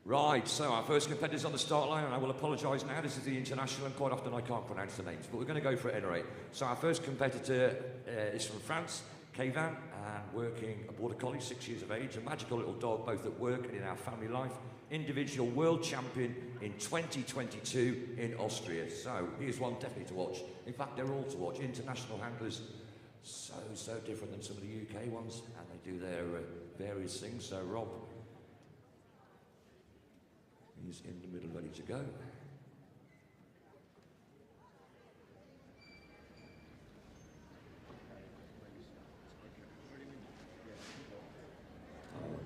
Right, so our first competitor's on the start line, and I will apologise now, this is the international, and quite often I can't pronounce the names, but we're going to go for it anyway. So our first competitor is from France, Kevin, and working a border collie, 6 years of age, a magical little dog both at work and in our family life, individual world champion in 2022 in Austria. So here's one definitely to watch. In fact, they're all to watch. International handlers, so different than some of the UK ones, and they do their various things. So Rob, he's in the middle, ready to go.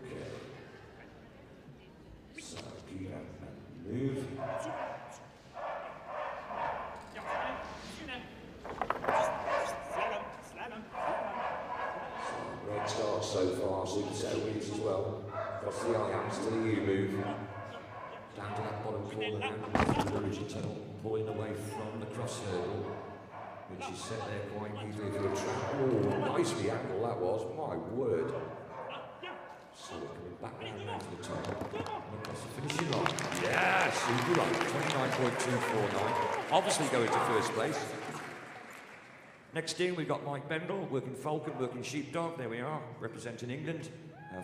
Okay. So, keep out and move. Great start so far, super set of wheels as well. Across the eye hands to the U move. Down to that bottom corner now, through the rigid tunnel, pulling away from the cross hurdle, which is set there quite easily for a trap. Oh, nicely angled that was, my word. So we're coming back round to the top, and across the finishing line. Yeah, super right, 29.249. Obviously going to first place. Next in, we've got Mike Bendel, working Falcon, working Sheepdog. There we are, representing England.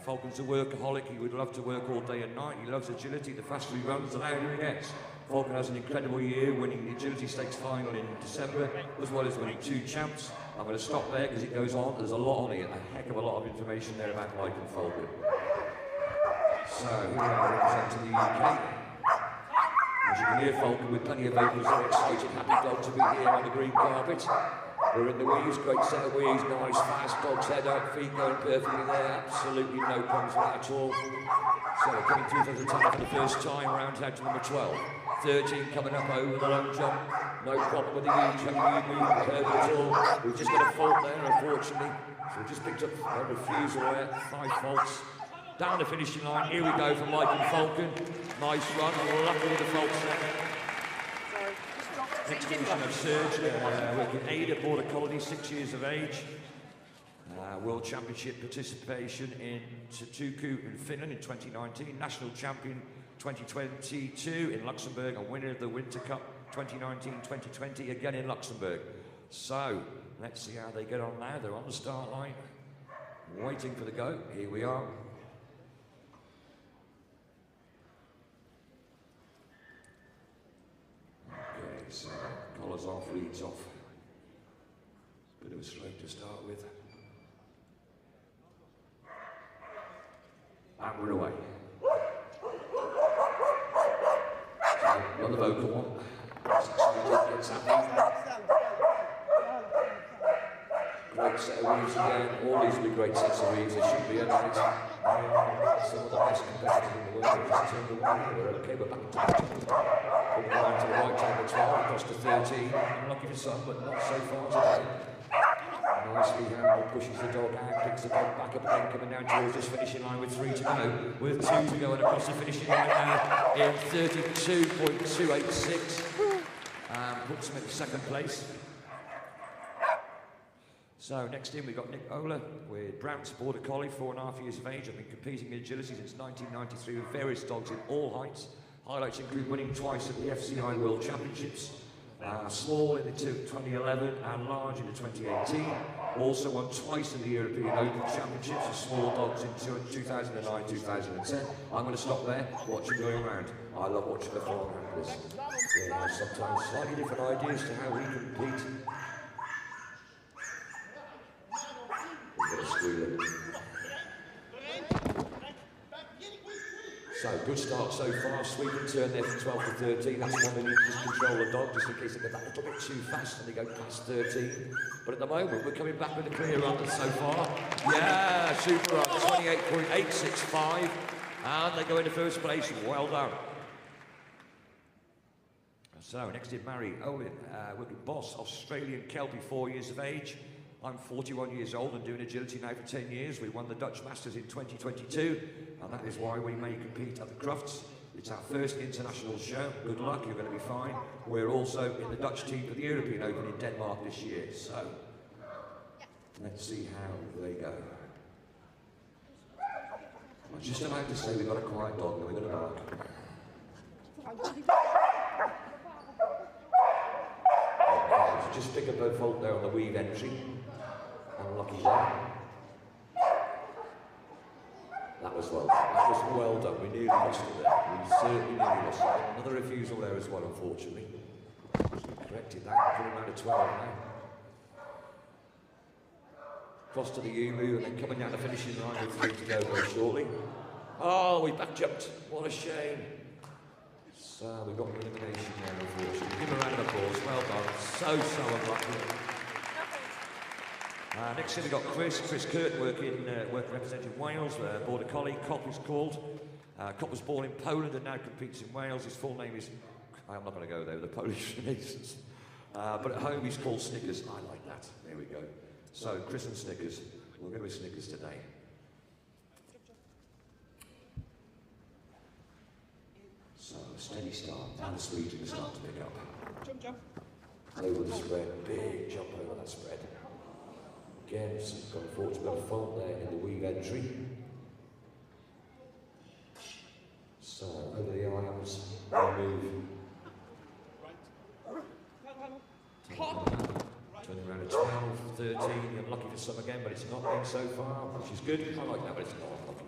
Falcon's a workaholic. He would love to work all day and night. He loves agility. The faster he runs, the louder he gets. Falcon has an incredible year, winning the Agility Stakes final in December, as well as winning 2 champs. I'm going to stop there because it goes on. There's a lot on it, a heck of a lot of information there about Mike and Falcon. So, here we are representing the UK. As you can hear, Falcon with plenty of vocals, very excited, happy dog to be here on the green carpet. We're in the wheeze, great set of wheeze, nice, fast, dog's head up, feet going perfectly there, absolutely no problems with that at all. So coming through for the tunnel for the first time, rounds out to number 12. 13 coming up over the long jump, no problem with the U-jump, U-move, curve at all. We've just got a fault there, unfortunately. So we just picked up a refusal there, 5 faults. Down the finishing line, here we go for Mike and Falcon. Nice run, lucky with the faults there. Next division of Serge, working Ada, border colony, 6 years of age. World Championship participation in Turku in Finland in 2019. National champion 2022 in Luxembourg, and winner of the Winter Cup 2019-2020 again in Luxembourg. So, let's see how they get on now. They're on the start line, waiting for the go. Here we are. So, collars off, leads off. Bit of a stroke to start with. And we're away. So, not the vocal one. Great set of weaves again. All these will be great sets of weaves. They should be, aren't they? Some of the best competitors in the world. Just turned away. We're okay, we're back to the top. Put line to the right table 12, across to 13. I'm lucky for some, but not so far today. Nicely, Hound pushes the dog out, picks the dog back up again, coming down towards this finishing line with 3 to go. With 2 to go and across the finishing line now in 32.286. Puts him in second place. So next in we've got Nick Ola with Browns Border Collie, 4.5 years of age. I've been competing in agility since 1993 with various dogs in all heights. Highlights include winning twice at the FCI World Championships, small in the 2011 and large in the 2018. Also won twice in the European Open Championships for small dogs in 2009-2010. I'm going to stop there, watch them going around. I love watching the foreign handlers. They have sometimes slightly different ideas to how we compete. We've got a squealer. So, good start so far, sweep and turn there from 12 to 13. That's one they need to just control the dog, just in case they get back a little bit too fast and they go past 13. But at the moment, we're coming back with a clear run so far. Yeah, super run, 28.865. And they go into first place, well done. So, next in Mary Owen, working Boss, Australian Kelpie, 4 years of age. I'm 41 years old and doing agility now for 10 years. We won the Dutch Masters in 2022, and that is why we may compete at the Crufts. It's our first international show. Good luck, you're going to be fine. We're also in the Dutch team for the European Open in Denmark this year. So, let's see how they go. I was just about to say we've got a quiet dog and we're going to bark. Just pick up a fault there on the weave entry. Unlucky there. That was well done. We nearly lost it there. We certainly nearly lost it. Another refusal there as well, unfortunately. We corrected that, put him around to 12 now. Cross to the U-move and then coming down the finishing line with 3 to go very shortly. Oh, we back jumped. What a shame. So we've got the elimination there, unfortunately. Give him a round of applause. Well done. So unlucky. Next in we've got Chris Curtin working representing Wales, Border Collie. Cop is called. Cop was born in Poland and now competes in Wales. His full name is, I'm not going to go there, the Polish Renaissance. But at home he's called Snickers. I like that. There we go. So Chris and Snickers. We'll go with Snickers today. So steady start. Down the speed and start to pick up. Jump. Over the spread. Big jump over that spread. Again, unfortunately, got a fault there in the weave entry. So, over the arms, move. Turning around to 12, 13, unlucky for some again, but it's not been so far, which is good. I like that, but it's not unlucky.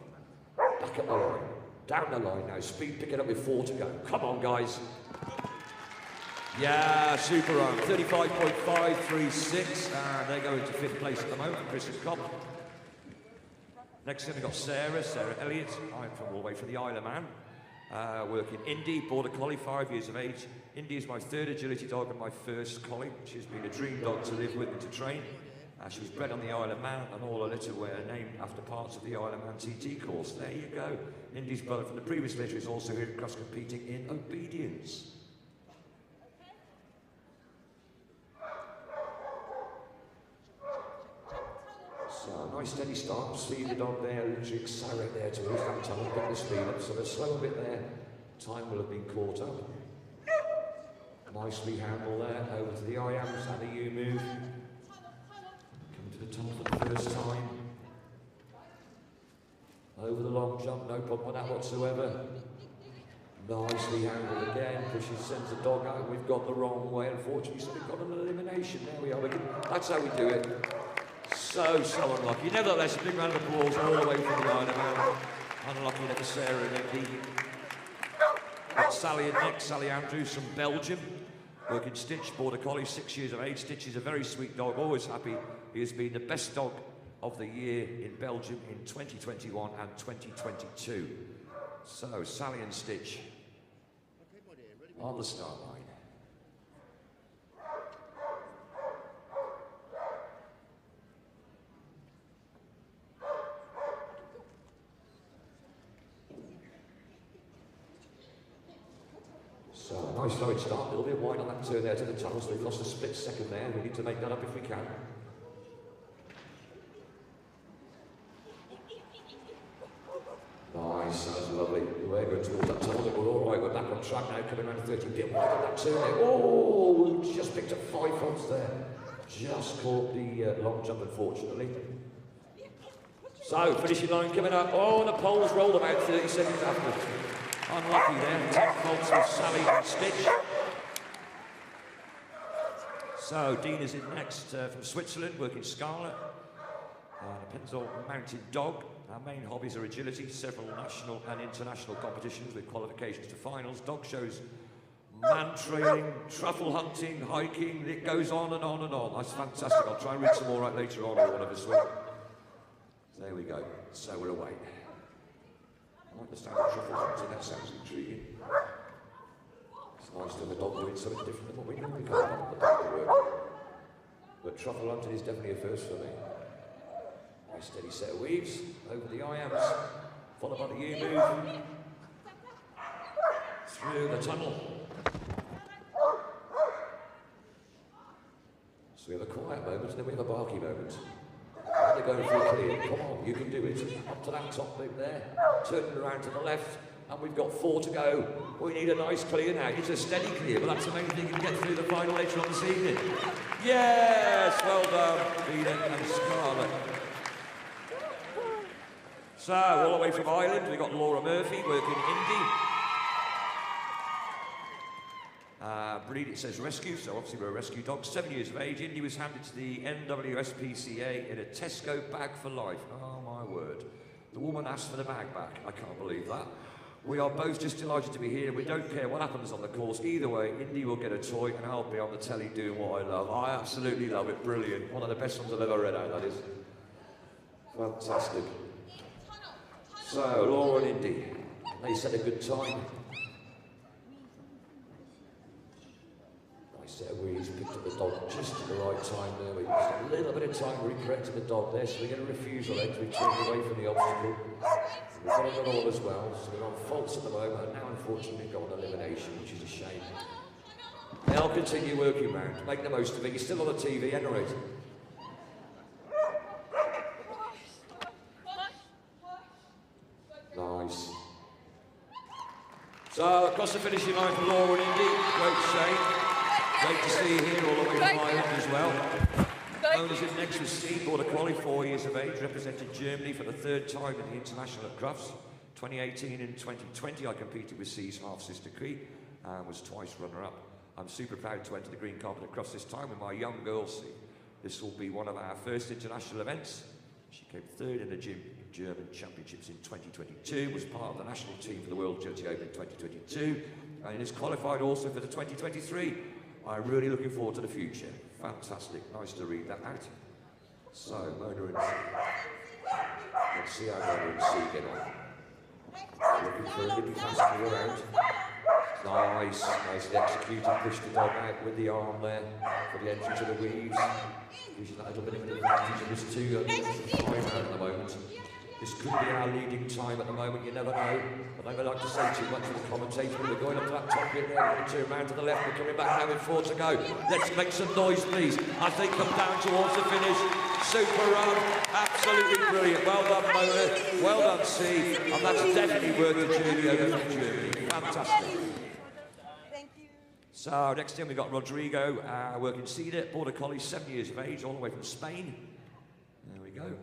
Back up the line, down the line now, speed picking up with 4 to go. Come on, guys. Yeah, super run. 35.536. They're going to 5th place at the moment, Chris and Cobb. Next thing we've got Sarah Elliott. I'm from all the way from the Isle of Man. Working Indy, Border Collie, 5 years of age. Indy is my 3rd agility dog and my 1st collie. She's been a dream dog to live with and to train. She was bred on the Isle of Man and all her litter were named after parts of the Isle of Man TT course. There you go. Indy's brother from the previous litter is also here at Crufts competing in obedience. So, nice steady start, speed the dog there, literally accelerate there to lose that time, pick the speed up, so they're slow a bit there, time will have been caught up. Nicely handle there, over to the IAMs and the U-move. Coming to the tunnel for the first time. Over the long jump, no problem with that whatsoever. Nicely handled again, pushes, sends the dog out, we've got the wrong way, unfortunately, so we've got an elimination, there we are, that's how we do it. So unlucky. Nevertheless, a big round of applause all the way from the Isle of Man. Unlucky that was Sarah and Indy. Got Sally and Nick, Sally Andrews from Belgium. Working Stitch, Border Collie, 6 years of age. Stitch is a very sweet dog, always happy. He has been the best dog of the year in Belgium in 2021 and 2022. So, Sally and Stitch on the start line. So, nice slowing start, a little bit wide on that turn there to the tunnel, so we've lost a split second there. We need to make that up if we can. Nice, that was lovely. We're going towards that tunnel, we're all right, we're back on track now, coming around 30, a bit wide on that turn there. Oh, just picked up 5 fronts there. Just caught the long jump, unfortunately. So, finishing line coming up. Oh, and the poles rolled about 30 seconds after. Unlucky there, 10 faults with Sally and Stitch. So, Dean is in next from Switzerland, working Scarlet. A Penzol mounted dog. Our main hobbies are agility, several national and international competitions with qualifications to finals, dog shows, man training, truffle hunting, hiking, it goes on and on and on. That's fantastic. I'll try and read some more right later on or one of us will. There we go. So we're away. I like the sound of truffle hunting, that sounds intriguing. It's nice to have a dog doing something different than what we normally call the dog work. But truffle hunting is definitely a first for me. Nice steady set of weaves over the IAMs, followed by the U-move. Through the tunnel. So we have a quiet moment and then we have a barky moment. And they're going for a clear. Come on, you can do it. Up to that top loop there. Turning around to the left. And we've got 4 to go. We need a nice clear now. It's a steady clear, but that's the main thing you can get through the final later on this evening. Yes, well done, Peter and Scarlett. So, all the way from Ireland, we've got Laura Murphy working Indy. Breed, it says rescue, so obviously we're a rescue dog. 7 years of age. Indy was handed to the NWSPCA in a Tesco bag for life. Oh my word. The woman asked for the bag back. I can't believe that. We are both just delighted to be here. We don't care what happens on the course. Either way, Indy will get a toy and I'll be on the telly doing what I love. I absolutely love it. Brilliant. One of the best ones I've ever read out, that is. Fantastic. So, Laura and Indy, they set a good time. Nice set of wheels, picked up the dog just at the right time there. We just a little bit of time, we corrected the dog there, so we get a refusal edge, we turned away from the obstacle. We've got it all as well, so we're on faults at the moment, and now unfortunately we've got an elimination, which is a shame. They'll continue working round, make the most of it. You're still on the TV, Henry. Nice. So, across the finishing line for Laura and Indy, great shame. Great to see you here all the way from Ireland as well. Ownership next was Steve, border quali, 4 years of age, represented Germany for the 3rd time in the International at Crufts. 2018 and 2020 I competed with C's half-sister Cree and was twice runner-up. I'm super proud to enter the green carpet at Crufts this time with my young girl C. This will be one of our first international events. She came 3rd in the German Championships in 2022, was part of the national team for the World Agility Open in 2022 and is qualified also for the 2023. I'm really looking forward to the future. Fantastic. Nice to read that out. So, Mona and C. Let's see how Mona and C get on. Looking for a nippy fast around. Nice. Nicely executed. Pushed the dog out with the arm there for the entry to the weaves. Using that little bit of an advantage of this 2:05 round at the moment. This could be our leading time at the moment, you never know. But I don't like to say too much to the commentator. We're going up to that top bit there, we're going to turn round to the left, we're coming back now with 4 to go. Let's make some noise, please. As they come down towards the finish. Super run, absolutely brilliant. Well done, Mona. Well done, C. And that's definitely worth the journey over from Germany. Fantastic. Thank you. So, next in we've got Rodrigo, working Cedar, border collie, 7 years of age, all the way from Spain. There we go.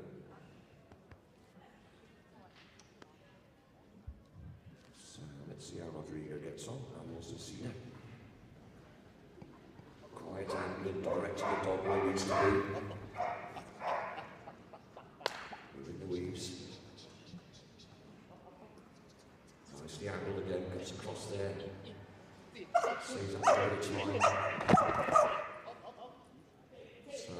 Let's see how Rodrigo gets on, and also Cena. Quiet handling, directing the dog where it needs to be. Moving the weaves. Nicely angled again, cuts across there. Saves that bit of time. So,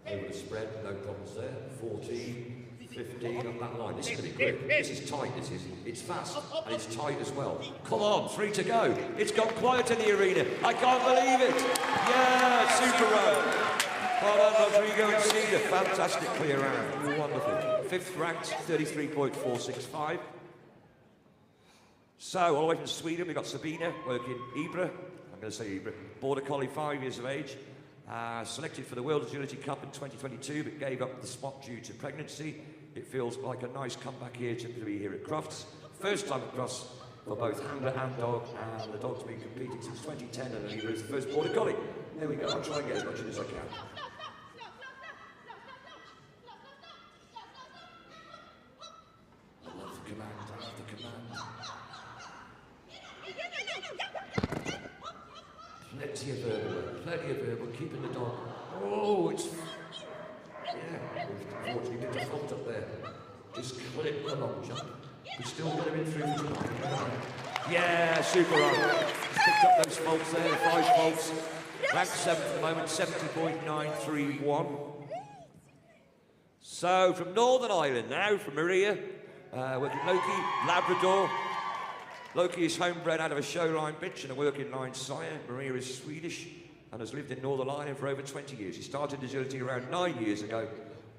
over the spread, no problems there. 14. 15 on that line. This is going to be quick. This is tight, this is. It's fast, and it's tight as well. Come on, 3 to go. It's gone quiet in the arena. I can't believe it. Yeah, super run. Well done, Rodrigo and Cedar. Fantastic clear round. Wonderful. 5th ranked, 33.465. So, all the way from Sweden, we've got Sabina working Ibra. I'm going to say Ibra. Border collie, 5 years of age. Selected for the World Agility Cup in 2022, but gave up the spot due to pregnancy. It feels like a nice comeback here to be here at Crufts. First time at Crufts for both handler and dog, and the dog's been competing since 2010, and he was the first border collie. There we go. I'll try and get as much in as I can. I love the command. I love the command. Plenty of verbal, keeping the dog. Oh, it's... Yeah, unfortunately did a fault up there. Just clip the long jump. We still got him in through tonight. Yeah, super on. Picked up those faults there, 5 faults. Ranked 7th at the moment, 70.931. So, from Northern Ireland now, from Maria, working Loki, Labrador. Loki is homebred out of a showline bitch and a working line sire. Maria is Swedish and has lived in Northern Ireland for over 20 years. She started agility around 9 years ago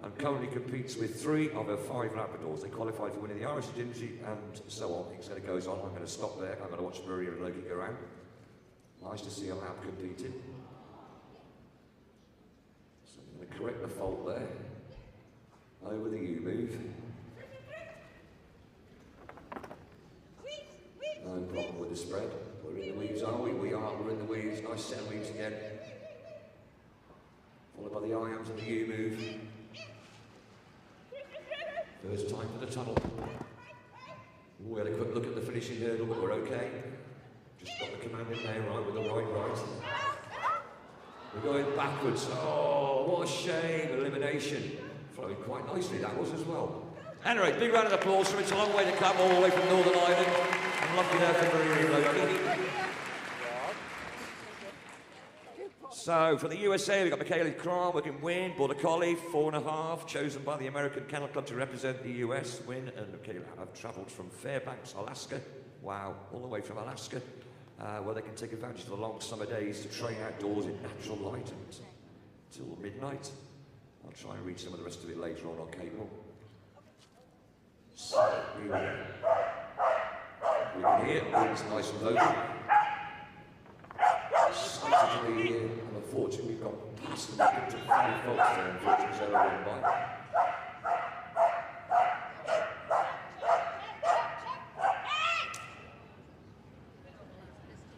and currently competes with 3 of her 5 Labradors. They qualified for winning the Irish agility and so on. It goes on. I'm going to stop there. I'm going to watch Maria and Loki go around. Nice to see a lab competing. So I'm going to correct the fault there. Over the U move. No problem with the spread. We're in the weaves, are we? We are. We're in the weaves. Nice set of weaves again. Followed by the I-ams and the U move. First time for the tunnel. Ooh, we had a quick look at the finishing hurdle, but we're okay. Just got the command in there, right, with the right. We're going backwards. Oh, what a shame. Elimination. Flowing quite nicely, that was as well. Anyway, big round of applause for It's a Long Way to Come, all the way from Northern Ireland. I'm lucky there for Marie Loki. So, for the USA, we've got Michaela Cram, working Win, Border Collie, 4.5, chosen by the American Kennel Club to represent the US. Win and Michaela have travelled from Fairbanks, Alaska. Wow, all the way from Alaska, where they can take advantage of the long summer days to train outdoors in natural light until midnight. I'll try and read some of the rest of it later on cable. So, here we go. We can hear, it's nice and low. Excited to be here, and unfortunately we've gone past the limit to 5 volts there, unfortunately, so we're in by.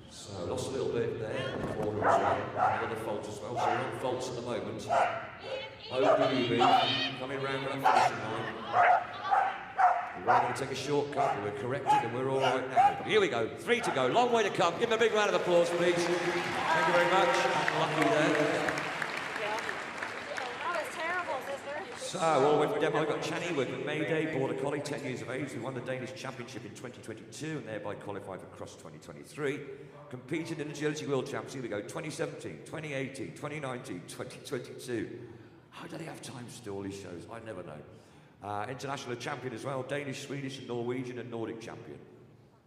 So, lost a little bit there in the corner as well, and another fault as well, so we're on faults at the moment. Over you, Big, coming round with that finishing line. We're going to take a shortcut, we're corrected, and we're all right now. But here we go, 3 to go, long way to come. Give them a big round of applause, please. Thank you very much. Lucky there. That was terrible, sister. So, all the way from Denmark, we've got Channy working Mayday, Border Collie, 10 years of age, who won the Danish Championship in 2022 and thereby qualified for Crufts 2023. Competed in Agility World Champs, here we go, 2017, 2018, 2019, 2022. How do they have time to do all these shows? I never know. International champion as well, Danish, Swedish, and Norwegian and Nordic champion.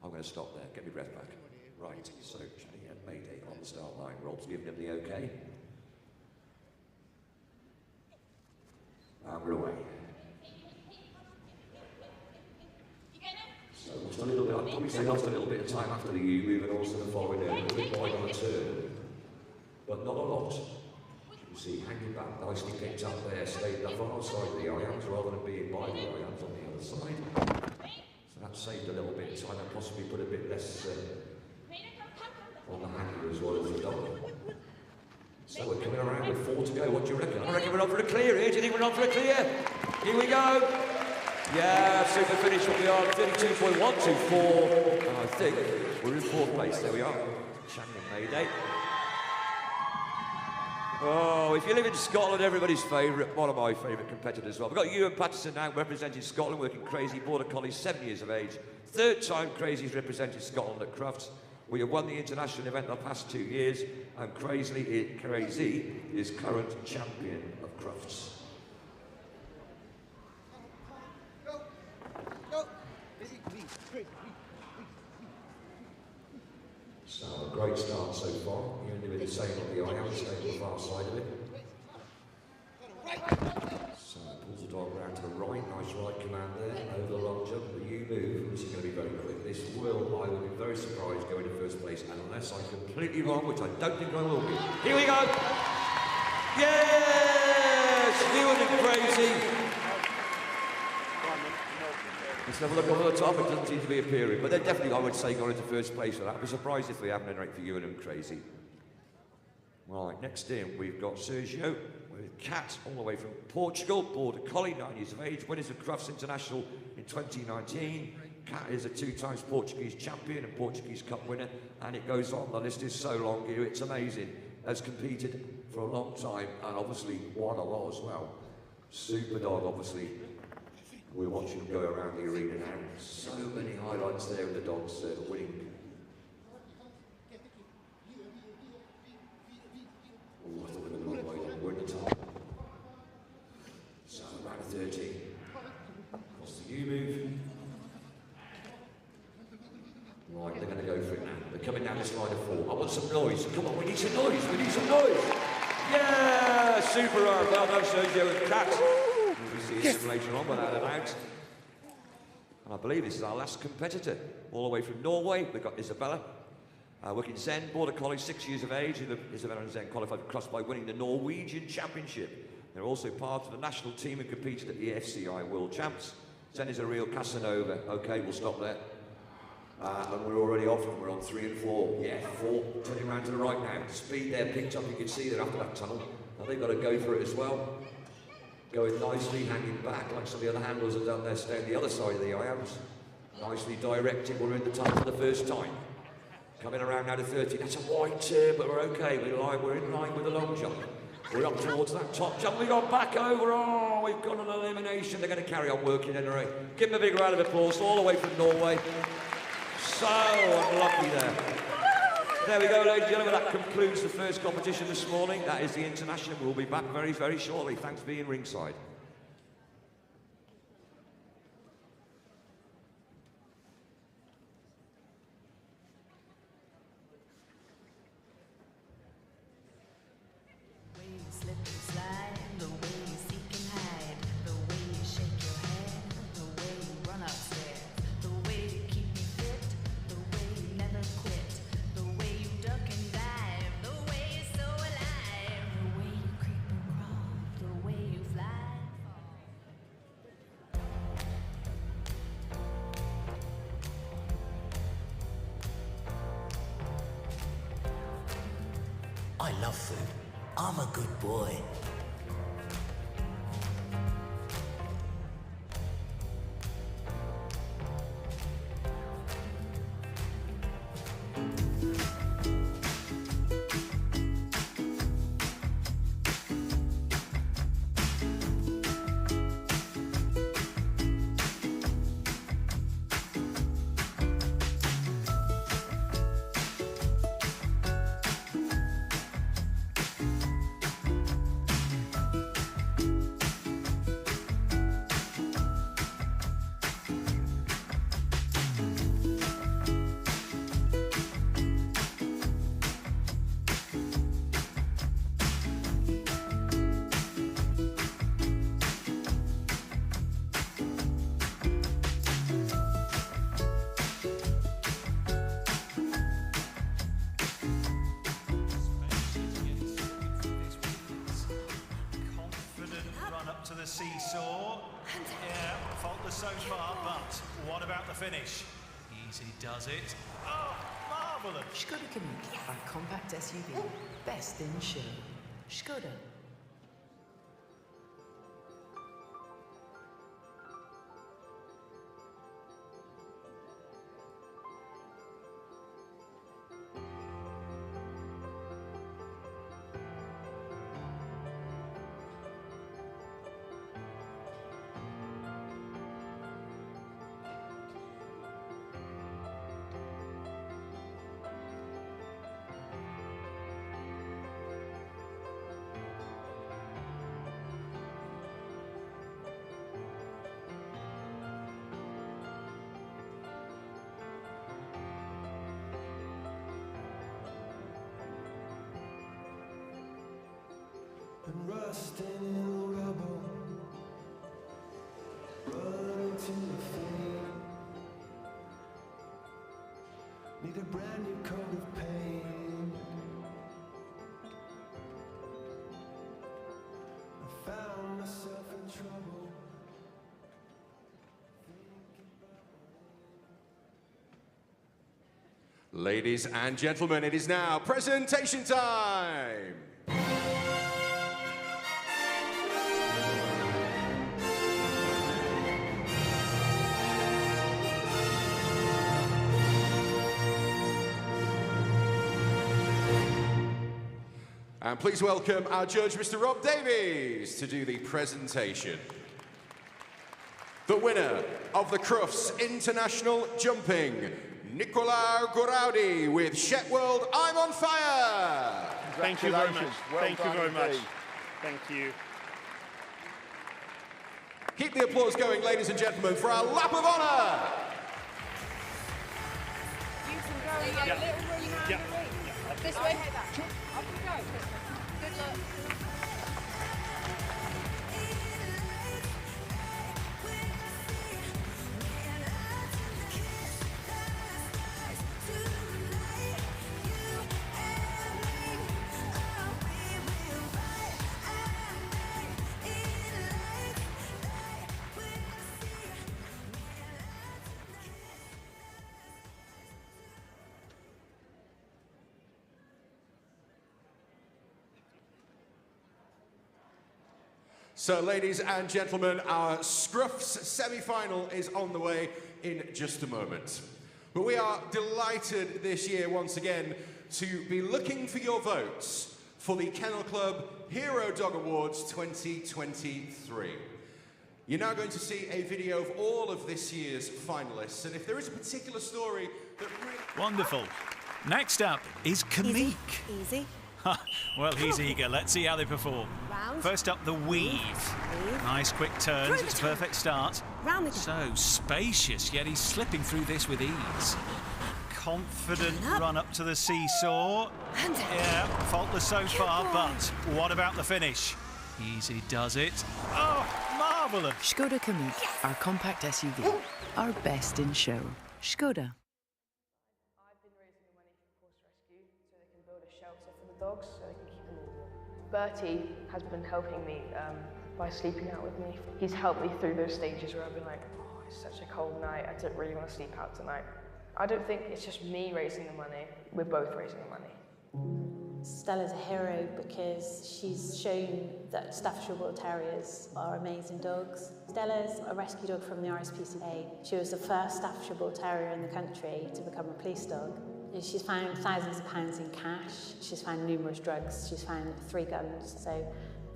I'm going to stop there, get my breath back. Right, so Channy and Mayday on the start line. Rob's giving him the okay. And we're away. So lost a little bit, I'd probably say lost a little bit of time after the U-move and also the following there, a little bit wide on the turn, but not a lot. You see, hanging back nicely picked up there, stayed the far side of the irons rather than being by the irons on the other side. So that saved a little bit of time and possibly put a bit less on the hanger as well as the dog. So we're coming around with 4 to go. What do you reckon? I reckon we're on for a clear here. Do you think we're on for a clear? Here we go. Yeah, super finish what we are, 32.124. And I think we're in 4th place. There we are. Champion Mayday. Oh, if you live in Scotland, everybody's favourite, one of my favourite competitors as well. We've got Ewan Patterson now representing Scotland, working Crazy, Border Collie, 7 years of age. 3rd time Crazy's represented Scotland at Crufts. We have won the international event the past 2 years, and Crazy is current champion of Crufts. So a great start so far. You're doing the same on the iron, staying on the far side of it. So pulls the dog round to the right, nice right command there, over the long jump. The U-move, this is going to be very quick. This will, I would be very surprised going to 1st place, unless I'm completely wrong, which I don't think I will be. Here we go! Yes! Ewan and Crazy! Let's have a look over the top, it doesn't seem to be appearing, but they're definitely, I would say, going into 1st place for that. I'd be surprised if they haven't entered for Ewan and Crazy. Right, next in, we've got Sergio with Cat, all the way from Portugal, Border Collie, 9 years of age, winners of Crufts International in 2019. Cat is a 2 times Portuguese champion and Portuguese Cup winner, and it goes on. The list is so long here, it's amazing. Has competed for a long time, and obviously won a lot as well. Super dog, obviously. We're watching him go around the arena now. So many highlights there with the dogs winning. Oh, I thought we were a long way down. We're in the top. So round of 13. Across the U-move. Right, they're going to go for it now. They're coming down this line of 4. I want some noise. Come on, we need some noise. We need some noise. Yeah, super arm. Well done, Sergio and Cat. We'll see him later on without a doubt. And I believe this is our last competitor. All the way from Norway, we've got Isabella. Working Zen, Border Collie, 6 years of age. Isabella and Zen qualified for Crufts by winning the Norwegian Championship. They're also part of the national team and competed at the FCI World Champs. Zen is a real Casanova. Okay, we'll stop there. And we're already off, and we're on 3 and 4. Yeah, 4, turning around to the right now. Speed there picked up, you can see there after that tunnel. Now they've got to go for it as well. Going nicely, hanging back like some of the other handlers have done there, staying the other side of the irons. Nicely directed, we're in the tunnel for the first time. Coming around now to 30, that's a wide turn, but we're okay, we're in line with the long jump. We're up towards that top jump, we got back over, oh, we've got an elimination. They're going to carry on working anyway. Give them a big round of applause, all the way from Norway. So unlucky there. There we go, ladies and gentlemen, that concludes the first competition this morning. That is the International. We'll be back very, very shortly. Thanks for being ringside. I love food. I'm a good boy. The seesaw. Yeah, faultless so far, but what about the finish? Easy does it. Oh, marvellous. Skoda Kanuki, a compact SUV. Best in show. Skoda. And rusting in the rubble, running to the fame. Need a brand new coat of paint. I found myself in trouble. Ladies and gentlemen, it is now presentation time. And please welcome our judge, Mr. Rob Davies, to do the presentation. The winner of the Crufts International Jumping, Nicolau Goraudi with Shetworld, I'm on Fire! Thank you very much. Thank you very much. Thank you. Keep the applause going, ladies and gentlemen, for our lap of honour! You can go a little room round the ring. This way. Off you go. Good luck. So, ladies and gentlemen, our Scruffts semi-final is on the way in just a moment. But we are delighted this year, once again, to be looking for your votes for the Kennel Club Hero Dog Awards 2023. You're now going to see a video of all of this year's finalists, and if there is a particular story that really... Wonderful. Next up is Kamik. Easy. Well, he's eager. Let's see how they perform. Round. First up, the weave. Nice quick turns. It's a perfect start. Round we go. So spacious, yet he's slipping through this with ease. Confident run up to the seesaw. Yeah, faultless so far, but what about the finish? Easy does it. Oh, marvellous. Skoda Kamik, our compact SUV. Our best in show. Skoda. I've been raising the money for Horse Rescue so they can build a shelter for the dogs so they can keep them all warm. Bertie has been helping me by sleeping out with me. He's helped me through those stages where I've been like, oh, it's such a cold night, I don't really want to sleep out tonight. I don't think it's just me raising the money, we're both raising the money. Stella's a hero because she's shown that Staffordshire Bull Terriers are amazing dogs. Stella's a rescue dog from the RSPCA. She was the first Staffordshire Bull Terrier in the country to become a police dog. She's found thousands of pounds in cash. She's found numerous drugs. She's found 3 guns. So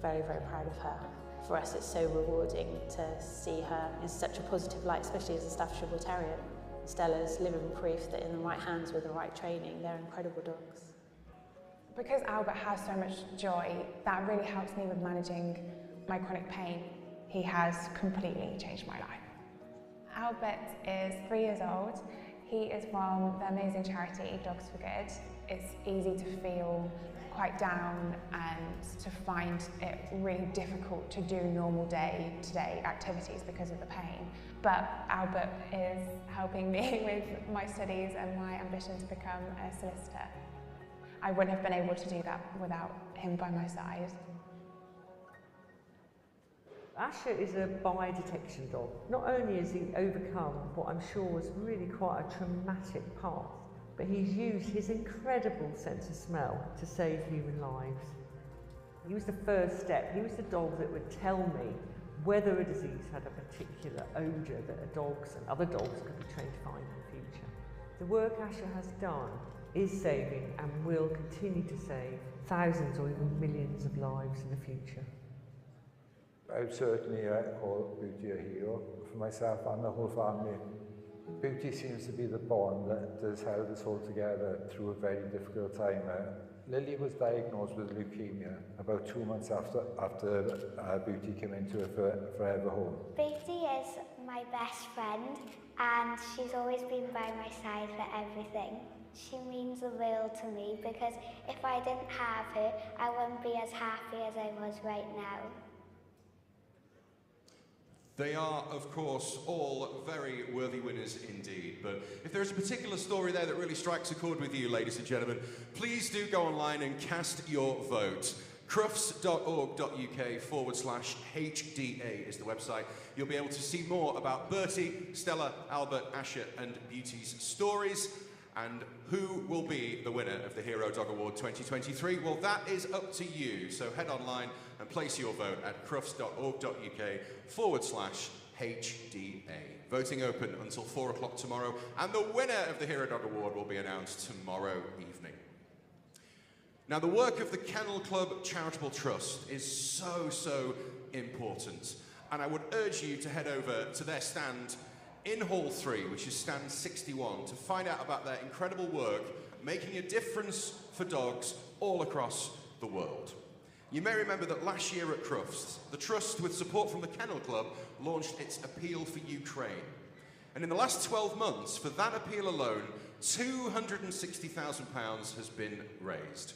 very, very proud of her. For us, it's so rewarding to see her in such a positive light, especially as a Staffordshire Bull Terrier. Stella's living proof that in the right hands with the right training, they're incredible dogs. Because Albert has so much joy, that really helps me with managing my chronic pain. He has completely changed my life. Albert is 3 years old. He is from the amazing charity Dogs for Good. It's easy to feel quite down and to find it really difficult to do normal day-to-day activities because of the pain. But Albert is helping me with my studies and my ambition to become a solicitor. I wouldn't have been able to do that without him by my side. Asher is a bi-detection dog. Not only has he overcome what I'm sure was really quite a traumatic path, but he's used his incredible sense of smell to save human lives. He was the first step. He was the dog that would tell me whether a disease had a particular odour that dogs and other dogs could be trained to find in the future. The work Asher has done is saving and will continue to save thousands or even millions of lives in the future. I would certainly call Beauty a hero for myself and the whole family. Beauty seems to be the bond that has held us all together through a very difficult time. Lily was diagnosed with leukemia about 2 months after Beauty came into a forever home. Beauty is my best friend and she's always been by my side for everything. She means the world to me because if I didn't have her, I wouldn't be as happy as I was right now. They are, of course, all very worthy winners indeed. But if there's a particular story there that really strikes a chord with you, ladies and gentlemen, please do go online and cast your vote. Crufts.org.uk/HDA is the website. You'll be able to see more about Bertie, Stella, Albert, Asher and Beauty's stories. And who will be the winner of the Hero Dog Award 2023? Well, that is up to you. So head online and place your vote at crufts.org.uk/HDA. Voting open until 4 o'clock tomorrow. And the winner of the Hero Dog Award will be announced tomorrow evening. Now, the work of the Kennel Club Charitable Trust is so important. And I would urge you to head over to their stand in Hall 3, which is stand 61, to find out about their incredible work making a difference for dogs all across the world. You may remember that last year at Crufts, the Trust, with support from the Kennel Club, launched its Appeal for Ukraine. And in the last 12 months, for that appeal alone, £260,000 has been raised.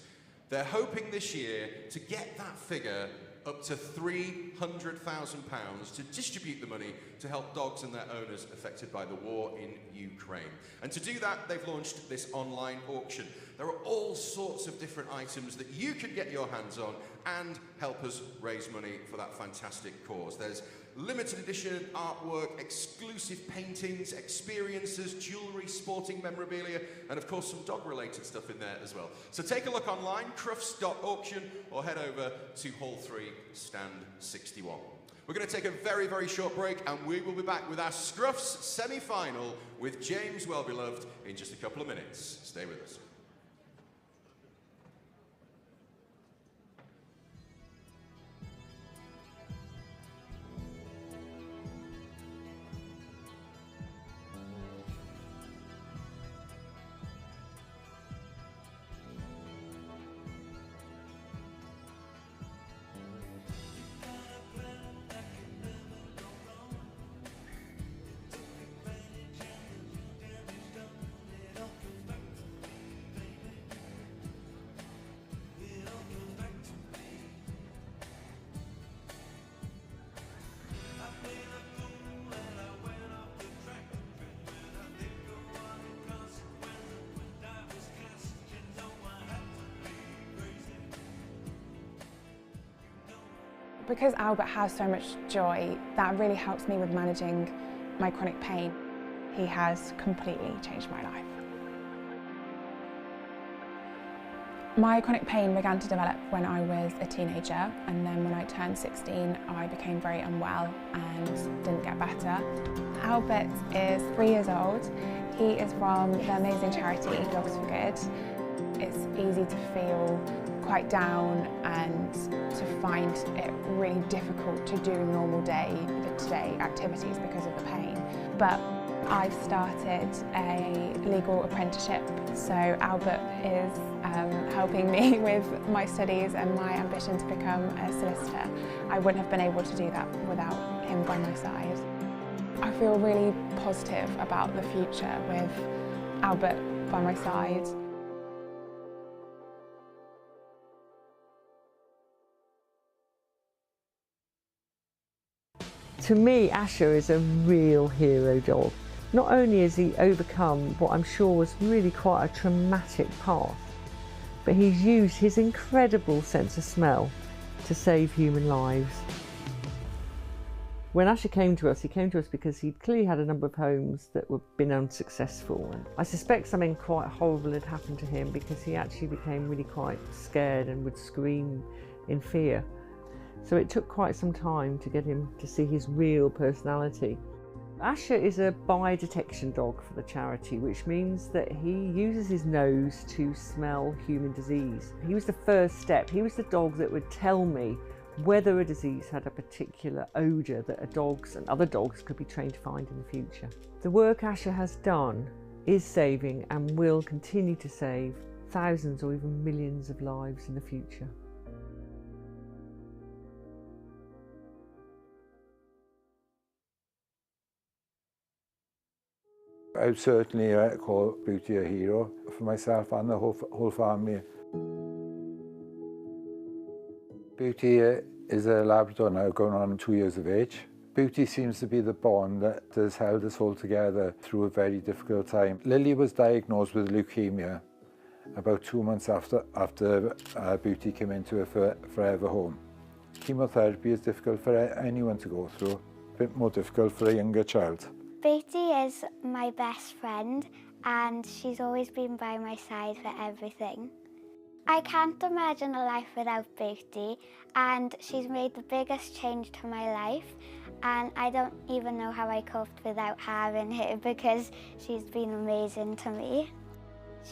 They're hoping this year to get that figure up to £300,000 to distribute the money to help dogs and their owners affected by the war in Ukraine. And to do that, they've launched this online auction. There are all sorts of different items that you can get your hands on and help us raise money for that fantastic cause. There's limited edition artwork, exclusive paintings, experiences, jewellery, sporting memorabilia, and of course some dog-related stuff in there as well. So take a look online, crufts.auction, or head over to Hall 3, stand 61. We're going to take a very, very short break, and we will be back with our Scruffs semi-final with James Wellbeloved in just a couple of minutes. Stay with us. Because Albert has so much joy, that really helps me with managing my chronic pain. He has completely changed my life. My chronic pain began to develop when I was a teenager, and then when I turned 16, I became very unwell and didn't get better. Albert is 3 years old. He is from the amazing charity Dogs for Good. It's easy to feel quite down and to find it really difficult to do normal day-to-day activities because of the pain. But I've started a legal apprenticeship, so Albert is helping me with my studies and my ambition to become a solicitor. I wouldn't have been able to do that without him by my side. I feel really positive about the future with Albert by my side. To me, Asher is a real hero dog. Not only has he overcome what I'm sure was really quite a traumatic past, but he's used his incredible sense of smell to save human lives. When Asher came to us, he came to us because he'd clearly had a number of homes that were been unsuccessful. And I suspect something quite horrible had happened to him because he actually became really quite scared and would scream in fear. So it took quite some time to get him to see his real personality. Asher is a bi-detection dog for the charity, which means that he uses his nose to smell human disease. He was the first step. He was the dog that would tell me whether a disease had a particular odour that dogs and other dogs could be trained to find in the future. The work Asher has done is saving and will continue to save thousands or even millions of lives in the future. I would certainly call Beauty a hero for myself and the whole family. Beauty is a Labrador now, going on 2 years of age. Beauty seems to be the bond that has held us all together through a very difficult time. Lily was diagnosed with leukemia about 2 months after Beauty came into a forever home. Chemotherapy is difficult for anyone to go through, a bit more difficult for a younger child. Beauty is my best friend, and she's always been by my side for everything. I can't imagine a life without Beauty, and she's made the biggest change to my life, and I don't even know how I coped without having her because she's been amazing to me.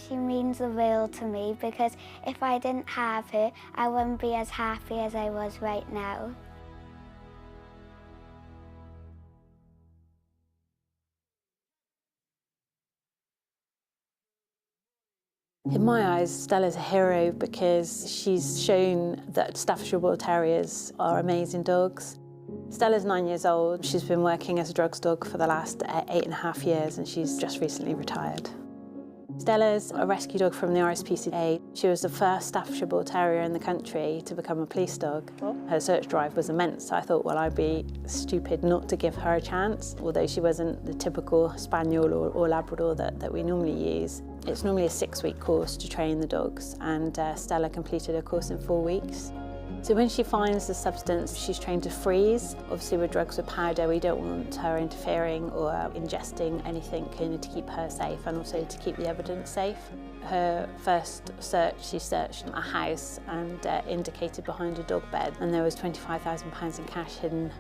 She means the world to me because if I didn't have her, I wouldn't be as happy as I was right now. In my eyes, Stella's a hero because she's shown that Staffordshire Bull Terriers are amazing dogs. Stella's 9 years old. She's been working as a drugs dog for the last 8.5 years, and she's just recently retired. Stella's a rescue dog from the RSPCA. She was the first Staffordshire Bull Terrier in the country to become a police dog. Her search drive was immense, so I thought, well, I'd be stupid not to give her a chance. Although she wasn't the typical Spaniel or Labrador that we normally use. It's normally a 6-week course to train the dogs, and Stella completed her course in 4 weeks. So when she finds the substance, she's trained to freeze. Obviously with drugs with powder, we don't want her interfering or ingesting anything to keep her safe and also to keep the evidence safe. Her first search, she searched a house and indicated behind a dog bed, and there was £25,000 in cash hidden.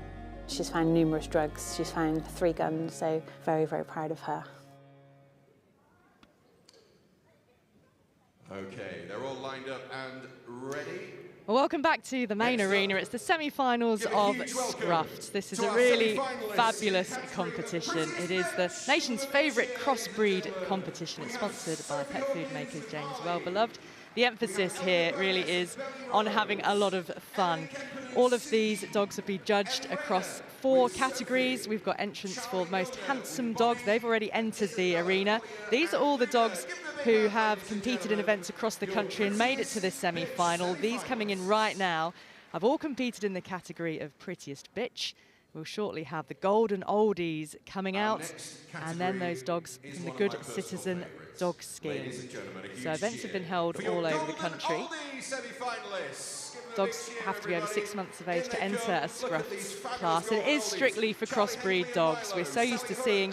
She's found numerous drugs, she's found 3 guns, so very, very proud of her. Okay, they're all lined up and ready. Well, welcome back to the main arena. It's the semi-finals of Scruffts. This is a really fabulous competition. It is the nation's favourite crossbreed competition. It's sponsored by pet food makers James Wellbeloved. The emphasis here really is on having a lot of fun. All of these dogs will be judged across 4 categories. We've got entrants for most handsome dogs. They've already entered the arena. These are all the dogs who have competed in events across the country and made it to this semi-final. These coming in right now have all competed in the category of prettiest bitch. We'll shortly have the golden oldies coming out, and then those dogs from the Good Citizen Dog Scheme. So events have been held all over the country. Dogs have to be over 6 months of age to enter a Scruffts class. It is strictly for crossbreed dogs. We're so used to seeing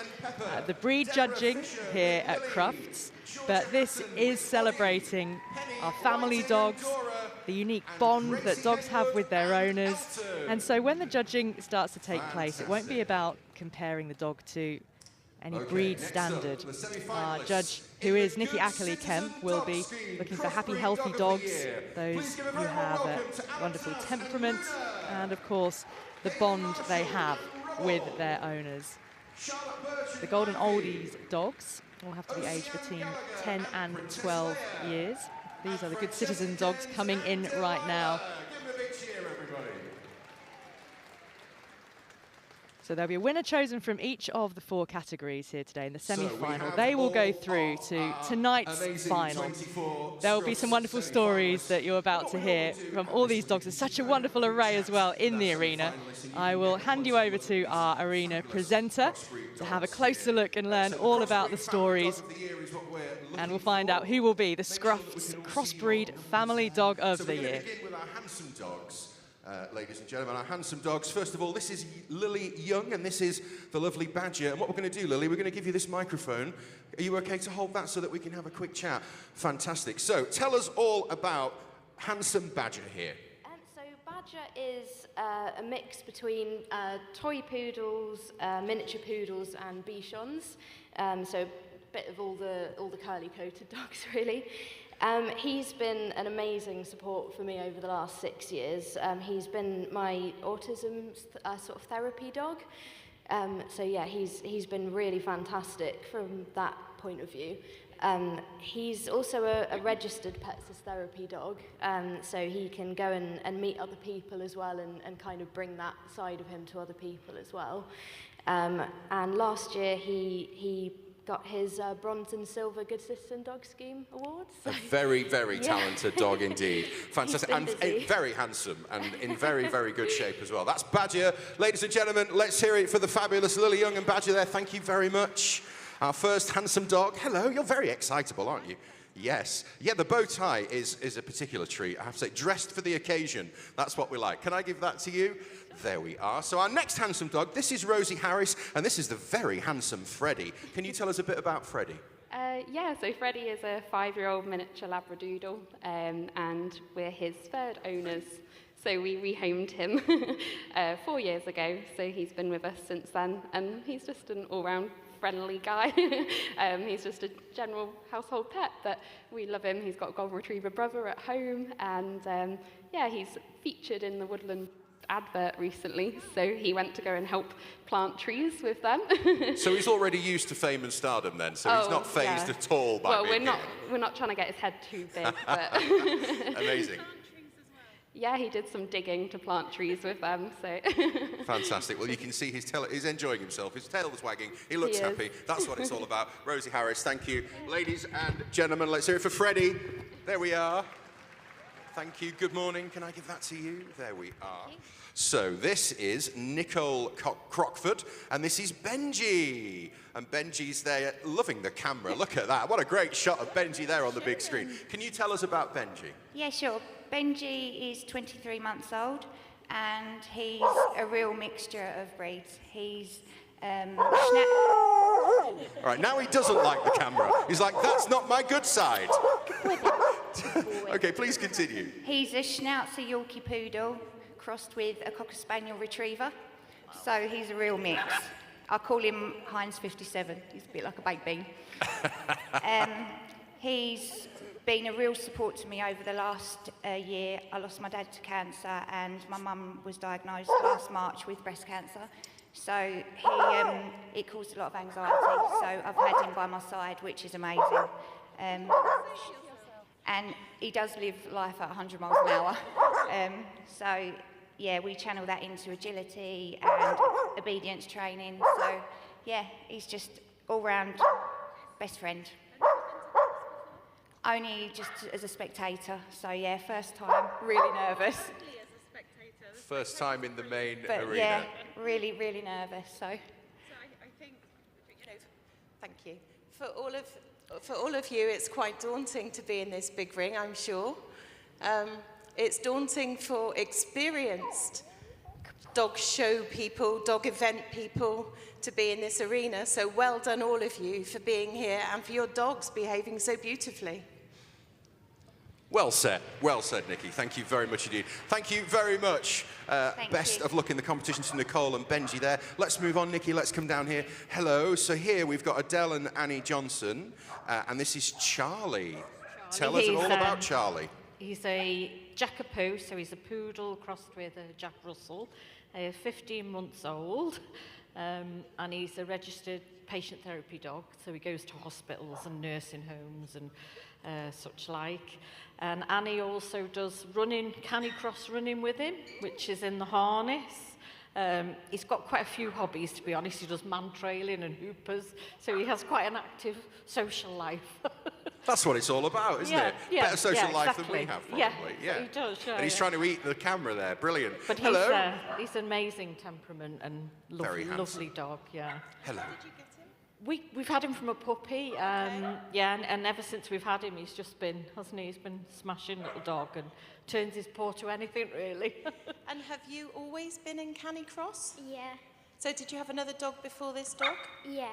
the breed judging here at Crufts, but this is celebrating our family dogs, the unique bond that dogs have with their owners. And so when the judging starts to take place, it won't be about comparing the dog to any breed standard. Our judge, who is Nikki Ackley Kemp, will be looking for happy, healthy dogs, those who have a wonderful temperament, and of course, the bond they have with their owners. The Golden Oldies dogs will have to be aged between 10 and 12 years. These are the Good Citizen dogs coming in right now. So there'll be a winner chosen from each of the 4 categories here today in the semi-final. They will go through to tonight's final. There will be some wonderful stories that you're about to hear from all these dogs. There's such a wonderful array as well in the arena. I will hand you over to our arena presenter to have a closer look and learn all about the stories. And we'll find out who will be the Scruffts Crossbreed Family Dog of the Year. Ladies and gentlemen, our handsome dogs. First of all, this is Lily Young, and this is the lovely Badger. And what we're going to do, Lily, we're going to give you this microphone. Are you okay to hold that so that we can have a quick chat? Fantastic. So, tell us all about handsome Badger here. So, Badger is a mix between toy poodles, miniature poodles, and bichons. So, a bit of all the curly-coated dogs, really. He's been an amazing support for me over the last 6 years. He's been my autism sort of therapy dog. So yeah, he's been really fantastic from that point of view. He's also a registered pets as therapy dog, so he can go and meet other people as well and kind of bring that side of him to other people as well. And last year he got his bronze and silver Good Citizen Dog Scheme awards. So. A very, very talented dog indeed. Fantastic. And very handsome and in very, very good shape as well. That's Badger. Ladies and gentlemen, let's hear it for the fabulous Lily Young and Badger there. Thank you very much. Our first handsome dog. Hello, you're very excitable, aren't you? Yes. Yeah, the bow tie is a particular treat. I have to say, dressed for the occasion. That's what we like. Can I give that to you? There we are. So our next handsome dog, this is Rosie Harris, and this is the very handsome Freddie. Can you tell us a bit about Freddie? Yeah, so Freddie is a 5-year-old miniature Labradoodle, and we're his 3rd owners. So we rehomed him 4 years ago, so he's been with us since then, and he's just an all-round friendly guy. He's just a general household pet, but we love him. He's got a golden retriever brother at home, and yeah, he's featured in the Woodland advert recently, so he went to go and help plant trees with them. So he's already used to fame and stardom then, so he's not phased at all by being we're not trying to get his head too big, but amazing. Yeah, he did some digging to plant trees with them, so. Fantastic. Well, you can see he's enjoying himself. His tail was wagging. He looks happy. That's what it's all about. Rosie Harris, thank you. Ladies and gentlemen, let's hear it for Freddie. There we are. Thank you. Good morning. Can I give that to you? There we are. So this is Nicole Crockford, and this is Benji. And Benji's there loving the camera. Look at that. What a great shot of Benji there on the big screen. Can you tell us about Benji? Yeah, sure. Benji is 23 months old, and he's a real mixture of breeds. He's all right, now he doesn't like the camera. He's like, that's not my good side. Okay, please continue. He's a Schnauzer Yorkie Poodle crossed with a Cocker Spaniel Retriever. So he's a real mix. I call him Heinz 57. He's a bit like a baked bean. He's been a real support to me over the last year. I lost my dad to cancer, and my mum was diagnosed last March with breast cancer. So it caused a lot of anxiety. So I've had him by my side, which is amazing. And he does live life at 100 miles an hour. So yeah, we channel that into agility and obedience training. So yeah, he's just all-round best friend. Only just as a spectator. So yeah, first time, really nervous. First time in the main arena. Yeah, really, really nervous. So I think, you know, thank you. For all of you, it's quite daunting to be in this big ring, I'm sure. It's daunting for experienced dog show people, dog event people to be in this arena. So well done, all of you, for being here and for your dogs behaving so beautifully. Well said, Nikki. Thank you very much indeed. Thank you very much. Best of luck in the competition to Nicole and Benji there. Let's move on, Nikki. Let's come down here. Hello. So here we've got Adele and Annie Johnson, and this is Charlie. Tell us all about Charlie. He's a Jackapoo, so he's a poodle crossed with a Jack Russell. 15 months old, and he's a registered patient therapy dog, so he goes to hospitals and nursing homes and such like. And Annie also does running, canicross running with him, which is in the harness. He's got quite a few hobbies, to be honest. He does man trailing and hoopers, so he has quite an active social life. That's what it's all about, isn't it? Yeah, better social life exactly. than we have, probably. Yeah, he does. Yeah, and he's trying to eat the camera there. Brilliant. But Hello. He's an amazing temperament and lovely dog. Yeah. Hello. We've had him from a puppy, yeah, and ever since we've had him, he's just been, hasn't he? He's been smashing little dog and turns his paw to anything, really. And have you always been in canicross? Yeah. So did you have another dog before this dog? Yeah.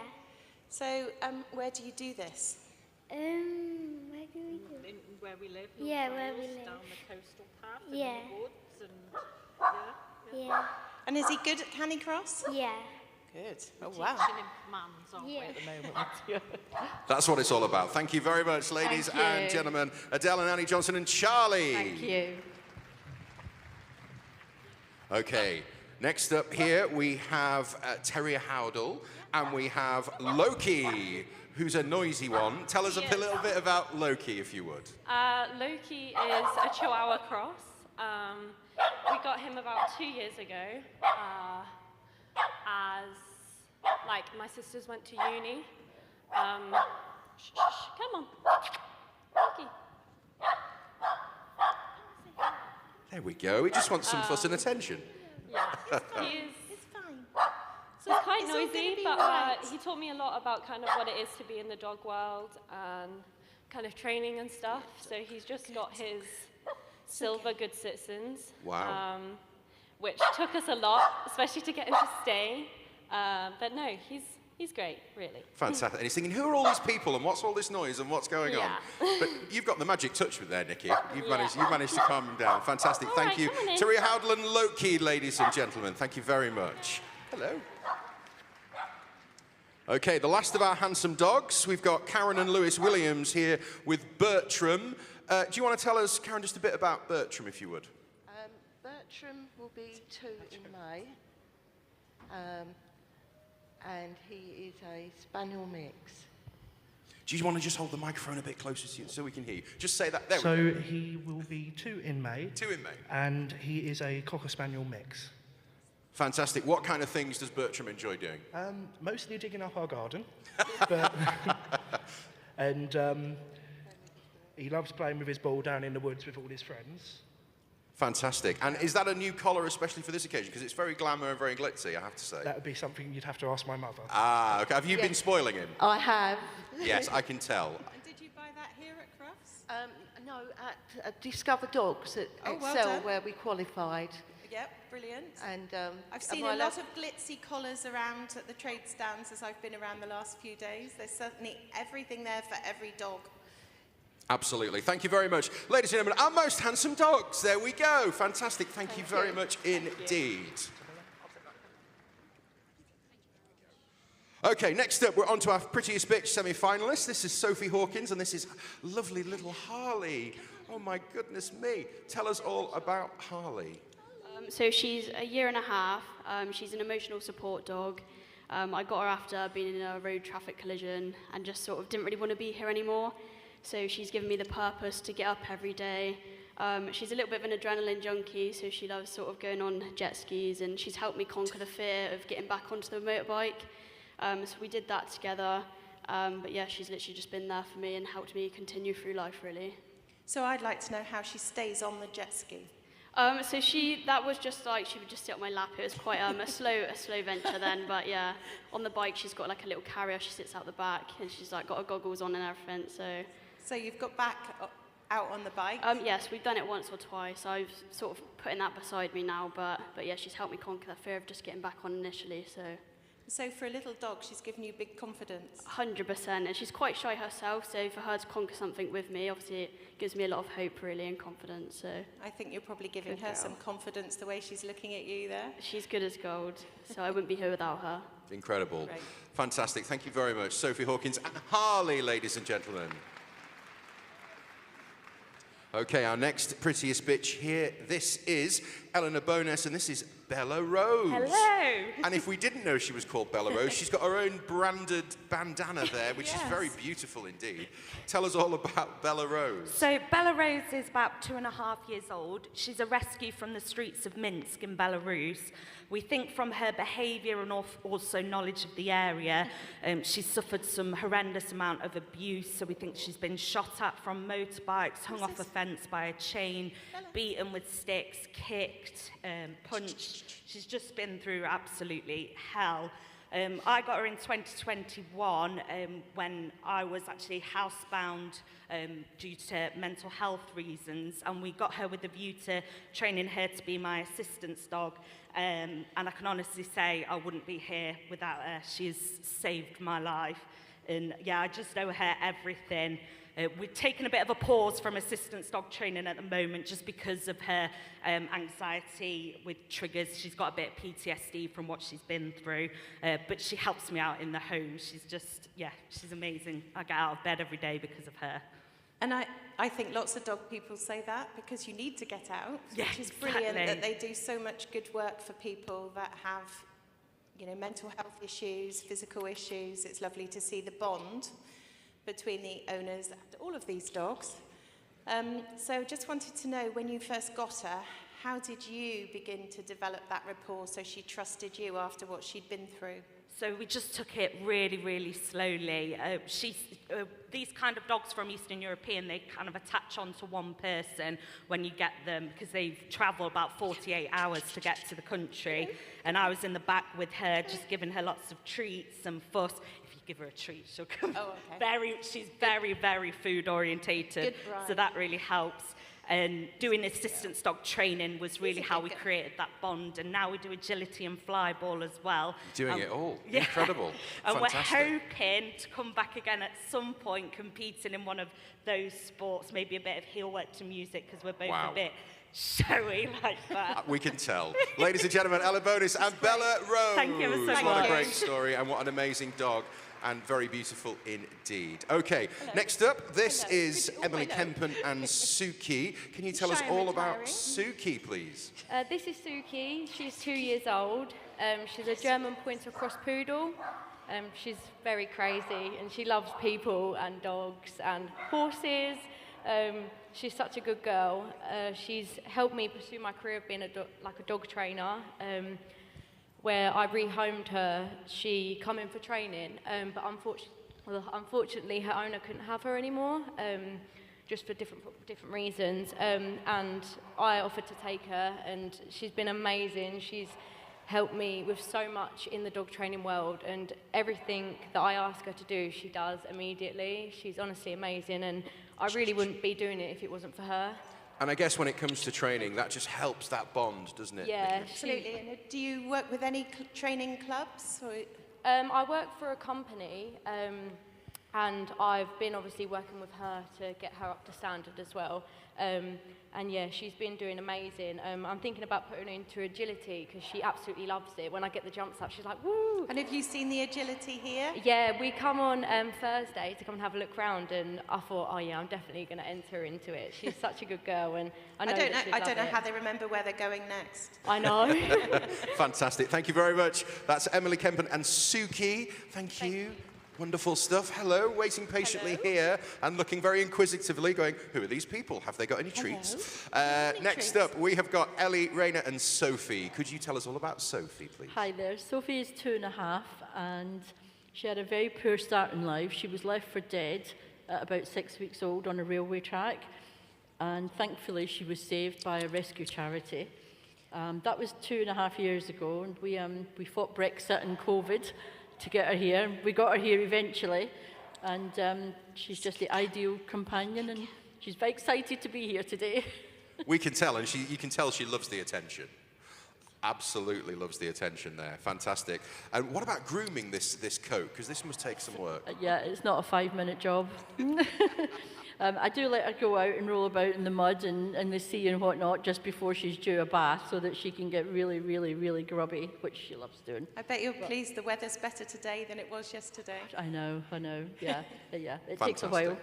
So where do you do this? Where do we do it? Where we live. Yeah, where we live. Down the coastal path. Yeah. In the woods and Yeah. And is he good at canicross? Yeah. Good. We're wow. teaching him commands, aren't we, at the moment? Yeah. That's what it's all about. Thank you very much, ladies and gentlemen. Adele and Annie Johnson and Charlie. Thank you. Okay, next up here we have Terrier Howdle, and we have Loki, who's a noisy one. Tell us a little bit about Loki, if you would. Loki is a Chihuahua cross. We got him about 2 years ago. As like my sisters went to uni. Come on, Loki. There we go. He just wants some fuss and attention. Yeah, he is. It's fine. So it's quite noisy, but he taught me a lot about kind of what it is to be in the dog world and kind of training and stuff. So he's just got his silver good citizens. Wow. Which took us a lot, especially to get him to stay. But no, he's great, really. Fantastic. And he's thinking, who are all these people and what's all this noise and what's going on? But you've got the magic touch with there, Nikki. You've managed to calm him down. Fantastic. Thank you. Terrier Howdle and Loki, ladies and gentlemen. Thank you very much. Hello. Okay, the last of our handsome dogs. We've got Karen and Lewis Williams here with Bertram. Do you want to tell us, Karen, just a bit about Bertram, if you would? Bertram will be 2 in May, and he is a Spaniel mix. Do you want to just hold the microphone a bit closer to you so we can hear you? Just say that. There we So go. he will be 2 in May. 2 in May. And he is a Cocker Spaniel mix. Fantastic. What kind of things does Bertram enjoy doing? Mostly digging up our garden. But, and He loves playing with his ball down in the woods with all his friends. Fantastic. And is that a new collar especially for this occasion? Because it's very glamour and very glitzy, I have to say. That would be something you'd have to ask my mother. Ah, okay. Have you been spoiling him? I have. Yes, I can tell. And did you buy that here at Crufts? No, at Discover Dogs at well Excel, done. where we qualified. Yep, brilliant. And I've seen a lot of glitzy collars around at the trade stands as I've been around the last few days. There's certainly everything there for every dog. Absolutely. Thank you very much. Ladies and gentlemen, our most handsome dogs. There we go. Fantastic. Thank you very much indeed. Okay, next up, we're on to our prettiest bitch semi-finalist. This is Sophie Hawkins, and this is lovely little Harley. Oh, my goodness me. Tell us all about Harley. So she's a year and a half. She's an emotional support dog. I got her after being in a road traffic collision and just sort of didn't really want to be here anymore. So she's given me the purpose to get up every day. She's a little bit of an adrenaline junkie, so she loves sort of going on jet skis, and she's helped me conquer the fear of getting back onto the motorbike. So we did that together. But yeah, she's literally just been there for me and helped me continue through life, really. So I'd like to know how she stays on the jet ski. So that was just like, she would just sit on my lap. It was quite a slow venture then, but yeah, on the bike she's got like a little carrier, she sits out the back, and she's like got her goggles on and everything, So you've got back out on the bike? Yes, we've done it once or twice. I've sort of putting that beside me now, but yeah, she's helped me conquer the fear of just getting back on initially, So for a little dog, she's given you big confidence? 100%, and she's quite shy herself, so for her to conquer something with me, obviously it gives me a lot of hope, really, and confidence, so. I think you're probably giving her some confidence the way she's looking at you there. She's good as gold, so I wouldn't be here without her. Incredible. Great. Fantastic. Thank you very much. Sophie Hawkins and Harley, ladies and gentlemen. Okay, our next prettiest bitch here, this is Eleanor Bowness, and this is Bella Rose. Hello. And if we didn't know she was called Bella Rose, she's got her own branded bandana there, which is very beautiful indeed. Tell us all about Bella Rose. So Bella Rose is about 2.5 years old. She's a rescue from the streets of Minsk in Belarus. We think from her behaviour and also knowledge of the area, she's suffered some horrendous amount of abuse. So we think she's been shot at from motorbikes, hung off a fence by a chain, beaten with sticks, kicked, punched. She's just been through absolutely hell. I got her in 2021 when I was actually housebound due to mental health reasons, and we got her with a view to training her to be my assistance dog. And I can honestly say I wouldn't be here without her. She's saved my life. And yeah, I just owe her everything. We've taken a bit of a pause from assistance dog training at the moment just because of her anxiety with triggers. She's got a bit of PTSD from what she's been through, but she helps me out in the home. She's just, yeah, she's amazing. I get out of bed every day because of her. And I think lots of dog people say that because you need to get out, yeah, which is brilliant that they do so much good work for people that have, you know, mental health issues, physical issues. It's lovely to see the bond between the owners and all of these dogs. So just wanted to know, when you first got her, how did you begin to develop that rapport so she trusted you after what she'd been through? So we just took it really, really slowly. These kind of dogs from Eastern European, they kind of attach onto one person when you get them because they travel about 48 hours to get to the country. And I was in the back with her, just giving her lots of treats and fuss. If you give her a treat, she'll come. Oh, okay. She's very, very food orientated. So that really helps. And doing assistance dog training was really how we created that bond. And now we do agility and flyball as well. Doing it all. Yeah. Incredible. And fantastic. We're hoping to come back again at some point competing in one of those sports, maybe a bit of Heelwork to music, because we're both a bit showy like that. We can tell. Ladies and gentlemen, Ella Bowness and Bella Rose. Thank you so much. What a great story and what an amazing dog. And very beautiful indeed. Okay, next up, this is Emily Kempen and Suki. Can you tell us all about Suki, please? This is Suki. She's 2 years old. She's a German Pointer Cross Poodle. She's very crazy, and she loves people and dogs and horses. She's such a good girl. She's helped me pursue my career of being a dog trainer. Where I rehomed her, she come in for training, but unfortunately her owner couldn't have her anymore. just for different reasons. And I offered to take her, and she's been amazing. She's helped me with so much in the dog training world, and everything that I ask her to do, she does immediately. She's honestly amazing, and I really wouldn't be doing it if it wasn't for her. And I guess when it comes to training, that just helps that bond, doesn't it? Yeah, absolutely. And do you work with any training clubs? Or? I work for a company, and I've been obviously working with her to get her up to standard as well. And yeah, she's been doing amazing. I'm thinking about putting her into agility because she absolutely loves it. When I get the jumps up, she's like, woo! And have you seen the agility here? Yeah, we come on Thursday to come and have a look round, and I thought, oh yeah, I'm definitely going to enter her into it. She's such a good girl, and I don't know how they remember where they're going next. I know. Fantastic. Thank you very much. That's Emily Kempen and Suki. Thank you. Wonderful stuff. Hello, waiting patiently here and looking very inquisitively, going, who are these people? Have they got any treats? Next up, we have got Ellie, Raina and Sophie. Could you tell us all about Sophie, please? Hi there. Sophie is 2.5 and she had a very poor start in life. She was left for dead at about 6 weeks old on a railway track, and thankfully she was saved by a rescue charity. That was 2.5 years ago, and we fought Brexit and COVID to get her here. We got her here eventually, and she's just the ideal companion, and she's very excited to be here today. We can tell, and you can tell she loves the attention. Absolutely loves the attention there. Fantastic. And what about grooming this coat? Because this must take some work. Yeah, it's not a 5-minute job. I do let her go out and roll about in the mud and the sea and whatnot just before she's due a bath so that she can get really, really, really grubby, which she loves doing. I bet you're pleased the weather's better today than it was yesterday. I know, yeah, yeah. It Fantastic. takes a while.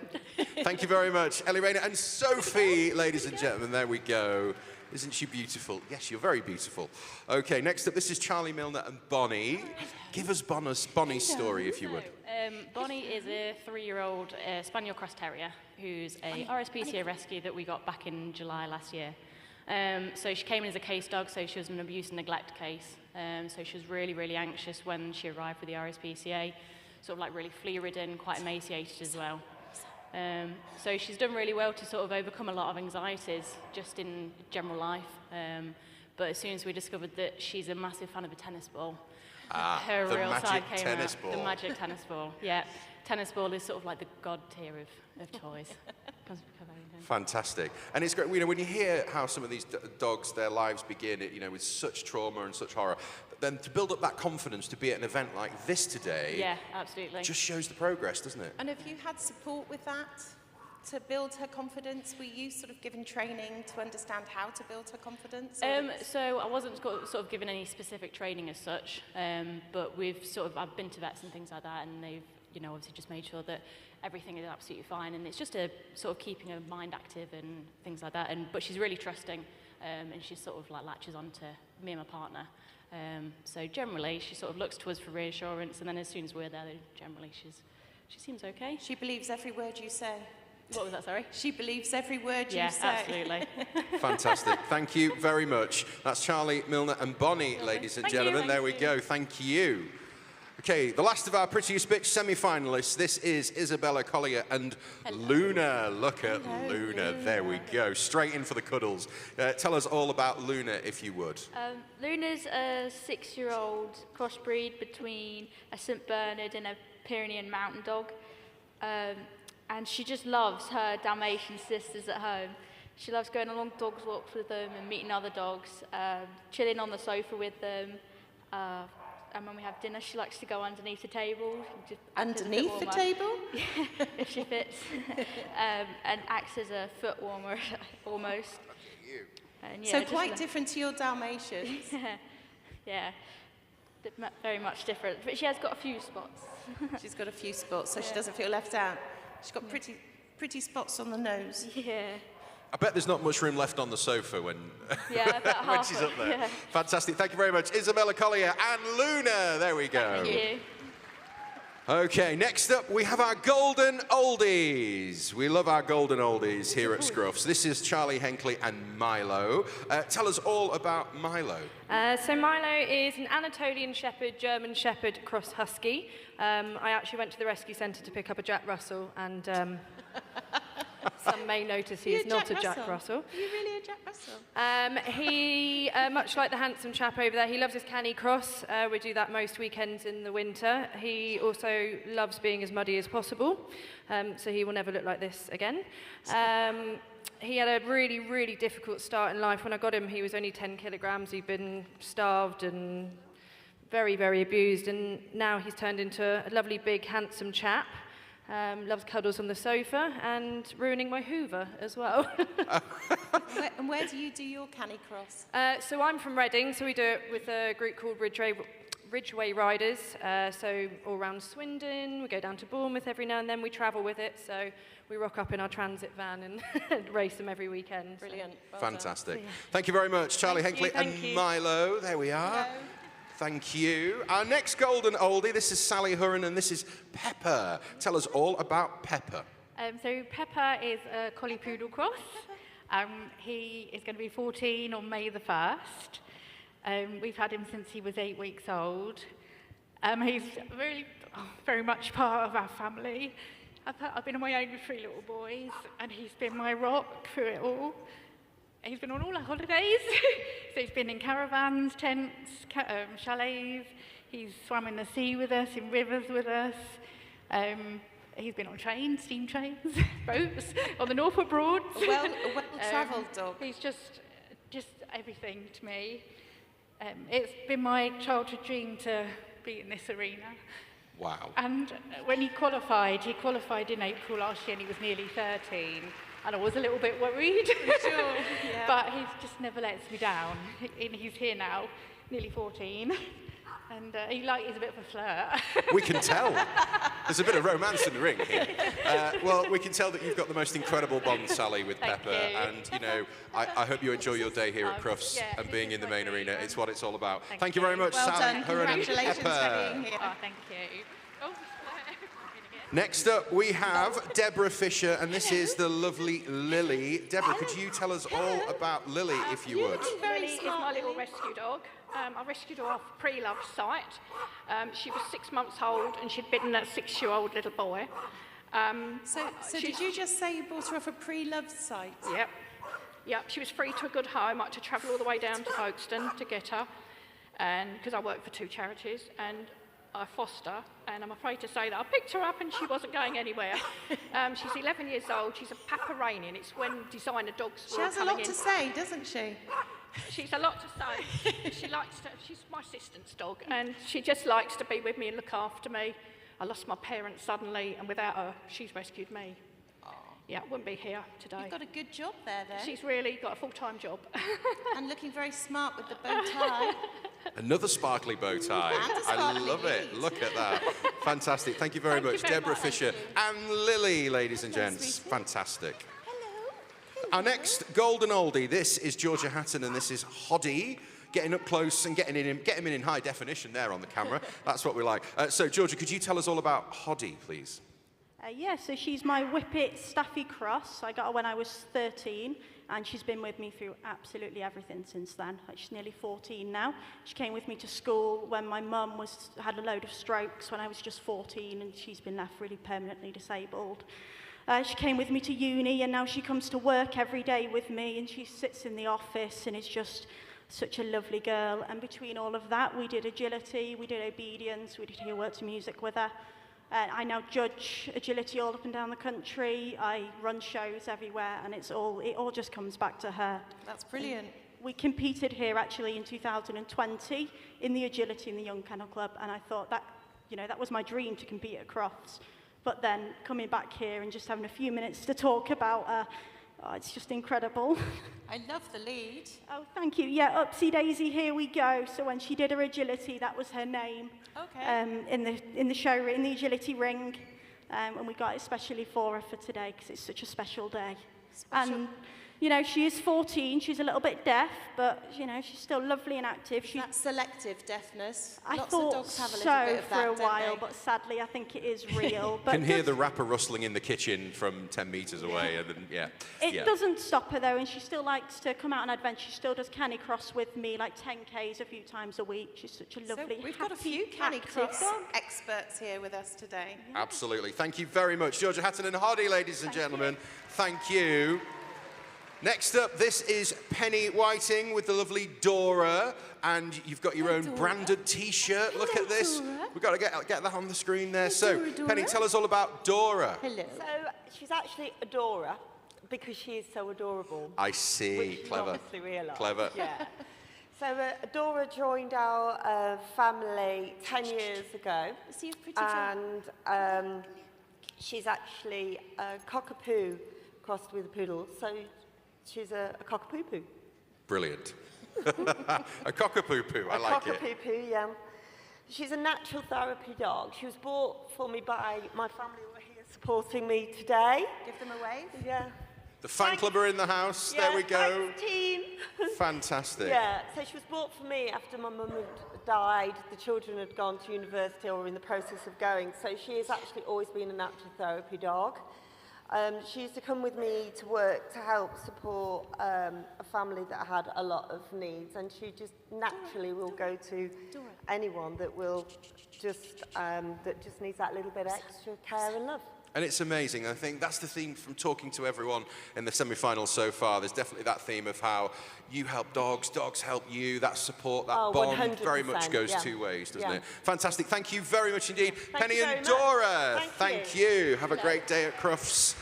Thank you very much, Ellie, Raina and Sophie, ladies and gentlemen. There we go. Isn't she beautiful? Yes, you're very beautiful. Okay, next up, this is Charlie Milner and Bonnie. Give us Bonnie's story, if you would. Bonnie is a 3-year-old Spaniel Cross Terrier who's a RSPCA rescue that we got back in July last year. So she came in as a case dog, so she was an abuse and neglect case. So she was really, really anxious when she arrived with the RSPCA, sort of like really flea-ridden, quite emaciated as well. So she's done really well to sort of overcome a lot of anxieties just in general life. But as soon as we discovered that she's a massive fan of a tennis ball, her real side came out. The magic tennis ball. Yeah, tennis ball is sort of like the god tier of toys. Fantastic. And it's great, when you hear how some of these dogs, their lives begin, with such trauma and such horror, then to build up that confidence to be at an event like this today, yeah, absolutely, just shows the progress, doesn't it? And have you had support with that to build her confidence? Were you sort of given training to understand how to build her confidence? So I wasn't sort of given any specific training as such, but I've been to vets and things like that, and they've obviously just made sure that everything is absolutely fine, and it's just a sort of keeping her mind active and things like that. But she's really trusting, and she sort of like latches on to me and my partner. So generally, she sort of looks to us for reassurance, and then as soon as we're there, generally she seems okay. She believes every word you say. What was that, sorry? She believes every word you say. Yeah, absolutely. Fantastic. Thank you very much. That's Charlie, Milner and Bonnie, ladies and gentlemen. There we go. Thank you. Okay, the last of our Prettiest Bitch semi-finalists. This is Isabella Collier and Luna. Look at Luna. There we go. Straight in for the cuddles. Tell us all about Luna, if you would. Luna's a 6-year-old crossbreed between a St. Bernard and a Pyrenean mountain dog. And she just loves her Dalmatian sisters at home. She loves going on long dog walks with them and meeting other dogs, chilling on the sofa with them. And when we have dinner, she likes to go underneath the table. Underneath the table? If she fits. And acts as a foot warmer, almost. And so quite different to your Dalmatians. Yeah, very much different. But she has got a few spots. She's got a few spots, so she doesn't feel left out. She's got pretty spots on the nose. Yeah. I bet there's not much room left on the sofa when she's up there. Yeah. Fantastic. Thank you very much, Isabella Collier and Luna. There we go. Thank you. Okay, next up we have our golden oldies. We love our golden oldies here at Scruffs. This is Charlie Henkley and Milo. Tell us all about Milo. So Milo is an Anatolian Shepherd, German Shepherd cross husky. I actually went to the rescue centre to pick up a Jack Russell, and Some may notice he is not a Jack Russell. Are you really a Jack Russell? He, much like the handsome chap over there, he loves his canny cross. We do that most weekends in the winter. He also loves being as muddy as possible, so he will never look like this again. He had a really, really difficult start in life. When I got him, he was only 10 kilograms. He'd been starved and very, very abused, and now he's turned into a lovely, big, handsome chap. Loves cuddles on the sofa and ruining my Hoover as well. And where do you do your canny cross? So I'm from Reading, so we do it with a group called Ridgeway Riders. So all around Swindon, we go down to Bournemouth every now and then, we travel with it. So we rock up in our transit van and race them every weekend. Brilliant. Well Fantastic. Yeah. Thank you very much, Charlie Hinckley and thank you. Milo. There we are. Hello. Thank you. Our next golden oldie, this is Sally Hurren and this is Pepper. Tell us all about Pepper. So Pepper is a collie poodle cross. He is going to be 14 on May the 1st. We've had him since he was 8 weeks old. He's really very much part of our family. I've been on my own with 3 little boys, and he's been my rock through it all. He's been on all our holidays. So he's been in caravans, tents, chalets. He's swum in the sea with us, in rivers with us. He's been on trains, steam trains, boats, on the Norfolk Broads. A well-travelled dog. He's just everything to me. It's been my childhood dream to be in this arena. Wow. And when he qualified in April last year, and he was nearly 13. And I was a little bit worried. Sure, yeah. But he just never lets me down. He's here now, nearly 14. And he's a bit of a flirt. We can tell. There's a bit of romance in the ring here. Well, we can tell that you've got the most incredible bond, Sally, with Pepper. And, you know, I hope you enjoy your day here at Crufts and being in the main arena. It's what it's all about. Thank you very much, Well Sally done. Hurren and Congratulations Pepper. for being here. Oh, thank you. Oh. Next up, we have Deborah Fisher, and this is the lovely Lily. Deborah, could you tell us all about Lily, if you would? Lily is my little rescue dog. I rescued her off a pre-loved site. She was 6 months old, and she'd bitten a 6-year-old little boy. So did you just say you bought her off a pre-loved site? Yep. Yep, she was free to a good home. I had to travel all the way down to Folkestone to get her, and because I work for 2 charities, and I foster, and I'm afraid to say that I picked her up and she wasn't going anywhere. She's 11 years old. She's a Paparanian. It's when designer dogs She has a lot to say, doesn't she? She's a lot to say. She's my assistant's dog, and she just likes to be with me and look after me. I lost my parents suddenly, and without her, she's rescued me. Yeah, I wouldn't be here today. You've got a good job there, then. She's really got a full-time job. And looking very smart with the bow tie. Another sparkly bow tie. I love it. Look at that. Fantastic. Thank you very much, Deborah Fisher and Lily, ladies and gents. Fantastic. Hello. Our next golden oldie, this is Georgia Hatton, and this is Hoddy. Getting up close and getting him in high definition there on the camera. That's what we like. So, Georgia, could you tell us all about Hoddy, please? Yeah, so she's my Whippet Staffy Cross. I got her when I was 13, and she's been with me through absolutely everything since then. She's nearly 14 now. She came with me to school when my mum had a load of strokes when I was just 14, and she's been left really permanently disabled. She came with me to uni, and now she comes to work every day with me, and she sits in the office and is just such a lovely girl. And between all of that, we did agility, we did obedience, we did Heelwork to music with her. I now judge agility all up and down the country. I run shows everywhere, and it all just comes back to her. That's brilliant. We competed here actually in 2020 in the agility in the Young Kennel Club, and I thought that was my dream to compete at Crufts. But then coming back here and just having a few minutes to talk about her, it's just incredible. I love the lead. Oh, thank you. Yeah, Upsy Daisy, here we go. So when she did her agility, that was her name. Okay. In the show, in the agility ring, and we got it especially for her for today because it's such a special day. And you know, she is 14, she's a little bit deaf, but, you know, she's still lovely and active. Is that selective deafness? I Lots thought of dogs have a little so bit of for that, a don't while, they? but sadly I think it is real. But Can hear the wrapper rustling in the kitchen from 10 metres away, and then, it doesn't stop her though, and she still likes to come out on adventure. She still does Canicross with me, like 10Ks a few times a week. She's such a lovely, So we've got a few Canicross experts here with us today. Absolutely. Thank you very much, Georgia Hatton and Hardy, ladies and gentlemen. Thank you. Next up, this is Penny Whiting with the lovely Dora, and you've got your own branded T-shirt. Look at this. We've got to get that on the screen there. So, Penny, tell us all about Dora. Hello. So she's actually Adora because she is so adorable. I see. Which you Clever. obviously realise. Clever. Yeah. So Adora joined our family 10 years ago. She's pretty and she's actually a cockapoo crossed with a poodle. So she's a cockapoo-poo. Brilliant. A cockapoo-poo, I like it. A cockapoo-poo, yeah. She's a natural therapy dog. She was bought for me by my family who are here supporting me today. Give them a wave. Yeah. The fan club are in the house. Yeah, There we go. thanks, team. Fantastic. Yeah, so she was bought for me after my mum had died. The children had gone to university or were in the process of going. So she has actually always been a natural therapy dog. She used to come with me to work to help support a family that had a lot of needs, and she just naturally will go to anyone that will just needs that little bit extra care and love. And it's amazing. I think that's the theme from talking to everyone in the semi-finals so far. There's definitely that theme of how you help dogs, dogs help you, that support, that bond 100%, very much goes yeah. two ways, doesn't Yeah. it? Fantastic. Thank you very much indeed. Penny you and very much. Dora, thank you. Have a great day at Crufts.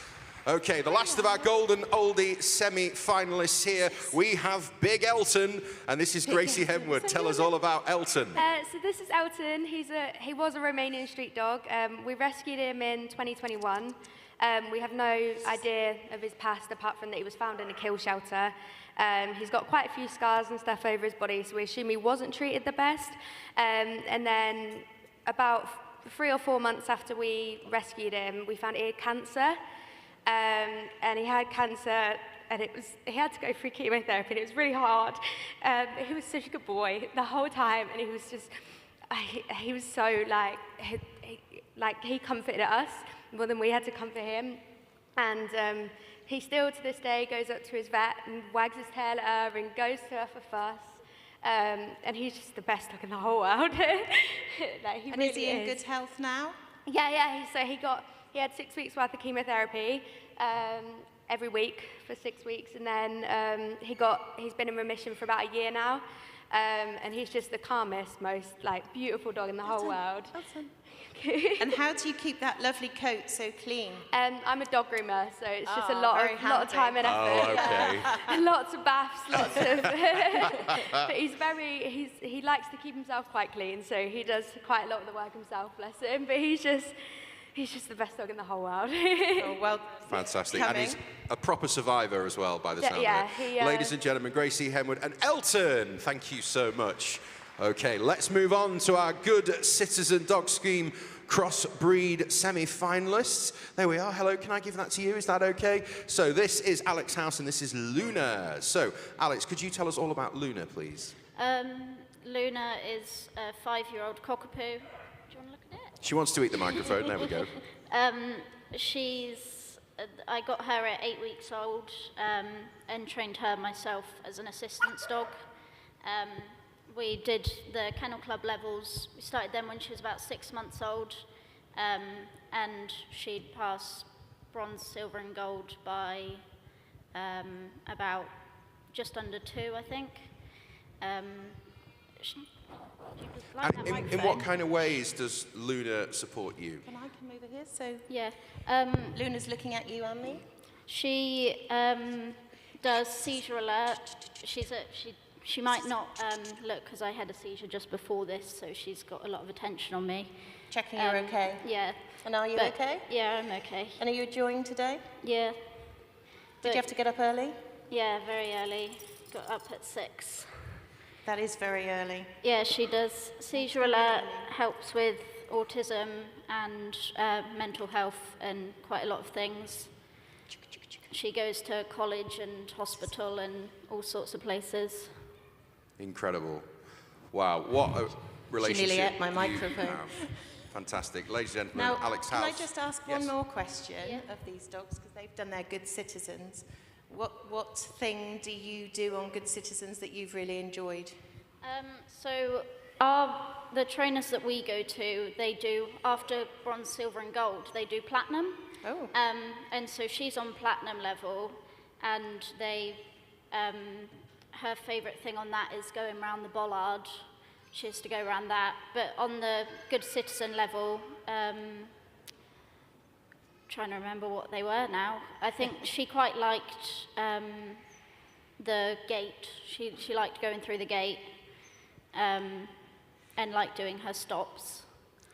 Okay, the last of our Golden Oldie semi-finalists here. We have Big Elton, and this is Gracie Henwood. Tell us all about Elton. So this is Elton. He was a Romanian street dog. We rescued him in 2021. We have no idea of his past apart from that he was found in a kill shelter. He's got quite a few scars and stuff over his body, so we assume he wasn't treated the best. And then about 3 or 4 months after we rescued him, we found he had cancer. And he had cancer, and he had to go through chemotherapy, and it was really hard. He was such a good boy the whole time, and he was just, he was so he comforted us more than we had to comfort him. And he still to this day goes up to his vet and wags his tail at her and goes to her for fuss. And he's just the best dog in the whole world. And is he in good health now? Yeah. So he had 6 weeks worth of chemotherapy every week for 6 weeks, and then he's been in remission for about a year now, and he's just the calmest, most beautiful dog in the whole world. Awesome. And how do you keep that lovely coat so clean? I'm a dog groomer, so it's just a Oh, lot very of time and effort. Oh, okay. And lots of baths, lots of. But he likes to keep himself quite clean, so he does quite a lot of the work himself, bless him. But he's just the best dog in the whole world. Oh, well, Fantastic. And he's a proper survivor as well, by the sound yeah, of it. he, Ladies and gentlemen, Gracie Henwood and Elton, thank you so much. Okay, let's move on to our Good Citizen Dog Scheme crossbreed semi-finalists. There we are. Hello, can I give that to you? Is that okay? So this is Alex House and this is Luna. So, Alex, could you tell us all about Luna, please? Luna is a 5-year-old cockapoo. Do you want to look at it? She wants to eat the microphone. There we go. I got her at 8 weeks old and trained her myself as an assistance dog. We did the Kennel Club levels. We started them when she was about 6 months old, and she'd pass bronze, silver and gold by about just under 2, I think. In what kind of ways does Luna support you? Can I come over here? So yeah, Luna's looking at you and me. She does seizure alert. She might not look because I had a seizure just before this, so she's got a lot of attention on me. Checking you're okay. Yeah. And are you okay? Yeah, I'm okay. And are you enjoying today? Yeah. Did you have to get up early? Yeah, very early. Got up at 6. That is very early. Yeah, she does seizure alert, helps with autism and mental health and quite a lot of things. she goes to college and hospital and all sorts of places. Incredible. Wow, what a relationship. She nearly ate my you microphone. have. Fantastic. Ladies and gentlemen, Now, Alex can House. I just ask Yes. one more question of these dogs, because they've done their good citizens. What thing do you do on Good Citizens that you've really enjoyed? So the trainers that we go to, they do, after bronze, silver and gold, they do platinum. Oh. And so she's on platinum level, and they, her favourite thing on that is going around the bollard. She has to go around that. But on the good citizen level, trying to remember what they were now. I think she quite liked the gate. She liked going through the gate and liked doing her stops.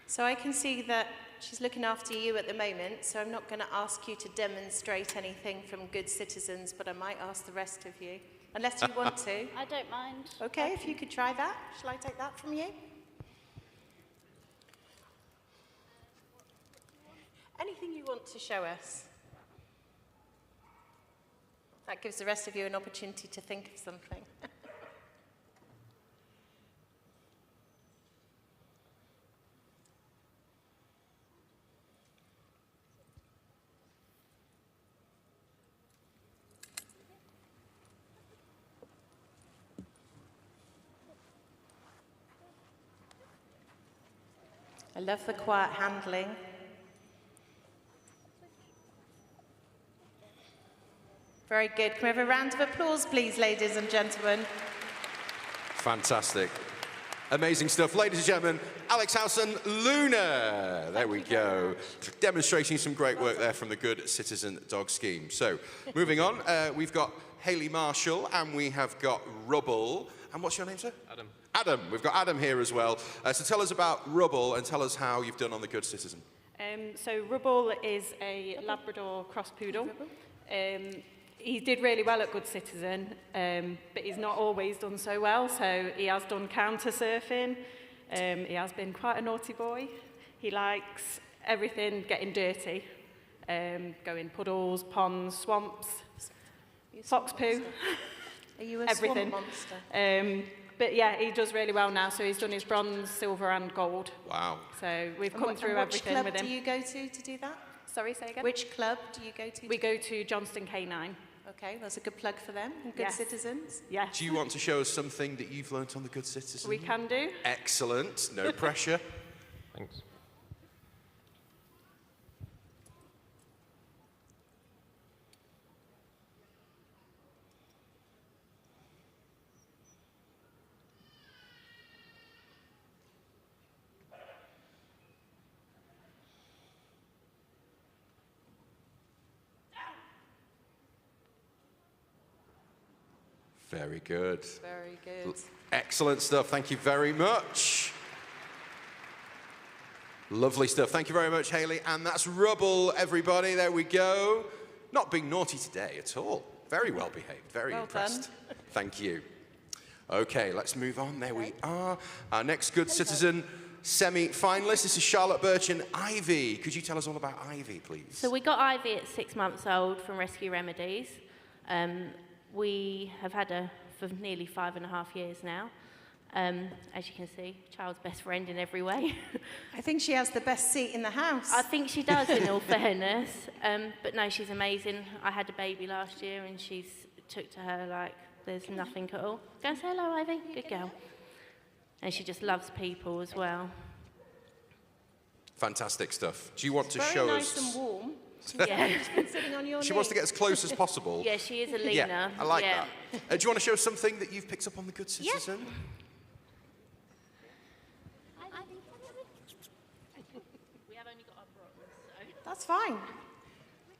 So I can see that she's looking after you at the moment, so I'm not going to ask you to demonstrate anything from Good Citizens, but I might ask the rest of you, unless you want to. I don't mind. Okay, if you could try that. Shall I take that from you? Anything you want to show us? That gives the rest of you an opportunity to think of something. I love the quiet handling. Very good. Can we have a round of applause, please, ladies and gentlemen? Fantastic. Amazing stuff. Ladies and gentlemen, Alex House and Luna. There we go. Demonstrating some great work there from the Good Citizen Dog Scheme. So, moving on, we've got Hayley Marshall and we have got Rubble. And what's your name, sir? Adam. Adam. We've got Adam here as well. So tell us about Rubble and tell us how you've done on the Good Citizen. So Rubble is a Labrador cross poodle. He did really well at Good Citizen, but he's not always done so well. So he has done counter surfing. He has been quite a naughty boy. He likes everything getting dirty, going puddles, ponds, swamps, fox poo, Are you a everything. swamp monster? But yeah, he does really well now. So he's done his bronze, silver, and gold. Wow. So we've come through everything with him. Which club do you go to do that? Sorry, say again? Which club do you go to? We go to Johnston K9. Okay, that's a good plug for them. And Good Yes. Citizens. Yes. Do you want to show us something that you've learnt on the Good Citizen? We can do. Excellent. No pressure. Thanks. Very good. Very good. Excellent stuff. Thank you very much. Lovely stuff. Thank you very much, Hayley. And that's Rubble, everybody. There we go. Not being naughty today at all. Very well behaved. Very Well impressed. done. Thank you. Okay, let's move on. There we are. Our next Good Citizen semi-finalist. This is Charlotte Birch and Ivy. Could you tell us all about Ivy, please? So we got Ivy at 6 months old from Rescue Remedies. We have had her for nearly 5.5 years now. As you can see, child's best friend in every way. I think she has the best seat in the house. I think she does, in all fairness. But no, she's amazing. I had a baby last year and she's took to her like there's nothing at all. Go and say hello, Ivy. Good girl. And she just loves people as well. Fantastic stuff. Do you want to Very show nice us? and warm. Yeah. She's been sitting on your She wants to get as close as possible. Yeah, she is a leaner. Yeah, I like Yeah. that. Do you want to show us something that you've picked up on the Good Citizen? We have only got our bronze, so. That's fine.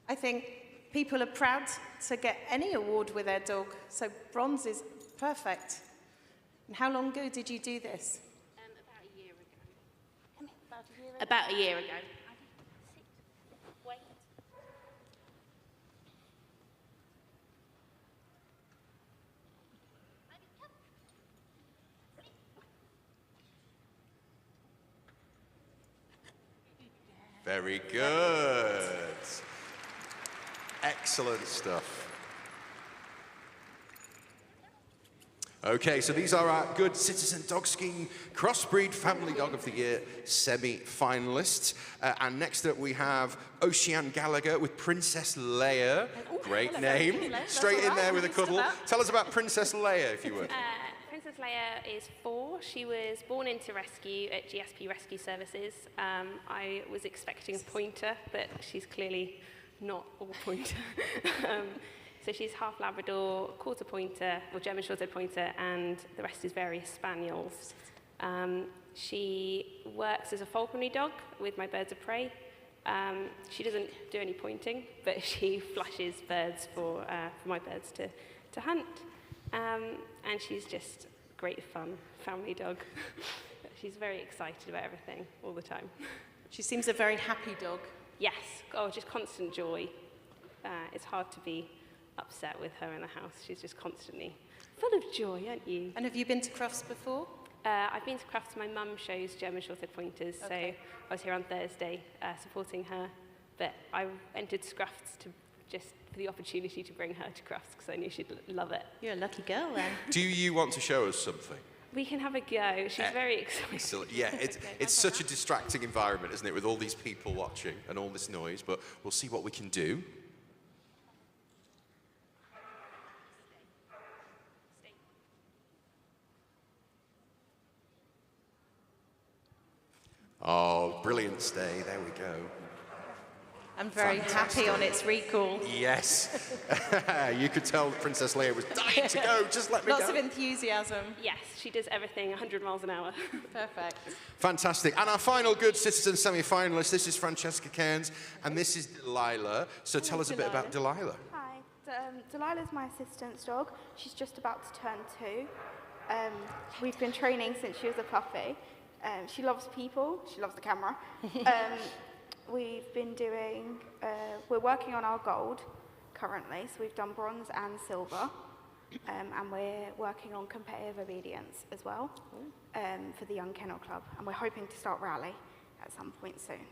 I think people are proud to get any award with their dog, so bronze is perfect. And how long ago did you do this? About a year ago. About a year ago. Very good. Excellent stuff. Okay, so these are our Good Citizen Dog Scheme Crossbreed Family Dog of the Year semi-finalists. And next up we have Ocean Gallagher with Princess Leia. Great name. Straight in there with a cuddle. Tell us about Princess Leia, if you would. Princess Leia is 4. She was born into rescue at GSP Rescue Services. I was expecting a pointer, but she's clearly not all pointer. So she's half Labrador, quarter pointer, or German Short-Haired Pointer, and the rest is various Spaniels. She works as a falconry dog with my birds of prey. She doesn't do any pointing, but she flashes birds for my birds to hunt. And she's just great fun family dog. She's very excited about everything all the time. She seems a very happy dog. Yes, oh, just constant joy. It's hard to be upset with her in the house. She's just constantly full of joy, aren't you? And have you been to Crufts before? I've been to Crufts. My mum shows German Short-Haired Pointers, so I was here on Thursday supporting her. But I entered Scruffts for the opportunity to bring her to Crufts because I knew she'd love it. You're a lucky girl then. Do you want to show us something? We can have a go. She's very excited. Yeah, it's such a distracting environment, isn't it, with all these people watching and all this noise, but we'll see what we can do. Oh, brilliant stay. There we go. I'm very happy on its recall. Yes. You could tell Princess Leia was dying to go. Just let me go. Lots of enthusiasm. Yes, she does everything 100 miles an hour. Perfect. Fantastic. And our final Good Citizen semi-finalist, this is Francesca Cairns, and this is Delilah. So tell us a bit about Delilah. Hi, Delilah's my assistant's dog. She's just about to turn 2. We've been training since she was a puppy. She loves people. She loves the camera. We've been doing, we're working on our gold currently, so we've done bronze and silver, and we're working on competitive obedience as well for the Young Kennel Club, and we're hoping to start rally at some point soon.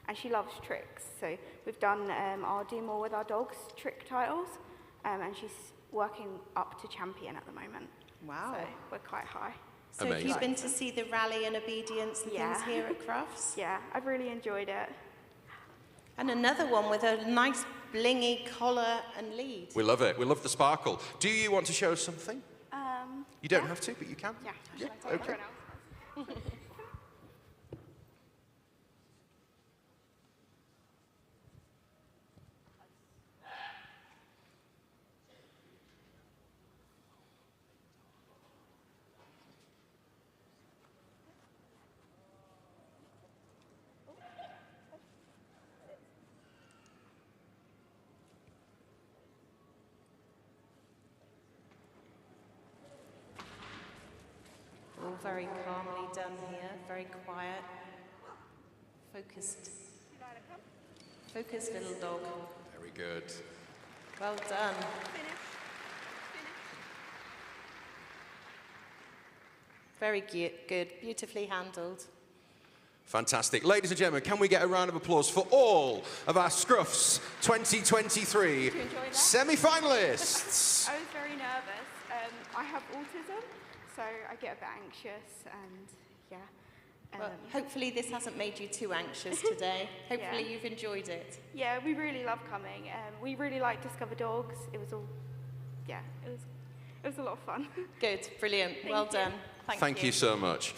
And she loves tricks, so we've done our Do More With Our Dogs trick titles, and she's working up to champion at the moment. Wow. So we're quite high. So have you been to see the rally and obedience and things here at Crufts? Yeah, I've really enjoyed it. And another one with a nice blingy collar and lead. We love it. We love the sparkle. Do you want to show us something? You don't have to, but you can. Yeah. Okay. All very calmly done here, very quiet, focused. Focused little dog. Very good. Well done. Very good, beautifully handled. Fantastic. Ladies and gentlemen, can we get a round of applause for all of our Scruffs 2023 semi-finalists? I was very nervous. I have autism, so I get a bit anxious and yeah. Well, hopefully this hasn't made you too anxious today. Hopefully Yeah. you've enjoyed it. Yeah, we really love coming. We really like Discover Dogs. It was all, yeah, it was a lot of fun. Good, brilliant, well done. Thank you so much.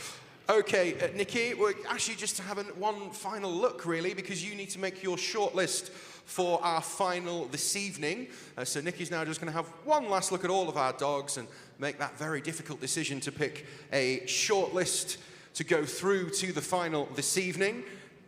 Okay, Nikki, we're actually just having one final look, really, because you need to make your shortlist for our final this evening. So Nikki's now just going to have one last look at all of our dogs and make that very difficult decision to pick a shortlist to go through to the final this evening.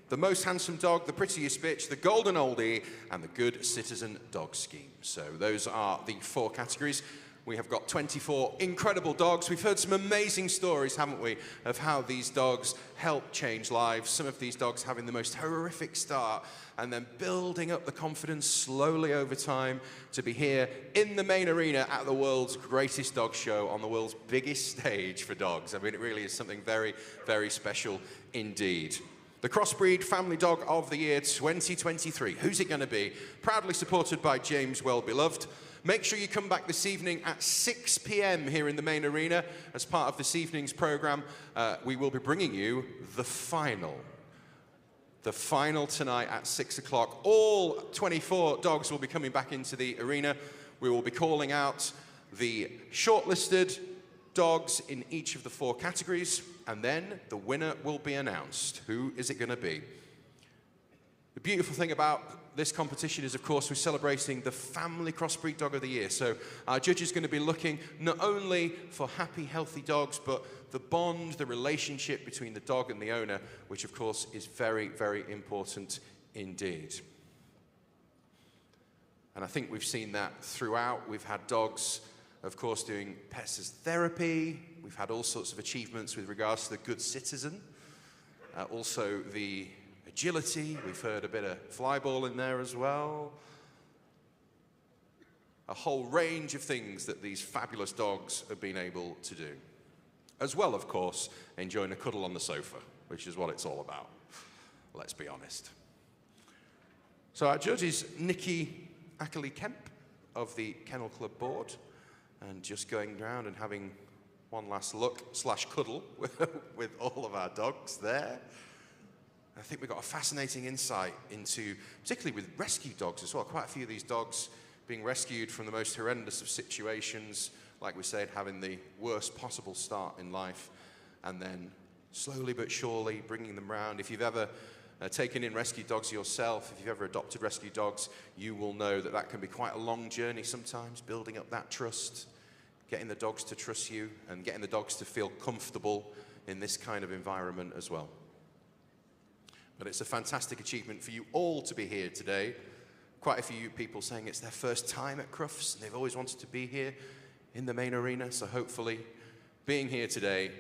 The most handsome dog, the prettiest bitch, the golden oldie, and the good citizen dog scheme. So those are the 4 categories. We have got 24 incredible dogs. We've heard some amazing stories, haven't we, of how these dogs help change lives. Some of these dogs having the most horrific start and then building up the confidence slowly over time to be here in the main arena at the world's greatest dog show on the world's biggest stage for dogs. I mean, it really is something very, very special indeed. The Crossbreed Family Dog of the Year 2023. Who's it going to be? Proudly supported by James Well-Beloved. Make sure you come back this evening at 6 p.m. here in the main arena. As part of this evening's programme, we will be bringing you the final. The final tonight at 6 o'clock. All 24 dogs will be coming back into the arena. We will be calling out the shortlisted dogs in each of the 4 categories, and then the winner will be announced. Who is it going to be? The beautiful thing about this competition is, of course, we're celebrating the Family Crossbreed Dog of the Year. So our judge is going to be looking not only for happy, healthy dogs, but the bond, the relationship between the dog and the owner, which, of course, is very, very important indeed. And I think we've seen that throughout. We've had dogs, of course, doing pets as therapy. We've had all sorts of achievements with regards to the good citizen. Also the agility. We've heard a bit of Flyball in there as well. A whole range of things that these fabulous dogs have been able to do. As well, of course, enjoying a cuddle on the sofa, which is what it's all about. Let's be honest. So our judge is Nikki Ackley-Kemp of the Kennel Club board, and just going around and having one last look / cuddle with all of our dogs there. I think we've got a fascinating insight into, particularly with rescue dogs as well, quite a few of these dogs being rescued from the most horrendous of situations, like we said, having the worst possible start in life, and then slowly but surely bringing them around. If you've ever taken in rescue dogs yourself, if you've ever adopted rescue dogs, you will know that that can be quite a long journey sometimes, building up that trust, getting the dogs to trust you, and getting the dogs to feel comfortable in this kind of environment as well. But it's a fantastic achievement for you all to be here today. Quite a few people saying it's their first time at Crufts, and they've always wanted to be here in the main arena, so hopefully being here today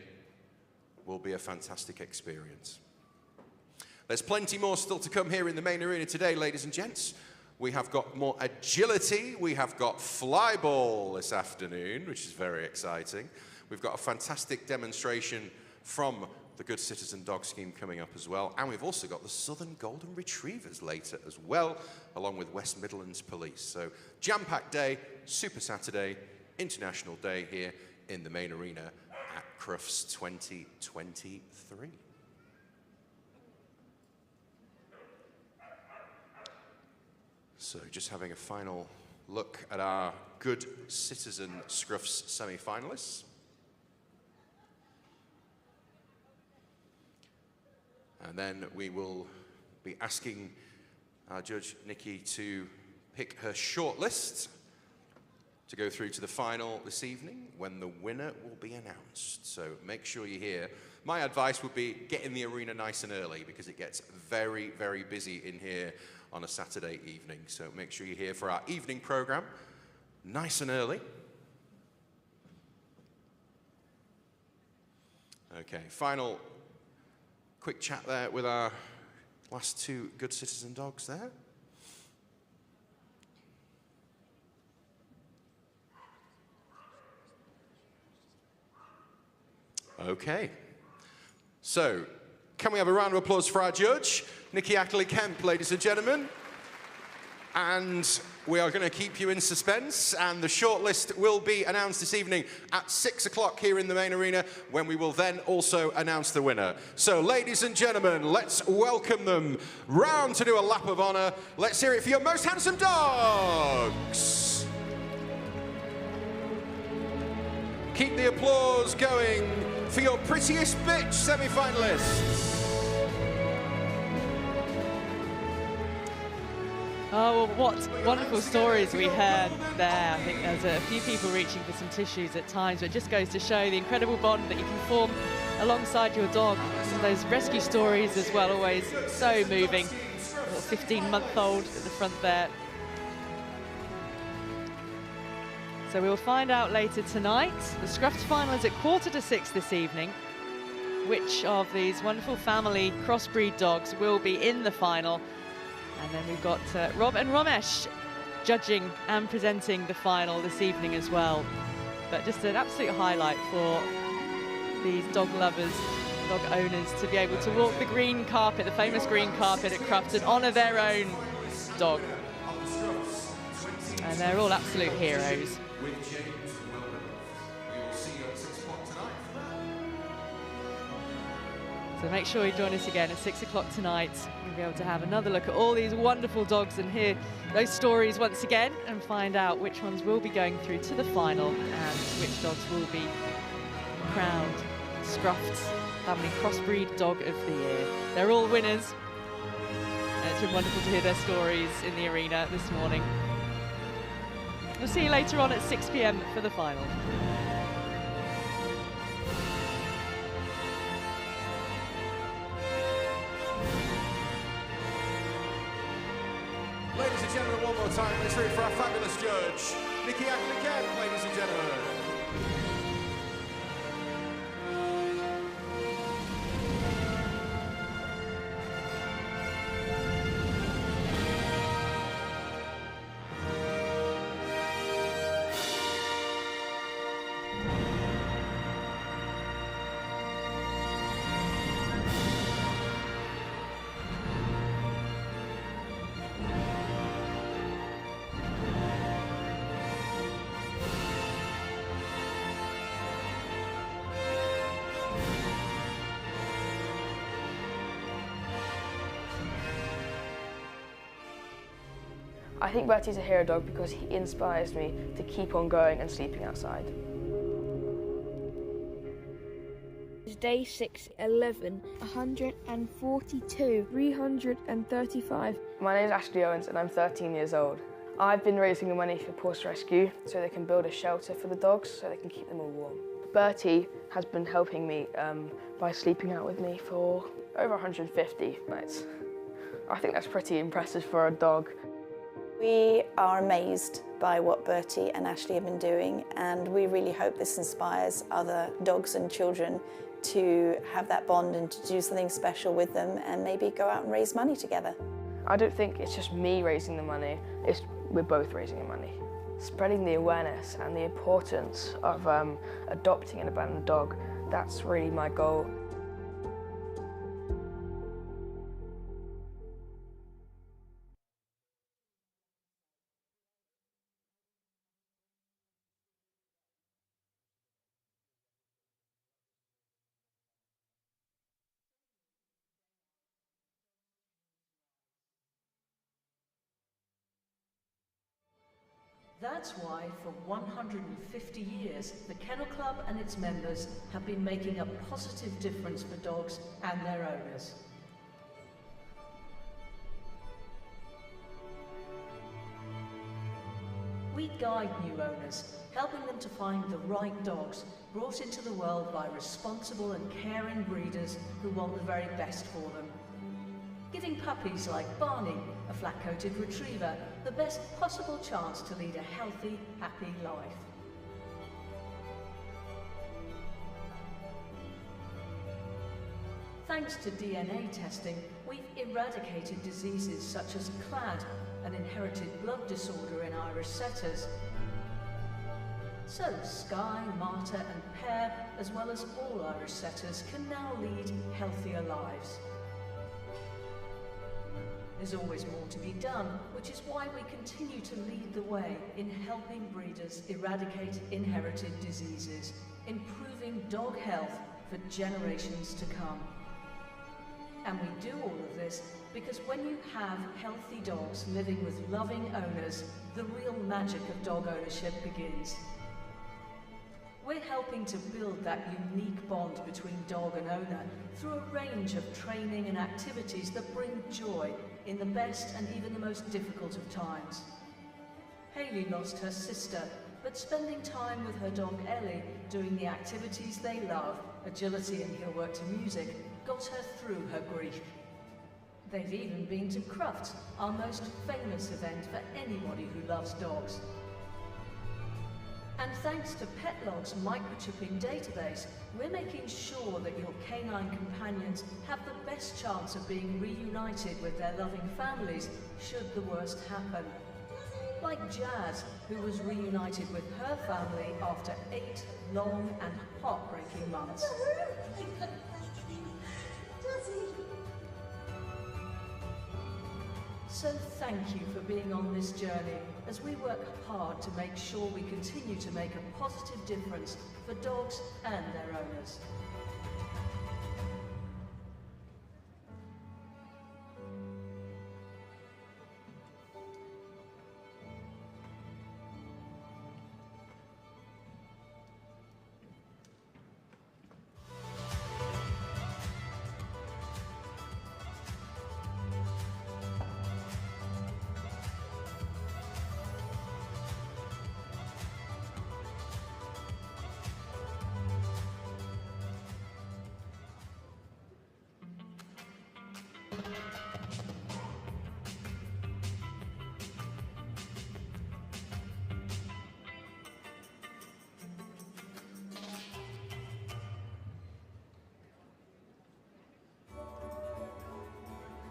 will be a fantastic experience. There's plenty more still to come here in the main arena today, ladies and gents. We have got more agility. We have got Flyball this afternoon, which is very exciting. We've got a fantastic demonstration from the Good Citizen Dog Scheme coming up as well. And we've also got the Southern Golden Retrievers later as well, along with West Midlands Police. So jam-packed day, Super Saturday, International Day here in the main arena at Crufts 2023. So just having a final look at our Good Citizen Scruffs semi-finalists. And then we will be asking our judge, Nikki, to pick her shortlist to go through to the final this evening, when the winner will be announced. So make sure you're here. My advice would be get in the arena nice and early, because it gets very, very busy in here on a Saturday evening. So make sure you're here for our evening program, nice and early. Okay, final quick chat there with our last 2 Good Citizen dogs there. Okay, so can we have a round of applause for our judge, Nikki Ackley-Kemp, ladies and gentlemen? And we are going to keep you in suspense, and the shortlist will be announced this evening at 6 o'clock here in the main arena, when we will then also announce the winner. So, ladies and gentlemen, let's welcome them round to do a lap of honour. Let's hear it for your most handsome dogs. Keep the applause going for your prettiest bitch semi-finalists. Oh, well, what wonderful stories we heard there. I think there's a few people reaching for some tissues at times, but it just goes to show the incredible bond that you can form alongside your dog. And those rescue stories as well, always so moving. A little 15-month-old at the front there. So we'll find out later tonight. The Scruffts Final is at 5:45 this evening. Which of these wonderful family crossbreed dogs will be in the final? And then we've got Rob and Ramesh judging and presenting the final this evening as well. But just an absolute highlight for these dog lovers, dog owners, to be able to walk the green carpet, the famous green carpet at Crufts, and honour their own dog. And they're all absolute heroes. So make sure you join us again at 6 o'clock tonight. You'll be able to have another look at all these wonderful dogs and hear those stories once again and find out which ones will be going through to the final and which dogs will be crowned Scruffts Family Crossbreed Dog of the Year. They're all winners. And it's been wonderful to hear their stories in the arena this morning. We'll see you later on at 6 p.m. for the final. Ladies and gentlemen, one more time, let's root for our fabulous judge, Nikki Ackler, ladies and gentlemen. I think Bertie's a hero dog because he inspires me to keep on going and sleeping outside. Day 6, 11, 142, 335. My name is Ashley Owens and I'm 13 years old. I've been raising the money for Horse Rescue so they can build a shelter for the dogs so they can keep them all warm. Bertie has been helping me by sleeping out with me for over 150 nights. I think that's pretty impressive for a dog. We are amazed by what Bertie and Ashley have been doing, and we really hope this inspires other dogs and children to have that bond and to do something special with them and maybe go out and raise money together. I don't think it's just me raising the money, we're both raising the money. Spreading the awareness and the importance of adopting an abandoned dog, that's really my goal. That's why, for 150 years, the Kennel Club and its members have been making a positive difference for dogs and their owners. We guide new owners, helping them to find the right dogs brought into the world by responsible and caring breeders who want the very best for them. Giving puppies like Barney, a flat-coated retriever, the best possible chance to lead a healthy, happy life. Thanks to DNA testing, we've eradicated diseases such as clad, an inherited blood disorder in Irish setters. So Skye, Marta and Pear, as well as all Irish setters, can now lead healthier lives. There's always more to be done, which is why we continue to lead the way in helping breeders eradicate inherited diseases, improving dog health for generations to come. And we do all of this because when you have healthy dogs living with loving owners, the real magic of dog ownership begins. We're helping to build that unique bond between dog and owner through a range of training and activities that bring joy in the best and even the most difficult of times. Hayley lost her sister, but spending time with her dog Ellie, doing the activities they love, agility and heelwork to music, got her through her grief. They've even been to Crufts, our most famous event for anybody who loves dogs. And thanks to PetLog's microchipping database, we're making sure that your canine companions have the best chance of being reunited with their loving families should the worst happen. like Jazz, who was reunited with her family after 8 long and heartbreaking months. So thank you for being on this journey as we work hard to make sure we continue to make a positive difference for dogs and their owners.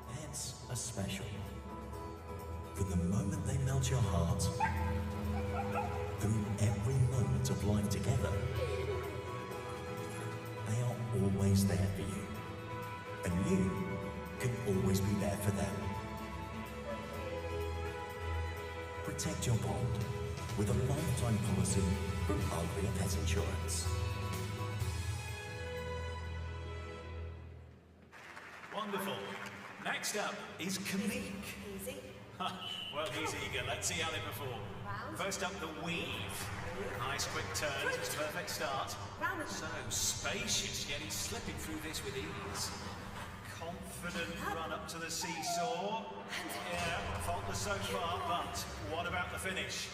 Pets are special. From the moment they melt your heart, through every moment of life together, they are always there for you. And you can always be there for them. Protect your bond with a lifetime policy from Agria Pet Insurance. Wonderful. Next up is Kamik. Easy. Well, he's eager. Let's see how they perform. First up, the weave. Nice quick turns. It's a perfect start. So spacious, yet he's slipping through this with ease. Confident run up to the seesaw. Yeah, faultless so far, but what about the finish?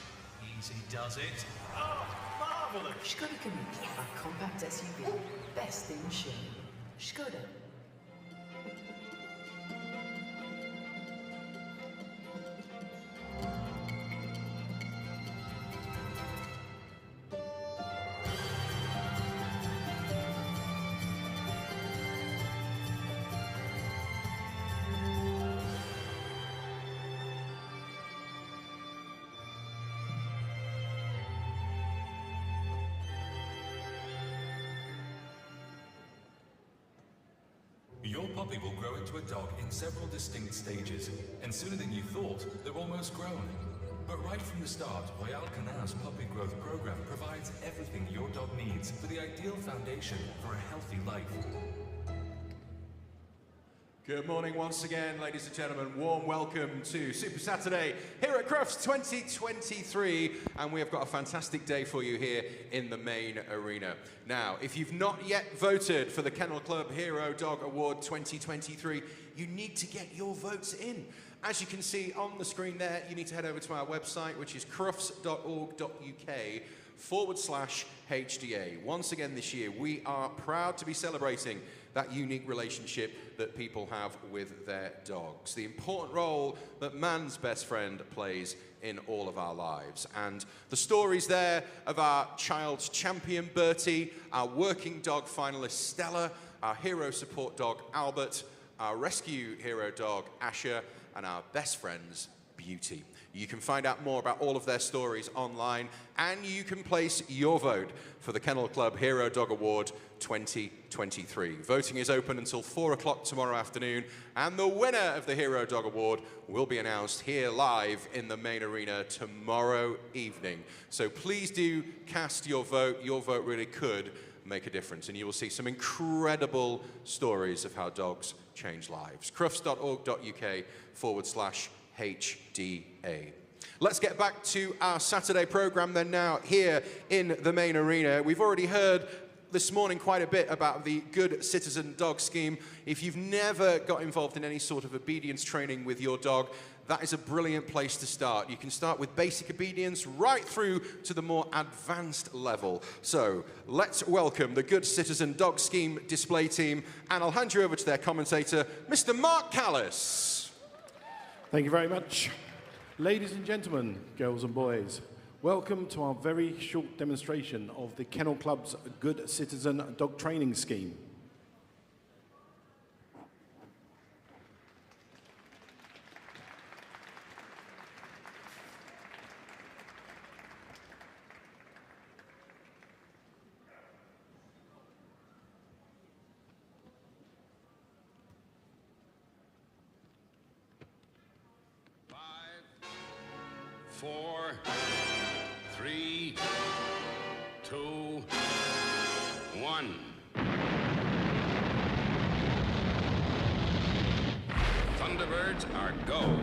Easy does it. Oh, marvellous. Skoda Kamik, a compact SUV. Best in show. Skoda. Your puppy will grow into a dog in several distinct stages, and sooner than you thought, they're almost grown. But right from the start, Royal Canal's Puppy Growth Program provides everything your dog needs for the ideal foundation for a healthy life. Good morning once again, ladies and gentlemen. Warm welcome to Super Saturday here at Crufts 2023. And we have got a fantastic day for you here in the main arena. Now, if you've not yet voted for the Kennel Club Hero Dog Award 2023, you need to get your votes in. As you can see on the screen there, you need to head over to our website, which is crufts.org.uk/HDA. Once again this year, we are proud to be celebrating that unique relationship that people have with their dogs. The important role that man's best friend plays in all of our lives. And the stories there of our child's champion, Bertie, our working dog finalist, Stella, our hero support dog, Albert, our rescue hero dog, Asher, and our best friends, Beauty. You can find out more about all of their stories online, and you can place your vote for the Kennel Club Hero Dog Award 2023. Voting is open until 4 o'clock tomorrow afternoon, and the winner of the Hero Dog Award will be announced here live in the main arena tomorrow evening. So please do cast your vote. Your vote really could make a difference, and you will see some incredible stories of how dogs change lives. crufts.org.uk/HDA. Let's get back to our Saturday program then now here in the main arena. We've already heard this morning quite a bit about the Good Citizen Dog Scheme. If you've never got involved in any sort of obedience training with your dog, that is a brilliant place to start. You can start with basic obedience right through to the more advanced level. So let's welcome the Good Citizen Dog Scheme display team, and I'll hand you over to their commentator, Mr. Mark Callis. Thank you very much. Ladies and gentlemen, girls and boys, welcome to our very short demonstration of the Kennel Club's Good Citizen Dog Training Scheme. 4, 3, 2, 1. Thunderbirds are go.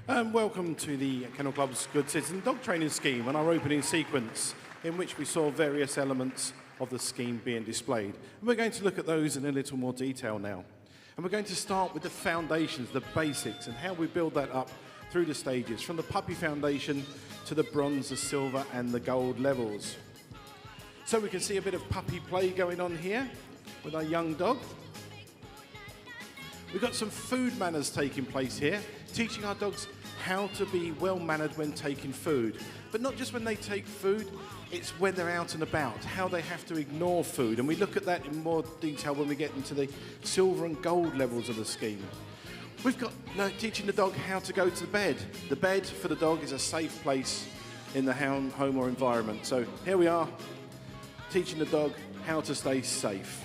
And welcome to the Kennel Club's Good Citizen Dog Training Scheme and our opening sequence in which we saw various elements of the scheme being displayed. And we're going to look at those in a little more detail now. And we're going to start with the foundations, the basics, and how we build that up through the stages, from the puppy foundation to the bronze, the silver, and the gold levels. So we can see a bit of puppy play going on here with our young dog. We've got some food manners taking place here, teaching our dogs how to be well-mannered when taking food. But not just when they take food, it's when they're out and about, how they have to ignore food. And we look at that in more detail when we get into the silver and gold levels of the scheme. We've got teaching the dog how to go to bed. The bed for the dog is a safe place in the hound home or environment. So here we are, teaching the dog how to stay safe.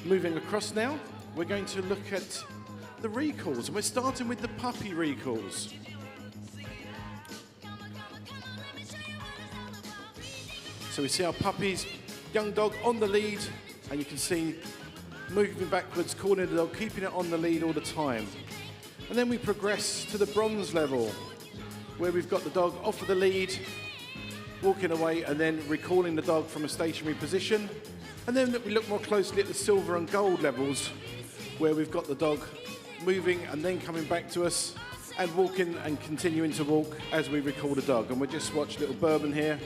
Moving across now, we're going to look at the recalls, and we're starting with the puppy recalls. So we see our puppy's young dog on the lead, and you can see moving backwards, calling the dog, keeping it on the lead all the time. And then we progress to the bronze level, where we've got the dog off of the lead, walking away, and then recalling the dog from a stationary position. And then we look more closely at the silver and gold levels, where we've got the dog moving and then coming back to us and walking and continuing to walk as we recall the dog. And we'll just watch little Bourbon here.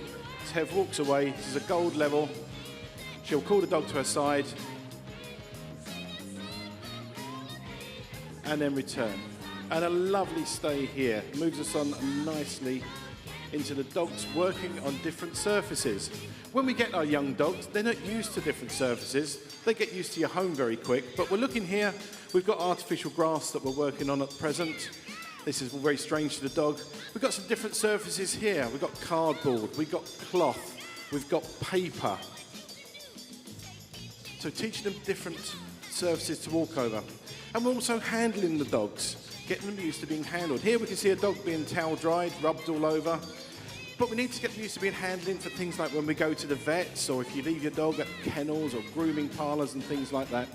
As Hev walks away, this is a gold level. She'll call the dog to her side and then return. And a lovely stay here. Moves us on nicely into the dogs working on different surfaces. When we get our young dogs, they're not used to different surfaces. They get used to your home very quick. But we're looking here, we've got artificial grass that we're working on at present. This is very strange to the dog. We've got some different surfaces here. We've got cardboard, we've got cloth, we've got paper. So teaching them different surfaces to walk over. And we're also handling the dogs, getting them used to being handled. Here we can see a dog being towel dried, rubbed all over. But we need to get them used to being handling for things like when we go to the vets, or if you leave your dog at kennels or grooming parlours and things like that.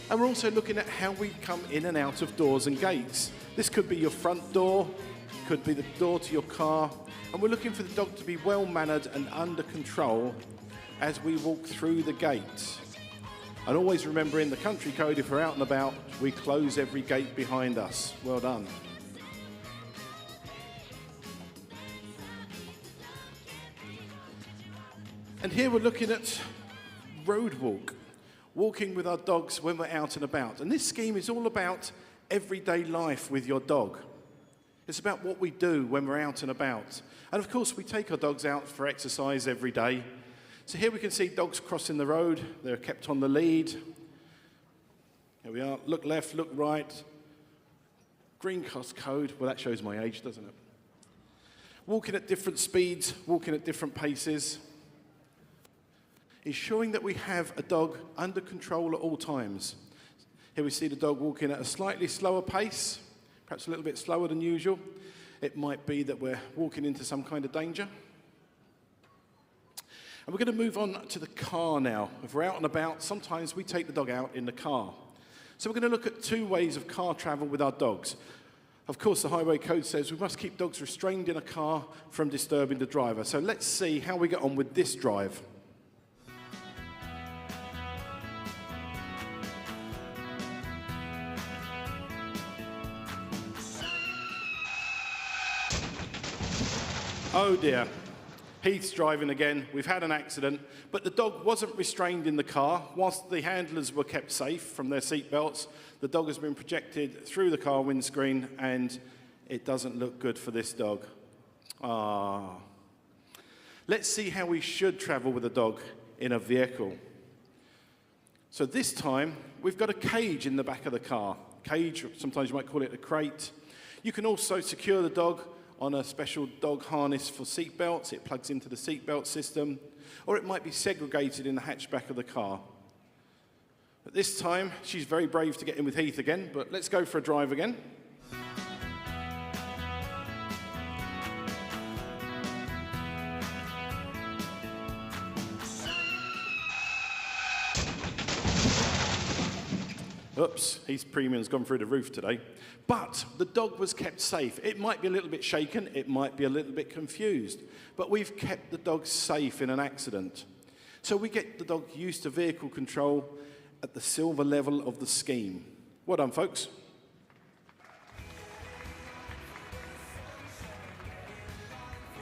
And we're also looking at how we come in and out of doors and gates. This could be your front door, could be the door to your car, and we're looking for the dog to be well-mannered and under control as we walk through the gate. And always remember, in the country code, if we're out and about, we close every gate behind us. Well done. And here we're looking at road walk, walking with our dogs when we're out and about. And this scheme is all about everyday life with your dog. It's about what we do when we're out and about. And of course, we take our dogs out for exercise every day. So here we can see dogs crossing the road. They're kept on the lead. Here we are. Look left, look right. Green cross code. Well, that shows my age, doesn't it? Walking at different speeds, walking at different paces. Is showing that we have a dog under control at all times. Here we see the dog walking at a slightly slower pace, perhaps a little bit slower than usual. It might be that we're walking into some kind of danger. And we're going to move on to the car now. If we're out and about, sometimes we take the dog out in the car. So we're going to look at two ways of car travel with our dogs. Of course, the highway code says we must keep dogs restrained in a car from disturbing the driver. So let's see how we get on with this drive. Oh dear, Heath's driving again. We've had an accident, but the dog wasn't restrained in the car. Whilst the handlers were kept safe from their seat belts, the dog has been projected through the car windscreen, and it doesn't look good for this dog. Let's see how we should travel with a dog in a vehicle. So this time, we've got a cage in the back of the car. Cage, sometimes you might call it a crate. You can also secure the dog on a special dog harness for seat belts. It plugs into the seat belt system, or it might be segregated in the hatchback of the car. But this time, she's very brave to get in with Heath again, but let's go for a drive again. Oops, Heath's premium's gone through the roof today. But the dog was kept safe. It might be a little bit shaken, it might be a little bit confused, but we've kept the dog safe in an accident. So we get the dog used to vehicle control at the silver level of the scheme. Well done, folks.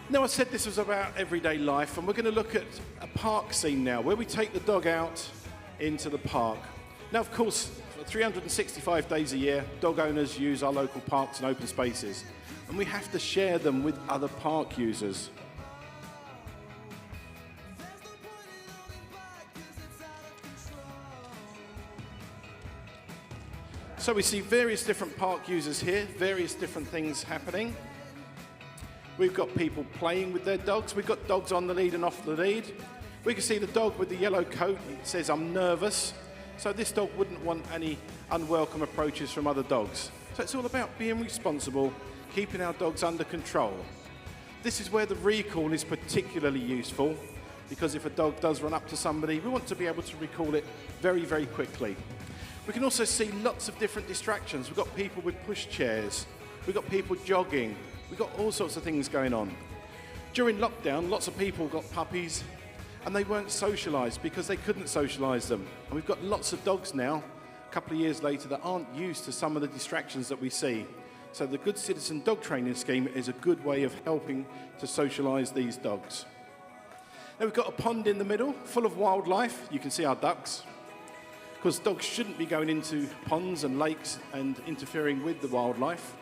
Now, I said this was about everyday life, and we're going to look at a park scene now, where we take the dog out into the park. Now, of course, 365 days a year, dog owners use our local parks and open spaces, and we have to share them with other park users. So we see various different park users here, various different things happening. We've got people playing with their dogs. We've got dogs on the lead and off the lead. We can see the dog with the yellow coat. It says, "I'm nervous." So this dog wouldn't want any unwelcome approaches from other dogs. So it's all about being responsible, keeping our dogs under control. This is where the recall is particularly useful, because if a dog does run up to somebody, we want to be able to recall it very, very quickly. We can also see lots of different distractions. We've got people with push chairs. We've got people jogging. We've got all sorts of things going on. During lockdown, lots of people got puppies, and they weren't socialised because they couldn't socialise them. And we've got lots of dogs now, a couple of years later, that aren't used to some of the distractions that we see. So the Good Citizen Dog Training Scheme is a good way of helping to socialise these dogs. Now we've got a pond in the middle, full of wildlife. You can see our ducks. Because dogs shouldn't be going into ponds and lakes and interfering with the wildlife.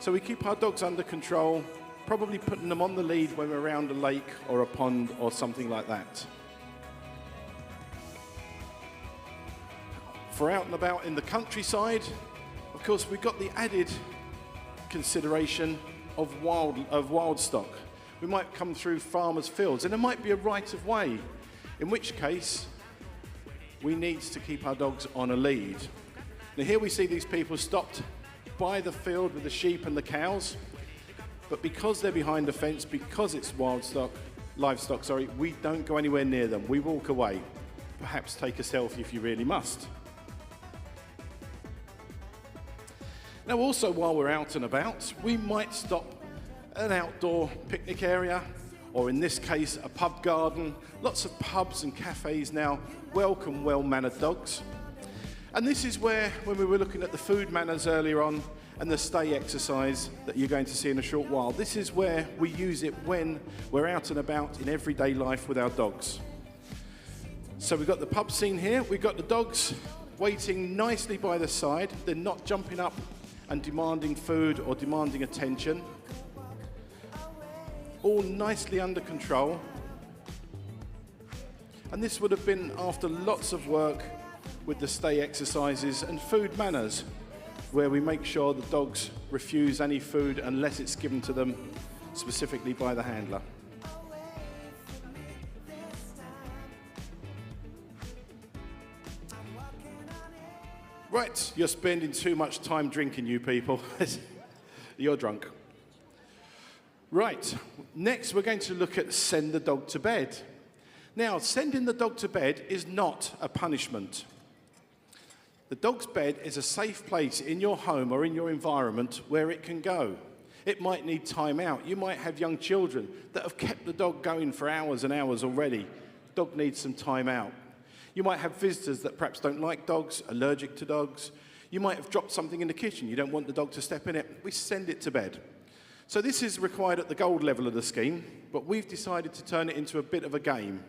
So we keep our dogs under control, probably putting them on the lead when we're around a lake or a pond or something like that. For out and about in the countryside, of course, we've got the added consideration of wild stock. We might come through farmers' fields, and there might be a right of way, in which case we need to keep our dogs on a lead. Now here we see these people stopped by the field with the sheep and the cows. But because they're behind the fence, because it's livestock, we don't go anywhere near them. We walk away. Perhaps take a selfie if you really must. Now also, while we're out and about, we might stop at an outdoor picnic area, or in this case, a pub garden. Lots of pubs and cafes now welcome well-mannered dogs. And this is where, when we were looking at the food manners earlier on, and the stay exercise that you're going to see in a short while, this is where we use it when we're out and about in everyday life with our dogs. So we've got the pub scene here. We've got the dogs waiting nicely by the side. They're not jumping up and demanding food or demanding attention. All nicely under control. And this would have been after lots of work with the stay exercises and food manners, where we make sure the dogs refuse any food unless it's given to them specifically by the handler. Right, you're spending too much time drinking, you people. You're drunk. Right, next we're going to look at send the dog to bed. Now, sending the dog to bed is not a punishment. The dog's bed is a safe place in your home or in your environment where it can go. It might need time out. You might have young children that have kept the dog going for hours and hours already. Dog needs some time out. You might have visitors that perhaps don't like dogs, allergic to dogs. You might have dropped something in the kitchen. You don't want the dog to step in it. We send it to bed. So this is required at the gold level of the scheme, but we've decided to turn it into a bit of a game.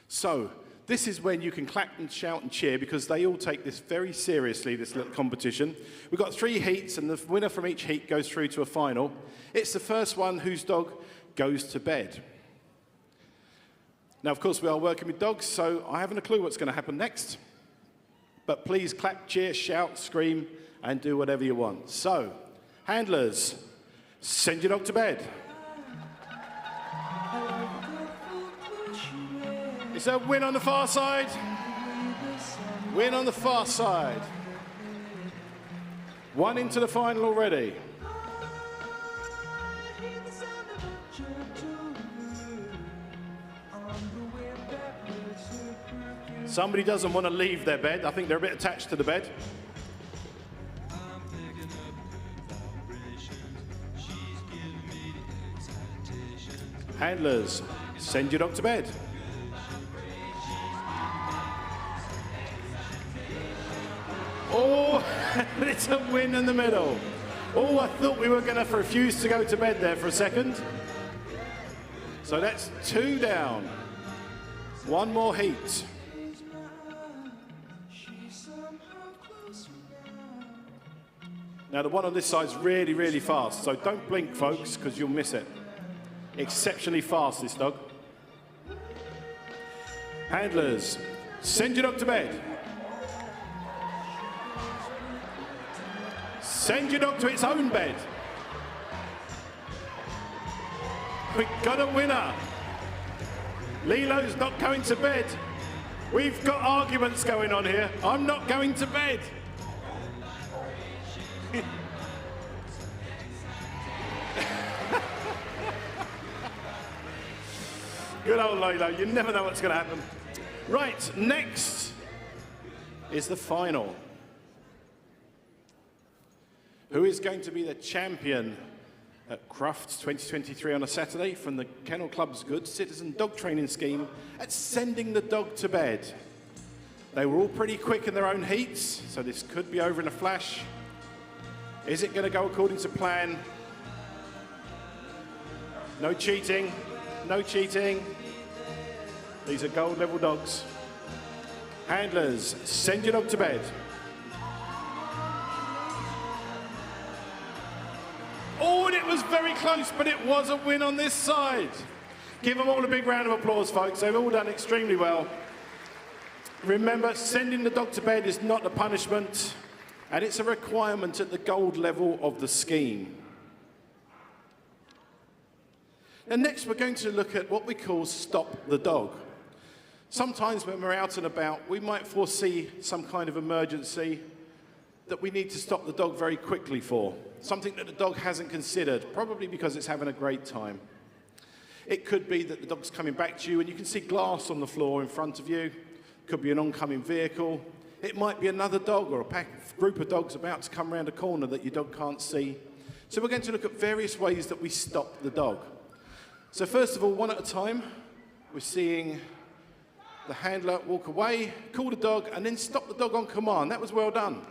So this is when you can clap and shout and cheer, because they all take this very seriously, this little competition. We've got 3 heats, and the winner from each heat goes through to a final. It's the first one whose dog goes to bed. Now, of course, we are working with dogs, so I haven't a clue what's going to happen next. But please clap, cheer, shout, scream, and do whatever you want. So, handlers, send your dog to bed. It's a win on the far side. Win on the far side. 1 into the final already. Somebody doesn't want to leave their bed. I think they're a bit attached to the bed. Handlers, send your dog to bed. Oh, it's a win in the middle. Oh, I thought we were going to refuse to go to bed there for a second. So that's 2 down. 1 more heat. Now, the one on this side's really, really fast, so don't blink, folks, because you'll miss it. Exceptionally fast, this dog. Handlers, send your dog to bed. Send your dog to its own bed. We've got a winner. Lilo's not going to bed. We've got arguments going on here. I'm not going to bed. Good old Lilo, you never know what's going to happen. Right, next is the final. Who is going to be the champion at Crufts 2023 on a Saturday from the Kennel Club's Good Citizen Dog Training Scheme at sending the dog to bed? They were all pretty quick in their own heats, so this could be over in a flash. Is it going to go according to plan? No cheating. No cheating. These are gold level dogs. Handlers, send your dog to bed. Oh, and it was very close, but it was a win on this side. Give them all a big round of applause, folks. They've all done extremely well. Remember, sending the dog to bed is not a punishment, and it's a requirement at the gold level of the scheme. And next, we're going to look at what we call stop the dog. Sometimes when we're out and about, we might foresee some kind of emergency. that we need to stop the dog very quickly for. Something that the dog hasn't considered, probably because it's having a great time. It could be that the dog's coming back to you and you can see glass on the floor in front of you. Could be an oncoming vehicle. It might be another dog or a group of dogs about to come around a corner that your dog can't see. So we're going to look at various ways that we stop the dog. So first of all, one at a time, we're seeing the handler walk away, call the dog, and then stop the dog on command. That was well done.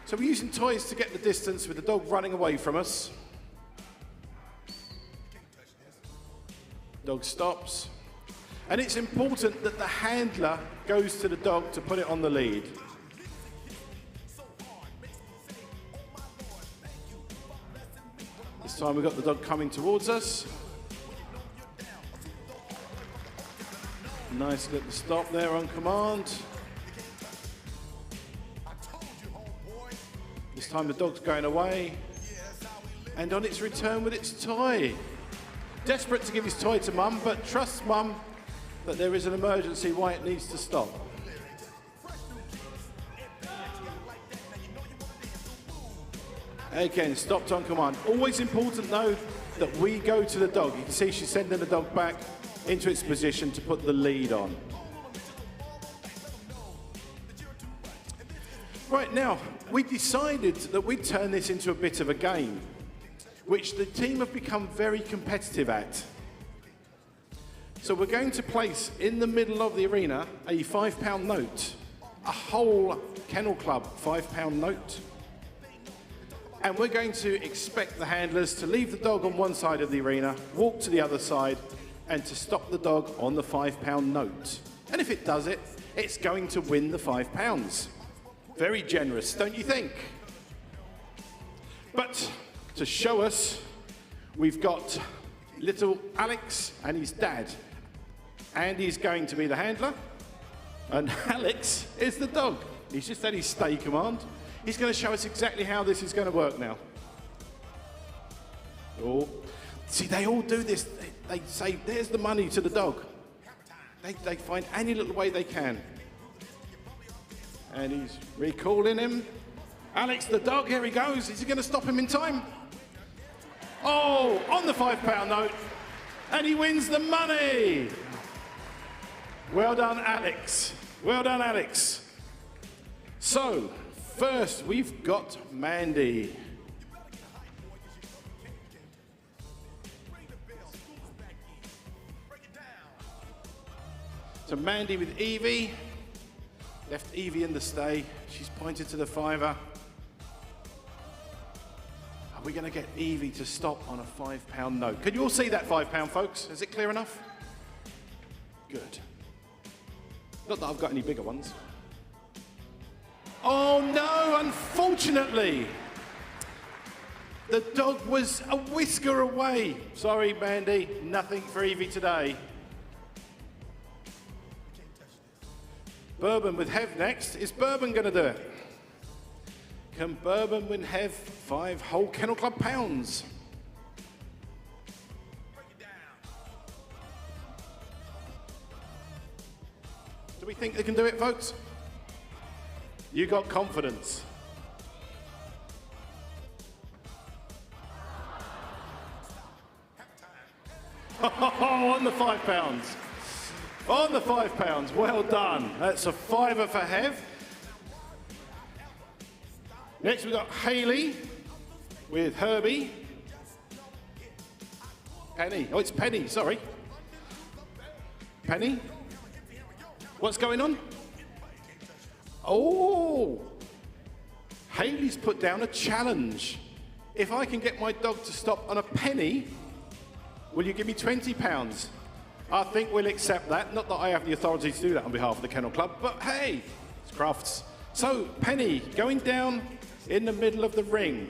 So we're using toys to get the distance with the dog running away from us. Dog stops. And it's important that the handler goes to the dog to put it on the lead. This time we've got the dog coming towards us. Nice little stop there on command. This time the dog's going away. And on its return with its toy. Desperate to give his toy to Mum, but trusts Mum that there is an emergency why it needs to stop. Again, stopped on command. Always important though that we go to the dog. You can see she's sending the dog back into its position to put the lead on. Right, now, we decided that we'd turn this into a bit of a game, which the team have become very competitive at. So we're going to place in the middle of the arena a £5 note, a whole Kennel Club £5 note. And we're going to expect the handlers to leave the dog on one side of the arena, walk to the other side, and to stop the dog on the £5 note. And if it does it, it's going to win the £5. Very generous, don't you think? But to show us, we've got little Alex and his dad. Andy's going to be the handler, and Alex is the dog. He's just had his stay command. He's going to show us exactly how this is going to work now. Oh, see, they all do this. They say, there's the money to the dog. They find any little way they can. And he's recalling him. Alex, the dog, here he goes. Is he going to stop him in time? Oh, on the £5 note. And he wins the money. Well done, Alex. Well done, Alex. So, first we've got Mandy. So Mandy with Evie. Left Evie in the stay. She's pointed to the £5. Are we going to get Evie to stop on a £5 note? Can you all see that £5, folks? Is it clear enough? Good. Not that I've got any bigger ones. Oh no, unfortunately. The dog was a whisker away. Sorry, Mandy, nothing for Evie today. Bourbon with Hev next. Is Bourbon going to do it? Can Bourbon win Hev 5 whole Kennel Club pounds? Do we think they can do it, folks? You got confidence. Oh, on the £5. On the £5, well done. That's a £5 for Hev. Next we've got Hayley with Herbie. Penny, oh it's Penny, sorry. Penny? What's going on? Oh, Hayley's put down a challenge. If I can get my dog to stop on a penny, will you give me £20? I think we'll accept that. Not that I have the authority to do that on behalf of the Kennel Club, but hey, it's Crufts. So, Penny, going down in the middle of the ring.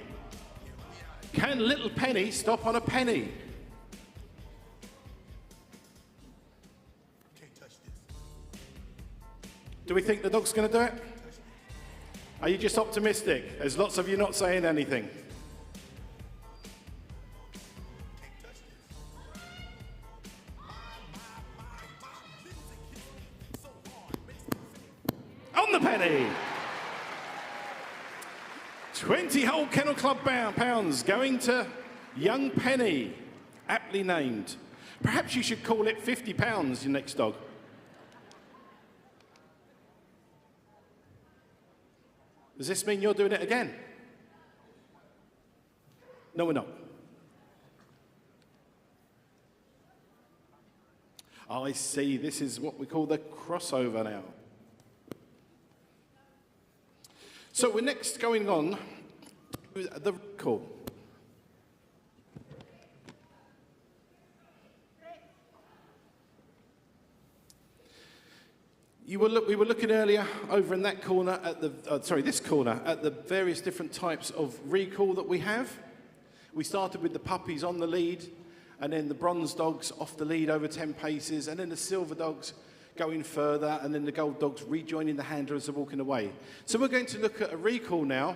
Can little Penny stop on a penny? Do we think the dog's going to do it? Are you just optimistic? There's lots of you not saying anything. On the a penny. 20 whole Kennel Club pounds going to young Penny, aptly named. Perhaps you should call it £50, your next dog. Does this mean you're doing it again? No, we're not. Oh, I see. This is what we call the crossover now. So we're next going on to the recall. We were looking earlier over in that corner at the, this corner, at the various different types of recall that we have. We started with the puppies on the lead, and then the bronze dogs off the lead over 10 paces, and then the silver dogs going further, and then the gold dogs rejoining the handler as they're walking away. So we're going to look at a recall now,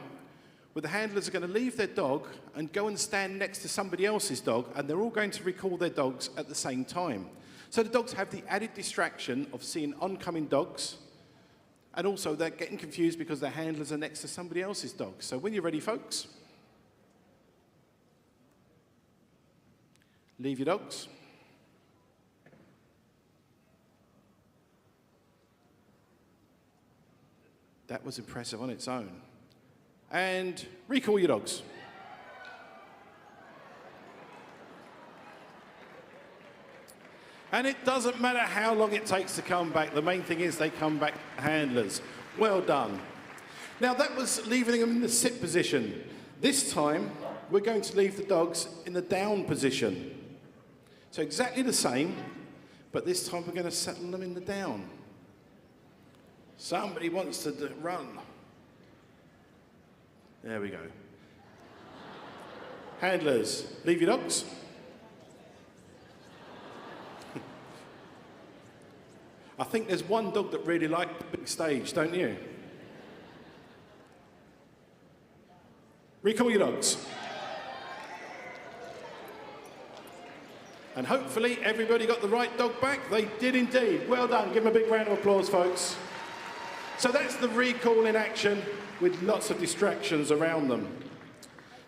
where the handlers are going to leave their dog and go and stand next to somebody else's dog, and they're all going to recall their dogs at the same time. So the dogs have the added distraction of seeing oncoming dogs, and also they're getting confused because their handlers are next to somebody else's dog. So when you're ready, folks, leave your dogs. That was impressive on its own. And recall your dogs. And it doesn't matter how long it takes to come back. The main thing is they come back handlers. Well done. Now that was leaving them in the sit position. This time, we're going to leave the dogs in the down position. So exactly the same, but this time we're going to settle them in the down. Somebody wants to run. There we go. Handlers, leave your dogs. I think there's one dog that really liked the big stage, don't you? Recall your dogs. And hopefully everybody got the right dog back. They did indeed. Well done. Give them a big round of applause, folks. So that's the recall in action with lots of distractions around them.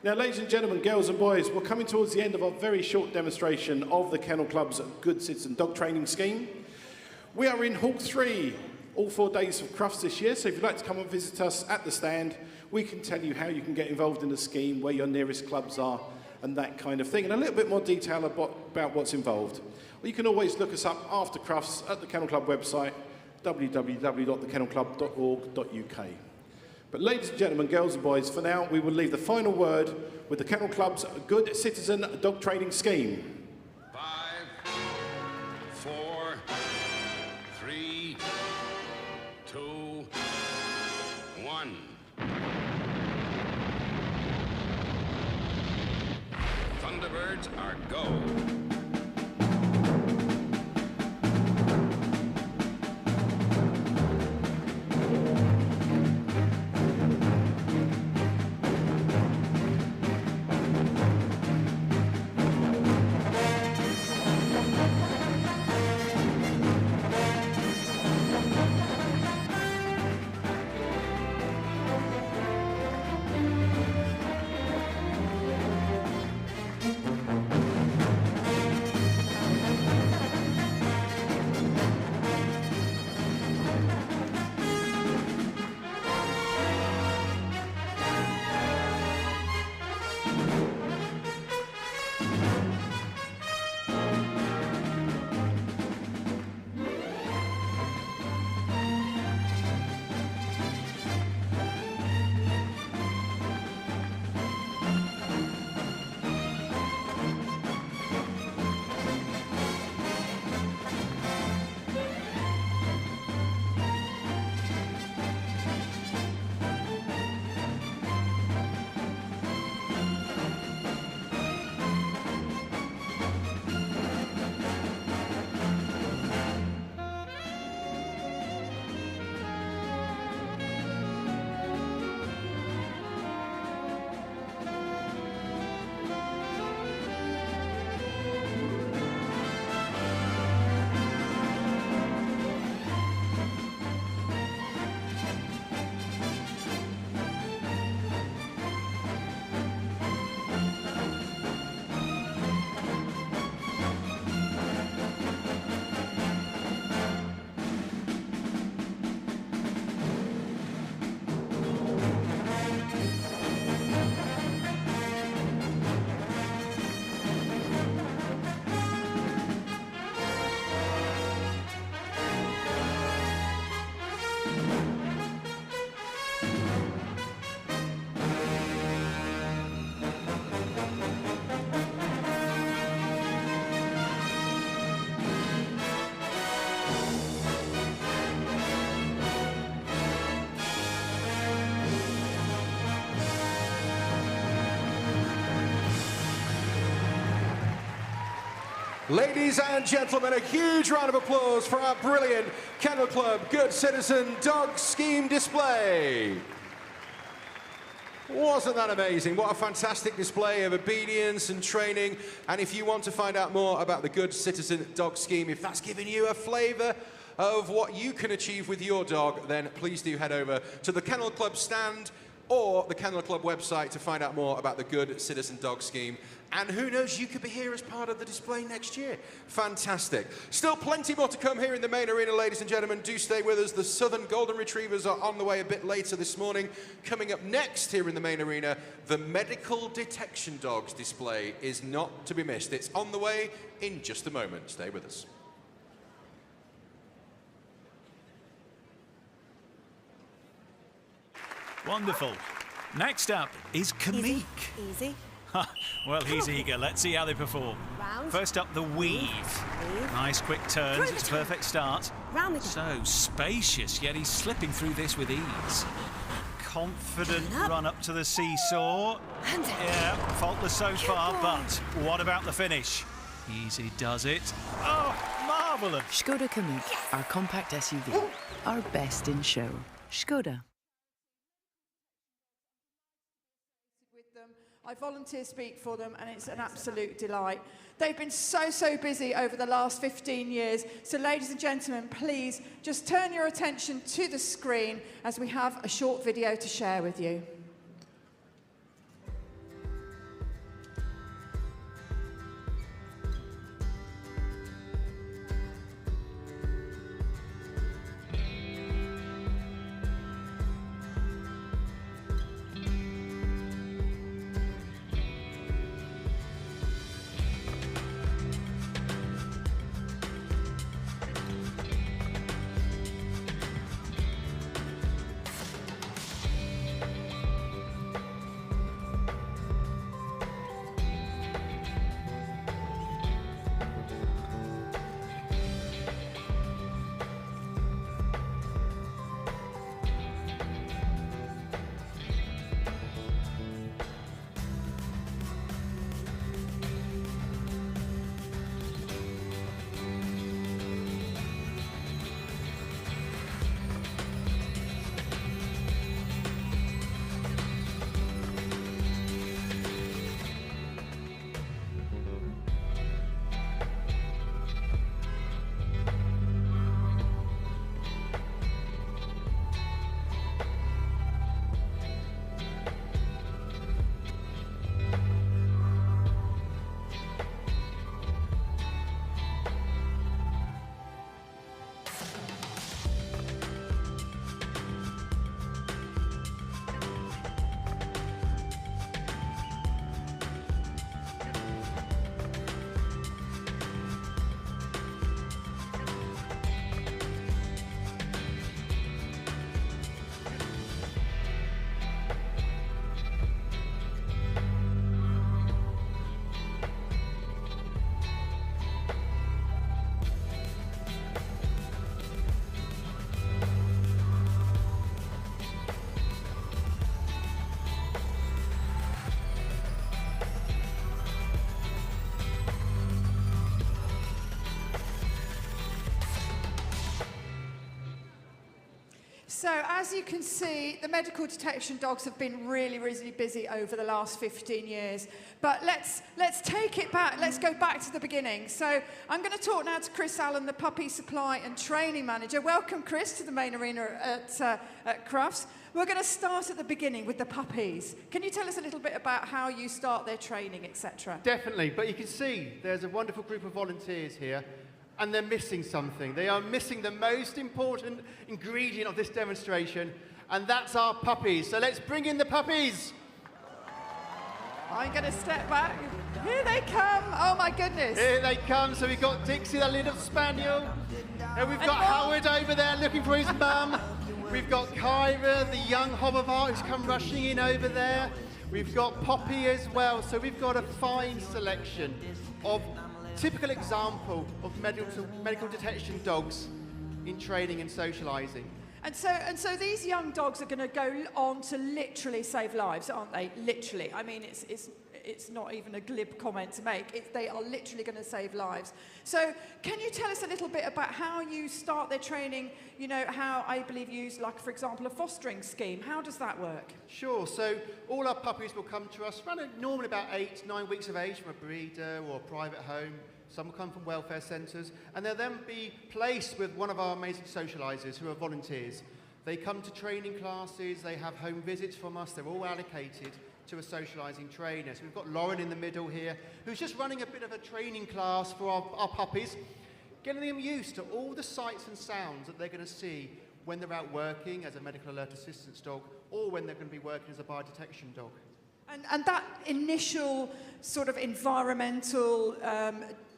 Now, ladies and gentlemen, girls and boys, we're coming towards the end of our very short demonstration of the Kennel Club's Good Citizen Dog Training Scheme. We are in Hall 3, all 4 days of Crufts this year, so if you'd like to come and visit us at the stand, we can tell you how you can get involved in the scheme, where your nearest clubs are, and that kind of thing, and a little bit more detail about what's involved. Well, you can always look us up after Crufts at the Kennel Club website, www.thekennelclub.org.uk. But ladies and gentlemen, girls and boys, for now, we will leave the final word with the Kennel Club's Good Citizen Dog Training Scheme. 5, 4, 3, 2, 1. Thunderbirds are go. Ladies and gentlemen, a huge round of applause for our brilliant Kennel Club Good Citizen Dog Scheme display. Wasn't that amazing? What a fantastic display of obedience and training. And if you want to find out more about the Good Citizen Dog Scheme, if that's giving you a flavour of what you can achieve with your dog, then please do head over to the Kennel Club stand or the Kennel Club website to find out more about the Good Citizen Dog Scheme. And who knows, you could be here as part of the display next year. Fantastic. Still plenty more to come here in the main arena, ladies and gentlemen. Do stay with us. The Southern Golden Retrievers are on the way a bit later this morning. Coming up next here in the main arena, the Medical Detection Dogs display is not to be missed. It's on the way in just a moment. Stay with us. Wonderful. Next up is Kamik. Easy. Well, he's eager. Let's see how they perform. Round. First up, the weave. Nice quick turns. It's a perfect start. Round so spacious, yet he's slipping through this with ease. Confident run up to the seesaw. Yeah, faultless so far, but what about the finish? Easy does it. Oh, marvellous. Skoda Kamik, our compact SUV. Our best in show. Skoda. I volunteer speak for them, and it's an absolute delight. They've been so busy over the last 15 years. So ladies and gentlemen, please just turn your attention to the screen as we have a short video to share with you. So as you can see, the medical detection dogs have been really busy over the last 15 years. But let's take it back. Let's go back to the beginning. So I'm going to talk now to Chris Allen, the Puppy Supply and Training Manager. Welcome, Chris, to the main arena at Crufts. We're going to start at the beginning with the puppies. Can you tell us a little bit about how you start their training, etc.? Definitely, but you can see there's a wonderful group of volunteers here, and they're missing something. They are missing the most important ingredient of this demonstration, and that's our puppies. So let's bring in the puppies. I'm going to step back. Here they come. Oh, my goodness. Here they come. So we've got Dixie, the little spaniel. And we've got Howard over there looking for his mum. We've got Kyra, the young Hovervart, who's come rushing in over there. We've got Poppy as well. So we've got a fine selection of typical example of medical detection dogs in training and socialising. And so these young dogs are going to go on to literally save lives, aren't they? Literally. I mean, it's not even a glib comment to make. They are literally going to save lives. So can you tell us a little bit about how you start their training? You know, how I believe you use, like, for example, a fostering scheme. How does that work? Sure. So all our puppies will come to us around normally about 8 to 9 weeks of age from a breeder or a private home. Some will come from welfare centres, and they'll then be placed with one of our amazing socialisers who are volunteers. They come to training classes, they have home visits from us, they're all allocated to a socialising trainer. So we've got Lauren in the middle here, who's just running a bit of a training class for our puppies, getting them used to all the sights and sounds that they're going to see when they're out working as a medical alert assistance dog, or when they're going to be working as a biodetection dog. And that initial sort of environmental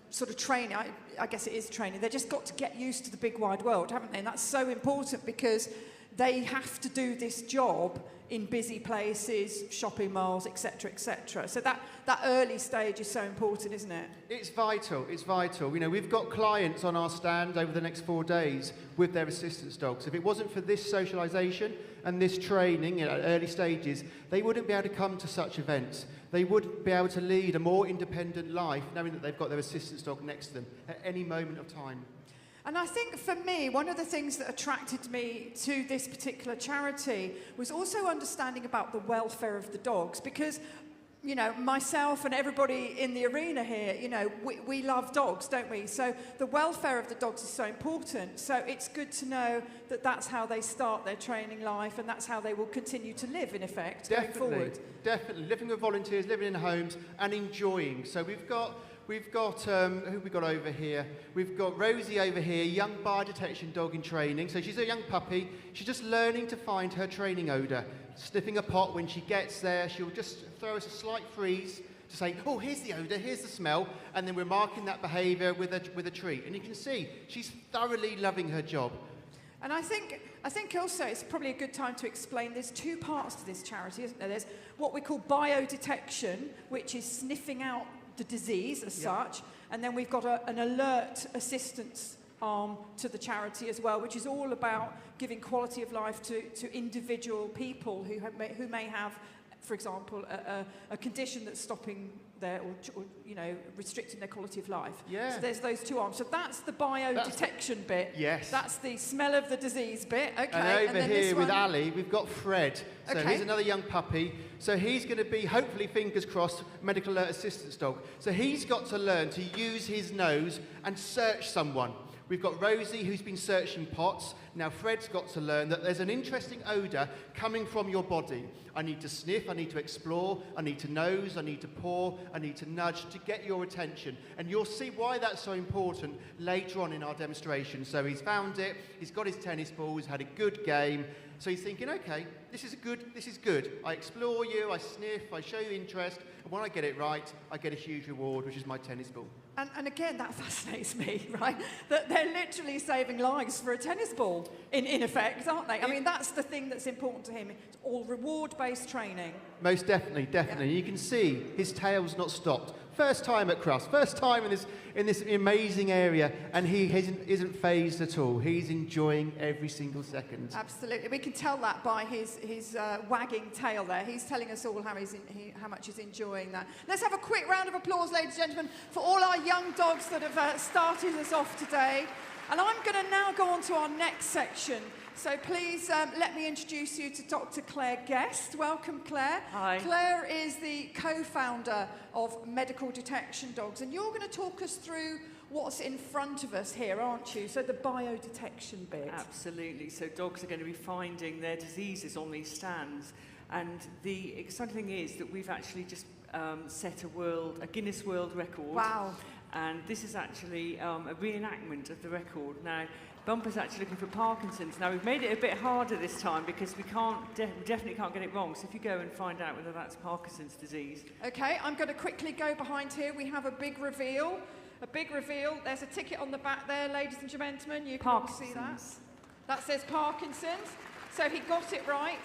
sort of training, I guess it is training, they've just got to get used to the big wide world, haven't they? And that's so important because they have to do this job in busy places, shopping malls, etc., etc. So that early stage is so important, isn't it? It's vital, it's vital. You know, we've got clients on our stand over the next 4 days with their assistance dogs. If it wasn't for this socialisation and this training at early stages, they wouldn't be able to come to such events. They would be able to lead a more independent life knowing that they've got their assistance dog next to them at any moment of time. And I think for me, one of the things that attracted me to this particular charity was also understanding about the welfare of the dogs, because, you know, myself and everybody in the arena here, you know, we love dogs, don't we? So the welfare of the dogs is so important. So it's good to know that that's how they start their training life, and that's how they will continue to live, in effect, going forward. Definitely, living with volunteers, living in homes and enjoying. So we've got who have we got over here? We've got Rosie over here, young biodetection dog in training. So she's a young puppy. She's just learning to find her training odour. Sniffing a pot when she gets there, she'll just throw us a slight freeze to say, oh, here's the odour, here's the smell, and then we're marking that behaviour with a treat. And you can see she's thoroughly loving her job. And I think also it's probably a good time to explain there's 2 parts to this charity, isn't there? There's what we call biodetection, which is sniffing out the disease as such, and then we've got an alert assistance arm to the charity as well, which is all about giving quality of life to individual people who may have, for example, a condition that's stopping their or you know, restricting their quality of life. Yeah. So there's those 2 arms. So that's the biodetection bit. Yes. That's the smell of the disease bit. Okay. And over here with Ali, we've got Fred. So he's another young puppy. So he's going to be, hopefully, fingers crossed, medical alert assistance dog. So he's got to learn to use his nose and search someone. We've got Rosie, who's been searching pots. Now Fred's got to learn that there's an interesting odour coming from your body. I need to sniff, I need to explore, I need to nose, I need to paw, I need to nudge to get your attention. And you'll see why that's so important later on in our demonstration. So he's found it, he's got his tennis ball, he's had a good game. So he's thinking, okay, this is good. I explore you, I sniff, I show you interest, and when I get it right, I get a huge reward, which is my tennis ball. And again, that fascinates me, right? That they're literally saving lives for a tennis ball, in effect, aren't they? I mean, that's the thing that's important to him. It's all reward-based training. Most definitely, definitely. Yeah. You can see his tail's not stopped. First time at Crufts, first time in this amazing area, and he isn't phased at all. He's enjoying every single second. Absolutely. We can tell that by his wagging tail there. He's telling us all how much he's enjoying that. Let's have a quick round of applause, ladies and gentlemen, for all our young dogs that have started us off today. And I'm going to now go on to our next section. So please let me introduce you to Dr. Claire Guest. Welcome, Claire. Hi. Claire is the co-founder of Medical Detection Dogs, and you're going to talk us through what's in front of us here, aren't you? So the biodetection bit. Absolutely. So dogs are going to be finding their diseases on these stands. And the exciting thing is that we've actually just set a Guinness World Record. Wow. And this is actually a reenactment of the record. Now, Bumper's actually looking for Parkinson's. Now, we've made it a bit harder this time because we definitely can't get it wrong. So if you go and find out whether that's Parkinson's disease. Okay, I'm going to quickly go behind here. We have a big reveal. There's a ticket on the back there, ladies and gentlemen. You can see that. That says Parkinson's. So he got it right.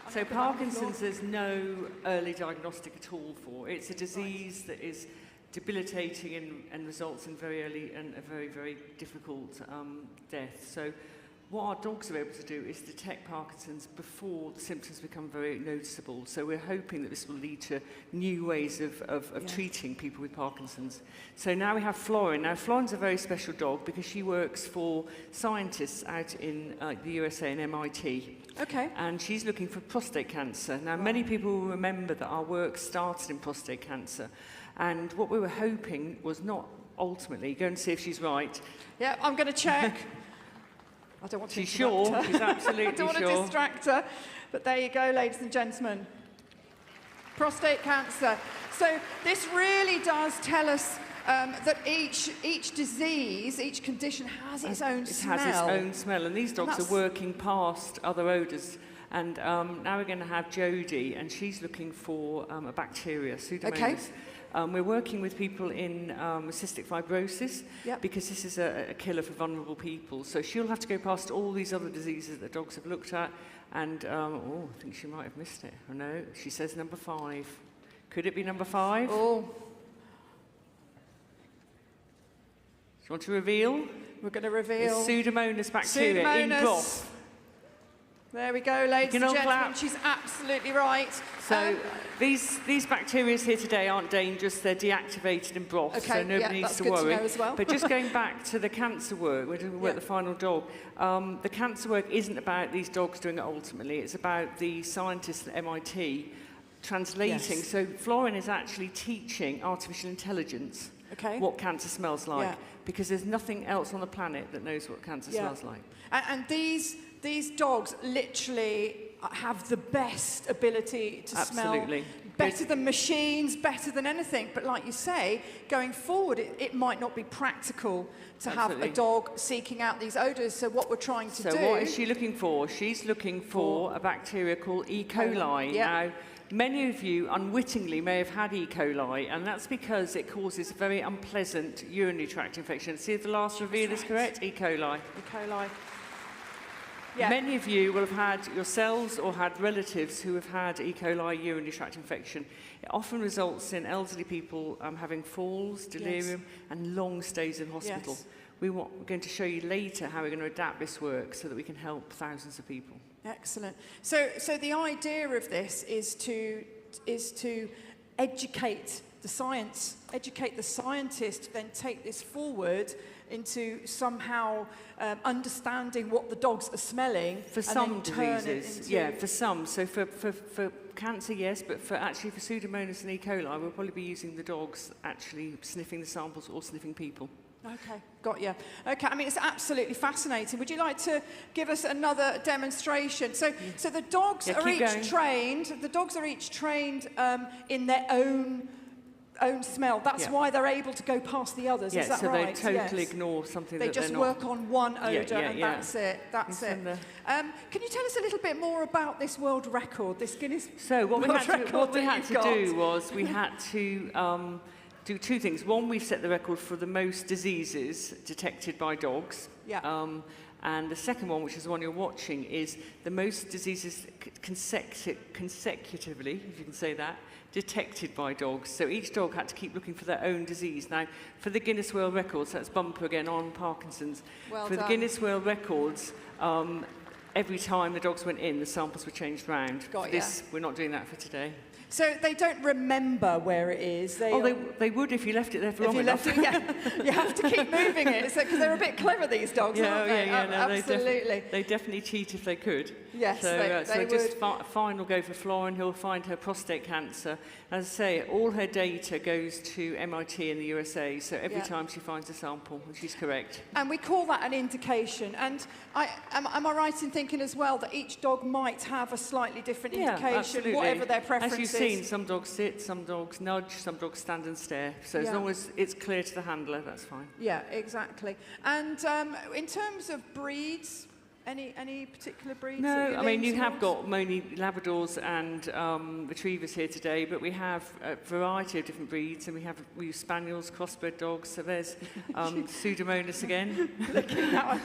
So Parkinson's, there's no early diagnostic at all for. It's a disease that is debilitating and results in very early and a very, very difficult death. So what our dogs are able to do is detect Parkinson's before the symptoms become very noticeable. So we're hoping that this will lead to new ways of treating people with Parkinson's. So now we have Florin. Now Florin's a very special dog because she works for scientists out in the USA and MIT. Okay. And she's looking for prostate cancer. Now many people will remember that our work started in prostate cancer. And what we were hoping was not ultimately, go and see if she's right. Yeah, I'm going to check. I don't want to She's distract sure. her. She's absolutely I don't want to distract her. But there you go, ladies and gentlemen. Prostate cancer. So this really does tell us that each disease, each condition has its own smell. It has its own smell, and these dogs are working past other odours. And now we're going to have Jodie, and she's looking for a bacteria, Pseudomonas. Okay. We're working with people in cystic fibrosis because this is a killer for vulnerable people. So she'll have to go past all these other diseases that dogs have looked at. And, oh, I think she might have missed it. Oh, no, she says number 5. Could it be number 5? Oh. Do you want to reveal? We're going to reveal. It's Pseudomonas bacteria in broth. There we go, ladies and gentlemen. Clap. She's absolutely right. So these bacteria here today aren't dangerous. They're deactivated in broth, so nobody needs to worry. To know as well. But just going back to the cancer work, we're doing work the final dog. The cancer work isn't about these dogs doing it ultimately. It's about the scientists at MIT translating. Yes. So Florin is actually teaching artificial intelligence what cancer smells like, because there's nothing else on the planet that knows what cancer smells like. And these dogs literally have the best ability to smell. Better than machines, better than anything. But like you say, going forward, it might not be practical to have a dog seeking out these odours. So what we're trying to do... So what is she looking for? She's looking for a bacteria called E. coli. Now, many of you unwittingly may have had E. coli, and that's because it causes a very unpleasant urinary tract infection. See if the last reveal is correct? E. coli. E. coli. Yeah. Many of you will have had yourselves or had relatives who have had E. coli urinary tract infection. It often results in elderly people having falls, delirium, and long stays in hospital. We're going to show you later how we're going to adapt this work so that we can help thousands of people. Excellent. So the idea of this is to educate the science, educate the scientist, then take this forward into somehow understanding what the dogs are smelling. For some diseases, for some. So for cancer, yes, but for Pseudomonas and E. coli, we'll probably be using the dogs actually sniffing the samples or sniffing people. Okay, got you. Okay, I mean, it's absolutely fascinating. Would you like to give us another demonstration? So the dogs are each trained. The dogs are each trained in their own smell. That's why they're able to go past the others. Is that right? So they totally ignore something that they're not. They just work on one odour, and that's it. That's it. Can you tell us a little bit more about this world record, this Guinness World Record? What we had to do was we had to do 2 things. One, we've set the record for the most diseases detected by dogs. And the second one, which is the one you're watching, is the most diseases consecutively, if you can say that, detected by dogs. So each dog had to keep looking for their own disease. Now, for the Guinness World Records, that's bumper again on Parkinson's. For the Guinness World Records, every time the dogs went in, the samples were changed round. We're not doing that for today. So they don't remember where it is. They would if you left it there for long enough. You have to keep moving it, because they're a bit clever, these dogs, aren't they? Absolutely. They definitely cheat if they could. Yes, they would. Just final go for Florin, who'll find her prostate cancer. As I say, all her data goes to MIT in the USA, so every time she finds a sample, she's correct. And we call that an indication. And am I right in thinking as well that each dog might have a slightly different indication, absolutely. Whatever their preference is? As you've seen, some dogs sit, some dogs nudge, some dogs stand and stare. So as long as it's clear to the handler, that's fine. Yeah, exactly. And in terms of breeds, any particular breeds? No, I mean, you have got mainly Labradors and Retrievers here today, but we have a variety of different breeds, and we use Spaniels, crossbred dogs, so there's Pseudomonas again. Looking at that,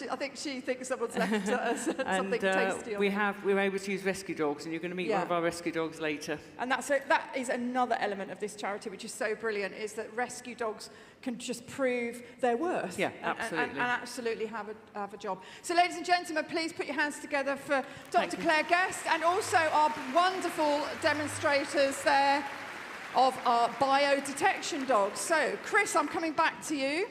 I think she thinks someone's left something tasty on we're able to use rescue dogs, and you're going to meet one of our rescue dogs later. And that is another element of this charity, which is so brilliant, is that rescue dogs can just prove their worth. Yeah, absolutely. And absolutely have a job. So ladies and gentlemen, please put your hands together for Dr. Claire Guest and also our wonderful demonstrators there of our biodetection dogs. So, Chris, I'm coming back to you.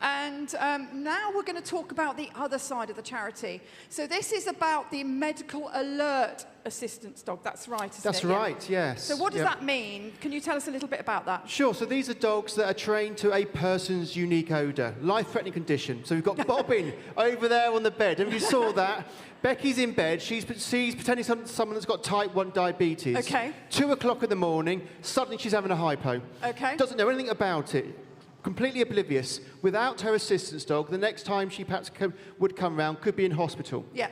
And now we're going to talk about the other side of the charity. So this is about the medical alert assistance dog. That's right, isn't it? That's right, yes. So what does that mean? Can you tell us a little bit about that? Sure, so these are dogs that are trained to a person's unique odour, life-threatening condition. So we've got Bobbin over there on the bed, and you saw that. Becky's in bed, she's pretending someone that's got type 1 diabetes. Okay. 2 o'clock in the morning, suddenly she's having a hypo. Okay. Doesn't know anything about it. Completely oblivious. Without her assistance dog, the next time she perhaps would come round, could be in hospital. Yeah.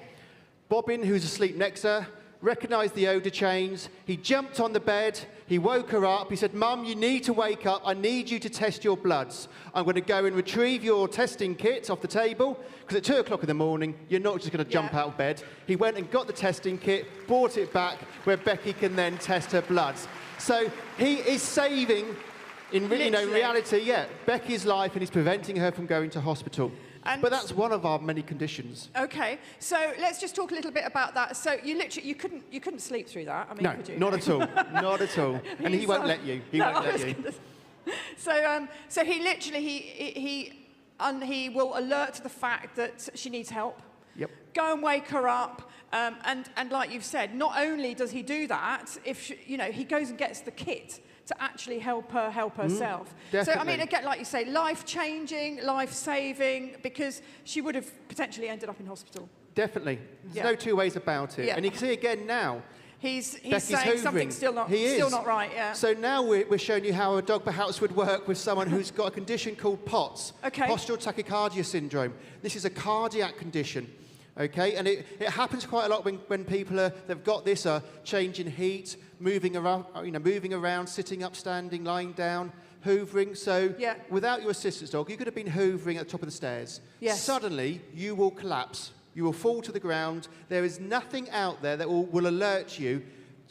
Bobbin, who's asleep next to her, recognised the odour change. He jumped on the bed. He woke her up. He said, "Mum, you need to wake up. I need you to test your bloods. I'm going to go and retrieve your testing kit off the table, because at 2 o'clock in the morning, you're not just going to jump out of bed." He went and got the testing kit, brought it back, where Becky can then test her bloods. So he is saving... In reality, Becky's life, and he's preventing her from going to hospital. But that's one of our many conditions. Okay, so let's just talk a little bit about that. So you couldn't sleep through that. I mean, No, could you? not at all, not at all. And he won't let you. He won't let you. So he literally he will alert to the fact that she needs help. Yep. Go and wake her up. And like you've said, not only does he do that, he goes and gets the kit to actually help herself. So, I mean, again, like you say, life-changing, life-saving, because she would have potentially ended up in hospital. Definitely. There's no two ways about it. Yeah. And you can see again now, He's Becky's saying hoovering. something's still not right, yeah. So now we're showing you how a dog perhaps would work with someone who's got a condition called POTS, postural tachycardia syndrome. This is a cardiac condition. Okay, and it happens quite a lot when people they've got this are changing heat, moving around, sitting up, standing, lying down, hoovering. So without your assistance dog, you could have been hoovering at the top of the stairs. Yes. Suddenly, you will collapse. You will fall to the ground. There is nothing out there that will alert you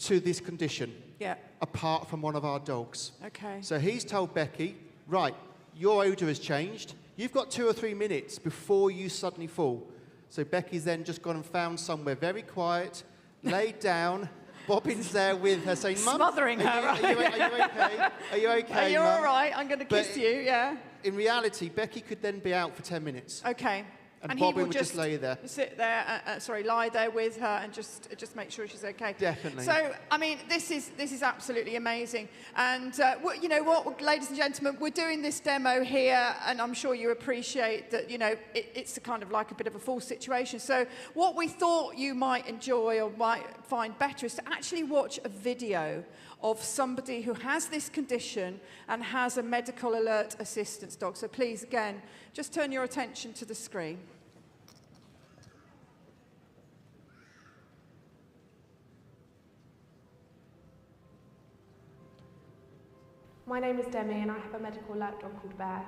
to this condition. Yeah. Apart from one of our dogs. Okay. So he's told Becky, right, your odour has changed. You've got 2 or 3 minutes before you suddenly fall. So Becky's then just gone and found somewhere very quiet, laid down. Bobbin's there with her saying, "Mum, smothering her. Are you okay? Are you okay, Are you Mum?" all right? I'm going to kiss you, yeah. In reality, Becky could then be out for 10 minutes. Okay. And Bobbin would just lay there. Sit there, lie there with her and just make sure she's okay. Definitely. So, I mean, this is absolutely amazing. And you know what, ladies and gentlemen, we're doing this demo here, and I'm sure you appreciate that, it's a kind of like a bit of a full situation. So what we thought you might enjoy or might find better is to actually watch a video of somebody who has this condition and has a medical alert assistance dog. So please, again, just turn your attention to the screen. My name is Demi and I have a medical alert dog called Bear.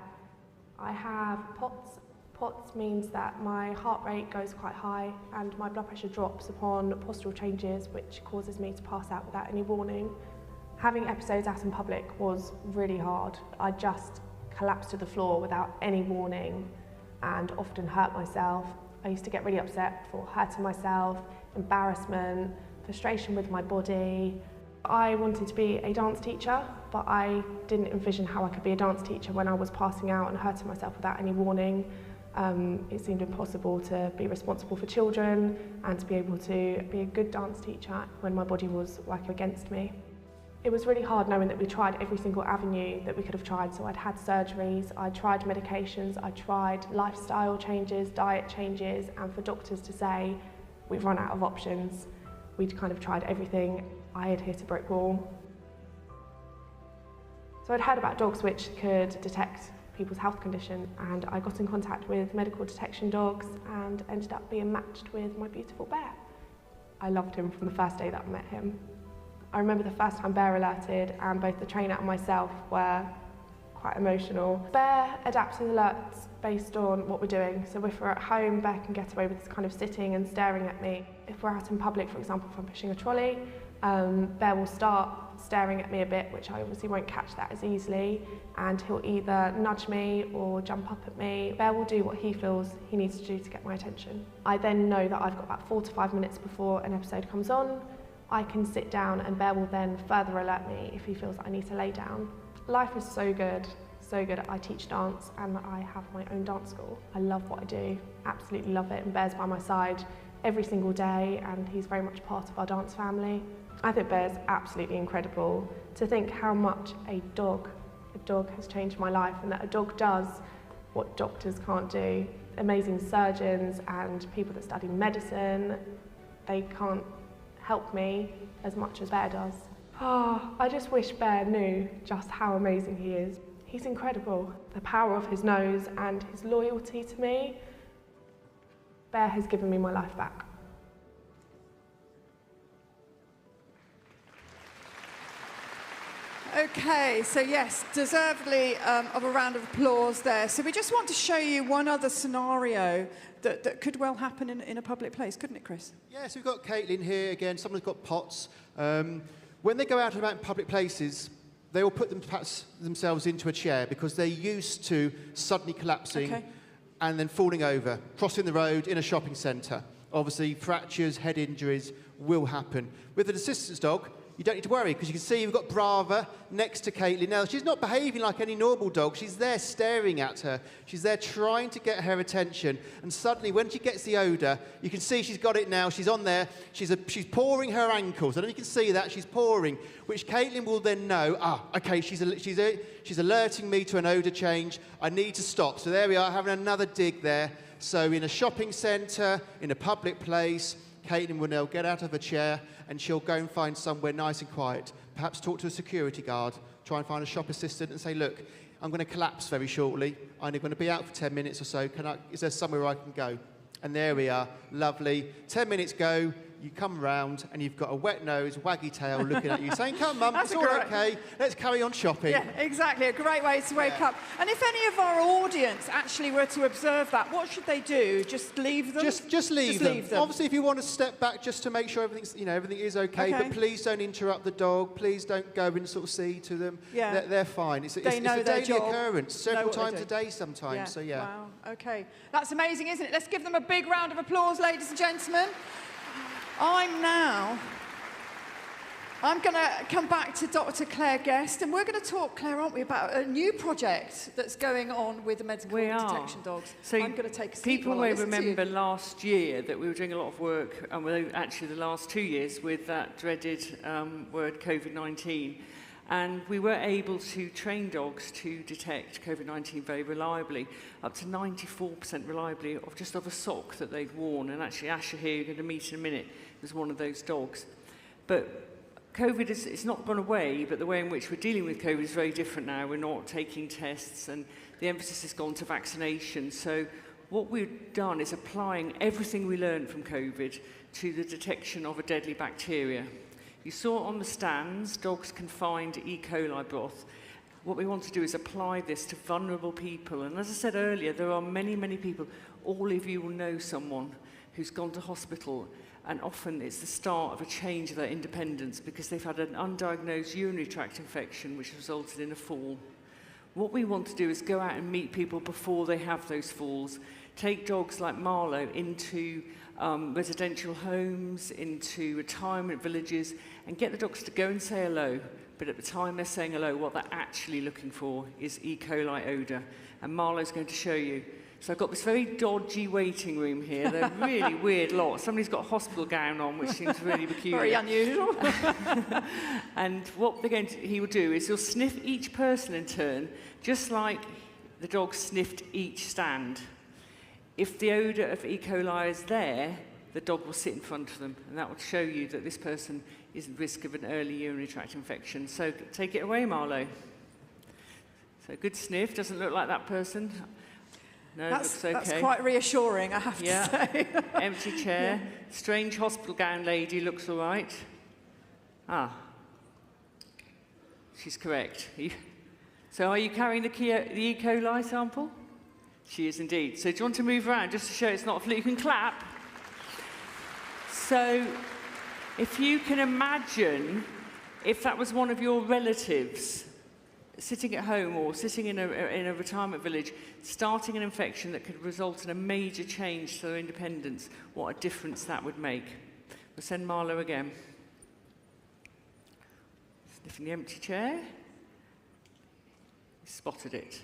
I have POTS. POTS means that my heart rate goes quite high and my blood pressure drops upon postural changes, which causes me to pass out without any warning. Having episodes out in public was really hard. I just collapsed to the floor without any warning and often hurt myself. I used to get really upset for hurting myself, embarrassment, frustration with my body. I wanted to be a dance teacher, but I didn't envision how I could be a dance teacher when I was passing out and hurting myself without any warning. It seemed impossible to be responsible for children and to be able to be a good dance teacher when my body was working against me. It was really hard knowing that we tried every single avenue that we could have tried. So I'd had surgeries, I'd tried medications, I tried lifestyle changes, diet changes, and for doctors to say, we've run out of options. We'd kind of tried everything. I had hit a brick wall. So I'd heard about dogs which could detect people's health condition, and I got in contact with medical detection dogs and ended up being matched with my beautiful Bear. I loved him from the first day that I met him. I remember the first time Bear alerted, and both the trainer and myself were quite emotional. Bear adapts his alerts based on what we're doing. So if we're at home, Bear can get away with this kind of sitting and staring at me. If we're out in public, for example, if I'm pushing a trolley, Bear will start staring at me a bit, which I obviously won't catch that as easily, and he'll either nudge me or jump up at me. Bear will do what he feels he needs to do to get my attention. I then know that I've got about 4 to 5 minutes before an episode comes on. I can sit down and Bear will then further alert me if he feels that I need to lay down. Life is so good. So good. I teach dance and I have my own dance school. I love what I do, absolutely love it, and Bear's by my side every single day, and he's very much part of our dance family. I think Bear's absolutely incredible. To think how much a dog has changed my life, and that a dog does what doctors can't do. Amazing surgeons and people that study medicine, they can't help me as much as Bear does. I just wish Bear knew just how amazing he is. He's incredible. The power of his nose and his loyalty to me. Bear has given me my life back. Okay, so yes, deservedly of a round of applause there. So we just want to show you one other scenario that could well happen in a public place, couldn't it, Chris? Yes, we've got Caitlin here again. Someone's got POTS. When they go out and about in public places, they will put themselves into a chair because they're used to suddenly collapsing and then falling over, crossing the road in a shopping centre. Obviously, fractures, head injuries will happen. With an assistance dog, you don't need to worry because you can see you've got Brava next to Caitlin. Now, she's not behaving like any normal dog. She's there staring at her. She's there trying to get her attention. And suddenly, when she gets the odour, you can see she's got it now. She's on there. She's pawing her ankles. I don't know if you can see that. She's pawing, which Caitlin will then know, okay, she's alerting me to an odour change. I need to stop. So there we are, having another dig there. So in a shopping centre, in a public place, Caitlin will now get out of her chair and she'll go and find somewhere nice and quiet. Perhaps talk to a security guard, try and find a shop assistant and say, look, I'm going to collapse very shortly. I'm going to be out for 10 minutes or so. Is there somewhere I can go? And there we are, lovely. 10 minutes go, you come round and you've got a wet nose, waggy tail looking at you saying, come mum, it's all okay, let's carry on shopping. Yeah, exactly, a great way to wake up. And if any of our audience actually were to observe that, what should they do? Just leave them? Just leave them. Obviously, if you want to step back just to make sure everything is okay, but please don't interrupt the dog, please don't go and sort of see to them. Yeah. They're fine. It's a daily occurrence, several times a day sometimes, so yeah. Wow, okay. That's amazing, isn't it? Let's give them a big round of applause, ladies and gentlemen. I'm going to come back to Dr. Claire Guest, and we're going to talk, Claire, aren't we, about a new project that's going on with the medical detection dogs. So I'm going to take a seat. People may remember last year that we were doing a lot of work, and actually the last 2 years, with that dreaded word COVID-19. And we were able to train dogs to detect COVID-19 very reliably, up to 94% reliably of just a sock that they'd worn. And actually, Asher here, you're going to meet in a minute, was one of those dogs. But COVID it's not gone away, but the way in which we're dealing with COVID is very different now. We're not taking tests, and the emphasis has gone to vaccination. So what we've done is applying everything we learned from COVID to the detection of a deadly bacteria. You saw on the stands, dogs can find E. coli broth. What we want to do is apply this to vulnerable people. And as I said earlier, there are many, many people. All of you will know someone who's gone to hospital, and often it's the start of a change of their independence because they've had an undiagnosed urinary tract infection which resulted in a fall. What we want to do is go out and meet people before they have those falls. Take dogs like Marlowe into residential homes, into retirement villages, and get the dogs to go and say hello. But at the time they're saying hello, what they're actually looking for is E. coli odour. And Marlowe's going to show you. So I've got this very dodgy waiting room here. They're really weird lot. Somebody's got a hospital gown on, which seems really peculiar. Very unusual. And what he will do is he'll sniff each person in turn, just like the dog sniffed each stand. If the odour of E. coli is there, the dog will sit in front of them, and that will show you that this person is at risk of an early urinary tract infection. So take it away, Marlowe. So good sniff, doesn't look like that person. No, looks okay. That's quite reassuring, I have to say. Empty chair. Yeah. Strange hospital gown lady looks all right. She's correct. So are you carrying the E. coli sample? She is indeed. So do you want to move around just to show it's not a fluke? You can clap. So if you can imagine if that was one of your relatives sitting at home or sitting in a retirement village, starting an infection that could result in a major change to their independence, what a difference that would make. We'll send Marlo again. Sniffing the empty chair. Spotted it.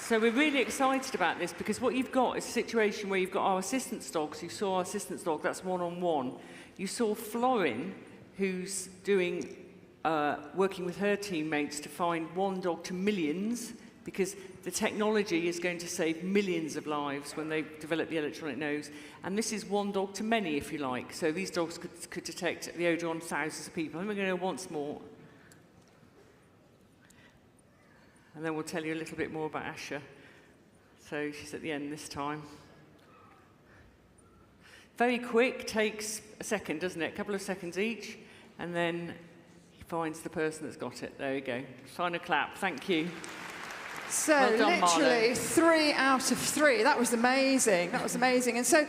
So we're really excited about this because what you've got is a situation where you've got our assistance dogs. You saw our assistance dog, that's one-on-one. You saw Florin, who's doing, working with her teammates to find one dog to millions, because the technology is going to save millions of lives when they develop the electronic nose. And this is one dog to many, if you like. So these dogs could detect the odour on thousands of people. And we're going to go once more. And then we'll tell you a little bit more about Asher. So she's at the end this time. Very quick, takes a second, doesn't it? A couple of seconds each. And then he finds the person that's got it. There we go. Final clap. Thank you. So well done, literally Marlo. 3 out of 3. That was amazing. That was amazing. And so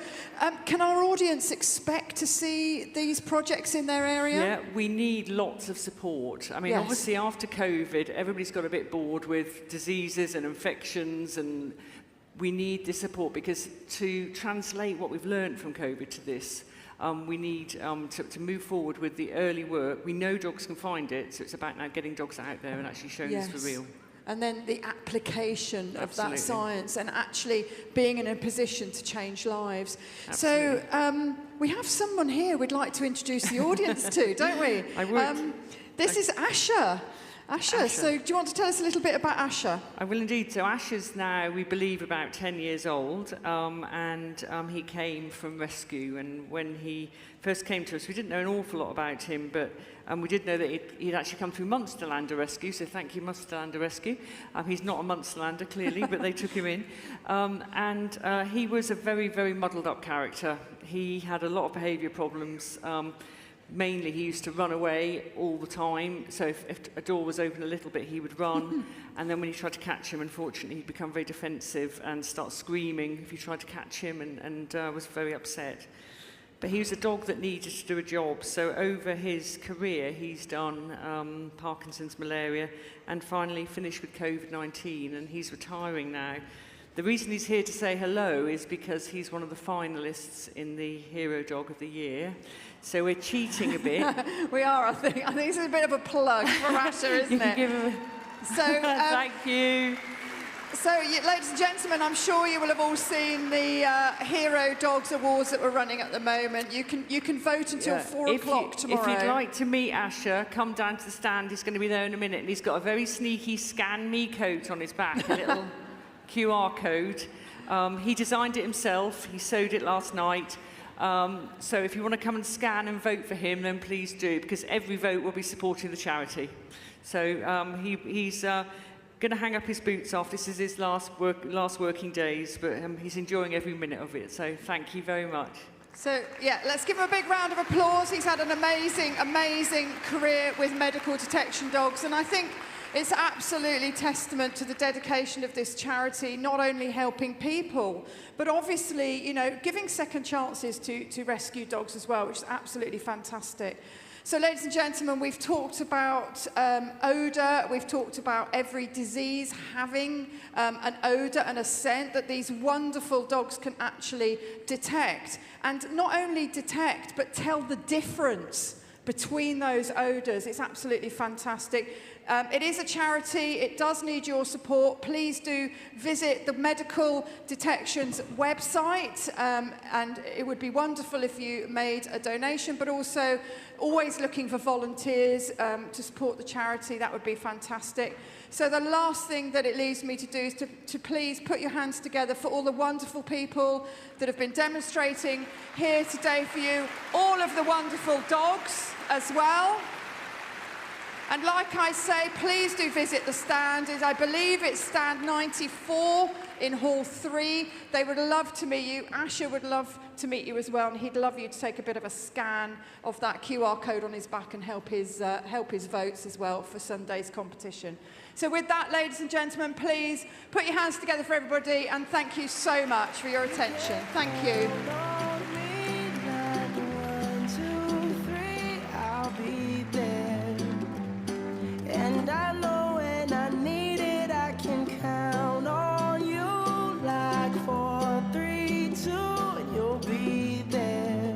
can our audience expect to see these projects in their area? Yeah, we need lots of support. I mean, Yes. obviously after COVID, everybody's got a bit bored with diseases and infections, and we need this support because to translate what we've learned from COVID to this, we need to move forward with the early work. We know dogs can find it, so it's about now getting dogs out there and actually showing this for real. And then the application of Absolutely. that science and actually being in a position to change lives. Absolutely. So we have someone here we'd like to introduce the audience to, don't we? I would. This is Asher. Asher, so do you want to tell us a little bit about Asher? I will indeed. So Asher's now, we believe, about 10 years old, and he came from rescue. And when he first came to us, we didn't know an awful lot about him, but we did know that he'd actually come through Munsterlander Rescue, so thank you, Munsterlander Rescue. He's not a Munsterlander, clearly, but they took him in. He was a very, very muddled-up character. He had a lot of behaviour problems. Mainly, he used to run away all the time. So if a door was open a little bit, he would run. And then when you tried to catch him, unfortunately, he'd become very defensive and start screaming if you tried to catch him, and was very upset. But he was a dog that needed to do a job. So over his career, he's done Parkinson's, malaria, and finally finished with COVID-19. And he's retiring now. The reason he's here to say hello is because he's one of the finalists in the Hero Dog of the Year. So we're cheating a bit. We are, I think. I think this is a bit of a plug for Asher, isn't You can it? give him thank you. So, ladies and gentlemen, I'm sure you will have all seen the Hero Dogs Awards that we're running at the moment. You can vote until 4 o'clock tomorrow. If you'd like to meet Asher, come down to the stand. He's going to be there in a minute. And he's got a very sneaky Scan Me coat on his back, a little QR code. He designed it himself. He sewed it last night. So if you want to come and scan and vote for him, then please do, because every vote will be supporting the charity. So he's going to hang up his boots off. This is his last working days, but he's enjoying every minute of it. So thank you very much. So, yeah, let's give him a big round of applause. He's had an amazing, amazing career with medical detection dogs, and I think it's absolutely testament to the dedication of this charity, not only helping people, but obviously, you know, giving second chances to rescue dogs as well, which is absolutely fantastic. So, ladies and gentlemen, we've talked about odour, we've talked about every disease having an odour and a scent that these wonderful dogs can actually detect. And not only detect, but tell the difference between those odours. It's absolutely fantastic. It is a charity. It does need your support. Please do visit the Medical Detection's website, and it would be wonderful if you made a donation, but also always looking for volunteers to support the charity. That would be fantastic. So the last thing that it leaves me to do is to please put your hands together for all the wonderful people that have been demonstrating here today for you, all of the wonderful dogs as well. And like I say, please do visit the stand. I believe it's stand 94 in Hall 3. They would love to meet you. Asher would love to meet you as well, and he'd love you to take a bit of a scan of that QR code on his back and help his votes as well for Sunday's competition. So with that, ladies and gentlemen, please put your hands together for everybody, and thank you so much for your attention. Thank you. And I know when I need it, I can count on you. Like 4, 3, 2, and you'll be there.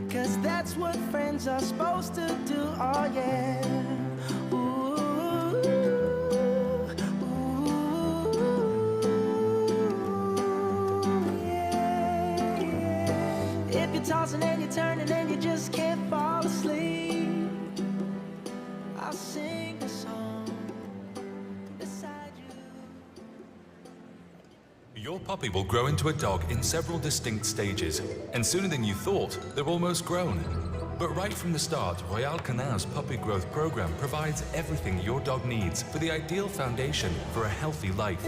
'Cause that's what friends are supposed to do, oh yeah. Ooh, yeah, yeah. If you're tossing and you're turning and you just can't fall asleep, I'll sing a song beside you. Your puppy will grow into a dog in several distinct stages, and sooner than you thought, they're almost grown. But right from the start, Royal Canal's puppy growth program provides everything your dog needs for the ideal foundation for a healthy life.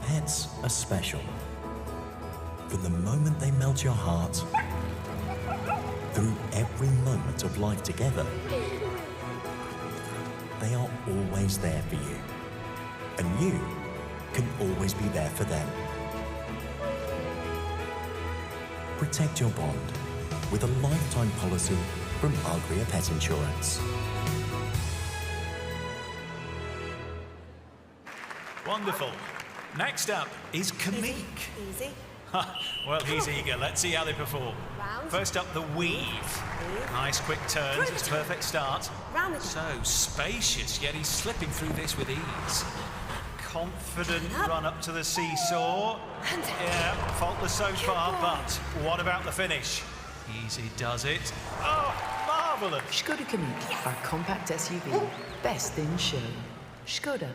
Pets are special. From the moment they melt your heart, through every moment of life together, they are always there for you. And you can always be there for them. Protect your bond with a lifetime policy from Agria Pet Insurance. Wonderful. Next up is Kamik. Easy. Well, he's eager. Let's see how they perform. Round. First up, the weave. Nice quick turns. It's a perfect start. Round the So spacious, yet he's slipping through this with ease. Confident run up to the seesaw. Yeah, faultless so far, but what about the finish? Easy does it. Oh, marvellous. Skoda Kamik, our compact SUV. Best in show. Skoda.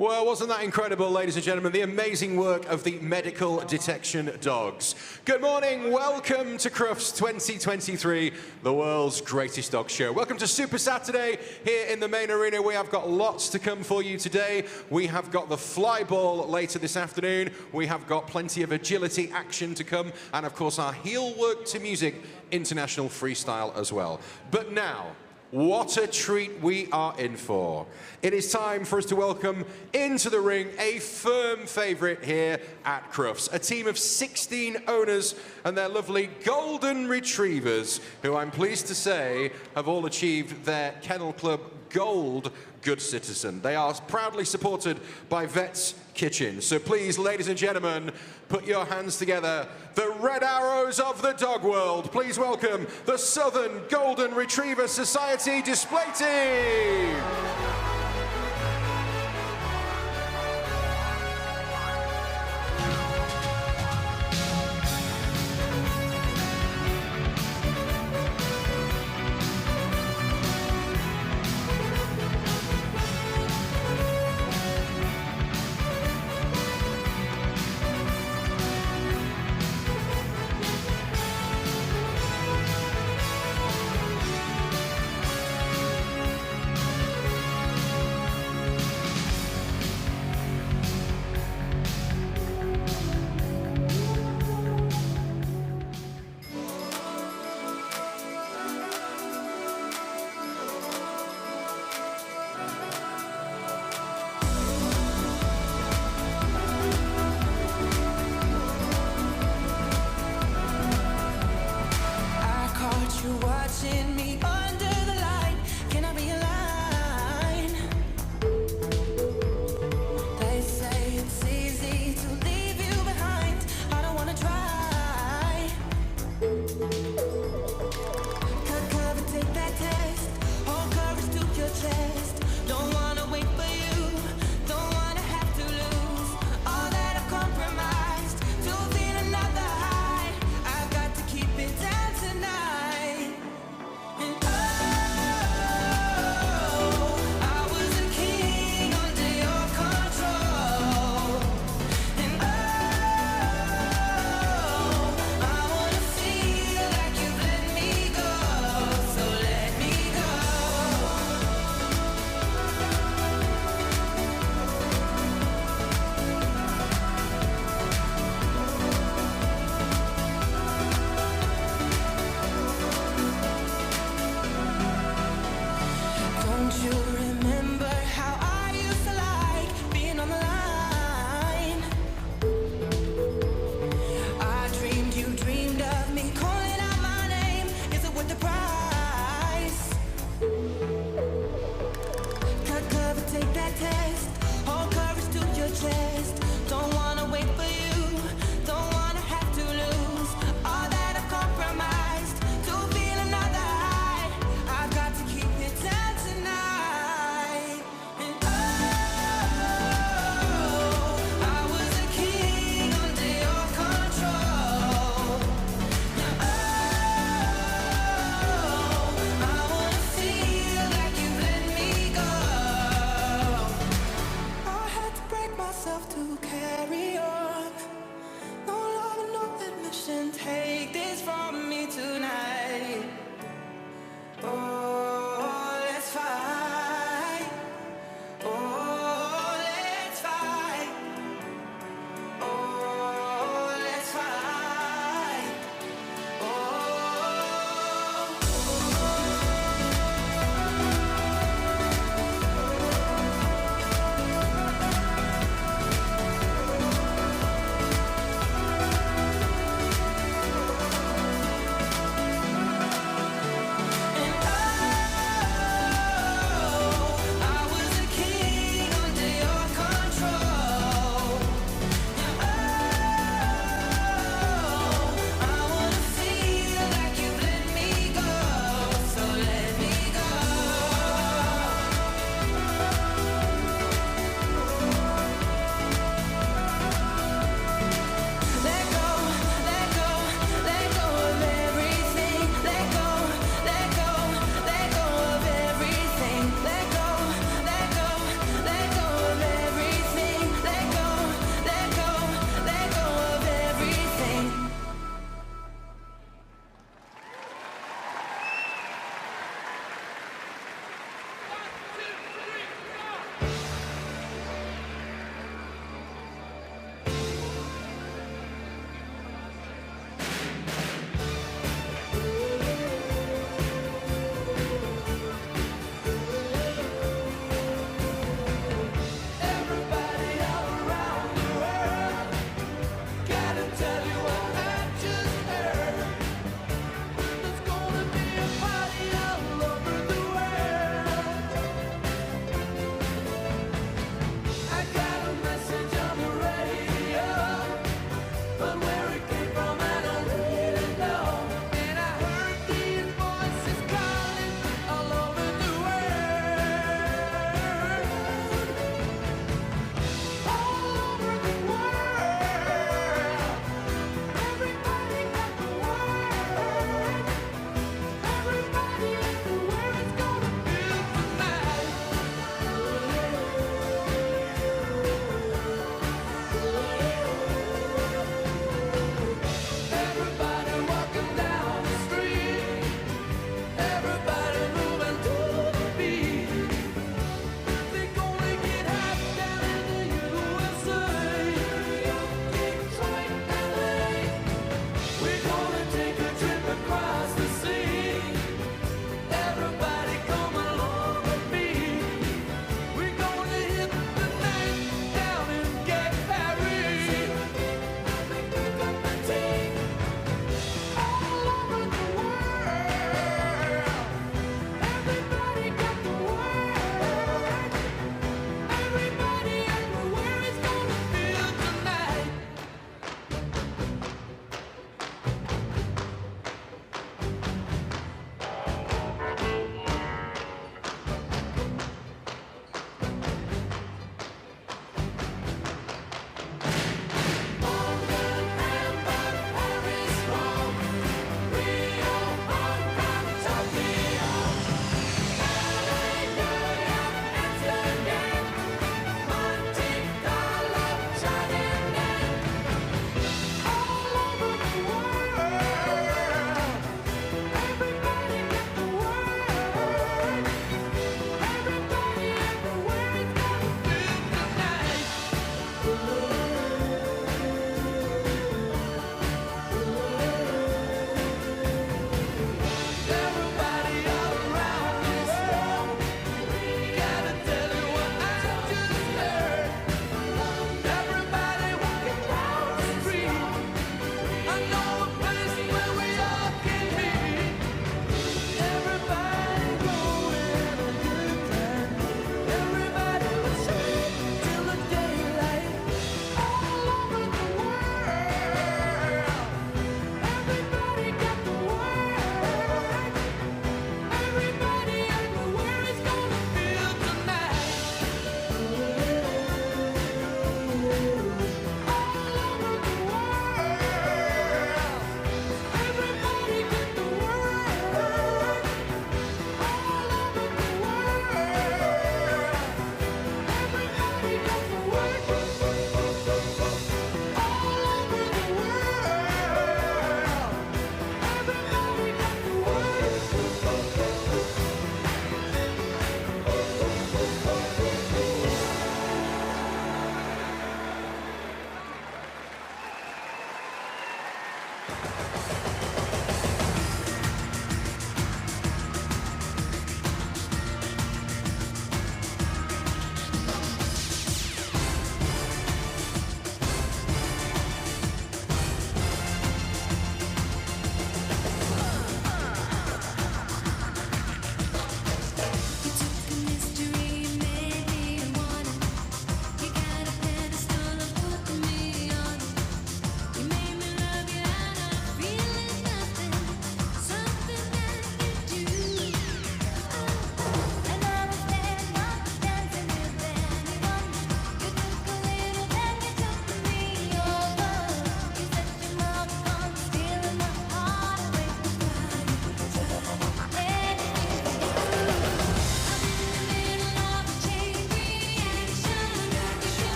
Well, wasn't that incredible, ladies and gentlemen? The amazing work of the medical detection dogs. Good morning, welcome to Crufts 2023, the world's greatest dog show. Welcome to Super Saturday here in the main arena. We have got lots to come for you today. We have got the Flyball later this afternoon. We have got plenty of agility action to come. And of course, our Heelwork to Music International Freestyle as well. But now, what a treat we are in for. It is time for us to welcome into the ring a firm favourite here at Crufts, a team of 16 owners and their lovely golden retrievers, who I'm pleased to say have all achieved their Kennel Club Gold Good Citizen. They are proudly supported by Vets Kitchen. So please, ladies and gentlemen, put your hands together. The Red Arrows of the dog world. Please welcome the Southern Golden Retriever Society display team.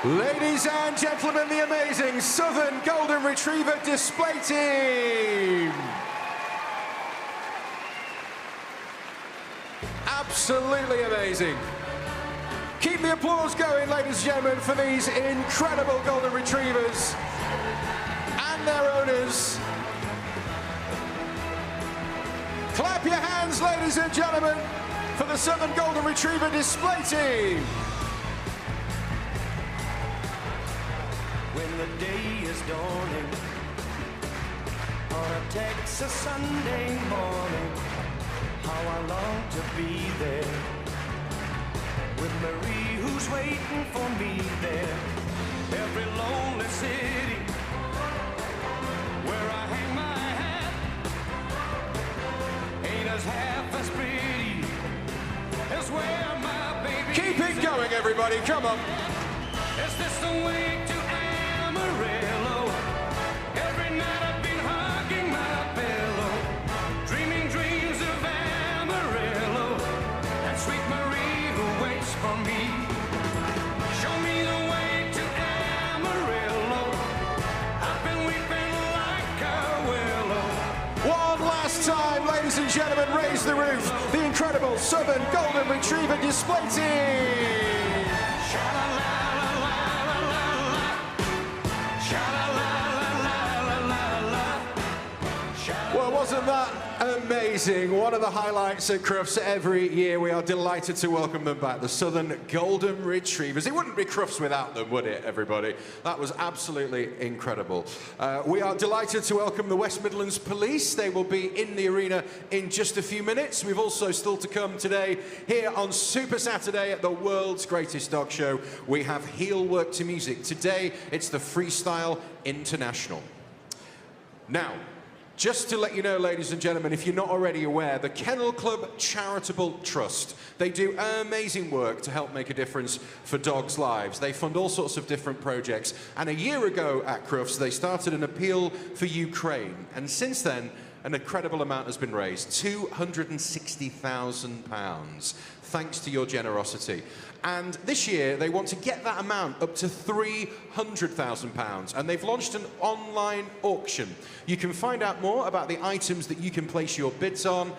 Ladies and gentlemen, the amazing Southern Golden Retriever display team. Absolutely amazing. Keep the applause going, ladies and gentlemen, for these incredible Golden Retrievers and their owners. Clap your hands, ladies and gentlemen, for the Southern Golden Retriever display team. When the day is dawning on a Texas Sunday morning, how I long to be there with Marie who's waiting for me there. Every lonely city where I hang my hat ain't as half as pretty as where my baby. Keep it going, everybody, come on. Is this the way to Amarillo? Every night I've been hugging my pillow, dreaming dreams of Amarillo and sweet Marie who waits for me. Show me the way to Amarillo. I've been weeping like a willow. One last time, ladies and gentlemen, raise the roof. The incredible Southern Golden Retriever display team. Well, wasn't that amazing? One of the highlights at Crufts every year. We are delighted to welcome them back, the Southern Golden Retrievers. It wouldn't be Crufts without them, would it, everybody? That was absolutely incredible. We are delighted to welcome the West Midlands Police. They will be in the arena in just a few minutes. We've also still to come today here on Super Saturday at the world's greatest dog show. We have Heelwork to music. Today, it's the Freestyle International. Now, just to let you know, ladies and gentlemen, if you're not already aware, the Kennel Club Charitable Trust, they do amazing work to help make a difference for dogs' lives. They fund all sorts of different projects. And a year ago at Crufts, they started an appeal for Ukraine. And since then, an incredible amount has been raised, £260,000, thanks to your generosity. And this year, they want to get that amount up to £300,000. And they've launched an online auction. You can find out more about the items that you can place your bids on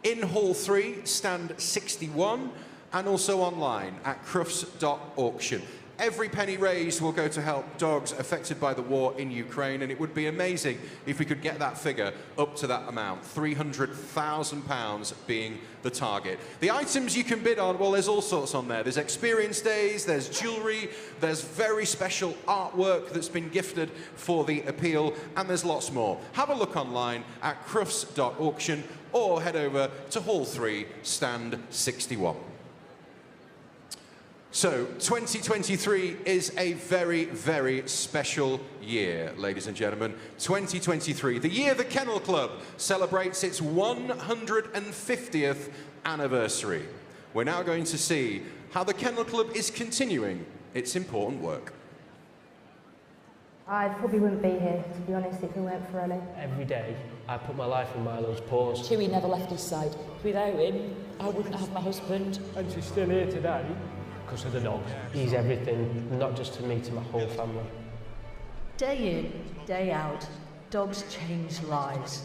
in Hall 3, stand 61, and also online at crufts.auction. Every penny raised will go to help dogs affected by the war in Ukraine, and it would be amazing if we could get that figure up to that amount, £300,000 being the target. The items you can bid on, well, there's all sorts on there. There's experience days, there's jewellery, there's very special artwork that's been gifted for the appeal, and there's lots more. Have a look online at crufts.auction or head over to Hall 3, stand 61. So, 2023 is a very, very special year, ladies and gentlemen. 2023, the year the Kennel Club celebrates its 150th anniversary. We're now going to see how the Kennel Club is continuing its important work. I probably wouldn't be here, to be honest, if it weren't for Ellie. Every day, I put my life in Milo's paws. Chewie never left his side. Without him, I wouldn't have my husband. And she's still here today. Because of the dog. He's everything, not just to me, to my whole family. Day in, day out, dogs change lives.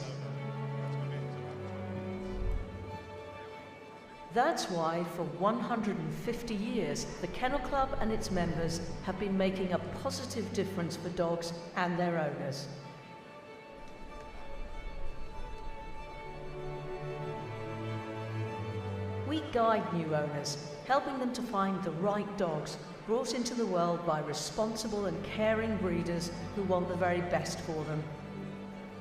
That's why, for 150 years, the Kennel Club and its members have been making a positive difference for dogs and their owners. We guide new owners, helping them to find the right dogs brought into the world by responsible and caring breeders who want the very best for them.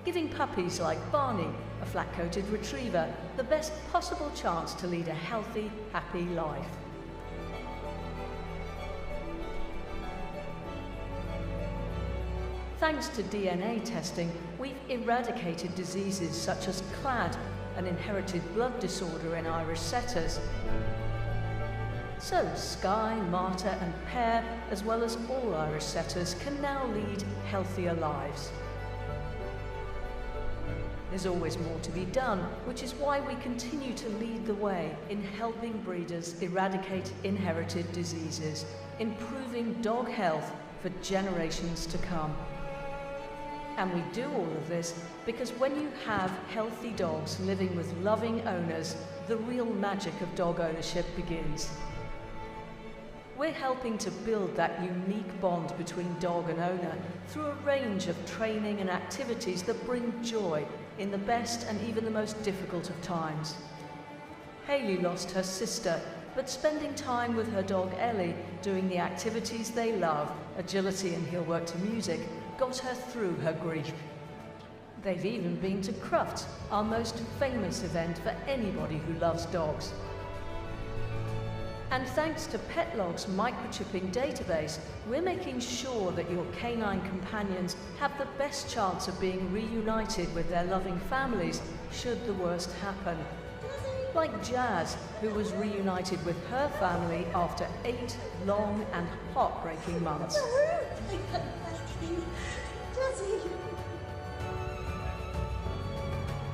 Giving puppies like Barney, a flat-coated retriever, the best possible chance to lead a healthy, happy life. Thanks to DNA testing, we've eradicated diseases such as clad, an inherited blood disorder in Irish setters. So Skye, Marta and Pear, as well as all Irish setters, can now lead healthier lives. There's always more to be done, which is why we continue to lead the way in helping breeders eradicate inherited diseases, improving dog health for generations to come. And we do all of this because when you have healthy dogs living with loving owners, the real magic of dog ownership begins. We're helping to build that unique bond between dog and owner through a range of training and activities that bring joy in the best and even the most difficult of times. Hayley lost her sister, but spending time with her dog Ellie, doing the activities they love, agility and Heelwork to music, got her through her grief. They've even been to Crufts, our most famous event for anybody who loves dogs. And thanks to PetLog's microchipping database, we're making sure that your canine companions have the best chance of being reunited with their loving families should the worst happen. Like Jazz, who was reunited with her family after 8 long and heartbreaking months.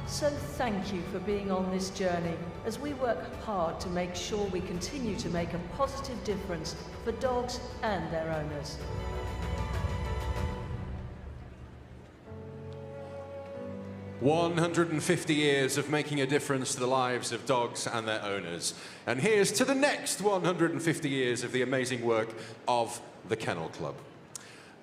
So thank you for being on this journey as we work hard to make sure we continue to make a positive difference for dogs and their owners. "150 years of making a difference to the lives of dogs and their owners. And here's to the next 150 years of the amazing work of the Kennel Club.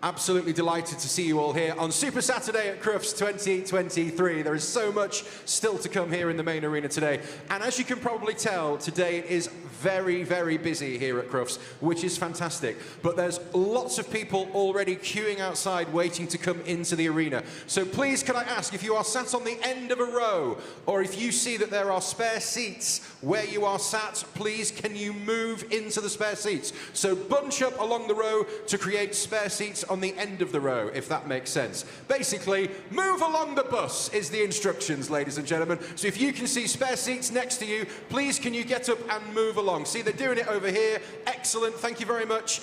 Absolutely delighted to see you all here on Super Saturday at Crufts 2023. There is so much still to come here in the main arena today. And as you can probably tell, today it is very, very busy here at Crufts, which is fantastic. But there's lots of people already queuing outside waiting to come into the arena. So please, can I ask, if you are sat on the end of a row, or if you see that there are spare seats where you are sat, please can you move into the spare seats? So bunch up along the row to create spare seats on the end of the row, if that makes sense. Basically, move along the bus is the instructions, ladies and gentlemen. So if you can see spare seats next to you, please can you get up and move along. See, they're doing it over here. Excellent, thank you very much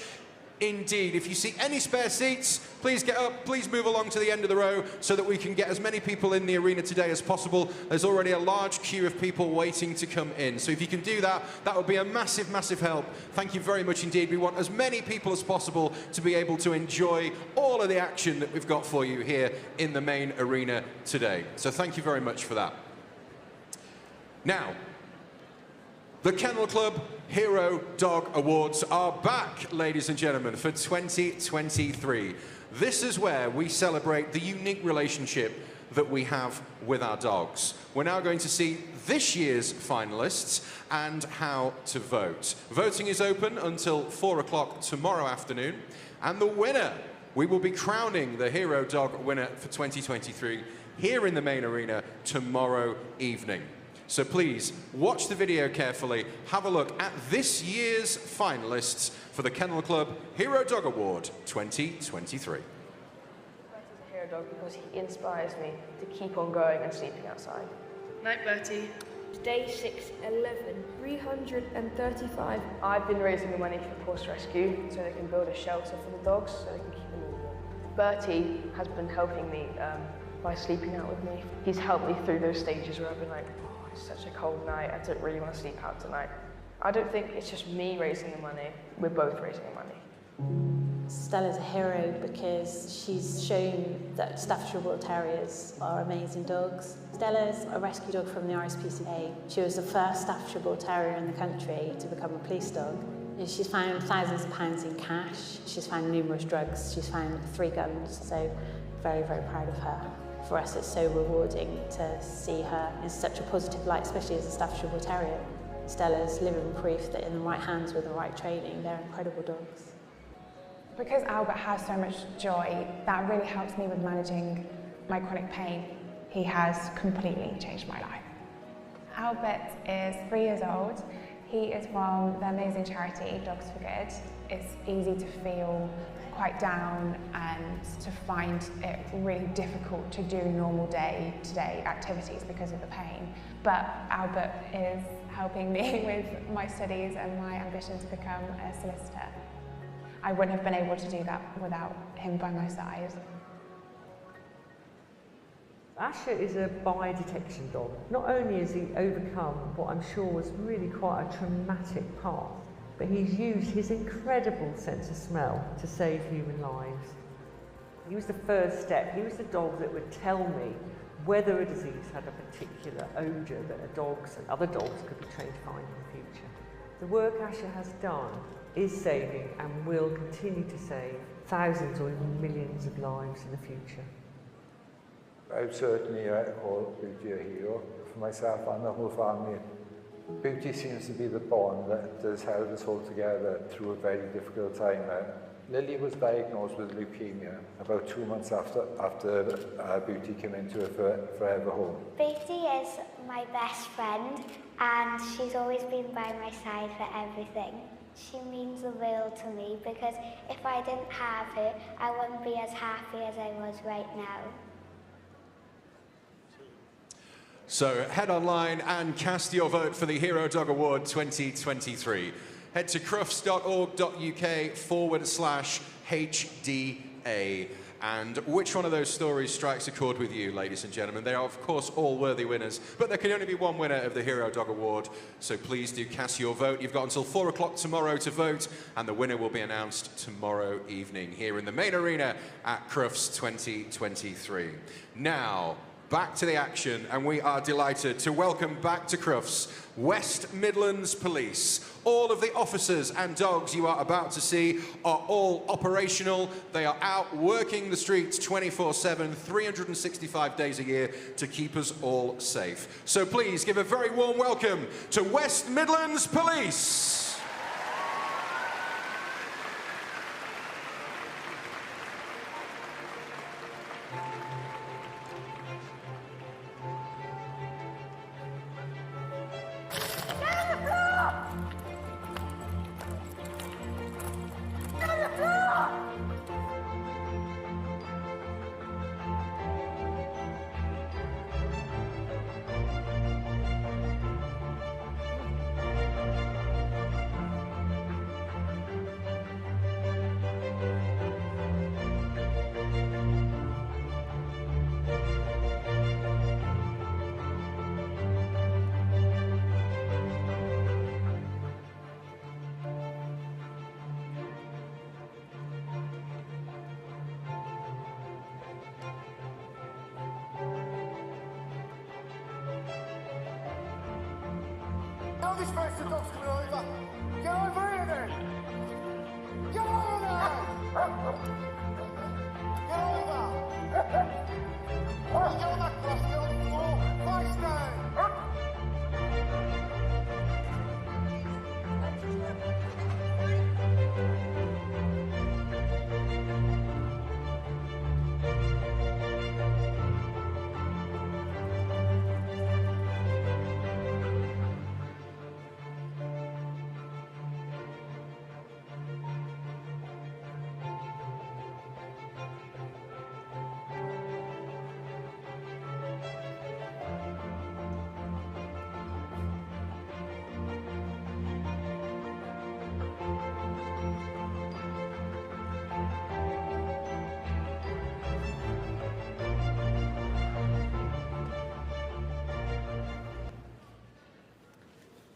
indeed. If you see any spare seats, please get up, please move along to the end of the row so that we can get as many people in the arena today as possible. There's already a large queue of people waiting to come in. So if you can do that, that would be a massive, massive help. Thank you very much indeed. We want as many people as possible to be able to enjoy all of the action that we've got for you here in the main arena today. So thank you very much for that. Now, the Kennel Club Hero Dog Awards are back, ladies and gentlemen, for 2023. This is where we celebrate the unique relationship that we have with our dogs. We're now going to see this year's finalists and how to vote. Voting is open until 4 o'clock tomorrow afternoon, and the winner, we will be crowning the Hero Dog winner for 2023 here in the main arena tomorrow evening. So please, watch the video carefully, have a look at this year's finalists for the Kennel Club Hero Dog Award 2023. Bertie's a hero dog because he inspires me to keep on going and sleeping outside. Night, Bertie. Day 611, 335. I've been raising the money for Horse Rescue so they can build a shelter for the dogs so they can keep them all warm. Bertie has been helping me by sleeping out with me. He's helped me through those stages where I've been like, it's such a cold night, I don't really want to sleep out tonight. I don't think it's just me raising the money, we're both raising the money. Stella's a hero because she's shown that Staffordshire Bull Terriers are amazing dogs. Stella's a rescue dog from the RSPCA. She was the first Staffordshire Bull Terrier in the country to become a police dog. And she's found thousands of pounds in cash, she's found numerous drugs, she's found 3 guns, so very, very proud of her. For us, it's so rewarding to see her in such a positive light, especially as a Staffordshire Bull Terrier. Stella's living proof that in the right hands with the right training, they're incredible dogs. Because Albert has so much joy, that really helps me with managing my chronic pain. He has completely changed my life. Albert is 3 years old. He is from the amazing charity Dogs for Good. It's easy to feel quite down and to find it really difficult to do normal day-to-day activities because of the pain. But Albert is helping me with my studies and my ambition to become a solicitor. I wouldn't have been able to do that without him by my side. Asher is a bi-detection dog. Not only has he overcome what I'm sure was really quite a traumatic path, but he's used his incredible sense of smell to save human lives. He was the first step. He was the dog that would tell me whether a disease had a particular odour that dogs and other dogs could be trained to find in the future. The work Asher has done is saving and will continue to save thousands or even millions of lives in the future. I would certainly call Beauty a hero for myself and the whole family. Beauty seems to be the bond that has held us all together through a very difficult time. Lily was diagnosed with leukemia about 2 months after Beauty came into her forever home. Beauty is my best friend and she's always been by my side for everything. She means the world to me because if I didn't have her, I wouldn't be as happy as I was right now. So head online and cast your vote for the Hero Dog Award 2023. Head to crufts.org.uk/HDA. And which one of those stories strikes a chord with you, ladies and gentlemen? They are, of course, all worthy winners, but there can only be one winner of the Hero Dog Award, so please do cast your vote. You've got until 4 o'clock tomorrow to vote, and the winner will be announced tomorrow evening here in the main arena at Crufts 2023. Now, back to the action, and we are delighted to welcome back to Crufts West Midlands Police. All of the officers and dogs you are about to see are all operational. They are out working the streets 24/7, 365 days a year to keep us all safe. So please give a very warm welcome to West Midlands Police. Now this first dog's coming over. Get over here then. Get over there. Get over. Get on that cross, get on the floor. Face down.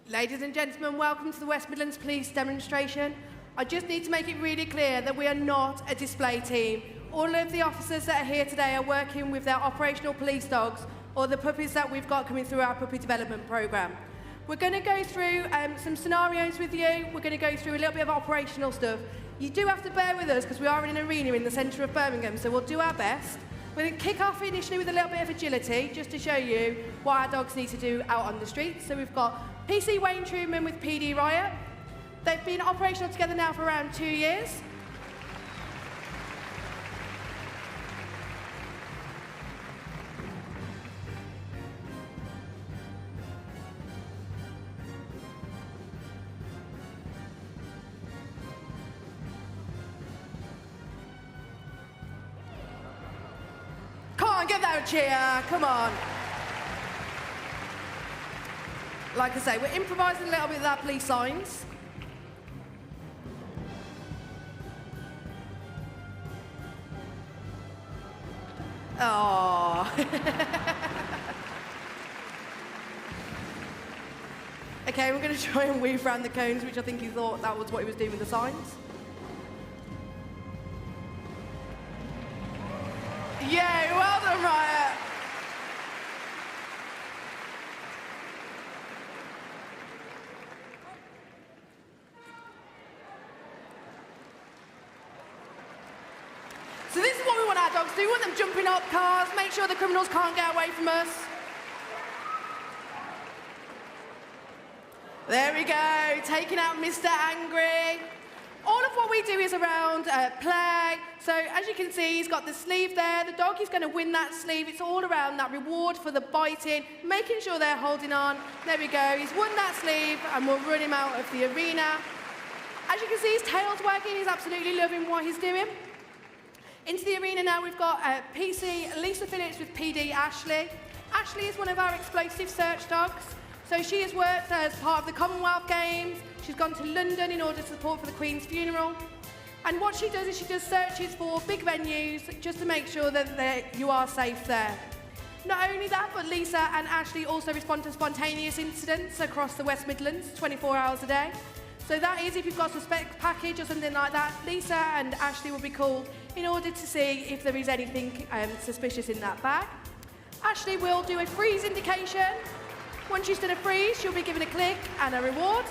Ladies and gentlemen, welcome to the West Midlands Police demonstration. I just need to make it really clear that we are not a display team. All of the officers that are here today are working with their operational police dogs or the puppies that we've got coming through our puppy development programme. We're going to go through some scenarios with you. We're going to go through a little bit of operational stuff. You do have to bear with us because we are in an arena in the centre of Birmingham, so we'll do our best. We're going to kick off initially with a little bit of agility, just to show you what our dogs need to do out on the streets. So we've got PC Wayne Truman with PD Riot. They've been operational together now for around 2 years. Come on, give that a cheer, come on. Like I say, we're improvising a little bit with our police signs. Oh. Okay, we're going to try and weave around the cones, which I think he thought that was what he was doing with the signs. Yeah, well done, Riot. So this is what we want our dogs to do. We want them jumping up cars, make sure the criminals can't get away from us. There we go, taking out Mr. Angry. All of what we do is around play. So as you can see, he's got the sleeve there. The dog is going to win that sleeve. It's all around that reward for the biting, making sure they're holding on. There we go, he's won that sleeve and we'll run him out of the arena. As you can see, his tail's working. He's absolutely loving what he's doing. Into the arena now, we've got PC Lisa Phillips with PD Ashley. Ashley is one of our explosive search dogs. So she has worked as part of the Commonwealth Games. She's gone to London in order to support for the Queen's funeral. And what she does is she does searches for big venues just to make sure that you are safe there. Not only that, but Lisa and Ashley also respond to spontaneous incidents across the West Midlands 24 hours a day. So that is if you've got a suspect package or something like that, Lisa and Ashley will be called in order to see if there is anything suspicious in that bag. Ashley will do a freeze indication. Once she's done a freeze, she'll be given a click and a reward.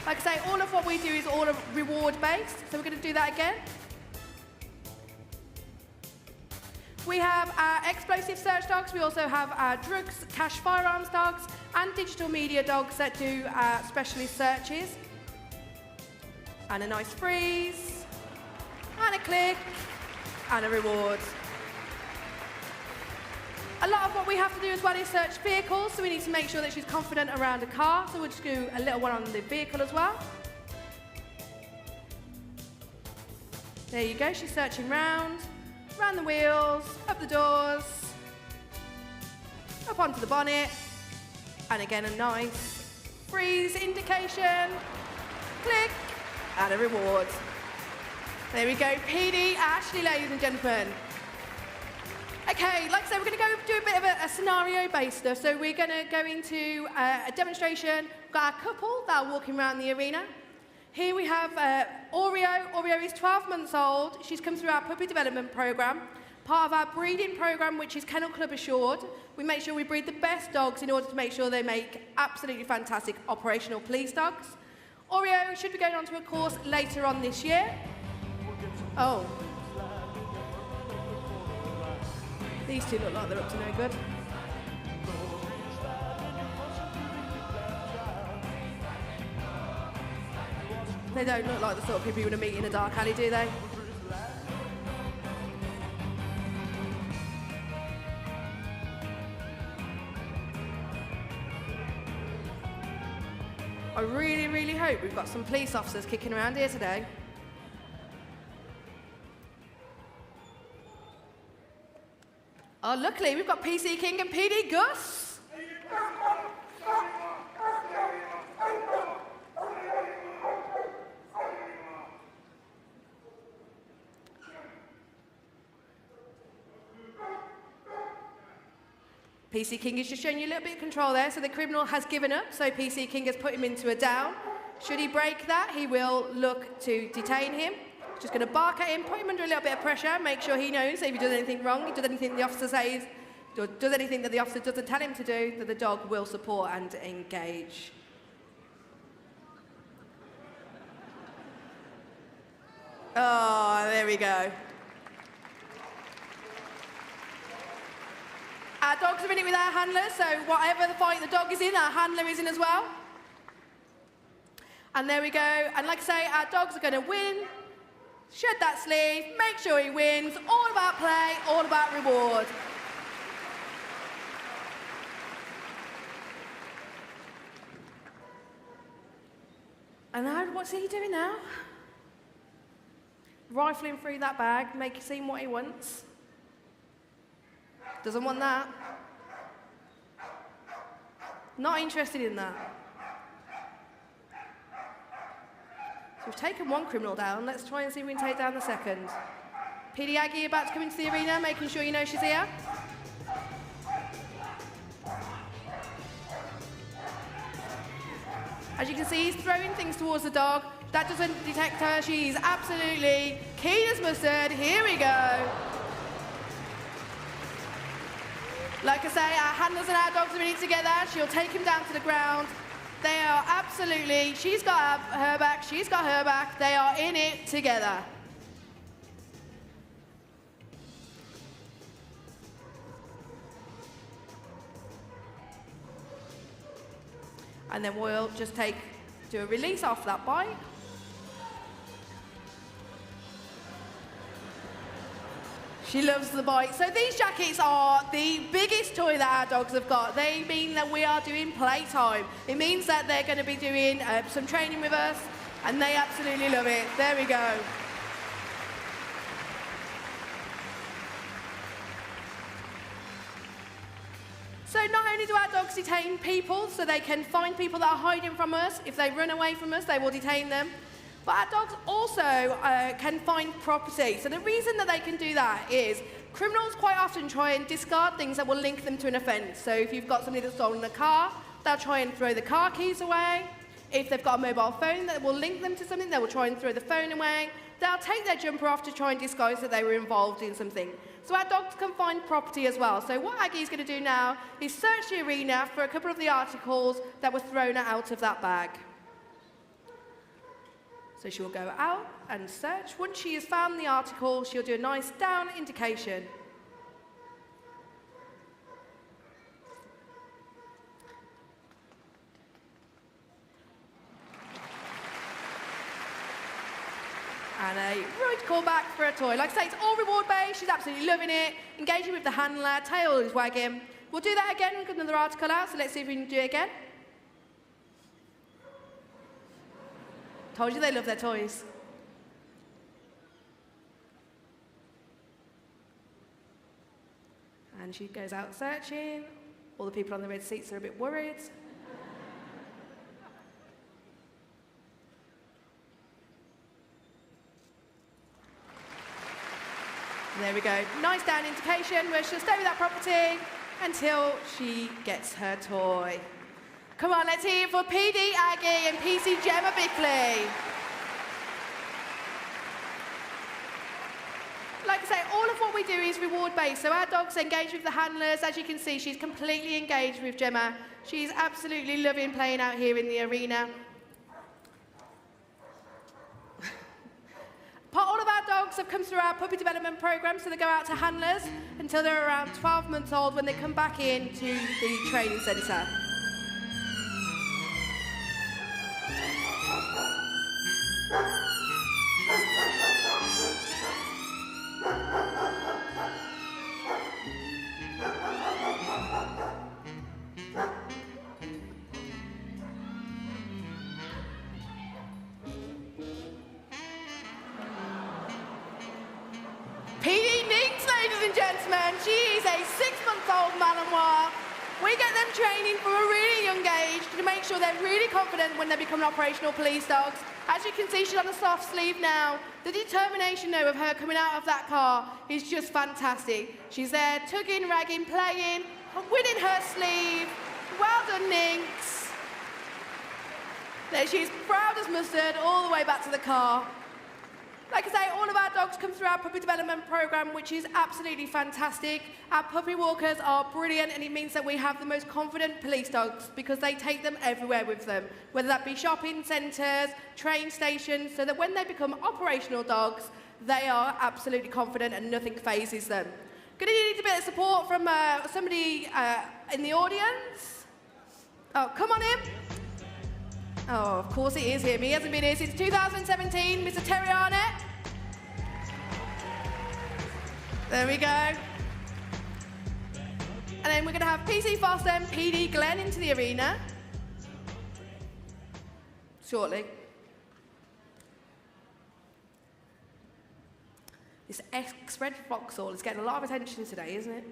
Like I say, all of what we do is all reward-based, so we're going to do that again. We have our explosive search dogs. We also have our drugs, cash firearms dogs, and digital media dogs that do specialist searches. And a nice freeze, and a click, and a reward. A lot of what we have to do as well is search vehicles, so we need to make sure that she's confident around a car, so we'll just do a little one on the vehicle as well. There you go, she's searching round the wheels, up the doors, up onto the bonnet, and again a nice freeze indication, click, and a reward. There we go, PD Ashley, ladies and gentlemen. Okay, like I said, we're going to go do a bit of a scenario-based stuff. So we're going to go into a demonstration. We've got our couple that are walking around the arena. Here we have Oreo. Oreo is 12 months old. She's come through our puppy development program, part of our breeding program, which is Kennel Club Assured. We make sure we breed the best dogs in order to make sure they make absolutely fantastic operational police dogs. Oreo should be going on to a course later on this year. Oh. These two look like they're up to no good. They don't look like the sort of people you want to meet in a dark alley, do they? I really, really hope we've got some police officers kicking around here today. Oh, luckily we've got PC King and PD Gus. PC King is just showing you a little bit of control there, so the criminal has given up, so PC King has put him into a down. Should he break that, he will look to detain him. Just going to bark at him, put him under a little bit of pressure, make sure he knows if he does anything wrong, he does anything the officer says, does anything that the officer doesn't tell him to do, that the dog will support and engage. Oh, there we go. Our dogs are in it with our handlers, so whatever the fight the dog is in, our handler is in as well. And there we go. And like I say, our dogs are going to win. Shed that sleeve, make sure he wins. All about play, all about reward. And now, what's he doing now? Rifling through that bag, making seem what he wants. Doesn't want that. Not interested in that. So we've taken one criminal down. Let's try and see if we can take down the second. PD Aggie about to come into the arena, making sure you know she's here. As you can see, he's throwing things towards the dog. That doesn't detect her. She's absolutely keen as mustard. Here we go. Like I say, our handlers and our dogs are in it together. She'll take him down to the ground. They are absolutely, she's got her back, she's got her back. They are in it together. And then we'll just do a release off that bite. She loves the bite. So these jackets are the biggest toy that our dogs have got. They mean that we are doing playtime. It means that they're going to be doing some training with us, and they absolutely love it. There we go. So not only do our dogs detain people, so they can find people that are hiding from us. If they run away from us, they will detain them. But our dogs also can find property. So the reason that they can do that is criminals quite often try and discard things that will link them to an offence. So if you've got somebody that's stolen a car, they'll try and throw the car keys away. If they've got a mobile phone that will link them to something, they will try and throw the phone away. They'll take their jumper off to try and disguise that they were involved in something. So our dogs can find property as well. So what Aggie's going to do now is search the arena for a couple of the articles that were thrown out of that bag. So she will go out and search. Once she has found the article, she'll do a nice down indication. And a right call back for a toy. Like I say, it's all reward-based. She's absolutely loving it. Engaging with the handler, tail is wagging. We'll do that again. We've got another article out, so let's see if we can do it again. Told you they love their toys. And she goes out searching. All the people on the red seats are a bit worried. There we go. Nice down indication where she'll stay with that property until she gets her toy. Come on, let's hear it for PD Aggie and PC Gemma Bickley. Like I say, all of what we do is reward-based. So our dogs engage with the handlers. As you can see, she's completely engaged with Gemma. She's absolutely loving playing out here in the arena. All of our dogs have come through our puppy development program, so they go out to handlers until they're around 12 months old when they come back into the training centre. She is a 6-month-old Malinois. We get them training from a really young age to make sure they're really confident when they become operational police dogs. As you can see, she's on a soft sleeve now. The determination, though, of her coming out of that car is just fantastic. She's there tugging, ragging, playing, winning her sleeve. Well done, Nynx. There she's proud as mustard all the way back to the car. Like I say, all of our dogs come through our puppy development program, which is absolutely fantastic. Our puppy walkers are brilliant, and it means that we have the most confident police dogs because they take them everywhere with them, whether that be shopping centres, train stations, so that when they become operational dogs, they are absolutely confident and nothing phases them. Going to need a bit of support from somebody in the audience. Oh, come on in. Oh, of course it is him. He hasn't been here since 2017, Mr. Terrier. There we go. And then we're going to have PC Foster and PD Glenn into the arena shortly. This X-Red Vauxhall is getting a lot of attention today, isn't it?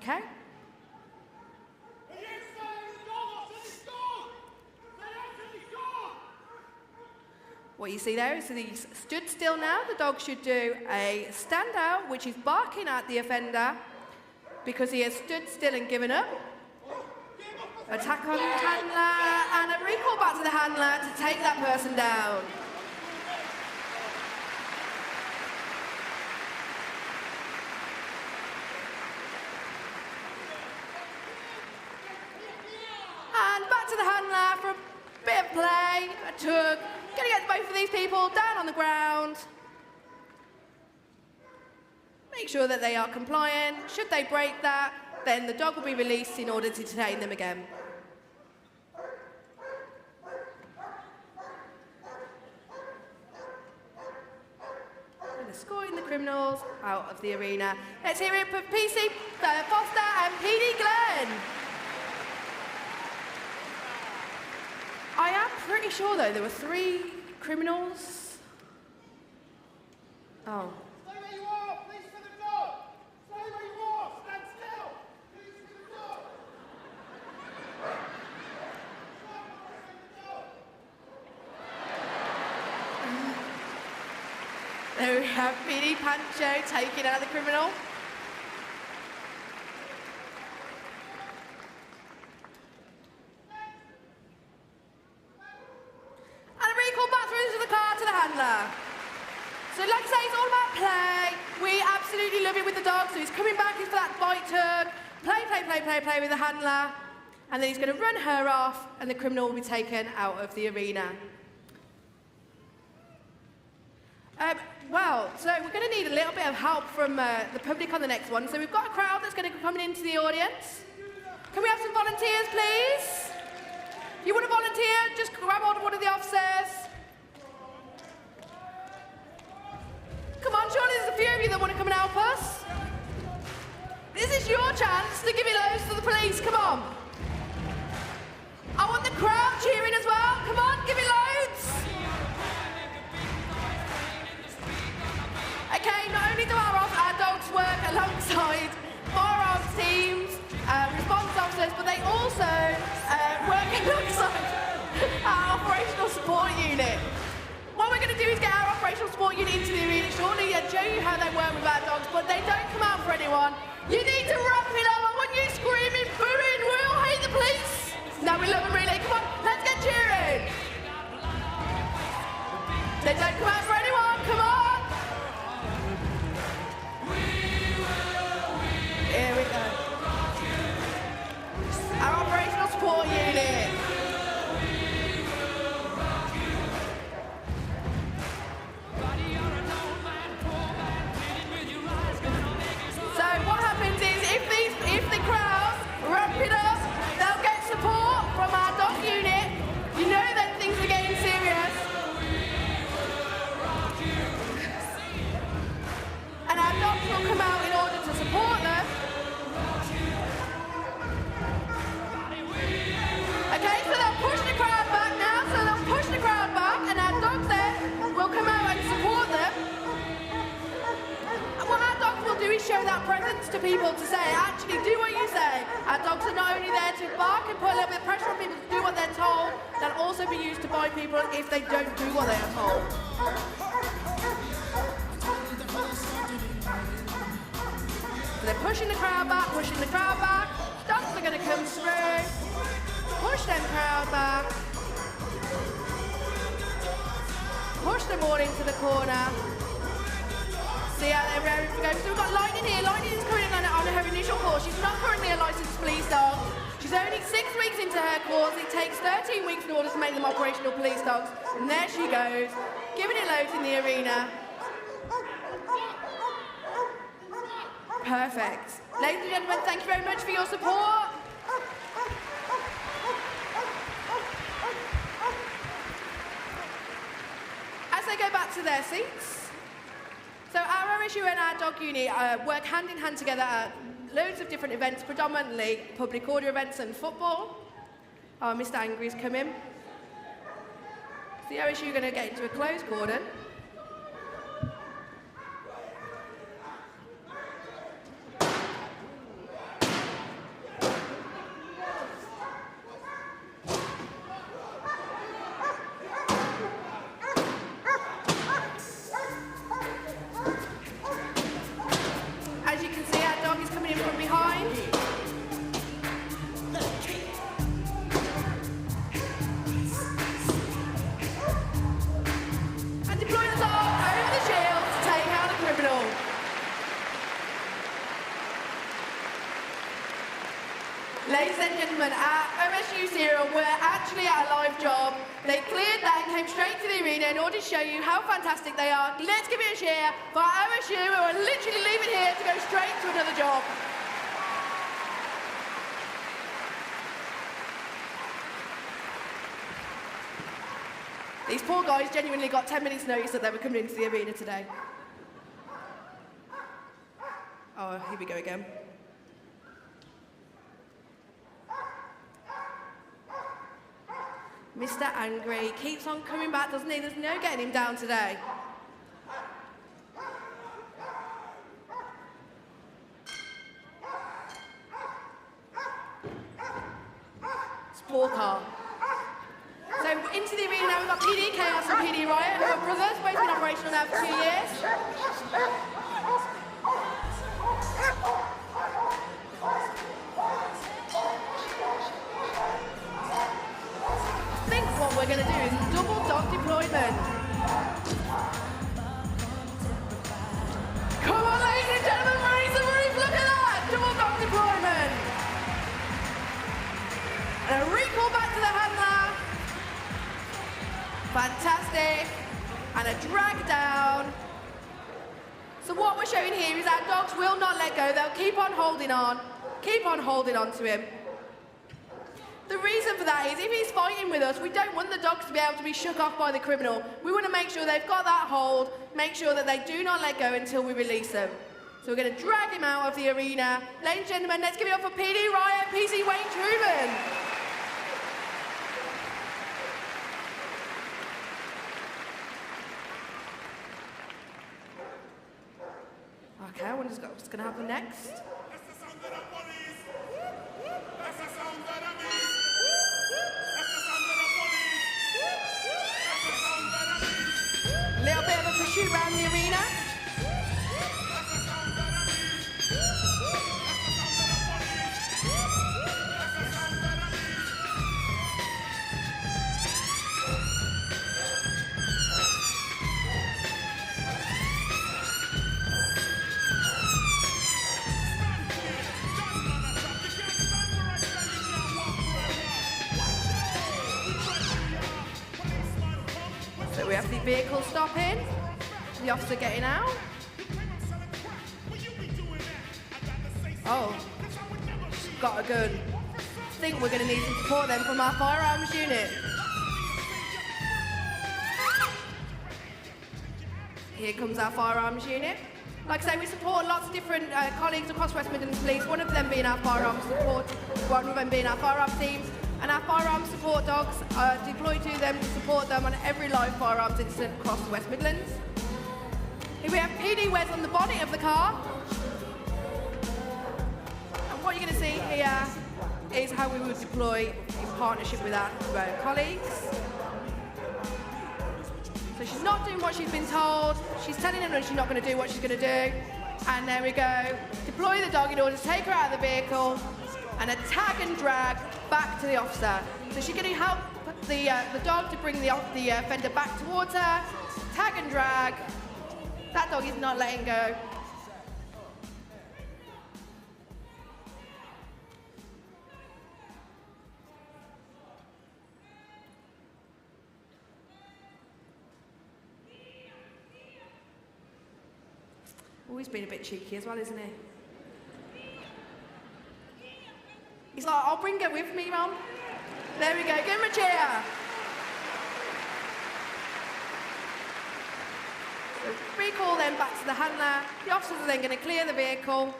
Okay? What you see there is that he's stood still now. The dog should do a stand out, which is barking at the offender because he has stood still and given up. Attack on the handler and a recall back to the handler to take that person down. And back to the handler for a bit of play, a tug. Gonna get both of these people down on the ground. Make sure that they are compliant. Should they break that, then the dog will be released in order to detain them again. And escorting the criminals out of the arena. Let's hear it for PC Foster and PD Glenn. I am pretty sure, though, there were 3 criminals. Oh. Stay where you are! Please for the dog! Stay where you are! Stand still! Please for the dog! There we have PD Pancho taking out the criminal. So like I say, it's all about play. We absolutely love it with the dog. So he's coming back, he's for that bite tug. Play with the handler. And then he's going to run her off and the criminal will be taken out of the arena. Well, so we're going to need a little bit of help from the public on the next one. So we've got a crowd that's going to be coming into the audience. Can we have some volunteers, please? If you want to volunteer, just grab hold of one of the officers. Come on, surely there's a few of you that want to come and help us. This is your chance to give it loads to the police, come on. I want the crowd cheering as well. Come on, give it loads. Okay, not only do our dogs work alongside firearms teams, response officers, but they also work alongside our operational support unit. What we're going to do is get our operational support unit into the arena shortly and show you how they work with our dogs, but they don't come out for anyone. You need to wrap it up. I want you screaming, booing, we all hate the police. No, we love them really. Come on, let's get cheering. They don't come out for anyone, come on. Here we go. Our operational support unit. So what happens is if the crowd ramp it up, they'll get support from our dog unit. You know that things are getting serious. And our dogs will come out in order to support them. Okay, so they'll push the crowd back now, so they'll push the crowd back and our dogs then will come out and support them. And what our dogs will do is show that presence to people to say, actually do what you say. Our dogs are not only there to bark and put a little bit of pressure on people to do what they're told, they'll also be used to bite people if they don't do what they are told. So they're pushing the crowd back, dogs are going to come through. Push them crowd back. Push them all into the corner. See how they're ready to go. So we've got Lightning here. Lightning is coming on her initial course. She's not currently a licensed police dog. She's only 6 weeks into her course. It takes 13 weeks in order to make them operational police dogs. And there she goes, giving it loads in the arena. Perfect. Ladies and gentlemen, thank you very much for your support. As they go back to their seats, so our OSU and our dog unit work hand in hand together at loads of different events, predominantly public order events and football. Oh, Mr. Angry's come in. So the OSU are going to get into a closed cordon. gentlemen, our OSU Zero were actually at a live job. They cleared that and came straight to the arena in order to show you how fantastic they are. Let's give it a cheer for our OSU who are literally leaving here to go straight to another job. These poor guys genuinely got 10 minutes notice that they were coming into the arena today. Oh, here we go again. Mr. Angry keeps on coming back, doesn't he? There's no getting him down today. Sport car. So into the arena now we've got PD Chaos and PD Riot, who are brothers, both been operational now for 2 years. I think what we're going to do is double dog deployment. Come on, ladies and gentlemen, raise the roof, look at that! Double dog deployment. And a recall back to the handler. Fantastic. And a drag down. So what we're showing here is our dogs will not let go. They'll keep on holding on to him. The reason for that is if he's fighting with us, we don't want the dogs to be able to be shook off by the criminal. We want to make sure they've got that hold, make sure that they do not let go until we release them. So we're going to drag him out of the arena. Ladies and gentlemen, let's give it up for PD Riot, PC Wayne Truman. Okay, I wonder what's going to happen next. A little bit of a pursuit around the arena. We have the vehicle stopping, the officer getting out. Oh, she's got a gun. I think we're going to need some support then from our firearms unit. Here comes our firearms unit. Like I say, we support lots of different colleagues across West Midlands Police, one of them being our firearms support, one of them being our firearms teams. And our firearms support dogs are deployed to them to support them on every live firearms incident across the West Midlands. Here we have PD Wes on the bonnet of the car. And what you're going to see here is how we would deploy in partnership with our colleagues. So she's not doing what she's been told. She's telling them that she's not going to do what she's going to do. And there we go. Deploy the dog in order to take her out of the vehicle. And a tag and drag back to the officer. So she's going to help the dog to bring the offender back towards her. Tag and drag. That dog is not letting go. Always been a bit cheeky as well, isn't he? He's like, I'll bring her with me, Mum. There we go, give him a cheer. So recall then back to the handler. The officers are then going to clear the vehicle.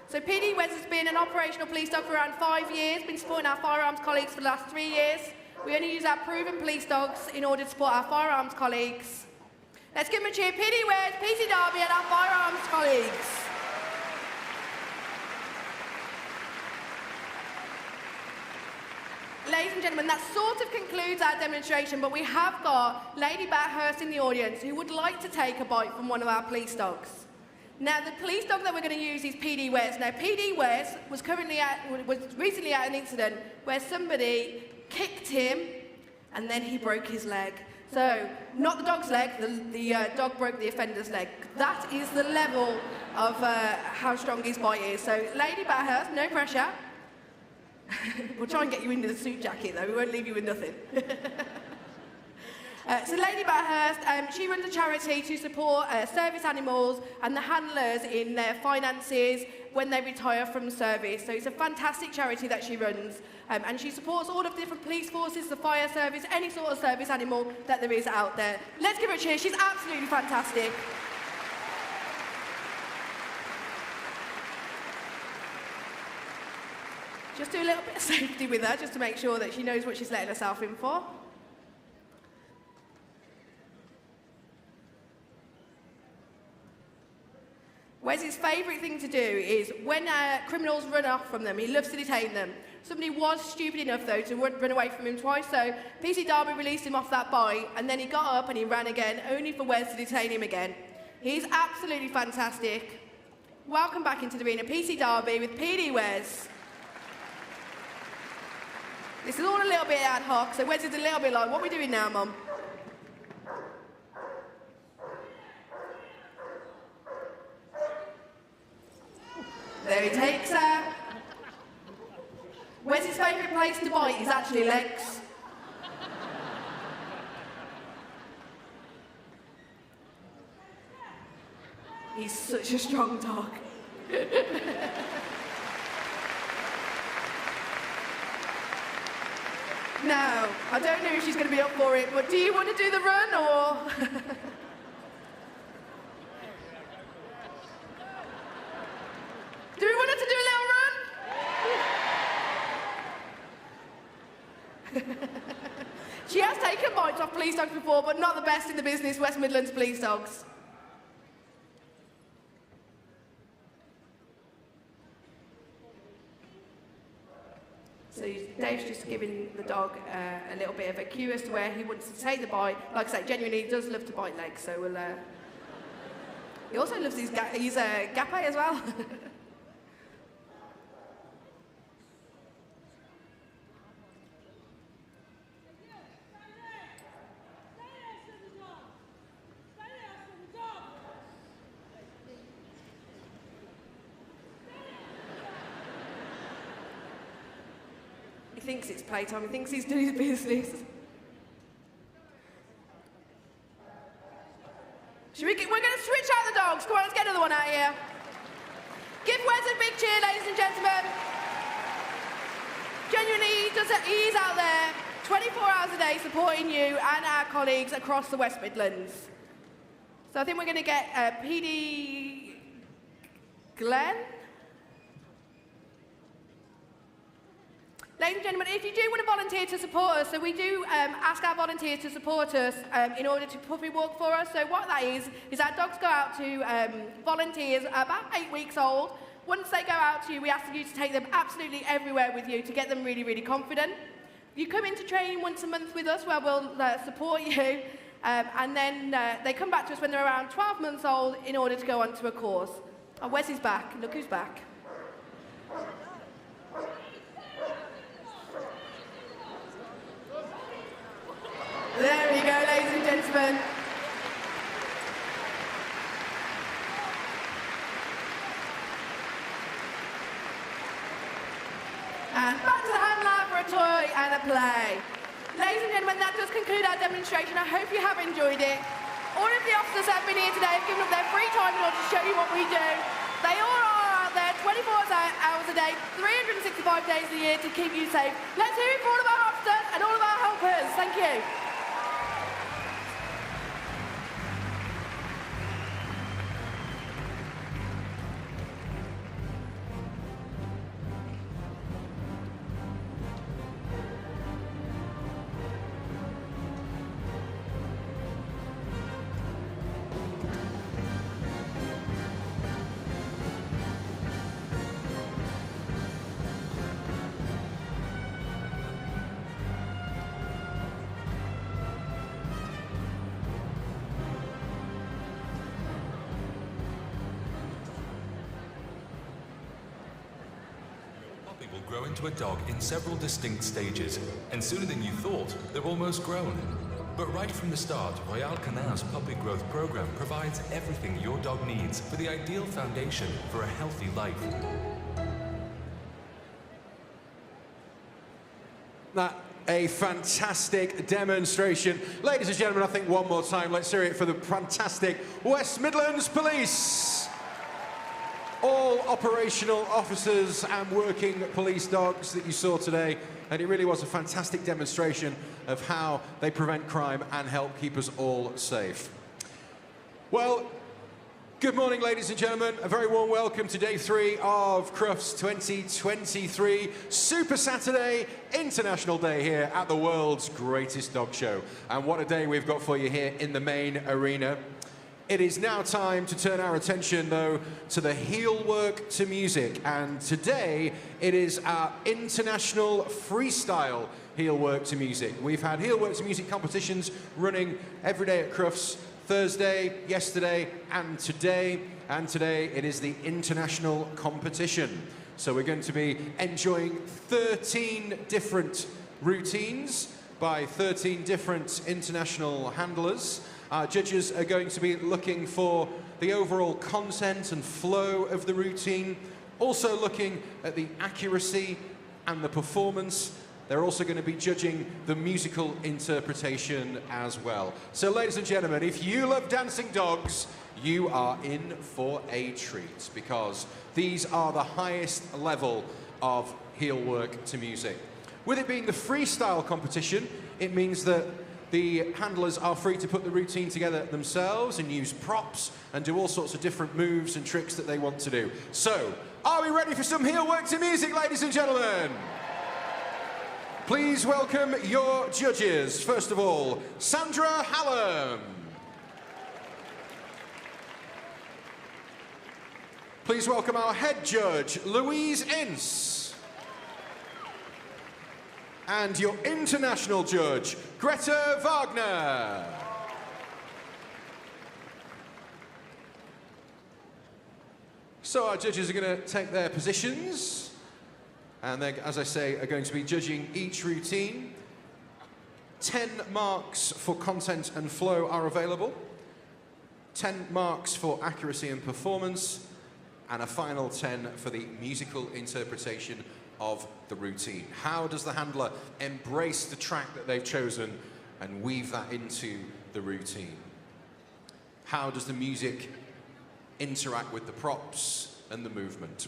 So PD Wes has been an operational police dog for around 5 years, been supporting our firearms colleagues for the last 3 years. We only use our proven police dogs in order to support our firearms colleagues. Let's give them a cheer. PD Wes, PC Derby and our firearms colleagues. Ladies and gentlemen, that sort of concludes our demonstration, but we have got Lady Bathurst in the audience who would like to take a bite from one of our police dogs. Now, the police dog that we're going to use is PD Wes. Now, PD Wes was recently at an incident where somebody kicked him and then he broke his leg. So, not the dog's leg, the dog broke the offender's leg. That is the level of how strong his bite is. So, Lady Bathurst, no pressure. We'll try and get you into the suit jacket though, we won't leave you with nothing. So Lady Bathurst, she runs a charity to support service animals and the handlers in their finances when they retire from service. So it's a fantastic charity that she runs, and she supports all of the different police forces, the fire service, any sort of service animal that there is out there. Let's give her a cheer, she's absolutely fantastic. Just do a little bit of safety with her, just to make sure that she knows what she's letting herself in for. Wes's favourite thing to do is when criminals run off from them, he loves to detain them. Somebody was stupid enough, though, to run away from him twice, so PC Derby released him off that bite, and then he got up and he ran again, only for Wes to detain him again. He's absolutely fantastic. Welcome back into the arena, PC Derby with PD Wes. This is all a little bit ad hoc, so Wes is a little bit like, what are we doing now, Mum? There he takes her. Wes's favourite place to bite is actually legs. He's such a strong dog. No, I don't know if she's going to be up for it, but do you want to do the run, or...? Do we want her to do a little run? She has taken bites off police dogs before, but not the best in the business, West Midlands police dogs. So Dave's just giving the dog a little bit of a cue as to where he wants to take the bite. Like I say, genuinely, he does love to bite legs, so we'll... He also loves his gape as well. He thinks it's playtime, he thinks he's doing his business. We're going to switch out the dogs. Come on, let's get another one out here. Give Wes a big cheer, ladies and gentlemen. Genuinely, he's out there 24 hours a day supporting you and our colleagues across the West Midlands. So I think we're going to get PD Glenn. Ladies and gentlemen, if you do want to volunteer to support us, so we do ask our volunteers to support us in order to puppy walk for us. So what that is our dogs go out to volunteers about 8 weeks old. Once they go out to you, we ask you to take them absolutely everywhere with you to get them really, really confident. You come into training once a month with us where we'll support you, and then they come back to us when they're around 12 months old in order to go onto a course. Oh, Wes is back. Look who's back. There we go, ladies and gentlemen. And back to the handler for a toy and a play. Ladies and gentlemen, that does conclude our demonstration. I hope you have enjoyed it. All of the officers that have been here today have given up their free time in order to show you what we do. They all are out there 24 hours a day, 365 days a year to keep you safe. Let's hear it for all of our officers and all of our helpers. Thank you. Will grow into a dog in several distinct stages, and sooner than you thought, they're almost grown. But right from the start, Royal Canin's puppy growth program provides everything your dog needs for the ideal foundation for a healthy life. That a fantastic demonstration. Ladies and gentlemen, I think one more time, let's hear it for the fantastic West Midlands Police. All operational officers and working police dogs that you saw today, and it really was a fantastic demonstration of how they prevent crime and help keep us all safe. Well, good morning, ladies and gentlemen. A very warm welcome to day 3 of Crufts 2023 Super Saturday International Day here at the world's greatest dog show. And what a day we've got for you here in the main arena. It is now time to turn our attention, though, to the Heelwork to music. And today, it is our international freestyle Heelwork to music. We've had Heelwork to music competitions running every day at Crufts, Thursday, yesterday, and today. And today, it is the international competition. So we're going to be enjoying 13 different routines by 13 different international handlers. Our judges are going to be looking for the overall content and flow of the routine, also looking at the accuracy and the performance. They're also going to be judging the musical interpretation as well. So, ladies and gentlemen, if you love dancing dogs, you are in for a treat, because these are the highest level of Heelwork to music. With it being the freestyle competition, it means that the handlers are free to put the routine together themselves and use props and do all sorts of different moves and tricks that they want to do. So, are we ready for some Heelwork to music, ladies and gentlemen? Please welcome your judges. First of all, Sandra Hallam. Please welcome our head judge, Louise Ince. And your international judge, Greta Wagner. So our judges are going to take their positions, and they, as I say, are going to be judging each routine. 10 marks for content and flow are available, 10 marks for accuracy and performance, and a final 10 for the musical interpretation of the routine. How does the handler embrace the track that they've chosen and weave that into the routine? How does the music interact with the props and the movement?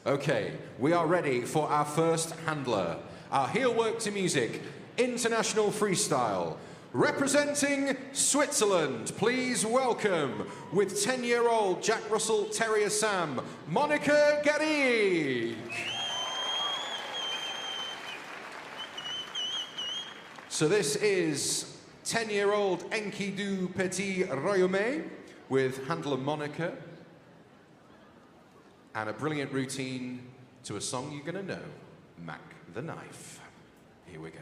Okay, we are ready for our first handler, our Heelwork to music international freestyle. Representing Switzerland, please welcome, with 10-year-old Jack Russell Terrier Sam, Monica Garrigue. So this is 10-year-old Enkidu Petit Royaume with handler Monica, and a brilliant routine to a song you're gonna know, Mac the Knife. Here we go.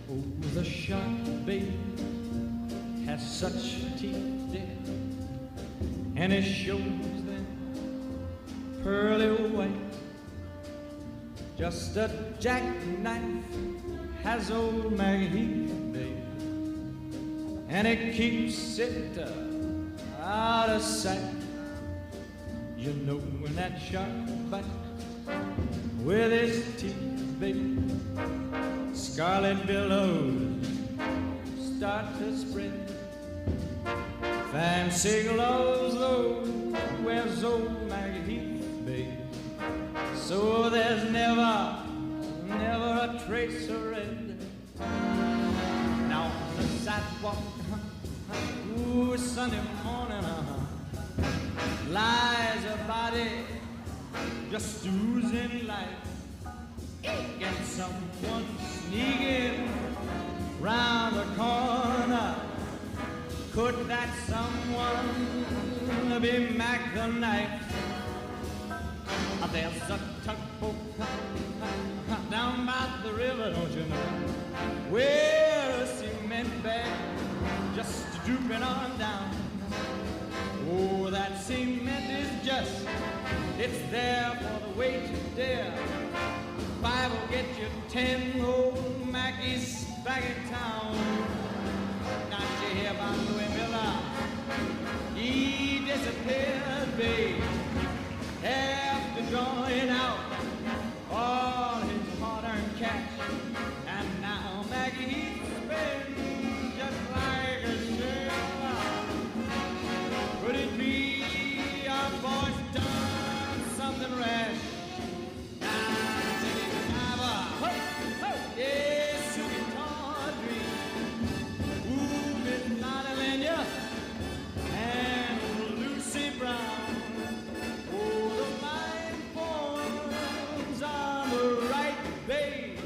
Oh, the shark babe has such teeth, dear, and it shows them pearly white. Just a jackknife has old Maggie, babe, and it keeps it out of sight. You know when that shark bites with his teeth, babe, scarlet billows start to spread. Fancy gloves, though, wears old Maggie, babe, so there's never a trace of red. Now on the sidewalk, ooh, Sunday morning, lies a body just oozing life. And someone sneaking round the corner. Could that someone be Mac the Knife? There's a tugboat down by the river, don't you know, where a cement bag just drooping on down. Oh, that cement is It's there for the way to dare. 5 will get you 10. Old Mackie's back in town. Not you hear about Louis Miller? He disappeared, babe. After drawing out all his hard-earned cash. And now Maggie spends just like a sailor. Could it be our boy's done something rash? Yes, sweet Audrey. Ooh, Miss Madeline, and Lucy Brown. Oh, the fine forms on the right, babe.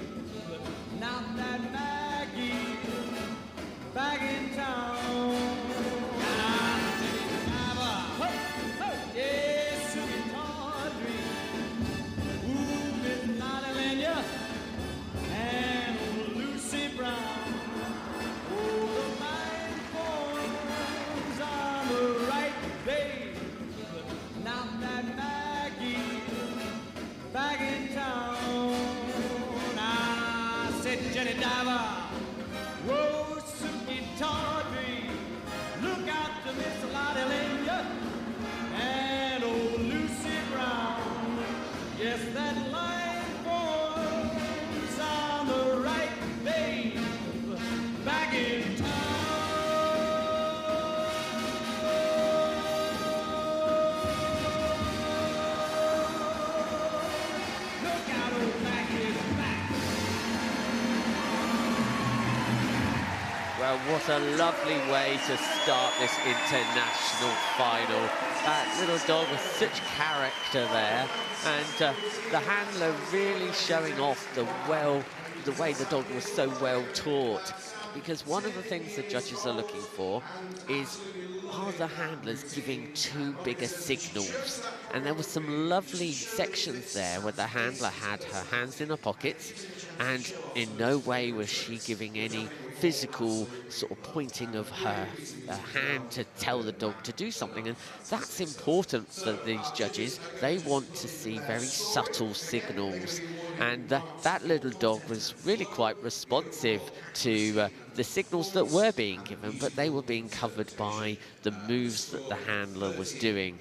Now that Maggie's back in town. Yes, sweet Audrey. Ooh, Miss Madeline, and Lucy Brown. Oh, the fine forms on the right, babe. Now that Maggie's back in town. I said, Jenny Diver, whoa, sweet Tawdry, look out to Miss Lottie Linya and old Lucy Brown. Yes, that line forms on the right, babe, back in town. Look out, old Maggie's back. Well, what a lovely way to start this international final. That little dog with such character there, and the handler really showing off the way the dog was so well taught. Because one of the things the judges are looking for is, are the handlers giving too big a signals? And there were some lovely sections there where the handler had her hands in her pockets, and in no way was she giving any physical sort of pointing of her hand to tell the dog to do something. And that's important for these judges. They want to see very subtle signals. And that little dog was really quite responsive to the signals that were being given, but they were being covered by the moves that the handler was doing.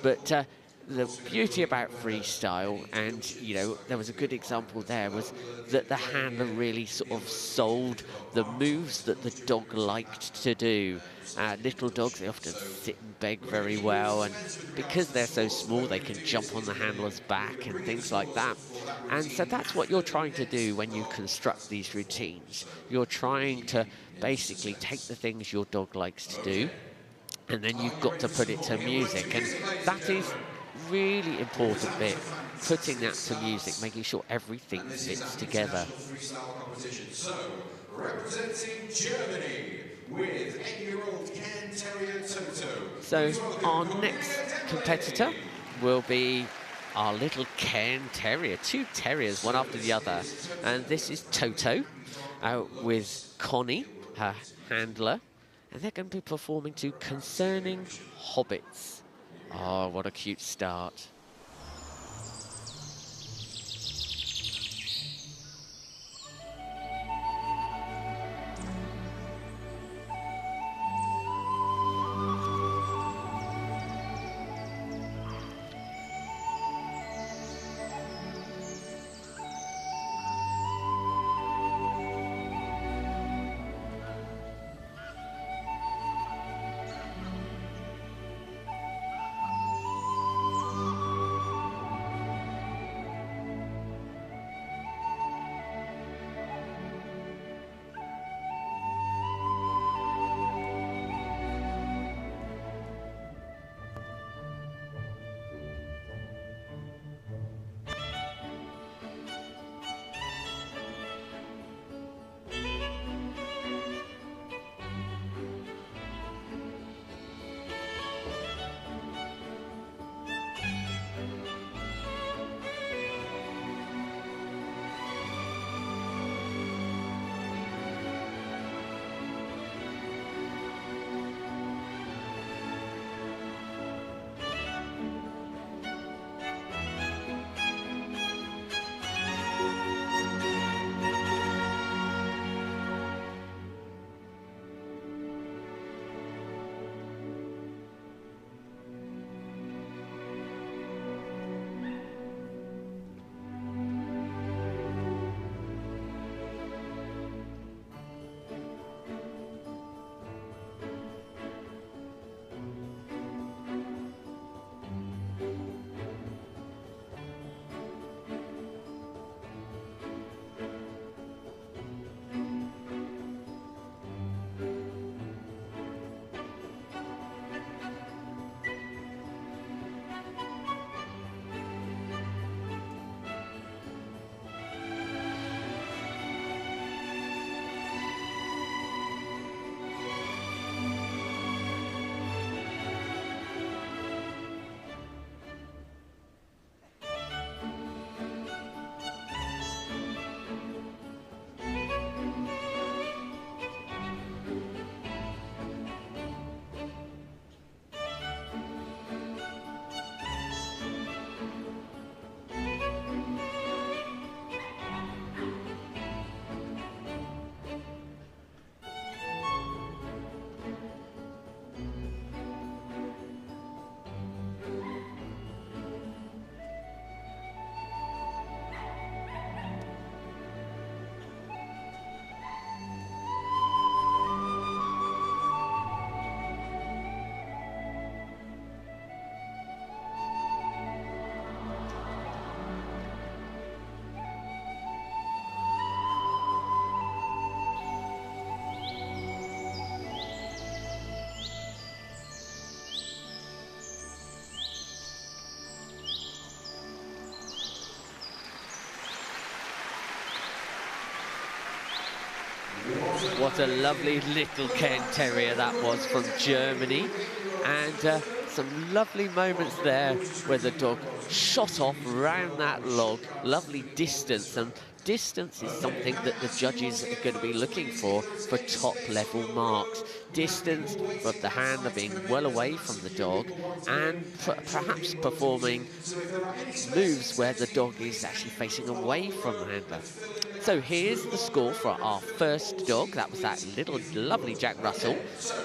But the beauty about freestyle, and you know, there was a good example there, was that the handler really sort of sold the moves that the dog liked to do. Little dogs, they often sit and beg very well, and because they're so small, they can jump on the handler's back and things like that. And so that's what you're trying to do when you construct these routines. You're trying to basically take the things your dog likes to do, and then you've got to put it to music. And that is really important bit, putting that to music, making sure everything fits together. So, representing Germany with 8-year-old Can Terrier Toto. So our next competitor will be our little Cairn Terrier, 2 terriers, one after the other. And this is Toto with Connie, her handler, and they're going to be performing to Concerning Hobbits. Oh, what a cute start. What a lovely little Ken Terrier that was from Germany. And some lovely moments there where the dog shot off round that log. Lovely distance, and distance is something that the judges are going to be looking for top level marks. Distance from the handler being well away from the dog, and perhaps performing moves where the dog is actually facing away from the handler. So here's the score for our first dog. That was that little lovely Jack Russell,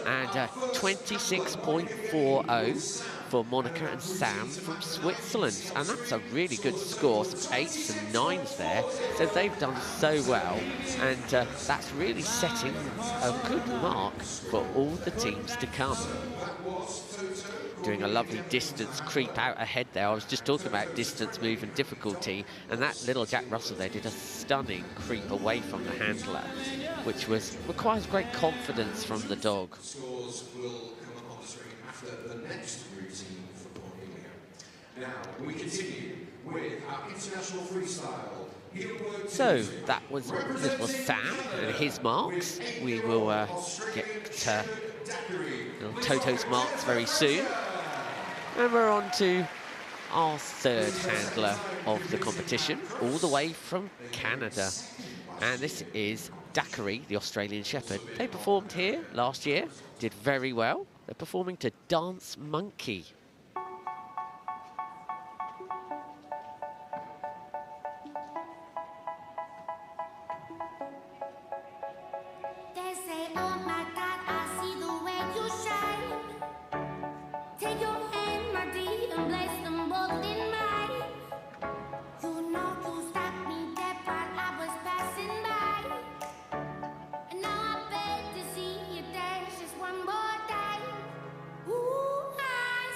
and 26.40 for Monica and Sam from Switzerland. And that's a really good score, some 8s and 9s there. So they've done so well, and that's really setting a good mark for all the teams to come. Doing a lovely distance creep out ahead there. I was just talking about distance move and difficulty, and that little Jack Russell there did a stunning creep away from the handler, which requires great confidence from the dog. Scores will come up on the screen after the next routine for Cornelia. Now we continue with our international freestyle. So that was little Sam and his marks. We will get little Toto's marks very soon. And we're on to our third handler of the competition, all the way from Canada. And this is Daiquiri, the Australian Shepherd. They performed here last year, did very well. They're performing to Dance Monkey.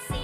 See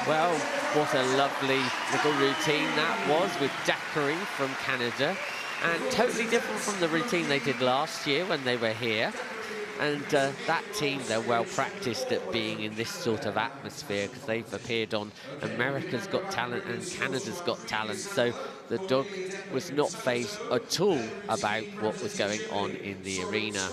Well, what a lovely little routine that was with Daiquiri from Canada, and totally different from the routine they did last year when they were here. And that team, they're well practiced at being in this sort of atmosphere because they've appeared on America's Got Talent and Canada's Got Talent. So the dog was not fazed at all about what was going on in the arena.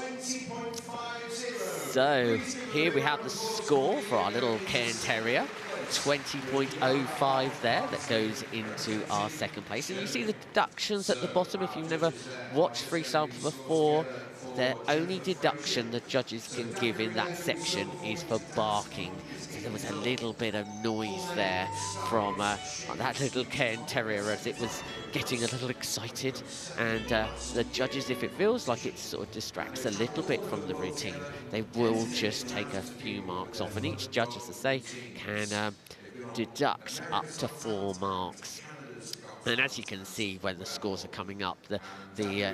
So here we have the score for our little Cairn Terrier. 20.05 there that goes into our second place. And you see the deductions at the bottom. If you've never watched Freestyle before, the only deduction the judges can give in that section is for barking. So there was a little bit of noise there from that little Cairn Terrier as it was getting a little excited. And the judges, if it feels like it sort of distracts a little bit from the routine, they will just take a few marks off. And each judge, as I say, can deduct up to 4 marks. And as you can see, when the scores are coming up, the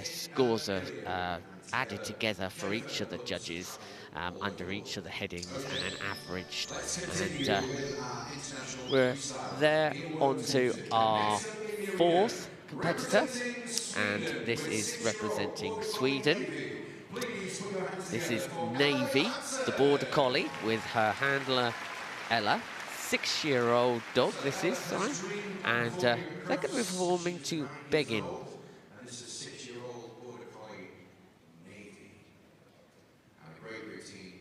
scores are added together for each of the judges under each of the headings and then averaged. And we're there onto our 4th competitor, and this is representing Sweden. This is Navy, the Border Collie, with her handler Ella. 6-year-old dog, this is, sorry. And they're going to be performing to Beggin. And this is a 6-year-old Border Collie, Navy. And a great routine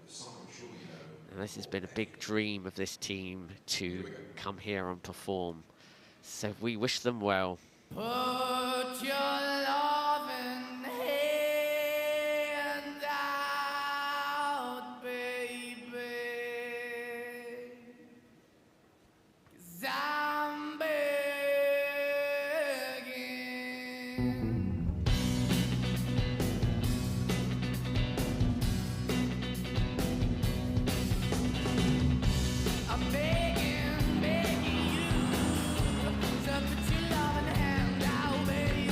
with a song I'm sure you know. And this has been a big dream of this team to come here and perform. So we wish them well. Put your loving hand out, baby, 'cause I'm begging. I'm begging, begging you to put your loving hand out, baby.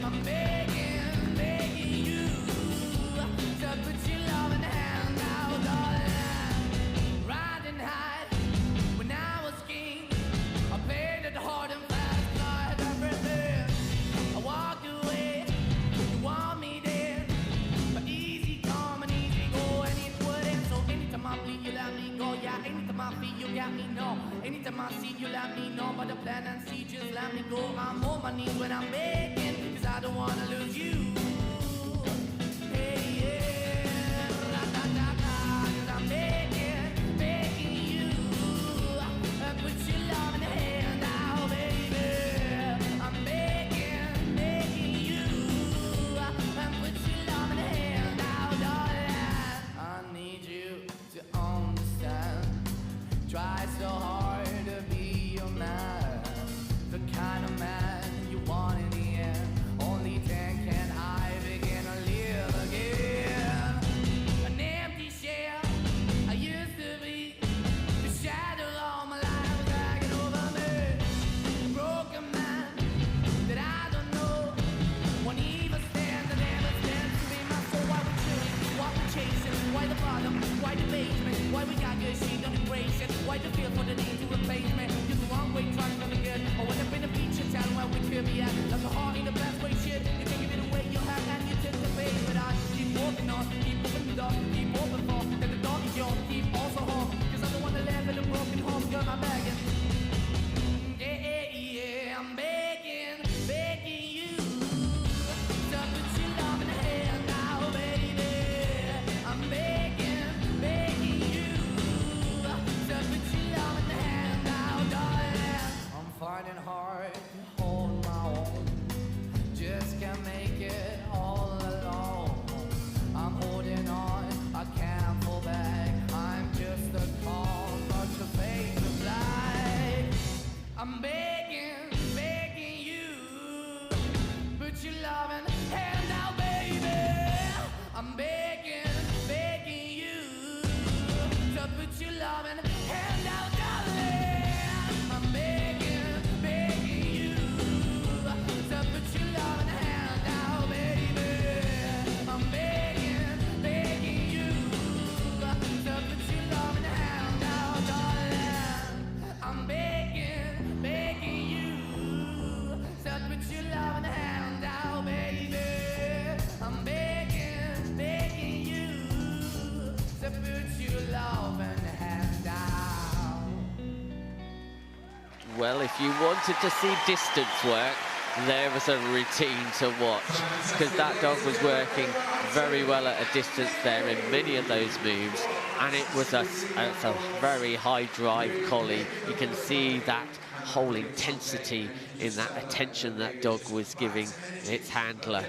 I'm begging, begging you to put your loving hand out, darling. Riding high when I was king, I played it hard and fast, I had everything. I walked away, you want me there, but easy come and easy go, and it wouldn't. So anytime I bleed, you let me go. Yeah, anytime I feel, you got me, no. Anytime I see, you let me know. But the plan and see, just let me go. I'm on my knees when I'm begging, 'cause I don't wanna lose you. Hey, yeah, ra-da-da-da, 'cause I'm begging, begging you. Put your loving hand out, baby. I'm begging, begging you. Put your loving hand out, darling. I need you to understand. Try so hard to be your man, the kind of man you want in the end. Only then can I begin to live again. An empty shell I used to be, the shadow all my life was dragging over me. A broken man that I don't know won't even stand, and never stands to be my soul. Why we chilling, why we chasing, why the bottom, why the basement, why we got good, she don't embrace it, why the feel for the need to replace me. Just the wrong way, trying to be good. I went up in a feature town where we could be at. Like a heart in the best way, shit. You can give it away, you have, and you took the bait. But I keep walking on, keep moving the dog, keep open for. That the dog is yours, keep also home. 'Cause I don't wanna live in a broken home, girl, I'm begging. Yeah, yeah, yeah, I'm begging, begging you to put your loving hand out, baby. I'm begging, begging you to put your loving hand out, darling. I'm finding hard to hold my own, just can't make it all alone. I'm holding on, I can't fall back. I'm just a call, but the face of life. Well, if you wanted to see distance work, there was a routine to watch, because that dog was working very well at a distance there in many of those moves, and it was a very high drive collie. You can see that whole intensity in that attention that dog was giving its handler,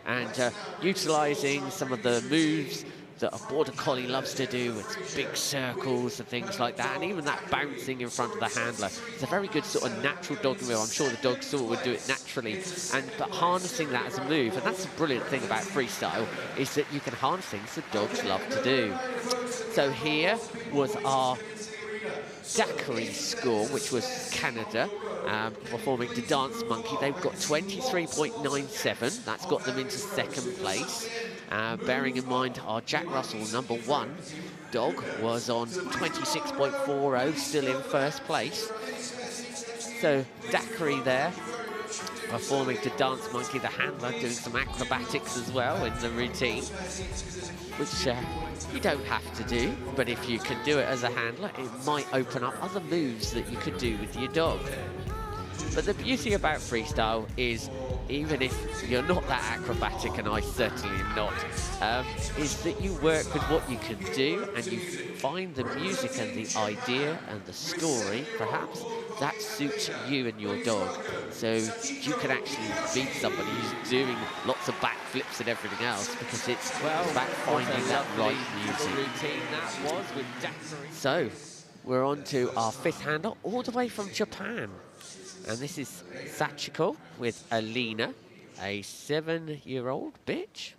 and utilising some of the moves that a border collie loves to do with big circles and things like that, and even that bouncing in front of the handler. It's a very good sort of natural dog move. I'm sure the dog sort of would do it naturally, but harnessing that as a move, and that's the brilliant thing about freestyle, is that you can harness things that dogs love to do. So here was our Daiquiri score, which was Canada, performing to Dance Monkey. They've got 23.97. That's got them into second place. Bearing in mind our Jack Russell #1 dog was on 26.40, still in first place. So Daiquiri there, performing to Dance Monkey, the handler, doing some acrobatics as well in the routine, which you don't have to do, but if you can do it as a handler, it might open up other moves that you could do with your dog. But the beauty about freestyle is, even if you're not that acrobatic, and I certainly am not, is that you work with what you can do, and you find the music and the idea and the story, perhaps, that suits you and your dog. So you can actually beat somebody who's doing lots of backflips and everything else, because it's about finding that right music. Routine that was with Daiquiri. So we're on to our fifth handler, all the way from Japan. And this is Sachiko with Alina, a 7-year-old bitch.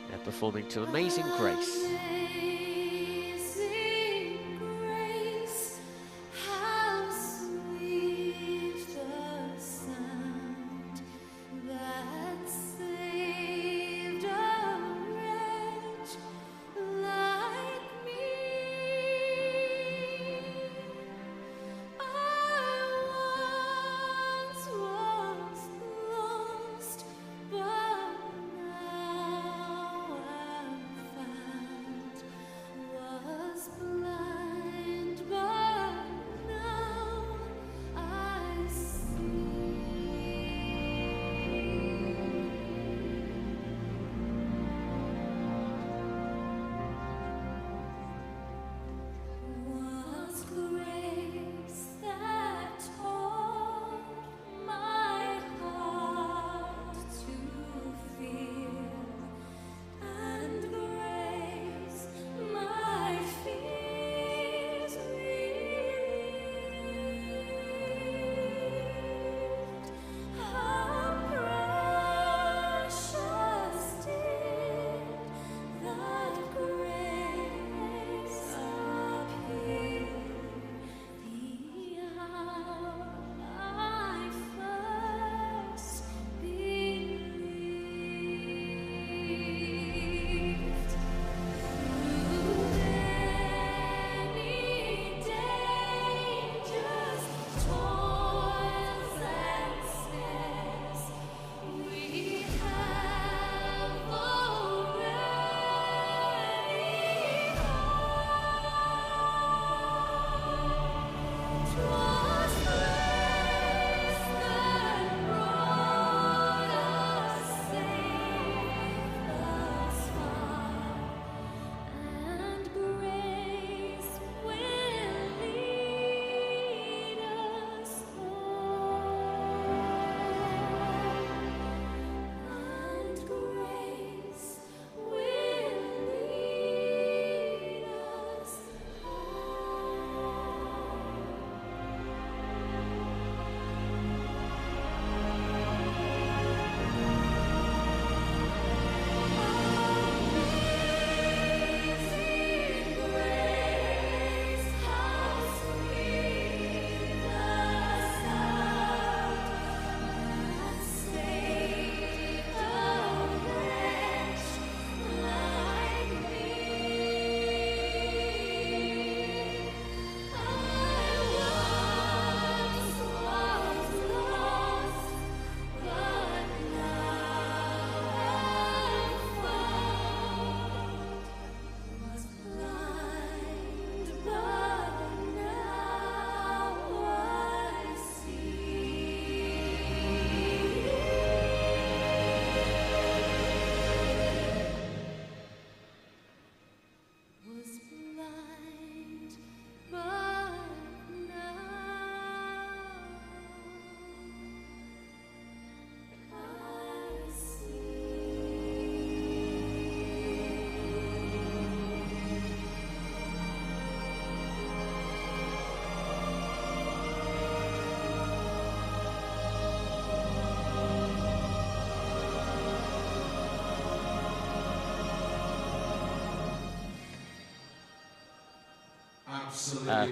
They're performing to Amazing Grace.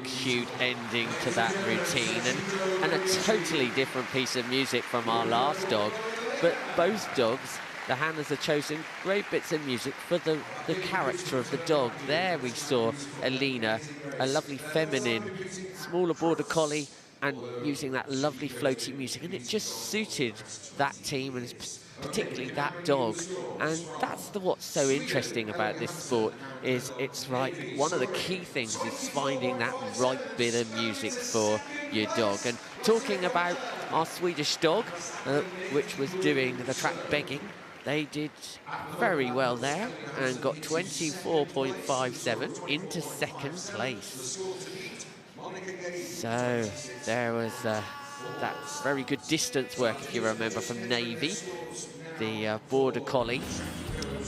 cute ending to that routine, and a totally different piece of music from our last dog. But both dogs, the handlers have chosen great bits of music for the character of the dog. There we saw Alina, a lovely feminine, smaller border collie, and using that lovely floaty music, and it just suited that team and particularly that dog. And that's what's so interesting about this sport, is it's like one of the key things is finding that right bit of music for your dog. And talking about our Swedish dog, which was doing the track begging, they did very well there and got 24.57 into second place. So there was that very good distance work, if you remember, from Navy, the border collie.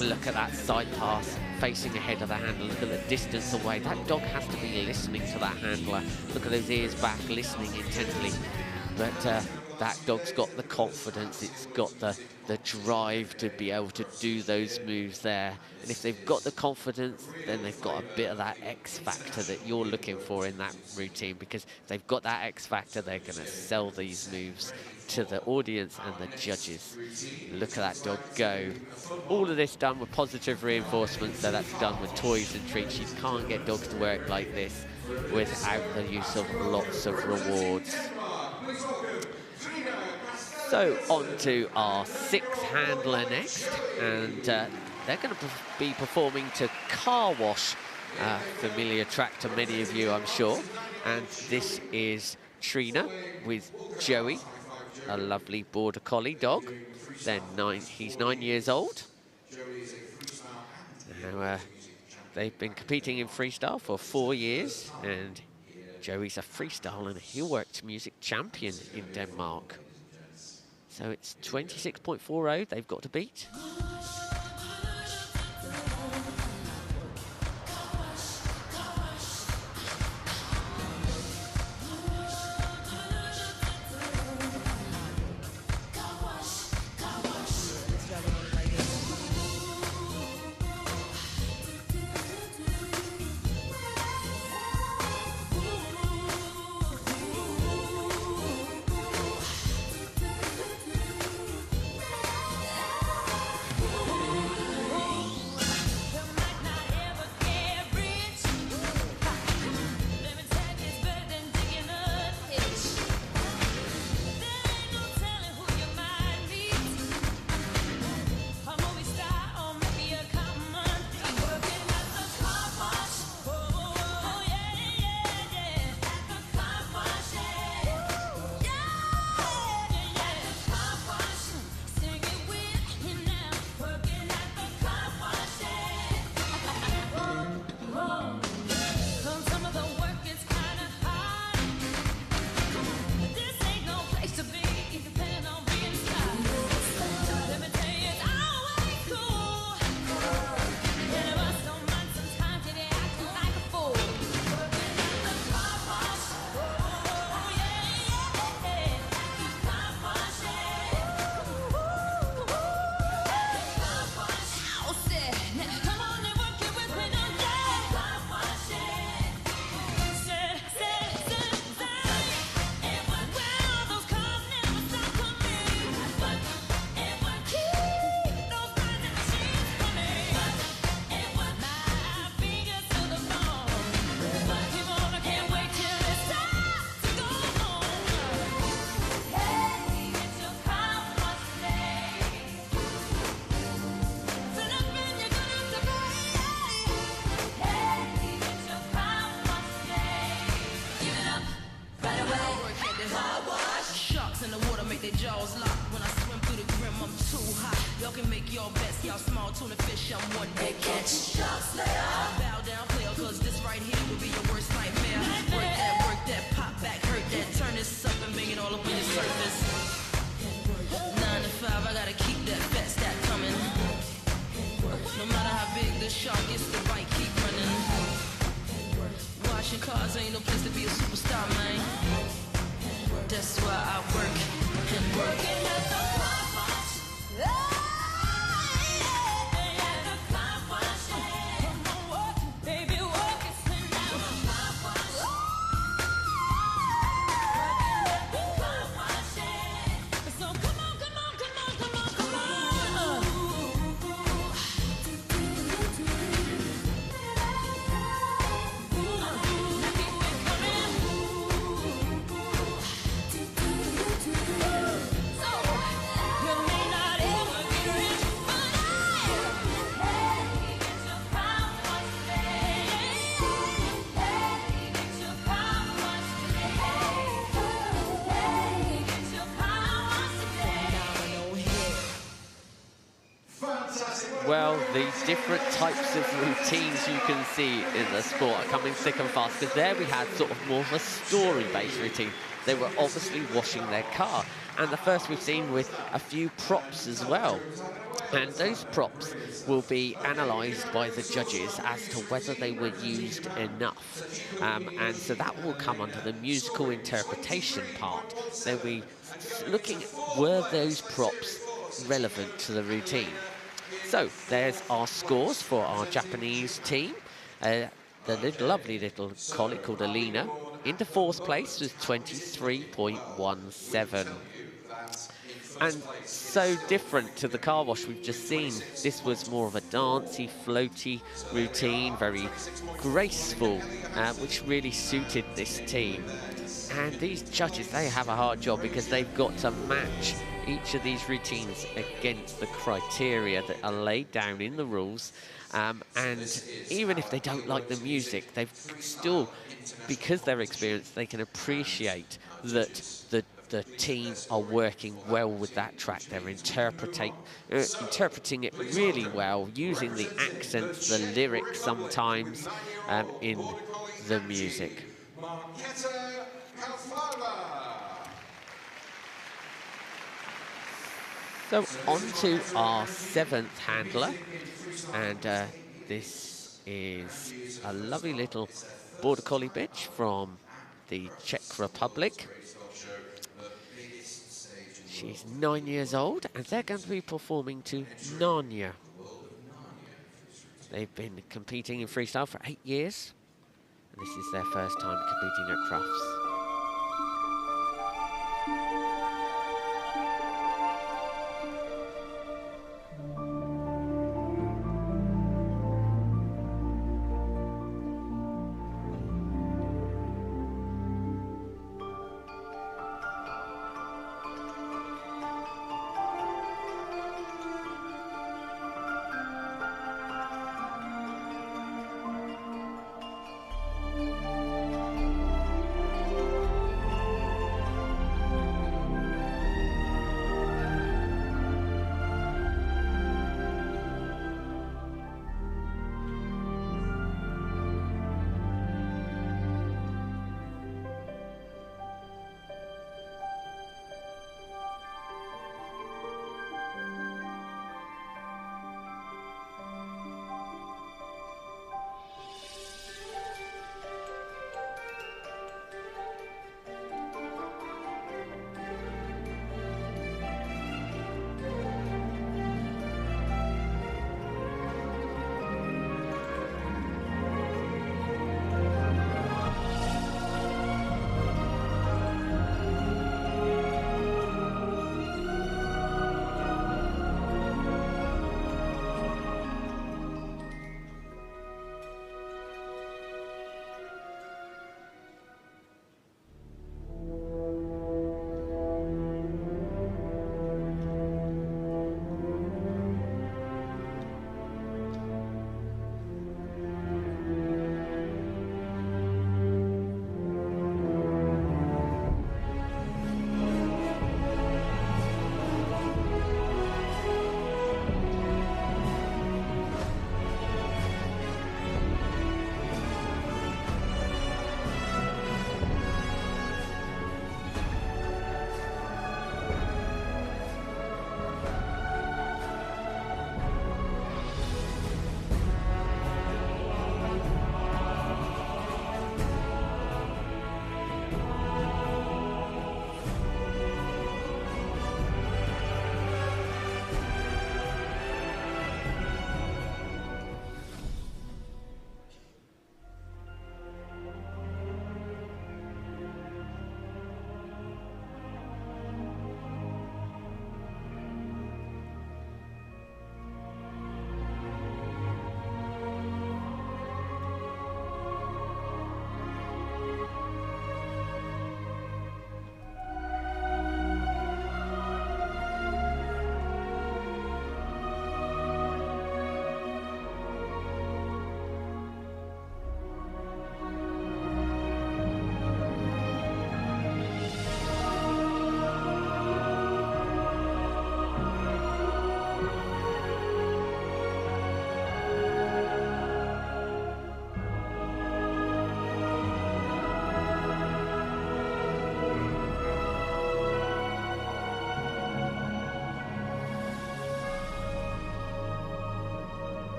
Look at that side pass facing ahead of the handler. Look at the distance away. That dog has to be listening to that handler. Look at those ears back, listening intently. But that dog's got the confidence. It's got the drive to be able to do those moves there. And if they've got the confidence, then they've got a bit of that X factor that you're looking for in that routine, because if they've got that X factor, they're going to sell these moves to the audience and the judges. Look at that dog go. All of this done with positive reinforcement, so that's done with toys and treats. You can't get dogs to work like this without the use of lots of rewards. So on to our sixth handler next, and they're going to be performing to Car Wash, familiar track to many of you, I'm sure. And this is Trina with Joey, a lovely border collie dog. He's 9 years old. Now, they've been competing in freestyle for 4 years, and Joey's a freestyle and a Heelwork music champion in Denmark. So it's 26.40 they've got to beat. Well, the different types of routines you can see in the sport are coming thick and fast, because there we had sort of more of a story-based routine. They were obviously washing their car, and the first we've seen with a few props as well. And those props will be analysed by the judges as to whether they were used enough. And so that will come under the musical interpretation part. They'll be looking at, were those props relevant to the routine? So there's our scores for our Japanese team. The lovely little collie called Alina into 4th place with 23.17. And so different to the car wash we've just seen. This was more of a dancey, floaty routine, very graceful, which really suited this team. And these judges, they have a hard job, because they've got to match each of these routines against the criteria that are laid down in the rules. And even if they don't like the music, they've still, because they're experienced, they can appreciate that the team are working well with that track. They're interpreting it really well, using the accents, the lyrics sometimes in the music. So on to our 7th handler, and this is a lovely little Border Collie bitch from the Czech Republic. She's 9 years old, and they're going to be performing to Narnia. They've been competing in freestyle for 8 years, and this is their first time competing at Crufts.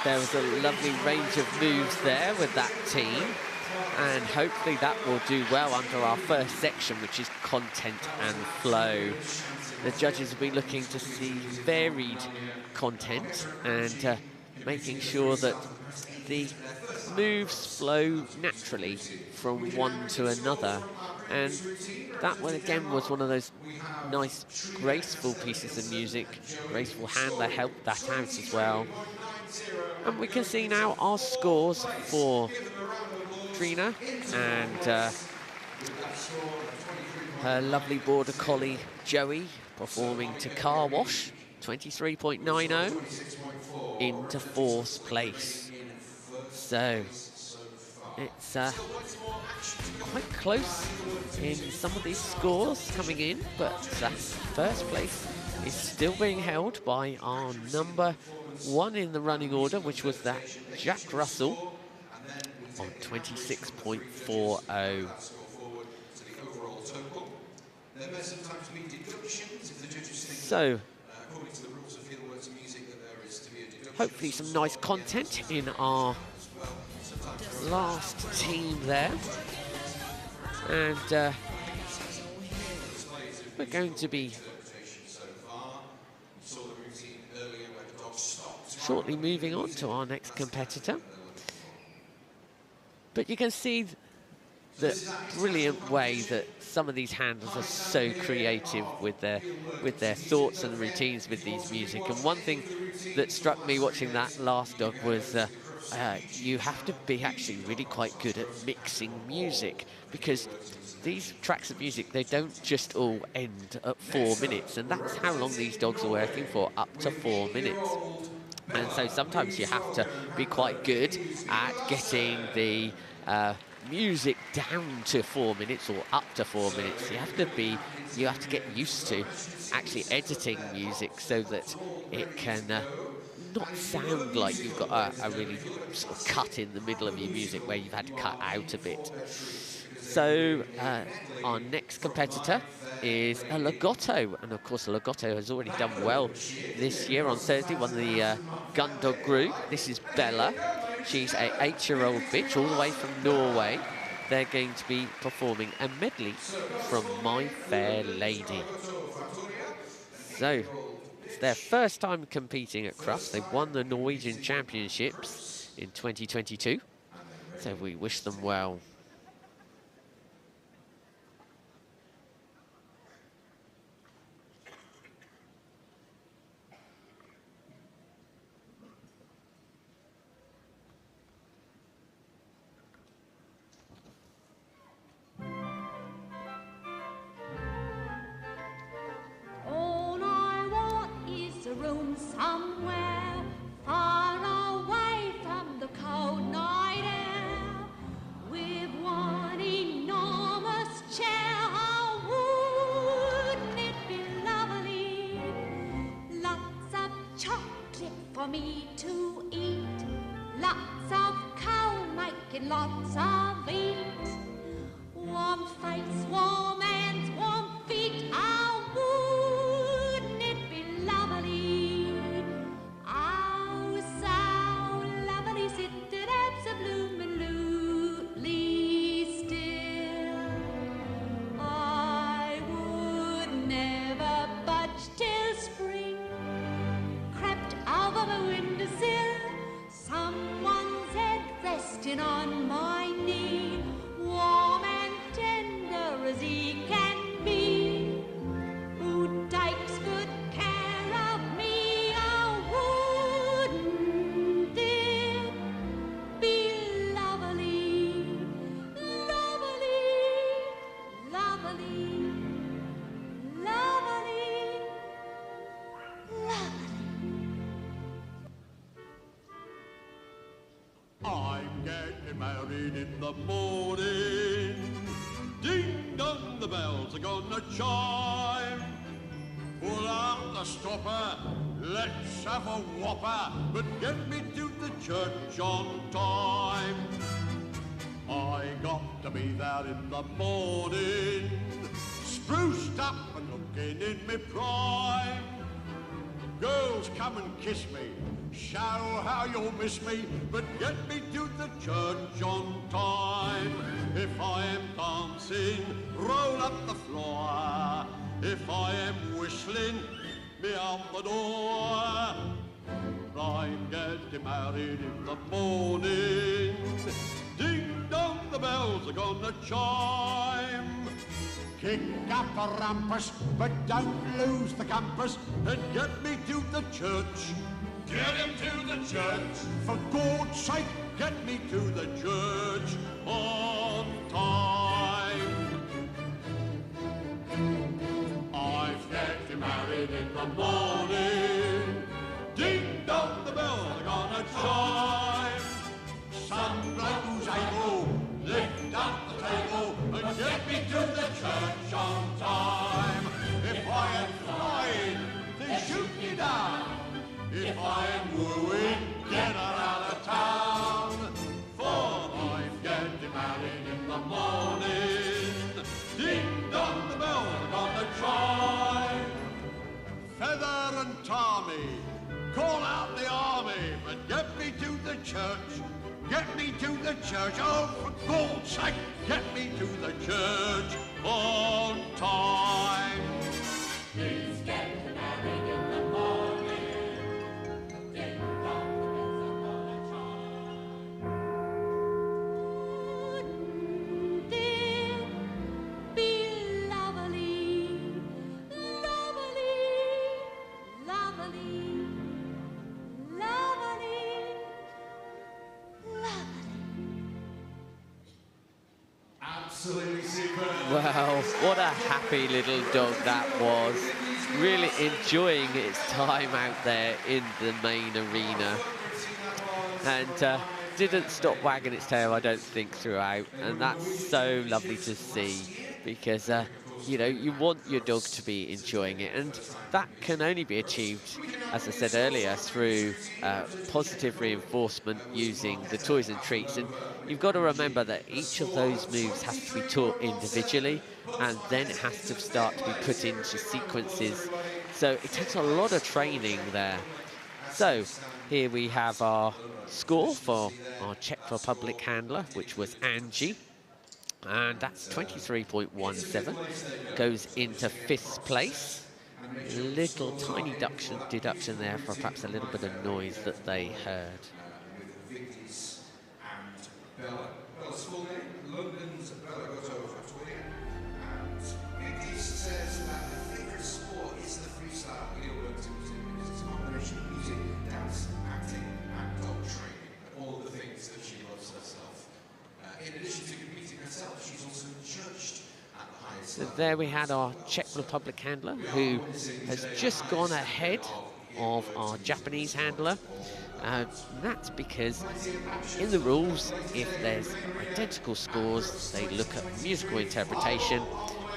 there was a lovely range of moves there with that team, and hopefully that will do well under our first section, which is content and flow. The judges will be looking to see varied content and making sure that the moves flow naturally from one to another. And that one again was one of those nice, graceful pieces of music. Graceful handler helped that out as well. And we can see now our scores for Trina and her lovely border collie Joey performing to Car Wash, 23.90 into 4th place. So it's quite close in some of these scores coming in, but first place is still being held by our number 1 in the running order, which was that Jack Russell on 26.40. So, hopefully some nice content in our last team there. And we're going to be shortly moving on to our next competitor. But you can see the brilliant way that some of these handlers are so creative with their thoughts and routines with these music. And one thing that struck me watching that last dog was you have to be actually really quite good at mixing music, because these tracks of music, they don't just all end at 4 minutes, and that's how long these dogs are working for, up to 4 minutes. And so sometimes you have to be quite good at getting the music down to 4 minutes or up to 4 minutes. You have to get used to actually editing music so that it can not sound like you've got a really sort of cut in the middle of your music where you've had to cut out a bit. So our next competitor is a Lagotto, and of course a Lagotto has already done well this year. On Thursday won the gun dog group. This is Bella. She's a 8-year-old bitch all the way from Norway. They're going to be performing a medley from My Fair Lady. So it's their first time competing at Crufts. They won the Norwegian Championships in 2022. So we wish them well. Somewhere far away from the cold night air, with one enormous chair. Oh, wouldn't it be lovely? Lots of chocolate for me to eat, lots of cow making lots of eat, warm face, warm hands, warm feet. Oh, wouldn't it be lovely? On my knee, warm and tender as he can be, who takes good care of me. Oh, wouldn't it be lovely, lovely, lovely, lovely, lovely. I'm getting married in the morning. Ding dong, the bells are gonna chime. Pull out the stopper, let's have a whopper, but get me to the church on time. I got to be there in the morning, spruced up and looking in me prime. Girls come and kiss me, Show how you'll miss me, but get me to the church on time. If I am dancing, roll up the floor. If I am whistling, me out the door. I'm getting married in the morning. Ding dong, the bells are gonna chime. Kick up a rumpus, but don't lose the compass, and get me to the church. Get him to the church. For God's sake, get me to the church on time. I've getting married in the morning. Ding dong, the bells are gonna chime. Some bloke who's able, lift up the table and get me to the church on time. If I am flying, then shoot me down. If I am wooing, get her out of town. For I'm getting married in the morning. Ding dong, the bells are gonna chime. Feather and Tommy, call out the army, but get me to the church. Get me to the church. Oh, for God's sake, get me to the church on time. He's getting married in the morning. Ding dong, the bells are Wouldn't it be lovely, lovely, lovely, lovely, lovely? Absolutely superb. Wow, what a happy little dog that was. Really enjoying its time out there in the main arena. And didn't stop wagging its tail, I don't think, throughout. And that's so lovely to see because, you know, you want your dog to be enjoying it. And that can only be achieved, as I said earlier, through positive reinforcement using the toys and treats. And you've got to remember that each of those moves has to be taught individually, and then it has to start to be put into sequences. So it takes a lot of training there. So here we have our score for our Czech Republic handler, which was Angie. And that's 23.17. Goes into 5th place. Little tiny deduction there for perhaps a little bit of noise that they heard. Vicky's and Bella. Bella's full name, London's Bella got over 20. And Vicky says that her favourite sport is the freestyle Heelwork music because it's a combination of music, dance, acting, and dog training, and all the things that she loves herself. In addition to competing herself, she's also judged at the highest level. So there we had our Czech Republic handler, who has just gone ahead of our Japanese handler. That's because in the rules, if there's identical scores, they look at musical interpretation,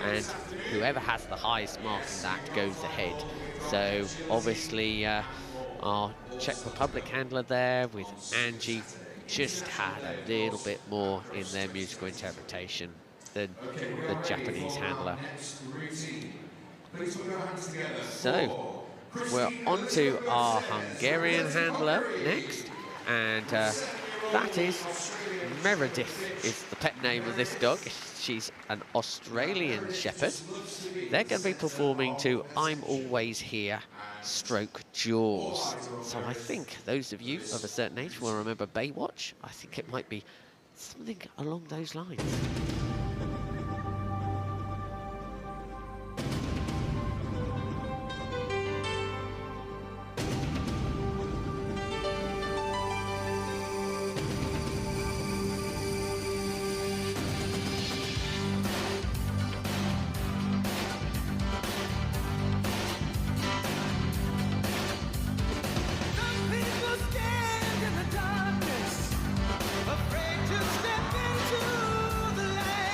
and whoever has the highest mark in that goes ahead. So obviously our Czech Republic handler there with Angie just had a little bit more in their musical interpretation than the Japanese handler. So we're on to our Hungarian handler next, and that is Meredith is the pet name of this dog. She's an Australian Shepherd. They're going to be performing to I'm Always Here, stroke Jaws. So I think those of you of a certain age will remember Baywatch. I think it might be something along those lines. Afraid to step into the light.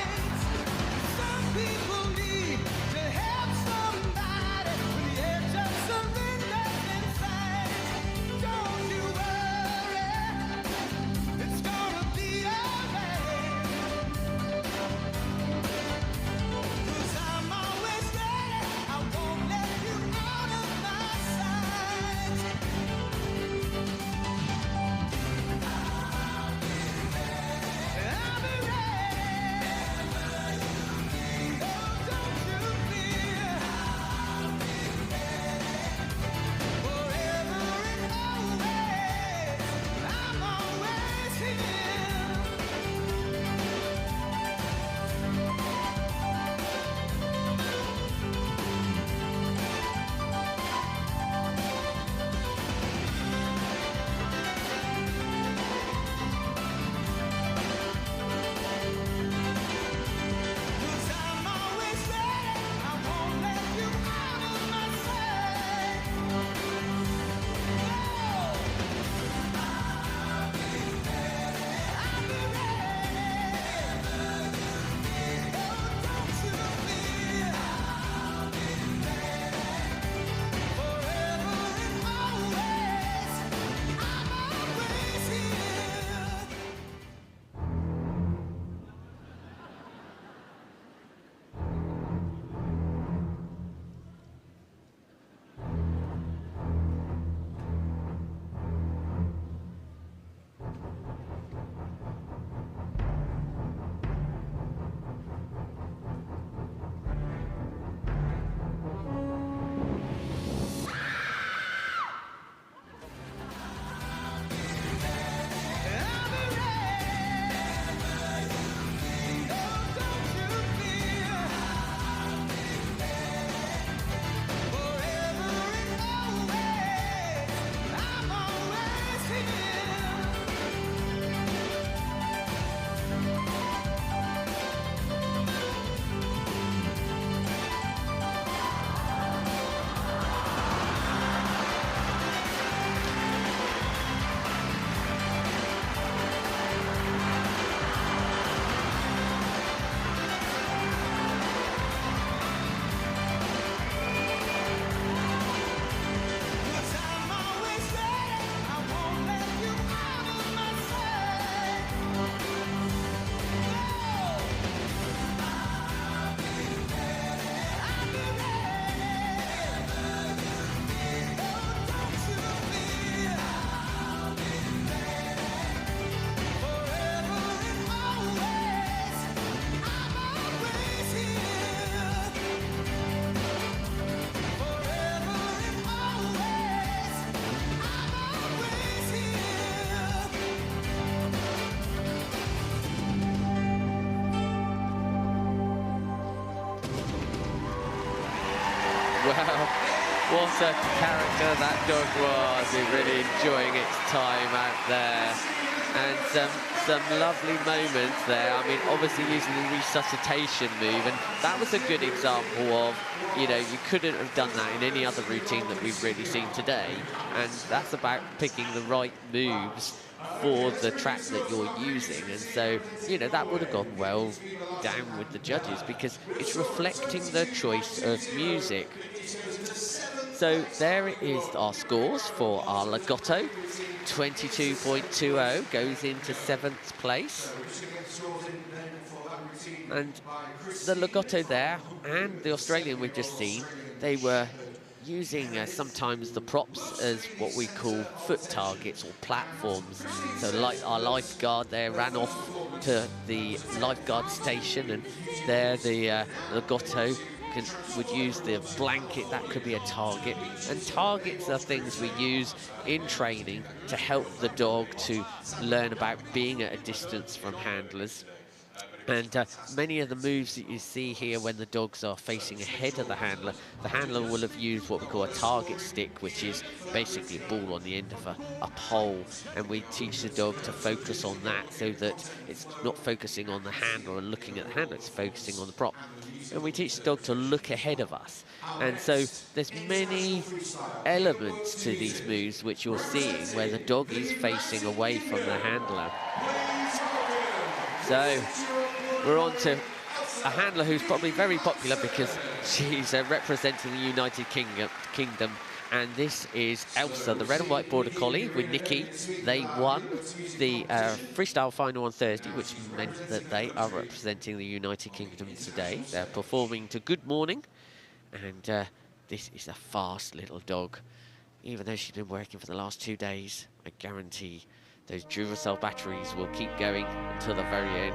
Well, what a character that dog was. He's really enjoying its time out there. And some lovely moments there. I mean, obviously using the resuscitation move, and that was a good example of, you know, you couldn't have done that in any other routine that we've really seen today. And that's about picking the right moves for the track that you're using. And so, you know, that would have gone well down with the judges because it's reflecting the choice of music. So there it is, our scores for our Legato. 22.20 goes into 7th place. And the Legato there and the Australian we've just seen, they were using sometimes the props as what we call foot targets or platforms. So like our lifeguard there ran off to the lifeguard station, and there the Legato would use the blanket. That could be a target, and targets are things we use in training to help the dog to learn about being at a distance from handlers. And many of the moves that you see here when the dogs are facing ahead of the handler will have used what we call a target stick, which is basically a ball on the end of a pole. And we teach the dog to focus on that so that it's not focusing on the handler and looking at the handler, it's focusing on the prop. And we teach the dog to look ahead of us. And so there's many elements to these moves which you're seeing where the dog is facing away from the handler. So we're on to a handler who's probably very popular because she's representing the United Kingdom, and this is Elsa, the red and white border collie with Nikki. They won the freestyle final on Thursday, which meant that they are representing the United Kingdom today. They're performing to Good Morning, and this is a fast little dog. Even though she's been working for the last 2 days, I guarantee those Duracell batteries will keep going until the very end.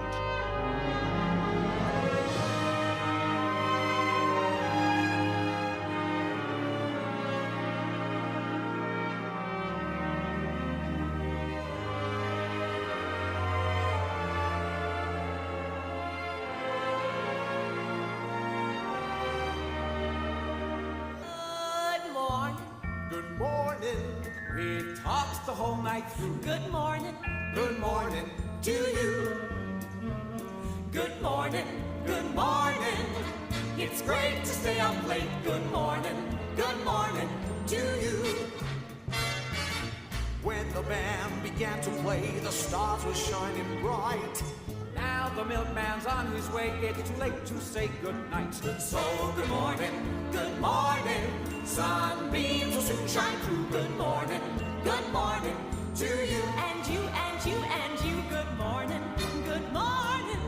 Good morning. Good morning to you. Good morning. Good morning. It's great to stay up late. Good morning. Good morning to you. When the band began to play, the stars were shining bright. Now the milkman's on his way. It's too late to say goodnight. So good morning. Good morning. Sunbeams will soon shine through. Good morning. Good morning to you and you and you and you. Good morning, good morning.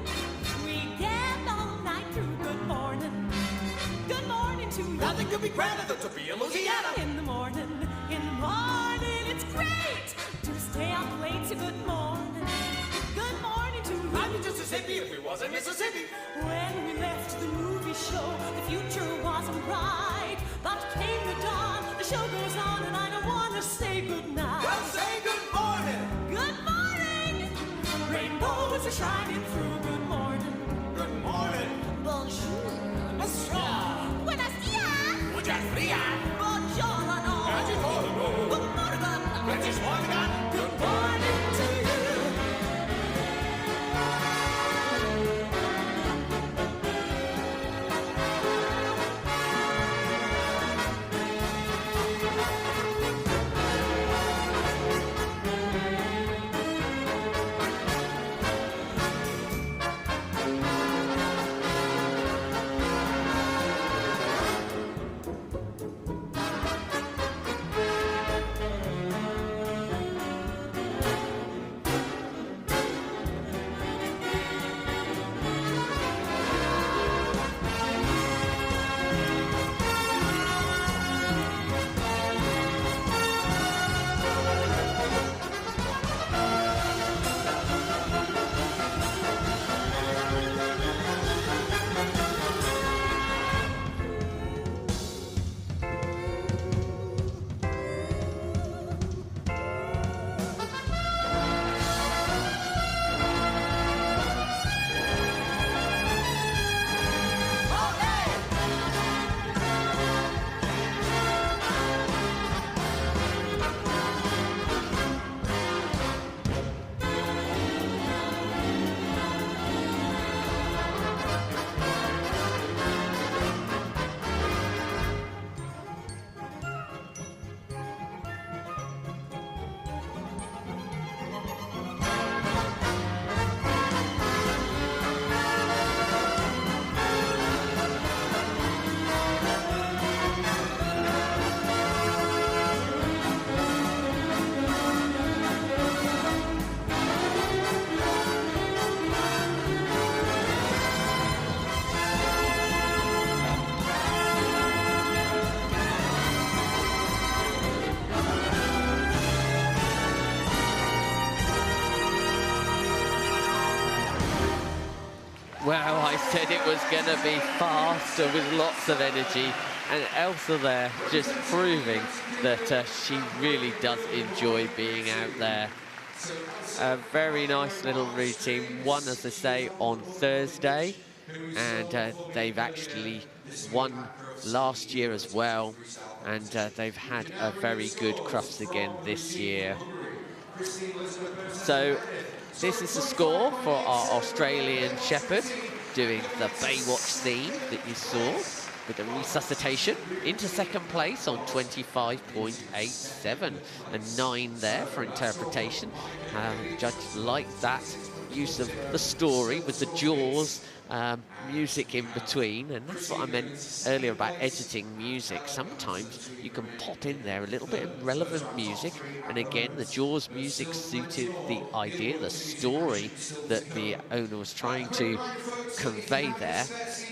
We get all night through. Good morning to you. Nothing could be grander than to be in Louisiana. In the morning, it's great to stay up late. So good morning to you. I'm in Mississippi if we wasn't Mississippi. When we left the movie show, the future wasn't bright, but came the dawn. The show goes on, and I don't want to say goodnight. Well, say good morning. Good morning. Rainbows are shining through. Good morning. Good morning. Bonjour. Bonsoir. Buenos dias. Muchas días. Buongiorno. Good morning. Good morning to you. Well, I said it was going to be faster with lots of energy, and Elsa there just proving that she really does enjoy being out there. A very nice little routine, won, as I say, on Thursday, and they've actually won last year as well, and they've had a very good Crufts again this year. So this is the score for our Australian Shepherd, doing the Baywatch theme that you saw, with the resuscitation into second place on 25.87, a 9 there for interpretation. Judge liked that use of the story with the jaws music in between, and that's what I meant earlier about editing music. Sometimes you can pop in there a little bit of relevant music, and again the Jaws music suited the idea, the story that the owner was trying to convey there,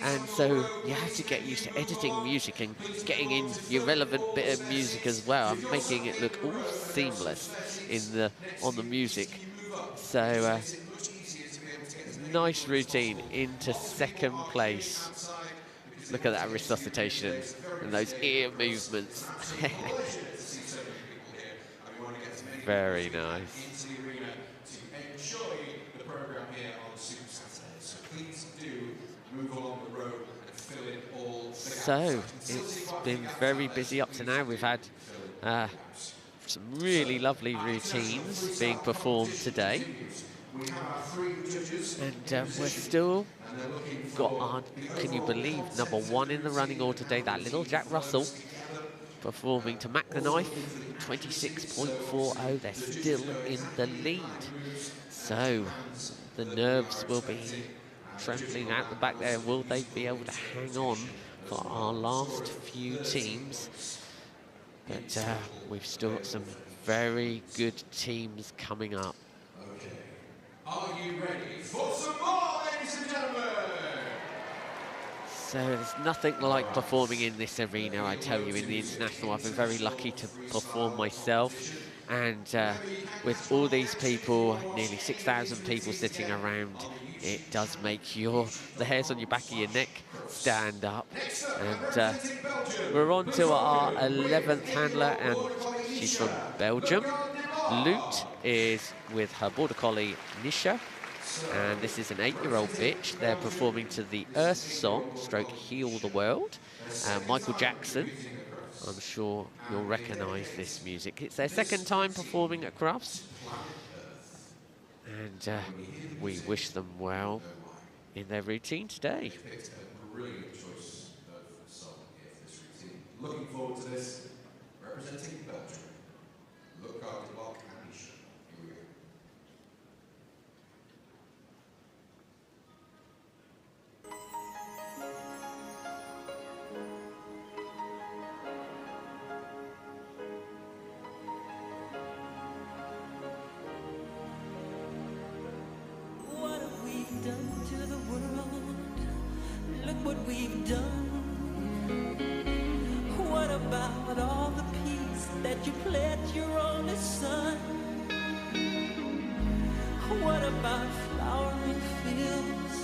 and so you have to get used to editing music and getting in your relevant bit of music as well, and making it look all seamless on the music. So nice routine into second place. Look at that resuscitation and those ear movements. Very nice. So it's been very busy up to now. We've had some really lovely routines being performed today. And we're still got on, can you believe, number 1 in the running order today, that little Jack Russell performing to Mac the Knife, 26.40. They're still in the lead. So the nerves will be trembling out the back there. Will they be able to hang on for our last few teams? But we've still got some very good teams coming up. Are you ready for some more, ladies and gentlemen? So there's nothing like performing in this arena, I tell you, in the international. I've been very lucky to perform myself, and with all these people, nearly 6,000 people sitting around, it does make the hairs on your back of your neck stand up. And we're on to our 11th handler, and she's from Belgium. Loot is with her Border Collie, Nisha, and this is an 8-year-old bitch. They're performing to the Earth Song, stroke Heal the World. Michael Jackson, I'm sure you'll recognise this music. It's their second time performing at Crufts, and we wish them well in their routine today. Brilliant choice of song here for this routine. Looking forward to this, representing Belgium. Look out the block and Nisha. Here we go. What have we done to the world? Look what we've done. What about all the peace that you pledged your only son? What about flowering fields?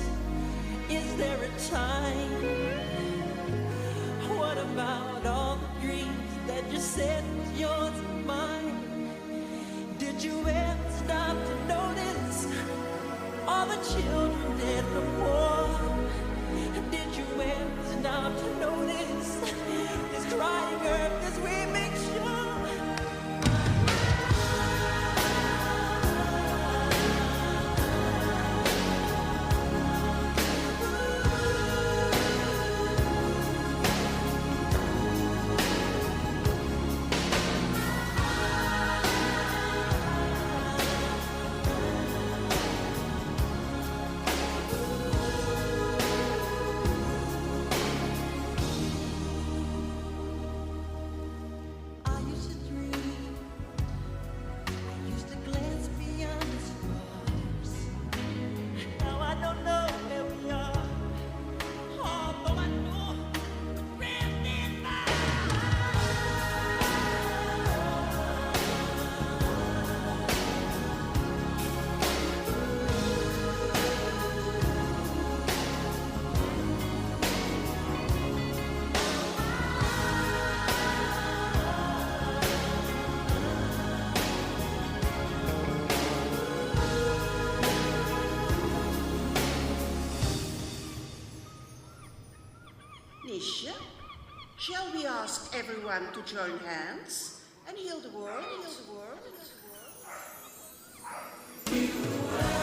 Is there a time? What about all the dreams that you said was yours and mine? Did you ever stop to notice all the children dead from war? Did you ever stop to notice this crying earth as we make sure? finish. Shall we ask everyone to join hands and heal the world, heal the world, heal the world?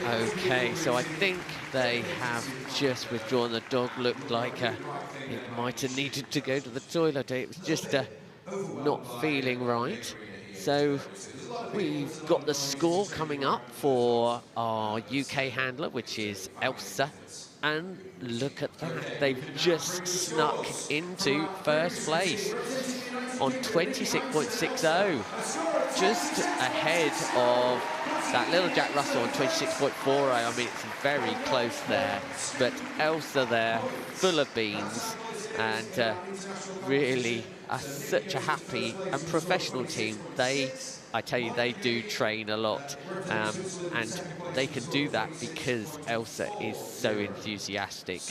Okay, so I think they have just withdrawn. The dog looked like it might have needed to go to the toilet. It was just not feeling right. So we've got the score coming up for our UK handler, which is Elsa. And look at that, they've just snuck into first place on 26.60, just ahead of that little Jack Russell on 26.40. I mean, it's very close there, but Elsa there, full of beans, and really such a happy and professional team. I tell you, they do train a lot, and they can do that because Elsa is so enthusiastic.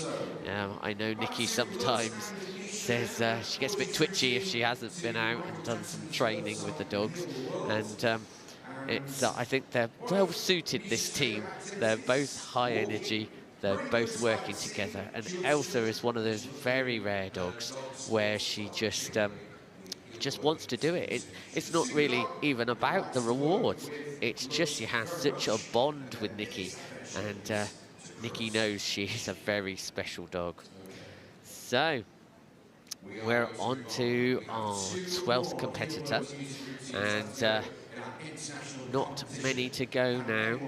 I know Nikki sometimes says she gets a bit twitchy if she hasn't been out and done some training with the dogs, and I think they're well suited, this team. They're both high energy, they're both working together, and Elsa is one of those very rare dogs where she just wants to do it. It's not really even about the rewards. It's just she has such a bond with Nikki, and Nikki knows she's a very special dog. So we're on to our 12th competitor, and not many to go now.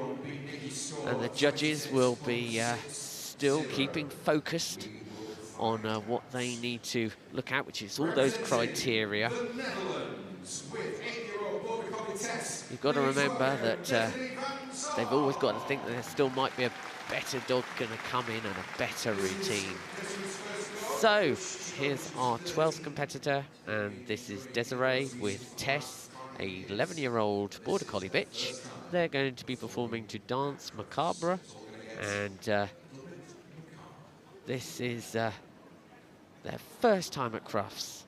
And the judges will be still keeping focused on what they need to look at, which is all those criteria. You've got to remember that they've always got to think that there still might be a better dog going to come in and a better routine. So here's our 12th competitor, and this is Desiree with Tess, a 11-year-old Border Collie bitch. They're going to be performing to Dance Macabre, and this is their first time at Crufts.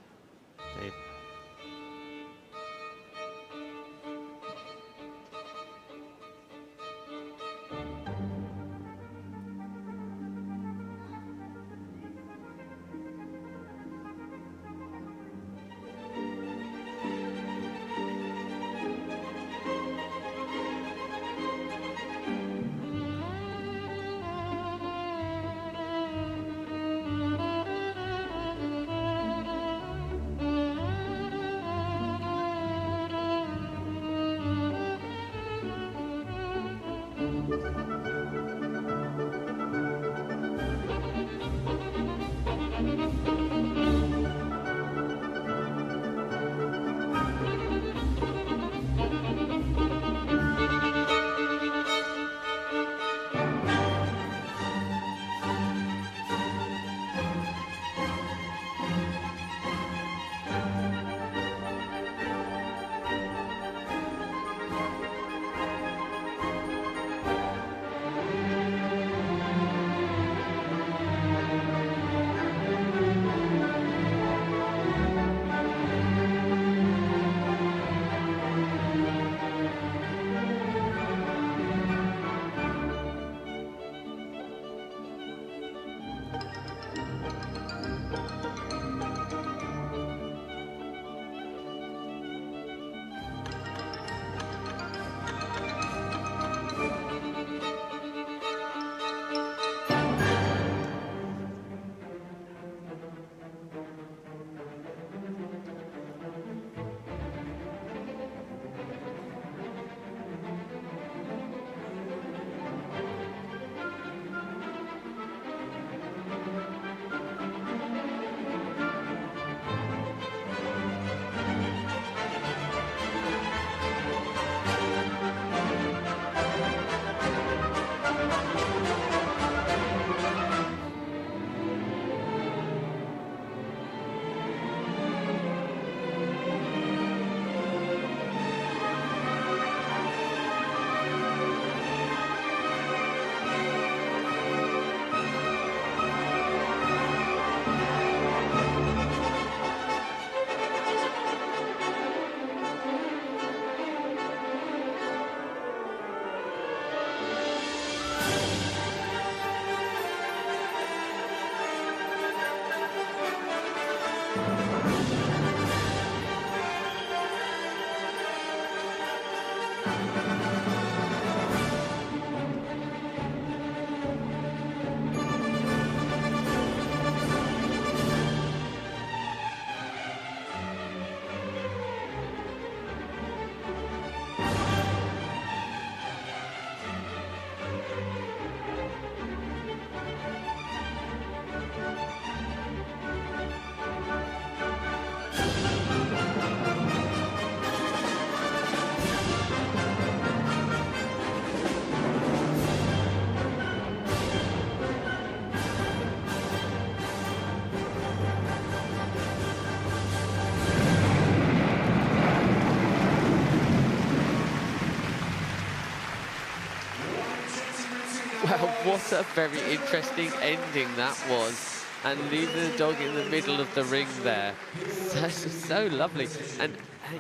Well, what a very interesting ending that was. And leaving the dog in the middle of the ring there. So lovely. And,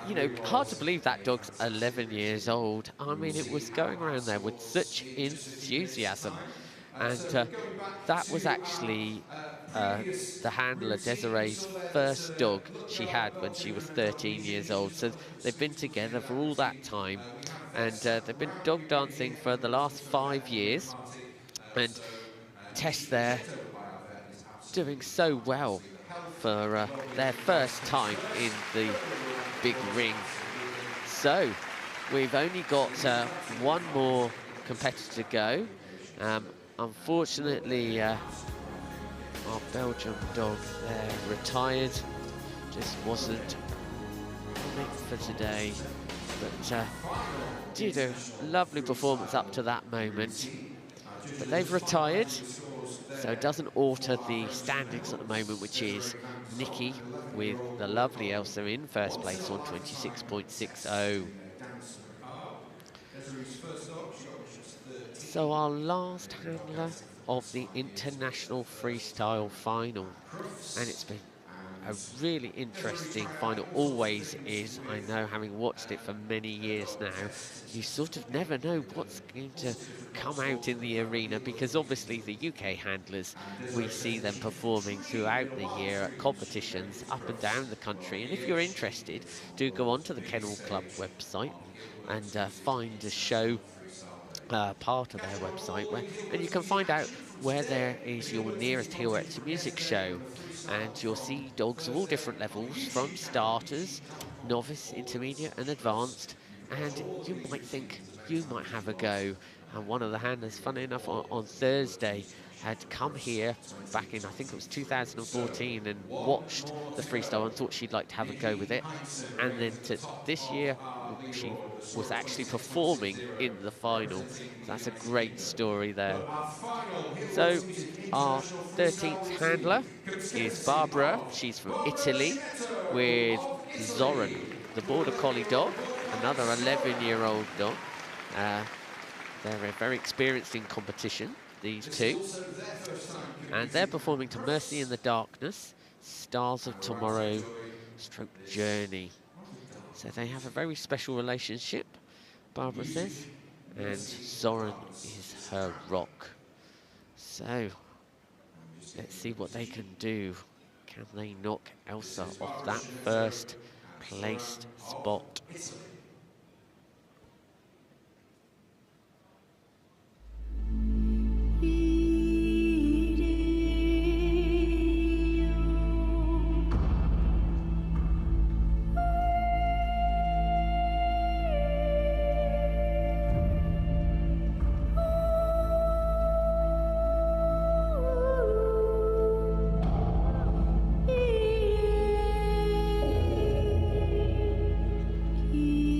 you know, hard to believe that dog's 11 years old. I mean, it was going around there with such enthusiasm. And that was actually the handler Desiree's first dog she had when she was 13 years old. So they've been together for all that time. And they've been dog dancing for the last 5 years. And Tess there doing so well for their first time in the big ring. So we've only got one more competitor to go. Unfortunately, our Belgian dog there retired. Just wasn't coming for today. But did a lovely performance up to that moment. But they've retired, so it doesn't alter the standings at the moment, which is Nikki with the lovely Elsa in first place on 26.60. So our last handler of the International Freestyle Final, and it's been a really interesting final, always is. I know, having watched it for many years now, you sort of never know what's going to come out in the arena, because obviously the UK handlers, we see them performing throughout the year at competitions up and down the country. And if you're interested, do go onto the Kennel Club website and find a show part of their website, and you can find out where there is your nearest Heelwork music show. And you'll see dogs of all different levels, from starters, novice, intermediate and advanced. And you might think you might have a go. And one of the handlers, funny enough, on Thursday, had come here back in, I think it was 2014, and watched the freestyle and thought she'd like to have a go with it. And then this year, she was actually performing in the final. So that's a great story there. So our 13th handler is Barbara. She's from Italy, with Zoran, the Border Collie dog, another 11-year-old dog. They're very experienced in competition, these two. And they're performing to Mercy in the Darkness, Stars of Tomorrow, / Journey. So they have a very special relationship, Barbara says, and Zoran is her rock. So let's see what they can do. Can they knock Elsa off that first placed spot? Key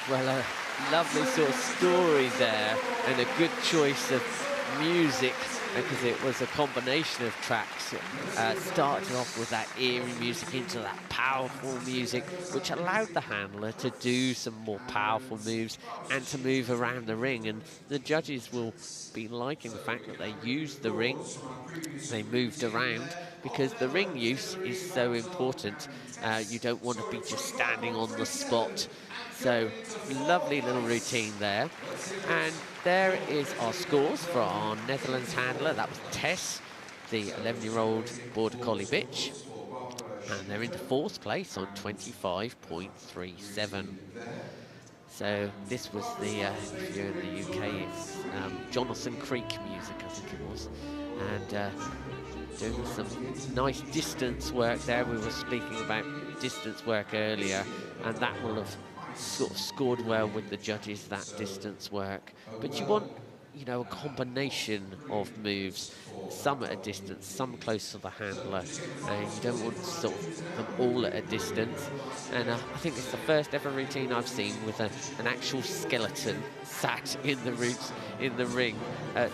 Well, a lovely sort of story there, and a good choice of music, because it was a combination of tracks. Started off with that eerie music into that powerful music, which allowed the handler to do some more powerful moves and to move around the ring. And the judges will be liking the fact that they used the ring, they moved around, because the ring use is so important. You don't want to be just standing on the spot. So, lovely little routine there. And there is our scores for our Netherlands handler. That was Tess, the 11-year-old Border Collie bitch. And they're into 4th place on 25.37. So this was the, if you're in the UK, it's Jonathan Creek music, I think it was. And doing some nice distance work there. We were speaking about distance work earlier, and that will have sort of scored well with the judges, that distance work. But you want, you know, a combination of moves, some at a distance, some close to the handler. You don't want sort of them all at a distance. And I think it's the first ever routine I've seen with an actual skeleton sat in the ring at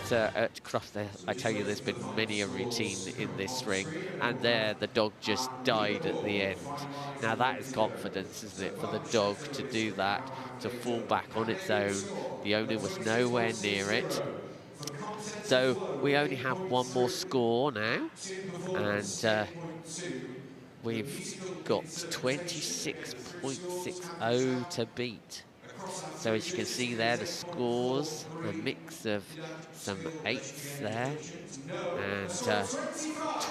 Crufts. I tell you, there's been many a routine in this ring, and there the dog just died at the end. Now that is confidence, isn't it, for the dog to do that, to fall back on its own. The owner was nowhere near it. So we only have one more score now, and we've got 26.60 to beat. So as you can see there, the scores, a mix of some 8s there, and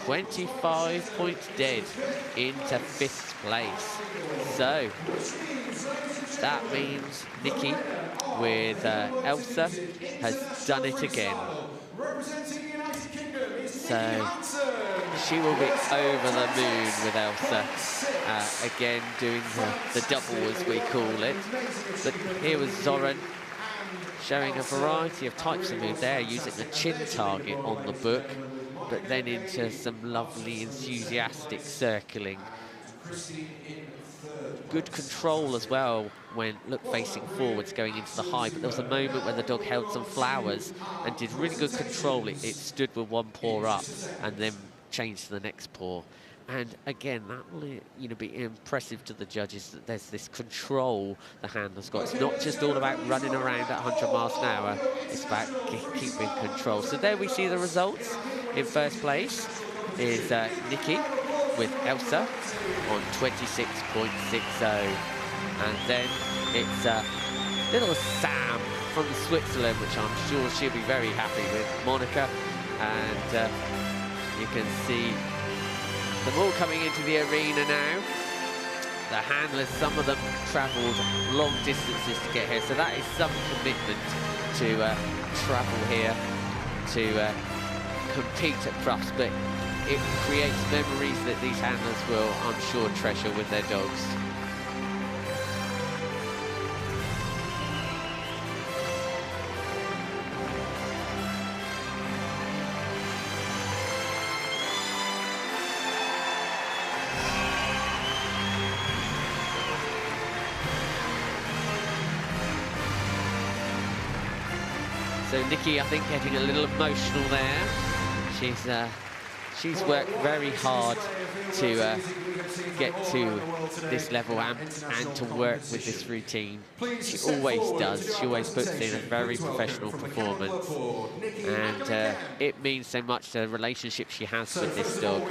25 points dead into 5th place. So that means Nikki with Elsa has done it again. So she will be over the moon with Elsa, again doing the double as we call it. But here was Zoran showing a variety of types of moves there, using the chin target on the book, but then into some lovely enthusiastic circling. Good control as well when facing forwards, going into the high, but there was a moment where the dog held some flowers and did really good control. It stood with one paw up and then changed to the next paw. And again, that will be impressive to the judges, that there's this control the handler's got. It's not just all about running around at 100 miles an hour, it's about keeping control. So there we see the results. In 1st place is Nikki with Elsa on 26.60. And then it's little Sam from Switzerland, which I'm sure she'll be very happy with, Monica. And you can see them all coming into the arena now. The handlers, some of them travelled long distances to get here, so that is some commitment to travel here to compete at Crufts, but it creates memories that these handlers will, I'm sure, treasure with their dogs. So Nikki, I think, getting a little emotional there. She's worked very hard to get to this level and to work with this routine. She always does. She always puts in a very professional performance. And it means so much to the relationship she has with this dog.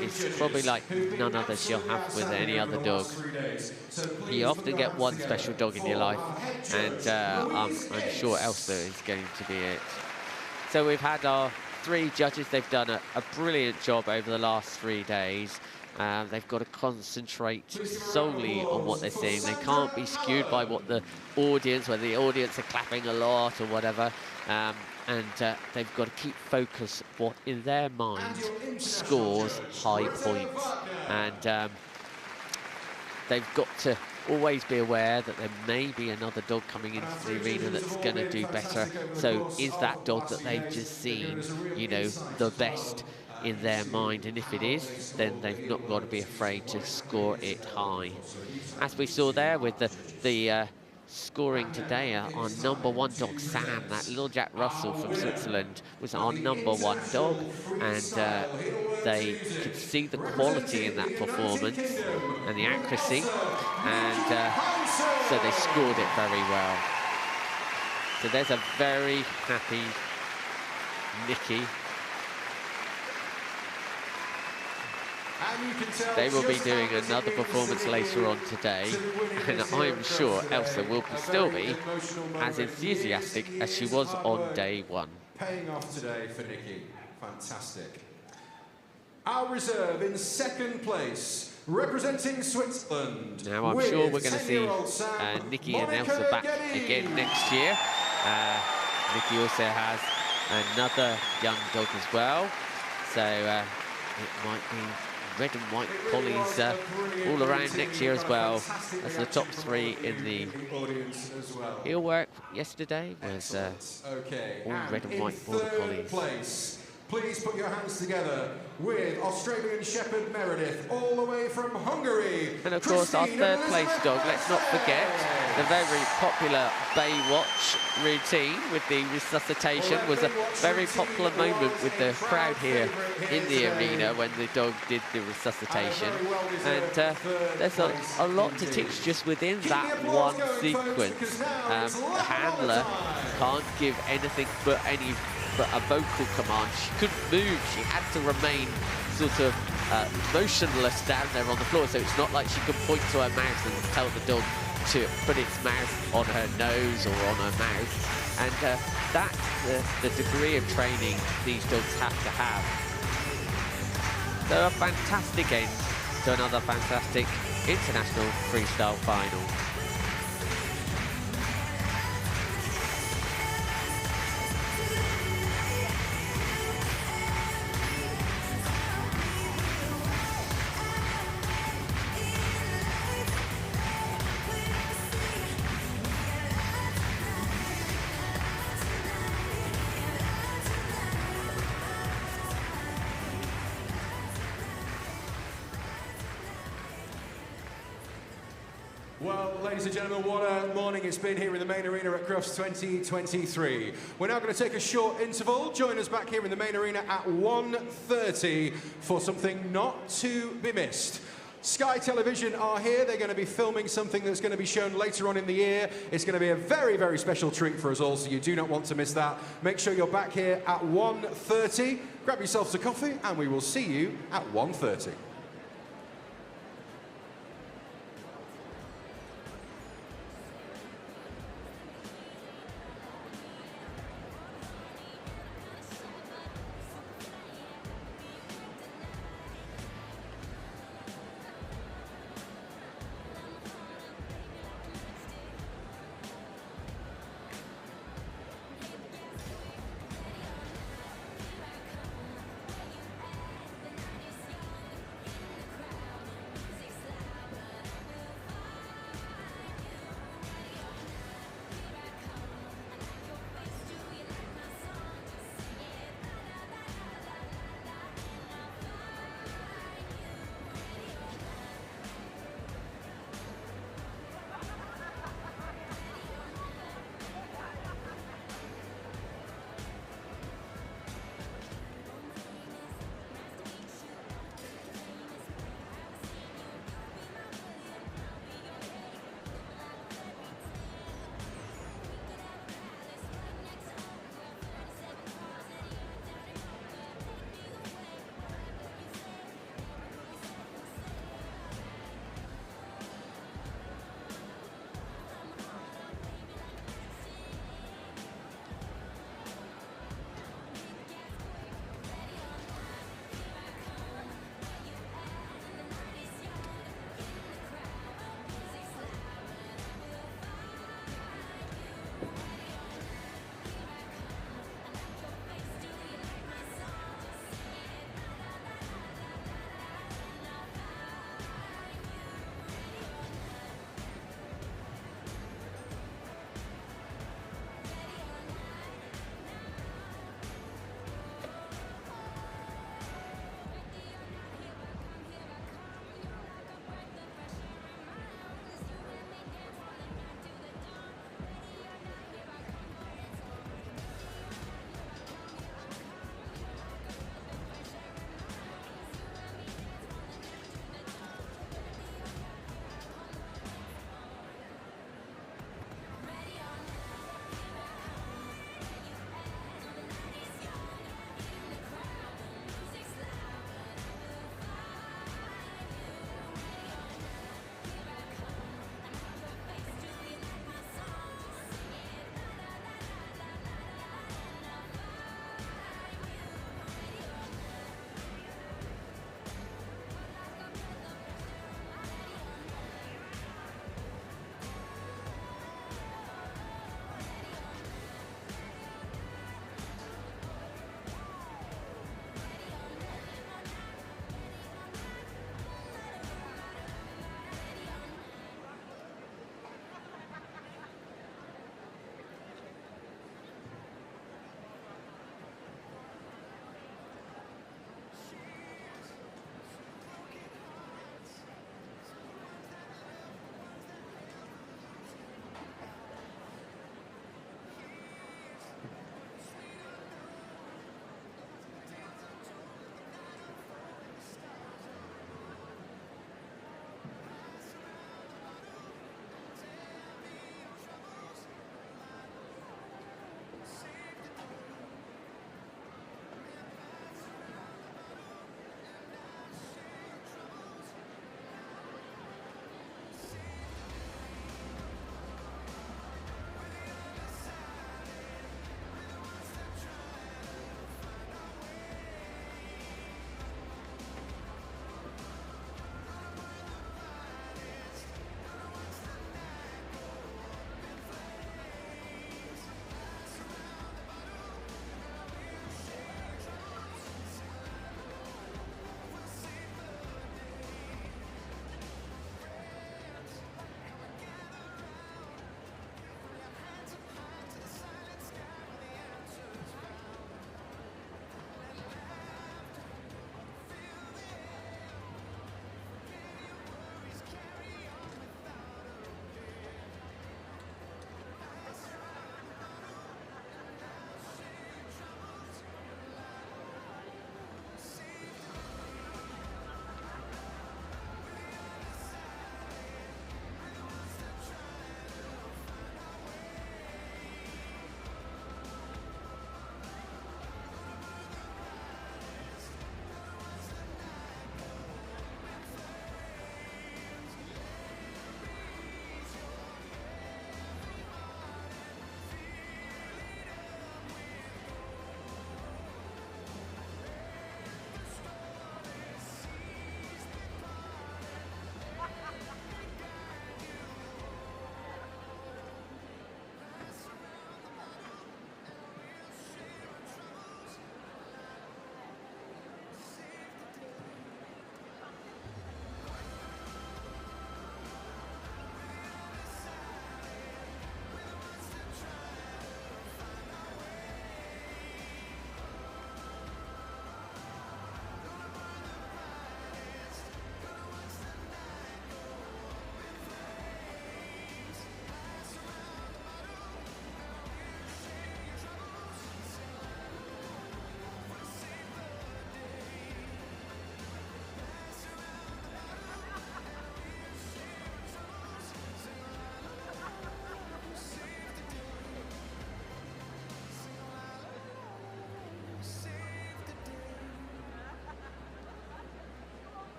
It's probably like none other she'll have with any other dog. You often get one special dog in your life, and I'm sure Elsa is going to be it. So we've had our 3 judges. They've done a brilliant job over the last 3 days. They've got to concentrate solely on what they're seeing. They can't be skewed by what the audience, whether the audience are clapping a lot or whatever. And they've got to keep focus what in their mind scores high points. And they've got to always be aware that there may be another dog coming into the arena that's going to do better. So is that dog that they've just seen, you know, the best? in their mind, and if it is, then they've not got to be afraid to score it high. As we saw there with the scoring today, our #1 dog Sam, that little Jack Russell from Switzerland, was our #1 dog, and they could see the quality in that performance and the accuracy, and so they scored it very well. So there's a very happy Nikki. They will be doing another performance later on today, and I'm sure Elsa will still be as enthusiastic as she was on day one. Paying off today for Nikki. Fantastic. Our reserve in second place, representing Switzerland. Now I'm sure we're going to see Nikki and Elsa back again next year. Nikki also has another young dog as well, so it might be red and white collies all around next year as well. That's the top 3 in the Heelwork yesterday was all red and white border collies. Please put your hands together with Australian Shepherd Meredith, all the way from Hungary. And of course, our third place dog, let's not forget, the very popular Baywatch routine with the resuscitation was a very popular moment with the crowd here in the arena when the dog did the resuscitation. And there's a lot to teach just within that one sequence. The handler can't give anything but a vocal command. She couldn't move, she had to remain sort of motionless down there on the floor, so it's not like she could point to her mouth and tell the dog to put its mouth on her nose or on her mouth. And that's the degree of training these dogs have to have. So a fantastic end to another fantastic international freestyle final. Well, ladies and gentlemen, what a morning it's been here in the main arena at Crufts 2023. We're now going to take a short interval. Join us back here in the main arena at 1:30 for something not to be missed. Sky Television are here. They're going to be filming something that's going to be shown later on in the year. It's going to be a very, very special treat for us all, so you do not want to miss that. Make sure you're back here at 1:30. Grab yourselves a coffee, and we will see you at 1:30.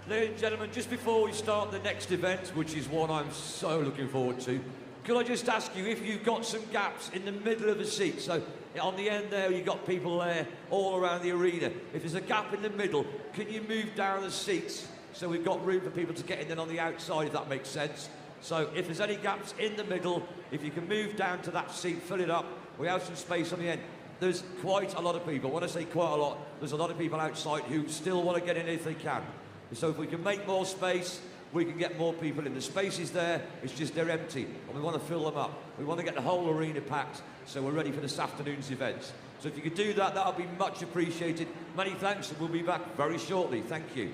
Ladies and gentlemen, just before we start the next event, which is one I'm so looking forward to, could I just ask you if you've got some gaps in the middle of the seat? So on the end there, you've got people there all around the arena. If there's a gap in the middle, can you move down the seats so we've got room for people to get in then on the outside, if that makes sense? So if there's any gaps in the middle, if you can move down to that seat, fill it up, we have some space on the end. There's quite a lot of people. When I say quite a lot, there's a lot of people outside who still want to get in if they can. So if we can make more space, we can get more people in. The space is there, it's just they're empty, and we want to fill them up. We want to get the whole arena packed, so we're ready for this afternoon's events. So if you could do that, that'll be much appreciated. Many thanks, and we'll be back very shortly. Thank you.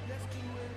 Let's do it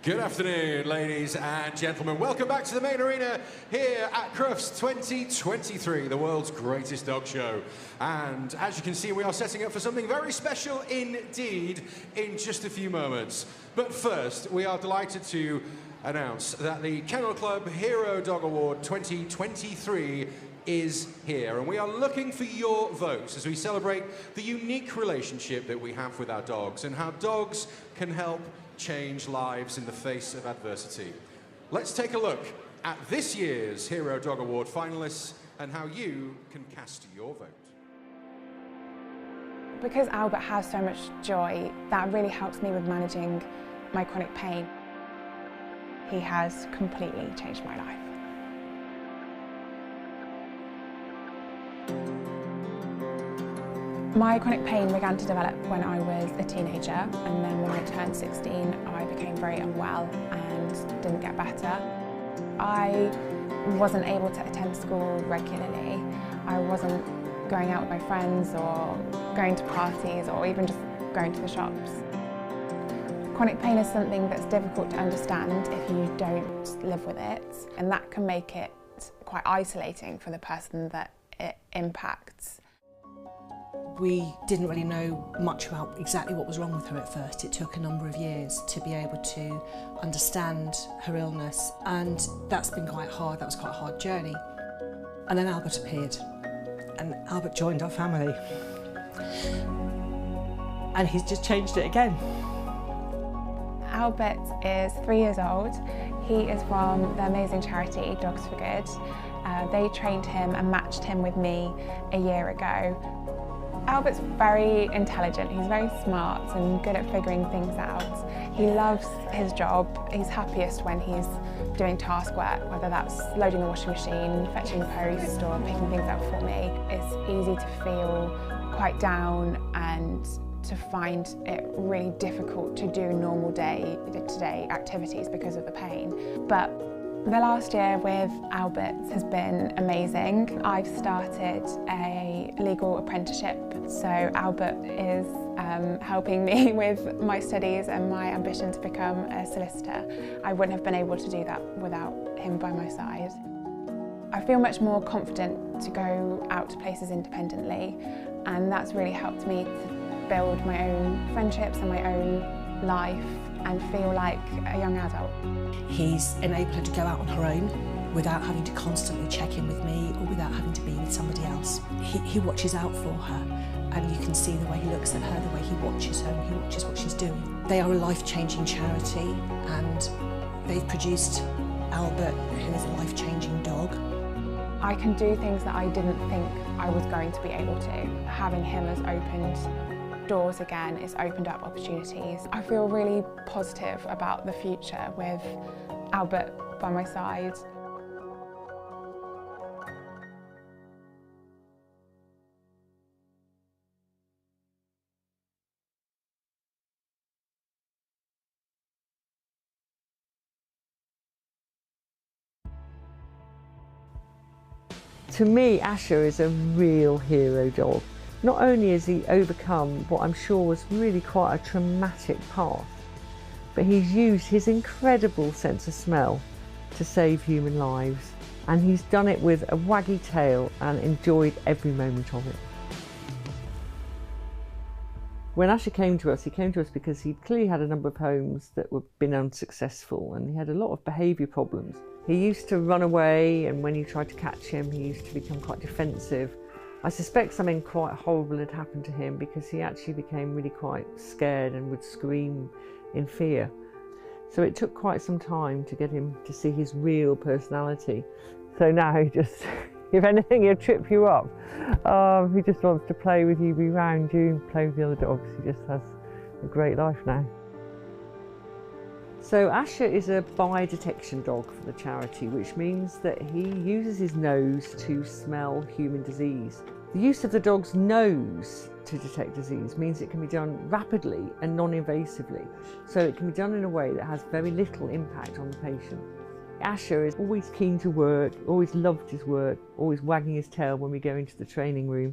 Good afternoon, ladies and gentlemen. Welcome back to the main arena here at Crufts 2023, the world's greatest dog show. And as you can see, we are setting up for something very special indeed in just a few moments. But first, we are delighted to announce that the Kennel Club Hero Dog Award 2023 is here, and we are looking for your votes as we celebrate the unique relationship that we have with our dogs and how dogs can help change lives in the face of adversity. Let's take a look at this year's Hero Dog Award finalists and how you can cast your vote. Because Albert has so much joy, that really helps me with managing my chronic pain. He has completely changed my life. My chronic pain began to develop when I was a teenager, and then when I turned 16 I became very unwell and didn't get better. I wasn't able to attend school regularly. I wasn't going out with my friends or going to parties or even just going to the shops. Chronic pain is something that's difficult to understand if you don't live with it, and that can make it quite isolating for the person that it impacts. We didn't really know much about exactly what was wrong with her at first. It took a number of years to be able to understand her illness, and that's been quite hard. That was quite a hard journey. And then Albert appeared, and Albert joined our family. And he's just changed it again. Albert is 3 years old. He is from the amazing charity Dogs for Good. They trained him and matched him with me a year ago. Albert's very intelligent, he's very smart and good at figuring things out. He loves his job. He's happiest when he's doing task work, whether that's loading the washing machine, fetching the post or picking things up for me. It's easy to feel quite down and to find it really difficult to do normal day-to-day activities because of the pain. But the last year with Albert has been amazing. I've started a legal apprenticeship, so Albert is helping me with my studies and my ambition to become a solicitor. I wouldn't have been able to do that without him by my side. I feel much more confident to go out to places independently, and that's really helped me to build my own friendships and my own life and feel like a young adult. He's enabled her to go out on her own without having to constantly check in with me or without having to be with somebody else. He watches out for her, and you can see the way he looks at her, the way he watches her, and he watches what she's doing. They are a life-changing charity, and they've produced Albert, who is a life-changing dog. I can do things that I didn't think I was going to be able to. Having him has opened doors again, it's opened up opportunities. I feel really positive about the future with Albert by my side. To me, Asher is a real hero dog. Not only has he overcome what I'm sure was really quite a traumatic past, but he's used his incredible sense of smell to save human lives, and he's done it with a waggy tail and enjoyed every moment of it. When Asher came to us, he came to us because he'd clearly had a number of homes that were been unsuccessful, and he had a lot of behaviour problems. He used to run away, and when you tried to catch him, he used to become quite defensive. I suspect something quite horrible had happened to him because he actually became really quite scared and would scream in fear. So it took quite some time to get him to see his real personality. So now he just, if anything, he'll trip you up. He just wants to play with you, be around you, play with the other dogs. He just has a great life now. So Asher is a biodetection dog for the charity, which means that he uses his nose to smell human disease. The use of the dog's nose to detect disease means it can be done rapidly and non-invasively, so it can be done in a way that has very little impact on the patient. Asher is always keen to work, always loved his work, always wagging his tail when we go into the training room,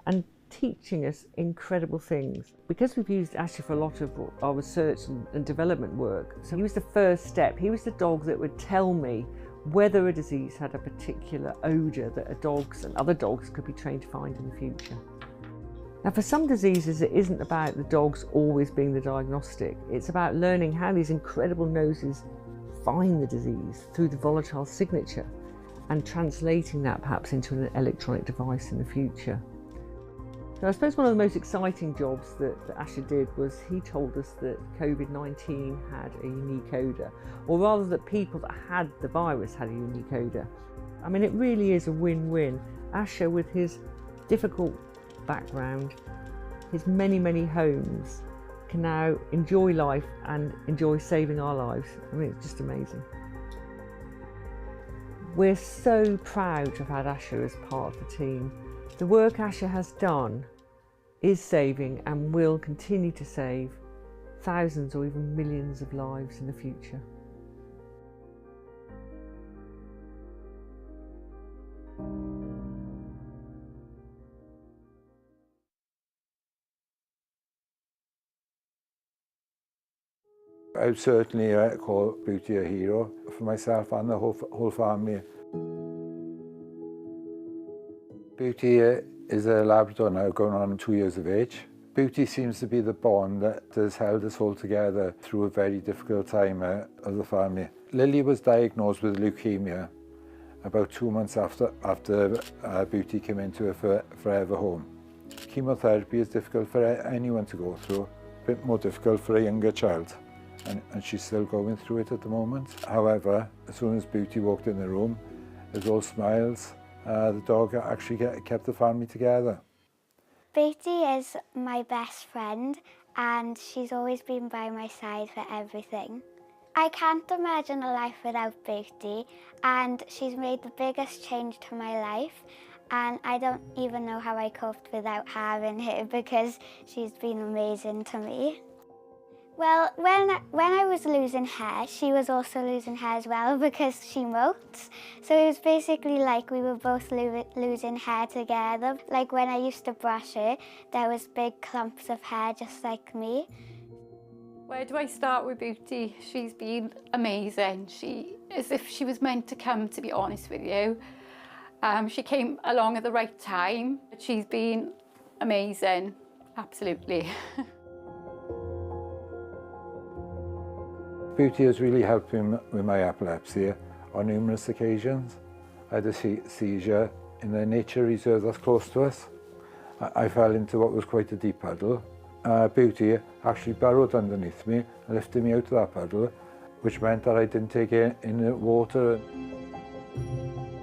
and teaching us incredible things. Because we've used Asher for a lot of our research and development work, so he was the first step. He was the dog that would tell me whether a disease had a particular odour that dogs and other dogs could be trained to find in the future. Now, for some diseases, it isn't about the dogs always being the diagnostic. It's about learning how these incredible noses find the disease through the volatile signature and translating that perhaps into an electronic device in the future. So I suppose one of the most exciting jobs that Asher did was he told us that COVID-19 had a unique odour, or rather that people that had the virus had a unique odour. I mean, it really is a win-win. Asher, with his difficult background, his many homes, can now enjoy life and enjoy saving our lives. I mean, it's just amazing. We're so proud to have had Asher as part of the team. The work Asher has done is saving and will continue to save thousands or even millions of lives in the future. I would certainly call Beauty a hero for myself and the whole family. Beauty is a Labrador now, going on 2 years of age. Beauty seems to be the bond that has held us all together through a very difficult time of the family. Lily was diagnosed with leukemia about 2 months after Beauty came into a forever home. Chemotherapy is difficult for anyone to go through, a bit more difficult for a younger child. And she's still going through it at the moment. However, as soon as Beauty walked in the room, it was all smiles. The dog actually kept the family together. Beauty is my best friend and she's always been by my side for everything. I can't imagine a life without Beauty, and she's made the biggest change to my life, and I don't even know how I coped without having her because she's been amazing to me. Well, when I was losing hair, she was also losing hair as well because she molts. So it was basically like we were both losing hair together. Like when I used to brush her, there was big clumps of hair just like me. Where do I start with Beauty? She's been amazing. As if she was meant to come, to be honest with you. She came along at the right time. She's been amazing, absolutely. Beauty has really helped me with my epilepsy on numerous occasions. I had a seizure in the nature reserve that's close to us. I fell into what was quite a deep puddle. Beauty actually burrowed underneath me and lifted me out of that puddle, which meant that I didn't take in the water.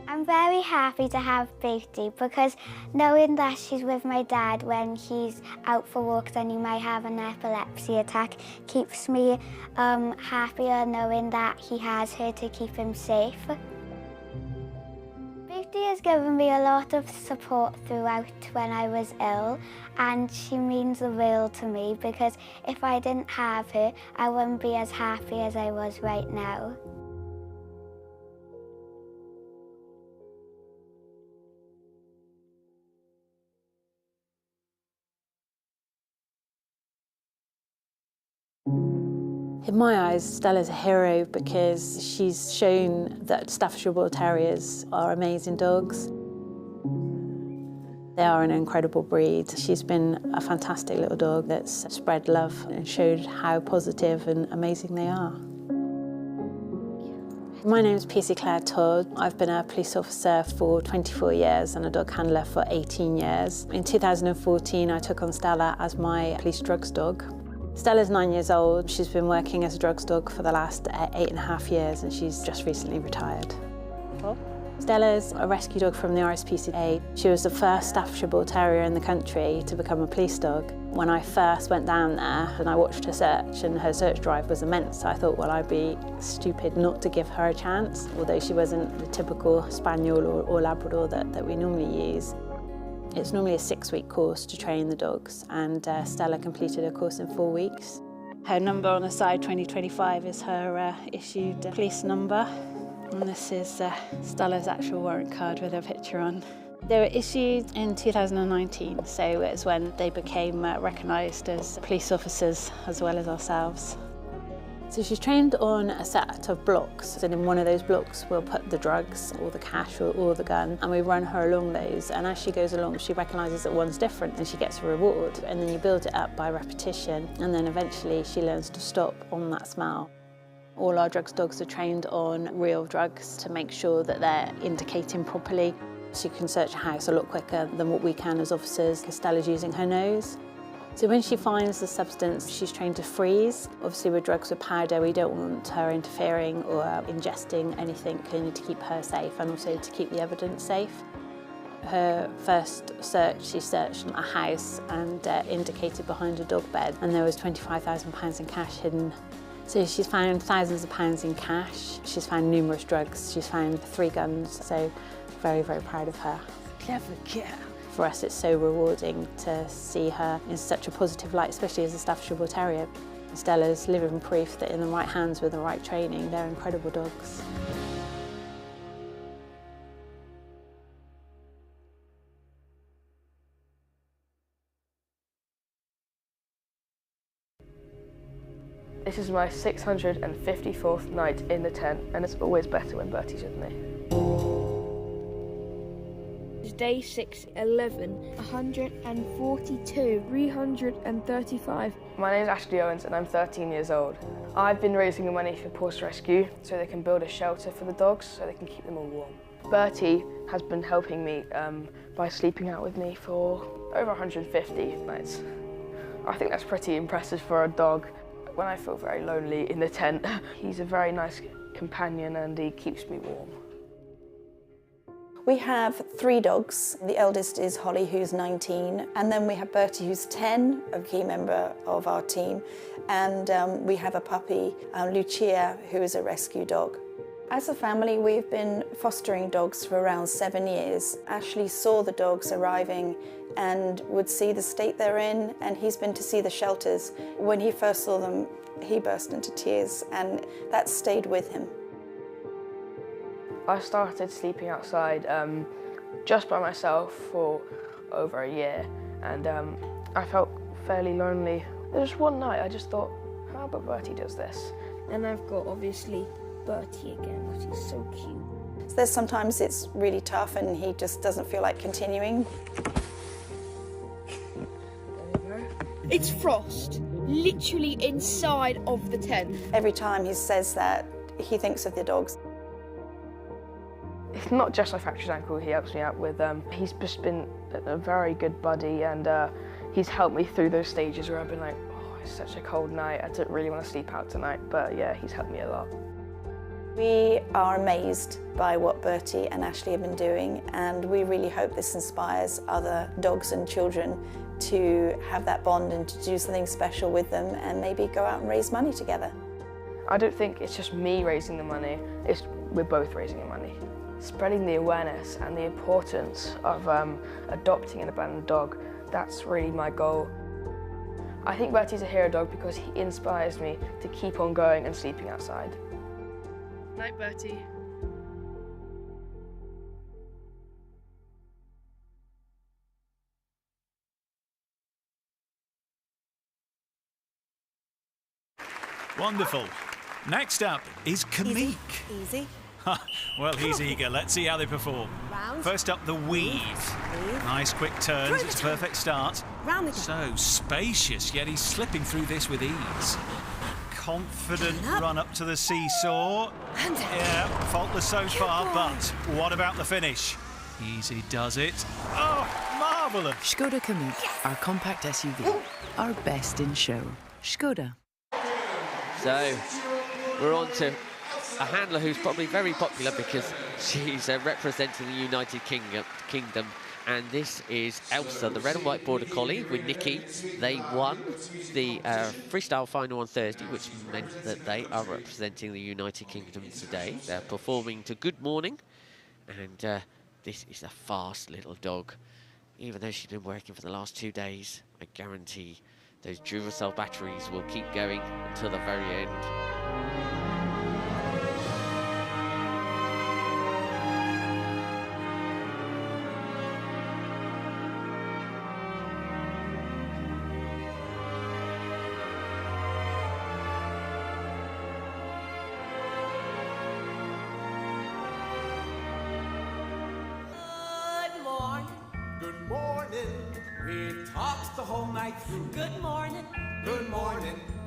I'm very happy to have Beauty because knowing that she's with my dad when he's out for walks and he might have an epilepsy attack keeps me happier knowing that he has her to keep him safe. Beauty has given me a lot of support throughout when I was ill, and she means the world to me because if I didn't have her, I wouldn't be as happy as I was right now. In my eyes, Stella's a hero because she's shown that Staffordshire Bull Terriers are amazing dogs. They are an incredible breed. She's been a fantastic little dog that's spread love and showed how positive and amazing they are. My name's PC Claire Todd. I've been a police officer for 24 years and a dog handler for 18 years. In 2014, I took on Stella as my police drugs dog. Stella's 9 years old. She's been working as a drugs dog for the last 8.5 years and she's just recently retired. Stella's a rescue dog from the RSPCA. She was the first Staffordshire Bull Terrier in the country to become a police dog. When I first went down there and I watched her search, and her search drive was immense, I thought, well, I'd be stupid not to give her a chance, although she wasn't the typical Spaniel or Labrador that we normally use. It's normally a 6-week course to train the dogs, and Stella completed her course in 4 weeks. Her number on the side, 2025, is her issued police number. And this is Stella's actual warrant card with her picture on. They were issued in 2019, so it's when they became recognised as police officers as well as ourselves. So she's trained on a set of blocks, and in one of those blocks we'll put the drugs or the cash or the gun, and we run her along those, and as she goes along she recognises that one's different and she gets a reward, and then you build it up by repetition, and then eventually she learns to stop on that smell. All our drugs dogs are trained on real drugs to make sure that they're indicating properly. She can search a house a lot quicker than what we can as officers. Stella's using her nose. So when she finds the substance, she's trained to freeze. Obviously with drugs with powder, we don't want her interfering or ingesting anything. We need to keep her safe and also to keep the evidence safe. Her first search, she searched a house and indicated behind a dog bed, and there was £25,000 in cash hidden. So she's found thousands of pounds in cash. She's found numerous drugs. She's found 3 guns. So very, very proud of her. Clever girl. For us, it's so rewarding to see her in such a positive light, especially as a Staffordshire Bull Terrier. Stella's living proof that in the right hands with the right training, they're incredible dogs. This is my 654th night in the tent, and it's always better when Bertie's with me. It's day 611, 142, 335. My name is Ashley Owens and I'm 13 years old. I've been raising the money for Post Rescue so they can build a shelter for the dogs so they can keep them all warm. Bertie has been helping me by sleeping out with me for over 150 nights. I think that's pretty impressive for a dog. When I feel very lonely in the tent, he's a very nice companion and he keeps me warm. We have 3 dogs. The eldest is Holly, who's 19, and then we have Bertie, who's 10, a key member of our team, and we have a puppy, Lucia, who is a rescue dog. As a family, we've been fostering dogs for around 7 years. Ashley saw the dogs arriving and would see the state they're in, and he's been to see the shelters. When he first saw them, he burst into tears, and that stayed with him. I started sleeping outside just by myself for over a year, and I felt fairly lonely. There was one night I just thought, how about Bertie does this? And I've got, obviously, Bertie again, which is so cute. So there's sometimes it's really tough and he just doesn't feel like continuing. It's Frost, literally inside of the tent. Every time he says that, he thinks of the dogs. It's not just my fractured ankle he helps me out with. He's just been a very good buddy, and he's helped me through those stages where I've been like, oh, it's such a cold night, I don't really want to sleep out tonight, but yeah, he's helped me a lot. We are amazed by what Bertie and Ashley have been doing, and we really hope this inspires other dogs and children to have that bond and to do something special with them and maybe go out and raise money together. I don't think it's just me raising the money, we're both raising the money. Spreading the awareness and the importance of adopting an abandoned dog, that's really my goal. I think Bertie's a hero dog because he inspires me to keep on going and sleeping outside. Night, Bertie. Wonderful. Next up is Kamik. Easy. Well, he's eager. Let's see how they perform. Round. First up, the weave. Nice quick turns. It's a perfect start. Round so spacious, yet he's slipping through this with ease. Confident run up to the seesaw. Yeah, faultless so far, but what about the finish? Easy does it. Oh, marvellous. Skoda Kamik, our compact SUV. Our best in show. Skoda. So, we're on to a handler who's probably very popular because she's representing the United Kingdom, and this is Elsa, the red and white border collie with Nikki. They won the Freestyle Final on Thursday, which meant that they are representing the United Kingdom today. They're performing to Good Morning, and this is a fast little dog. Even though she's been working for the last 2 days, I guarantee those Duracell batteries will keep going until the very end. the whole night through. Good morning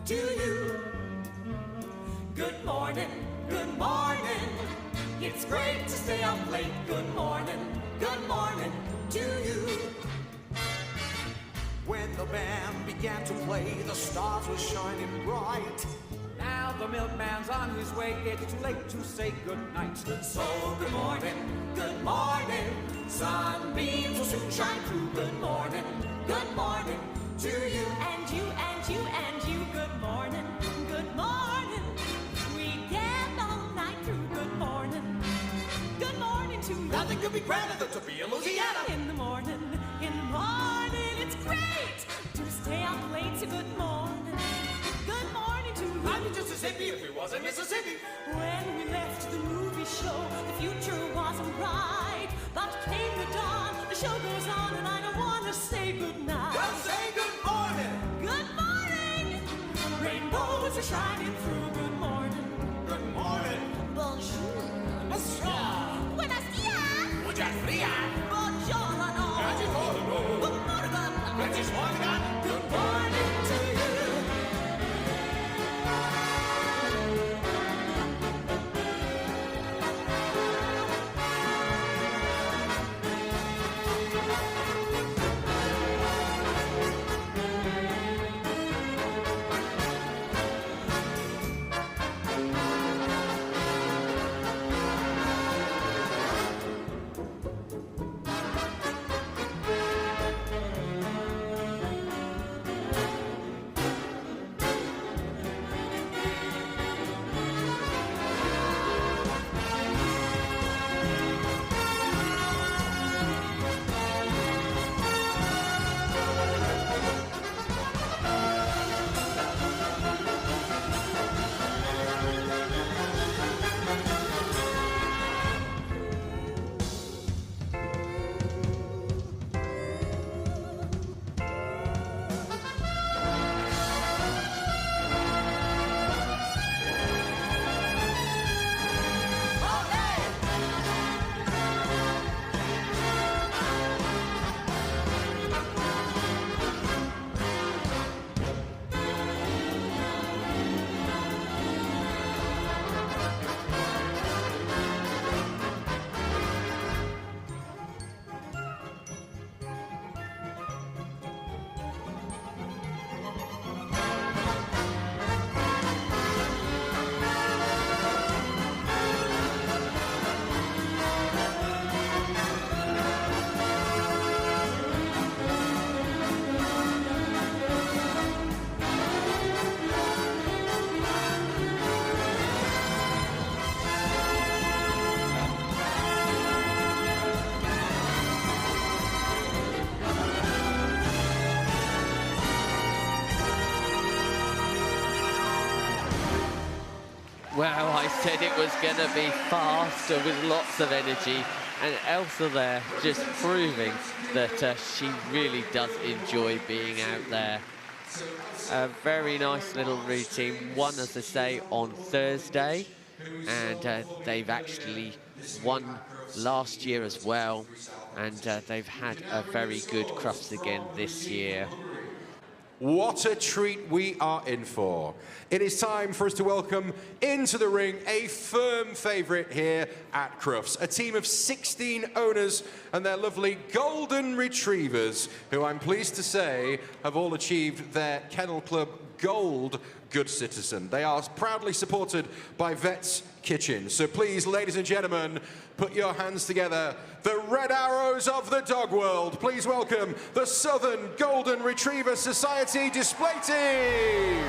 to you. Good morning, good morning. It's great to stay up late. Good morning to you. When the band began to play, the stars were shining bright. Now the milkman's on his way, it's too late to say goodnight. So good morning sunbeams will soon shine through. Good morning to you. And you, and you, and you. Good morning. We get all night through. Good morning to you. Nothing could be grander than to be in Louisiana. In the morning, it's great to stay up late. So good morning to you. I'd be just as hippie if we wasn't Mississippi. When we left the movie show, the future wasn't right. But came the dawn, the show goes on, and I don't want to say goodnight. Well, say good morning. Good morning. Rainbows are shining through. Good morning. Good morning. Bonjour. Bonsoir. Buenos dias. Muchas frias. Buongiorno. Good morning. Good morning. Good morning. Good morning to you. Well, I said it was going to be faster with lots of energy, and Elsa there just proving that she really does enjoy being out there. A very nice little routine, one, as I say, on Thursday, and they've actually won last year as well, and they've had a very good Crufts again this year. What a treat we are in for. It is time for us to welcome into the ring a firm favourite here at Crufts, a team of 16 owners and their lovely golden retrievers, who I'm pleased to say have all achieved their Kennel Club Gold Good Citizen. They are proudly supported by Vets Kitchen. So please, ladies and gentlemen, put your hands together. The Red Arrows of the dog world. Please welcome the Southern Golden Retriever Society display team.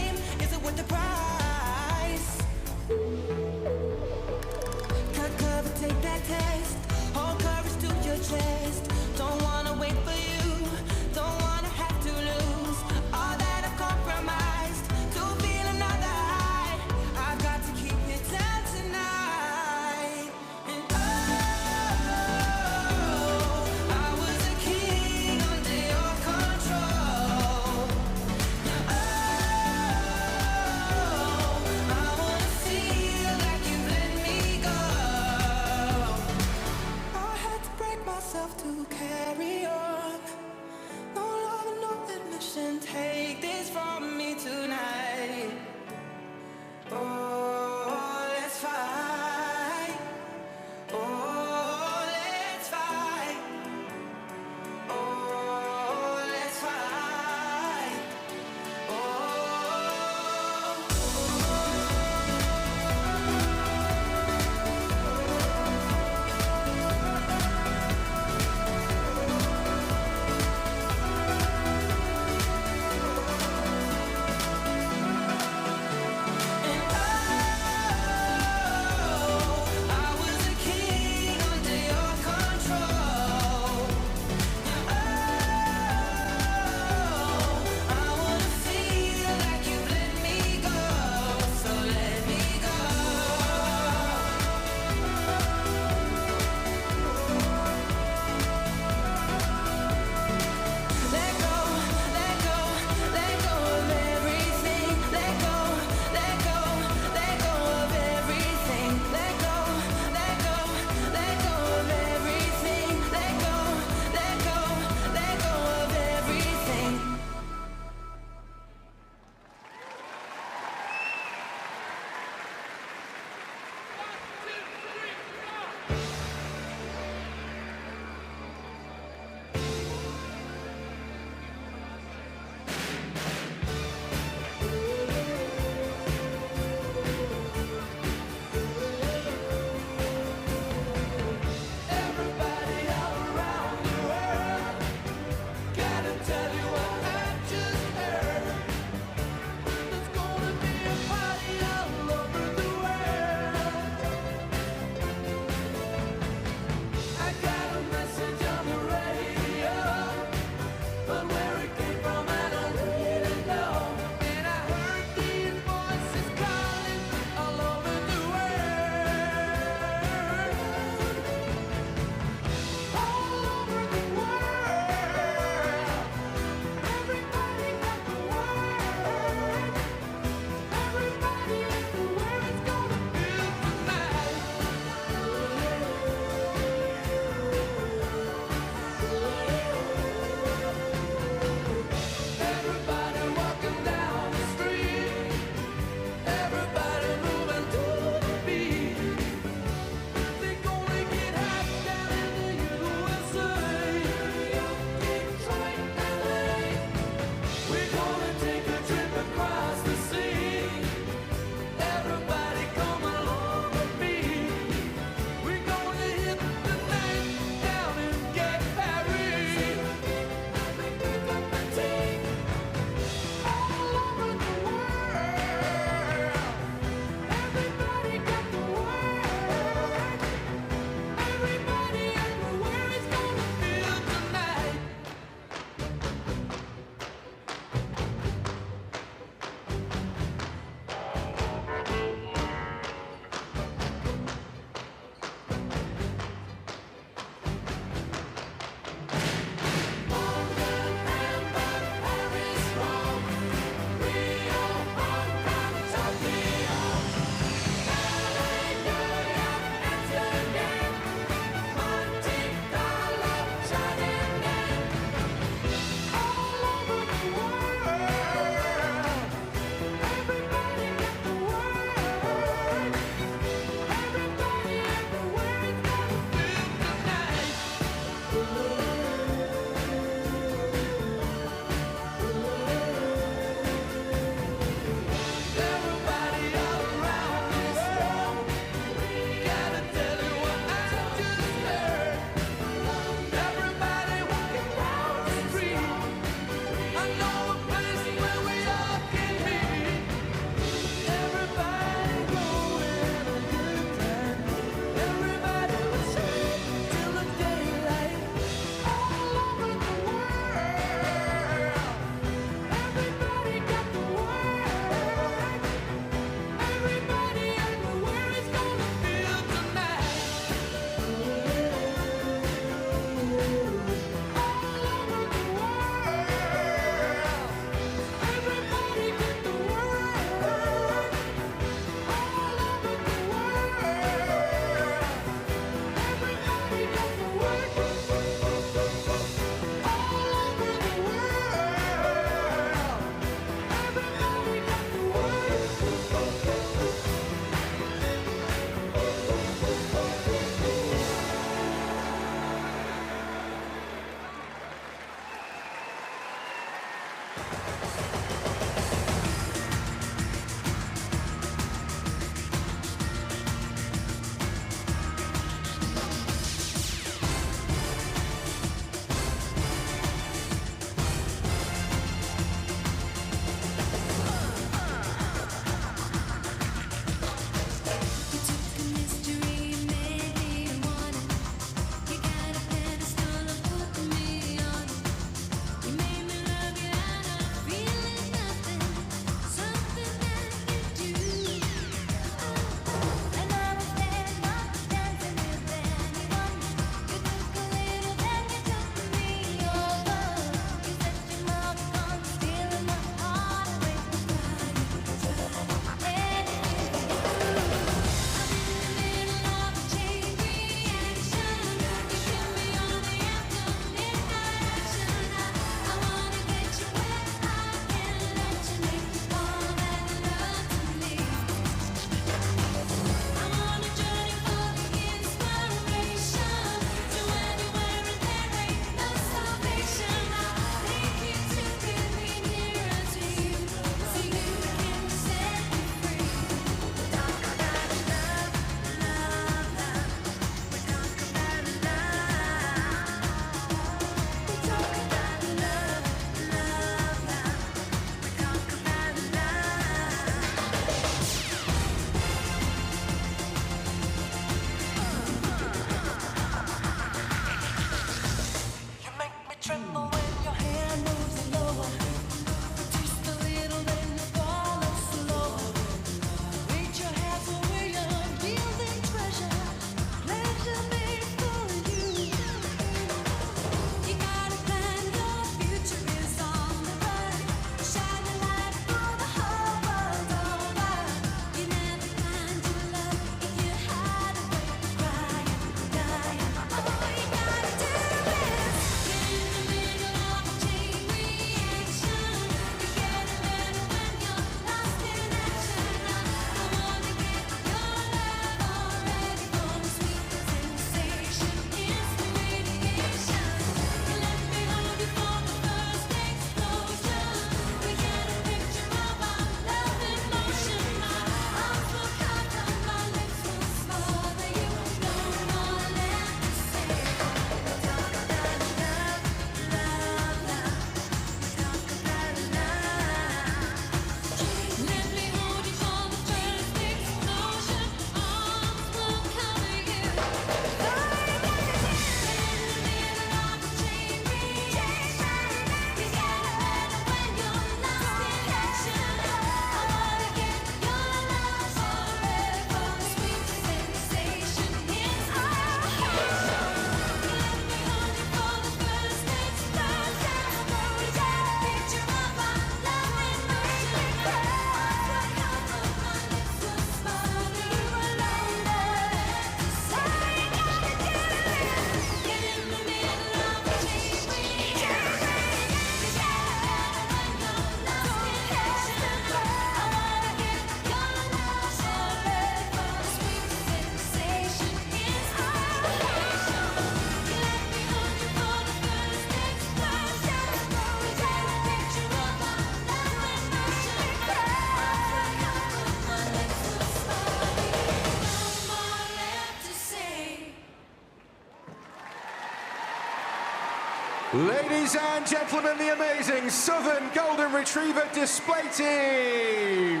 Ladies and gentlemen, the amazing Southern Golden Retriever display team.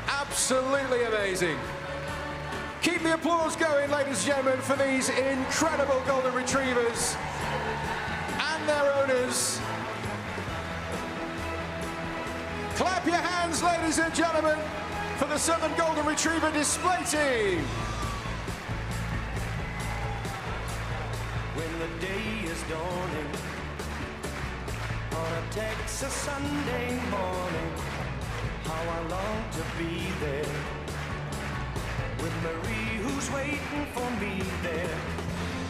Absolutely amazing. Keep the applause going, ladies and gentlemen, for these incredible Golden Retrievers and their owners. Clap your hands, ladies and gentlemen, for the Southern Golden Retriever display team. When the day is dawning on a Texas Sunday morning, how I long to be there with Marie who's waiting for me there.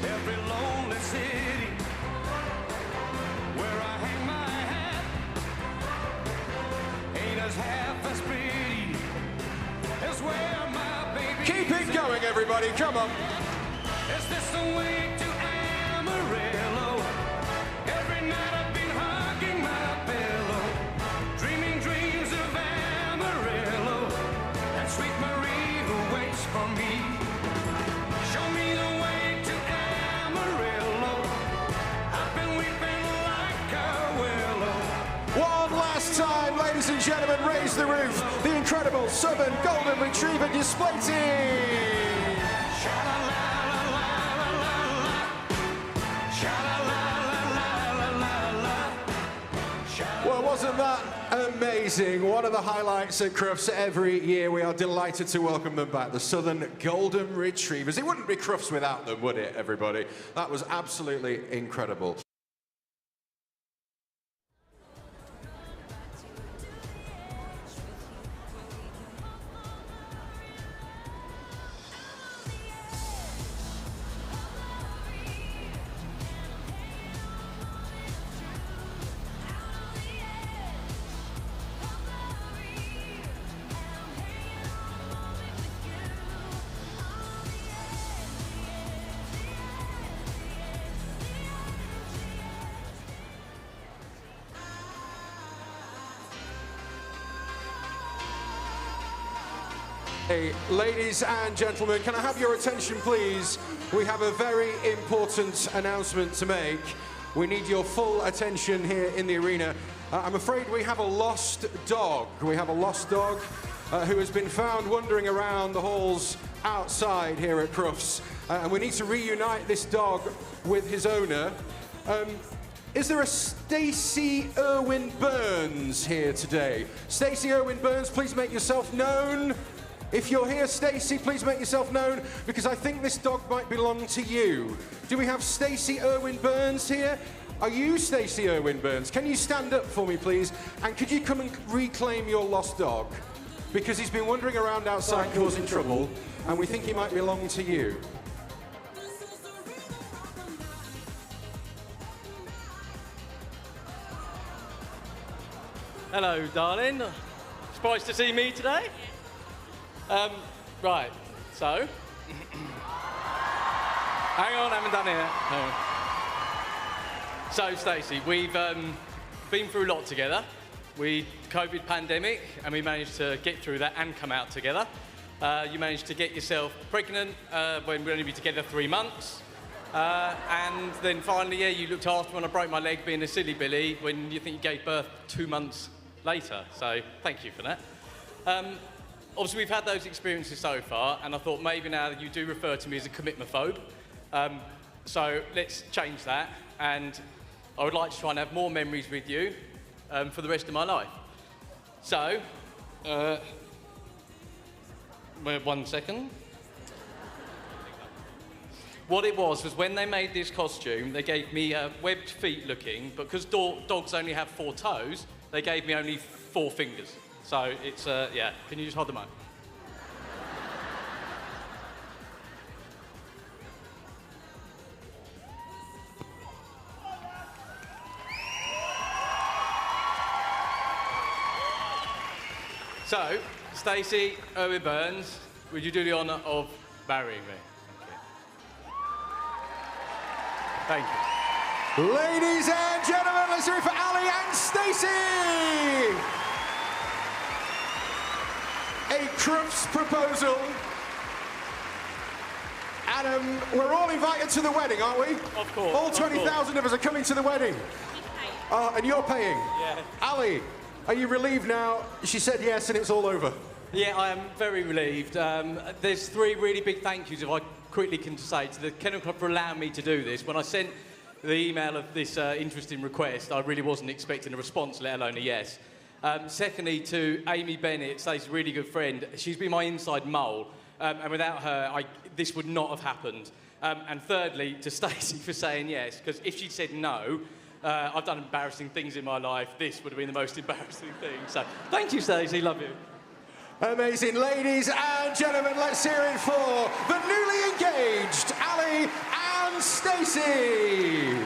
Every lonely city where I hang my hat ain't as half as pretty as where my baby. Keep it going, everybody, come on. Is this the way to Amarillo? Every night I've been hugging my pillow, dreaming dreams of Amarillo, and sweet Marie who waits for me. Show me the way to Amarillo. I've been weeping like a willow. One last time, ladies and gentlemen, raise the roof. The incredible Southern Golden Retriever display team. Well, wasn't that amazing? One of the highlights at Crufts every year. We are delighted to welcome them back, the Southern Golden Retrievers. It wouldn't be Crufts without them, would it, everybody? That was absolutely incredible. Hey, ladies and gentlemen, can I have your attention, please? We have a very important announcement to make. We need your full attention here in the arena. I'm afraid we have a lost dog. We have a lost dog who has been found wandering around the halls outside here at Crufts. And we need to reunite this dog with his owner. Is there a Stacey Irwin Burns here today? Stacey Irwin Burns, please make yourself known. If you're here, Stacey, please make yourself known, because I think this dog might belong to you. Do we have Stacey Irwin Burns here? Are you Stacey Irwin Burns? Can you stand up for me, please? And could you come and reclaim your lost dog? Because he's been wandering around outside causing trouble, and we think he might belong to you. Hello, darling. Surprised to see me today? Right, so... Hang on, I haven't done it yet. So, Stacey, we've been through a lot together. COVID pandemic, and we managed to get through that and come out together. You managed to get yourself pregnant when we only been together 3 months. And then finally, yeah, you looked after when I broke my leg being a silly Billy when you think you gave birth 2 months later. So, thank you for that. Obviously, we've had those experiences so far, and I thought maybe now that you do refer to me as a commitment-phobe. So let's change that, and I would like to try and have more memories with you for the rest of my life. So, 1 second. What it was when they made this costume, they gave me webbed feet looking, but because dogs only have 4 toes, they gave me only 4 fingers. So it's, yeah, can you just hold them up? So, Stacey Irwin Burns, would you do the honour of marrying me? Thank you. Ladies and gentlemen, let's hear it for Ali and Stacey! A Crufts proposal. And we're all invited to the wedding, aren't we? Of course. All 20,000 of us are coming to the wedding. And you're paying? Yeah. Ali, are you relieved now? She said yes and it's all over. Yeah, I am very relieved. There's 3 really big thank yous, if I quickly can say, to the Kennel Club for allowing me to do this. When I sent the email of this interesting request, I really wasn't expecting a response, let alone a yes. Secondly, to Amy Bennett, Stacey's really good friend. She's been my inside mole, and without her, this would not have happened. And thirdly, to Stacey for saying yes, because if she'd said no, I've done embarrassing things in my life. This would have been the most embarrassing thing. So, thank you, Stacey. Love you. Amazing. Ladies and gentlemen, let's hear it for the newly engaged Ali and Stacey.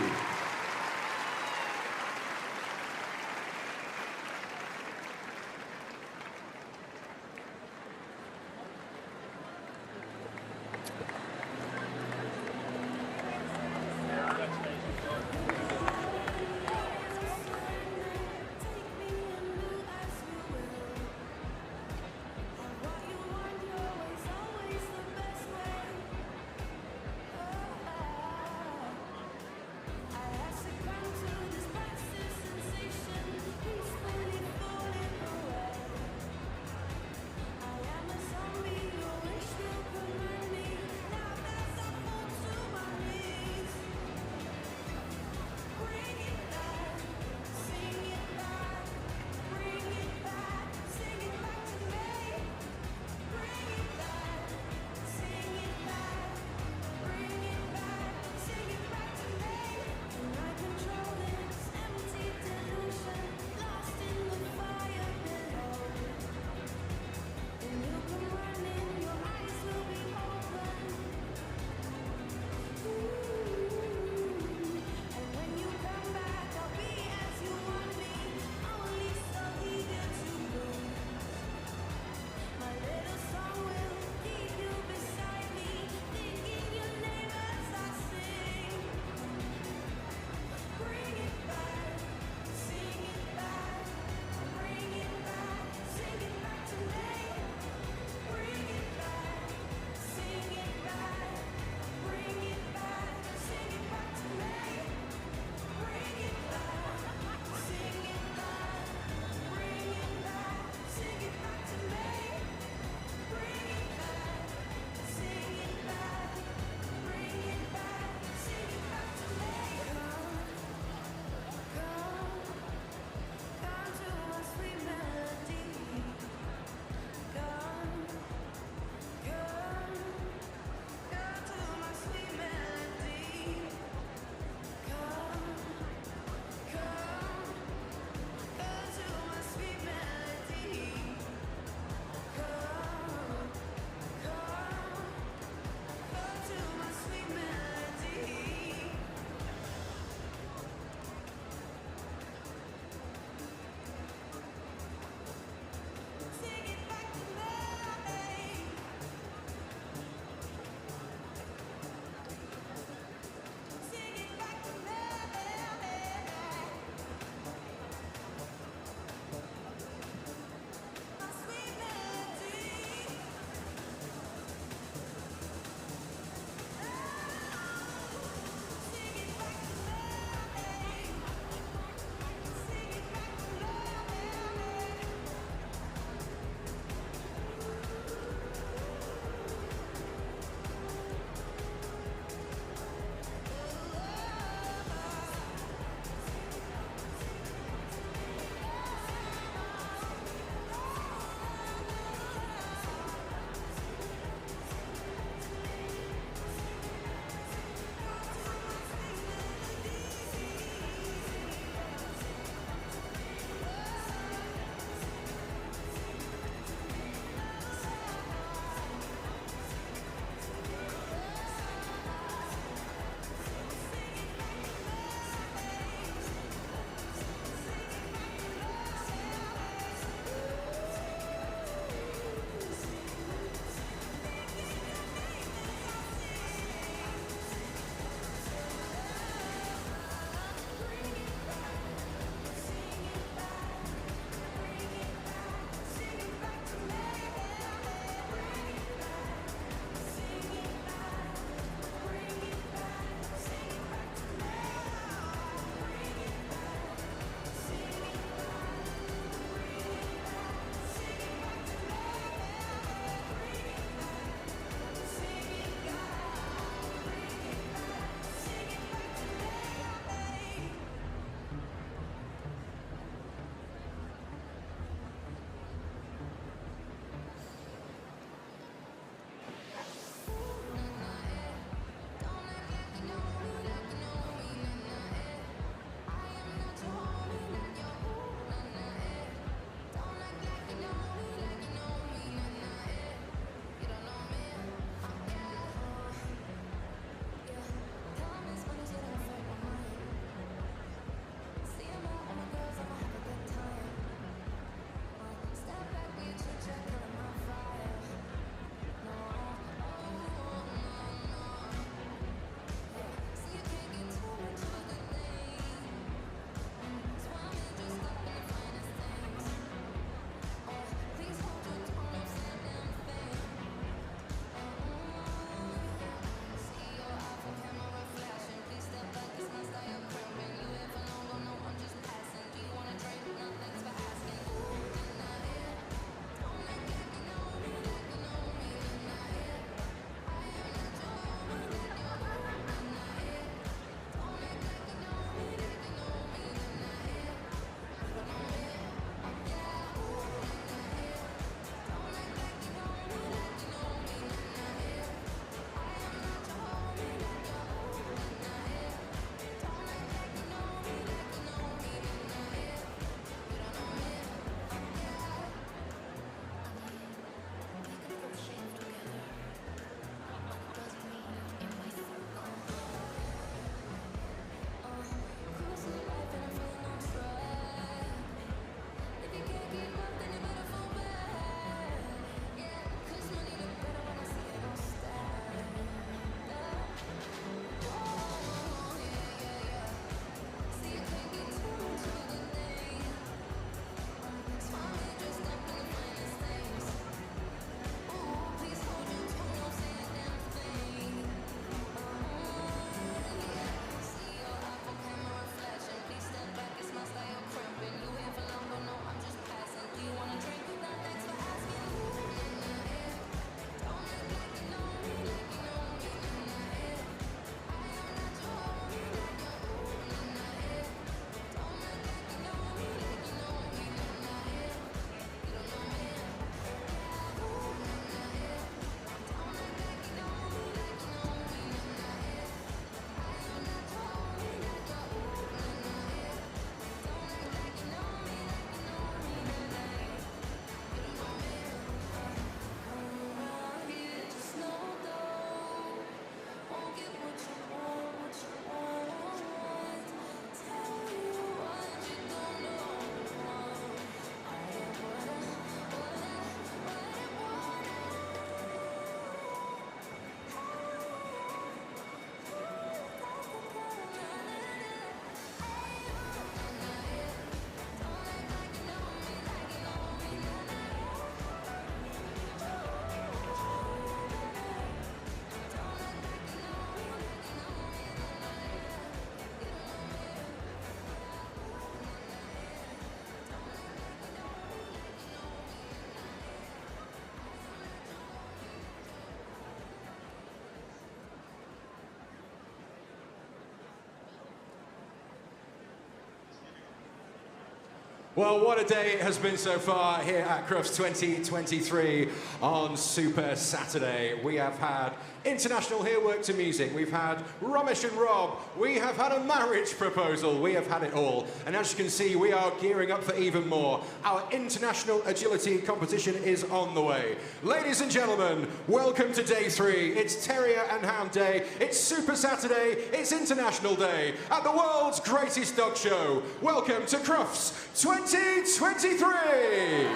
Well, what a day it has been so far here at Crufts 2023 on Super Saturday. We have had international Heelwork to music, we've had Ramesh and Rob, we have had a marriage proposal, we have had it all. And as you can see, we are gearing up for even more. Our international agility competition is on the way. Ladies and gentlemen, welcome to day 3. It's Terrier and Hound Day, it's Super Saturday, it's International Day at the world's greatest dog show. Welcome to Crufts 2023!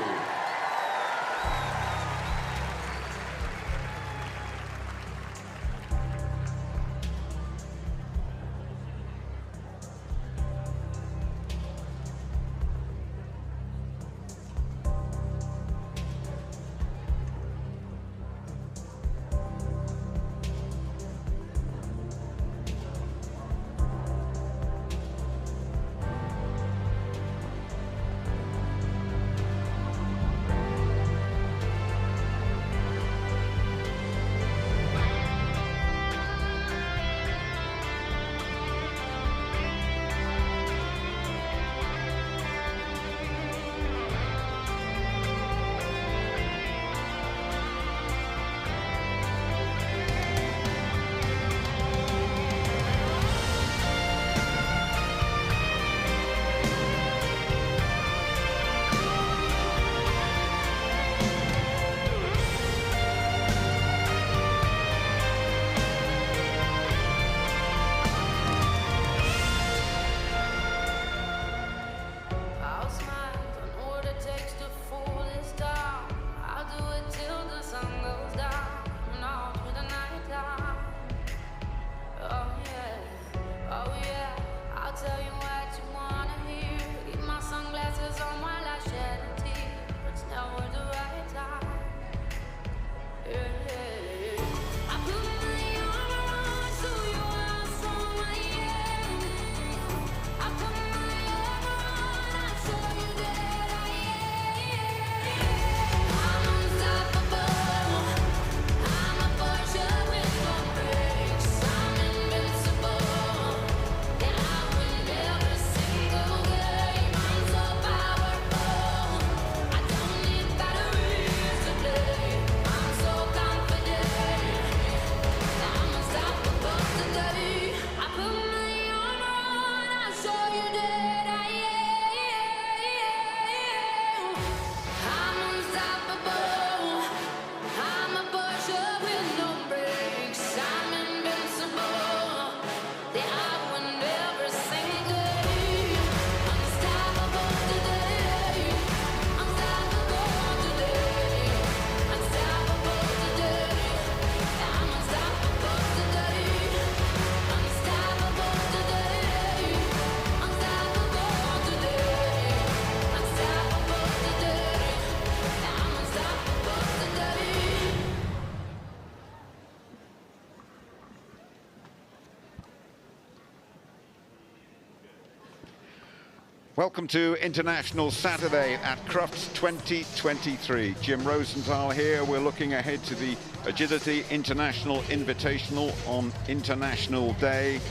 Welcome to International Saturday at Crufts 2023. Jim Rosenthal here. We're looking ahead to the Agility International Invitational on International Day.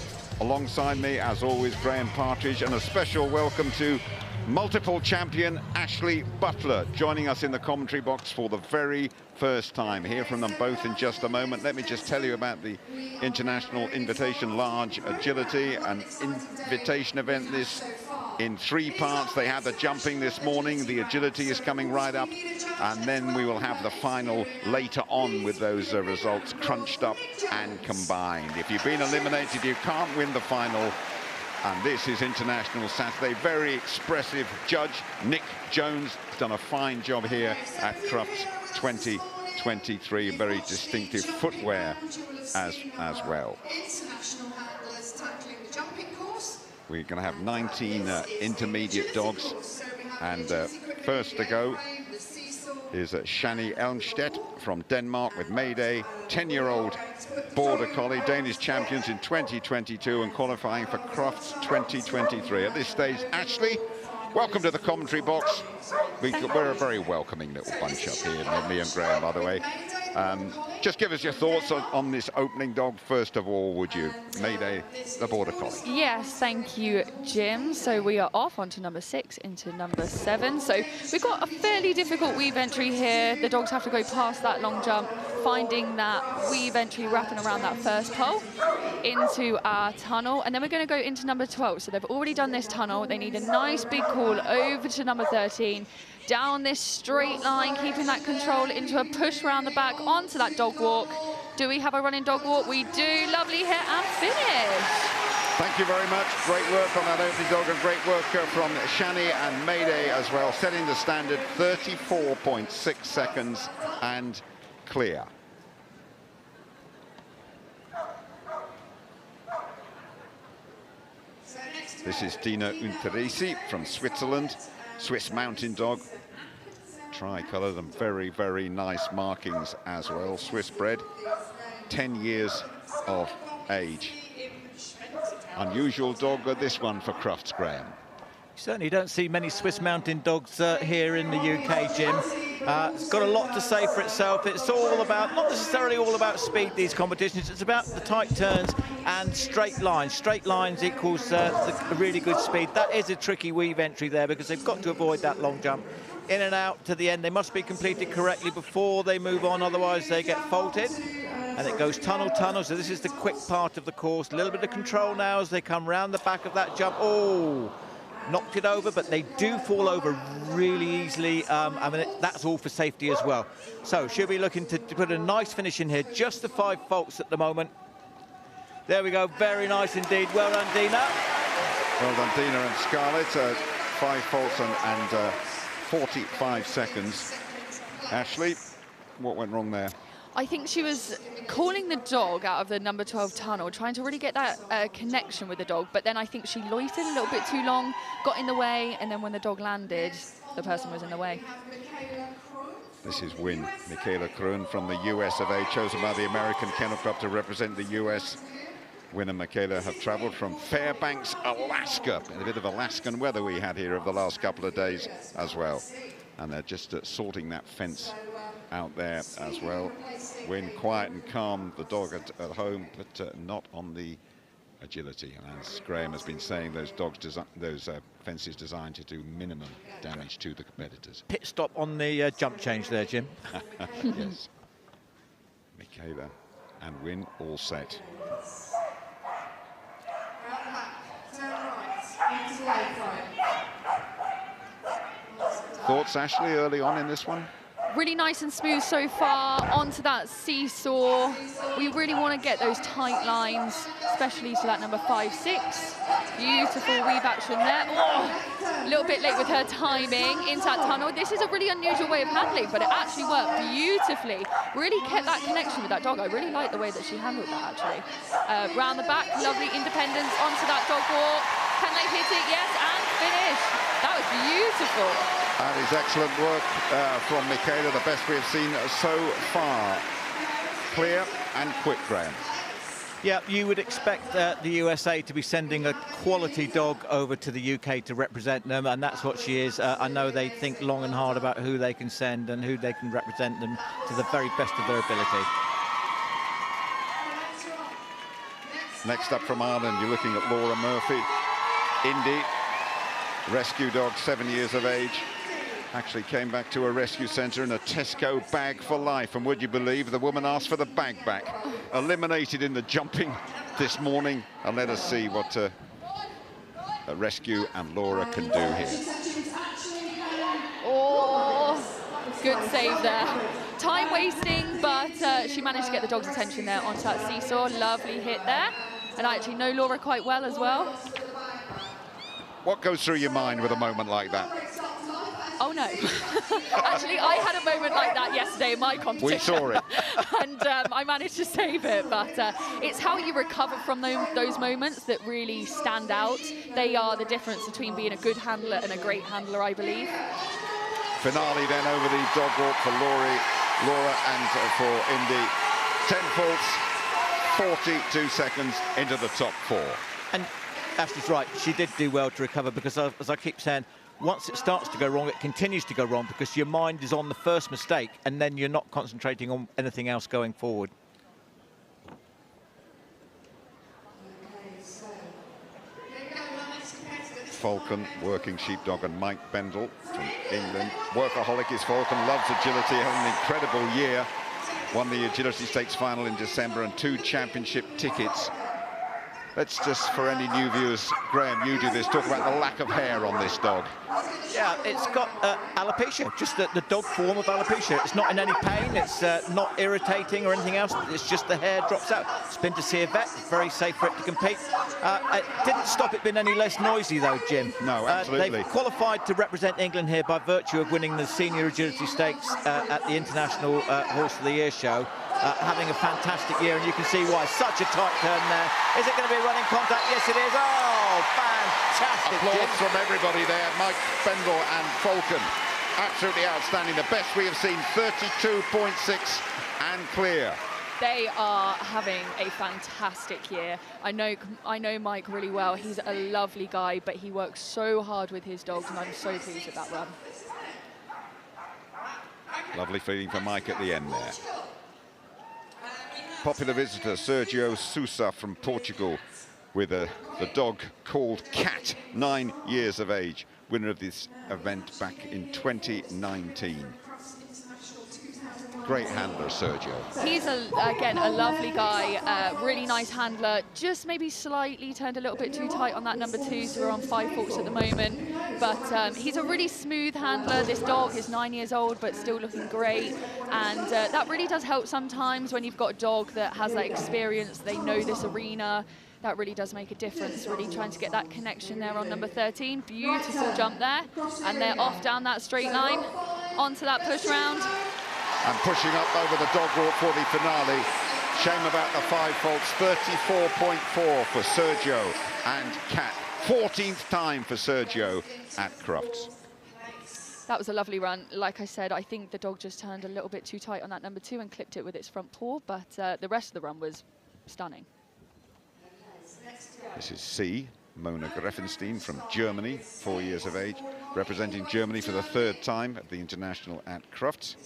Alongside me, as always, Graham Partridge, and a special welcome to multiple champion Ashley Butler, joining us in the commentary box for the very first time. Hear from them both in just a moment. Let me just tell you about the International Invitation Large Agility, an invitation event this in 3 parts. They had the jumping this morning, the agility is coming right up, and then we will have the final later on with those results crunched up and combined. If you've been eliminated, you can't win the final. And this is International Saturday. Very expressive judge, Nick Jones, has done a fine job here at Crufts 2023. Very distinctive footwear as well. We're going to have 19 intermediate dogs, and first to go is Shani Elmstedt from Denmark with Mayday, 10-year-old Border Collie, Danish champions in 2022 and qualifying for Crufts 2023. At this stage, Ashley, welcome to the commentary box. We're a very welcoming little bunch up here, me and Graham, by the way. Just give us your thoughts on this opening dog, first of all, would you? Mayday, the Border Collie. Yes, thank you, Jim. So we are off onto number 6 into number 7. So we've got a fairly difficult weave entry here. The dogs have to go past that long jump, finding that weave entry, wrapping around that first pole into our tunnel. And then we're going to go into number 12. So they've already done this tunnel. They need a nice big call over to number 13. Down this straight line, keeping that control into a push around the back onto that dog walk. Do we have a running dog walk? We do. Lovely hit and finish. Thank you very much. Great work on that opening dog, and great work from Shani and Mayday as well, setting the standard 34.6 seconds and clear. This is Dina Unterisi from Switzerland, Swiss mountain dog. Tricolour, and very, very nice markings as well. Swiss bred, 10 years of age. Unusual dog, this one for Crufts, Graham. You certainly don't see many Swiss mountain dogs here in the UK, Jim. It's got a lot to say for itself. It's all about, not necessarily all about speed, these competitions. It's about the tight turns and straight lines. Straight lines equals a really good speed. That is a tricky weave entry there because they've got to avoid that long jump. In and out to the end. They must be completed correctly before they move on, otherwise they get faulted. And it goes tunnel, tunnel. So this is the quick part of the course. A little bit of control now as they come round the back of that jump. Oh, knocked it over, but they do fall over really easily. I mean, that's all for safety as well. So she'll be looking to put a nice finish in here. Just the 5 faults at the moment. There we go. Very nice indeed. Well done, Dina. Well done, Dina and Scarlett. 5 faults and 45 seconds. Ashley, what went wrong there? I think she was calling the dog out of the number 12 tunnel, trying to really get that connection with the dog, but then I think she loitered a little bit too long, got in the way, and then when the dog landed, the person was in the way. This is Win. Michaela Kroon from the US of A, chosen by the American Kennel Club to represent the US. Win and Michaela have travelled from Fairbanks, Alaska. A bit of Alaskan weather we had here over the last couple of days as well. And they're just sorting that fence out there as well. Win quiet and calm, the dog at home, but not on the agility. And as Graham has been saying, those fences designed to do minimum damage to the competitors. Pit stop on the jump change there, Jim. Yes. Michaela and Win all set. Thoughts, Ashley, early on in this one? Really nice and smooth so far, onto that seesaw. We really want to get those tight lines, especially to that number 5, 6. Beautiful weave action there. Oh, a little bit late with her timing into that tunnel. This is a really unusual way of handling, but it actually worked beautifully. Really kept that connection with that dog. I really like the way that she handled that, actually. Round the back, lovely independence onto that dog walk. Can they hit it? Yes, and finish. That was beautiful. That is excellent work from Michaela, the best we have seen so far. Clear and quick, Graham. Yeah, you would expect the USA to be sending a quality dog over to the UK to represent them, and that's what she is. I know they think long and hard about who they can send and who they can represent them to the very best of their ability. Next up from Ireland, you're looking at Laura Murphy. Indy, rescue dog, 7 years of age. Actually came back to a rescue centre in a Tesco bag for life, and would you believe the woman asked for the bag back? Eliminated in the jumping this morning, and let us see what Rescue and Laura can do here. Oh, good save there. Time wasting, but she managed to get the dog's attention there onto that seesaw. Lovely hit there, and I actually know Laura quite well as well. What goes through your mind with a moment like that? Oh no. Actually, I had a moment like that yesterday in my competition. We saw it. And I managed to save it, but it's how you recover from those moments that really stand out. They are the difference between being a good handler and a great handler, I believe. Finale then over the dog walk for Laura and for Indy. 10 faults, 42 seconds into the top 4. And Ashley's right, she did do well to recover because, as I keep saying, once it starts to go wrong, it continues to go wrong because your mind is on the first mistake and then you're not concentrating on anything else going forward. Falcon, working sheepdog, and Mike Bendel from England. Workaholic is Falcon, loves agility, had an incredible year. Won the Agility Stakes final in December and 2 championship tickets. Let's just, for any new viewers, Graham, you do this, talk about the lack of hair on this dog. Yeah, it's got alopecia, just the dog form of alopecia. It's not in any pain, it's not irritating or anything else. It's just the hair drops out. It's been to see a vet, it's very safe for it to compete. It didn't stop it being any less noisy though, Jim. No, absolutely. They've qualified to represent England here by virtue of winning the Senior Agility Stakes at the International Horse of the Year show. Having a fantastic year, and you can see why. Such a tight turn there. Is it going to be a running contact? Yes, it is. Oh, fantastic. Applause from everybody there. Mike Bendel and Falcon. Absolutely outstanding. The best we have seen, 32.6 and clear. They are having a fantastic year. I know Mike really well. He's a lovely guy, but he works so hard with his dogs, and I'm so pleased with that run. Lovely feeling for Mike at the end there. Popular visitor Sergio Sousa from Portugal with the dog called Cat, 9 years of age, winner of this event back in 2019. Great handler, Sergio. He's, again, a lovely guy, really nice handler, just maybe slightly turned a little bit too tight on that number 2, so we're on 5 faults at the moment. But he's a really smooth handler. This dog is 9 years old, but still looking great. And that really does help sometimes when you've got a dog that has that experience, they know this arena. That really does make a difference, really trying to get that connection there on number 13. Beautiful jump there. And they're off down that straight line, onto that push round. And pushing up over the dog walk for the finale. Shame about the 5 faults. 34.4 for Sergio and Cat. 14th time for Sergio at Crufts. That was a lovely run. Like I said, I think the dog just turned a little bit too tight on that number 2 and clipped it with its front paw, but the rest of the run was stunning. This is C, Mona Greffenstein from Germany, 4 years of age, representing Germany for the 3rd time at the International at Crufts.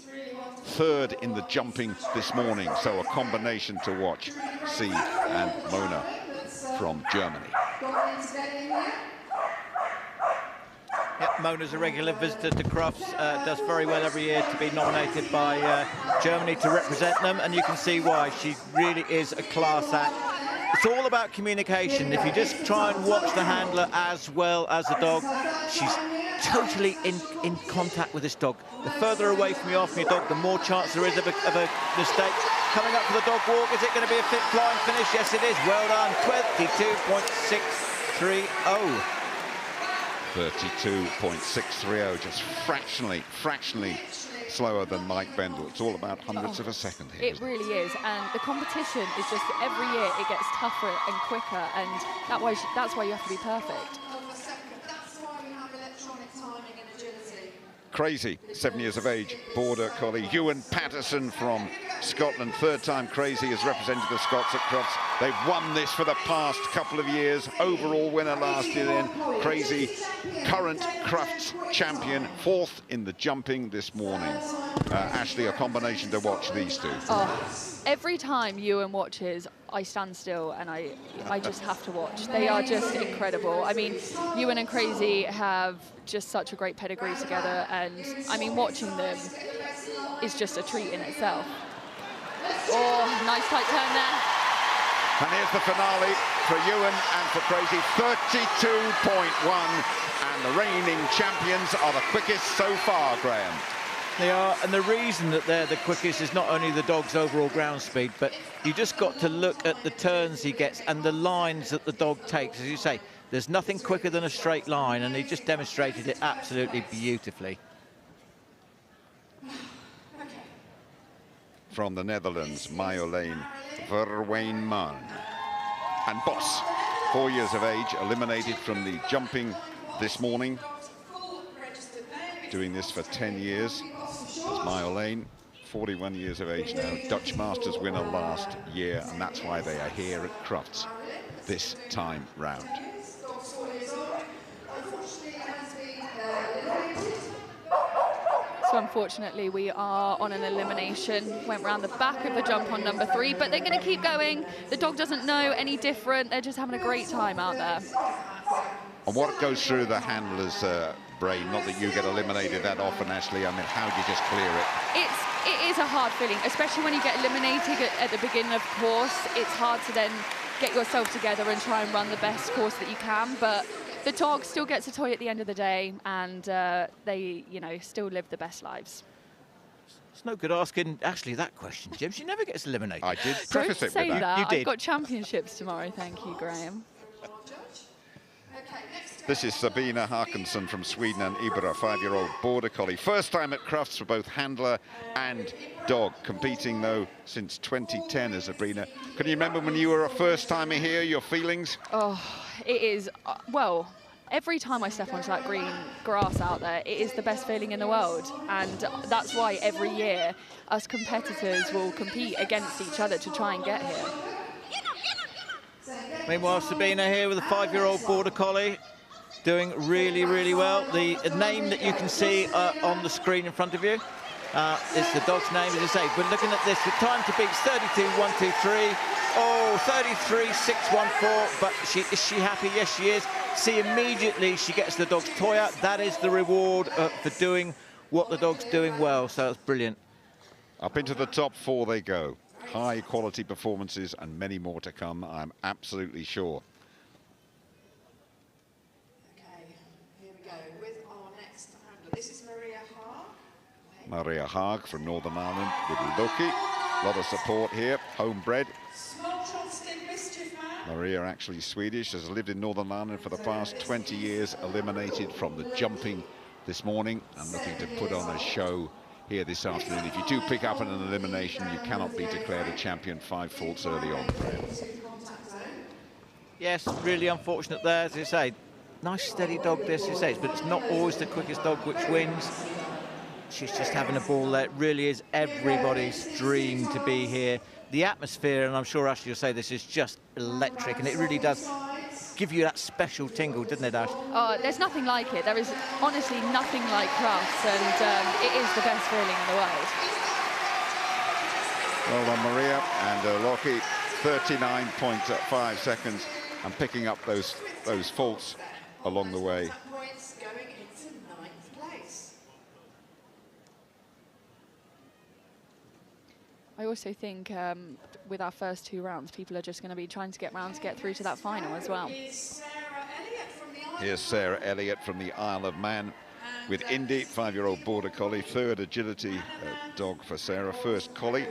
3rd in the jumping this morning, so a combination to watch. C and Mona from Germany. Yep, Mona's a regular visitor to Crufts, does very well every year to be nominated by Germany to represent them, and you can see why. She really is a class act. It's all about communication. If you just try and watch the handler as well as the dog, she's totally in contact with this dog. The further away from your dog, the more chance there is of a mistake. Coming up for the dog walk, is it going to be a fit flying finish? Yes, it is. Well done. 22.630. 32.630, just fractionally slower than Mike Bendel. It's all about hundredths of a second here. It really is, and the competition is just every year it gets tougher and quicker, and that's why you have to be perfect. Crazy, 7 years of age, border collie. Ewan Patterson from Scotland, 3rd time Crazy has represented the Scots at Crufts. They've won this for the past couple of years. Overall winner last year then. Crazy, current Crufts champion, 4th in the jumping this morning. Ashley, a combination to watch these two. Oh, every time Ewan watches, I stand still and I just have to watch. They are just incredible. I mean, Ewan and Crazy have just such a great pedigree together, and I mean, watching them is just a treat in itself. Oh, nice tight turn there. And here's the finale for Ewan and for Crazy, 32.1, and the reigning champions are the quickest so far, Graham. They are, and the reason that they're the quickest is not only the dog's overall ground speed, but you just got to look at the turns he gets and the lines that the dog takes. As you say, there's nothing quicker than a straight line, and he just demonstrated it absolutely beautifully. From the Netherlands, Marjolein Verweenman. And Boss, 4 years of age, eliminated from the jumping this morning. Doing this for 10 years. It's Marjolein, 41 years of age now, Dutch Masters winner last year, and that's why they are here at Crufts this time round. So unfortunately, we are on an elimination. Went round the back of the jump on number 3, but they're going to keep going. The dog doesn't know any different. They're just having a great time out there. And what goes through the handler's brain? Not that you get eliminated that often, Ashley. I mean, how do you just clear it? It is a hard feeling, especially when you get eliminated at the beginning of course. It's hard to then get yourself together and try and run the best course that you can. But the dog still gets a toy at the end of the day, and they, you know, still live the best lives. It's no good asking Ashley that question, Jim. She never gets eliminated. I did preface Don't it say with that. that. I've got championships tomorrow. Thank you, Graham. This is Sabina Harkinson from Sweden and Ibra, 5-year-old border collie. First time at Crufts for both handler and dog, competing though since 2010 as Sabrina. Can you remember when you were a first timer here, your feelings? Oh, it is, well, every time I step onto that green grass out there, it is the best feeling in the world. And that's why every year us competitors will compete against each other to try and get here. Meanwhile, Sabina here with a 5-year-old border collie, doing really, really well. The name that you can see on the screen in front of you is the dog's name, as you say. But looking at this, the time to beat 32.123. Oh, 33.614. But is she happy? Yes, she is. See, immediately she gets the dog's toy out. That is the reward for doing what the dog's doing well. So that's brilliant. Up into the top 4 they go. High quality performances and many more to come, I'm absolutely sure. Maria Haag from Northern Ireland with Loki. A lot of support here, homebred. Maria actually Swedish, has lived in Northern Ireland for the past 20 years, eliminated from the jumping this morning and looking to put on a show here this afternoon. If you do pick up an elimination, you cannot be declared a champion 5 faults early on. Yes, really unfortunate there, as you say. Nice steady dog this, as you say, but it's not always the quickest dog which wins. She's just having a ball there. It really is everybody's dream to be here. The atmosphere, and I'm sure Ashley will say this, is just electric, and it really does give you that special tingle, doesn't it, Ash? Oh, there's nothing like it. There is honestly nothing like Crufts, and it is the best feeling in the world. Well done, Maria, and Lockie, 39.5 seconds, and picking up those faults along the way. I also think with our first 2 rounds, people are just going to be trying to get round to get through to that final as well. Here's Sarah Elliott from the Isle of Man with Indy, 5-year-old border collie, 3rd agility dog for Sarah, first collie,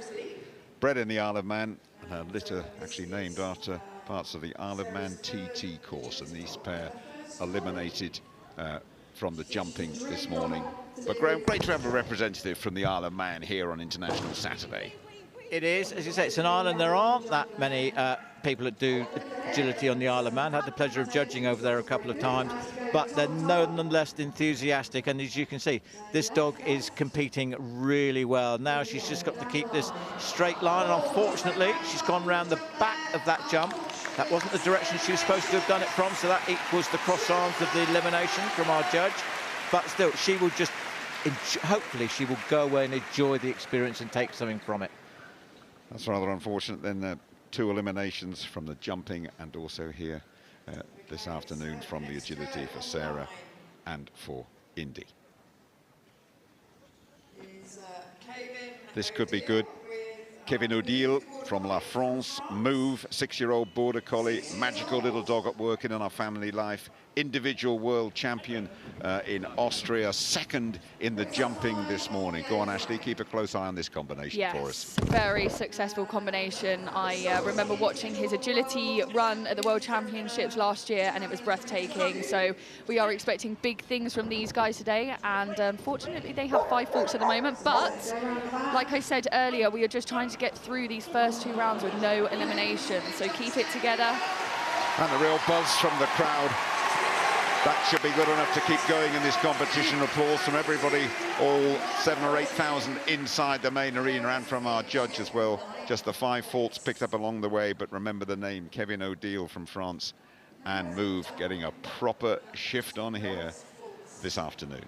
bred in the Isle of Man, and her litter actually named after parts of the Isle of Man TT course, and these pair eliminated from the jumping this morning. But Graham, great to have a representative from the Isle of Man here on International Saturday. It is, as you say, it's an island. There aren't that many people that do agility on the Isle of Man. Had the pleasure of judging over there a couple of times, but they're nonetheless enthusiastic. And as you can see, this dog is competing really well. Now she's just got to keep this straight line, and unfortunately, she's gone round the back of that jump. That wasn't the direction she was supposed to have done it from, so that equals the cross arms of the elimination from our judge. But still, she will just, hopefully, she will go away and enjoy the experience and take something from it. That's rather unfortunate then, 2 eliminations from the jumping and also here this afternoon from the agility for Sarah and for Indy. This could be good. Kevin Odile from La France, Move, 6-year-old border collie, magical little dog at work in our family life, individual world champion in Austria, 2nd in the jumping this morning. Go on, Ashley, keep a close eye on this combination for us. Yes, very successful combination. I remember watching his agility run at the World Championships last year, and it was breathtaking. So we are expecting big things from these guys today, and unfortunately they have 5 faults at the moment. But like I said earlier, we are just trying to get through these first 2 rounds with no elimination. So keep it together. And the real buzz from the crowd. That should be good enough to keep going in this competition. Applause from everybody, all 7,000 or 8,000 inside the main arena, and from our judge as well. Just the 5 faults picked up along the way, but remember the name, Kevin Odile from France, and Move getting a proper shift on here this afternoon.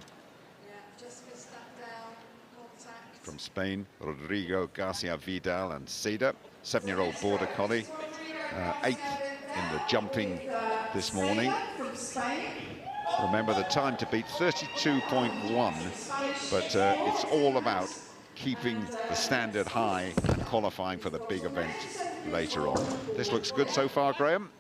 from Spain, Rodrigo Garcia Vidal and Seda, 7-year-old Border Collie, 8th in the jumping this morning. Remember, the time to beat 32.1, but it's all about keeping the standard high and qualifying for the big event later on. This looks good so far, Graham.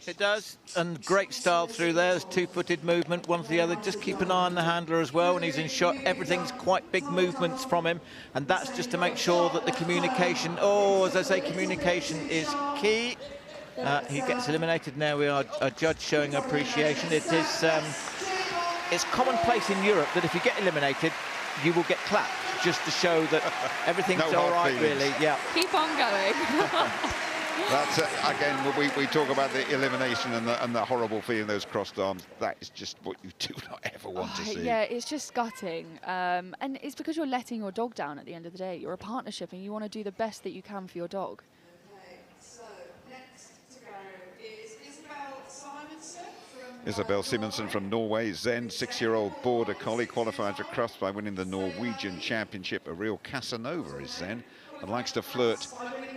It does, and great style through there. There's two-footed movement, one for the other. Just keep an eye on the handler as well when he's in shot. Everything's quite big movements from him, and that's just to make sure that the communication, as I say, communication is key. He gets eliminated now. We are a judge showing appreciation. It is, it's commonplace in Europe that if you get eliminated, you will get clapped, just to show that everything's all right, really. Yeah. Keep on going. That's again, we talk about the elimination and the horrible feeling, those crossed arms. That is just what you do not ever want to see. Yeah, it's just gutting. And it's because you're letting your dog down at the end of the day. You're a partnership and you want to do the best that you can for your dog. Okay, so next to go is Isabel Simonsen from Norway. Zen, 6-year-old Border Collie, qualified for Crufts by winning the Norwegian Championship. A real Casanova is Zen, and likes to flirt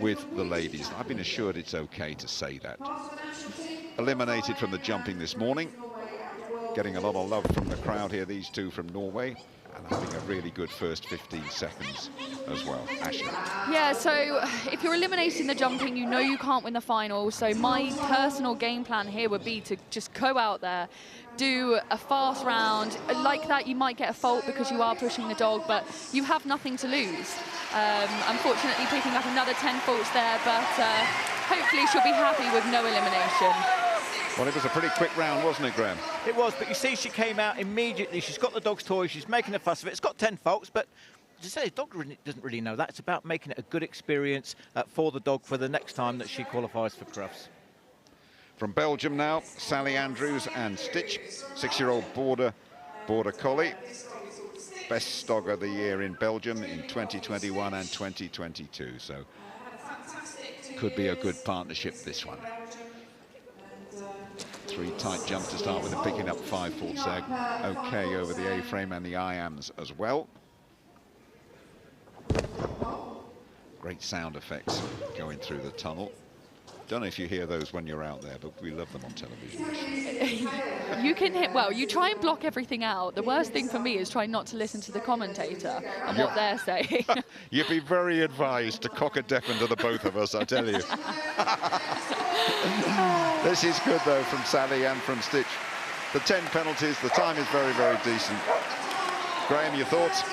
with the ladies. I've been assured it's okay to say that. Eliminated from the jumping this morning. Getting a lot of love from the crowd here, these two from Norway, and having a really good first 15 seconds as well. Ashley. Yeah, so if you're eliminating the jumping, you know you can't win the final. So my personal game plan here would be to just go out there, do a fast round. Like that, you might get a fault because you are pushing the dog, but you have nothing to lose. Unfortunately, picking up another 10 faults there, but hopefully she'll be happy with no elimination. Well, it was a pretty quick round, wasn't it, Graham? It was, but you see she came out immediately. She's got the dog's toy, she's making a fuss of it. It's got 10 faults, but as I say, the dog doesn't really know that. It's about making it a good experience for the dog for the next time that she qualifies for Crufts. From Belgium now, Sally Andrews and Stitch, 6-year-old Border Collie. Best dog of the year in Belgium in 2021 and 2022, so could be a good partnership, this one. 3 tight jumps to start with, and picking up 5 faults there. Okay over the A-frame and the IAMs as well. Great sound effects going through the tunnel. Don't know if you hear those when you're out there, but we love them on television. You can hit, well, you try and block everything out. The worst thing for me is trying not to listen to the commentator and what they're saying. You'd be very advised to cock a deafener to the both of us, I tell you. This is good, though, from Sally and from Stitch. The 10 penalties, the time is very, very decent. Graham, your thoughts?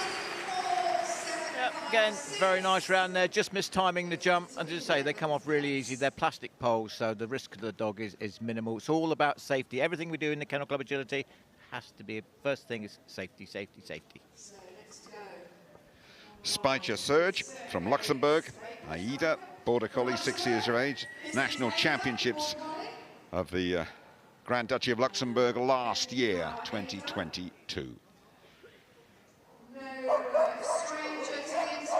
Again, very nice round there, just missed timing the jump. And as I say, they come off really easy. They're plastic poles, so the risk to the dog is minimal. It's all about safety. Everything we do in the Kennel Club Agility has to be, first thing is safety, safety, safety. Speicher Serge from Luxembourg. Aida, Border Collie, 6 years of age. National Championships of the Grand Duchy of Luxembourg last year, 2022.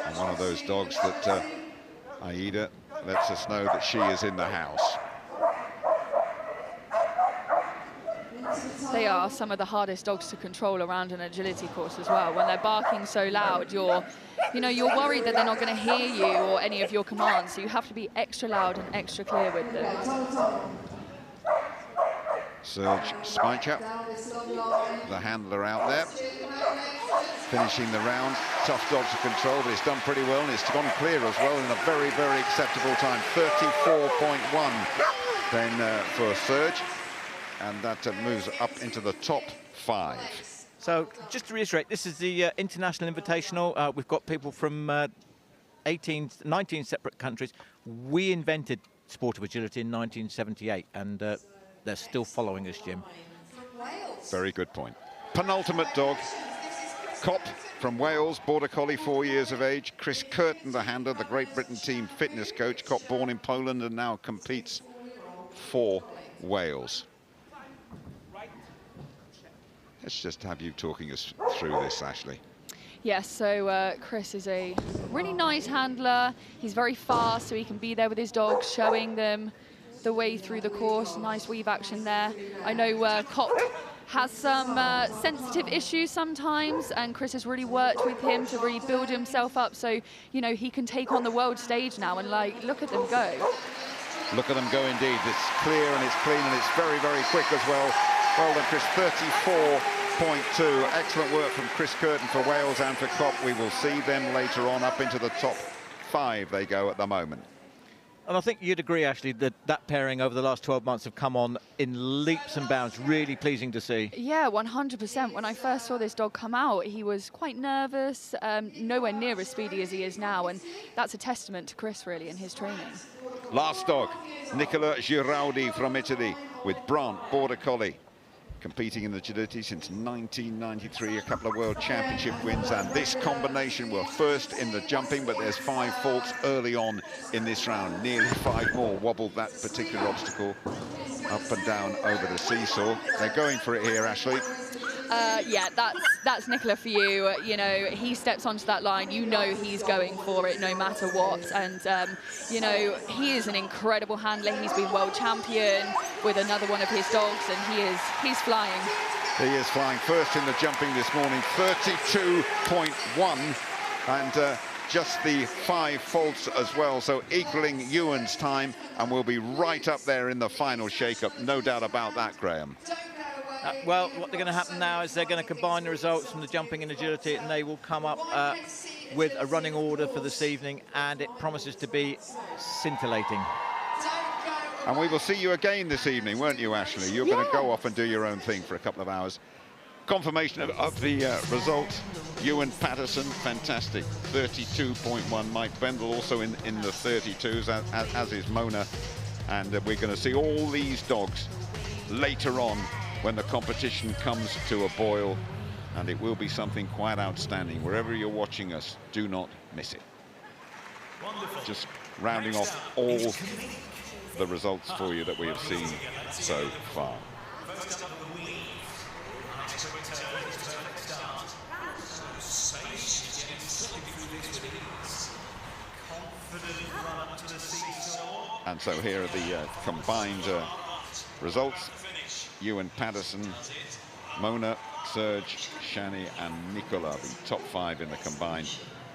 And one of those dogs that Aida lets us know that she is in the house. They are some of the hardest dogs to control around an agility course as well. When they're barking so loud, you're worried that they're not going to hear you or any of your commands, so you have to be extra loud and extra clear with them. Serge Speicher, the handler out there, finishing the round. Tough dog to control, but it's done pretty well, and it's gone clear as well in a very, very acceptable time. 34.1 then for Serge, and that moves up into the top 5. So just to reiterate, this is the International Invitational. We've got people from 19 separate countries. We invented sport of agility in 1978, and they're still following us, Jim. Very good point. Penultimate dog, Cop from Wales, Border Collie, 4 years of age. Chris Curtin, the handler, the Great Britain team fitness coach. Cop born in Poland and now competes for Wales. Let's just have you talking us through this, Ashley. Yes, so Chris is a really nice handler. He's very fast, so he can be there with his dogs, showing them the way through the course. Nice weave action there. I know Cop has some sensitive issues sometimes, and Chris has really worked with him to really build himself up so, you know, he can take on the world stage now, and like, look at them go. Look at them go indeed. It's clear and it's clean and it's very, very quick as well. Well done, Chris. 34.2. Excellent work from Chris Curtin for Wales and for Kopp. We will see them later on. Up into the top 5 they go at the moment. And I think you'd agree, Ashley, that that pairing over the last 12 months have come on in leaps and bounds. Really pleasing to see. Yeah, 100%. When I first saw this dog come out, he was quite nervous, nowhere near as speedy as he is now, and that's a testament to Chris, really, in his training. Last dog, Nicola Giraldi from Italy with Brant, Border Collie. Competing in the agility since 1993, a couple of World Championship wins, and this combination were first in the jumping, but there's 5 faults early on in this round. Nearly 5 more wobbled that particular obstacle up and down over the seesaw. They're going for it here, Ashley. Yeah, that's Nicola for you. You know, he steps onto that line, you know he's going for it no matter what. And, you know, he is an incredible handler. He's been world champion with another one of his dogs, and he's flying. He is flying first in the jumping this morning, 32.1, and just the 5 faults as well, so equaling Ewan's time, and we'll be right up there in the final shake-up, no doubt about that, Graham. Well, what they're going to happen now is they're going to combine the results from the jumping and agility, and they will come up with a running order for this evening, and it promises to be scintillating. And we will see you again this evening, weren't you, Ashley? You're going to go off and do your own thing for a couple of hours. Confirmation of the result. Ewan Patterson, fantastic, 32.1. Mike Bendel also in the 32s, as is Mona. And we're going to see all these dogs later on when the competition comes to a boil, and it will be something quite outstanding. Wherever you're watching us, do not miss it. Wonderful. Just rounding off all the results for you that we have seen so far. And so here are the combined results. Ewan Patterson, Mona, Serge, Shani and Nicola, the top 5 in the combined.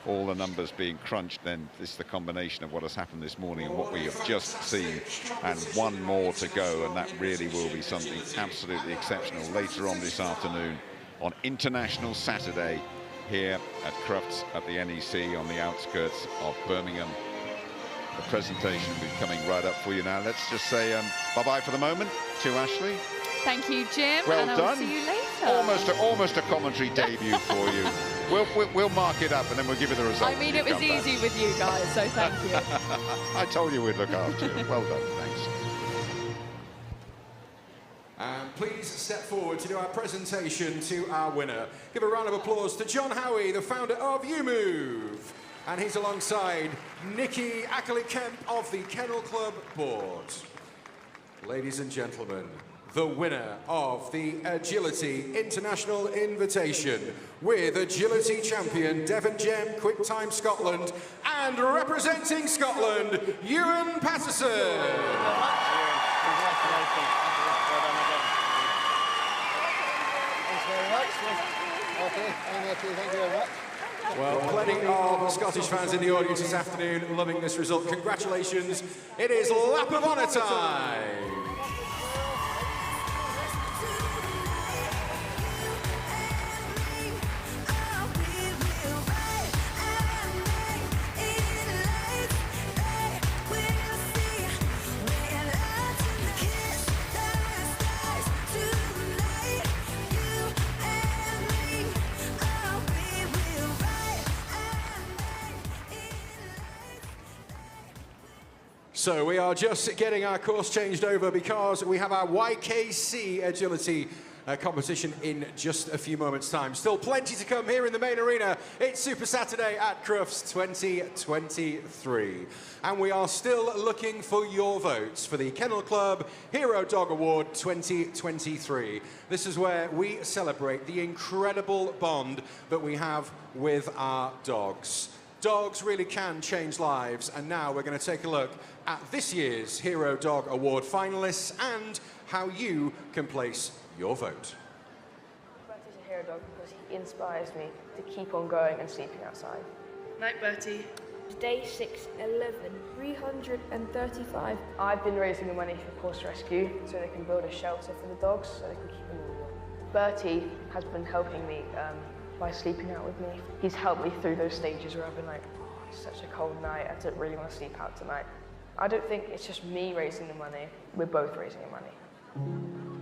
All the numbers being crunched, then this is the combination of what has happened this morning and what we have just seen, and 1 more to go, and that really will be something absolutely exceptional later on this afternoon on International Saturday here at Crufts at the NEC on the outskirts of Birmingham. The presentation will be coming right up for you now. Let's just say bye-bye for the moment to Ashley. Thank you, Jim. Well and done. I'll see you later. Almost a commentary debut for you. We'll mark it up and then we'll give you the result. I mean, it was easy with you guys, so thank you. I told you we'd look after you. Well done, thanks. And please step forward to do our presentation to our winner. Give a round of applause to John Howie, the founder of YouMove. And he's alongside Nikki Ackley-Kemp of the Kennel Club board. Ladies and gentlemen, the winner of the Agility International Invitation with Agility Champion Devon Gem, Quick Time Scotland, and representing Scotland, Ewan Patterson. Thanks very much. Okay, I'm happy. Thank you very much. Well, plenty of Scottish fans in the audience this afternoon loving this result. Congratulations. It is Lap of Honour time. So we are just getting our course changed over because we have our YKC Agility competition in just a few moments' time. Still plenty to come here in the main arena. It's Super Saturday at Crufts 2023. And we are still looking for your votes for the Kennel Club Hero Dog Award 2023. This is where we celebrate the incredible bond that we have with our dogs. Dogs really can change lives, and now we're going to take a look at this year's Hero Dog Award finalists and how you can place your vote. He's a hero dog because he inspires me to keep on going and sleeping outside. Night, Bertie. Day 611, 335. I've been raising the money for Horse Rescue so they can build a shelter for the dogs so they can keep them warm. Bertie has been helping me by sleeping out with me. He's helped me through those stages where I've been like, oh, it's such a cold night, I don't really want to sleep out tonight. I don't think it's just me raising the money, we're both raising the money.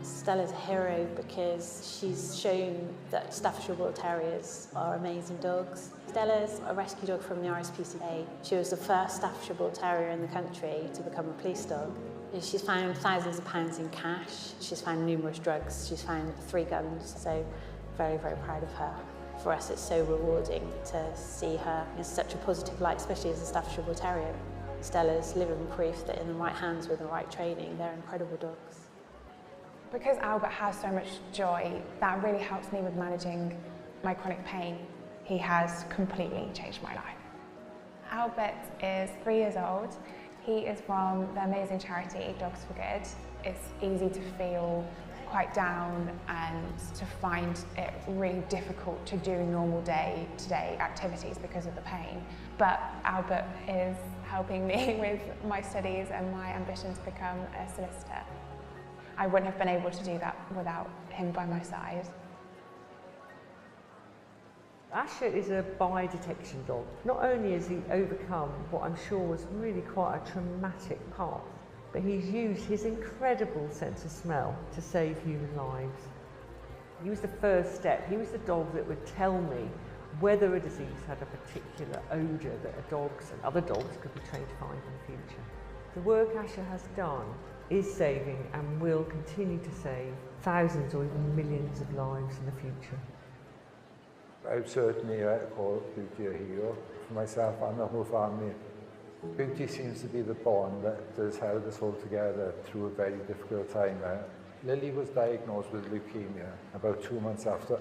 Stella's a hero because she's shown that Staffordshire Bull Terriers are amazing dogs. Stella's a rescue dog from the RSPCA. She was the first Staffordshire Bull Terrier in the country to become a police dog. She's found thousands of pounds in cash. She's found numerous drugs. She's found 3 guns. So very, very proud of her. For us, it's so rewarding to see her in such a positive light, especially as a Staffordshire Bull Terrier. Stella's living proof that in the right hands with the right training, they're incredible dogs. Because Albert has so much joy, that really helps me with managing my chronic pain. He has completely changed my life. Albert is 3 years old. He is from the amazing charity Dogs for Good. It's easy to feel quite down and to find it really difficult to do normal day-to-day activities because of the pain. But Albert is helping me with my studies and my ambition to become a solicitor. I wouldn't have been able to do that without him by my side. Asher is a bi-detection dog. Not only has he overcome what I'm sure was really quite a traumatic path, but he's used his incredible sense of smell to save human lives. He was the first step. He was the dog that would tell me whether a disease had a particular odour that dogs and other dogs could be trained to find in the future. The work Asher has done is saving and will continue to save thousands or even millions of lives in the future. I would certainly call Beauty a hero for myself and the whole family. Beauty seems to be the bond that has held us all together through a very difficult time. Lily was diagnosed with leukemia about 2 months after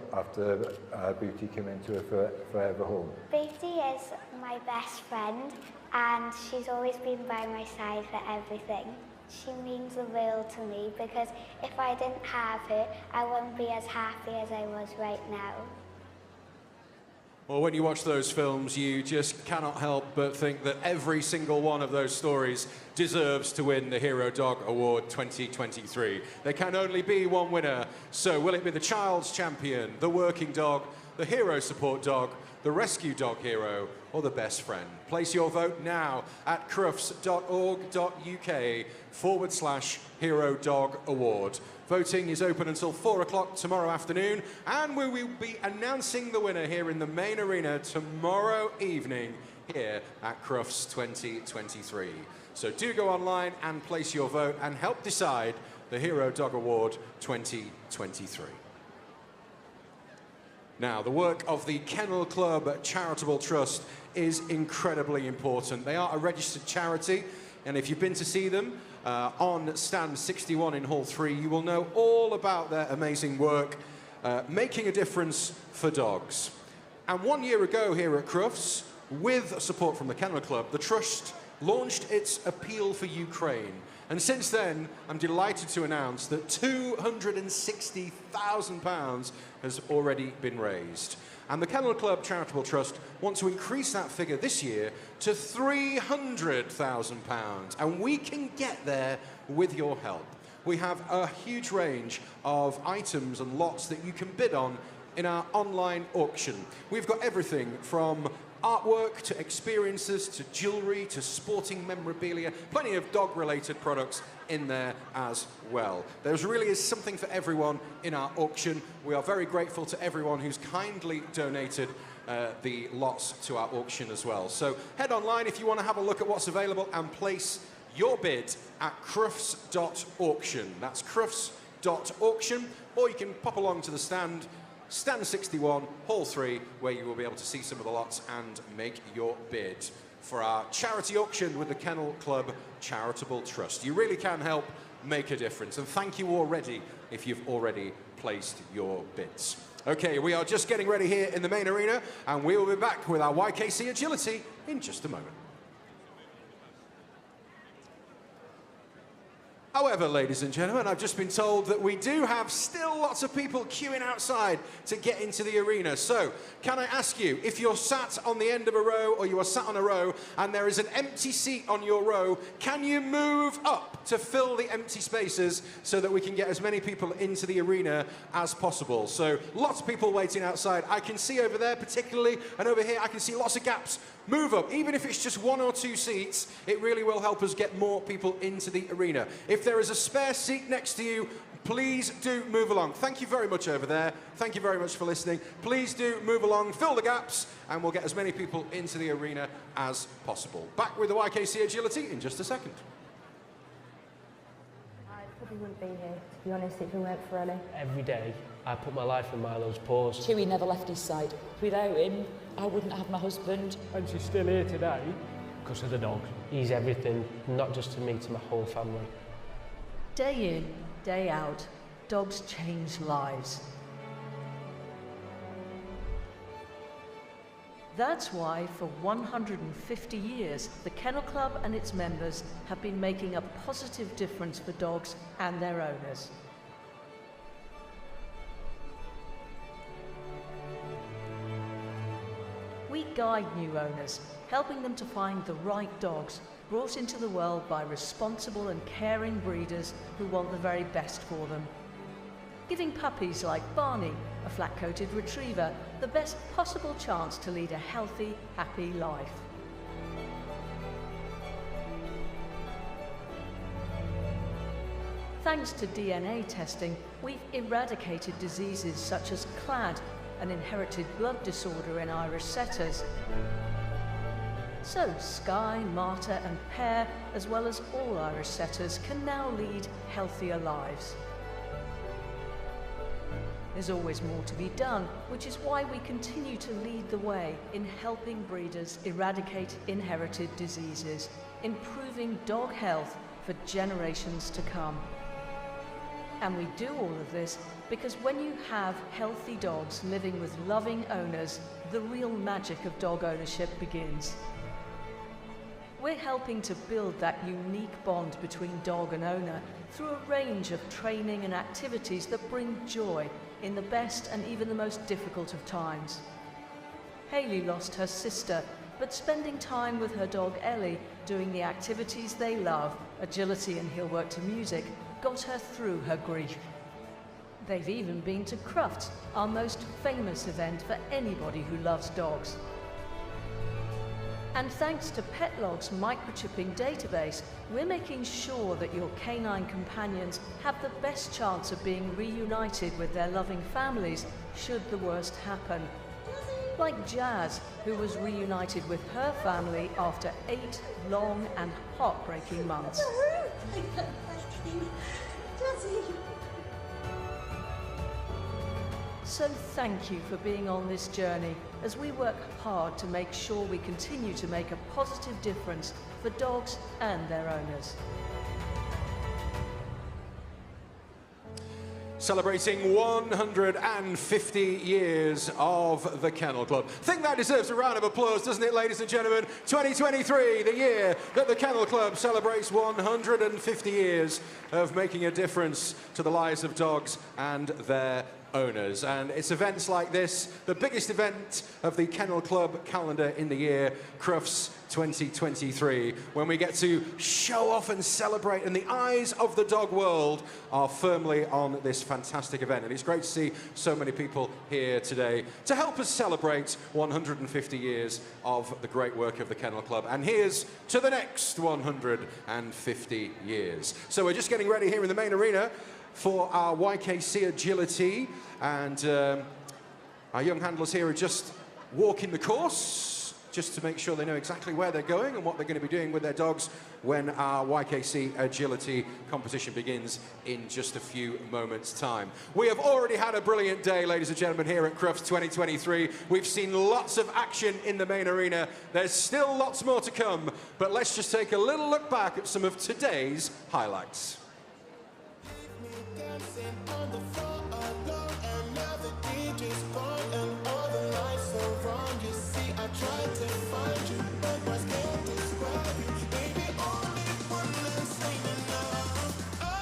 Beauty came into her forever home. Beauty is my best friend and she's always been by my side for everything. She means the world to me because if I didn't have her, I wouldn't be as happy as I was right now. Well, when you watch those films, you just cannot help but think that every single one of those stories deserves to win the Hero Dog Award 2023. There can only be one winner, so will it be the Child's Champion, the Working Dog, the Hero Support Dog, the Rescue Dog Hero, or the Best Friend? Place your vote now at crufts.org.uk/Hero Dog Award. Voting is open until 4 o'clock tomorrow afternoon, and we will be announcing the winner here in the main arena tomorrow evening here at Crufts 2023. So do go online and place your vote and help decide the Hero Dog Award 2023. Now, the work of the Kennel Club Charitable Trust is incredibly important. They are a registered charity, and if you've been to see them on stand 61 in Hall 3, you will know all about their amazing work making a difference for dogs. And 1 year ago here at Crufts, with support from the Kennel Club, the Trust launched its Appeal for Ukraine. And since then, I'm delighted to announce that £260,000 has already been raised. And the Kennel Club Charitable Trust want to increase that figure this year to £300,000. And we can get there with your help. We have a huge range of items and lots that you can bid on in our online auction. We've got everything from artwork to experiences to jewellery to sporting memorabilia, plenty of dog-related products in there as well. There really is something for everyone in our auction. We are very grateful to everyone who's kindly donated the lots to our auction as well. So head online if you want to have a look at what's available and place your bid at crufts.auction. That's crufts.auction, or you can pop along to the stand 61, Hall 3, where you will be able to see some of the lots and make your bid for our charity auction with the Kennel Club Charitable Trust. You really can help make a difference, and thank you already if you've already placed your bids. Okay, we are just getting ready here in the main arena, and we will be back with our YKC Agility in just a moment. However, ladies and gentlemen, I've just been told that we do have still lots of people queuing outside to get into the arena. So, can I ask you, if you're sat on the end of a row or you are sat on a row and there is an empty seat on your row, can you move up to fill the empty spaces so that we can get as many people into the arena as possible? So, lots of people waiting outside. I can see over there particularly, and over here I can see lots of gaps. Move up. Even if it's just 1 or 2 seats, it really will help us get more people into the arena. If there is a spare seat next to you, please do move along. Thank you very much over there. Thank you very much for listening. Please do move along, fill the gaps, and we'll get as many people into the arena as possible. Back with the YKC Agility in just a second. I probably wouldn't be here, to be honest, if it weren't for Ellie. Every day, I put my life in Milo's paws. Chewie never left his side. Without him, I wouldn't have my husband. And she's still here today because of the dog. He's everything, not just to me, to my whole family. Day in, day out, dogs change lives. That's why, for 150 years, the Kennel Club and its members have been making a positive difference for dogs and their owners. We guide new owners, helping them to find the right dogs, brought into the world by responsible and caring breeders who want the very best for them. Giving puppies like Barney, a flat-coated retriever, the best possible chance to lead a healthy, happy life. Thanks to DNA testing, we've eradicated diseases such as clad, an inherited blood disorder in Irish setters. So Skye, Marta and Pear, as well as all Irish setters, can now lead healthier lives. There's always more to be done, which is why we continue to lead the way in helping breeders eradicate inherited diseases, improving dog health for generations to come. And we do all of this because when you have healthy dogs living with loving owners, the real magic of dog ownership begins. We're helping to build that unique bond between dog and owner through a range of training and activities that bring joy in the best and even the most difficult of times. Hayley lost her sister, but spending time with her dog Ellie, doing the activities they love, agility and Heelwork to music, got her through her grief. They've even been to Crufts, our most famous event for anybody who loves dogs. And thanks to PetLog's microchipping database, we're making sure that your canine companions have the best chance of being reunited with their loving families should the worst happen. Like Jazz, who was reunited with her family after 8 long and heartbreaking months. So thank you for being on this journey as we work hard to make sure we continue to make a positive difference for dogs and their owners. Celebrating 150 years of the Kennel Club. I think that deserves a round of applause, doesn't it, ladies and gentlemen? 2023, the year that the Kennel Club celebrates 150 years of making a difference to the lives of dogs and their owners. And it's events like this, the biggest event of the Kennel Club calendar in the year, Crufts 2023, when we get to show off and celebrate, and the eyes of the dog world are firmly on this fantastic event. And it's great to see so many people here today to help us celebrate 150 years of the great work of the Kennel Club. And here's to the next 150 years. So we're just getting ready here in the main arena for our YKC Agility, and our young handlers here are just walking the course, just to make sure they know exactly where they're going and what they're going to be doing with their dogs when our YKC Agility competition begins in just a few moments' time. We have already had a brilliant day, ladies and gentlemen, here at Crufts 2023. We've seen lots of action in the main arena. There's still lots more to come, but let's just take a little look back at some of today's highlights. On the floor alone, and now the DJ's gone, and all the lights are on. You see, I tried to find you, but I can't describe you. Baby, only one that's saying enough.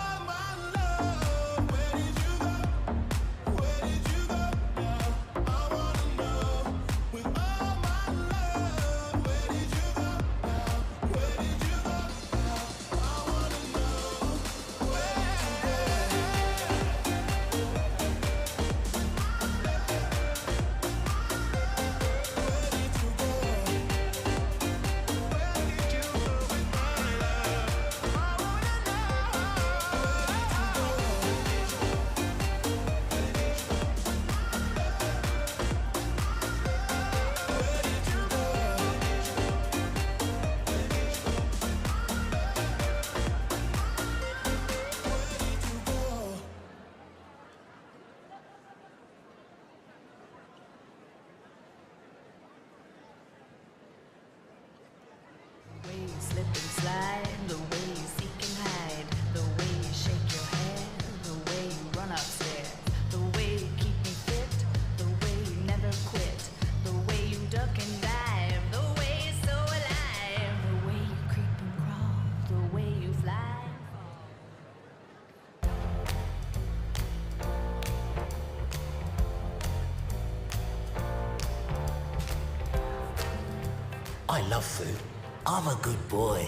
I love food. I'm a good boy.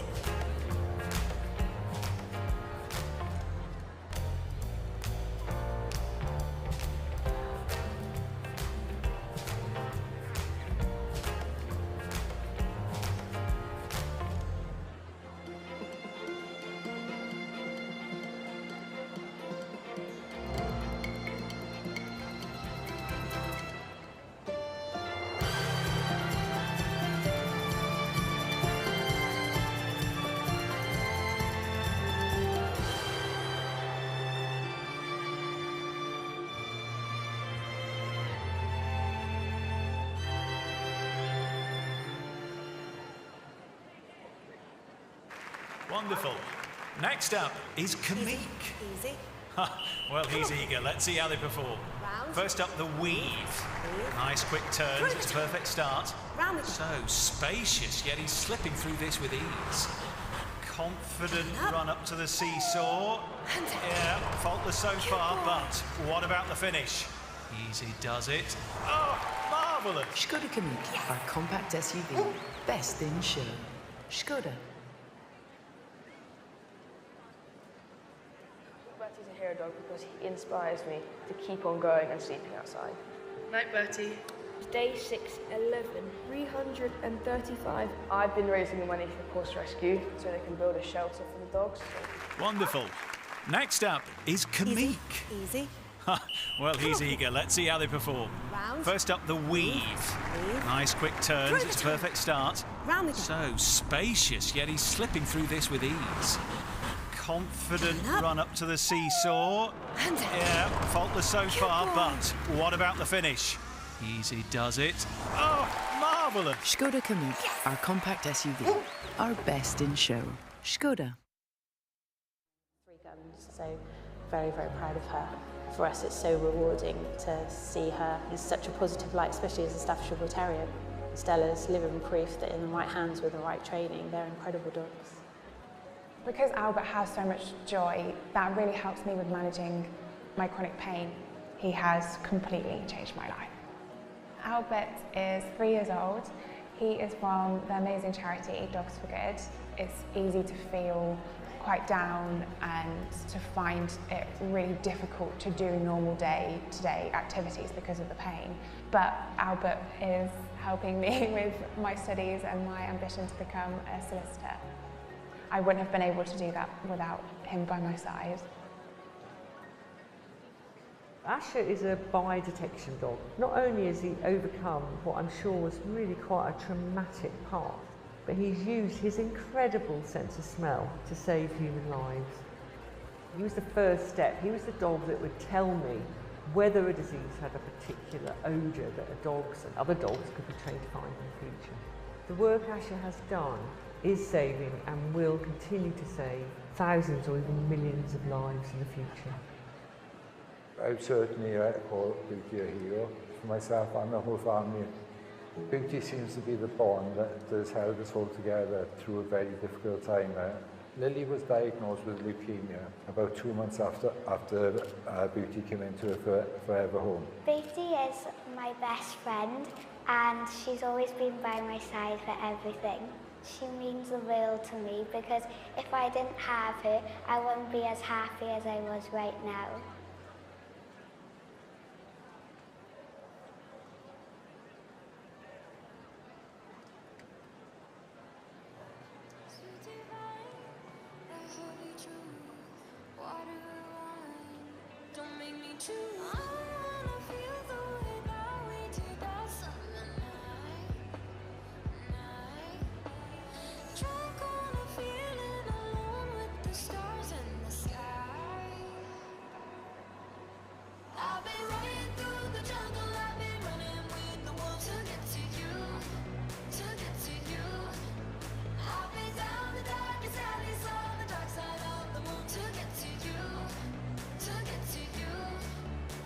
Wonderful. Next up is Kamik. Easy. Well, he's eager. Let's see how they perform. Round. First up, the weave. Nice quick turns. It's a perfect start. Round. So spacious, yet he's slipping through this with ease. Confident run up to the seesaw. Yeah, faultless so far, but what about the finish? Easy does it. Oh, marvellous. Skoda Kamik, our compact SUV. Best in show. Skoda. Bertie's a hero dog because he inspires me to keep on going and sleeping outside. Night, Bertie. Day 611, 335. I've been raising the money for Horse Rescue so they can build a shelter for the dogs. Wonderful. Next up is Kamik. Easy. Well, he's eager. Let's see how they perform. Round. First up, the weave. Nice quick turns. It's a perfect start. Round. So spacious, yet he's slipping through this with ease. Confident run up to the seesaw. Yeah, faultless so far, but what about the finish? Easy does it. Oh, marvellous. Skoda Kamik, our compact SUV. Our best in show. Skoda. 3 guns, so very, very proud of her. For us, it's so rewarding to see her in such a positive light, especially as a Staffordshire Bull Terrier. Stella's living proof that in the right hands with the right training, they're incredible dogs. Because Albert has so much joy, that really helps me with managing my chronic pain. He has completely changed my life. Albert is 3 years old. He is from the amazing charity Dogs for Good. It's easy to feel quite down and to find it really difficult to do normal day-to-day activities because of the pain. But Albert is helping me with my studies and my ambition to become a solicitor. I wouldn't have been able to do that without him by my side. Asher is a bi-detection dog. Not only has he overcome what I'm sure was really quite a traumatic path, but he's used his incredible sense of smell to save human lives. He was the first step. He was the dog that would tell me whether a disease had a particular odour that dogs and other dogs could be trained to find in the future. The work Asher has done is saving and will continue to save thousands or even millions of lives in the future. I would certainly call Beauty a hero for myself and the whole family. Beauty seems to be the bond that has held us all together through a very difficult time. Lily was diagnosed with leukemia about 2 months after Beauty came into her forever home. Beauty is my best friend and she's always been by my side for everything. She means the world to me because if I didn't have her, I wouldn't be as happy as I was right now.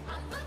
I'm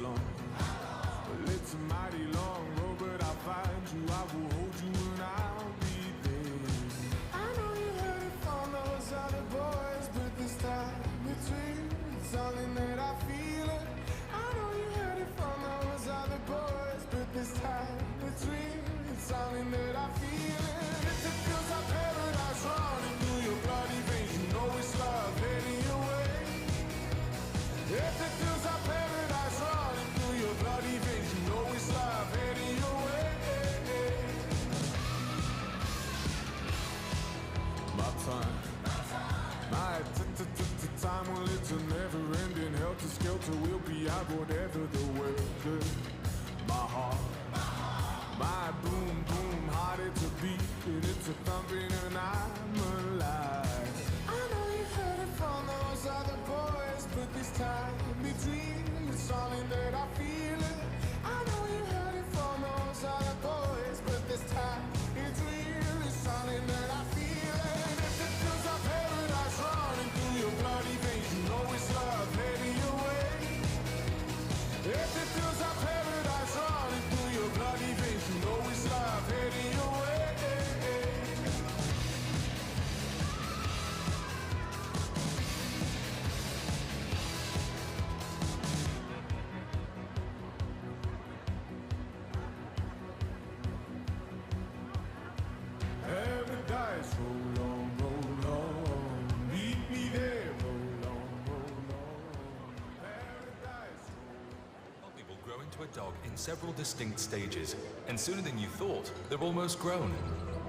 long. Well, it's a mighty long road, but I'll find you. I will hold you and I'll be there. I know you heard it from those other boys, but this time between it's something that I feel it. I know you heard it from those other boys, but this time between it's something that I feel it. If it feels like paradise running through your bloody veins, you know it's love heading your way. If it feels like paradise running through your bloody veins, you know it's love heading your way. My time, my time, well it's a never-ending helter-skelter. We'll be out whatever the weather. My heart, my boom, boom, heart, it's a beat and it's a thumping and I'm alive. I know you heard it from those other boys, but this time between it's something that I feel it. I know you heard it from those other boys, but this time it's real, it's something that I feel it. If it feels like paradise running through your bloody veins, you know it's love heading your way. If it feels like paradise running through your bloody veins, you know it's love heading your way. Paradise, roll on, roll on. Meet me there, roll on, roll on. Paradise. Puppy will grow into a dog in several distinct stages, and sooner than you thought, they're almost grown.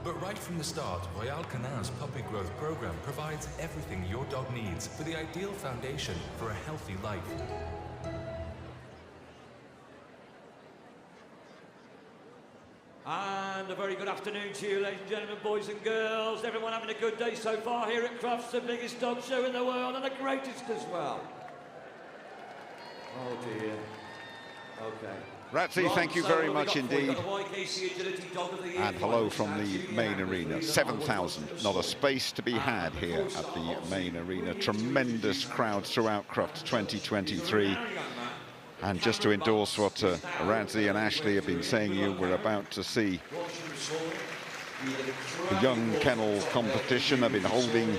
But right from the start, Royal Canal's puppy growth program provides everything your dog needs for the ideal foundation for a healthy life. And a very good afternoon to you, ladies and gentlemen, boys and girls. Everyone having a good day so far here at Crufts, the biggest dog show in the world and the greatest as well. Oh dear. Okay. Ratsy, thank you very much indeed. And hello from the main arena. 7,000, not a space to be had here at the main arena. Tremendous crowds throughout Crufts 2023. And just to endorse what Ratsy and Ashley have been saying, we're about to see the young kennel competition. They've been holding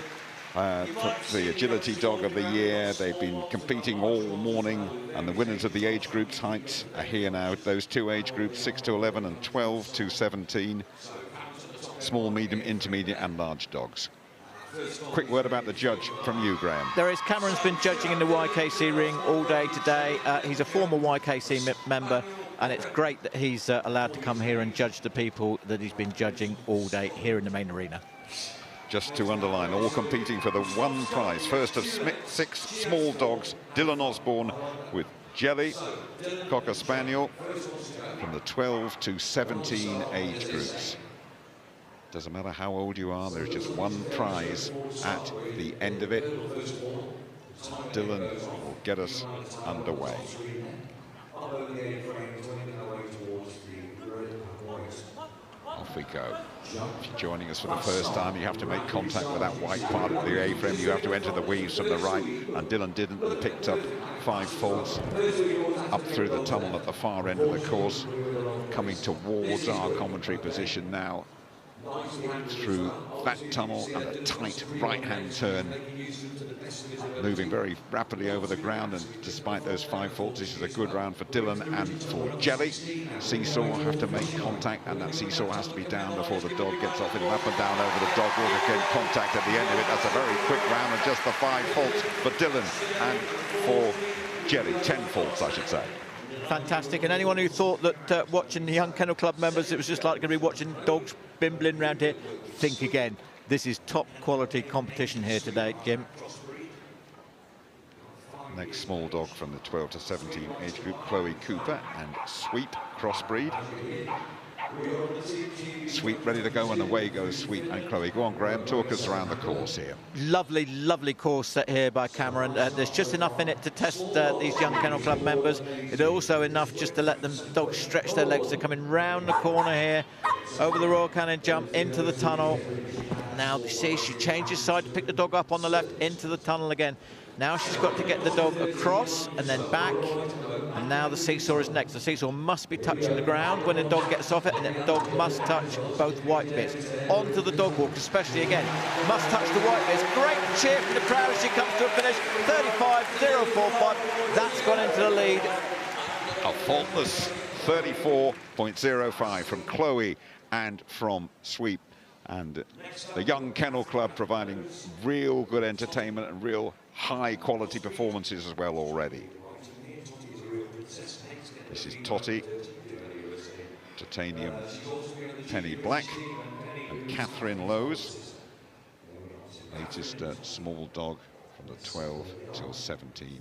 the Agility Dog of the Year. They've been competing all morning, and the winners of the age groups heights are here now. Those two age groups, 6 to 11 and 12 to 17. Small, medium, intermediate and large dogs. Quick word about the judge from you, Graham. There is. Cameron's been judging in the YKC ring all day today. He's a former YKC member, and it's great that he's allowed to come here and judge the people that he's been judging all day here in the main arena. Just to underline, all competing for the one prize. First of 6 small dogs, Dylan Osborne with Jelly, Cocker Spaniel, from the 12 to 17 age groups. Doesn't matter how old you are, there's just one prize at the end of it. Dylan will get us underway. Off we go. If you're joining us for the first time, you have to make contact with that white part of the A-frame. You have to enter the weaves from the right, and Dylan didn't and picked up 5 faults up through the tunnel at the far end of the course, coming towards our commentary position now. Through that tunnel and a tight right-hand turn, moving very rapidly over the ground, and despite those 5 faults, this is a good round for Dylan and for Jelly. Seesaw will have to make contact, and that seesaw has to be down before the dog gets off. It'll up and down over the dog, will get contact at the end of it. That's a very quick round, and just the 5 faults for Dylan and for Jelly. 10 faults, I should say. Fantastic. And anyone who thought that watching the Young Kennel Club members, it was just like going to be watching dogs bimbling around here, think again. This is top quality competition here today, Jim. Next small dog from the 12 to 17 age group, Chloe Cooper and Sweep, crossbreed. Sweep ready to go, and away goes Sweep and Chloe. Go on, Graham, talk us around the course here. Lovely, lovely course set here by Cameron. There's just enough in it to test these Young Kennel Club members. It's also enough just to let them dogs stretch their legs. They're coming round the corner here, over the Royal Cannon jump, into the tunnel. Now, you see, she changes side to pick the dog up on the left, into the tunnel again. Now she's got to get the dog across and then back, and now the seesaw is next. The seesaw must be touching the ground when the dog gets off it, and the dog must touch both white bits. Onto the dog walk, especially again. Must touch the white bits. Great cheer from the crowd as she comes to a finish. 35.045. That's gone into the lead. A faultless 34.05 from Chloe and from Sweep. And the Young Kennel Club providing real good entertainment and real high-quality performances as well already. This is Totty, Titanium Penny Black, and Catherine Lowes, latest small dog from the 12 till 17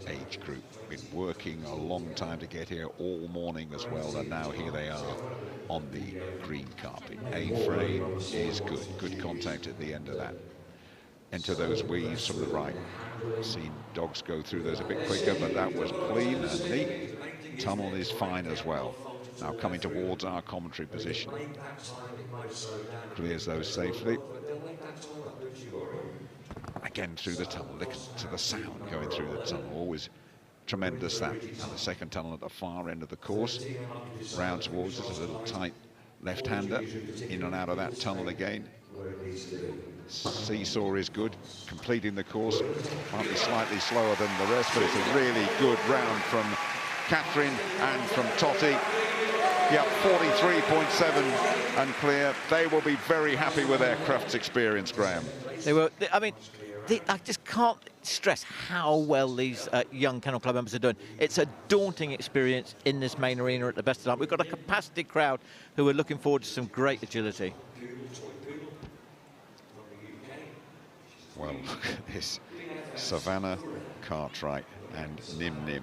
age group. Been working a long time to get here, all morning as well, and now here they are on the green carpet. A-frame is good. Good contact at the end of that. Enter those weaves from the right. Seen dogs go through those a bit quicker, but that was clean and neat. Tunnel is fine as well. Now coming towards our commentary position. Clears those safely. Again through the tunnel. Listen to the sound going through the tunnel. Always tremendous that. And the second tunnel at the far end of the course. Round towards us, a little tight left-hander. In and out of that tunnel again. Seesaw is good, completing the course. Might be slightly slower than the rest, but it's a really good round from Catherine and from Totty. Yeah, 43.7 and clear. They will be very happy with their Crufts experience, Graham. They were, I mean, I just can't stress how well these young Kennel Club members are doing. It's a daunting experience in this main arena at the best of time. We've got a capacity crowd who are looking forward to some great agility. Well, look at this. Savannah, Cartwright and Nim Nim.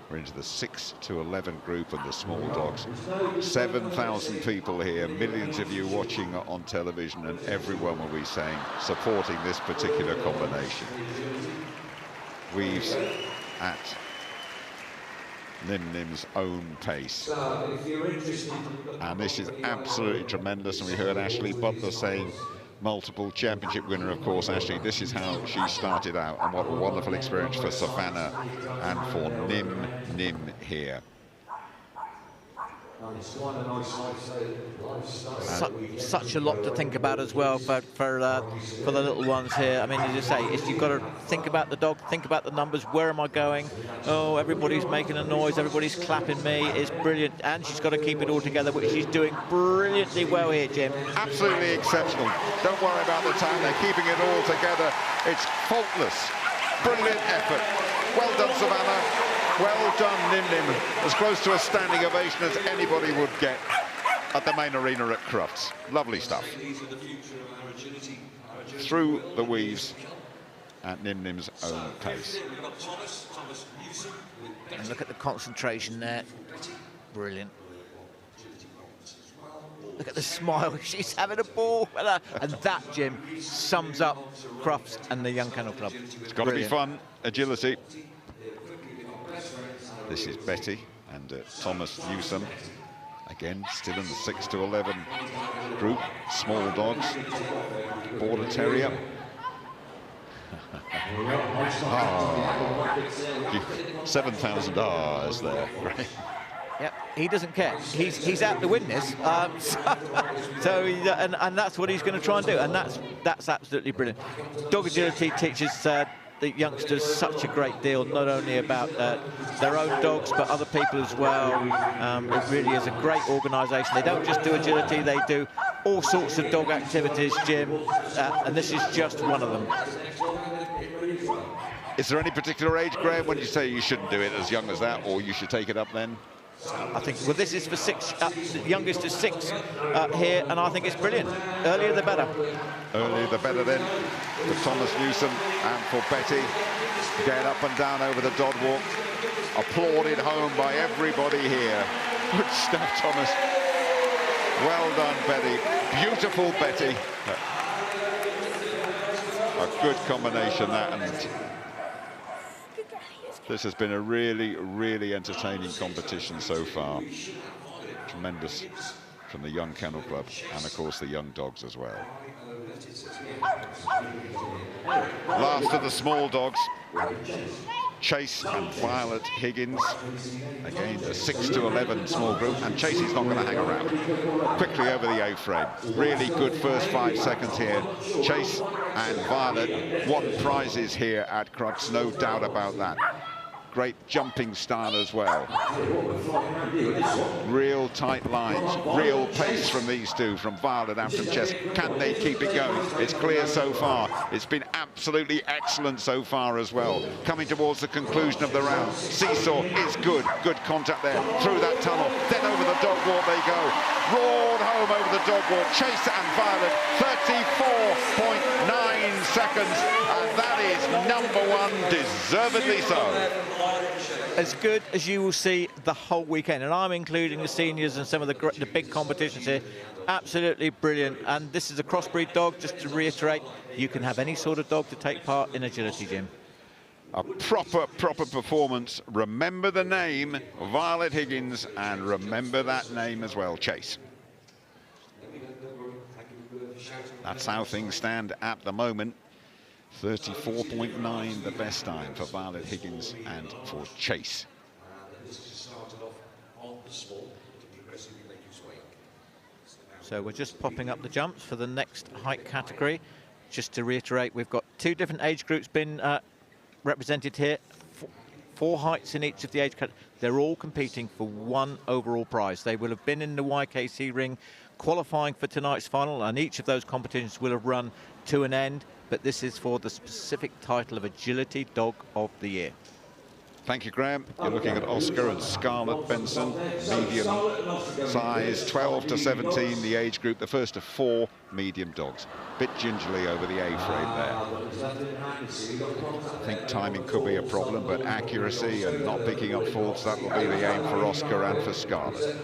We're into the 6 to 11 group and the small dogs. 7,000 people here, millions of you watching on television, and everyone will be saying, supporting this particular combination. Weaves at Nim Nim's own pace. And this is absolutely tremendous, and we heard Ashley Butler saying, multiple championship winner, of course, Ashley. This is how she started out, and what a wonderful experience for Savannah and for Nim here. Such a lot to think about as well for the little ones here. I mean, as you say, you've got to think about the dog, think about the numbers. Where am I going? Oh, everybody's making a noise. Everybody's clapping me. It's brilliant, and she's got to keep it all together, which she's doing brilliantly well here, Jim. Absolutely exceptional. Don't worry about the time. They're keeping it all together. It's faultless. Brilliant effort. Well done, Savannah. Well done, Nim Nim. As close to a standing ovation as anybody would get at the main arena at Crufts. Lovely stuff. Through the weaves at Nim Nim's own pace. And look at the concentration there. Brilliant. Look at the smile. She's having a ball. And that, Jim, sums up Crufts and the Young Kennel Club. It's got to be fun. Agility. This is Betty and Thomas Newsom. Again, still in the 6 to 11 group. Small dogs. Border Terrier. Oh, 7,000 R's there. Right. Yep, he doesn't care. He's out to win this, and that's what he's going to try and do, and that's absolutely brilliant. Dog agility teaches the youngsters such a great deal, not only about their own dogs, but other people as well. It really is a great organisation. They don't just do agility, they do all sorts of dog activities, Jim, and this is just one of them. Is there any particular age, Graham, when you say you shouldn't do it as young as that, or you should take it up then? I think, well, this is for 6, the youngest is 6 here, and I think it's brilliant. Earlier the better. Earlier the better then for Thomas Newsom and for Betty. Getting up and down over the dog walk. Applauded home by everybody here. Good stuff, Thomas. Well done, Betty. Beautiful Betty. A good combination, that, and this has been a really, really entertaining competition so far. Tremendous from the Young Kennel Club and, of course, the young dogs as well. Last of the small dogs, Chase and Violet Higgins. Again, a 6 to 11 small group, and Chase is not going to hang around. Quickly over the A-frame. Really good first 5 seconds here. Chase and Violet won prizes here at Crufts, no doubt about that. Great jumping style as well. Real tight lines, real pace from these two, from Violet and from Chess. Can they keep it going? It's clear so far. It's been absolutely excellent so far as well. Coming towards the conclusion of the round. Seesaw is good. Good contact there. Through that tunnel. Then over the dog walk they go. Roared home over the dog walk. Chase and Violet, 34.9 seconds. And that is #1, deservedly so. As good as you will see the whole weekend, and I'm including the seniors and some of the big competitions here. Absolutely brilliant. And this is a crossbreed dog, just to reiterate, you can have any sort of dog to take part in agility, Jim. A proper performance. Remember the name, Violet Higgins, and remember that name as well, Chase. That's how things stand at the moment. 34.9 the best time for Violet Higgins and for Chase. So we're just popping up the jumps for the next height category. Just to reiterate, we've got 2 different age groups been represented here. 4 heights in each of the age categories. They're all competing for 1 overall prize. They will have been in the YKC ring qualifying for tonight's final, and each of those competitions will have run to an end. But this is for the specific title of Agility Dog of the Year. Thank you, Graham. You're looking at Oscar and Scarlett Benson, medium size, 12 to 17, the age group, the first of 4 medium dogs. Bit gingerly over the A-frame there. I think timing could be a problem, but accuracy and not picking up faults, that will be the aim for Oscar and for Scarlett.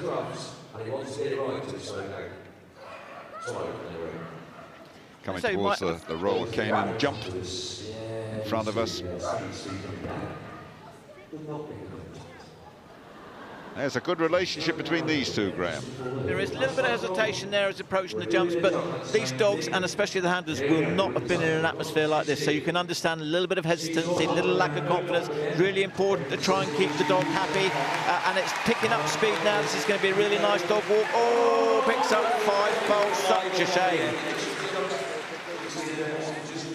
Coming towards the roller cane jump in front of us. There's a good relationship between these two, Graham. There is a little bit of hesitation there as approaching the jumps, but these dogs, and especially the handlers, will not have been in an atmosphere like this. So you can understand a little bit of hesitancy, a little lack of confidence. Really important to try and keep the dog happy. And it's picking up speed now. This is going to be a really nice dog walk. Oh, picks up 5 faults. Such a shame.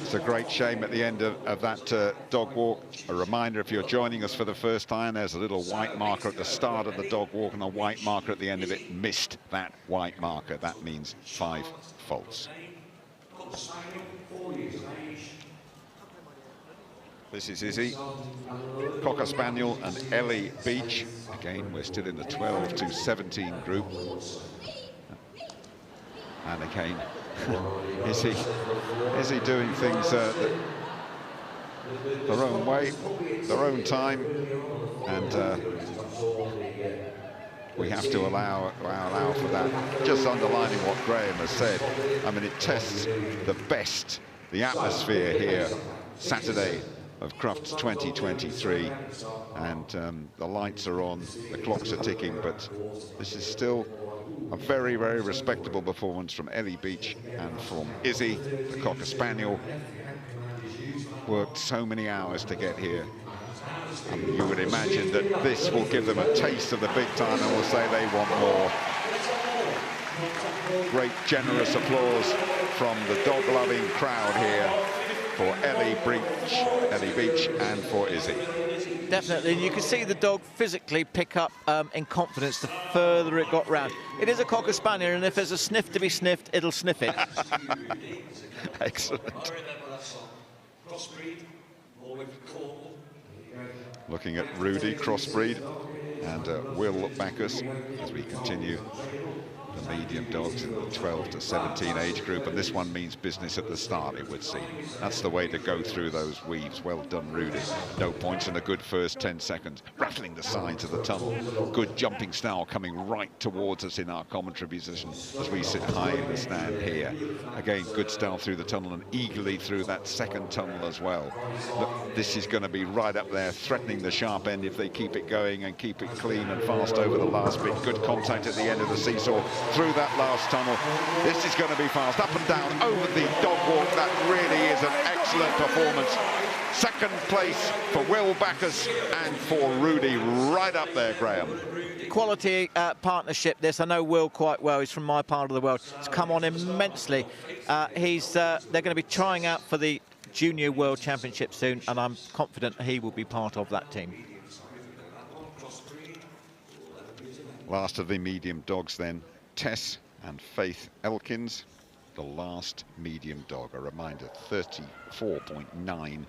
It's a great shame at the end of that dog walk. A reminder, if you're joining us for the first time, there's a little white marker at the start of the dog walk and a white marker at the end of it. Missed that white marker. That means 5 faults. This is Izzy, Cocker Spaniel and Ellie Beach. Again, we're still in the 12 to 17 group. And again, is he doing things their own way, their own time, and we have to allow for that. Just underlining what Graham has said, I mean, it tests the best, the atmosphere here Saturday of Crufts 2023, and the lights are on, the clocks are ticking, but this is still a very, very respectable performance from Ellie Beach and from Izzy, the Cocker Spaniel. Worked so many hours to get here. And you would imagine that this will give them a taste of the big time and will say they want more. Great generous applause from the dog-loving crowd here for Ellie Beach and for Izzy. Definitely, and you can see the dog physically pick up in confidence the further it got round. It is a Cocker Spaniel, and if there's a sniff to be sniffed, it'll sniff it. Excellent. Looking at Rudy, crossbreed, and Will Backus as we continue the medium dogs in the 12 to 17 age group, and this one means business at the start, it would seem. That's the way to go through those weaves. Well done, Rudy. No points in a good first 10 seconds. Rattling the sides of the tunnel. Good jumping style coming right towards us in our commentary position as we sit high in the stand here. Again, good style through the tunnel and eagerly through that second tunnel as well. Look, this is going to be right up there, threatening the sharp end if they keep it going and keep it clean and fast over the last bit. Good contact at the end of the seesaw. through that last tunnel. This is going to be fast, up and down, over the dog walk. That really is an excellent performance. Second place for Will Backus and for Rudy, right up there, Graham. Quality partnership this. I know Will quite well. He's from my part of the world. It's come on immensely. They're going to be trying out for the Junior World Championship soon, and I'm confident he will be part of that team. Last of the medium dogs then, Tess and Faith Elkins, the last medium dog. A reminder, 34.9,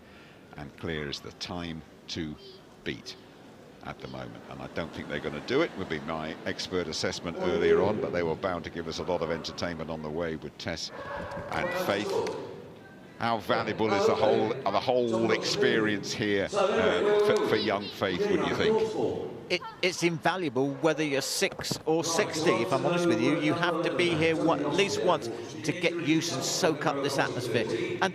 and clear is the time to beat at the moment. And I don't think they're going to do it, would be my expert assessment earlier on, but they were bound to give us a lot of entertainment on the way with Tess and Faith. How valuable is the whole experience here for young Faith, would you think? It's invaluable whether you're 6 or 60, if I'm honest with you. You have to be here at least once to get used and soak up this atmosphere. And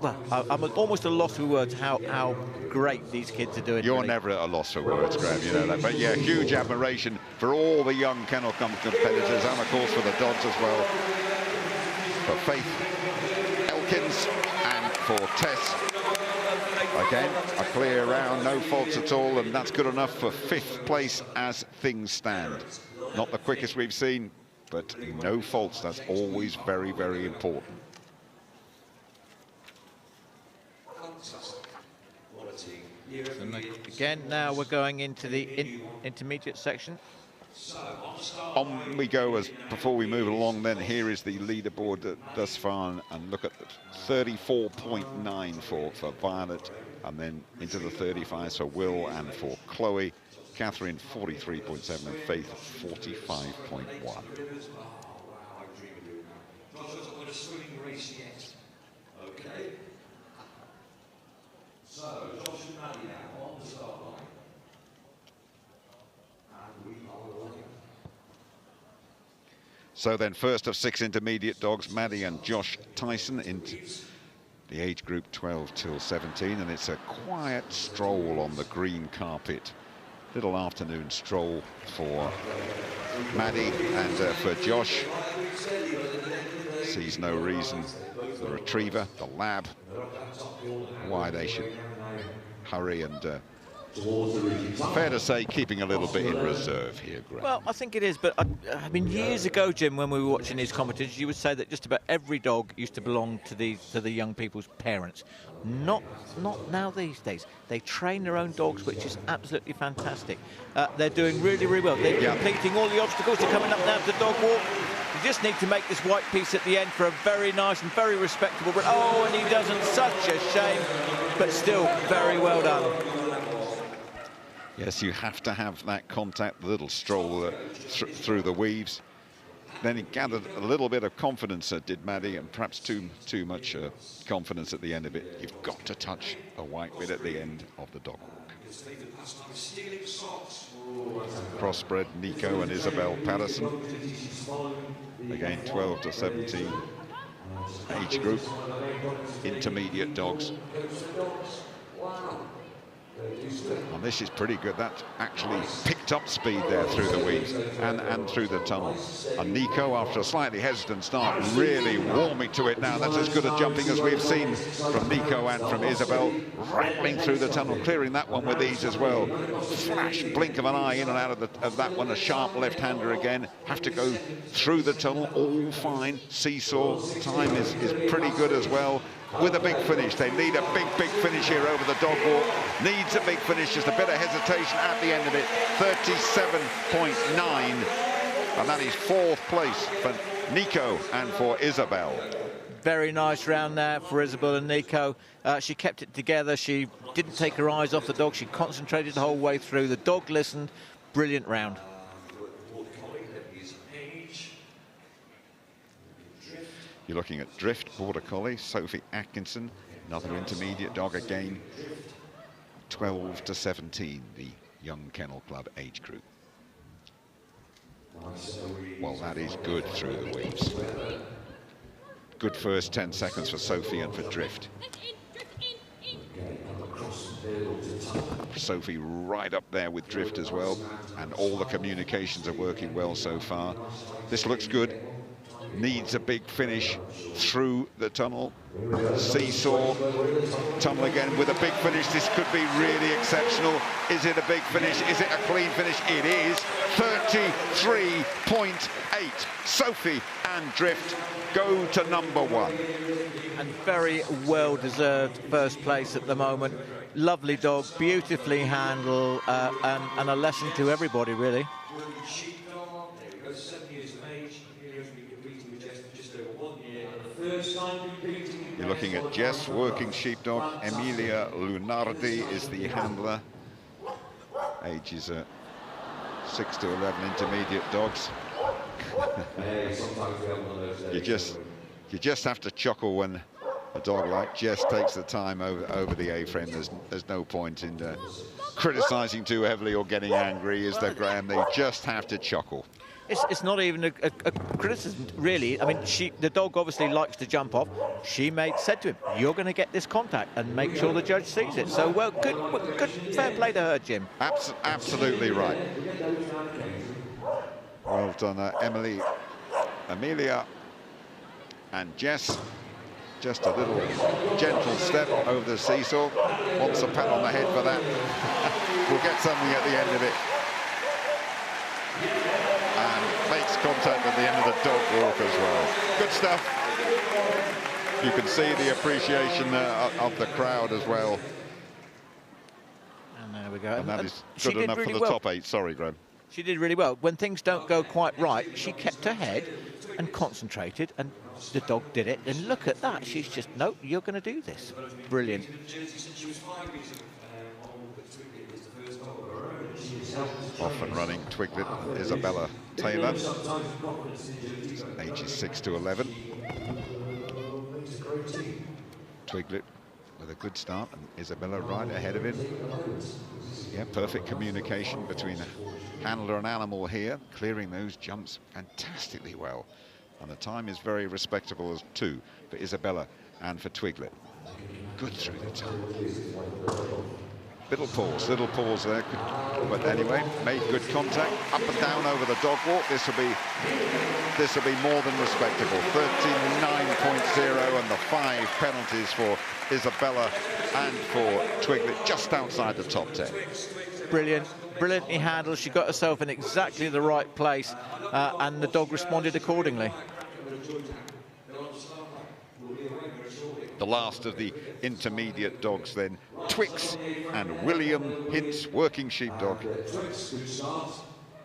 well, I'm almost at a loss for words how great these kids are doing. You're never at a loss for words, Graham, you know that. But yeah, huge admiration for all the young kennel competitors, and of course for the dogs as well. For Faith Elkins and for Tess. Again, a clear round, no faults at all, and that's good enough for 5th place as things stand. Not the quickest we've seen, but no faults. That's always very, very important. Again, now we're going into the intermediate section. On we go as before we move along. Then here is the leaderboard thus far, and look at the 34.9 for Violet, and then into the 35s for Will and for Chloe. Catherine 43.7 and Faith 45.1. So, Josh and Maddie now on the start line. And we are ready. So then, first of 6 intermediate dogs, Maddie and Josh Tyson into the age group 12 till 17, and it's a quiet stroll on the green carpet. Little afternoon stroll for Maddie and for Josh. Sees no reason, the retriever, the lab, why they should hurry, and fair to say keeping a little bit in reserve here, Graham. Well, I think it is, but I mean, years ago, Jim, when we were watching these competitions, you would say that just about every dog used to belong to the young people's parents. Not now these days. They train their own dogs, which is absolutely fantastic. They're doing really, really well. They're completing all the obstacles. They're coming up now to the dog walk. You just need to make this white piece at the end for a very nice and very respectable. But oh, and he doesn't. Such a shame, but still very well done. Yes, you have to have that contact, the little stroll through the weaves. Then he gathered a little bit of confidence, did Maddie, and perhaps too much confidence at the end of it. You've got to touch a white bit at the end of the dog walk. Crossbred Nico and Isabel Patterson. Again, 12 to 17 age group, intermediate dogs. And this is pretty good. That actually picked up speed there through the weeds and through the tunnel. And Nico, after a slightly hesitant start, really warming to it now. That's as good a jumping as we've seen from Nico and from Isabel. Rattling through the tunnel, clearing that one with ease as well. Flash, blink of an eye in and out of that one. A sharp left-hander again. Have to go through the tunnel, all fine. Seesaw, time is pretty good as well. With a big finish. They need a big finish here over the dog walk. Needs a big finish, just a bit of hesitation at the end of it. 37.9, and that is 4th place for Nico and for Isabel. Very nice round there for Isabel and Nico. She kept it together. She didn't take her eyes off the dog. She concentrated the whole way through. The dog listened. Brilliant round. You're looking at Drift, Border Collie, Sophie Atkinson, another intermediate dog again, 12 to 17, the Young Kennel Club age group. Well, that is good through the weaves. Good first 10 seconds for Sophie and for Drift. Sophie right up there with Drift as well, and all the communications are working well so far. This looks good. Needs a big finish through the tunnel. Seesaw, tunnel again with a big finish. This could be really exceptional. Is it a big finish? Is it a clean finish? It is. 33.8. Sophie and Drift go to #1. And very well-deserved first place at the moment. Lovely dog, beautifully handled, and a lesson to everybody, really. You're looking at Jess, working sheepdog. Emilia Lunardi is the handler. Ages 6 to 11 intermediate dogs. you just have to chuckle when a dog like Jess takes the time over the A-frame. There's no point in criticising too heavily or getting angry, is there, Graham? They just have to chuckle. It's not even a criticism, really. I mean, the dog obviously likes to jump off. She said to him, "You're going to get this contact," and make sure the judge sees it. So, well, good, fair play to her, Jim. Absolutely right. Well done, Emilia, and Jess. Just a little gentle step over the seesaw. Wants a pat on the head for that. We'll get something at the end of it. And makes contact at the end of the dog walk as well. Good stuff. You can see the appreciation of the crowd as well. And there we go. And that is good enough for the top 8. Sorry, Graham. She did really well. When things don't go quite right, she kept her head and concentrated, and the dog did it. And look at that. She's just, no, you're going to do this. Brilliant. Off and running Twiglet, Isabella Taylor, ages 6 to 11. Twiglet with a good start, and Isabella right ahead of him. Yeah, perfect communication between handler and animal here, clearing those jumps fantastically well. And the time is very respectable as 2 for Isabella and for Twiglet. Good through the tunnel. Little pause there, but anyway, made good contact, up and down over the dog walk. This will be more than respectable. 39.0 and the 5 penalties for Isabella and for Twiglet, just outside the top 10. Brilliantly handled. She got herself in exactly the right place, and the dog responded accordingly. The last of the intermediate dogs then, Twix and William Hintz, working sheepdog.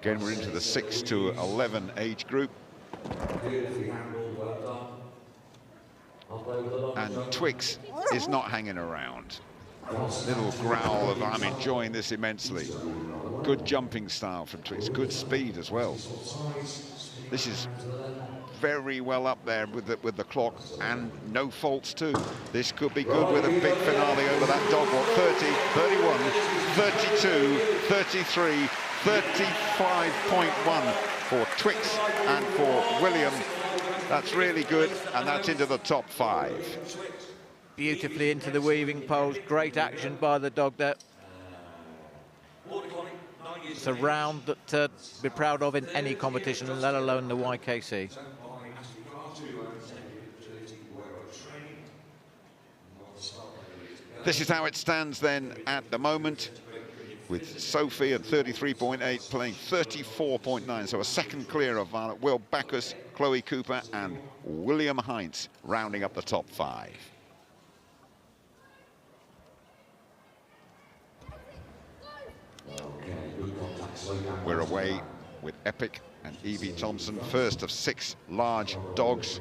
Again, we're into the 6 to 11 age group. And Twix is not hanging around. Little growl of, I'm enjoying this immensely. Good jumping style from Twix, good speed as well. This is very well up there with the clock, and no faults too. This could be good with a big finale over that dog walk. 30, 31, 32, 33, 35.1 for Twix and for William. That's really good, and that's into the top 5. Beautifully into the weaving poles. Great action by the dog there. It's a round that we're proud of in any competition, let alone the YKC. This is how it stands then at the moment, with Sophie at 33.8 playing 34.9, so a second clear of Violet, Will Backus, Chloe Cooper and William Hintz rounding up the top 5. We're away with Epic and Evie Thompson, first of 6 large dogs,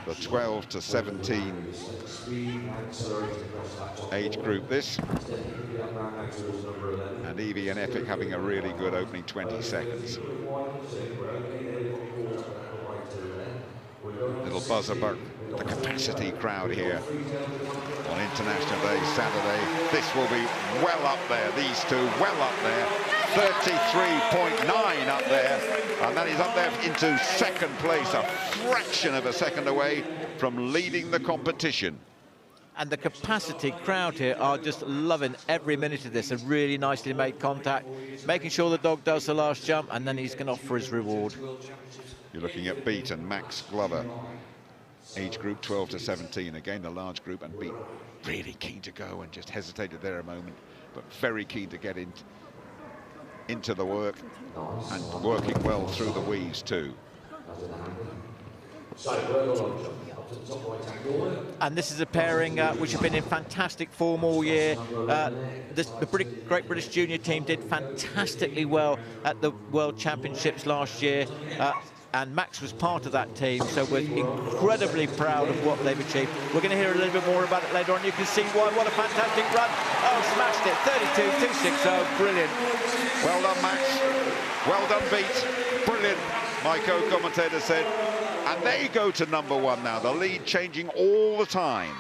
the 12 to 17 age group this. And Evie and Epic having a really good opening 20 seconds. Little buzz about the capacity crowd here on International Day, Saturday. This will be well up there, these two well up there. 33.9 up there, and that is up there into second place, a fraction of a second away from leading the competition. And the capacity crowd here are just loving every minute of this. A really nicely made contact, making sure the dog does the last jump, and then he's going to offer his reward. You're looking at Beat and Max Glover, age group 12 to 17. Again, the large group, and Beat really keen to go and just hesitated there a moment, but very keen to get into the work and working well through the weaves too. And this is a pairing which have been in fantastic form all year. The Great British Junior team did fantastically well at the World Championships last year, and Max was part of that team, so we're incredibly proud of what they've achieved. We're going to hear a little bit more about it later on. You can see why. What a fantastic run. Oh, smashed it. 32.260. Brilliant. Well done, Max. Well done, Beat. Brilliant, my co-commentator said. And they go to #1 now, the lead changing all the time.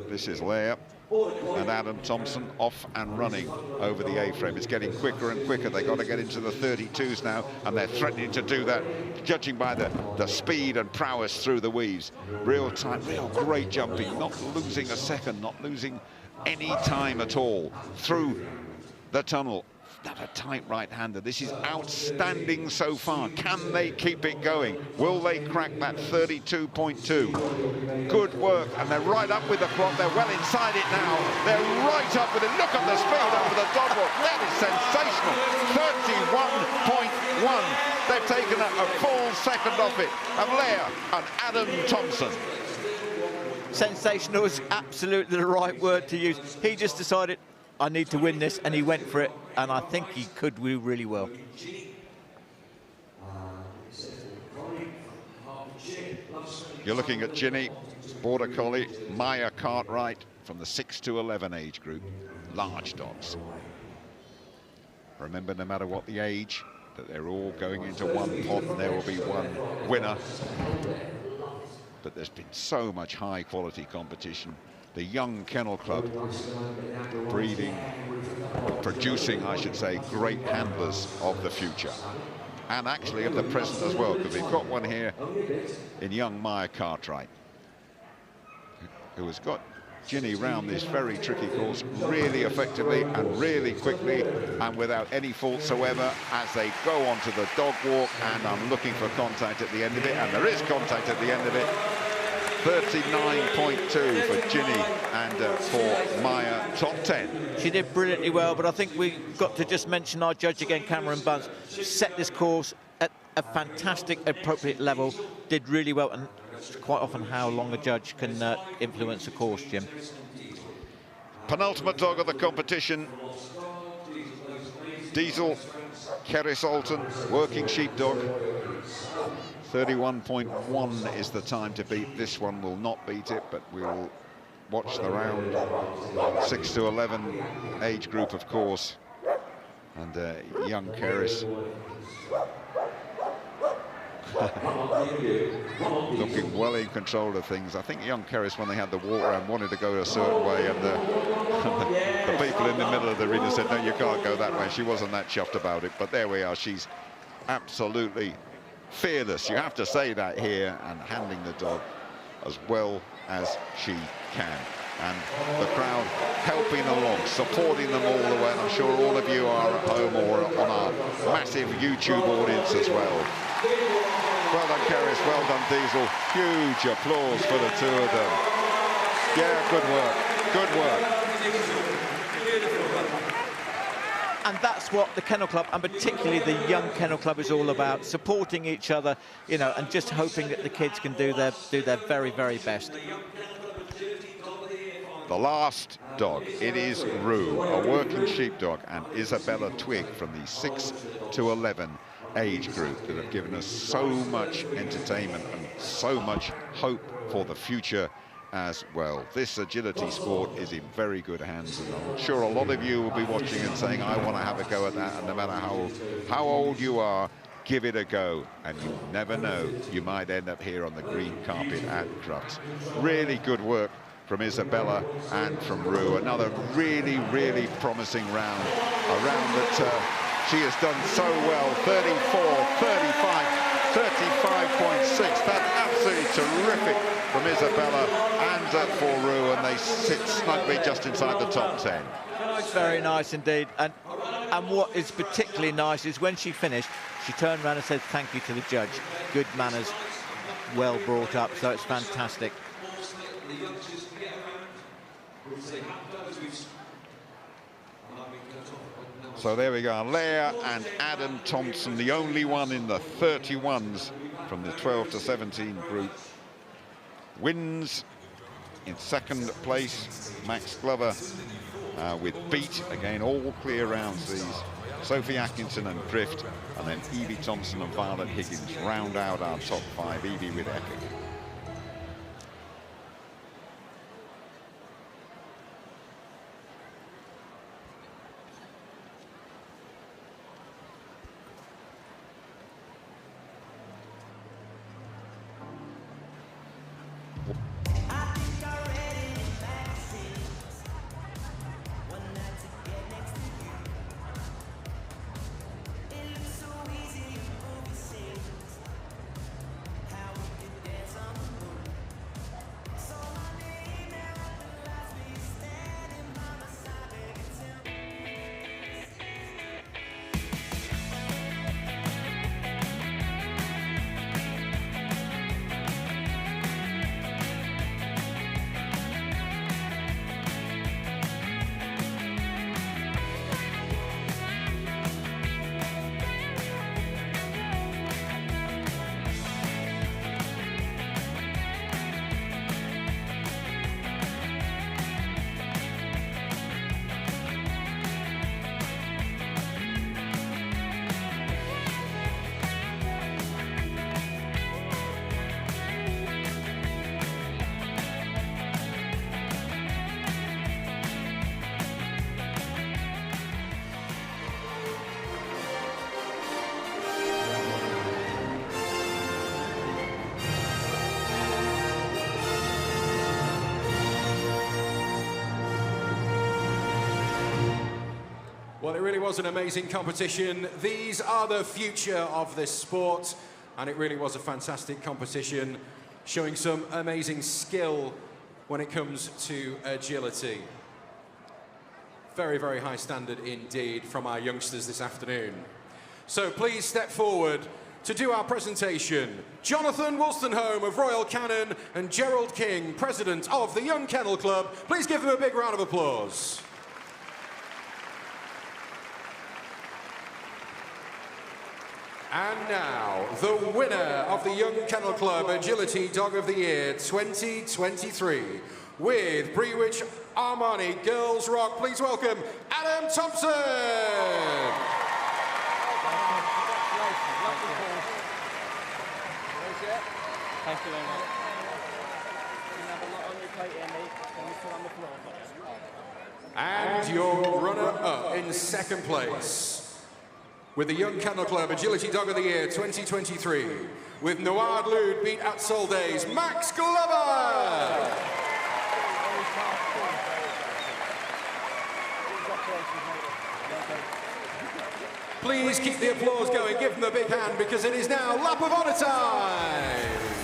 This is Leia and Adam Thompson off and running over the A-frame. It's getting quicker and quicker. They've got to get into the 32s now, and they're threatening to do that, judging by the speed and prowess through the weaves. Real time, real great jumping, not losing a second, not losing any time at all through the tunnel. That a tight right-hander. This is outstanding so far. Can they keep it going? Will they crack that 32.2? Good work, and they're right up with the clock. They're well inside it now. They're right up with it. Look at the speed over the dog walk. That is sensational. 31.1. They've taken a full second off it. And Leia and Adam Thompson. Sensational is absolutely the right word to use. He just decided, I need to win this, and he went for it, and I think he could do really well. You're looking at Ginny, Border Collie, Maya Cartwright from the 6 to 11 age group, large dogs. Remember, no matter what the age, that they're all going into one pot and there will be one winner. But there's been so much high quality competition. The young Kennel Club breeding, producing, I should say, great handlers of the future. And actually of the present as well, because we've got one here in young Maya Cartwright, who has got Ginny round this very tricky course really effectively and really quickly and without any fault whatsoever as they go onto the dog walk. And I'm looking for contact at the end of it, and there is contact at the end of it. 39.2 for Ginny and for Maya, top 10. She did brilliantly well, but I think we've got to just mention our judge again, Cameron Bunce, set this course at a fantastic, appropriate level, did really well, and quite often how long a judge can influence a course, Jim. Penultimate dog of the competition, Diesel Keris Alton, working sheepdog. 31.1 is the time to beat. This one will not beat it, but we will watch the round. 6 to 11 age group, of course. And young Keris looking well in control of things. I think young Keris, when they had the walk around, wanted to go a certain way, and the people in the middle of the arena said, no, you can't go that way. She wasn't that chuffed about it, but there we are. She's absolutely fearless, you have to say that here, and handling the dog as well as she can. And the crowd helping along, supporting them all the way. And I'm sure all of you are at home or on our massive YouTube audience as well. Well done, Keris, well done, Diesel. Huge applause for the two of them. Yeah, good work, good work. And that's what the Kennel Club, and particularly the young Kennel Club, is all about, supporting each other, you know, and just hoping that the kids can do their very, very best. The last dog, it is Rue, a working sheepdog, and Isabella Twig from the 6 to 11 age group that have given us so much entertainment and so much hope for the future as well. This agility sport is in very good hands, and I'm sure a lot of you will be watching and saying, I want to have a go at that, and no matter how old you are, give it a go, and you never know, you might end up here on the green carpet at Crufts. Really good work from Isabella and from Rue. Another really, really promising round, a round that She has done so well. 34, 35, 35.6. That's absolutely terrific from Isabella and Foru, and they sit snugly just inside the top 10. Very nice indeed. And what is particularly nice is when she finished, she turned around and said thank you to the judge. Good manners, well brought up, so it's fantastic. So there we go, Leah and Adam Thompson, the only one in the 31s from the 12 to 17 group. Wins in second place, Max Glover with beat. Again, all clear rounds these. Sophie Atkinson and Drift, and then Evie Thompson and Violet Higgins round out our top 5, Evie with Epic. Well, it really was an amazing competition. These are the future of this sport, and it really was a fantastic competition, showing some amazing skill when it comes to agility. Very, very high standard indeed from our youngsters this afternoon. So please step forward to do our presentation. Jonathan Wolstenholme of Royal Canin and Gerald King, President of the Young Kennel Club. Please give them a big round of applause. And now, the winner of the Young Kennel Club Agility Dog of the Year 2023, with Brewich Armani Girls Rock. Please welcome Adam Thompson. Thank you very much. You have a lot on your plate here, mate. Can you sit on the floor? And your runner-up in second place, with the Young Kennel Club Agility Dog of the Year 2023, with Noad Lude beat at Sol Days, Max Glover! Please keep the applause going, give them a big hand, because it is now Lap of Honour time!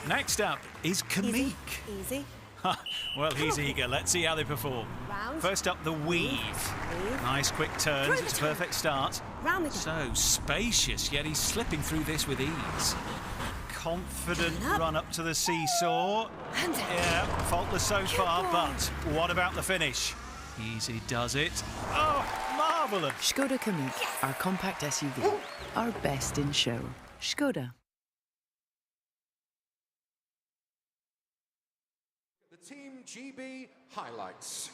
Next up is Kamik. Easy. Well, he's eager. Let's see how they perform. Round. First up, the weave. Nice quick turns. It's a perfect start. Round we go. So spacious, yet he's slipping through this with ease. Confident run up to the seesaw. Yeah, faultless so far, but what about the finish? Easy does it. Oh, marvellous. Skoda Kamik, our compact SUV. Our best in show. Skoda. GB highlights.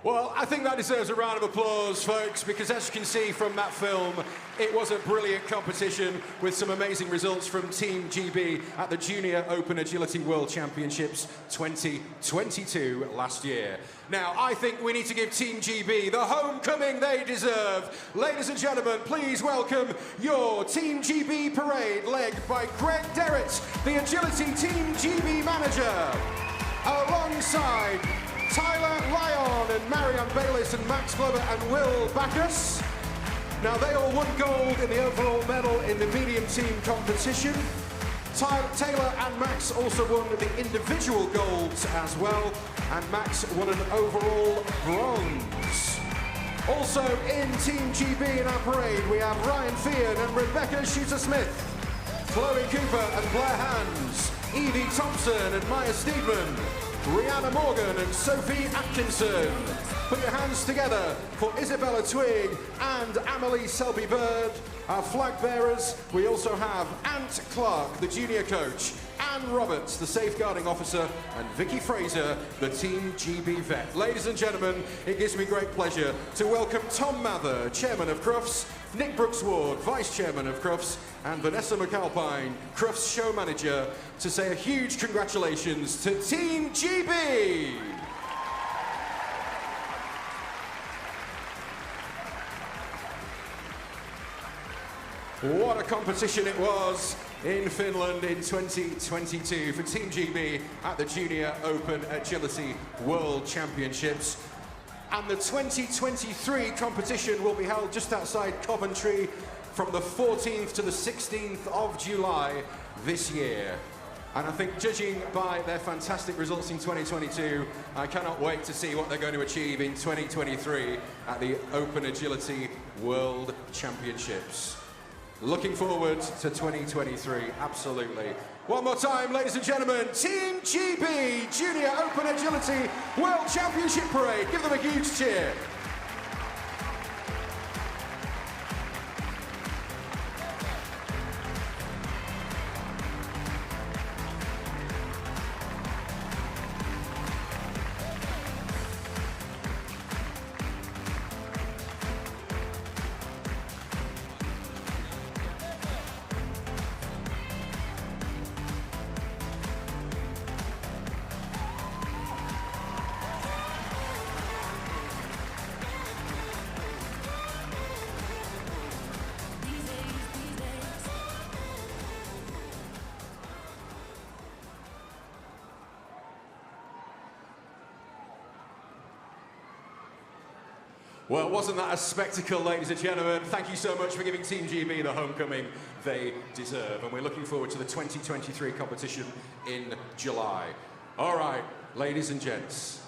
Well, I think that deserves a round of applause, folks, because as you can see from that film, it was a brilliant competition with some amazing results from Team GB at the Junior Open Agility World Championships 2022 last year. Now, I think we need to give Team GB the homecoming they deserve. Ladies and gentlemen, please welcome your Team GB parade, led by Greg Derritt, the Agility Team GB manager, alongside Tyler Lyon and Marianne Bayliss and Max Glover and Will Bacchus. Now, they all won gold in the overall medal in the medium team competition. Taylor and Max also won the individual golds as well, and Max won an overall bronze. Also in Team GB in our parade, we have Ryan Feehan and Rebecca Shooter-Smith, Chloe Cooper and Blair Hands, Evie Thompson and Maya Steedman, Rihanna Morgan and Sophie Atkinson. Put your hands together for Isabella Twig and Amelie Selby-Bird. Our flag bearers, we also have Ant Clark, the junior coach, Anne Roberts, the safeguarding officer, and Vicky Fraser, the Team GB vet. Ladies and gentlemen, it gives me great pleasure to welcome Tom Mather, chairman of Crufts, Nick Brooks-Ward, vice chairman of Crufts, and Vanessa McAlpine, Crufts show manager, to say a huge congratulations to Team GB. What a competition it was in Finland in 2022 for Team GB at the Junior Open Agility World Championships. And the 2023 competition will be held just outside Coventry from the 14th to the 16th of July this year. And I think, judging by their fantastic results in 2022, I cannot wait to see what they're going to achieve in 2023 at the Open Agility World Championships. Looking forward to 2023, absolutely. One more time, ladies and gentlemen, Team GB Junior Open Agility World Championship Parade. Give them a huge cheer. Well, wasn't that a spectacle, ladies and gentlemen? Thank you so much for giving Team GB the homecoming they deserve. And we're looking forward to the 2023 competition in July. All right, ladies and gents,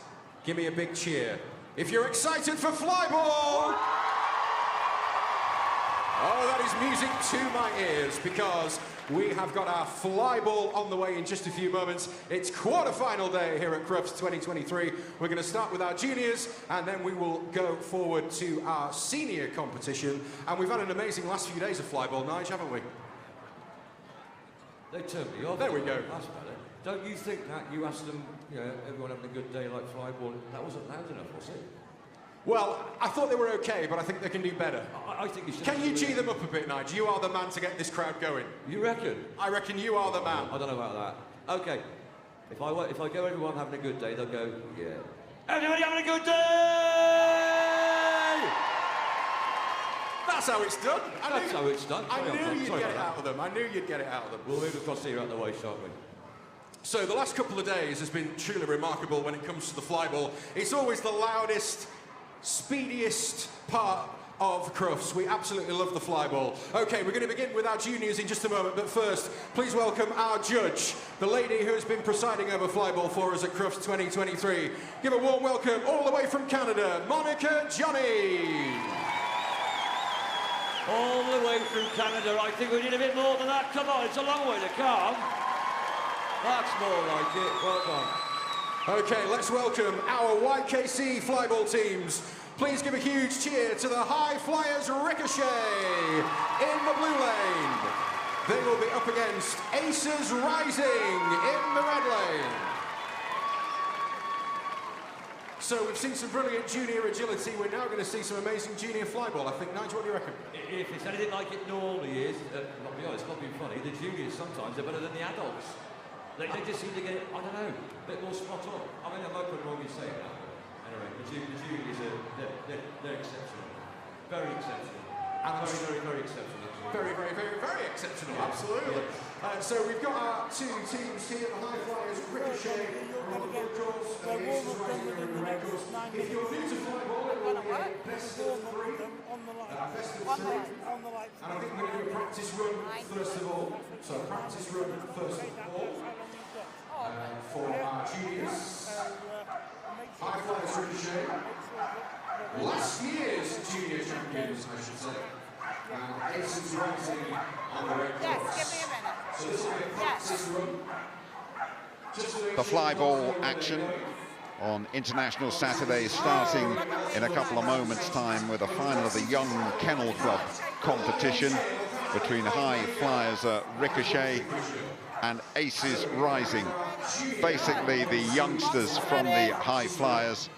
give me a big cheer if you're excited for Flyball! Oh, that is music to my ears, because we have got our Flyball on the way in just a few moments. It's quarter-final day here at Crufts 2023. We're going to start with our juniors, and then we will go forward to our senior competition. And we've had an amazing last few days of Flyball, Nige, haven't we? They turned me off. There we go. That's better. Don't you think that you asked them, you know, everyone having a good day like Flyball, that wasn't loud enough, was it? Well, I thought they were okay, but I think they can do better. I think you should. Can you G them up a bit, Nige? You are the man to get this crowd going. You reckon? I reckon you are the man. I don't know about that. Okay. If I go everyone having a good day, they'll go, yeah. Everybody having a good day! That's how it's done. That's how it's done. I knew you'd get it out of them. I knew you'd get it out of them. We'll move across here out the way, shan't we? So the last couple of days has been truly remarkable when it comes to the Flyball. It's always the loudest, speediest part of Crufts. We absolutely love the Flyball. Okay, we're going to begin with our juniors in just a moment, but first, please welcome our judge, the lady who has been presiding over Flyball for us at Crufts 2023. Give a warm welcome all the way from Canada, Monica Johnny. All the way from Canada. I think we need a bit more than that. Come on, it's a long way to come. That's more like it. Well done. Okay, let's welcome our YKC Flyball teams. Please give a huge cheer to the High Flyers Ricochet in the blue lane. They will be up against Aces Rising in the red lane. So we've seen some brilliant junior agility. We're now going to see some amazing junior Flyball. I think, Nigel, what do you reckon? If it's anything like it normally is, I'll be honest, not being funny, the juniors sometimes are better than the adults. They just seem to get it, I don't know, a bit more spot on. I mean, I'm open to what you're saying now. Anyway, the juniors they're exceptional. Very exceptional. And very exceptional. Very exceptional, absolutely. So we've got our two teams here, the High Flyers Ricochet on the blue course, and the Aces Rising on the red course. If you're new to Flyball, it will be a best of three. Best of three. And I think we're going to do a practice run first of all. So practice run first of all for our juniors. High Flyers Ricochet. Last year's junior champions, I should say. And Aces Rising on the red course. Yes, give me a minute. So this will be a practice run. The Flyball action on International Saturday, starting in a couple of moments' time with a final of the Young Kennel Club competition between High Flyers Ricochet and Aces Rising. Basically the youngsters from the High Flyers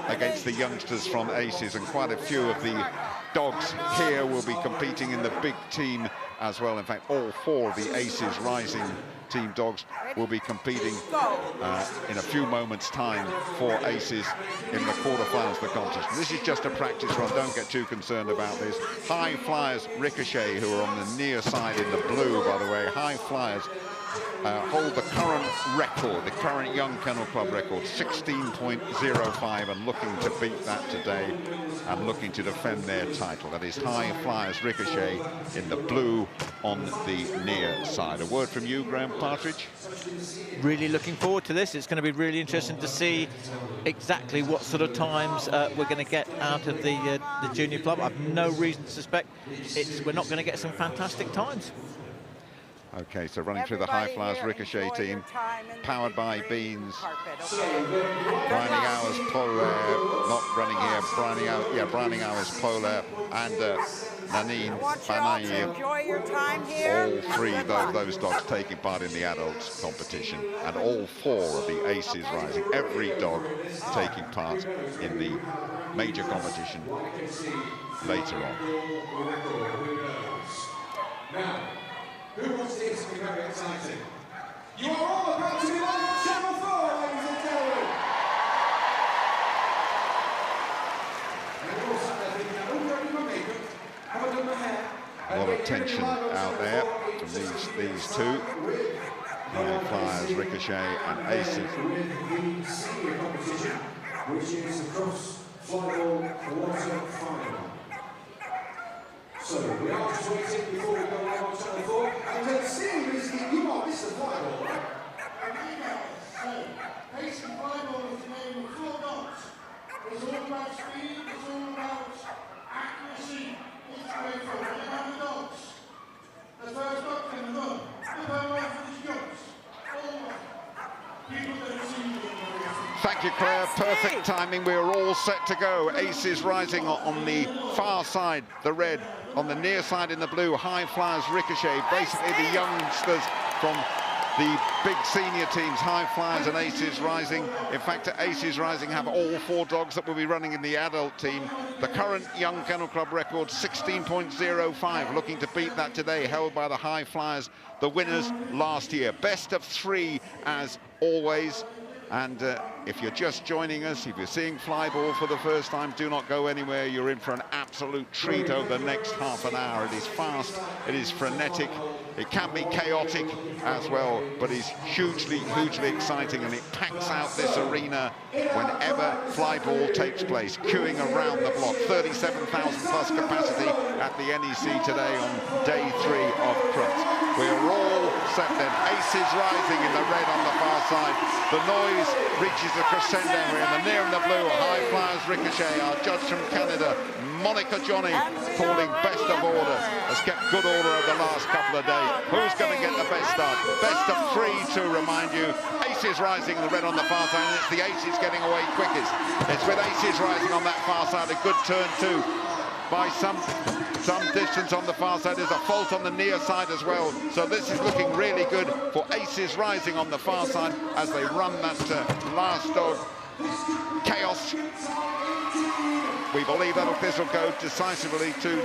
against the youngsters from Aces, and quite a few of the dogs here will be competing in the big team as well. In fact, all four of the Aces Rising team dogs will be competing in a few moments' time for Aces in the quarterfinals of the competition. This is just a practice run, don't get too concerned about this. High Flyers Ricochet, who are on the near side in the blue, by the way. High Flyers hold the current record, the current Young Kennel Club record, 16.05, and looking to beat that today and looking to defend their title. That is High Flyers Ricochet in the blue on the near side. A word from you, Graham Partridge? Really looking forward to this. It's going to be really interesting to see exactly what sort of times we're going to get out of the junior club. I've no reason to suspect we're not going to get some fantastic times. Okay, so running through the High Flyers Ricochet team, powered by Beans, Brining Hours Polar, not running here, Brining Hours Polar, and Nanine Banayev. Enjoy your time here. All three of those dogs taking part in the adults competition, and all four of the Aces Rising, every dog taking part in the major competition later on. Now, who wants this to be very exciting? You are all about to be live on Channel 4, ladies and gentlemen! And you're all sat there thinking, oh, have I done my makeup? Have I done my hair? A lot of tension out there from these two. High Flyers, Ricochet and Aces. With the senior competition, which is the Crufts Final Quarter Final. So we are just waiting before we go live on Channel 4. And seriously, you are Mr. Flyball, right? Basic Flyball is the name of 4 dogs. It's all about speed, it's all about accuracy. It's very fun. Thank you, Claire. Perfect timing. We are all set to go. Aces rising on the far side, the red. On the near side in the blue, High Flyers Ricochet. Basically the youngsters from the big senior teams, High Flyers and Aces Rising. In fact, Aces Rising have all 4 dogs that will be running in the adult team. The current Young Kennel Club record, 16.05, looking to beat that today, held by the High Flyers, the winners last year. Best of 3 as always. And if you're just joining us, if you're seeing Flyball for the first time, do not go anywhere. You're in for an absolute treat over the next half an hour. It is fast, it is frenetic, it can be chaotic as well, but it's hugely, hugely exciting, and it packs out this arena whenever Flyball takes place, queuing around the block. 37,000 plus capacity at the NEC today on day 3 of Crufts. We are all set then. Aces rising in the red on the far side. The noise reaches a crescendo here in the near and the blue. High Flyers Ricochet, our judge from Canada, Monica Johnny, calling best of order. Has kept good order over the last couple of days. Who's going to get the best start? Best of 3 to remind you. Aces rising in the red on the far side, and it's the Aces getting away quickest. It's with Aces rising on that far side. A good turn too by some distance on the far side. There's a fault on the near side as well. So this is looking really good for Aces Rising on the far side as they run that last dog, Chaos. We believe that this will go decisively to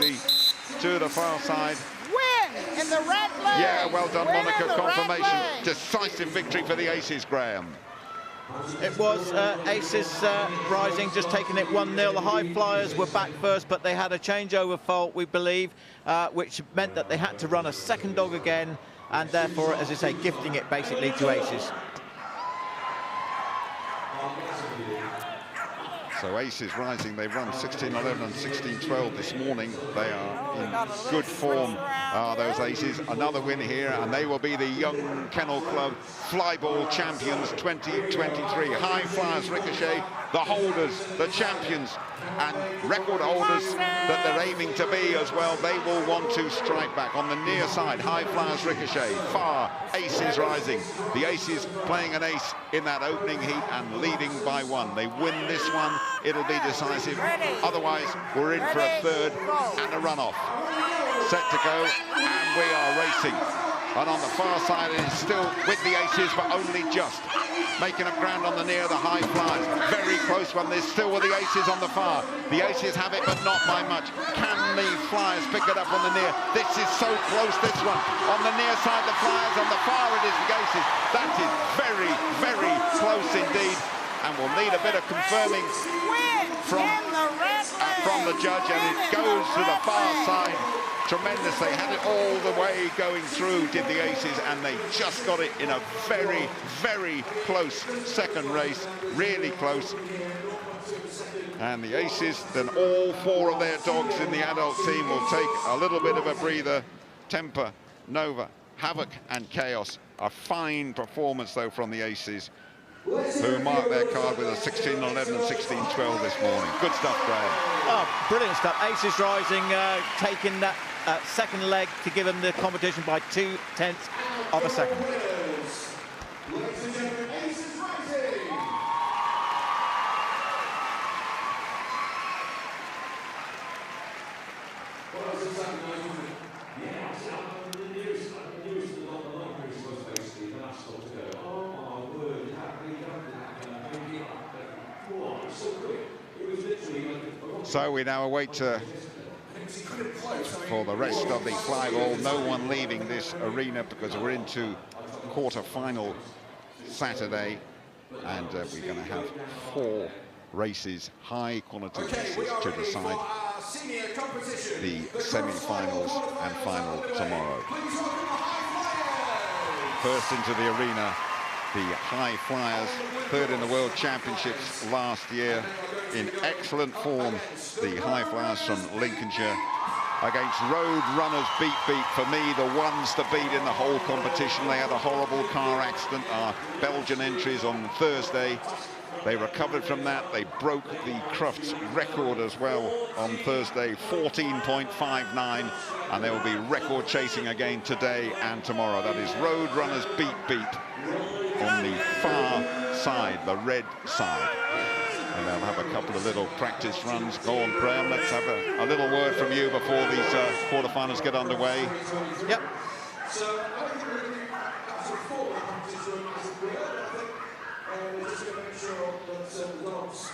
the far side. Win in the red leg. Yeah, well done, Win Monica. Confirmation. Decisive Victory for the Aces, Graham. It was Aces Rising just taking it 1-0. The High Flyers were back first, but they had a changeover fault, we believe, which meant that they had to run a second dog again, and therefore, as I say, gifting it basically to Aces. So Aces Rising, they've run 16-11 and 16-12 this morning. They are in good form, those Aces. Another win here, and they will be the Young Kennel Club Flyball Champions 2023. High Flyers Ricochet, the holders, the champions, and record holders that they're aiming to be as well. They will want to strike back. On the near side, High Flyers Ricochet, far, Aces Rising. The Aces playing an ace in that opening heat and leading by 1. They win this one, it'll be decisive. Otherwise, we're in for a third and a runoff. Set to go, and we are racing. And on the far side, it is still with the Aces, but only just. Making up ground on the near, the High Flyers. Very close one. There's still with the Aces on the far. The Aces have it, but not by much. Can the Flyers pick it up on the near? This is so close, this one. On the near side, the Flyers. On the far, it is the Aces. That is very, very close indeed. And we'll need a bit of confirming from the judge, and it goes to the far side. Tremendous. They had it all the way going through, did the Aces, and they just got it in a very, very close second race. Really close. And the Aces, then all 4 of their dogs in the adult team will take a little bit of a breather. Temper, Nova, Havoc and Chaos. A fine performance though from the Aces, who marked their card with a 16-11 and 16-12 this morning. Good stuff, Graham. Oh, brilliant stuff. Aces Rising taking that second leg to give them the competition by 0.2 of a second. So we now await for the rest of the Flyball. No one leaving this arena because we're into quarter-final Saturday, and we're going to have 4 races, high-quality races, to decide the semi-finals and final tomorrow. First into the arena, the High Flyers, 3rd in the World Championships last year, in excellent form. The High Flyers from Lincolnshire against Road Runners Beat. For me, the ones to beat in the whole competition. They had a horrible car accident, our Belgian entries on Thursday. They recovered from that. They broke the Crufts record as well on Thursday, 14.59, and they will be record chasing again today and tomorrow. That is Road Runners Beat on the far side, the red side. And they'll have a couple of little practice runs. Go on, Graham, let's have a little word from you before these quarterfinals get underway. Yep.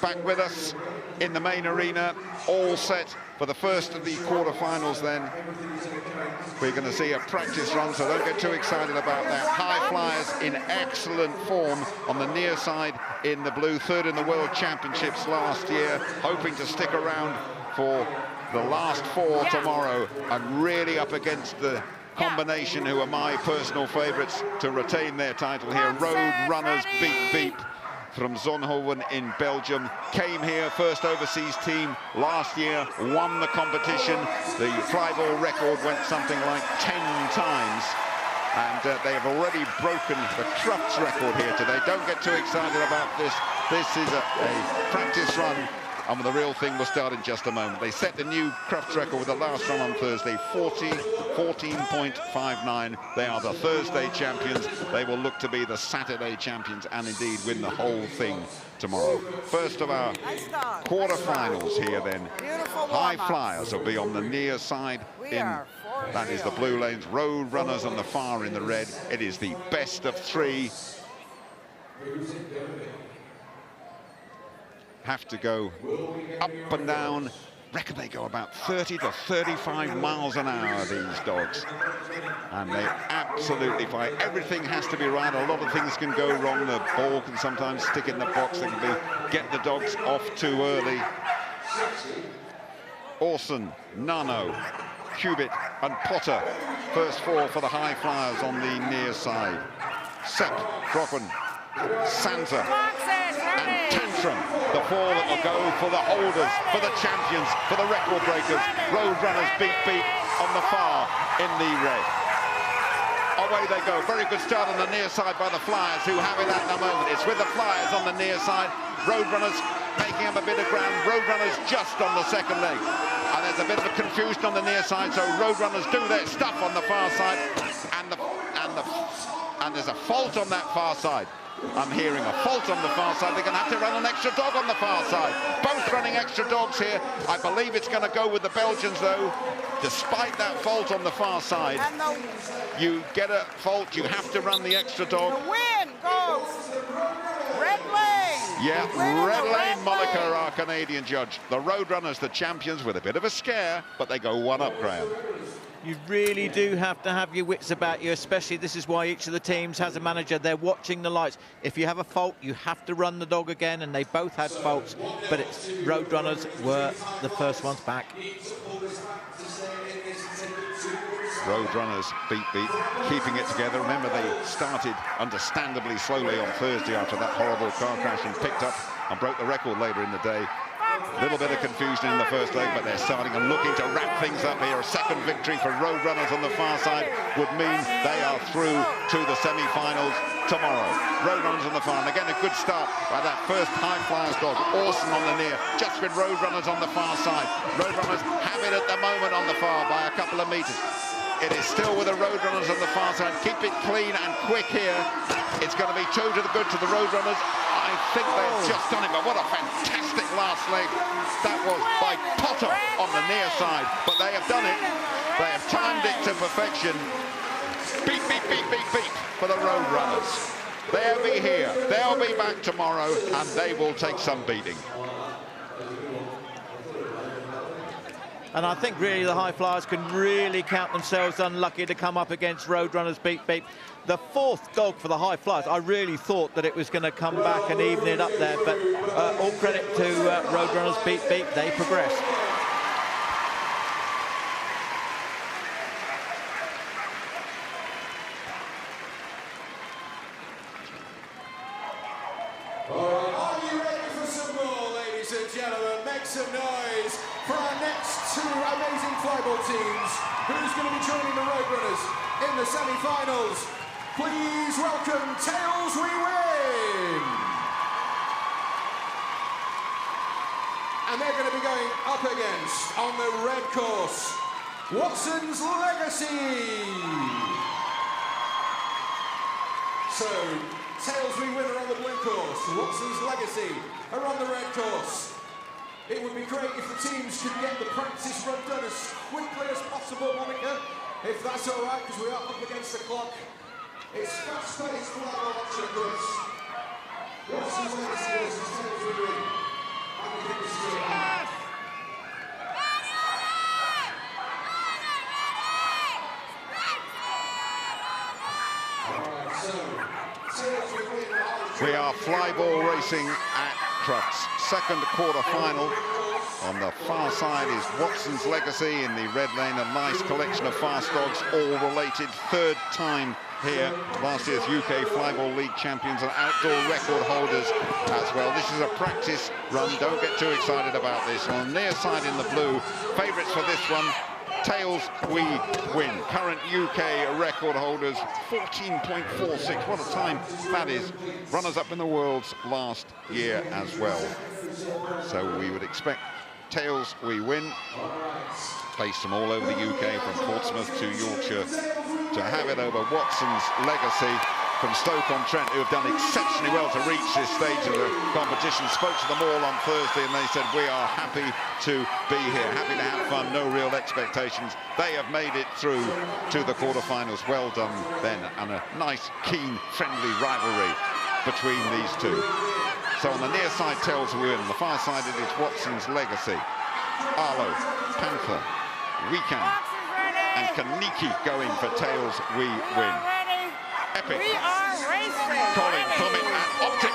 Back with us in the main arena, all set for the first of the quarterfinals then. We're going to see a practice run, so don't get too excited about that. High flyers in excellent form on the near side in the blue, third in the World Championships last year, hoping to stick around for the last four tomorrow, and really up against the combination who are my personal favourites to retain their title here. Road Runners Beep Beep from Zonhoven in Belgium, came here, first overseas team last year, won the competition. The Flyball record went something like 10 times, and they have already broken the Crufts record here today. Don't get too excited about this. This is a practice run, and the real thing will start in just a moment. They set the new Crufts record with the last run on Thursday, 14.59. They are the Thursday champions. They will look to be the Saturday champions and indeed win the whole thing tomorrow. First of our quarterfinals here then. High flyers will be on the near side that is the blue lanes. Road Runners on the far in the red. It is the best of three. Have to go up and down. Reckon they go about 30 to 35 miles an hour, these dogs. And they absolutely fight. Everything has to be right. A lot of things can go wrong. The ball can sometimes stick in the box. They can get the dogs off too early. Orson, Nano, Cubitt and Potter. First four for the high flyers on the near side. Sepp, Groppen, Santa and Tantrum, the four that will go for the holders, for the champions, for the record breakers. Road Runners Beep Beep on the far in the red. Away they go. Very good start on the near side by the flyers, who have it at the moment. It's with the flyers on the near side. Road Runners making up a bit of ground. Road Runners just on the second leg. And there's a bit of a confusion on the near side, so Road Runners do their stuff on the far side. And there's a fault on that far side. I'm hearing a fault on the far side. They're going to have to run an extra dog on the far side. Both running extra dogs here. I believe it's going to go with the Belgians, though. Despite that fault on the far side, you get a fault, you have to run the extra dog. The win goes Red Lane. Yeah, Red Lane Monica, our Canadian judge. The Road Runners, the champions, with a bit of a scare, but they go one up, Graham. You really do have to have your wits about you, especially this is why each of the teams has a manager. They're watching the lights. If you have a fault, you have to run the dog again, and they both had faults, but it's Road Runners were the first ones back. Road Runners Beep Beep, keeping it together. Remember, they started understandably slowly on Thursday after that horrible car crash and picked up and broke the record later in the day. A little bit of confusion in the first leg, but they're starting and looking to wrap things up here. A second victory for Road Runners on the far side would mean they are through to the semi-finals tomorrow. Road Runners on the far, and again a good start by that first high flyers dog, Orson on the near, just with Road Runners on the far side. Road Runners have it at the moment on the far by a couple of metres. It is still with the Road Runners on the far side. Keep it clean and quick here. It's going to be two to the good to the Road Runners. I think they've just done it, but what a fantastic last leg that was by Potter on the near side. But they have done it. They have timed it to perfection. Beep, beep, beep, beep, beep for the Road Runners. They'll be here. They'll be back tomorrow, and they will take some beating. And I think really the high flyers can really count themselves unlucky to come up against Road Runners Beep Beep. The fourth dog for the high flyers, I really thought that it was going to come back and even it up there, but all credit to Road Runners Beep Beep, they progressed. Are you ready for some more, ladies and gentlemen? Make some noise for our next two amazing flyball teams. Who's going to be joining the Road Runners in the semi-finals? Please welcome Tails We Win! And they're going to be going up against, on the red course, Watson's Legacy! So, Tails we win are on the blue course. Watson's Legacy are on the red course. It would be great if the teams could get the practice run done as quickly as possible, Monica. If that's all right, because we are up against the clock. It's fast-paced Flyball action, Crufts. Watson's Legacy versus Tails we win. And we think this is it. We are flyball racing at Crufts. Second quarter-final. On the far side is Watson's Legacy in the red lane. A nice collection of fast dogs, all related. Third time here. Last year's UK Flyball League champions and outdoor record holders as well. This is a practice run. Don't get too excited about this. On the near side in the blue, favourites for this one. Tails we win. Current UK record holders, 14.46. What a time that is. Runners-up in the Worlds last year as well. So we would expect Tails we win. Placed them all over the UK, from Portsmouth to Yorkshire, to have it over Watson's Legacy from Stoke-on-Trent, who have done exceptionally well to reach this stage of the competition. Spoke to them all on Thursday and they said, we are happy to be here, happy to have fun, no real expectations. They have made it through to the quarterfinals. Well done, Ben, and a nice, keen, friendly rivalry between these two. So on the near side, Tails we win. On the far side, it is Watson's Legacy. Arlo, Panther, Weekend, and Kaniki going for Tails we win. Epic. We are racing. Colin Plummet and Optic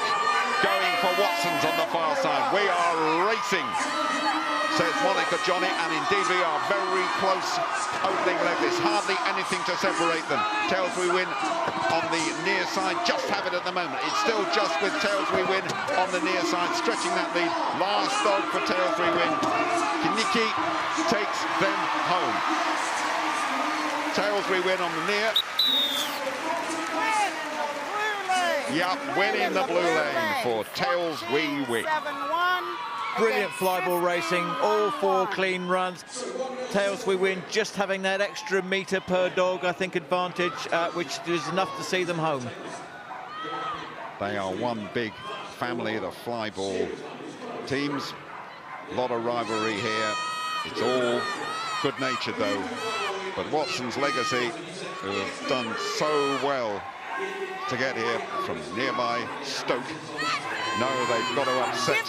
going for Watson's on the far side. We are racing, says Monica Johnny, and indeed we are very close. Opening leg, there's hardly anything to separate them. Tails we win on the near side, just have it at the moment. It's still just with Tails we win on the near side, stretching that lead. Last dog for Tails we win. Kaniki takes them home. Tails we win on the near. Yep, winning the blue lane for Tails we win. Brilliant flyball racing, all four clean runs. Tails we win, just having that extra metre per dog, I think, advantage, which is enough to see them home. They are one big family, the flyball teams. A lot of rivalry here. It's all good-natured, though. But Watson's Legacy, who have done so well to get here from nearby Stoke, no, they've got to upset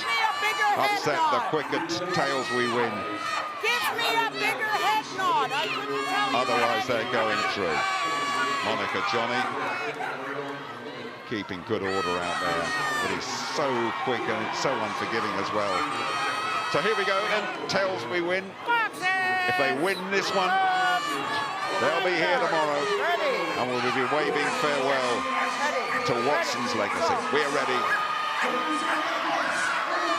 the quicker Tails we win. Give me a bigger head nod. I couldn't tell you. Otherwise, they're going through. Monica Johnny keeping good order out there, but he's so quick and it's so unforgiving as well. So here we go, and Tails we win. If they win this one, they'll be here tomorrow, and we'll be waving farewell to Watson's Legacy. We're ready.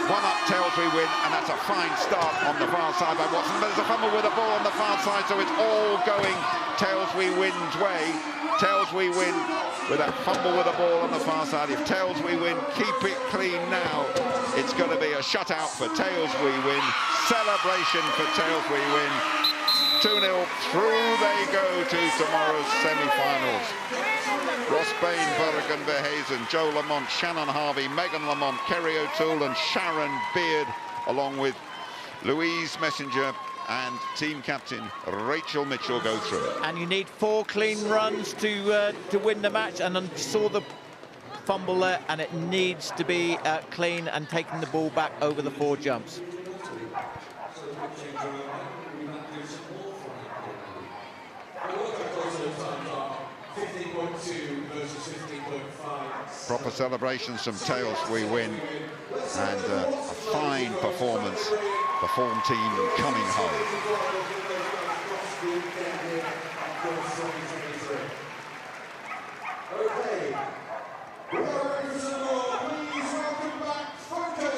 One up, Tails we win, and that's a fine start on the far side by Watson. There's a fumble with a ball on the far side, so it's all going Tails we win's way. Tails we win with that fumble with a ball on the far side. If Tails we win, keep it clean now. It's going to be a shutout for Tails we win. Celebration for Tails we win. 2-0, through they go to tomorrow's semi-finals. Ross Bain, Bergen Verheyen, Joe Lamont, Shannon Harvey, Megan Lamont, Kerry O'Toole and Sharon Beard, along with Louise Messenger and team captain Rachel Mitchell go through it. And you need 4 clean runs to win the match, and I saw the fumble there, and it needs to be clean and taking the ball back over the 4 jumps. Proper celebrations from Tails we win, and a fine performance. The form team coming home. Okay. We are ready for some more. Please welcome back Focus.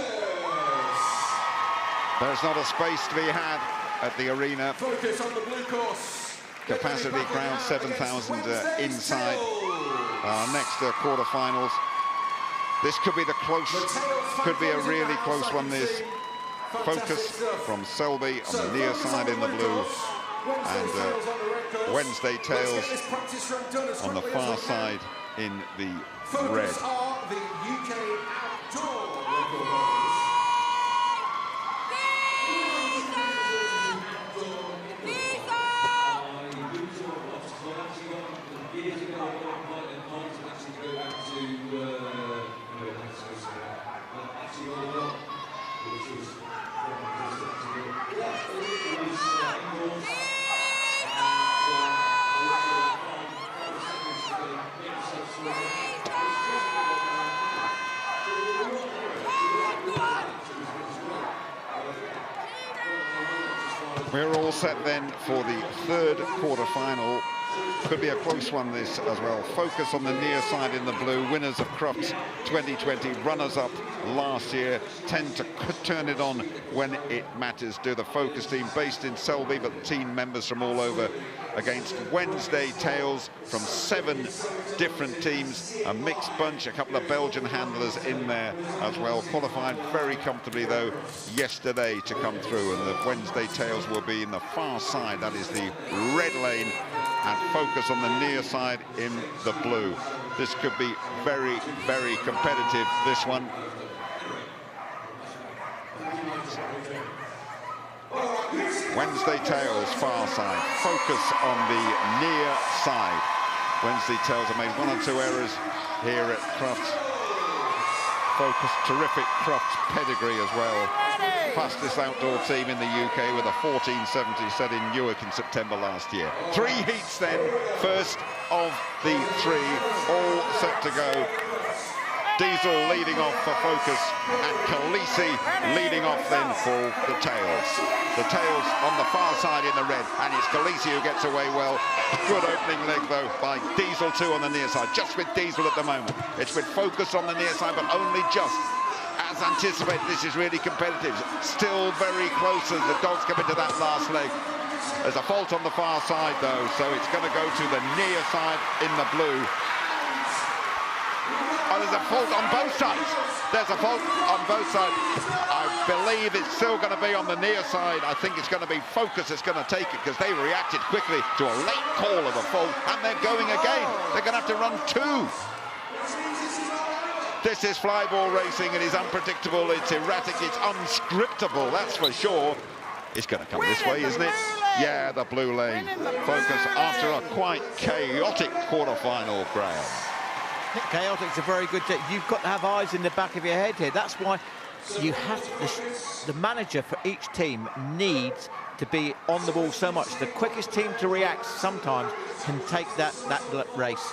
There's not a space to be had at the arena. Focus on the blue course. Capacity crowd 7,000 inside. Next quarterfinals. This could be the close, could be a really close one. This Focus from Selby on the near side in the blue, and Wednesday Tails on the far side in the Focus red. are the UK outdoor record holders. We're all set then for the third quarter-final. Could be a close one, this as well. Focus on the near side in the blue. Winners of Crufts 2020, runners-up last year, tend to turn it on when it matters. Do the Focus team based in Selby, but team members from all over against Wednesday Tails from 7 different teams. A mixed bunch, a couple of Belgian handlers in there as well. Qualified very comfortably, though, yesterday to come through. And the Wednesday Tails will be in the far side. That is the red lane. And Focus on the near side in the blue. This could be very, very competitive, this one. Wednesday Tails, far side. Focus on the near side. Wednesday Tails have made 1 or 2 errors here at Crufts. Focus, terrific Crufts pedigree as well. Fastest outdoor team in the UK with a 14.70 set in Newark in September last year. 3 heats then, first of the 3, all set to go. Diesel leading off for Focus and Khaleesi leading off then for the Tails. The Tails on the far side in the red, and it's Khaleesi who gets away well. Good opening leg though by Diesel too on the near side, just with Diesel at the moment. It's with Focus on the near side, but only just. As anticipated, this is really competitive. Still very close as the dogs come into that last leg. There's a fault on the far side though, so it's going to go to the near side in the blue. Oh, there's a fault on both sides. There's a fault on both sides. I believe it's still going to be on the near side. I think it's going to be Focus that's going to take it because they reacted quickly to a late call of a fault, and they're going again. They're going to have to run 2. This is flyball racing. It is unpredictable, it's erratic, it's unscriptable, that's for sure. It's going to come this way, isn't it? Yeah, the blue lane. Focus after a quite chaotic quarter-final, Graham. Chaotic's a very good tip. You've got to have eyes in the back of your head here. That's why you have the manager for each team needs to be on the ball so much. The quickest team to react sometimes can take that race.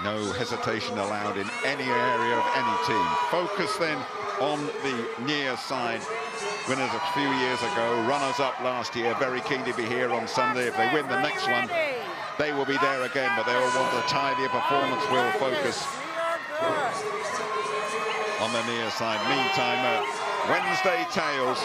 No hesitation allowed in any area of any team. Focus then on the near side. Winners a few years ago, runners-up last year, very keen to be here on Sunday. If they win the next one, they will be there again, but they will want a tidier performance. Will Focus on the near side. Meantime, Wednesday Tails,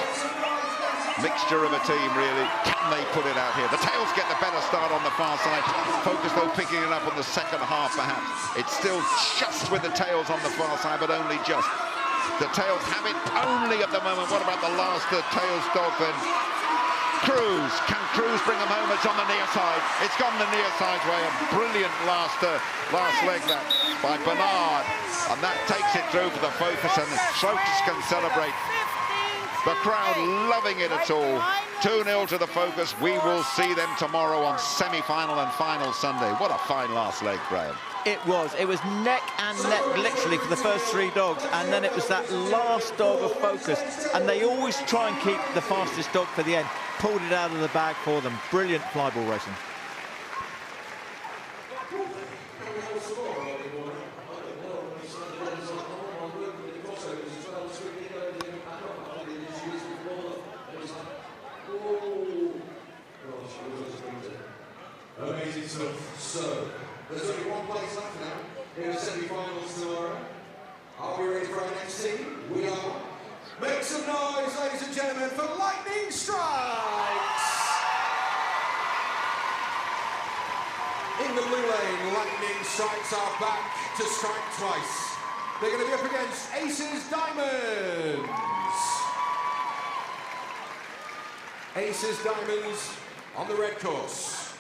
mixture of a team really. Can they put it out here? The Tails get the better start on the far side. Focus though picking it up on the second half perhaps. It's still just with the Tails on the far side, but only just. The Tails have it only at the moment. What about the last Tails dog then? Cruz, can Cruz bring them home? It's on the near side. It's gone the near side's way. A brilliant last leg that by Bernard. And that takes it through for the Focus, and the Focus can celebrate. The crowd loving it at all. 2-0 to the Focus. We will see them tomorrow on semi-final and final Sunday. What a fine last leg, Graham. It was neck and neck literally for the first 3 dogs, and then it was that last dog of Focus, and they always try and keep the fastest dog for the end. Pulled it out of the bag for them. Brilliant flyball racing. Amazing stuff. So, there's only one place left now in the semi-finals tomorrow. Are we ready for our next team? We are. Make some noise, ladies and gentlemen, for Lightning Strikes! In the blue lane, Lightning Strikes are back to strike twice. They're going to be up against Aces Diamonds. Aces Diamonds on the red course.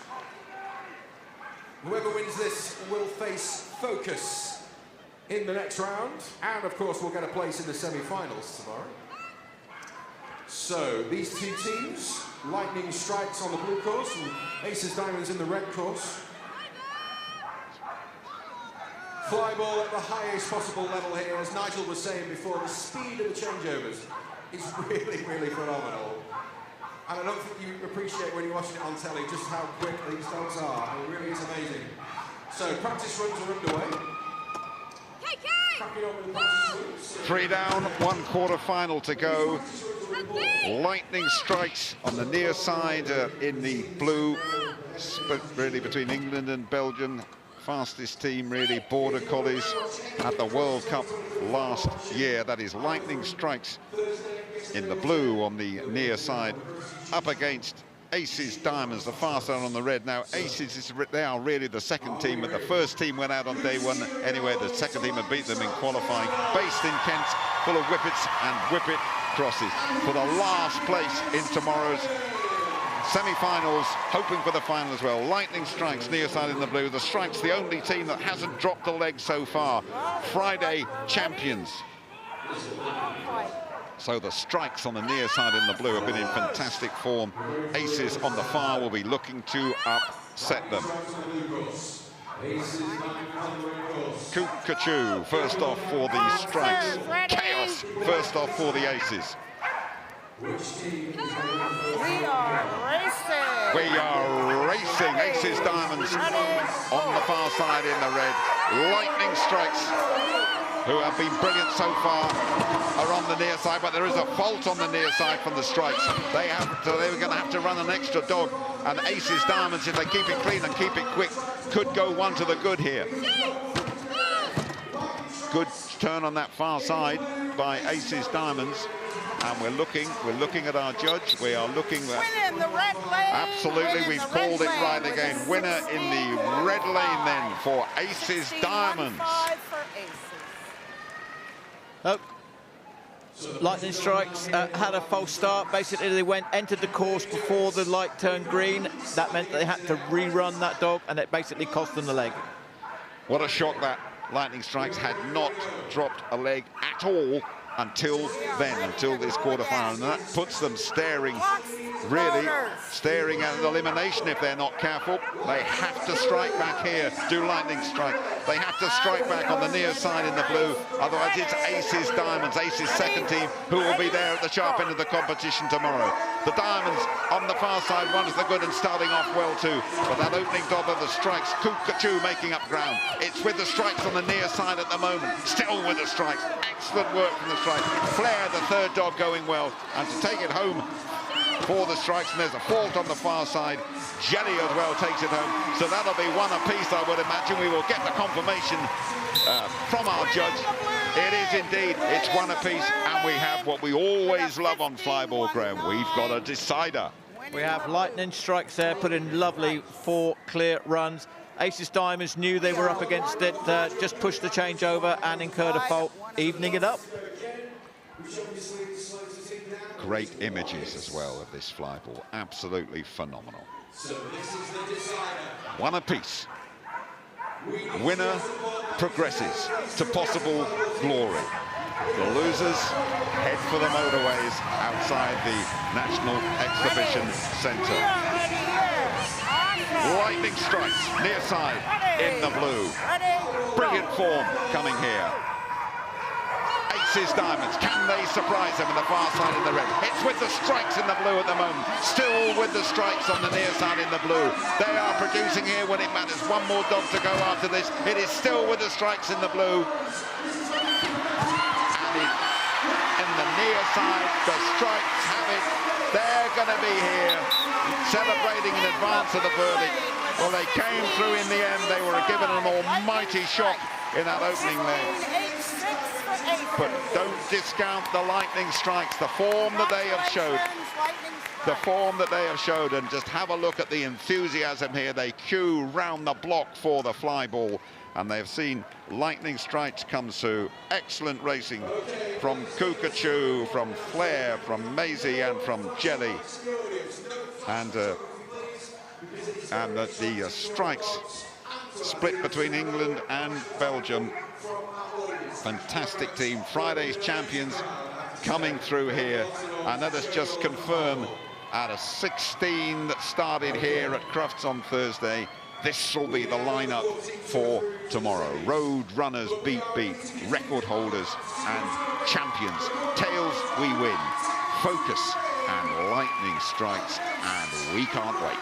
Whoever wins this will face Focus in the next round, and of course we'll get a place in the semi-finals tomorrow. So these two teams, Lightning Strikes on the blue course and Aces Diamonds in the red course. Flyball at the highest possible level here, as Nigel was saying before, the speed of the changeovers is really, really phenomenal. And I don't think you appreciate when you're watching it on telly just how quick these dogs are. It really is amazing. So practice runs are underway. Cracking on with the practice runs. 3 down, 1 quarter final to go. Lightning Strikes on the near side in the blue, split really between England and Belgium. Fastest team really, Border Collies at the World Cup last year. That is Lightning Strikes in the blue on the near side, up against Aces Diamonds, the fast one on the red. Now Aces, they are really the second team, but the first team went out on day one anyway. The second team had beat them in qualifying. Based in Kent, full of whippets and whippet crosses for the last place in tomorrow's semi-finals, hoping for the final as well. Lightning Strikes near side in the blue. The Strikes, the only team that hasn't dropped a leg so far. Friday champions. So the Strikes on the near side in the blue have been in fantastic form. Aces on the far will be looking to upset them. Kukachu first off for the Strikes. Chaos first off for the Aces. We are racing. We are racing. Aces Diamonds on the far side in the red. Lightning Strikes, who have been brilliant so far, are on the near side, but there is a fault on the near side from the Strikes. They were going to have to run an extra dog, and Aces Diamonds, if they keep it clean and keep it quick, could go one to the good here. Good turn on that far side by Aces Diamonds. And we're looking at our judge. We are looking at... In the red lane. Absolutely, we've called it right again. Winner in the red lane then for Aces Diamonds. Oh. Lightning Strikes had a false start. Basically, they entered the course before the light turned green. That meant they had to rerun that dog, and it basically cost them the leg. What a shock that. Lightning Strikes had not dropped a leg at all until this quarterfinal, and that puts them staring at elimination if they're not careful. They have to strike back here, do Lightning Strike. They have to strike back on the near side in the blue, otherwise it's Aces Diamonds, Aces second team, who will be there at the sharp end of the competition tomorrow. The Diamonds on the far side, one's the good and starting off well too, but that opening dog of the Strikes, Kukachu making up ground. It's with the Strikes on the near side at the moment, still with the Strikes. Excellent work from the Strikes. Flair, the third dog, going well, and to take it home for the Strikes, and there's a fault on the far side. Jelly as well takes it home, so that'll be one apiece, I would imagine. We will get the confirmation from our judge. It is indeed, it's one apiece, and we have what we always love on Flyball, Graham. We've got a decider. We have Lightning Strikes there, put in lovely 4 clear runs. Aces Diamonds knew they were up against it, just pushed the changeover and incurred a fault, evening it up. Great images as well of this Flyball, absolutely phenomenal. One apiece. Winner progresses to possible glory. The losers head for the motorways outside the National Exhibition Centre. Lightning Strikes, near side in the blue. Brilliant form coming here. Aces Diamonds, can they surprise them in the far side in the red? It's with the Strikes in the blue at the moment. Still with the Strikes on the near side in the blue. They are producing here when it matters. One more dog to go after this. It is still with the Strikes in the blue. And in the near side, the Strikes have it. They're going to be here celebrating in advance of the verdict. Well, they came through in the end. They were given an almighty shock in that opening leg. But don't discount the Lightning Strikes, the form that they have showed. The form that they have showed, and just have a look at the enthusiasm here. They queue round the block for the Flyball, and they've seen Lightning Strikes come through. Excellent racing from Kukachu, from Flair, from Maisie, and from Jelly. And the Strikes split between England and Belgium. Fantastic team. Friday's champions coming through here. And let us just confirm, out of 16 that started here at Crufts on Thursday, this will be the lineup for tomorrow. Road runners beat, record holders and champions. Tails we win, focus and lightning strikes, and we can't wait.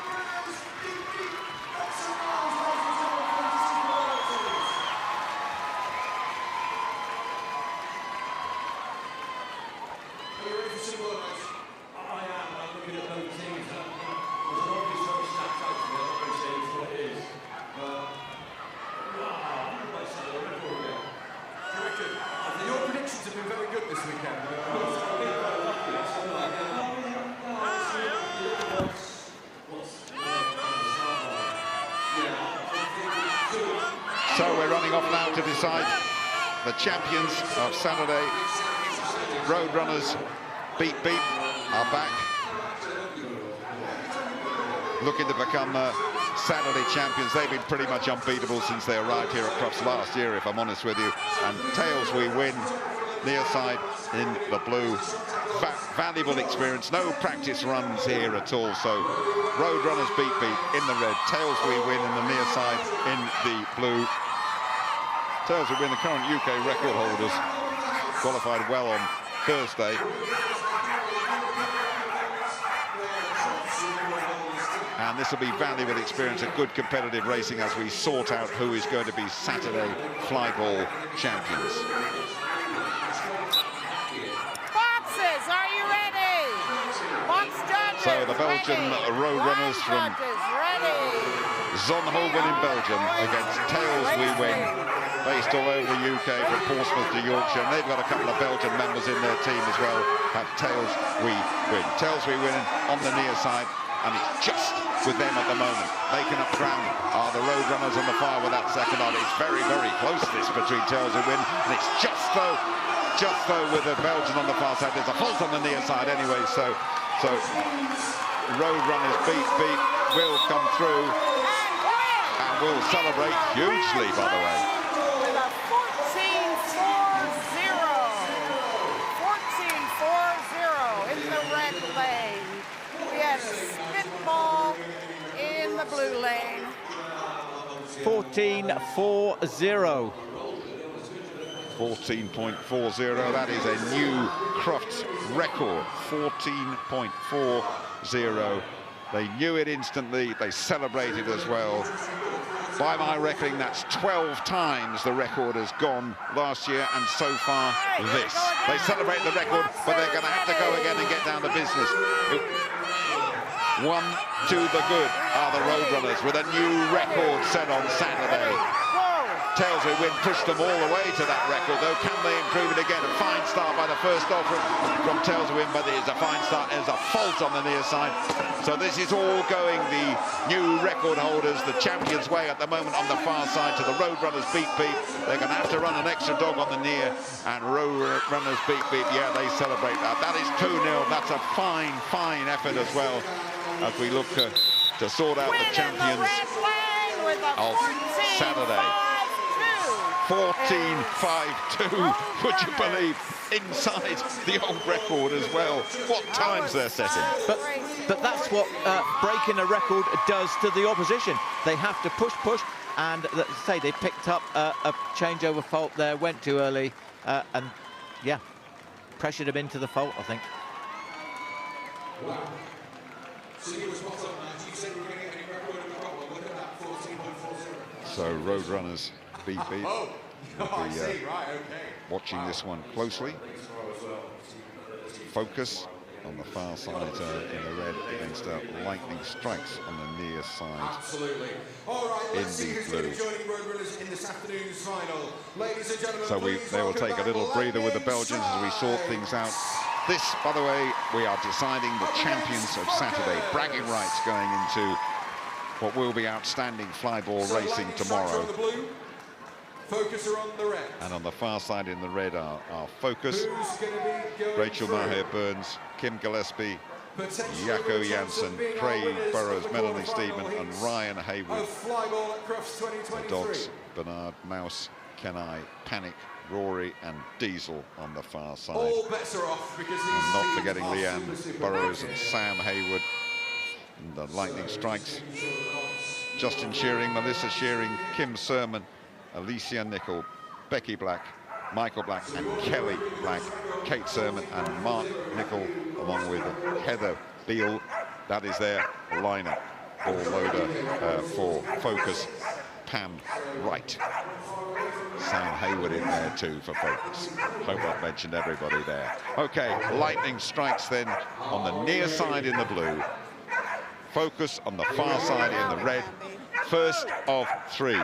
So we're running off now to decide the champions of Saturday. Roadrunners beat are back, looking to become Saturday champions. They've been pretty much unbeatable since they arrived here at Crufts last year, if I'm honest with you. And Tails we win, near side in the blue. Valuable experience, no practice runs here at all. So Roadrunners beat in the red, Tails we win in the near side in the blue. Tails we win, the current UK record holders, qualified well on Thursday. And this will be valuable experience, a good competitive racing as we sort out who is going to be Saturday Flyball champions. Foxes, are you ready? Fox judges, so the Belgian Roadrunners from Zonhoven in Belgium against Tails we win, based all over the UK from Portsmouth to Yorkshire. And they've got a couple of Belgian members in their team as well. Have Tails we win. Tails we win on the near side, and it's just with them at the moment. Making up ground are the Roadrunners on the far with that second on. It's very, very close, this, between Tails we win, and it's just though with the Belgian on the far side. There's a fault on the near side anyway, so Roadrunners beat will come through and will celebrate hugely, by the way. With a 14-4-0. 14-4-0 in the red lane. We have Spitball in the blue lane. 14-4-0. 14.40, that is a new Crufts record, 14.40. They knew it instantly, they celebrated as well. By my reckoning, that's 12 times the record has gone last year, and so far this. They celebrate the record, but they're going to have to go again and get down to business. One to the good are the Roadrunners with a new record set on Saturday. Tails we win pushed them all the way to that record, though. Can they improve it again? A fine start by the first offer from Tails we win, but it is a fine start. There's a fault on the near side. So this is all going the new record holders, the champions' way at the moment on the far side to the Roadrunners beat. They're going to have to run an extra dog on the near, and Roadrunners beat. Yeah, they celebrate that. That is 2-0. That's a fine effort as well, as we look to sort out the champions of Saturday. 14.52, would you believe, inside the old record as well. What times they're setting. But that's what breaking a record does to the opposition. They have to push, and let's say they picked up a changeover fault there, went too early, and yeah, pressured him into the fault, I think. So Roadrunners beat. Watching this one closely. Focus on the far side in the red against lightning strikes on the near side. Absolutely. All right, let's see who's going to be joining Roadrunners in this afternoon's final. Ladies and gentlemen, so they will take a little breather with the Belgians as we sort things out. This, by the way, we are deciding the champions of Saturday. Bragging rights going into what will be outstanding flyball racing tomorrow. Focus are on the red. And on the far side in the red are Focus, Rachel Maher Burns, Kim Gillespie, Jaco Jansen, Craig Burrows, Melanie Steedman and Ryan Haywood. Flyball at Crufts 2023. The dogs, Bernard, Mouse, Kenai, Panic, Rory and Diesel on the far side. All bets are off because these and not teams forgetting are Leanne super Burrows and Sam Haywood. And the Lightning Strikes. Justin Shearing, Melissa Shearing, Kim Sermon, Alicia Nicol, Becky Black, Michael Black and Kelly Black, Kate Sermon and Mark Nicol, along with Heather Beale. That is their lineup. Ball loader for Focus, Pam Wright. Sam Haywood in there too for Focus. Hope I've mentioned everybody there. Okay, Lightning Strikes then on the near side in the blue. Focus on the far side in the red. First of three.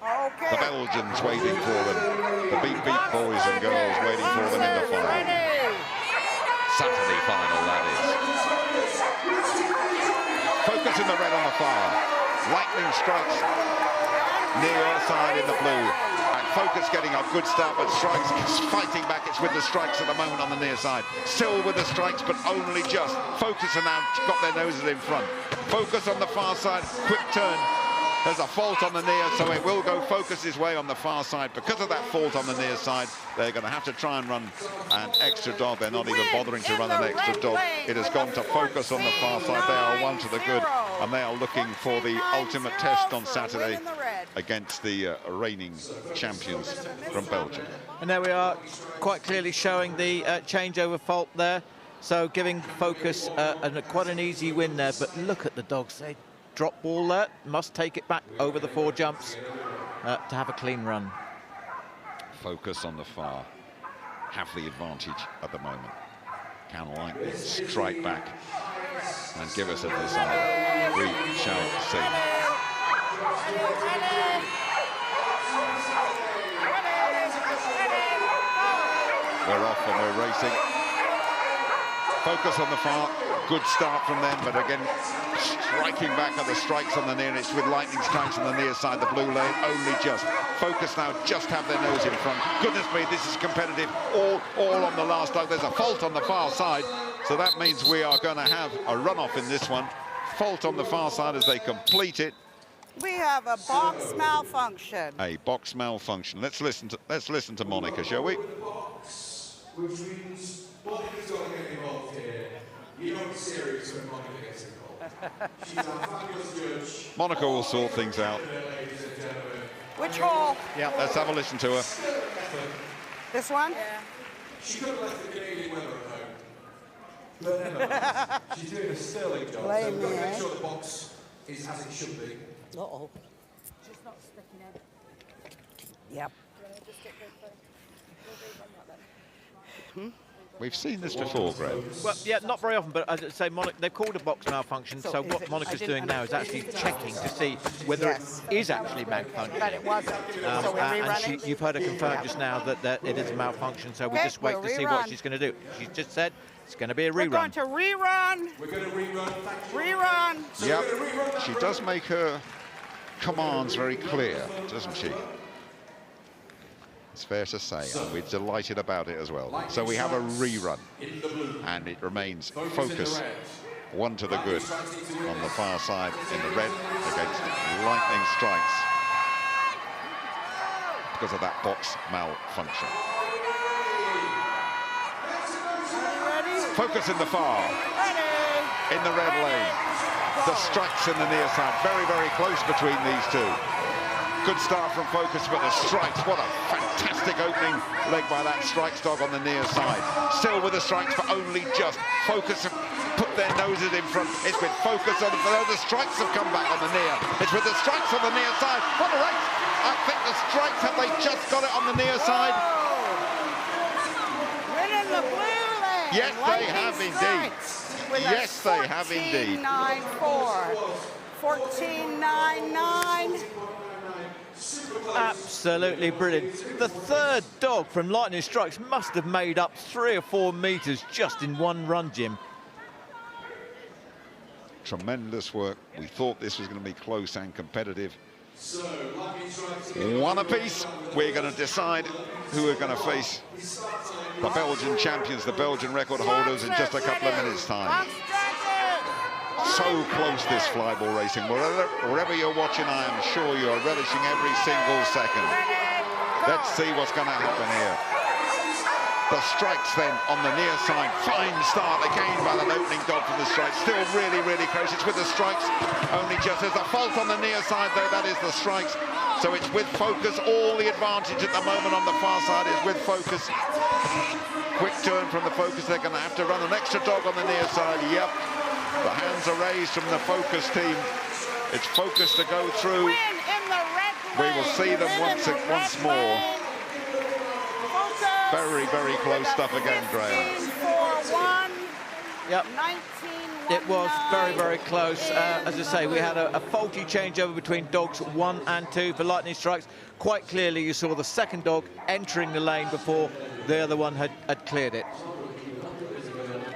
The Belgians waiting for them. The Beat Beat boys and girls waiting for them in the final. Saturday final, that is. Focus in the red on the far. Lightning Strikes near side in the blue. And Focus getting a good start, but Strikes is fighting back. It's with the Strikes at the moment on the near side. Still with the Strikes, but only just. Focus are now got their noses in front. Focus on the far side, quick turn. There's a fault on the near, so it will go Focus's way on the far side. Because of that fault on the near side, they're going to have to try and run an extra dog. They're not even bothering to run an extra dog. It has gone to Focus on the far side. They are one to the good, and they are looking for the ultimate test on Saturday against the reigning champions from Belgium. And there we are, quite clearly showing the changeover fault there. So giving Focus quite an easy win there, but look at the dogs. They drop ball there, must take it back over the 4 jumps to have a clean run. Focus on the far, have the advantage at the moment. Can Lightning strike back and give us a design? We shall see. We're off and we're racing. Focus on the far, good start from them, but again, striking back at the Strikes on the near. It's with Lightning Strikes on the near side, the blue lane, only just. Focus now just have their nose in front. Goodness me, this is competitive, all on the last dog. There's a fault on the far side, so that means we are going to have a runoff in this one. Fault on the far side as they complete it. We have a box malfunction. A box malfunction. Let's listen to Monica, shall we? Which means Monica's got to get involved here. You know it's serious when Monica gets involved. She's a fabulous judge. Monica will sort things out. Which hole? Yeah, let's have a listen to her. This one? Yeah. She could have left the Canadian weather at home. But never mind. She's doing a sterling job. So we've got to make sure the box is as it should be. Uh-oh. Just not sticking in. Yep. We've seen this before, Greg. Well, yeah, not very often, but as I say, they've called a box malfunction, so what Monica's doing now is actually checking to see whether it is actually malfunctioning. But it wasn't. So we're rerunning? And you've heard her confirm just now that it is a malfunction, so we just wait to see what she's going to do. She's just said it's going to be a rerun. We're going to rerun. We're going to rerun. Rerun. Yep, she does make her commands very clear, doesn't she? It's fair to say, and we're delighted about it as well. So we have a rerun, and it remains Focus, 1 to the good on the far side in the red against Lightning Strikes because of that box malfunction. Focus in the far, in the red lane. The Strikes in the near side, very, very close between these two. Good start from Focus, but the Strikes, what a fantastic opening leg by that Strikes dog on the near side. Still with the Strikes, but only just. Focus have put their noses in front. It's with Focus on the Strikes have come back on the near. It's with the Strikes on the near side. What a race! I think the Strikes, have they just got it on the near side? Winning the blue lane. Yes, they have indeed. Yes, they have indeed. 14.99. Absolutely brilliant. The third dog from Lightning Strikes must have made up 3 or 4 meters just in one run, Jim. Tremendous work. We thought this was going to be close and competitive. One apiece. We're going to decide who we're going to face. The Belgian champions, the Belgian record holders, in just a couple of minutes' time. So close, this flyball racing. Wherever you're watching, I am sure you're relishing every single second. Let's see what's going to happen here. The strikes then on the near side. Fine start again by the opening dog from the strikes. Still really, really close. It's with the strikes. Only just there's a fault on the near side though. That is the strikes. So it's with focus. All the advantage at the moment on the far side is with focus. Quick turn from the focus. They're going to have to run an extra dog on the near side. Yep. The hands are raised from the focus team. It's focus to go through. We will see them once more. Very, very close stuff again, Graham. Yep. It was very, very close. As I say, we had a faulty changeover between dogs 1 and 2 for lightning strikes. Quite clearly, you saw the second dog entering the lane before the other one had cleared it.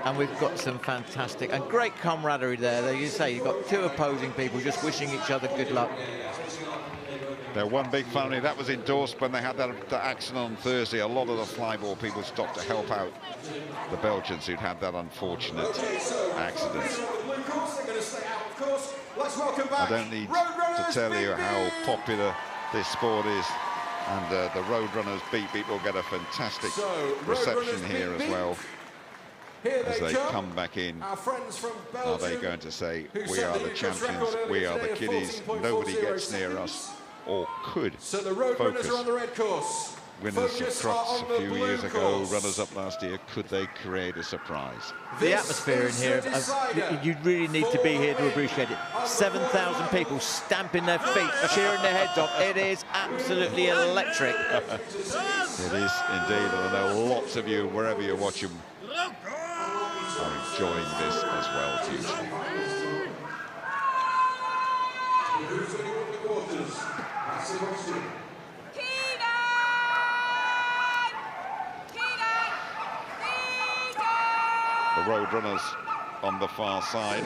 And we've got some fantastic and great camaraderie there. There you say, you've got 2 opposing people just wishing each other good luck. They're one big family. That was endorsed when they had that accident on Thursday. A lot of the flyball people stopped to help out the Belgians who'd had that unfortunate accident. I don't need to tell you how popular this sport is. And the Roadrunners Beep Beep will get a fantastic reception here as well. As they come back in, are they going to say, we are the champions, we are the kiddies, nobody gets near us? Or could Focus, winners of Crufts a few years ago, runners-up last year, could they create a surprise? The atmosphere in here, you really need to be here to appreciate it. 7,000 people stamping their feet, cheering their heads off. It is absolutely electric. It is indeed, and I know lots of you, wherever you're watching, are enjoying this as well, hugely. The Roadrunners on the far side,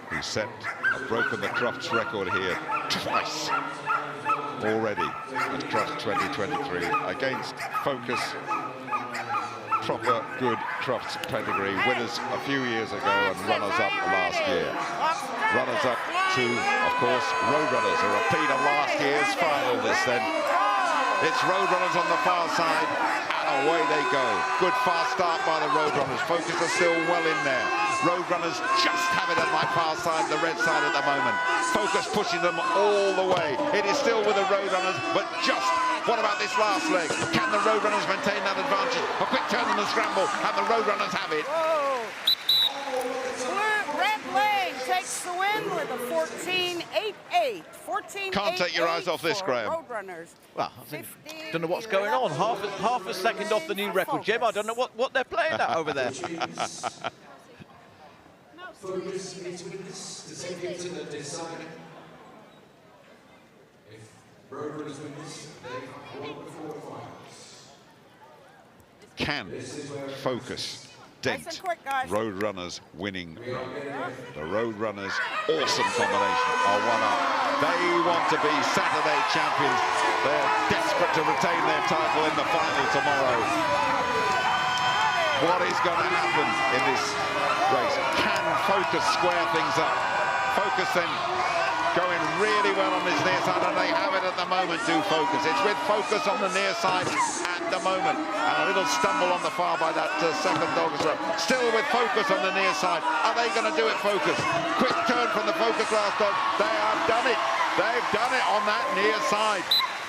who have broken the Crufts record here twice already at Crufts 2023 against Focus. Proper good Crufts pedigree, winners a few years ago and runners-up last year. Runners-up to, of course, Roadrunners, a repeat of last year's final this then. It's Roadrunners on the far side, and away they go. Good fast start by the Roadrunners. Focus are still well in there. Roadrunners just have it on my far side, the red side at the moment. Focus pushing them all the way. It is still with the Roadrunners, but just. What about this last leg? Can the Roadrunners maintain that advantage? A quick turn in the scramble, and the Roadrunners have it. Red Lane takes the win with a 14.88. 14.88. Can't take your eyes off this, Graham. Roadrunners. Well, I don't know what's going on. Half a second off the new record, Jim. I don't know what they're playing at over there. Focus needs to win this to take it to the decider. If Roadrunners win this, they won the quarterfinals. Can Focus dent Roadrunners winning? The Roadrunners, awesome combination, are one up. They want to be Saturday champions. They're desperate to retain their title in the final tomorrow. What is going to happen in this race? Can Focus square things up? Focus then going really well on this near side, and they have it at the moment, do Focus. It's with Focus on the near side at the moment, and a little stumble on the far by that second dog as well. Still with Focus on the near side. Are they going to do it, Focus? Quick turn from the Focus last dog. They have done it. They've done it on that near side.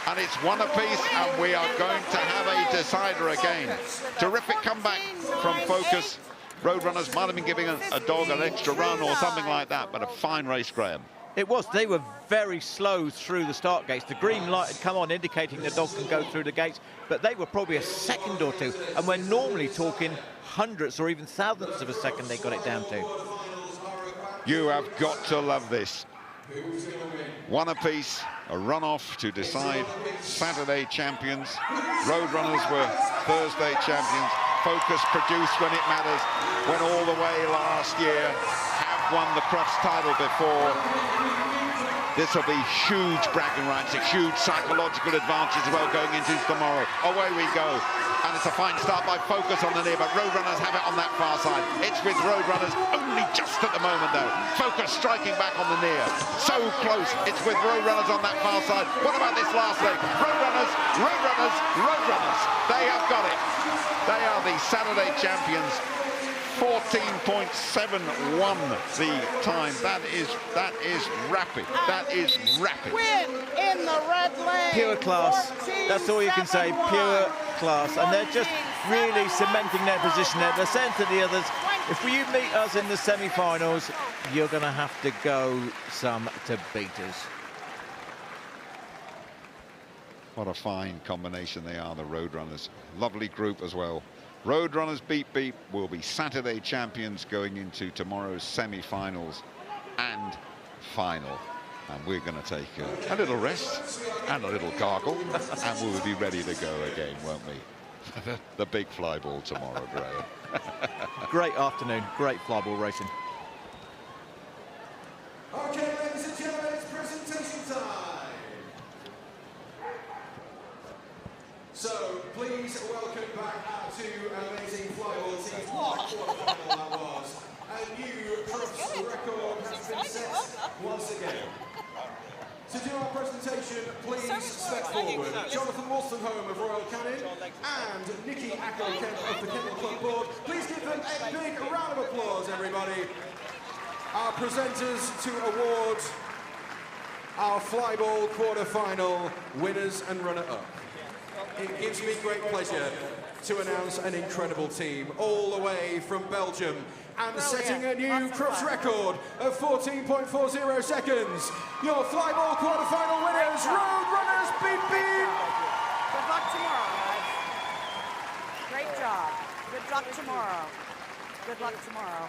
And it's one apiece, and we are going to have a decider again. Terrific comeback from Focus. Roadrunners might have been giving a dog an extra run or something like that, but a fine race, Graham. It was. They were very slow through the start gates. The green light had come on, indicating the dog can go through the gates, but they were probably a second or two, and we're normally talking hundredths or even thousandths of a second they got it down to. You have got to love this. One apiece, a run-off to decide Saturday champions. Roadrunners were Thursday champions. Focus produced when it matters, went all the way last year. Have won the Crufts title before. This will be huge bragging rights, a huge psychological advantage as well going into tomorrow. Away we go. And it's a fine start by Focus on the near, but Roadrunners have it on that far side. It's with Roadrunners only just at the moment, though. Focus striking back on the near. So close. It's with Roadrunners on that far side. What about this last leg? Roadrunners, Roadrunners, Roadrunners. They have got it. They are the Saturday champions. 14.71 the time. That is rapid. That is rapid. Win in the red lane. Pure class. That's all you can say. Pure class. And they're just really cementing their position there. They're saying to the others, if you meet us in the semi-finals, you're going to have to go some to beat us. What a fine combination they are, the Roadrunners. Lovely group as well. Roadrunners Beep Beep will be Saturday champions going into tomorrow's semi-finals and final. And we're going to take a little rest and a little gargle, and we'll be ready to go again, won't we? The big flyball tomorrow, Graham. Great afternoon, great flyball racing. Okay, ladies and gentlemen, it's presentation time. So, please welcome back our two amazing flyball teams. What a quarterfinal that was. A new Crufts record has been set once again. To do our presentation, please step forward. Jonathan Wolstenholme of Royal Canin and Nikki Ackle of the Kennel Club Board. Please give them a big round of applause, everybody. Our presenters to award our flyball quarter-final winners and runner-up. It gives me great pleasure to announce an incredible team all the way from Belgium and setting a new Crufts record of 14.40 seconds. Your flyball quarter-final winners, Roadrunners Beep Beep. Good luck tomorrow, guys. Great job. Good luck tomorrow. Good luck tomorrow.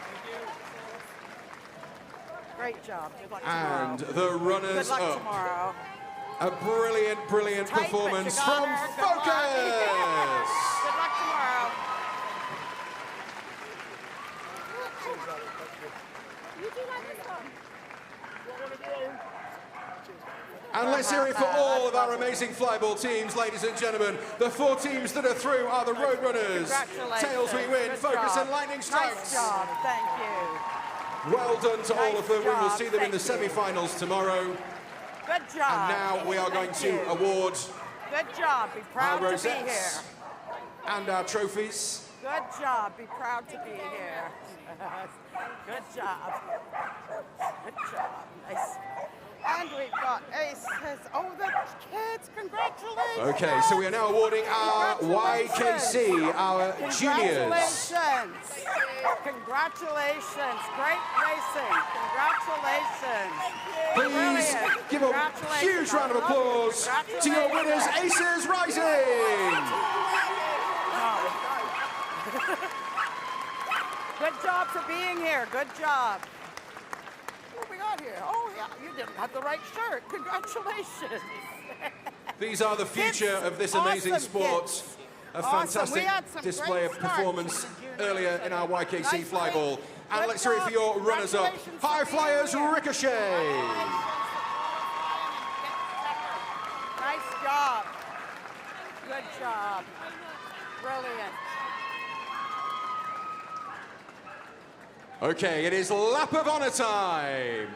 Great job. Good luck tomorrow. And the runners Good luck up. tomorrow. A brilliant, brilliant performance from Focus. Good luck tomorrow. And let's hear it for all of our amazing flyball teams, ladies and gentlemen. The 4 teams that are through are the Roadrunners, Tails We Win, Good Focus job. and Lightning Strikes. Nice job. Thank you. Well done to all of them. We will job. see them in the Thank you. semi-finals tomorrow. Good job. And now we are going to award Good job. Be proud our to be here. rosettes and our trophies. Good job. Be proud to be here. Good job. Good job. Nice. And we've got aces. Oh, the kids. Congratulations. Okay, so we are now awarding our YKC, our juniors. Congratulations. Congratulations. Great racing. Congratulations. Please Brilliant. give a huge round of applause to your winners, Aces Rising. Good job for being here. Good job. What we got here? Oh, yeah, you didn't have the right shirt. Congratulations. These are the future of this amazing Awesome sport. kids. A Awesome. fantastic We had some display great of performance earlier in our YKC Nice flyball. And Good let's hear it for your job. runners-up. Congratulations High for Flyers being here. Ricochet. Nice job. Good job. Brilliant. Okay, it is lap of honor time.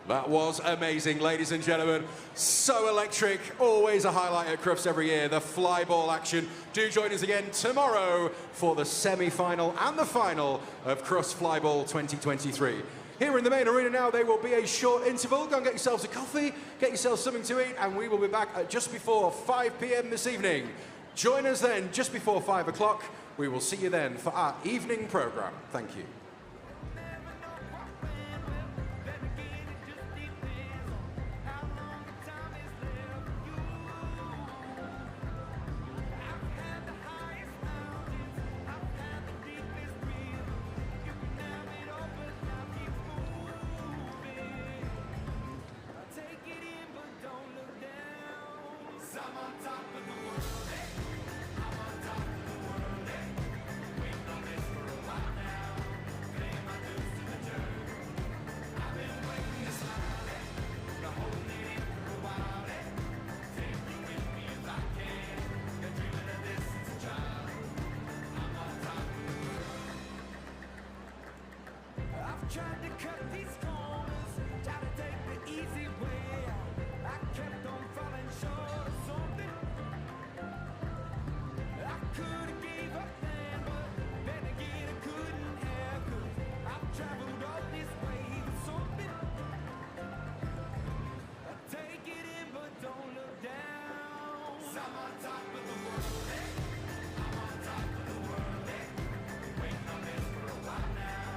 That was amazing, ladies and gentlemen. So electric, always a highlight at Crufts every year, the Flyball action. Do join us again tomorrow for the semi-final and the final of Crufts Flyball 2023. Here in the main arena now, there will be a short interval. Go and get yourselves a coffee, get yourselves something to eat, and we will be back at just before 5 p.m. this evening. Join us then just before 5 o'clock. We will see you then for our evening programme. Thank you. Tried to cut these corners, tried to take the easy way out. I kept on falling short of something. I could have gave up then, but then again I couldn't have, 'cause I've traveled all this way for something. I take it in, but don't look down. I'm on top of the world, hey. I'm on top of the world, hey. Waiting on this for a while now.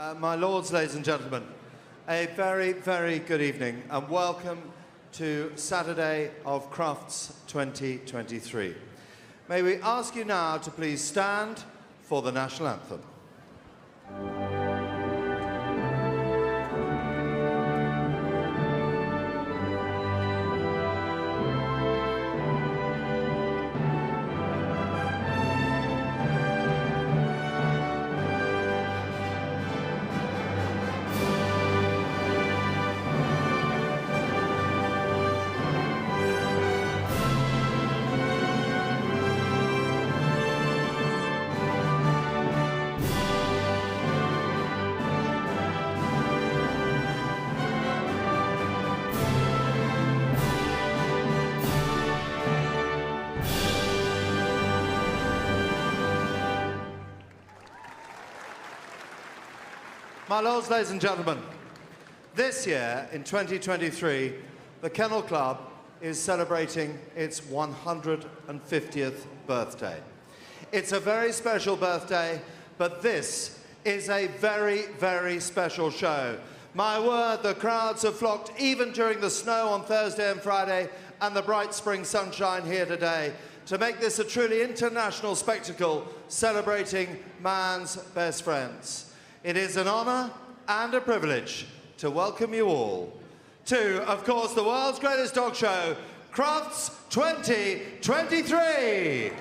My lords, ladies and gentlemen, a very, very good evening and welcome to Saturday of Crufts 2023. May we ask you now to please stand for the national anthem. My lords, ladies and gentlemen, this year, in 2023, the Kennel Club is celebrating its 150th birthday. It's a very special birthday, but this is a very, very special show. My word, the crowds have flocked even during the snow on Thursday and Friday and the bright spring sunshine here today to make this a truly international spectacle celebrating man's best friends. It is an honour and a privilege to welcome you all to, of course, the world's greatest dog show, Crufts 2023.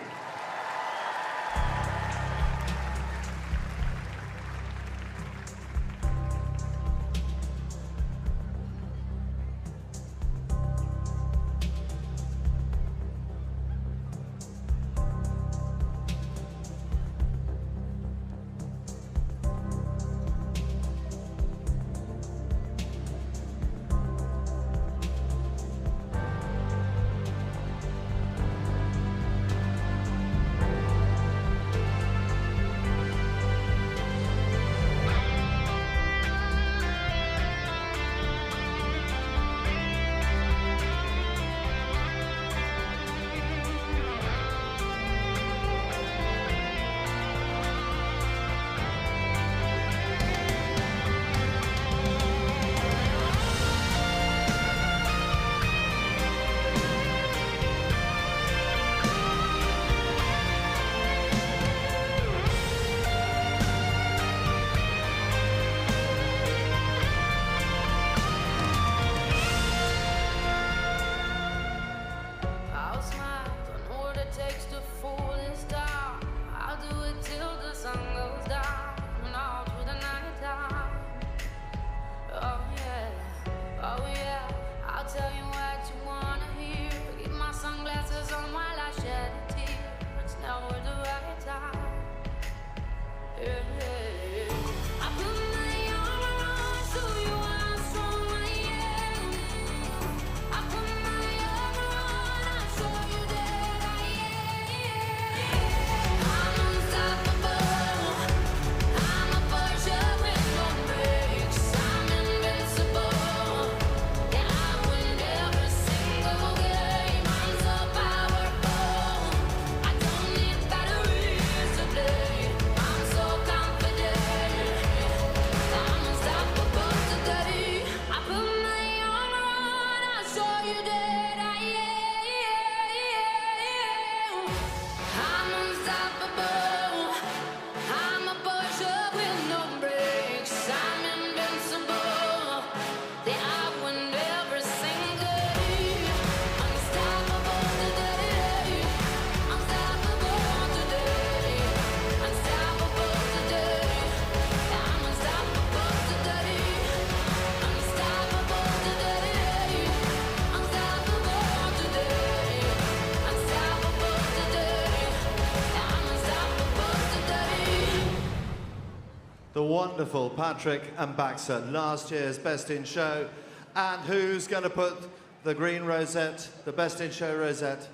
The wonderful Patrick and Baxter, last year's Best in Show. And who's going to put the green rosette, the Best in Show rosette,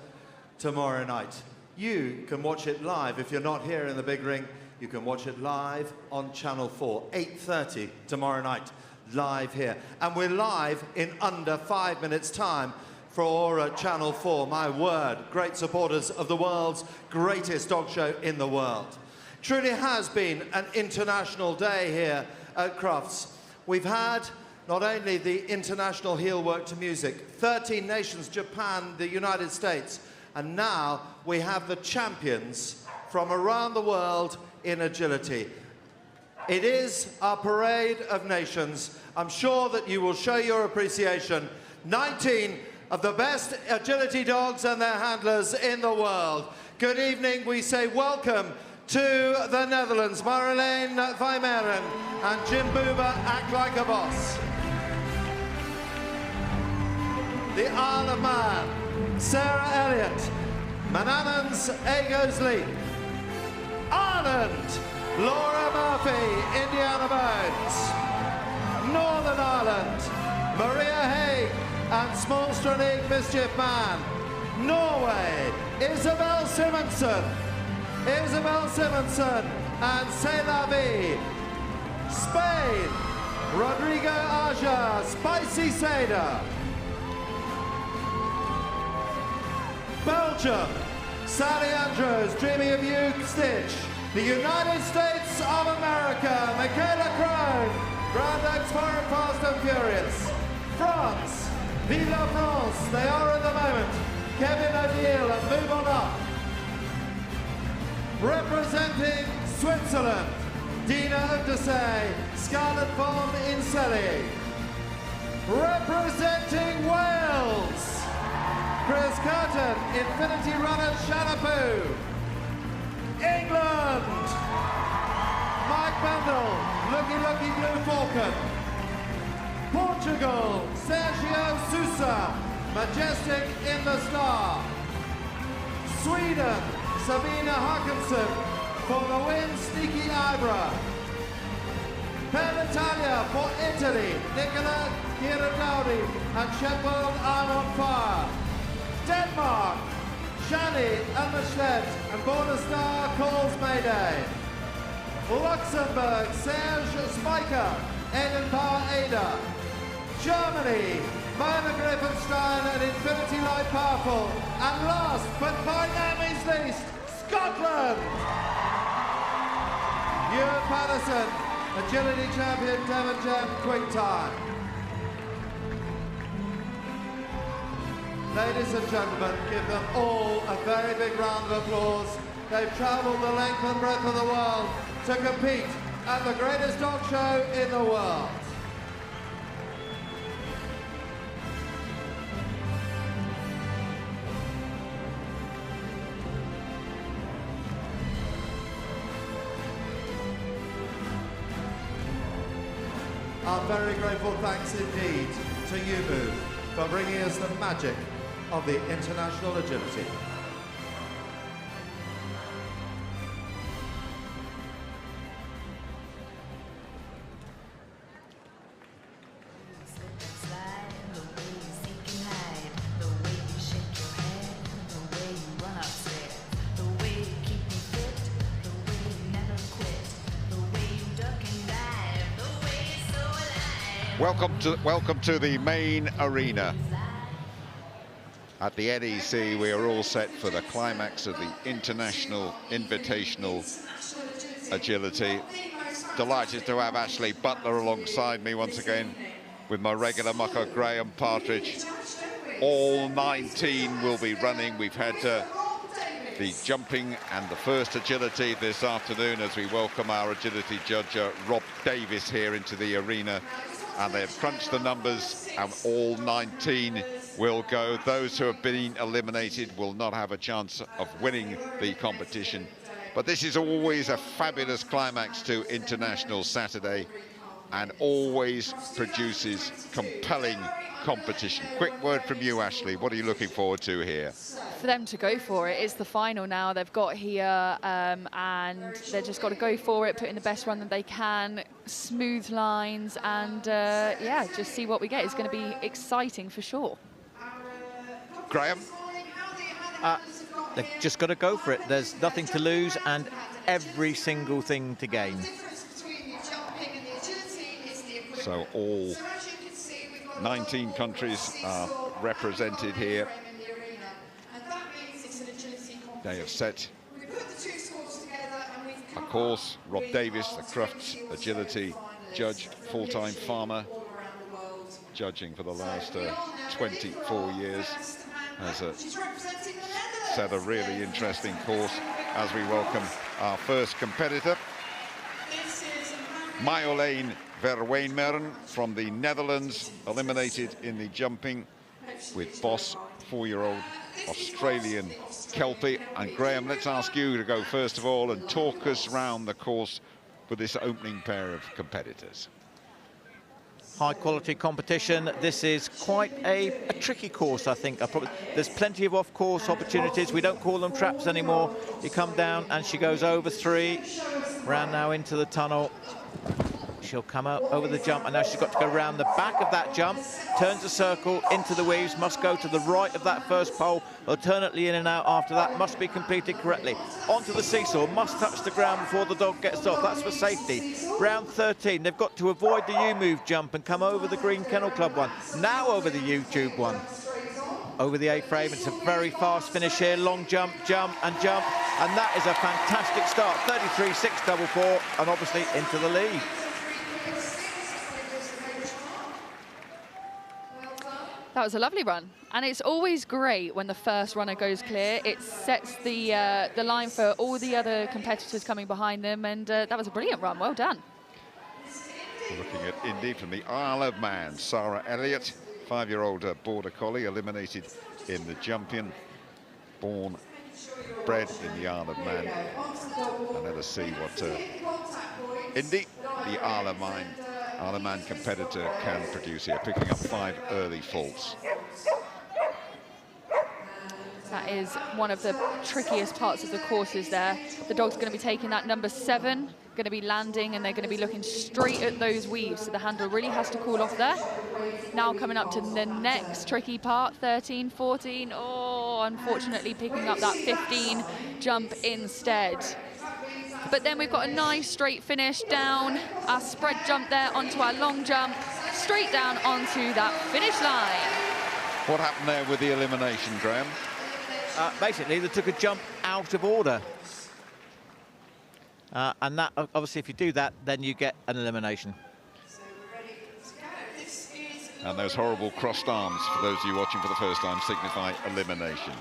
tomorrow night? You can watch it live. If you're not here in the big ring, you can watch it live on Channel 4, 8:30 tomorrow night, live here. And we're live in under 5 minutes' time for Channel 4. My word, great supporters of the world's greatest dog show in the world. Truly has been an international day here at Crufts. We've had not only the international Heelwork to music, 13 nations, Japan, the United States, and now we have the champions from around the world in agility. It is our parade of nations. I'm sure that you will show your appreciation. 19 of the best agility dogs and their handlers in the world. Good evening, we say welcome to the Netherlands, Marjolein Vijmeren and Jim Boober, Act Like a Boss. The Isle of Man, Sarah Elliott, Manamans Agos Leap. Ireland, Laura Murphy, Indiana Bones. Northern Ireland, Maria Haig and Smallstranig Mischief Man. Norway, Isabel Simonsen and C'est la vie. Spain, Rodrigo Aja, Spicy Seda. Belgium, Sally Andrews, Dreaming of You, Stitch. The United States of America, Michaela Crone, Grand X Foreign Fast and Furious. France, Vive la France, they are at the moment. Kevin O'Neill and Move On Up. Representing Switzerland, Dina Undesay, Scarlett von Inselli. Representing Wales, Chris Curtin, Infinity Runner Shanapu. England, Mike Bendel, Lucky Blue Falcon. Portugal, Sergio Sousa, Majestic in the Star. Sweden, Sabina Haakonsen, for the win, Sneaky Ibra. Per Italia for Italy, Nicola Girardaudi and Shepard I'm on Fire. Denmark, Shani Elmerstedt and Border Star calls Mayday. Luxembourg, Serge Spiker, Eden Power Ada. Germany, Mona Griffenstein and Infinity Light Powerful. And last but by no means least, Scotland. Ewan Patterson, Agility Champion, Devon Gem, Quick Time. Ladies and gentlemen, give them all a very big round of applause. They've travelled the length and breadth of the world to compete at the greatest dog show in the world. Our very grateful thanks indeed to you, Move, for bringing us the magic of the international agility. Welcome to the main arena. At the NEC, we are all set for the climax of the International Invitational Agility. Delighted to have Ashley Butler alongside me once again with my regular mucker, Graham Partridge. All 19 will be running. We've had the jumping and the first agility this afternoon as we welcome our agility judge, Rob Davis, here into the arena. And they've crunched the numbers and all 19 will go. Those who have been eliminated will not have a chance of winning the competition. But this is always a fabulous climax to International Saturday and always produces compelling competition. Quick word from you, Ashley. What are you looking forward to here? For them to go for it, it's the final now they've got here, and they've just got to go for it, put in the best run that they can, smooth lines, and yeah, just see what we get. It's going to be exciting for sure. Graham? They've just got to go for it. There's nothing to lose and every single thing to gain. So all 19 countries are represented here. They have set a course. Rob Davis, the Crufts Agility judge, full-time farmer, judging for the last 24 years. Has set a really interesting course as we welcome our first competitor, Marjolein Verwijnmeren from the Netherlands, eliminated in the jumping with Boss, 4-year-old Australian Kelpie. And Graham, let's ask you to go first of all and talk us round the course for this opening pair of competitors. High quality competition. This is quite a tricky course, I think. There's plenty of off-course opportunities. We don't call them traps anymore. You come down and she goes over 3, round now into the tunnel. She'll come out over the jump, and now she's got to go round the back of that jump, turns a circle into the weaves, must go to the right of that first pole, alternately in and out after that, must be completed correctly. Onto the seesaw, must touch the ground before the dog gets off, that's for safety. Round 13, they've got to avoid the U-move jump and come over the Green Kennel Club one, now over the U-tube one. Over the A-frame, it's a very fast finish here, long jump, jump, and that is a fantastic start, 33.644, and obviously into the lead. That was a lovely run, and it's always great when the first runner goes clear. It sets the line for all the other competitors coming behind them, and that was a brilliant run. Well done. Looking at Indy from the Isle of Man, Sarah Elliott, 5-year-old border collie, eliminated in the jumping, bred in the Isle of Man. And let us see what Indy, the Isle of Man competitor, can produce here, picking up 5 early faults. That is one of the trickiest parts of the courses there. The dog's going to be taking that number 7, going to be landing, and they're going to be looking straight at those weaves, so the handler really has to cool off there. Now coming up to the next tricky part, 13, 14. Oh, unfortunately picking up that 15 jump instead. But then we've got a nice straight finish down our spread jump there onto our long jump, straight down onto that finish line. What happened there with the elimination, Graham? Basically, they took a jump out of order. And that, obviously, if you do that, then you get an elimination. And those horrible crossed arms, for those of you watching for the first time, signify elimination.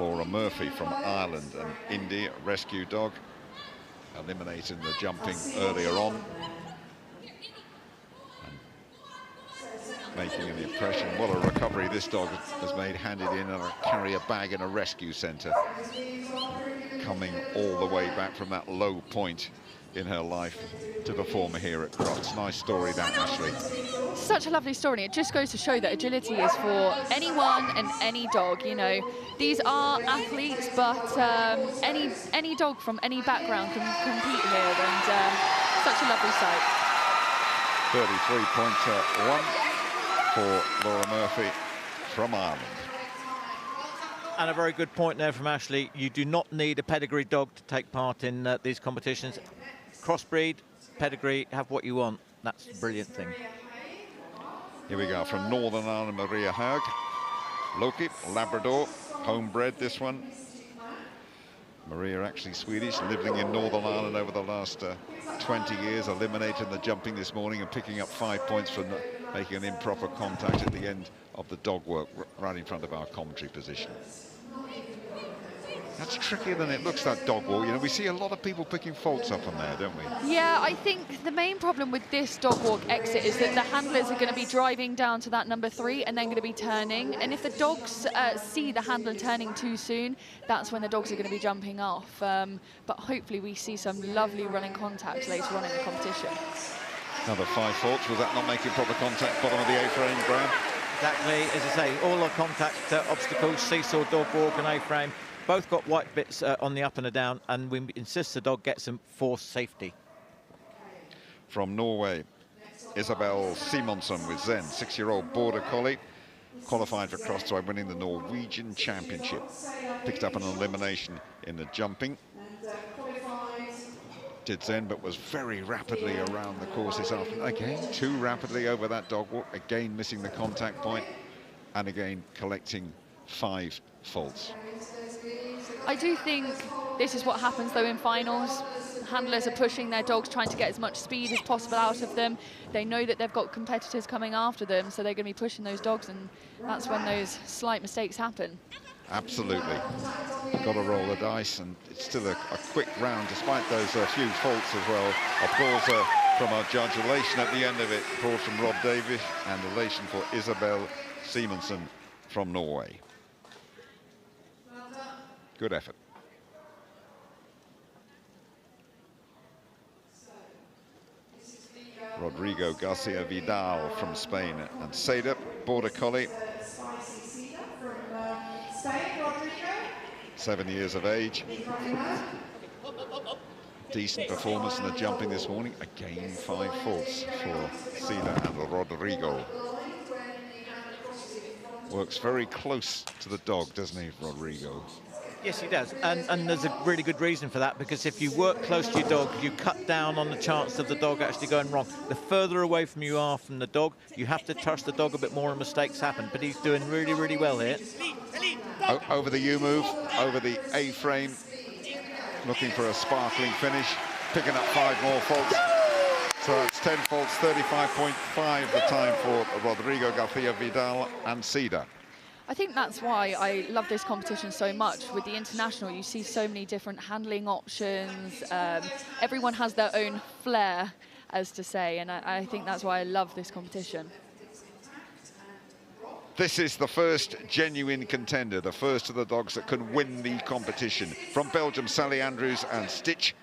Laura Murphy from Ireland, an Indy rescue dog, eliminating the jumping earlier on. And making an impression. What a recovery this dog has made, handed in a carrier bag in a rescue centre. Coming all the way back from that low point in her life to perform here at Crufts. Nice story, that, Ashley. Such a lovely story. It just goes to show that agility is for anyone and any dog. You know, these are athletes, but any dog from any background can compete here, and such a lovely sight. 33.1 for Laura Murphy from Ireland. And a very good point there from Ashley. You do not need a pedigree dog to take part in these competitions. Crossbreed, pedigree, have what you want. That's a brilliant thing. Here we go, from Northern Ireland, Maria Haug. Loki, Labrador, homebred this one. Maria actually Swedish, living in Northern Ireland over the last 20 years, eliminating the jumping this morning and picking up 5 points for making an improper contact at the end of the dog work, right in front of our commentary position. That's trickier than it looks, that dog walk. You know, we see a lot of people picking faults up on there, don't we? Yeah, I think the main problem with this dog walk exit is that the handlers are going to be driving down to that number 3 and then going to be turning. And if the dogs see the handler turning too soon, that's when the dogs are going to be jumping off. But hopefully we see some lovely running contacts later on in the competition. Another 5 faults. Was that not making proper contact? Bottom of the A-frame, Graham? Exactly, as I say, all our contact obstacles, seesaw, dog walk and A-frame, both got white bits on the up and the down, and we insist the dog gets them for safety. From Norway, Isabel Simonsen with Zen, 6-year-old border collie, qualified for Crufts by winning the Norwegian Championship. Picked up an elimination in the jumping. Did Zen, but was very rapidly around the course this afternoon. Again, too rapidly over that dog walk, again missing the contact point, and again collecting 5 faults. I do think this is what happens though in finals. handlers are pushing their dogs, trying to get as much speed as possible out of them. They know that they've got competitors coming after them, so they're going to be pushing those dogs, and that's when those slight mistakes happen. Absolutely. You've got to roll the dice, and it's still a quick round, despite those few faults as well. Applause from our judge, elation at the end of it. Applause from Rob Davies, and elation for Isabel Simonsen from Norway. Good effort. Rodrigo Garcia Vidal from Spain, and Seda, Border Collie. 7 years of age. Decent performance in the jumping this morning. Again, 5 faults for Seda and Rodrigo. Works very close to the dog, doesn't he, Rodrigo? Yes, he does, and there's a really good reason for that, because if you work close to your dog, you cut down on the chance of the dog actually going wrong. The further away from you are from the dog, you have to trust the dog a bit more and mistakes happen, but he's doing really, really well here. Over the U-move, over the A-frame, looking for a sparkling finish, picking up 5 more faults. So that's 10 faults, 35.5 the time for Rodrigo Garcia Vidal and Seda. I think that's why I love this competition so much. With the international, you see so many different handling options. Everyone has their own flair, as to say, and I think that's why I love this competition. This is the first genuine contender, the first of the dogs that can win the competition. From Belgium, Sally Andrews and Stitch.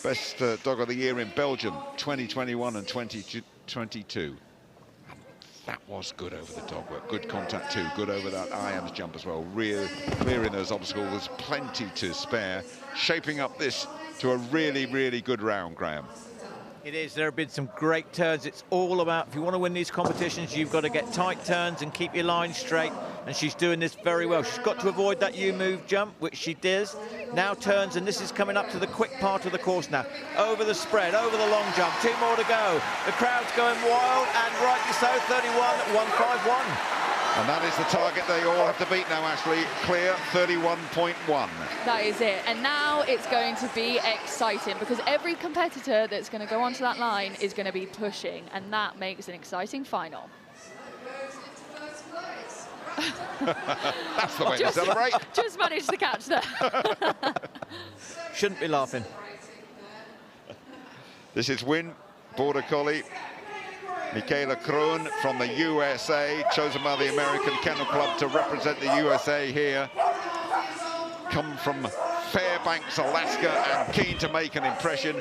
Best dog of the year in Belgium, 2021 and 2022. That was good over the dog work, good contact too, good over that IAMS jump as well. Clearing those obstacles, there's plenty to spare. Shaping up this to a really, really good round, Graham. It is. There have been some great turns. It's all about, if you want to win these competitions, you've got to get tight turns and keep your line straight, and she's doing this very well. She's got to avoid that U-move jump, which she does. Now turns, and this is coming up to the quick part of the course now. Over the spread, over the long jump, 2 more to go. The crowd's going wild, and rightly so, 31.151. And that is the target they all have to beat now, Ashley. Clear 31.1. That is it. And now it's going to be exciting, because every competitor that's going to go onto that line is going to be pushing, and that makes an exciting final. That's the way to celebrate. Just managed to catch that. Shouldn't be laughing. This is Win, Border Collie. Michaela Krohn from the USA, chosen by the American Kennel Club to represent the USA here. Come from Fairbanks, Alaska, and keen to make an impression.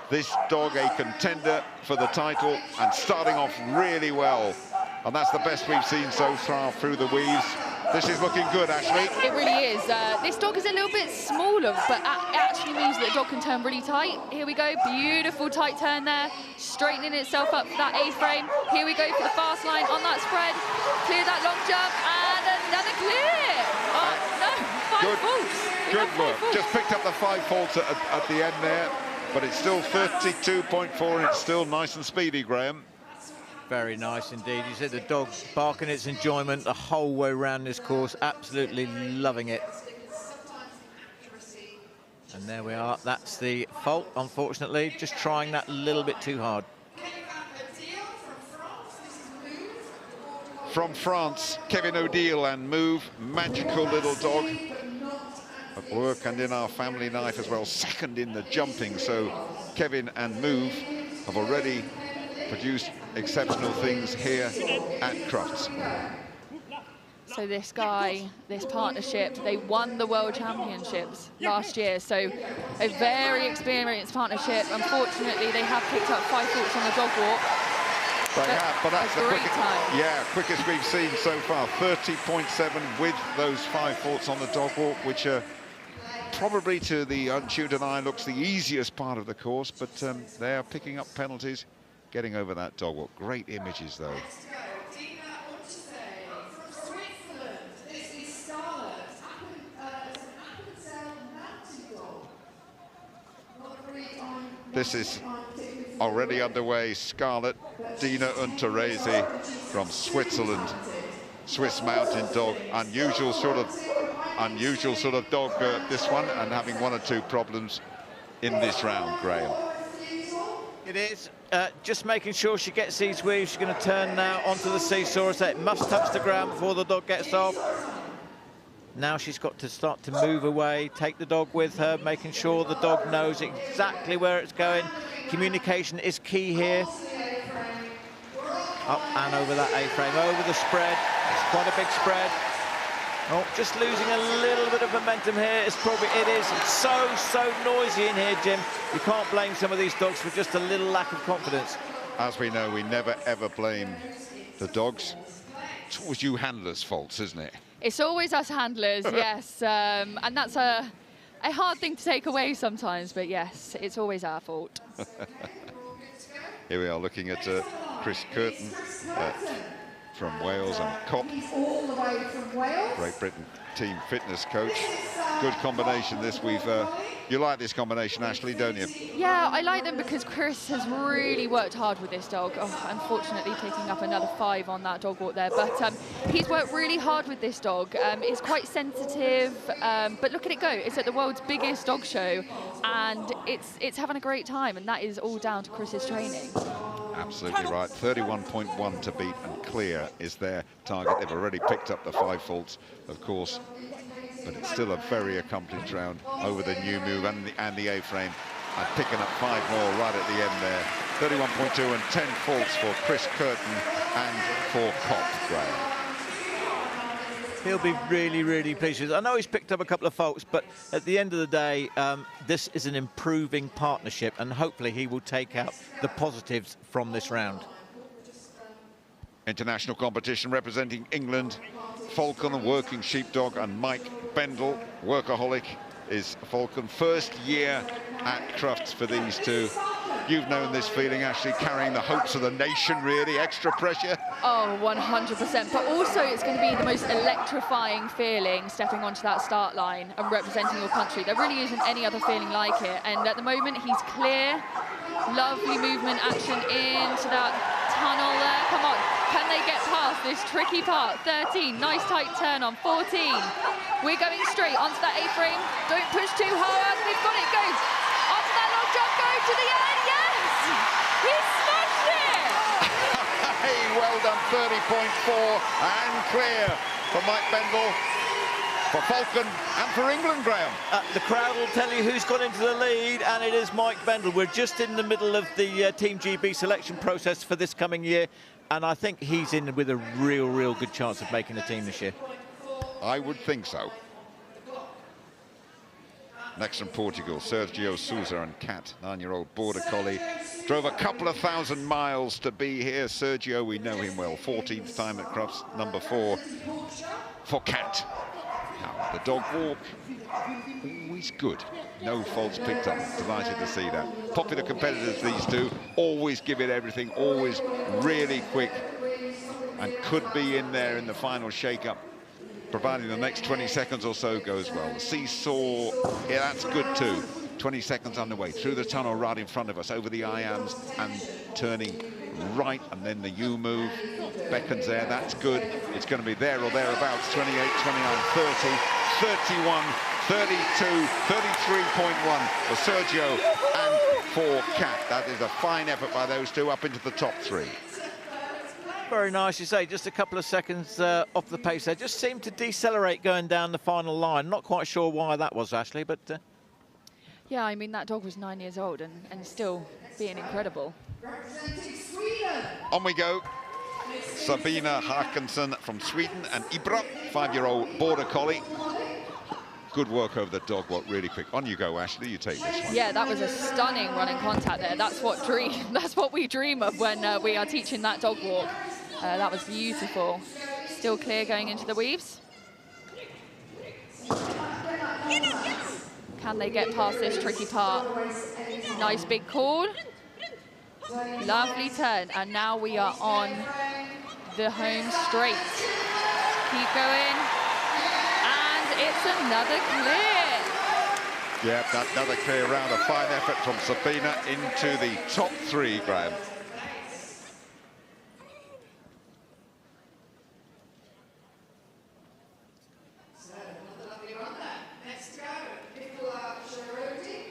This dog a contender for the title and starting off really well. And that's the best we've seen so far through the weaves. This is looking good, Ashley. It really is. This dog is a little bit smaller, but it actually means that the dog can turn really tight. Here we go, beautiful tight turn there, straightening itself up for that A-frame. Here we go for the fast line on that spread. Clear that long jump, and another clear. Oh, no, 5 faults. Good work. Just picked up the 5 faults at the end there, but it's still 32.4, and it's still nice and speedy, Graham. Very nice indeed. You said the dog barking its enjoyment the whole way around this course, absolutely loving it. And there we are, that's the fault, unfortunately, just trying that a little bit too hard. From France, Kevin Odile and Move, magical little dog. At work and in our family life as well, second in the jumping, so Kevin and Move have already produced exceptional things here at Crufts. So this guy, this partnership, they won the World Championships last year, so a very experienced partnership. Unfortunately, they have picked up 5 faults on the dog walk. They have, but that's the quickest, time. Quickest we've seen so far. 30.7 with those 5 faults on the dog walk, which are probably to the untutored eye looks the easiest part of the course, but they are picking up penalties, getting over that dog walk. Great images, though. This is already underway. Scarlet, Dina Unterresi from Switzerland. Swiss mountain dog, unusual sort of dog, this one, and having 1 or 2 problems in this round, Graham. It is. Just making sure she gets these weaves. She's going to turn now onto the seesaw, so it must touch the ground before the dog gets off. Now she's got to start to move away, take the dog with her, making sure the dog knows exactly where it's going. Communication is key here. Up and over that A-frame, over the spread. It's quite a big spread. Oh, just losing a little bit of momentum here. It's so noisy in here, Jim. You can't blame some of these dogs for just a little lack of confidence. As we know, we never ever blame the dogs. It's always you handlers' faults, isn't it? It's always us handlers, yes. And that's a hard thing to take away sometimes, but yes, it's always our fault. Here we are looking at Chris Curtin from Wales and Cop, all the way from Wales. Great Britain team fitness coach. Good combination this. You like this combination, Ashley, don't you? Yeah, I like them because Chris has really worked hard with this dog. Oh, unfortunately, taking up another 5 on that dog walk there. But he's worked really hard with this dog. It's quite sensitive, but look at it go. It's at the world's biggest dog show, and it's having a great time, and that is all down to Chris's training. Absolutely right. 31.1 to beat and clear is their target. They've already picked up the 5 faults, of course, but it's still a very accomplished round over the new move and the A-frame, and picking up 5 more right at the end there. 31.2 and 10 faults for Chris Curtin and for Cop, Graham. He'll be really, really pleased with it. I know he's picked up a couple of faults, but at the end of the day, this is an improving partnership, and hopefully he will take out the positives from this round. International competition representing England, Falcon, a working sheepdog, and Mike Bendel, workaholic, is Falcon. First year at Crufts for these two. You've known this feeling, Ashley, carrying the hopes of the nation, really, extra pressure. Oh, 100%, but also it's going to be the most electrifying feeling stepping onto that start line and representing your country. There really isn't any other feeling like it, and at the moment he's clear. Lovely movement action into that tunnel there. Come on, can they get past this tricky part? 13, nice tight turn on 14. We're going straight onto that A-frame. Don't push too hard. We've got it. Go onto that long jump. Go to the end. Yes, he smashed it. Hey, well done. 30.4 and clear for Mike Bendel, for Falcon and for England, Graham. The crowd will tell you who's got into the lead, and it is Mike Bendel. We're just in the middle of the Team GB selection process for this coming year, and I think he's in with a real good chance of making the team this year. I would think so. Next from Portugal, Sergio Souza and Cat, 9-year-old border collie. Drove a couple of 1,000 miles to be here. Sergio, we know him well, 14th time at Crufts, number 4 for Cat. Now, the dog walk, always good. No faults picked up. Delighted to see that. Popular competitors, these two. Always give it everything. Always really quick. And could be in there in the final shake-up, providing the next 20 seconds or so goes well. The seesaw, yeah, that's good too. 20 seconds underway. Through the tunnel right in front of us. Over the IAMs and turning right, and then the U-move. Beckons there, that's good. It's going to be there or thereabouts. 28, 29, 30, 31, 32, 33.1 for Sergio and for Cat. That is a fine effort by those two up into the top 3. Very nice, you say, just a couple of seconds off the pace there. Just seemed to decelerate going down the final line. Not quite sure why that was, Ashley, but... Yeah, I mean, that dog was 9 years old and still being incredible. On we go. Sabina Harkinson from Sweden and Ibra, 5-year-old border collie. Good work over the dog walk, really quick. On you go, Ashley, you take this one. Yeah, that was a stunning running contact there. That's what we dream of when we are teaching that dog walk. That was beautiful. Still clear going into the weaves. Can they get past this tricky part? Nice big call. Lovely turn, and now we are on the home straight. Keep going, and it's another clear. Yeah, another clear round. A fine effort from Sabina into the top 3, Graham.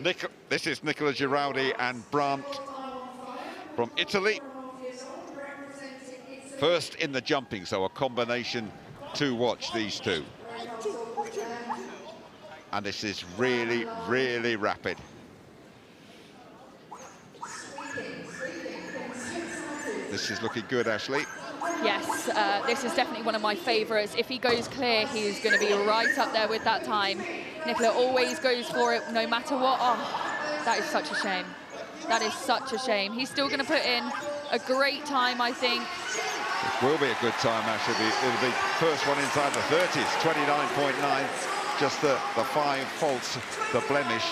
This is Nicola Giraldi and Brandt from Italy. First in the jumping, so a combination to watch, these two. And this is really, really rapid. This is looking good, Ashley. Yes, this is definitely one of my favourites. If he goes clear, he's going to be right up there with that time. Nicola always goes for it, no matter what. Oh, that is such a shame. That is such a shame. He's still going to put in a great time, I think. It will be a good time, actually. It'll be first one inside the 30s, 29.9. Just the 5 faults, the blemish.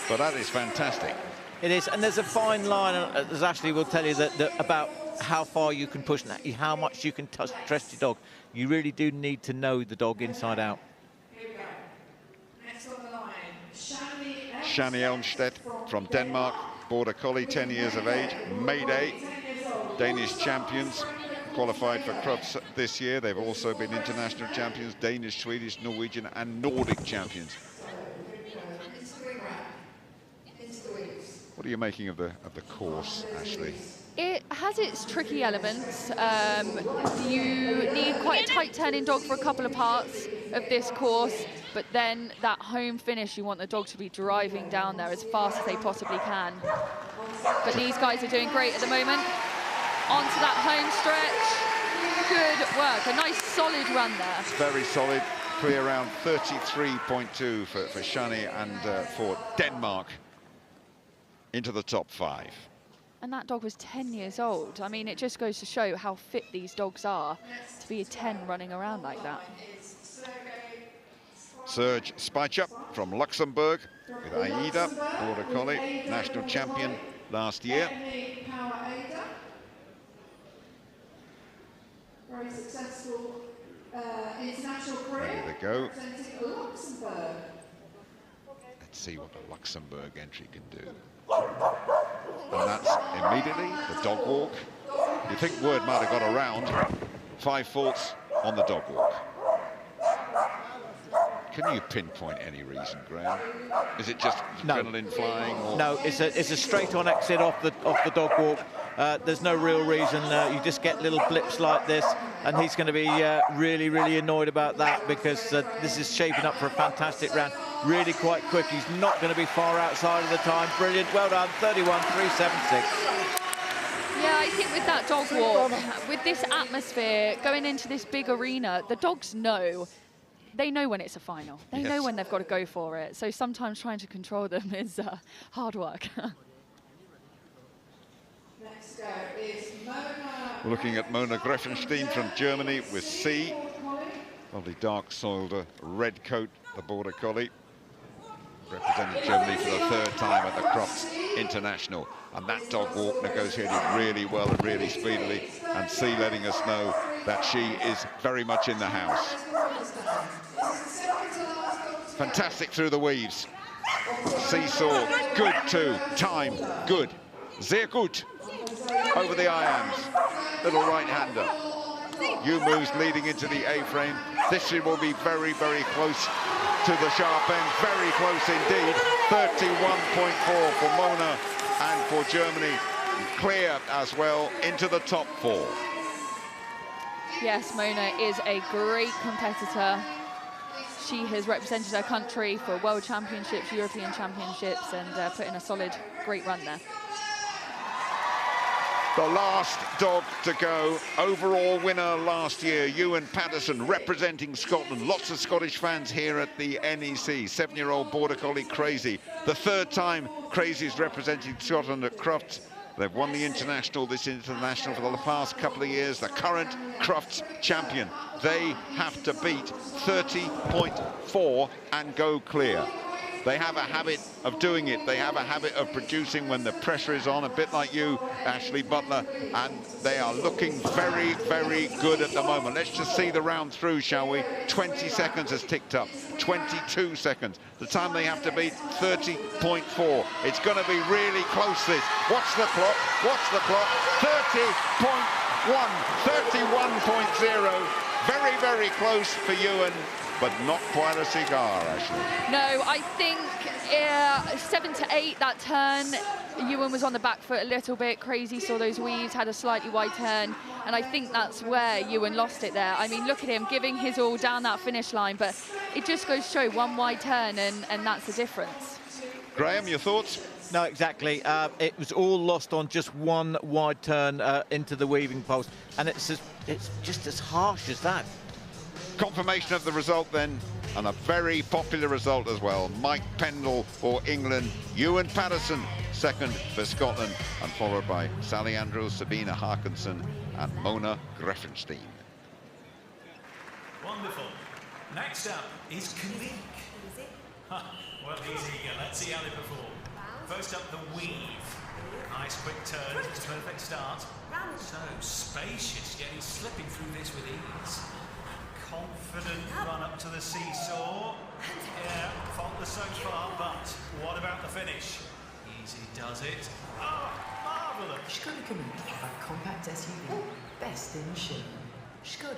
But that is fantastic. It is, and there's a fine line, as Ashley will tell you, that about how far you can push and how much you can trust your dog. You really do need to know the dog inside out. Shani Elmstedt from Denmark, Border Collie, 10 years of age, Mayday, Danish champions, qualified for Crufts this year. They've also been international champions, Danish, Swedish, Norwegian and Nordic champions. What are you making of the course, Ashley? It has its tricky elements. You need quite a tight turning dog for a couple of parts of this course, but then that home finish, you want the dog to be driving down there as fast as they possibly can. But these guys are doing great at the moment. Onto that home stretch. Good work, a nice solid run there. It's very solid, clear around 33.2 for Shani and for Denmark into the top 5. And that dog was 10 years old. I mean, it just goes to show how fit these dogs are to be a 10 running around like that. Serge Spychup from Luxembourg with Aida, Border Collie, national champion last year. Very successful international career. Ready to go. Representing Luxembourg. Let's see what the Luxembourg entry can do. And that's immediately the dog walk. You think Word might have got around. 5 faults on the dog walk. Can you pinpoint any reason, Graham? Is it just adrenaline flying? Or? No, it's a straight-on exit off the dog walk. There's no real reason. You just get little blips like this, and he's going to be really, really annoyed about that because this is shaping up for a fantastic round. Really quite quick. He's not going to be far outside of the time. Brilliant. Well done. 31.376. Yeah, I think with that dog walk, with this atmosphere, going into this big arena, the dogs know. They know when it's a final. They know when they've got to go for it. So sometimes trying to control them is hard work. Next is Mona. We're looking at Mona Greffenstein from Germany with C. Lovely dark-soiled red coat, the Border Collie. Represented Germany for the 3rd time at the Crufts International. And that dog walk negotiated really well and really speedily. And C letting us know that she is very much in the house. Fantastic through the weaves. Seesaw, good too. Time, good. Sehr gut. Over the irons. Little right-hander. U moves leading into the A-frame. This will be very, very close to the sharp end. Very close indeed. 31.4 for Mona and for Germany. Clear as well into the top 4. Yes, Mona is a great competitor. She has represented her country for World Championships, European Championships, and put in a solid, great run there. The last dog to go, overall winner last year, Ewan Patterson, representing Scotland. Lots of Scottish fans here at the NEC. 7-year-old Border Collie Crazy. The 3rd time Crazy's representing Scotland at Crufts. They've won the this international for the past couple of years. The current Crufts champion. They have to beat 30.4 and go clear. They have a habit of doing it. They have a habit of producing when the pressure is on, a bit like you, Ashley Butler, and they are looking very, very good at the moment. Let's just see the round through, shall we? 20 seconds has ticked up, 22 seconds. The time they have to beat 30.4. It's going to be really close, this. Watch the clock, watch the clock. 30.1, 31.0. Very, very close for Ewan, but not quite a cigar, Ashley. No, I think 7 to 8, that turn, Ewan was on the back foot a little bit, crazy, saw those weaves, had a slightly wide turn, and I think that's where Ewan lost it there. I mean, look at him giving his all down that finish line, but it just goes to show one wide turn, and that's the difference. Graham, your thoughts? No, exactly. It was all lost on just one wide turn into the weaving post, and it's just as harsh as that. Confirmation of the result then, and a very popular result as well. Mike Pendle for England, Ewan Patterson second for Scotland, and followed by Sally Andrews, Sabina Harkinson and Mona Greffenstein. Wonderful. Next up is Kennel. Well, he's eager. Let's see how they perform. First up, the weave. Nice quick turn. It's a perfect start. So spacious, yet he's slipping through this with ease. Confident run up to the seesaw. Yeah, faultless so far, but what about the finish? Easy does it. Oh, marvellous. Skoda Kennel, a compact SUV, best in show. Skoda.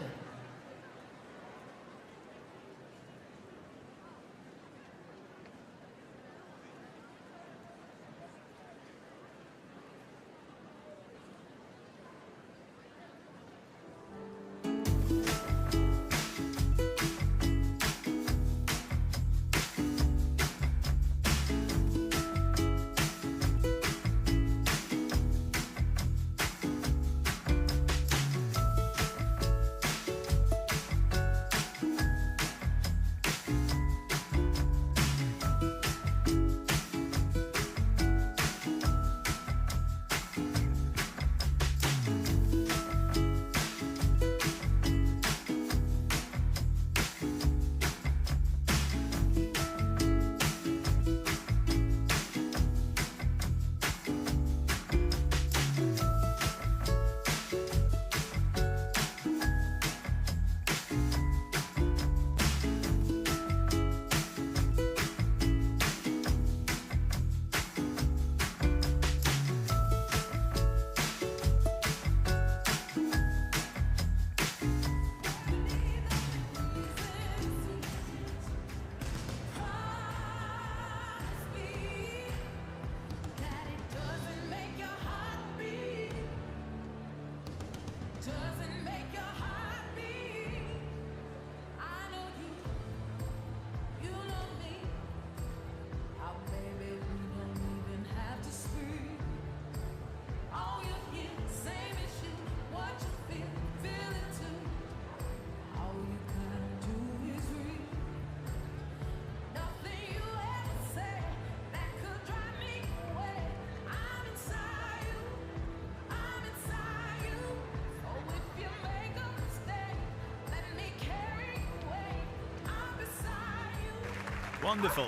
Wonderful.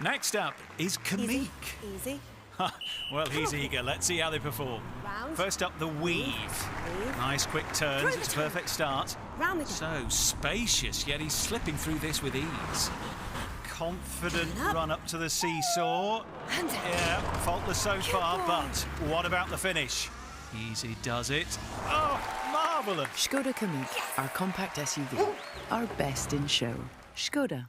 Next up is Kennel. Easy. Well, he's eager. Let's see how they perform. Round. First up, the weave. Nice quick turns. It's a perfect start. Round again. So spacious, yet he's slipping through this with ease. Confident run up to the seesaw. Yeah, faultless so far, but what about the finish? Easy does it. Oh, marvellous. Skoda Kennel, our compact SUV, our best in show. Skoda.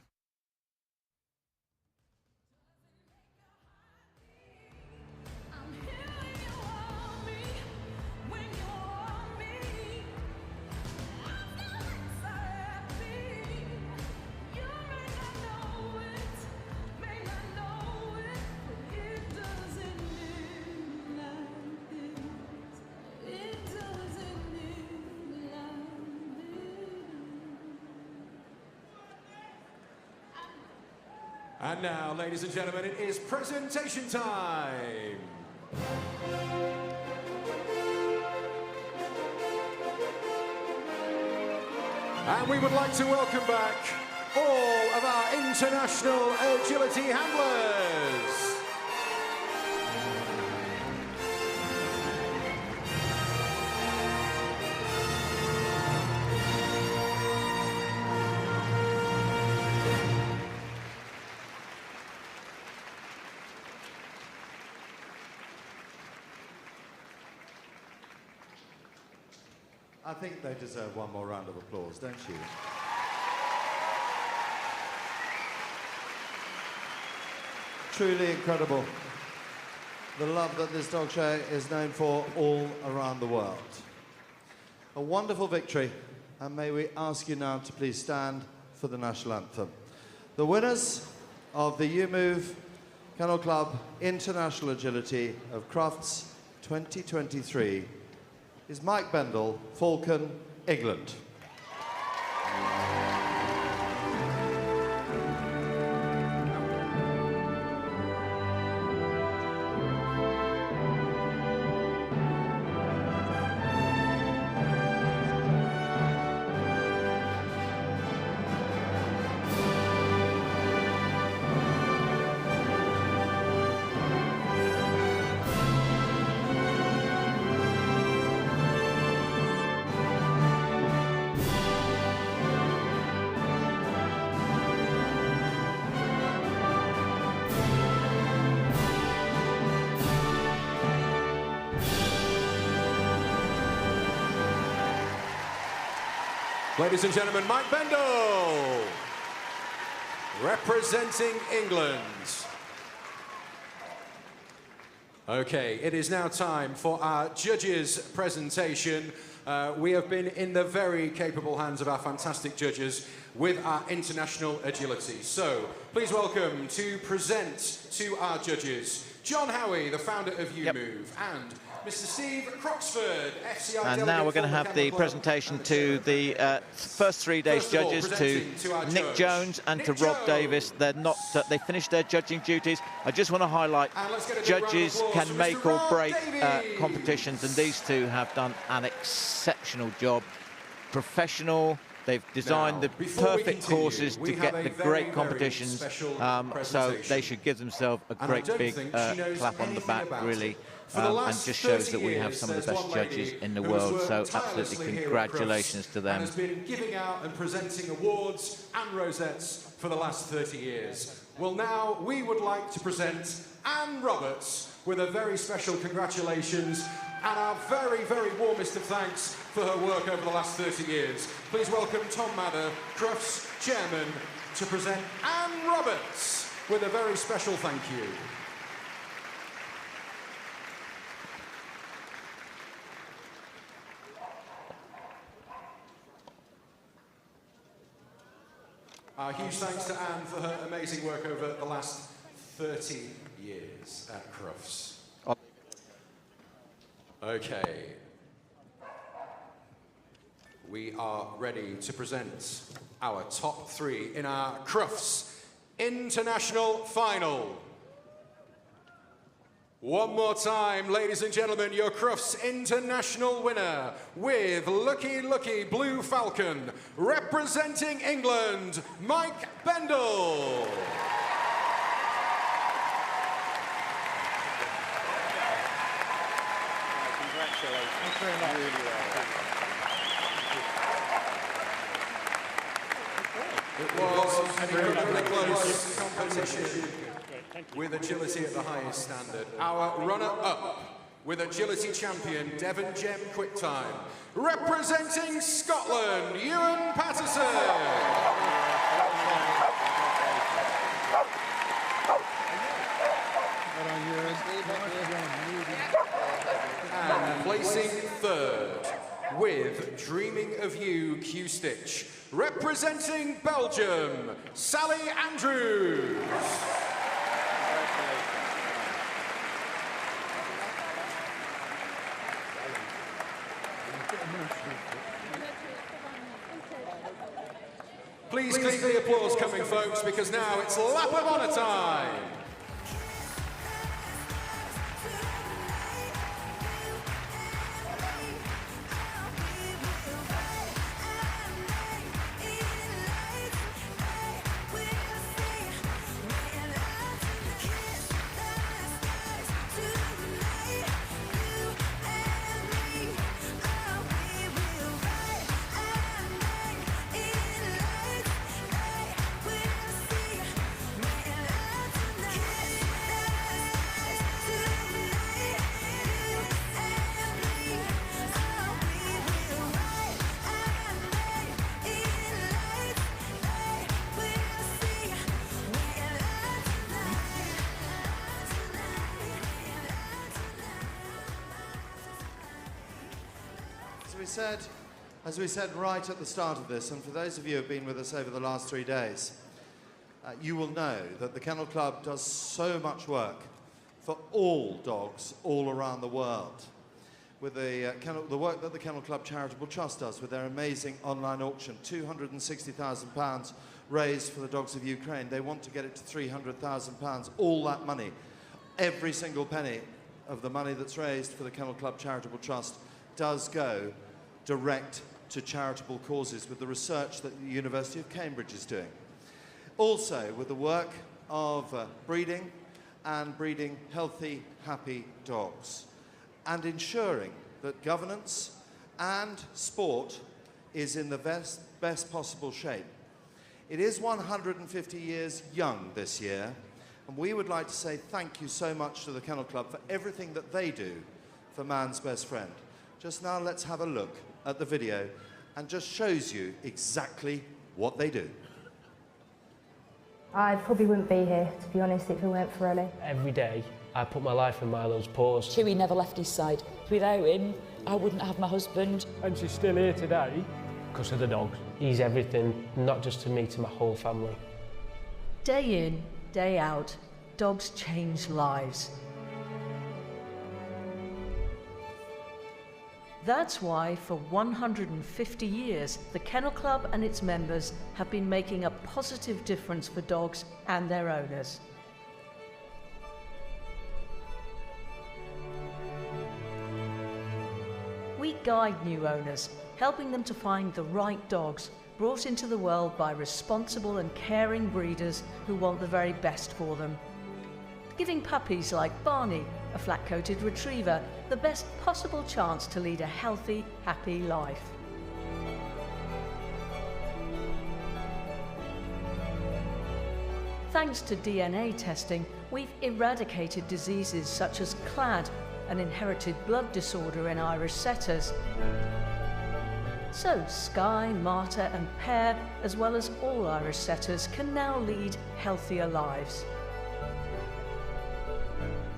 And now, ladies and gentlemen, it is presentation time. And we would like to welcome back all of our international agility handlers. I think they deserve one more round of applause, don't you? Truly incredible. The love that this dog show is known for all around the world. A wonderful victory, and may we ask you now to please stand for the national anthem. The winners of the U-Move Kennel Club International Agility of Crufts 2023 is Mike Bendel, Falcon, England. Ladies and gentlemen, Mike Bendel, representing England. Okay, it is now time for our judges' presentation. We have been in the very capable hands of our fantastic judges with our international agility. So, please welcome to present to our judges, John Howie, the founder of U-Move, and Mr. Steve Croxford, FCI And now we're going to have the presentation to the first 3 days judges, to Nick Jones and to Rob Davis. They're not, they finished their judging duties. I just want to highlight, judges can make or break competitions, and these two have done an exceptional job. Professional. They've designed the perfect courses to get the great competitions, so they should give themselves a great big clap on the back, really. And just shows that we have some of the best judges in the world, so absolutely congratulations to them. And has been giving out and presenting awards and rosettes for the last 30 years. Well, now we would like to present Anne Roberts with a very special congratulations and our very, very warmest of thanks for her work over the last 30 years. Please welcome Tom Mather, Crufts Chairman, to present Anne Roberts with a very special thank you. Huge thanks to Anne for her amazing work over the last 30 years at Crufts. Okay. We are ready to present our top 3 in our Crufts International Final. One more time, ladies and gentlemen, your Crufts International winner with Lucky Lucky Blue Falcon, representing England, Mike Bendel. Congratulations. Thanks very much. Really well. It was an incredibly close competition with agility at the highest standard. Our runner-up with agility champion Devon Gem Quicktime, representing Scotland, Ewan Patterson. And placing 3rd with Dreaming of You Q-Stitch, representing Belgium, Sally Andrews. Please keep the applause coming, folks, because now it's lap of honour time. said right at the start of this, and for those of you who have been with us over the last 3 days, you will know that the Kennel Club does so much work for all dogs all around the world. With the work that the Kennel Club Charitable Trust does with their amazing online auction, £260,000 raised for the dogs of Ukraine. They want to get it to £300,000. All that money, every single penny of the money that's raised for the Kennel Club Charitable Trust does go direct to charitable causes with the research that the University of Cambridge is doing. Also, with the work of breeding and breeding healthy, happy dogs, and ensuring that governance and sport is in the best possible shape. It is 150 years young this year, and we would like to say thank you so much to the Kennel Club for everything that they do for man's best friend. Just now, let's have a look at the video, and just shows you exactly what they do. I probably wouldn't be here, to be honest, if it weren't for Ellie. Every day, I put my life in Milo's paws. Chewy never left his side. Without him, I wouldn't have my husband. And she's still here today because of the dogs. He's everything, not just to me, to my whole family. Day in, day out, dogs change lives. That's why, for 150 years, the Kennel Club and its members have been making a positive difference for dogs and their owners. We guide new owners, helping them to find the right dogs, brought into the world by responsible and caring breeders who want the very best for them. Giving puppies like Barney, a flat-coated retriever, the best possible chance to lead a healthy, happy life. Thanks to DNA testing, we've eradicated diseases such as CLAD, an inherited blood disorder in Irish setters. So Skye, Marta and Pear, as well as all Irish setters, can now lead healthier lives.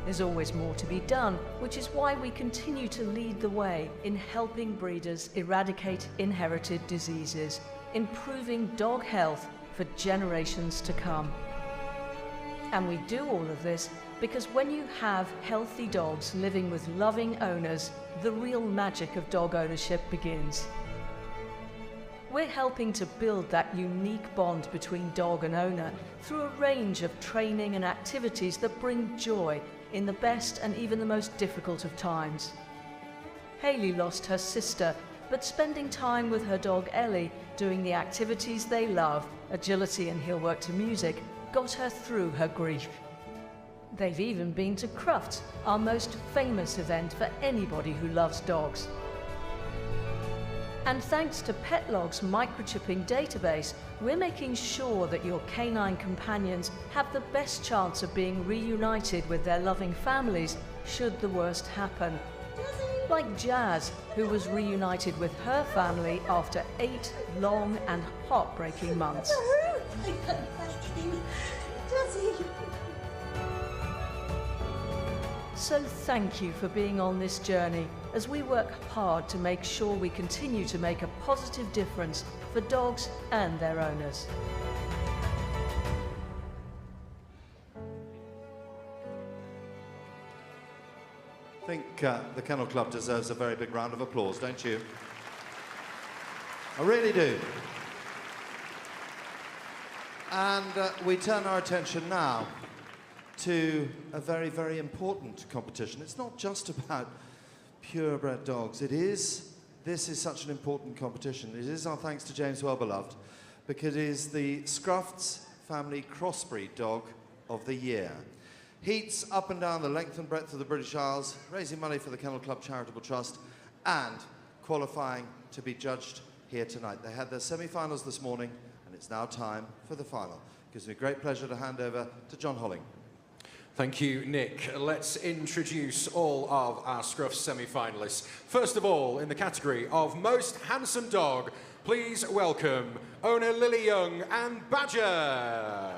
There's always more to be done, which is why we continue to lead the way in helping breeders eradicate inherited diseases, improving dog health for generations to come. And we do all of this because when you have healthy dogs living with loving owners, the real magic of dog ownership begins. We're helping to build that unique bond between dog and owner through a range of training and activities that bring joy in the best and even the most difficult of times. Hayley lost her sister, but spending time with her dog Ellie, doing the activities they love, agility and Heelwork to music, got her through her grief. They've even been to Crufts, our most famous event for anybody who loves dogs. And thanks to PetLog's microchipping database, we're making sure that your canine companions have the best chance of being reunited with their loving families should the worst happen. Like Jazz, who was reunited with her family after 8 long and heartbreaking months. So thank you for being on this journey as we work hard to make sure we continue to make a positive difference for dogs and their owners. I think the Kennel Club deserves a very big round of applause, don't you? I really do. And we turn our attention now to a very, very important competition. It's not just about purebred dogs. This is such an important competition. It is our thanks to James Wellbeloved, because it is the Scruffts Family Crossbreed Dog of the Year. Heats up and down the length and breadth of the British Isles, raising money for the Kennel Club Charitable Trust, and qualifying to be judged here tonight. They had their semi-finals this morning, and it's now time for the final. It gives me great pleasure to hand over to John Holling. Thank you, Nick. Let's introduce all of our Scruffs semi-finalists. First of all, in the category of Most Handsome Dog, please welcome owner Lily Young and Badger.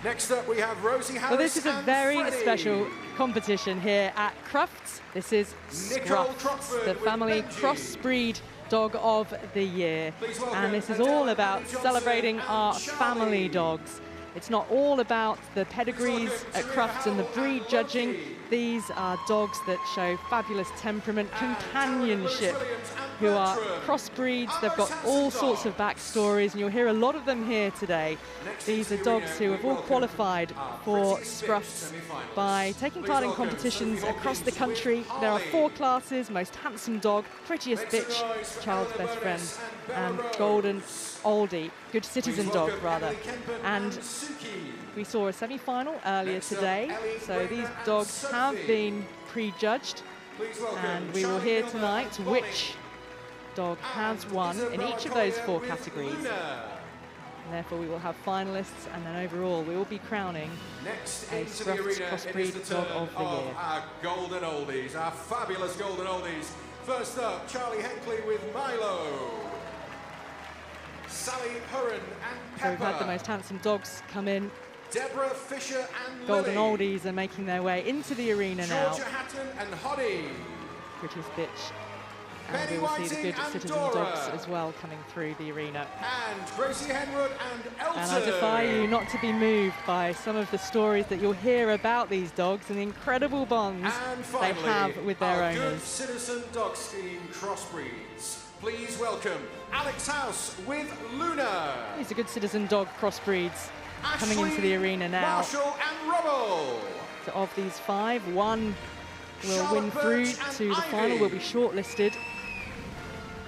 Next up, we have Rosie Harris. Well, this is a and very Freddie. special competition here at Crufts. This is Scruffts, the family crossbreed dog of the year. And this is all about celebrating our family dogs. It's not all about the pedigrees at Crufts and the breed judging. These are dogs that show fabulous temperament, companionship, who are crossbreeds. They've got all sorts of backstories, and you'll hear a lot of them here today. These are dogs who have all qualified for Scruffts by taking part in competitions across the country. There are 4 classes: most handsome dog, prettiest bitch, child's best friend, and golden oldie, good citizen dog rather. And we saw a semi-final earlier today, so these dogs have been prejudged, and we will hear tonight which dog has won in each of those 4 categories. And therefore we will have finalists, and then overall we will be crowning a Scruffts Crossbreed Dog of the Year. Our golden oldies, our fabulous golden oldies. First up, Charlie Henkley with Milo. Sally Hurren and Pepper. So we've had the most handsome dogs come in. Deborah Fisher and Golden Lily. oldies are making their way into the arena now. Georgia Hatton and Hoddy. Prettiest bitch. And Penny we will see the Whiting good and citizen Dora. dogs as well coming through the arena. And Gracie Henwood and Elton. And I defy you not to be moved by some of the stories that you'll hear about these dogs and the incredible bonds And they finally, have with their our Good owners. Citizen Dog Scheme Crossbreeds. Please welcome Alex House with Luna. These are good citizen dog crossbreeds coming into the arena now. Marshall and Rubble. So of these 5, 1 will Charlotte win through Birch and to the Ivy. final, will be shortlisted.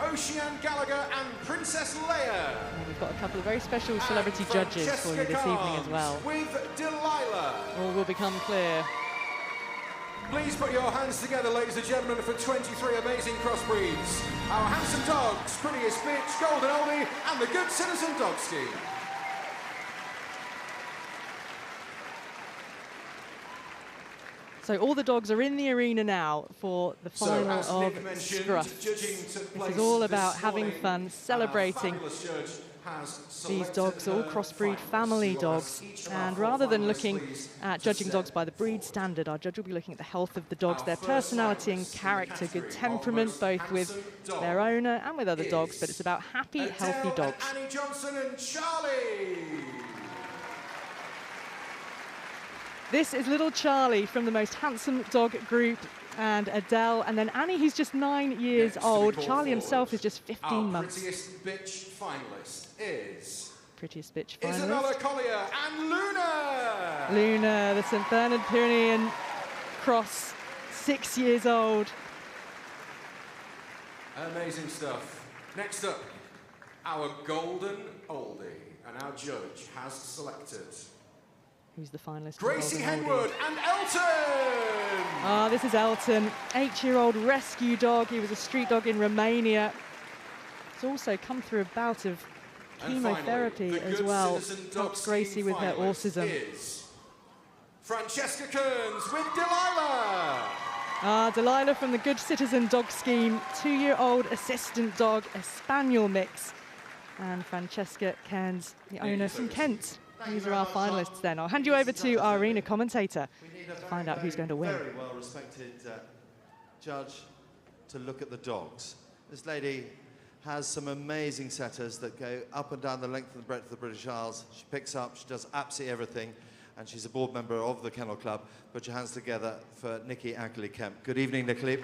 Ocean Gallagher and Princess Leia. And we've got a couple of very special celebrity judges for you this evening as well. With Delilah. All will become clear. Please put your hands together, ladies and gentlemen, for 23 amazing crossbreeds. Our handsome dogs, prettiest bitch, golden oldie, and the Good Citizen Dog Scheme. So all the dogs are in the arena now for the final as of Nick mentioned, Scruffs. judging took This place is all this about having morning. fun, celebrating Fabulous judge has these selected dogs, all her crossbreed finalists. family We will dogs. ask each of our And 4 rather than finalists, looking please, at to judging set dogs by the breed standard, our judge will be looking at the health of the dogs, Our their first personality and finalist in the character, category good of temperament, most both with handsome dog their owner and with other dogs, but it's about happy, Adele healthy and dogs. Annie Johnson and Charlie. This is little Charlie from the most handsome dog group, and Adele, and then Annie, who's just 9 years Next to be old. called Charlie himself forward, is just 15 our months. prettiest bitch finalist is Prettiest bitch Isabella finalist. Collier and Luna. Luna, the St. Bernard Pyrenean cross, 6 years old. Amazing stuff. Next up, our golden oldie, and our judge has selected Who's the finalist? for Gracie Golden Oldie? Henwood and Elton. Ah, this is Elton, 8-year-old rescue dog. He was a street dog in Romania. He's also come through a bout of And finally, chemotherapy the as Good well. Citizen Dog Helps Gracie Scheme with her finalist autism. is Francesca Kearns with Delilah. Ah, Delilah from the Good Citizen Dog Scheme, 2-year-old assistant dog, a spaniel mix. And Francesca Cairns, the owner from Kent. These are our finalists then. I'll hand you over to our arena commentator to find out who's going to win. Very well respected judge to look at the dogs. This lady has some amazing setters that go up and down the length and the breadth of the British Isles. She picks up, she does absolutely everything, and she's a board member of the Kennel Club. Put your hands together for Nikki Agley-Kemp. Good evening, Nikki.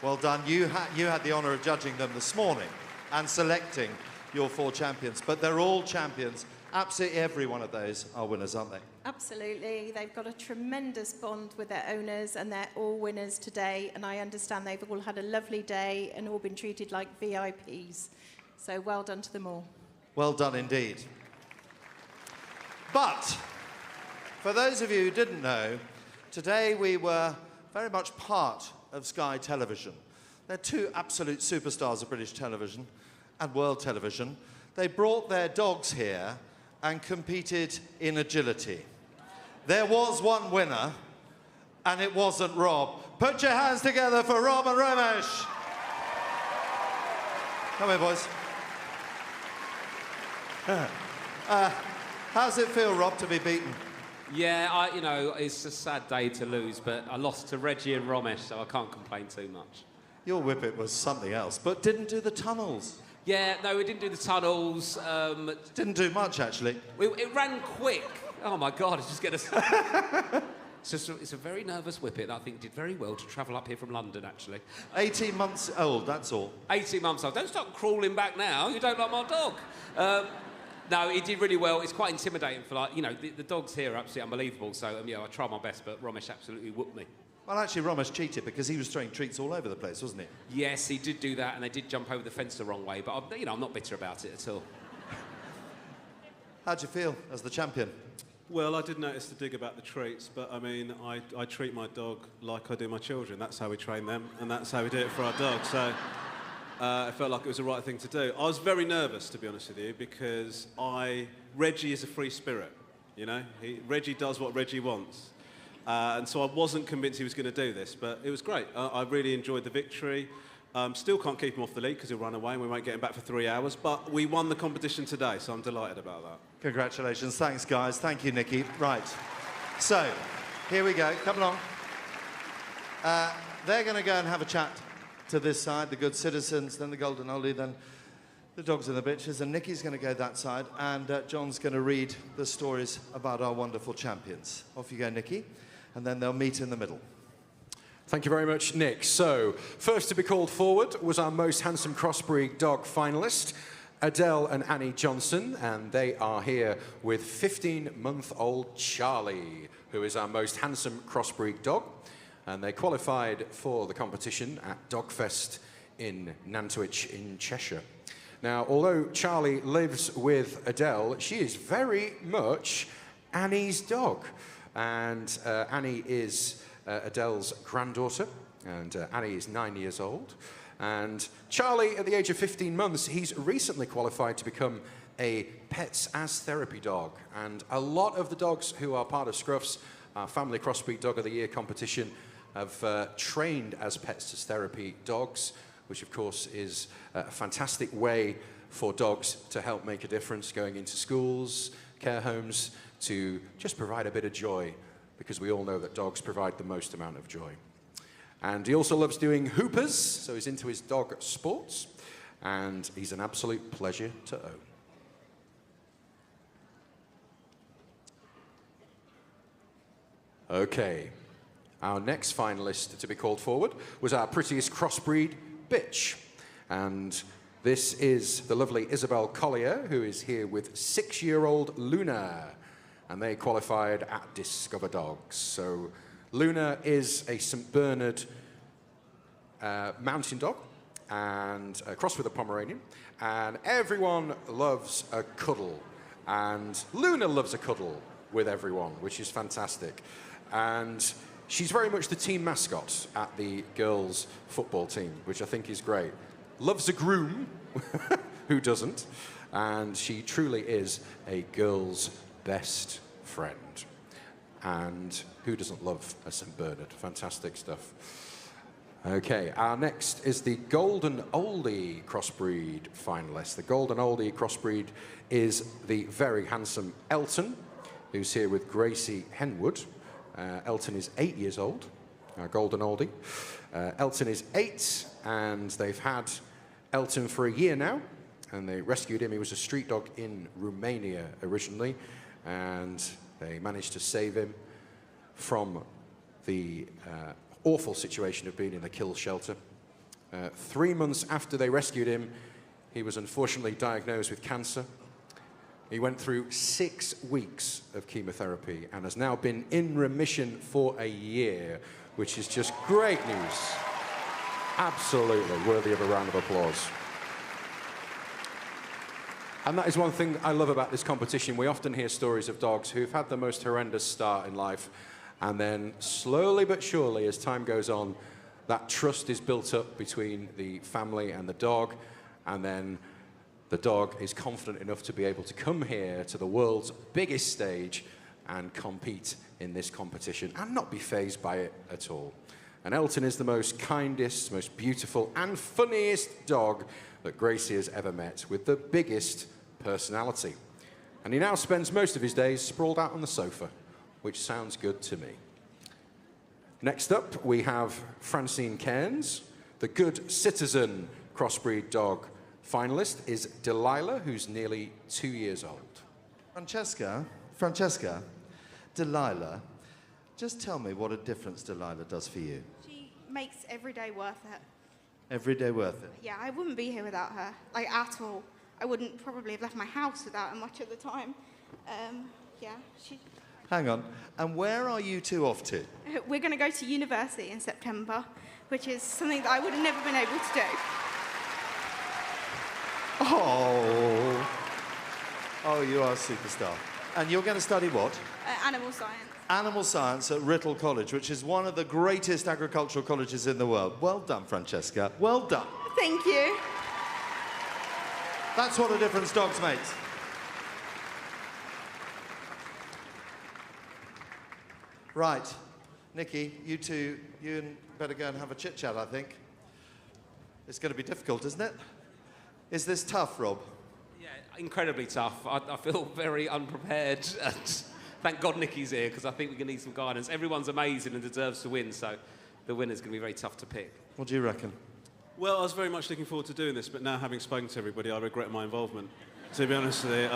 Well done. You had the honour of judging them this morning and selecting your 4 champions, but they're all champions. Absolutely every one of those are winners, aren't they? Absolutely. They've got a tremendous bond with their owners, and they're all winners today. And I understand they've all had a lovely day and all been treated like VIPs. So well done to them all. Well done indeed. But for those of you who didn't know, today we were very much part of Sky Television. They're 2 absolute superstars of British television and world television. They brought their dogs here and competed in agility. There was one winner, and it wasn't Rob. Put your hands together for Rob and Ramesh. Come here, boys. How's it feel, Rob, to be beaten? Yeah, you know, it's a sad day to lose, but I lost to Reggie and Romesh, so I can't complain too much. Your whippet was something else, but didn't do the tunnels. Yeah, no, we didn't do the tunnels. Didn't do much, actually. It ran quick. Oh, my God, it's just going to... It's a very nervous whippet, and I think did very well to travel up here from London, actually. 18 months old, that's all. 18 months old. Don't start crawling back now. You don't like my dog. No, he did really well. It's quite intimidating for, like, you know, the dogs here are absolutely unbelievable. So, yeah, I try my best, but Romesh absolutely whooped me. Well, actually, Romesh cheated because he was throwing treats all over the place, wasn't he? Yes, he did do that, and they did jump over the fence the wrong way. But, you know, I'm not bitter about it at all. How'd you feel as the champion? Well, I did notice the dig about the treats, but, I mean, I treat my dog like I do my children. That's how we train them, and that's how we do it for our dogs. So I felt like it was the right thing to do. I was very nervous, to be honest with you, because Reggie is a free spirit, you know? Reggie does what Reggie wants. And so I wasn't convinced he was going to do this, but it was great. I really enjoyed the victory. Still can't keep him off the lead because he'll run away and we won't get him back for 3 hours, but we won the competition today, so I'm delighted about that. Congratulations. Thanks, guys. Thank you, Nikki. Right. So, here we go. Come along. They're going to go and have a chat to this side, the good citizens, then the golden oldie, then the dogs and the bitches, and Nikki's going to go that side, and John's going to read the stories about our wonderful champions. Off you go, Nikki, and then they'll meet in the middle. Thank you very much, Nick. So, first to be called forward was our most handsome crossbreed dog finalist, Adele and Annie Johnson, and they are here with 15-month-old Charlie, who is our most handsome crossbreed dog, and they qualified for the competition at Dogfest in Nantwich in Cheshire. Now, although Charlie lives with Adele, she is very much Annie's dog, and Annie is Adele's granddaughter, and Annie is 9 years old. And Charlie, at the age of 15 months, he's recently qualified to become a Pets as Therapy dog. And a lot of the dogs who are part of Scruffs, our Family Crossbreed Dog of the Year competition, have trained as Pets as Therapy dogs, which of course is a fantastic way for dogs to help make a difference going into schools, care homes, to just provide a bit of joy, because we all know that dogs provide the most amount of joy. And he also loves doing hoopers, so he's into his dog sports, and he's an absolute pleasure to own. Okay, our next finalist to be called forward was our prettiest crossbreed bitch, and this is the lovely Isabel Collier, who is here with 6-year-old Luna, and they qualified at Discover Dogs. So Luna is a St. Bernard mountain dog, and crossed with a Pomeranian, and everyone loves a cuddle, and Luna loves a cuddle with everyone, which is fantastic. And she's very much the team mascot at the girls' football team, which I think is great. Loves a groom, who doesn't? And she truly is a girl's best friend. And who doesn't love a St. Bernard? Fantastic stuff. Okay, our next is the Golden Oldie Crossbreed finalist. The Golden Oldie Crossbreed is the very handsome Elton, who's here with Gracie Henwood. Elton is 8 years old, our Golden Oldie. Elton is 8, and they've had Elton for a year now, and they rescued him. He was a street dog in Romania originally, and they managed to save him from the awful situation of being in the kill shelter. 3 months after they rescued him, he was unfortunately diagnosed with cancer. He went through 6 weeks of chemotherapy and has now been in remission for a year, which is just great news. Absolutely worthy of a round of applause. And that is one thing I love about this competition. We often hear stories of dogs who've had the most horrendous start in life, and then slowly but surely, as time goes on, that trust is built up between the family and the dog, and then the dog is confident enough to be able to come here to the world's biggest stage and compete in this competition and not be fazed by it at all. And Elton is the most kindest, most beautiful and funniest dog that Gracie has ever met, with the biggest personality. And he now spends most of his days sprawled out on the sofa, which sounds good to me. Next up, we have Francine Cairns. The Good Citizen Crossbreed Dog finalist is Delilah, who's nearly 2 years old. Francesca, Delilah, just tell me what a difference Delilah does for you. She makes every day worth it. Every day worth it. Yeah, I wouldn't be here without her, like at all. I wouldn't probably have left my house without her much of the time. Yeah, she... Hang on, and where are you two off to? We're going to go to university in September, which is something that I would have never been able to do. Oh, you are a superstar. And you're going to study what? Animal science. Animal science at Writtle College, which is one of the greatest agricultural colleges in the world. Well done, Francesca. Well done. Thank you. That's what a difference dogs makes. Right, Nikki, you two, you better go and have a chit-chat, I think. It's going to be difficult, isn't it? Is this tough, Rob? Yeah, incredibly tough. I feel very unprepared. And thank God Nikki's here, because I think we're going to need some guidance. Everyone's amazing and deserves to win, so the winner's going to be very tough to pick. What do you reckon? Well, I was very much looking forward to doing this, but now having spoken to everybody, I regret my involvement. To be honest with you,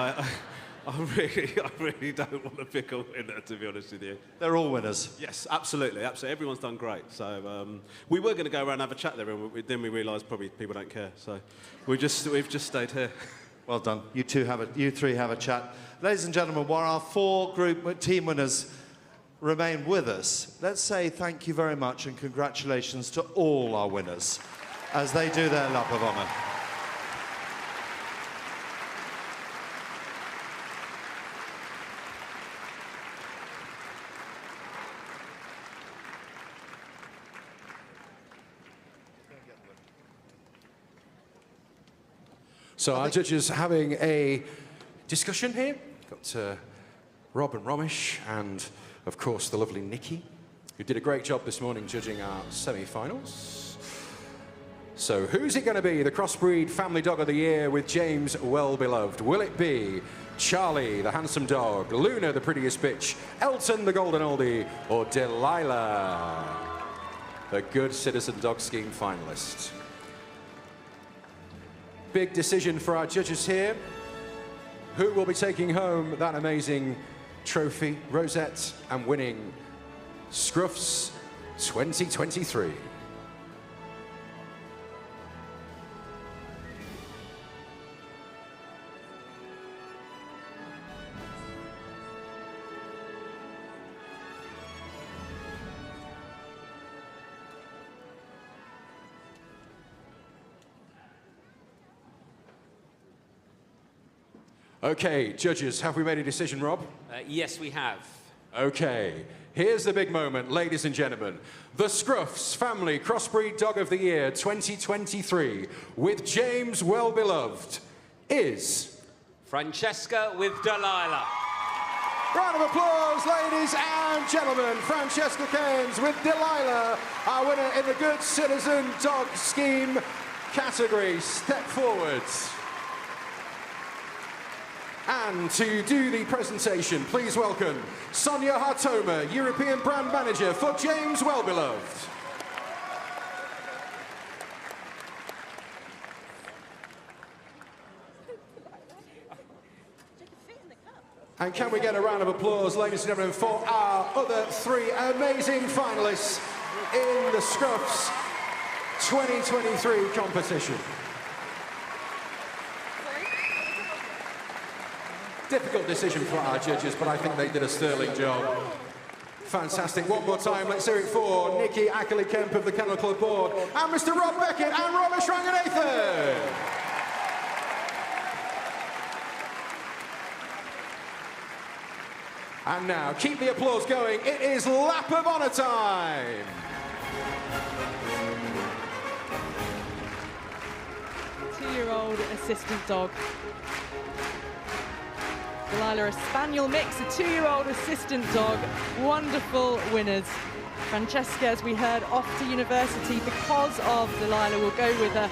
I really don't want to pick a winner, to be honest with you. They're all winners. Yes, absolutely, absolutely. Everyone's done great. So we were going to go around and have a chat there, and then we realised probably people don't care. So we've just stayed here. Well done. You three have a chat. Ladies and gentlemen, while our 4 team winners remain with us, let's say thank you very much and congratulations to all our winners as they do their lap of honour. So our judges having a discussion here. Got Rob and Romesh and, of course, the lovely Nikki, who did a great job this morning judging our semi-finals. So who's it going to be, the Crossbreed Family Dog of the Year with James Well-Beloved? Will it be Charlie, the handsome dog, Luna, the prettiest bitch, Elton, the golden oldie, or Delilah, the Good Citizen Dog Scheme finalist? Big decision for our judges here. Who will be taking home that amazing trophy, rosette, and winning Scruffs 2023? Okay, judges, have we made a decision, Rob? Yes, we have. Okay, here's the big moment, ladies and gentlemen. The Scruffs Family Crossbreed Dog of the Year 2023 with James Well-Beloved is... Francesca with Delilah. Round of applause, ladies and gentlemen. Francesca Cairns with Delilah, our winner in the Good Citizen Dog Scheme category. Step forwards. And to do the presentation, please welcome Sonia Hartoma, European Brand Manager for James Well-Beloved. And can we get a round of applause, ladies and gentlemen, for our other 3 amazing finalists in the Scruffs 2023 competition. Difficult decision for our judges, but I think they did a sterling job. Fantastic. One more time, let's hear it for Nikki Ackley-Kemp of the Kennel Club Board, and Mr. Rob Beckett and Romesh Ranganathan. And now, keep the applause going. It is Lap of Honour time. Two-year-old assistant dog. Delilah, a spaniel mix, a 2-year-old assistant dog. Wonderful winners. Francesca, as we heard, off to university because of Delilah. We'll go with a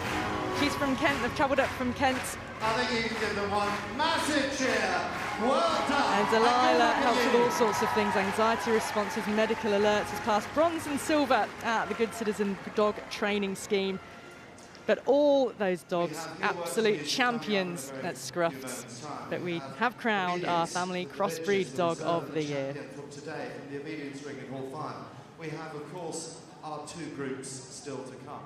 She's from Kent. They've travelled up from Kent. I think you can give them one massive cheer. Well done. And Delilah helps with all sorts of things, anxiety responses, medical alerts, has classed bronze and silver at the Good Citizen Dog Training Scheme. But all those dogs, absolute champions at Scruffts, that we have crowned our family crossbreed dog of the year. From today, from the obedience ring in Hall 5, we have, of course, our 2 groups still to come.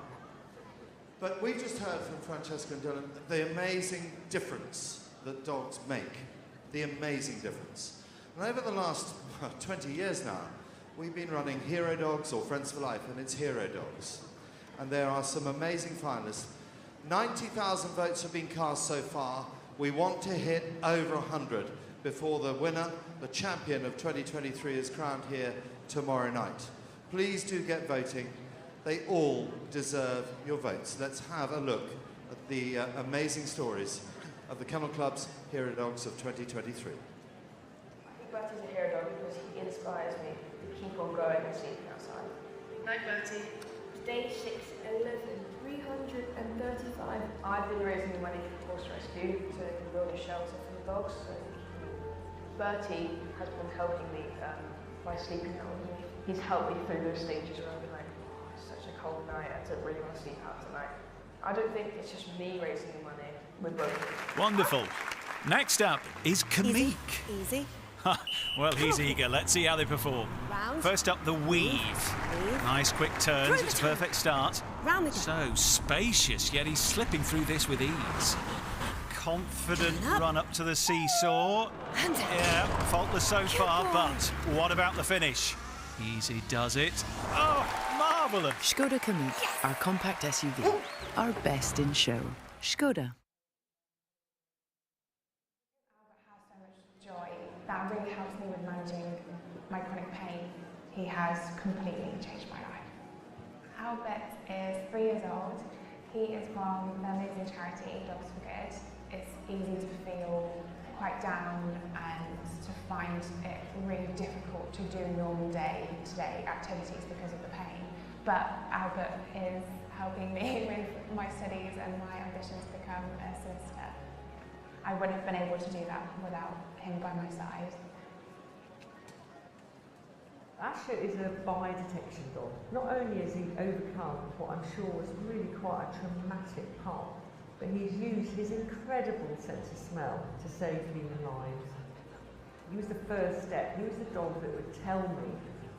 But we've just heard from Francesca and Dylan the amazing difference that dogs make. The amazing difference. And over the last 20 years now, we've been running Hero Dogs or Friends for Life, and it's Hero Dogs. And there are some amazing finalists. 90,000 votes have been cast so far. We want to hit over 100 before the winner, the champion of 2023, is crowned here tomorrow night. Please do get voting. They all deserve your votes. Let's have a look at the amazing stories of the Kennel Club's Hero Dogs of 2023. I think Bertie's a hero dog because he inspires me to keep on going and sleeping outside. Night, Bertie. Day 6, 11, 335. I've been raising the money for Horse Rescue so they can build a shelter for the dogs. So Bertie has been helping me by sleeping out with me. He's helped me through those stages where I've been like, oh, it's such a cold night, I don't really want to sleep out tonight. I don't think it's just me raising the money with both. Wonderful. Next up is Kamik. Easy. Well, he's eager. Let's see how they perform. Round. First up, the weave. Nice quick turns. It's a perfect start. Round again. So spacious, yet he's slipping through this with ease. Confident run up to the seesaw. Yeah, faultless so far, but what about the finish? Easy does it. Oh, marvellous. Skoda Kamik, our compact SUV. Our best in show. Skoda. Joy that really helps me with managing my chronic pain. He has completely changed my life. Albert is 3 years old. He is from the amazing charity Dogs for Good. It's easy to feel quite down and to find it really difficult to do normal day-to-day activities because of the pain. But Albert is helping me with my studies and my ambition to become a solicitor. I wouldn't have been able to do that without him by my side. Asher is a bi-detection dog. Not only has he overcome what I'm sure was really quite a traumatic part, but he's used his incredible sense of smell to save human lives. He was the first step. He was the dog that would tell me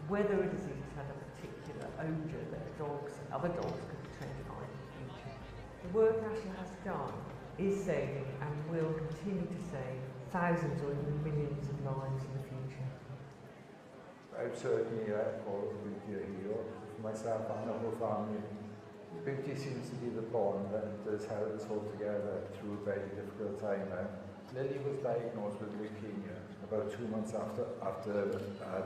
whether a disease had a particular odour that other dogs could potentially find in the future. The work Asher has done is saving and will continue to save thousands or even millions of lives in the future. I'm certainly all of the hero for myself and the whole family. Beauty seems to be the bond that has held us all together through a very difficult time now. Lily was diagnosed with leukemia about 2 months after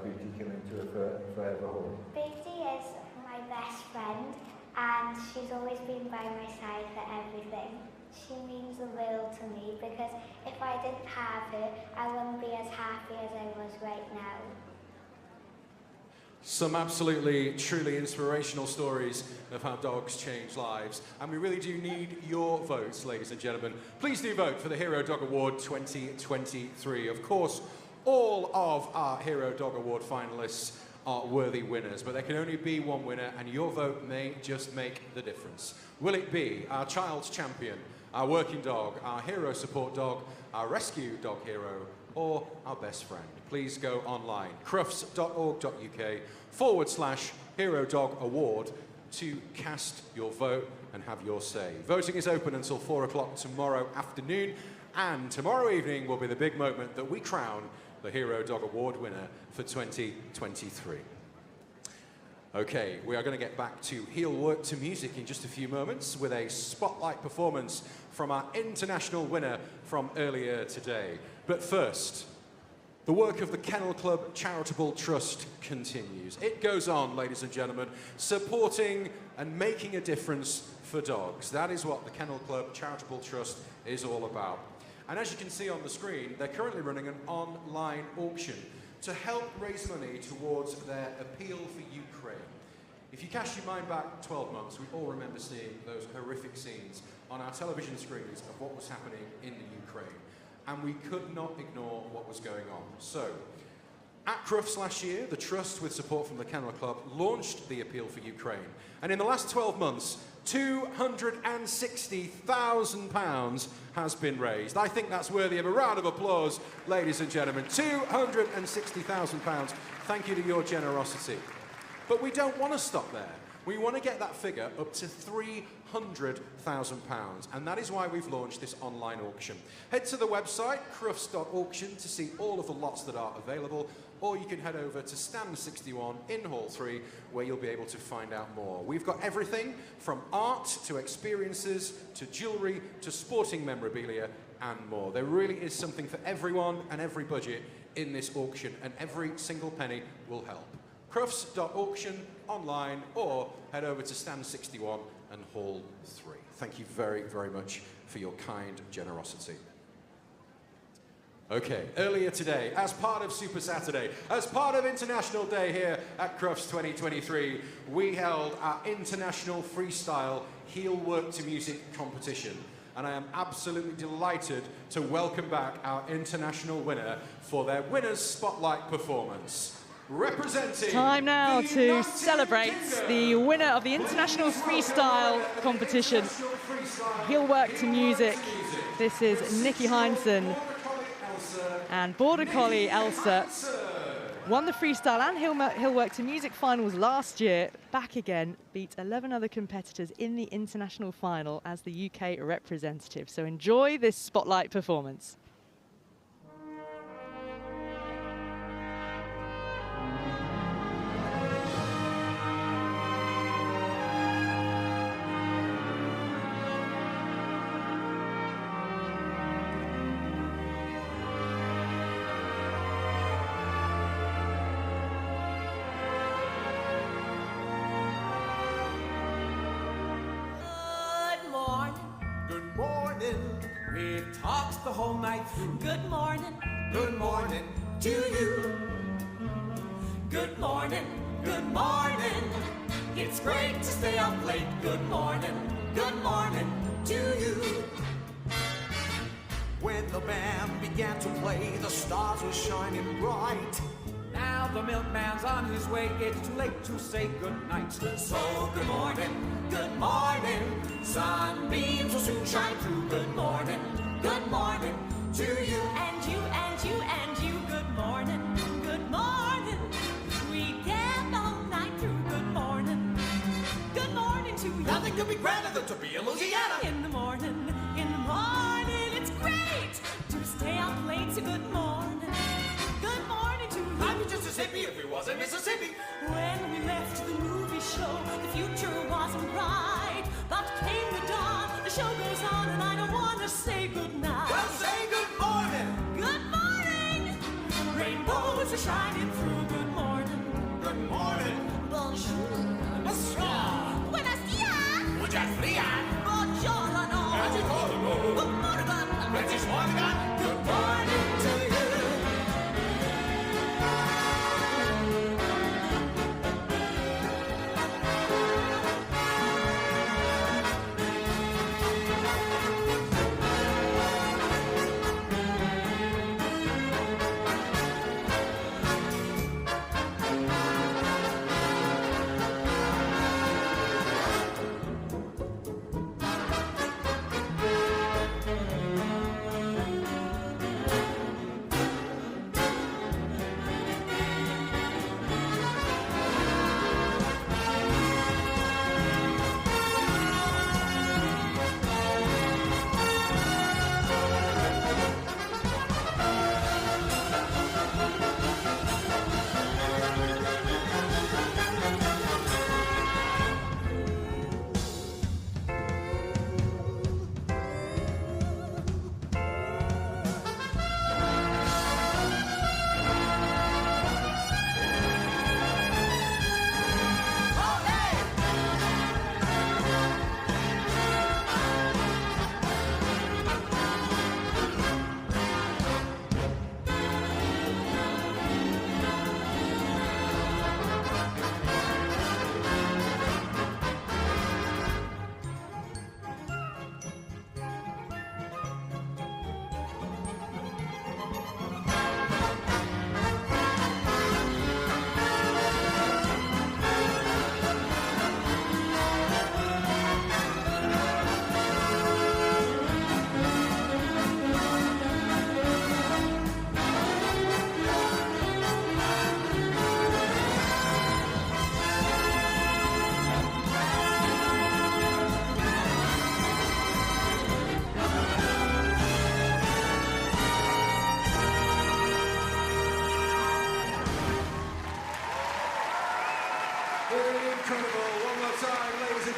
Beauty came into her forever home. Beauty is my best friend and she's always been by my side for everything. She means the world to me because if I didn't have her, I wouldn't be as happy as I was right now. Some absolutely, truly inspirational stories of how dogs change lives. And we really do need your votes, ladies and gentlemen. Please do vote for the Hero Dog Award 2023. Of course, all of our Hero Dog Award finalists are worthy winners, but there can only be one winner, and your vote may just make the difference. Will it be our child's champion, our working dog, our hero support dog, our rescue dog hero, or our best friend? Please go online, crufts.org.uk/Hero Dog Award to cast your vote and have your say. Voting is open until 4 o'clock tomorrow afternoon, and tomorrow evening will be the big moment that we crown the Hero Dog Award winner for 2023. Okay, we are going to get back to Heelwork to music in just a few moments with a spotlight performance from our international winner from earlier today. But first, the work of the Kennel Club Charitable Trust continues. It goes on, ladies and gentlemen, supporting and making a difference for dogs. That is what the Kennel Club Charitable Trust is all about. And as you can see on the screen, they're currently running an online auction to help raise money towards their Appeal for Ukraine. If you cast your mind back 12 months, we all remember seeing those horrific scenes on our television screens of what was happening in the Ukraine. And we could not ignore what was going on. So, at Crufts last year, the Trust, with support from the Kennel Club, launched the appeal for Ukraine. And in the last 12 months, £260,000 has been raised. I think that's worthy of a round of applause, ladies and gentlemen. £260,000. Thank you to your generosity. But we don't want to stop there. We want to get that figure up to £300,000, and that is why we've launched this online auction. Head to the website, crufts.auction, to see all of the lots that are available, or you can head over to stand 61 in Hall 3, where you'll be able to find out more. We've got everything from art to experiences to jewellery to sporting memorabilia and more. There really is something for everyone and every budget in this auction, and every single penny will help. Crufts.auction online, or head over to stand 61 and Hall 3. Thank you very, very much for your kind generosity. Okay, earlier today, as part of Super Saturday, as part of International Day here at Crufts 2023, we held our International Freestyle Heelwork to Music competition. And I am absolutely delighted to welcome back our international winner for their Winners Spotlight performance. Representing time now to celebrate the winner of the International Freestyle competition, Heelwork to Music. This is Nikki Heinsohn, and Border Collie Elsa won the Freestyle and Heelwork to Music finals last year. Back again, beat 11 other competitors in the international final as the UK representative. So enjoy this spotlight performance. We talked the whole night through. Good morning to you. Good morning, it's great to stay up late. Good morning to you. When the band began to play, the stars were shining bright. Now the milkman's on his way, it's too late to say goodnight. So good morning, sunbeams will soon shine through. Good morning to you. And you, and you, and you. Good morning we get all night through. Good morning to you. Nothing could be grander than to be in Louisiana. In the morning, it's great to stay up late. So good morning to you. I'd be just as hippie if we wasn't Mississippi. When we left the movie show, the future wasn't bright, but came the dawn, the show goes on, and I don't want to say goodnight. Well, say good morning. Rainbows are shining through. Good morning. Bonjour. Buenos dias. Muchas frías. Buongiorno. Good morning to you.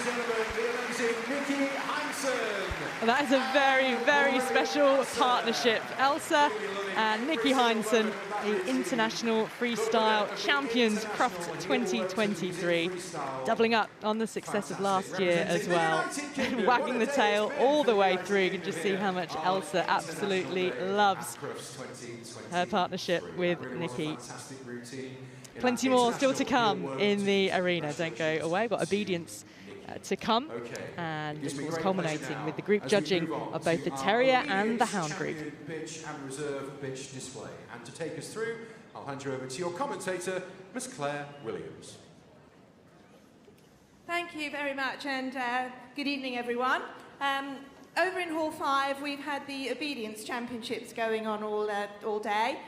and gentlemen, the amazing Nikki Hansen. Well, that is a very, very special partnership. Elsa and Nikki Hansen, the International Freestyle Champions, Crufts 2023, doubling up on the success of last year as well. Wagging the tail all the way through. You can just see how much Elsa absolutely loves her partnership with Nikki. Plenty more still to come in the arena. Don't go away. We've got obedience to come, and of course culminating with the group judging of both the Terrier and the Hound group. Bitch and reserve bitch display. And to take us through, I'll hand you over to your commentator, Miss Claire Williams. Thank you very much, and good evening, everyone. Over in Hall 5, we've had the Obedience Championships going on all day,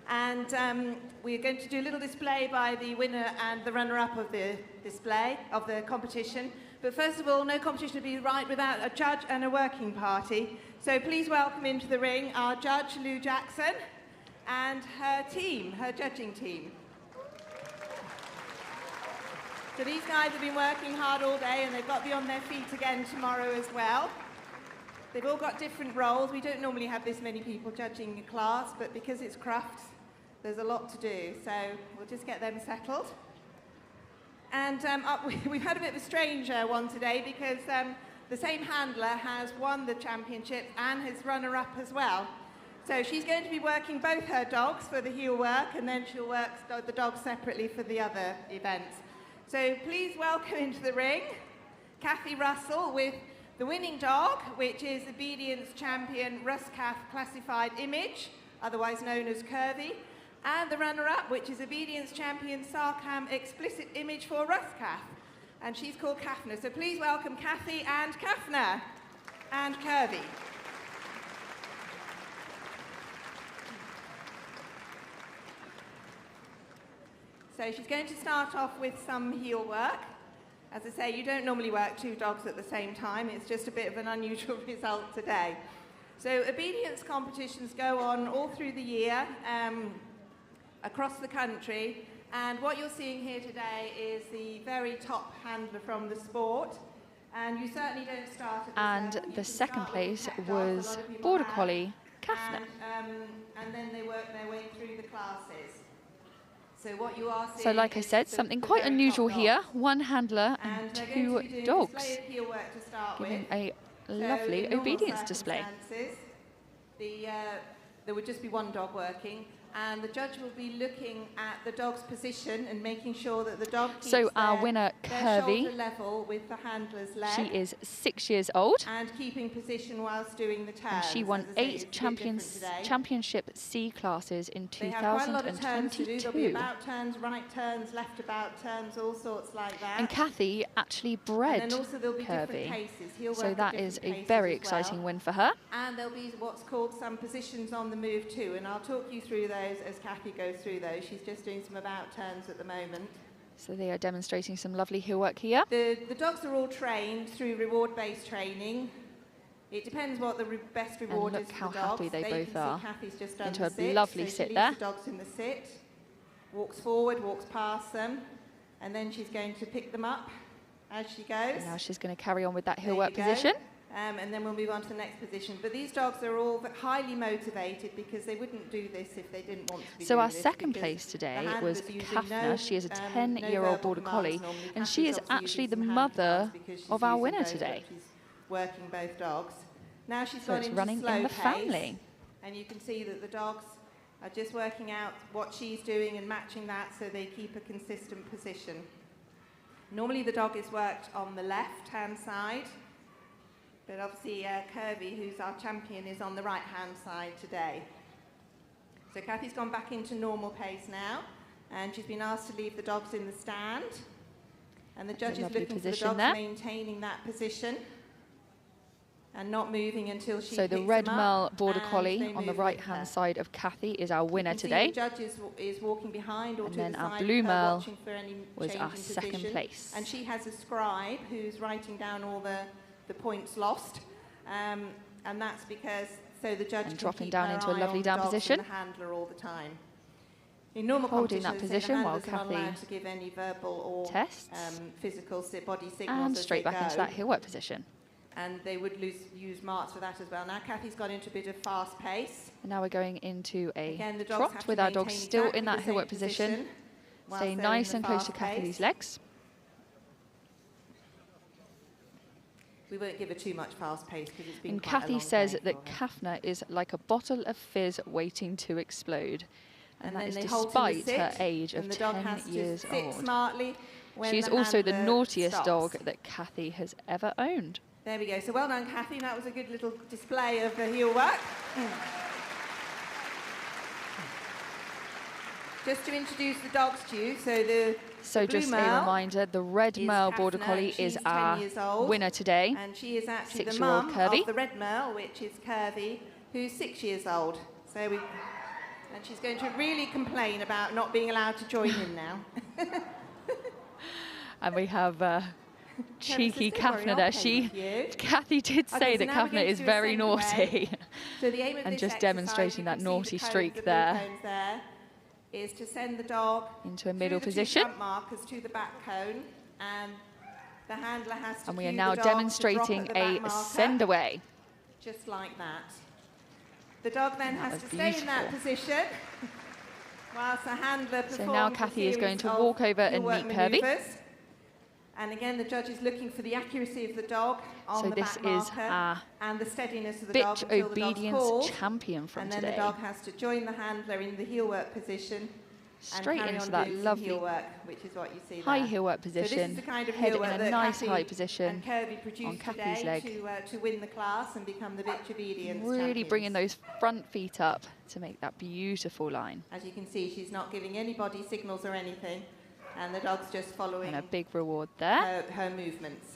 and we're going to do a little display by the winner and the runner-up of the display, of the competition. But first of all, no competition would be right without a judge and a working party. So please welcome into the ring our judge, Lou Jackson, and her team, her judging team. So these guys have been working hard all day, and they've got to be on their feet again tomorrow as well. They've all got different roles. We don't normally have this many people judging a class, but because it's Crufts, there's a lot to do. So we'll just get them settled. And we've had a bit of a strange one today, because the same handler has won the championship and has runner-up as well. So she's going to be working both her dogs for the heel work, and then she'll work the dogs separately for the other events. So please welcome into the ring Kathy Russell with the winning dog, which is Obedience Champion Ruscath Classified Image, otherwise known as Curvy, and the runner-up, which is Obedience Champion Sarcam Explicit Image for Ruscath, and she's called Kaffner. So please welcome Kathy and Kaffner and Curvy. So she's going to start off with some heel work. As I say, you don't normally work two dogs at the same time. It's just a bit of an unusual result today. So obedience competitions go on all through the year, across the country. And what you're seeing here today is the very top handler from the sport. And you certainly don't start at this level. The second place was Border Collie Kaffner. And then they work their way through the classes. So what you are seeing, so like I said, something quite unusual here. One handler and two dogs giving a lovely obedience display. There would just be one dog working, and the judge will be looking at the dog's position and making sure that the dog keeps so our winner, their Curvy, shoulder level with the handler's leg. She is 6 years old. And keeping position whilst doing the turns. And she won 8 championship C classes in 2022. They have quite a lot of turns to do. There'll be about turns, right turns, left about turns, all sorts like that. And Kathy actually bred and then also there'll be Curvy. Paces. So that is a very exciting win for her. And there'll be what's called some positions on the move too, and I'll talk you through those as Kathy goes through those. She's just doing some about turns at the moment. So they are demonstrating some lovely heel work here. The dogs are all trained through reward-based training. It depends what the best reward is for the dogs. Look how happy they both are. Kathy's just done into a sit, lovely so sit she there. leaves the dogs in the sit, walks forward, walks past them, and then she's going to pick them up as she goes. And now she's going to carry on with that heel work position. And then we'll move on to the next position. But these dogs are all highly motivated, because they wouldn't do this if they didn't want to be So doing our this, second place today was Kaffner. She is a 10-year-old Border Collie, and she is actually the mother of our winner today. She's working both dogs. Now she's So gone it's into running slow in the pace, family. and you can see that the dogs are just working out what she's doing and matching that, so they keep a consistent position. Normally the dog is worked on the left-hand side, but obviously Curvy, who's our champion, is on the right-hand side today. So Kathy's gone back into normal pace now, and she's been asked to leave the dogs in the stand. And the judge is looking for the dogs maintaining that position and not moving until she So the picks red them Merle up, Border and Collie they on the move with right-hand her. side of Kathy is our winner You can see today. the judge is walking behind or And to then the our side blue of her, Merle watching for any was change our in second position. place. And she has a scribe who's writing down all the points lost. And that's because, so the judge And can dropping keep down her into a eye lovely on down the dogs position. and the handler all the time. In normal holding that competitions, position while the handlers are not Kathy allowed to give any verbal or tests. Physical body signals And as straight they back into go. that Heelwork position. And they would use marks for that as well. Now Kathy's got into a bit of fast pace. And now we're going into a Again, the dogs trot have to with our dogs maintain still exactly in that the same Heelwork position. whilst Stay they're nice in and the close to fast Kathy's pace. legs. We won't give her too much fast pace because it's been And quite a Kathy long says day that for her. Kafna is like a bottle of fizz waiting to explode. And that then is they hold to the despite her sit, age of and the dog 10 has to years sit old. smartly when She is the also the handler naughtiest stops. dog that Kathy has ever owned. There we go. So well done, Kathy. That was a good little display of the heel work. Just to introduce the dogs to you, So the blue just a Merle reminder, the red is Merle Border Kafna, Collie and is she's 10 our years old, winner today. and she is actually the 6-year-old mum Kirby. of the red Merle, which is Curvy, who's 6 years old. And she's going to really complain about not being allowed to join in now. And we have cheeky Don't worry, Kafna I'll there. play with you. Kathy did Okay, say so that now we're Kafna going is to do a very scent naughty. away. So the aim of And this just exercise, demonstrating you that can see naughty the cones, streak the blue there. cones there, is to send the dog Into a middle through the position. two front markers to the back cone, and the handler has to And we are cue now the dog to drop demonstrating at the back a marker, send away. just like that. The dog then That has was to stay in that beautiful. position whilst the handler performs So now a Kathy is going series to walk of over and heel-work meet Kirby. manoeuvres. And again, the judge is looking for the accuracy of the dog on So the this back is marker our and the steadiness of the dog bitch until the dog's obedience called. champion from And then today. the dog has to join the handler in the heel work position Straight and carry into on that doing some lovely heel work, which is what you see high there. heel work So this position, is the kind of head heel in work a that nice Kathy high position and Kirby on produced Kathy's today leg. to win the class and become the bitch obedience Really champions. bringing those front feet up to make that beautiful line. As you can see, she's not giving any body signals or anything, and the dog's just following And a big reward there. her movements.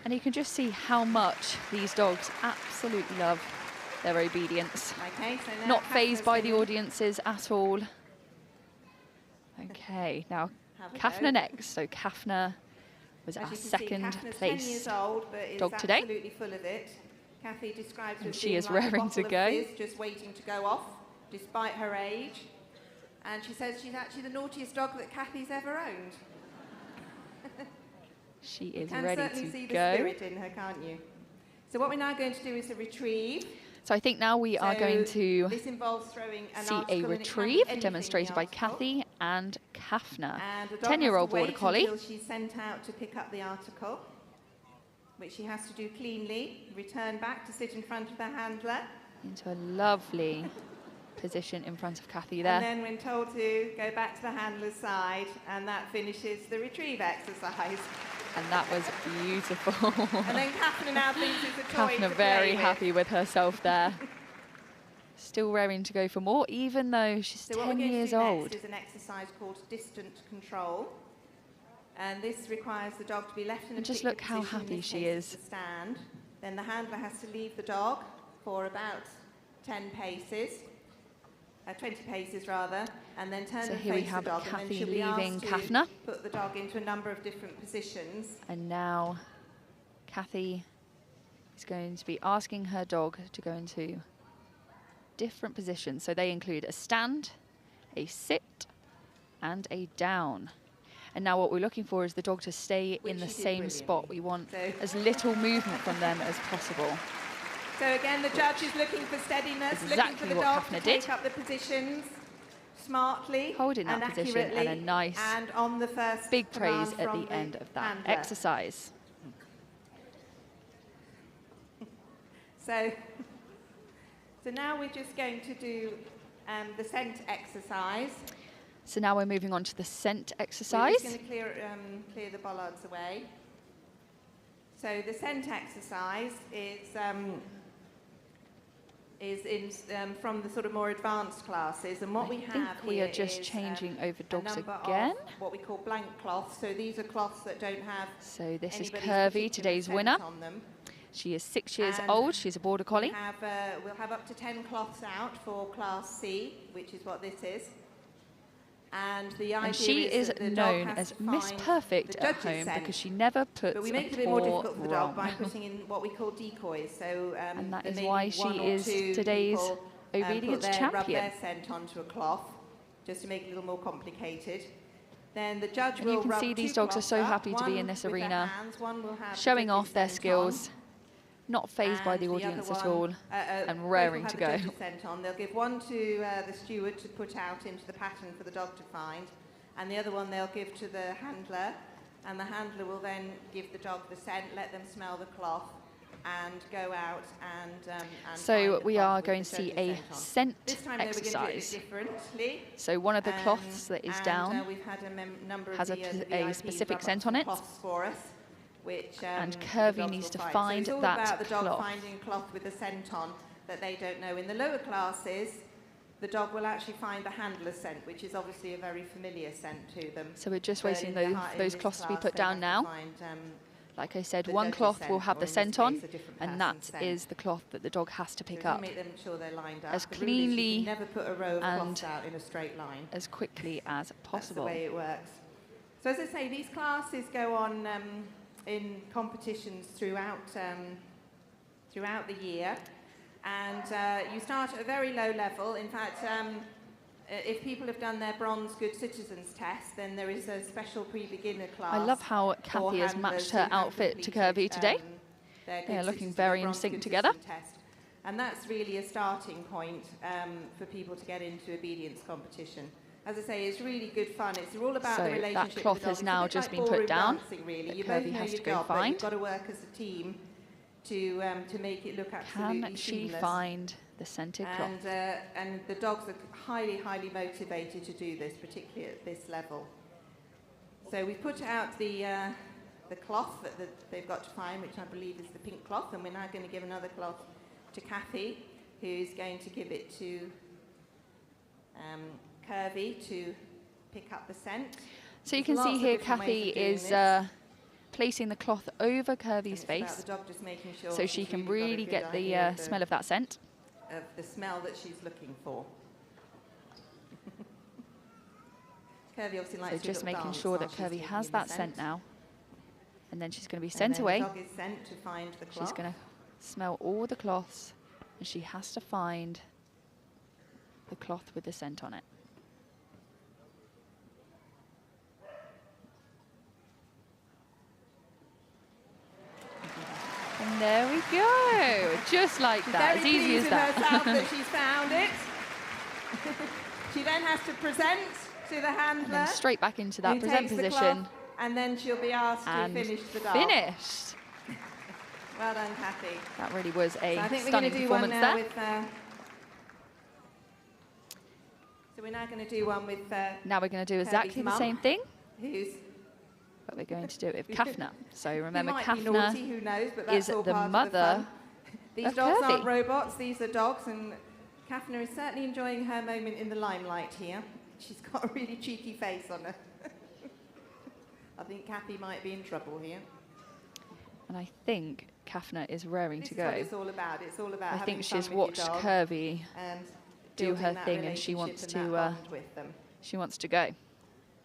And you can just see how much these dogs absolutely love their obedience. Okay, so now Not Kafna's phased by the gonna audiences at all. Okay, now Have a Kafna go. next. So Kafna was As our you can see, second Kafna's 10 place years old, but is dog today. absolutely full of it. Kathy describes her And as she being is like a raring to bottle of go. fizz, just waiting to go off, despite her age. And she says she's actually the naughtiest dog that Kathy's ever owned. She You is can ready certainly to see the go. spirit in her, can't you? So what we're now going to do is a retrieve. So I think now we are So going to this involves throwing an see article, a and it can be retrieve anything in demonstrated the by article. Kathy and Kafna. And the dog 10-year-old has to Border wait Collie. until she's sent out to pick up the article, which she has to do cleanly, return back to sit in front of the handler. Into a lovely position in front of Kathy there. And then when told to go back to the handler's side, and that finishes the retrieve exercise. And that was beautiful. And then Kafna now thinks it's a toy Kafna to very play with. happy with herself there. Still raring to go for more, even though she's So what 10 we're going years to do old. next is an exercise called distant control. And this requires the dog to be left in a And just particular look how position, in happy this she case, is. to stand. Then the handler has to leave the dog for about 10 paces. 20 paces rather, and then turn So and here we face have the dog, and Kathy then she'll be leaving asked Kafna. to put the dog into a number of different positions. And now Kathy is going to be asking her dog to go into different positions. So they include a stand, a sit, and a down. And now what we're looking for is the dog to stay in the same spot. We want as little movement from them as possible. So again, the judge is looking for steadiness, looking Exactly for the what dog Kafna to take did. up the positions smartly Holding that and position accurately, and a nice and on the first big praise command at from the end of that handler. exercise. So now we're just going to do the scent exercise. So now we're moving on to the scent We're exercise. just going to clear the bollards away. So the scent exercise is from the sort of more advanced classes, and what we I have think we here are just is, changing over a dogs number again. of what we call blank cloths. So these are cloths that don't have So this is anybody's Curvy, particular today's scent winner. on them. She is 6 years And old. She's a Border Collie. We'll have up to 10 cloths out for Class C, which is what this is. And the idea And she is is that the dog known has as to Miss find Perfect the at judge's home scent. because she never puts But we make it a a bit more paw difficult for the dog by wrong. putting in what we call decoys. So, And that there is may why be she one or is two today's people, obedience rub champion. their scent onto a cloth. just to make it a little more complicated. Then the judge And will you can rub see these 2 dogs are cloths so up, happy to be one in this with their arena, hands, one will have showing the off their judge's scent on, skills, not fazed by the and audience other at all, one- and both will raring have to the go. judge's scent on. They'll give one to the steward to put out into the pattern for the dog to find, and the other one they'll give to the handler, and the handler will then give the dog the scent, let them smell the cloth, and go out and So find the we cloth are with going the to see judge's a scent on. scent This time they were going to do it exercise. differently. So one of the cloths that is and, down we've had a number of has the a VIPs specific rub up scent some on it. cloths for us, which And the Curvy dogs needs will to find. find so it's all that about the dog cloth. finding a cloth with the scent on that they don't know. In the lower classes, the dog will actually find the handler's scent, which is obviously a very familiar scent to them. So we're just But waiting in those this cloths to be class, put they down have to now. find, Like I said, the one judge's cloth scent, will have or the in scent this on, case, a different and person's that scent. is the cloth that the dog has to pick So up make them sure they're lined up. as The rule is you can cleanly never put a row of and cloths out in a straight line. as quickly as possible. That's the way it works. So as I say, these classes go on in competitions throughout the year, and you start at a very low level. In fact, if people have done their Bronze Good Citizens test, then there is a special pre-beginner class. I love how for Kathy has handlers matched who her have outfit to completed, Curvy today. their They are Good looking Citizen- very in Bronze sync Good together. Citizen test. And that's really a starting point for people to get into obedience competition. As I say, it's really good fun. It's all about So the that relationship cloth with the dog. has It's a now bit just like been put ballroom down dancing, really. that You Curvy both know has your to go job, but find. you've got to work as a team to make it look absolutely Can she seamless. find the scented cloth? And the dogs are highly, highly motivated to do this, particularly at this level. So we've put out the cloth that they've got to find, which I believe is the pink cloth, and we're now going to give another cloth to Kathy, who's going to give it to Curvy to pick up the scent. So you There's can see lots of here different ways Kathy of doing is this. placing the cloth over Curvy's It's about face the dog just making sure so she she's can really got a really good get the idea of smell of that scent. Of the smell that she's looking for. Curvy obviously likes So to just little making dance sure while that she's Curvy taking has in that the scent now. And then she's going to be And sent then away. The dog is sent to find the cloth. She's going to smell all the cloths, and she has to find the cloth with the scent on it. And there we go, just like She's that, as very easy as pleased with that. herself that she's found it. She then has to present to the handler. And then straight back into that who present takes the position. cloth, and then she'll be asked to And finish the dog. finished. Well done, Kathy. That really was a So I think we're stunning going to do one performance now there. with. So we're now going to do one with. Now we're going to do Kirby's exactly the mum, same thing, Who's but we're going to do it with Kafna. So remember, might be naughty, Kafna who knows, but that's is all the part of mother fun. These of dogs aren't Curvy. robots, these are dogs, and Kafna is certainly enjoying her moment in the limelight here. She's got a really cheeky face on her. I think Kathy might be in trouble here. And I think Kafna is raring This to is what go. it's all about. It's all about I having think fun she's with your watched dog Curvy and do building her that thing, and she wants relationship and to. that bond with them. She wants to go.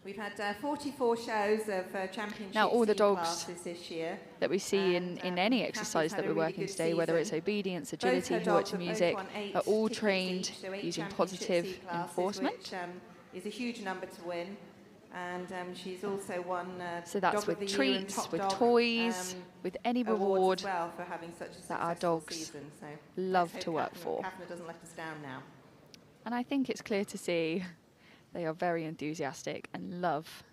We've had 44 shows of championship Now all the C dogs classes this year. that we see in any Kathy's exercise had that a we're really working good today, whether it's season. obedience, Both agility, her Heelwork dogs to have both music, won 8 are all tickets trained each, so 8 using championship positive C classes, enforcement. which is a huge number to win. And she's also won So that's Dog of with the Year and treats, Top with Dog, toys, with any awards reward as well for having such a that our successful dogs season. So love let's to hope work Kafna- for. Kafna doesn't let us down now. And I think it's clear to see they are very enthusiastic and love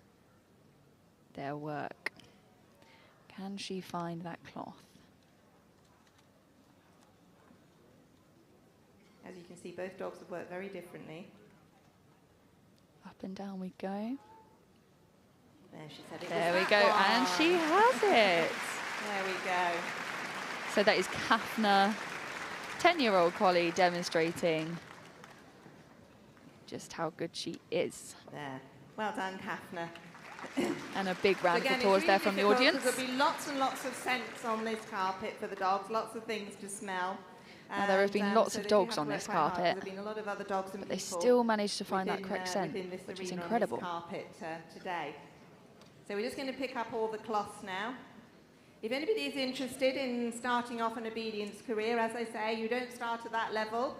their work. Can she find that cloth? As you can see, both dogs have worked very differently. Up and down we go. There, she said it There was we that go, one. and she has it. There we go. So that is Kafna, 10-year-old collie, demonstrating just how good she is. There. Well done, Kafna. And a big round of Again, it's applause really there from the difficult audience. 'cause There'll be lots and lots of scents on this carpet for the dogs, lots of things to smell. Now, there have been lots so of they do dogs have on to work this quite hard, 'cause carpet, There have been a lot of other dogs and but they people still managed to find that within, correct scent, within this which is arena on incredible. This carpet today. So we're just going to pick up all the cloths now. If anybody is interested in starting off an obedience career, as I say, you don't start at that level.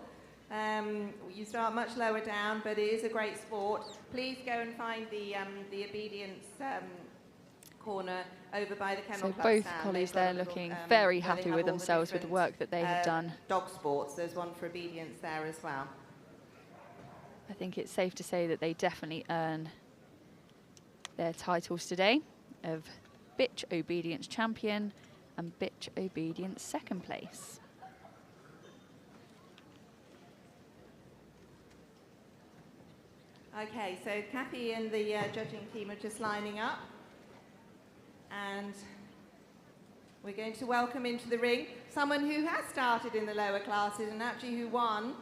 You start much lower down, but it is a great sport. Please go and find the obedience corner over by the Kennel So Club both stand. collies They've got a there little, looking very where they happy have with all the themselves with the different, work that they have done. Dog sports, there's one for obedience there as well. I think it's safe to say that they definitely earn their titles today of Bitch Obedience Champion and Bitch Obedience Second Place. Okay, so Kathy and the judging team are just lining up. And we're going to welcome into the ring someone who has started in the lower classes and actually who won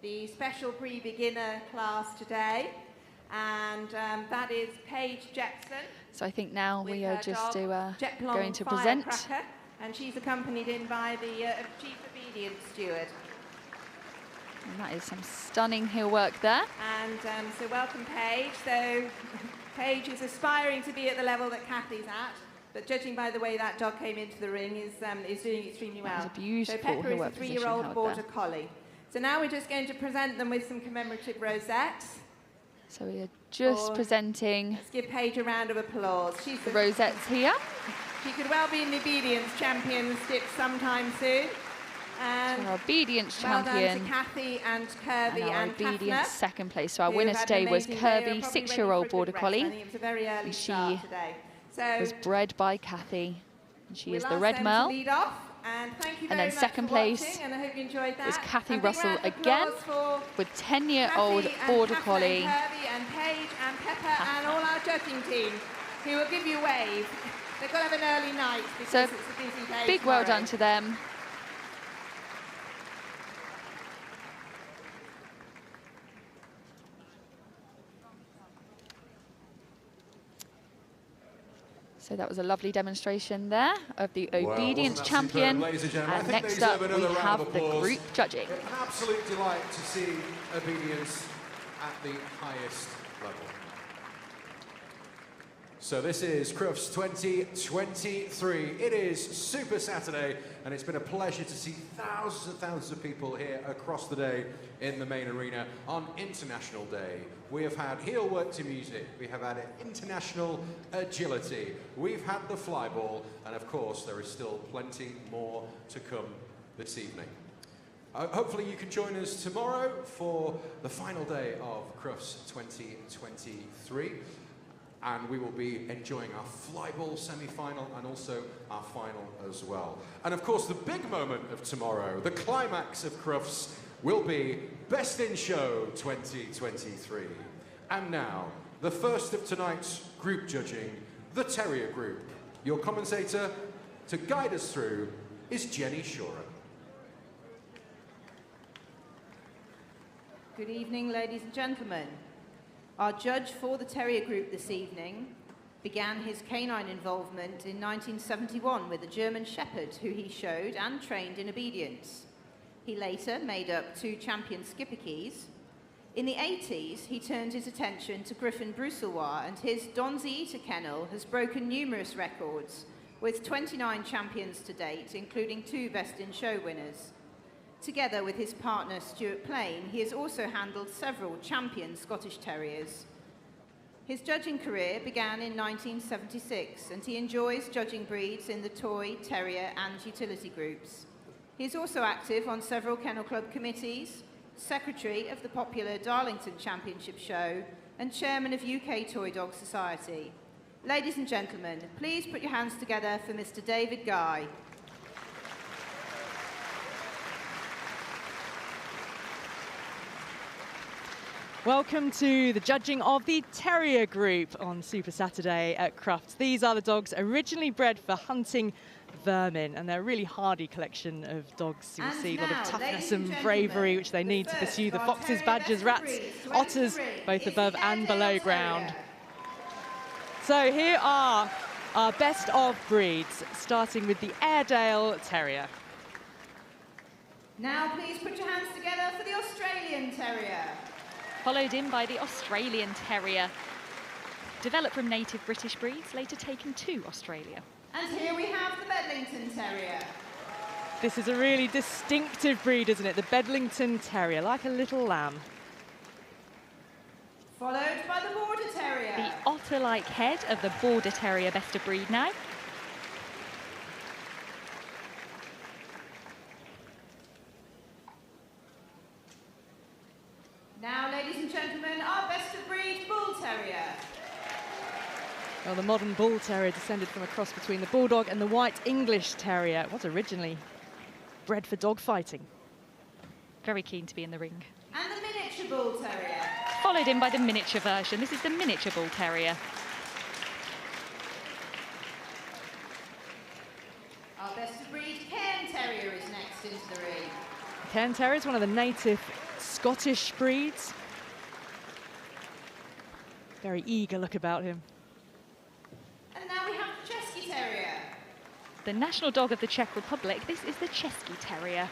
the special pre-beginner class today. And that is Paige Jackson. So I think now we are just going to Firecracker, present. and she's accompanied in by the Chief Obedience Steward. And that is some stunning heel work there. And so welcome Paige. So Paige is aspiring to be at the level that Kathy's at, but judging by the way that dog came into the ring, is doing extremely well. That was a beautiful so Pepper heel is a work position 3-year-old held border there. collie. So now we're just going to present them with some commemorative rosettes. So we are just presenting Let's give Paige a round of applause. She's the rosettes here. She could well be an obedience champion skip sometime soon. And Our obedience well done champion to Kathy and Kirby and our and obedience Kathna, second place. So our who winner had an today was amazing day. They were Kirby, probably ready 6-year-old for a border good rest. I collie. think it was a very early And start she today. So was bred by Kathy. And she is we'll the ask red them merle. to lead off, and thank you And very then much second for place watching, and I hope you enjoyed that. was Kathy And big Russell round of again applause for with 10-year-old Kathy and border Kathna collie. And Kirby and Paige and Pepper and all our judging team, who will give you a wave. They've got to have an early night because So it's a busy day big well tomorrow. done to them. So that was a lovely demonstration there of the obedience wasn't that champion. superb, ladies and gentlemen? I And think they next up deserve we another round have of the applause. group judging. An absolute delight to see obedience at the highest level. So this is Crufts 2023. It is Super Saturday, and it's been a pleasure to see thousands and thousands of people here across the day in the main arena on International Day. We have had heel work to music, we have had international agility, we've had the flyball, and of course there is still plenty more to come this evening. Hopefully you can join us tomorrow for the final day of Crufts 2023. And we will be enjoying our flyball semi-final and also our final as well. And of course, the big moment of tomorrow, the climax of Crufts, will be Best in Show 2023. And now, the first of tonight's group judging, the Terrier Group. Your commentator to guide us through is Jenny Shora. Good evening, ladies and gentlemen. Our judge for the Terrier Group this evening began his canine involvement in 1971 with a German Shepherd who he showed and trained in obedience. He later made up 2 champion Skipperkeys. In the 80s, he turned his attention to Griffin Bruxellois, and his Donzy Kennel has broken numerous records, with 29 champions to date, including 2 Best in Show winners. Together with his partner Stuart Plain, he has also handled several champion Scottish Terriers. His judging career began in 1976, and he enjoys judging breeds in the toy, terrier and utility groups. He is also active on several Kennel Club committees, secretary of the popular Darlington Championship Show, and chairman of UK Toy Dog Society. Ladies and gentlemen, please put your hands together for Mr. David Guy. Welcome to the judging of the Terrier Group on Super Saturday at Crufts. These are the dogs originally bred for hunting vermin, and they're a really hardy collection of dogs. You'll see a lot of toughness and bravery which they need to pursue the foxes, badgers, rats, otters, both above and below ground. So here are our best of breeds, starting with the Airedale Terrier. Now please put your hands together for the Australian Terrier. Followed in by the Australian Terrier. Developed from native British breeds, later taken to Australia. And here we have the Bedlington Terrier. This is a really distinctive breed, isn't it? The Bedlington Terrier, like a little lamb. Followed by the Border Terrier. The otter-like head of the Border Terrier best of breed now. Now, ladies and gentlemen, our best of breed Bull Terrier. Well, the modern Bull Terrier descended from a cross between the Bulldog and the White English Terrier. It was originally bred for dog fighting. Very keen to be in the ring. And the Miniature Bull Terrier. Followed in by the miniature version. This is the Miniature Bull Terrier. Our best of breed Cairn Terrier is next into the ring. Cairn Terrier is one of the native Scottish breeds. Very eager look about him. And now we have the Chesky Terrier. The national dog of the Czech Republic. This is the Chesky Terrier.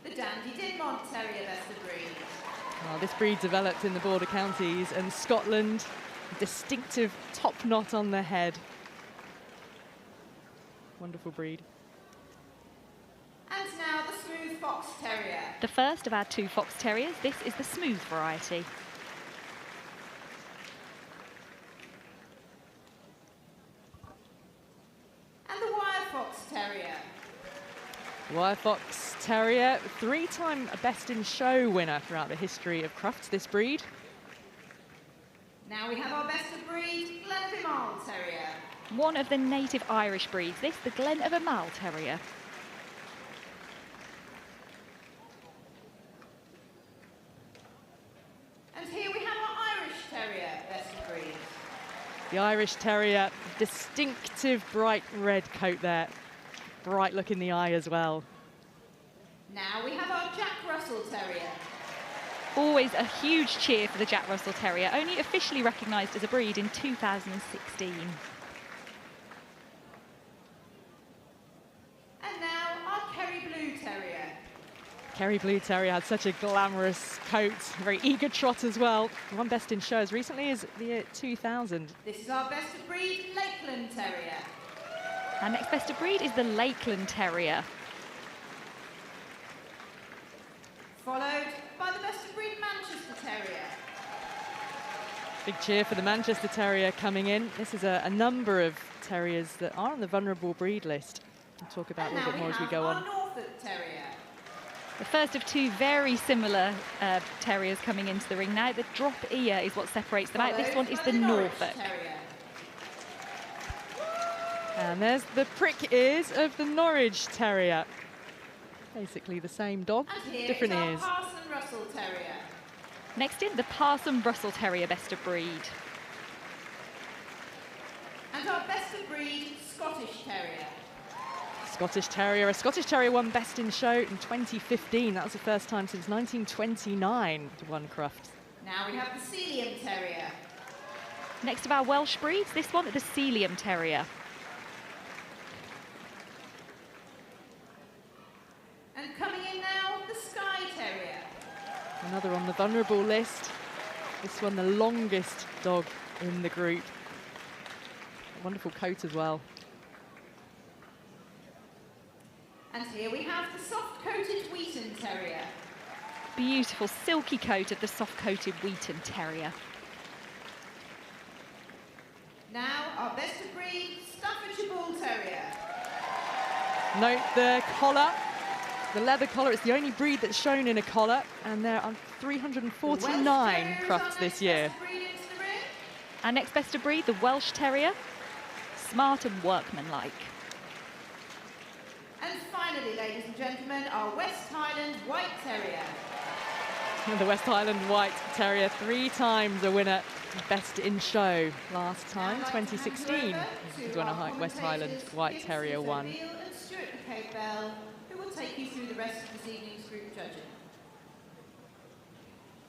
The Dandy Dinmont Terrier best of breed. Well, this breed developed in the border counties and Scotland. Distinctive top knot on the head. Wonderful breed. And now the Smooth Fox Terrier. The first of our 2 Fox Terriers. This is the smooth variety. And the Wire Fox Terrier. Wire Fox Terrier, 3-time Best in Show winner throughout the history of Crufts, this breed. Now we have our best of breed Glenfimal Terrier. One of the native Irish breeds. This, the Glen of a Mal Terrier. And here we have our Irish Terrier best of breed. The Irish Terrier, distinctive bright red coat there. Bright look in the eye as well. Now we have our Jack Russell Terrier. Always a huge cheer for the Jack Russell Terrier, only officially recognised as a breed in 2016. And now our Kerry Blue Terrier. Kerry Blue Terrier had such a glamorous coat, very eager trot as well. Won Best in Show as recently as the year 2000. This is our best of breed Lakeland Terrier. Our next best of breed is the Lakeland Terrier. Followed by the best of breed Manchester Terrier. Big cheer for the Manchester Terrier coming in. This is a number of terriers that are on the vulnerable breed list. We'll talk about a little bit more as we go on. Norfolk Terrier. The first of 2 very similar terriers coming into the ring now. The drop ear is what separates them out. This one is the Norfolk. And there's the prick ears of the Norwich Terrier. Basically the same dog, different ears. Parson Russell Terrier. Next in, the Parson Russell Terrier best of breed. And our best of breed Scottish Terrier. Scottish Terrier. A Scottish Terrier won Best in Show in 2015. That was the first time since 1929 to won Crufts. Now we have the Sealyham Terrier. Next of our Welsh breeds, this one, the Sealyham Terrier. And coming in now, the Skye Terrier. Another on the vulnerable list. This one, the longest dog in the group. Wonderful coat as well. And here we have the soft-coated Wheaton Terrier. Beautiful silky coat of the soft-coated Wheaton Terrier. Now our best of breed Staffordshire Bull Terrier. Note the collar. The leather collar, it's the only breed that's shown in a collar, and there are 349 Crufts this year. Our next best of breed, the Welsh Terrier. Smart and workmanlike. And finally, ladies and gentlemen, our West Highland White Terrier. And the West Highland White Terrier, 3 times a winner, Best in Show. Last time, 2016, is when a West Highland White Terrier won. And Stuart McCabe-Bell, who will take you through the rest of this evening's group judging.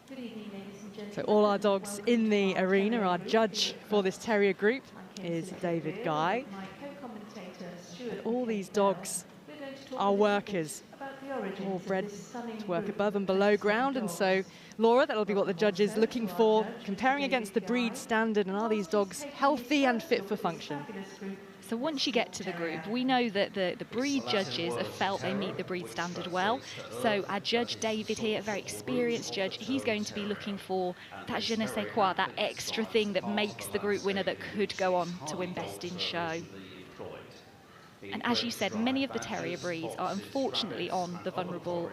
Good evening, ladies and gentlemen. So all our dogs in the arena, our judge for this terrier group is David Guy. My co-commentator, Stuart. And all these dogs are workers. All bred to work above and below ground, and so, Laura, that'll be what the judge is looking for, comparing against the breed standard, and are these dogs healthy and fit for function? So once you get to the group, we know that the breed judges have felt they meet the breed standard well. So our judge, David here, a very experienced judge, he's going to be looking for that je ne sais quoi, that extra thing that makes the group winner that could go on to win Best in Show. And as you said, many of the terrier breeds are unfortunately on the vulnerable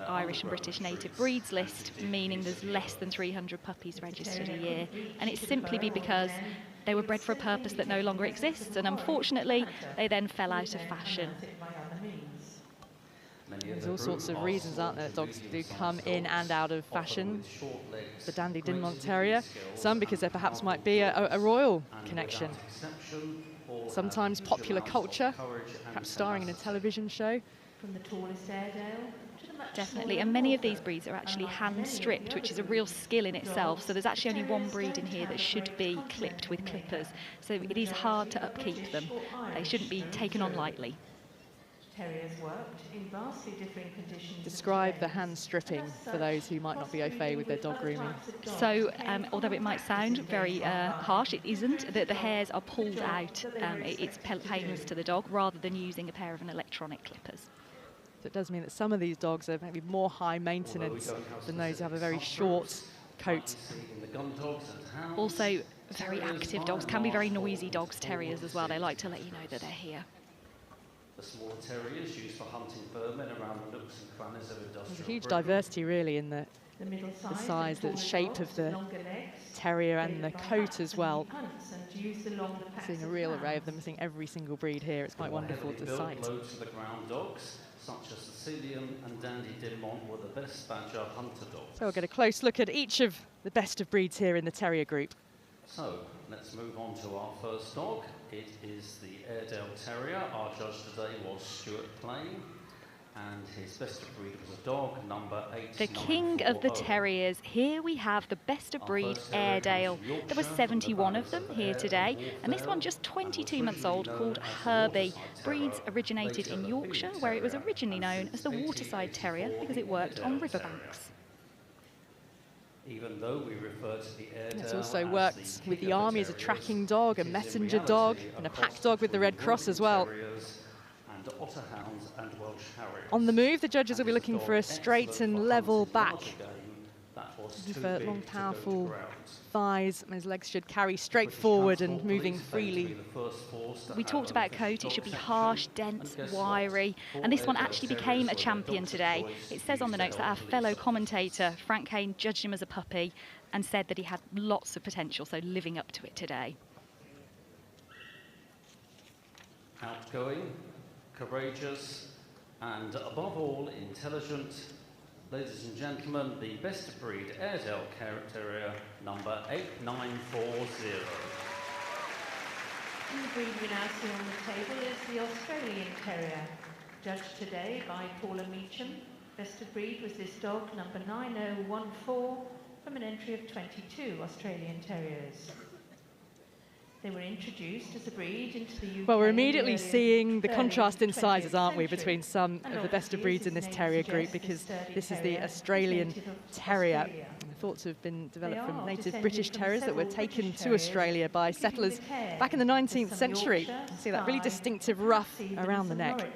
Irish and British native breeds list, meaning there's less than 300 puppies registered a year. And it's simply because they were bred for a purpose that no longer exists, and unfortunately, they then fell out of fashion. There's all sorts of reasons, aren't there, that dogs do come in and out of fashion. The Dandy Dinmont Terrier, some because there perhaps might be a royal connection. Sometimes popular culture, perhaps starring in a television show. From the tallest Airedale to the much Definitely, and many of these breeds are actually hand stripped, which is a real skill in itself. So there's actually only one breed in here that should be clipped with clippers. So it is hard to upkeep them. They shouldn't be taken on lightly. Terriers worked in vastly different conditions. Describe the hand stripping for those who might not be au fait with their dog grooming. So, although it might sound very harsh, it isn't. The hairs are pulled out. It's painless to the dog rather than using a pair of electronic clippers. So it does mean that some of these dogs are maybe more high maintenance than those who have a very short coat. Also, very active dogs, can be very noisy dogs, terriers as well. They like to let you know that they're here. The smaller terriers used for hunting vermin around the nooks and crannies of industrial. There's a huge diversity really in the size, the shape of the terrier and the coat as well. Seeing a real array of them, seeing every single breed here. It's quite wonderful to sight. Loads of the ground dogs, such as Sicilian and Dandy Dinmont, were the best badger hunter dogs. So we'll get a close look at each of the best of breeds here in the terrier group. So let's move on to our first dog. It is the Airedale Terrier. Our judge today was Stuart Plain, and his best of breed was a dog, number 8. The king of the terriers. Here we have the best of breed Airedale. There were 71 of them here today, and this one just 22 months old, called Herbie. Breeds originated in Yorkshire, where it was originally known as the Waterside Terrier because it worked on riverbanks. Even though we refer to the Airedale, it's also worked with the army as a tracking dog, a messenger dog, and a pack dog with the Red Cross as well. And otter hounds and Welsh Harriers. On the move, the judges will be looking for a straight and level back. For long, powerful thighs, and his legs should carry straight forward and moving freely. We talked about coat. It should be harsh, dense, wiry, and this one actually became a champion today. It says on the notes that our fellow commentator, Frank Kane, judged him as a puppy and said that he had lots of potential, so living up to it today. Outgoing, courageous, and above all, intelligent. Ladies and gentlemen, the best of breed Airedale Terrier, number 8940. And the breed we now see on the table is the Australian Terrier, judged today by Paula Meacham. Best of breed was this dog, number 9014, from an entry of 22 Australian Terriers. They were introduced as a breed into the UK. Well, we're immediately seeing the contrast in sizes, aren't we, between some of the best of breeds in this terrier group, because this is the Australian Terrier, thought to have been developed from native British terriers that were taken to Australia by settlers back in the 19th century. You see that really distinctive ruff around the neck.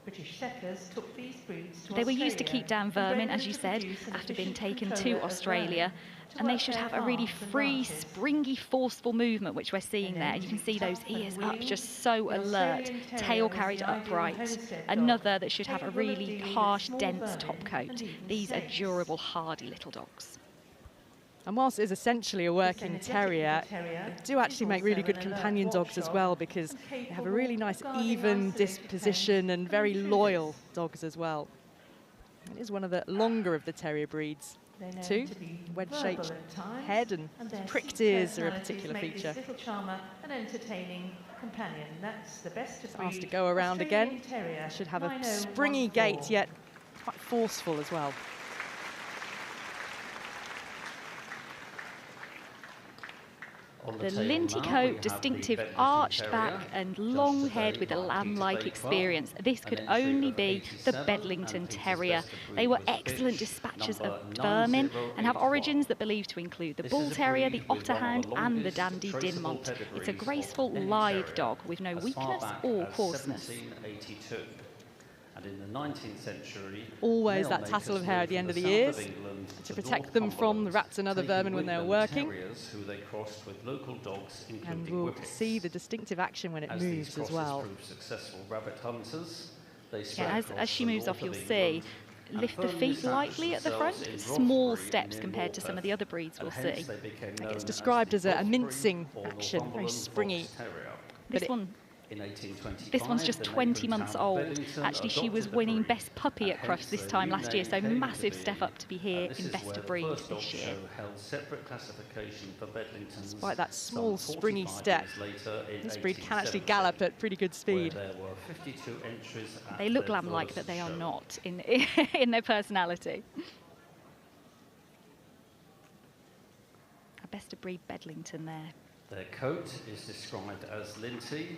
British settlers took these breeds to They were used to keep down vermin, as you said, after being taken to Australia. And they should have a really free, springy, forceful movement, which we're seeing there. You can see those ears up, just so alert, tail carried upright. Another that should have a really harsh, dense top coat. These are durable, hardy little dogs. And whilst it is essentially a working terrier, they do actually make really good companion dogs as well, because they have a really nice, even disposition and very loyal dogs as well. It is one of the longer of the terrier breeds. Too. Wedge-shaped head and pricked ears are a particular feature. Little charmer, an entertaining companion. That's the best of breed. Asked to go around again. Should have a springy gait, yet quite forceful as well. The linty coat, distinctive arched back and long head with a lamb-like experience. This could only be the Bedlington Terrier. They were excellent dispatchers of vermin and have origins that believe to include the Bull Terrier, the Otter Hound and the Dandy Dinmont. It's a graceful, lithe dog with no weakness or coarseness. And in the 19th century, always that tassel of hair at the end of the ears to protect them from the rats and other vermin when they're working. Who they crossed with local dogs, And we'll see the distinctive action when it moves as well. Successful rabbit hunters. Yeah, as she moves off, you'll see. Lift the feet lightly at the front, small steps compared to some of the other breeds we'll see. It gets described as a mincing action, very springy. This one's just 20 months old. Actually, she was winning Best Puppy at Crufts this time last year, so massive step up to be here in Best of Breed this year. Despite that small, springy step, this breed can actually gallop at pretty good speed. They look lamb-like, but they are not in their personality. A Best of Breed Bedlington there. Their coat is described as linty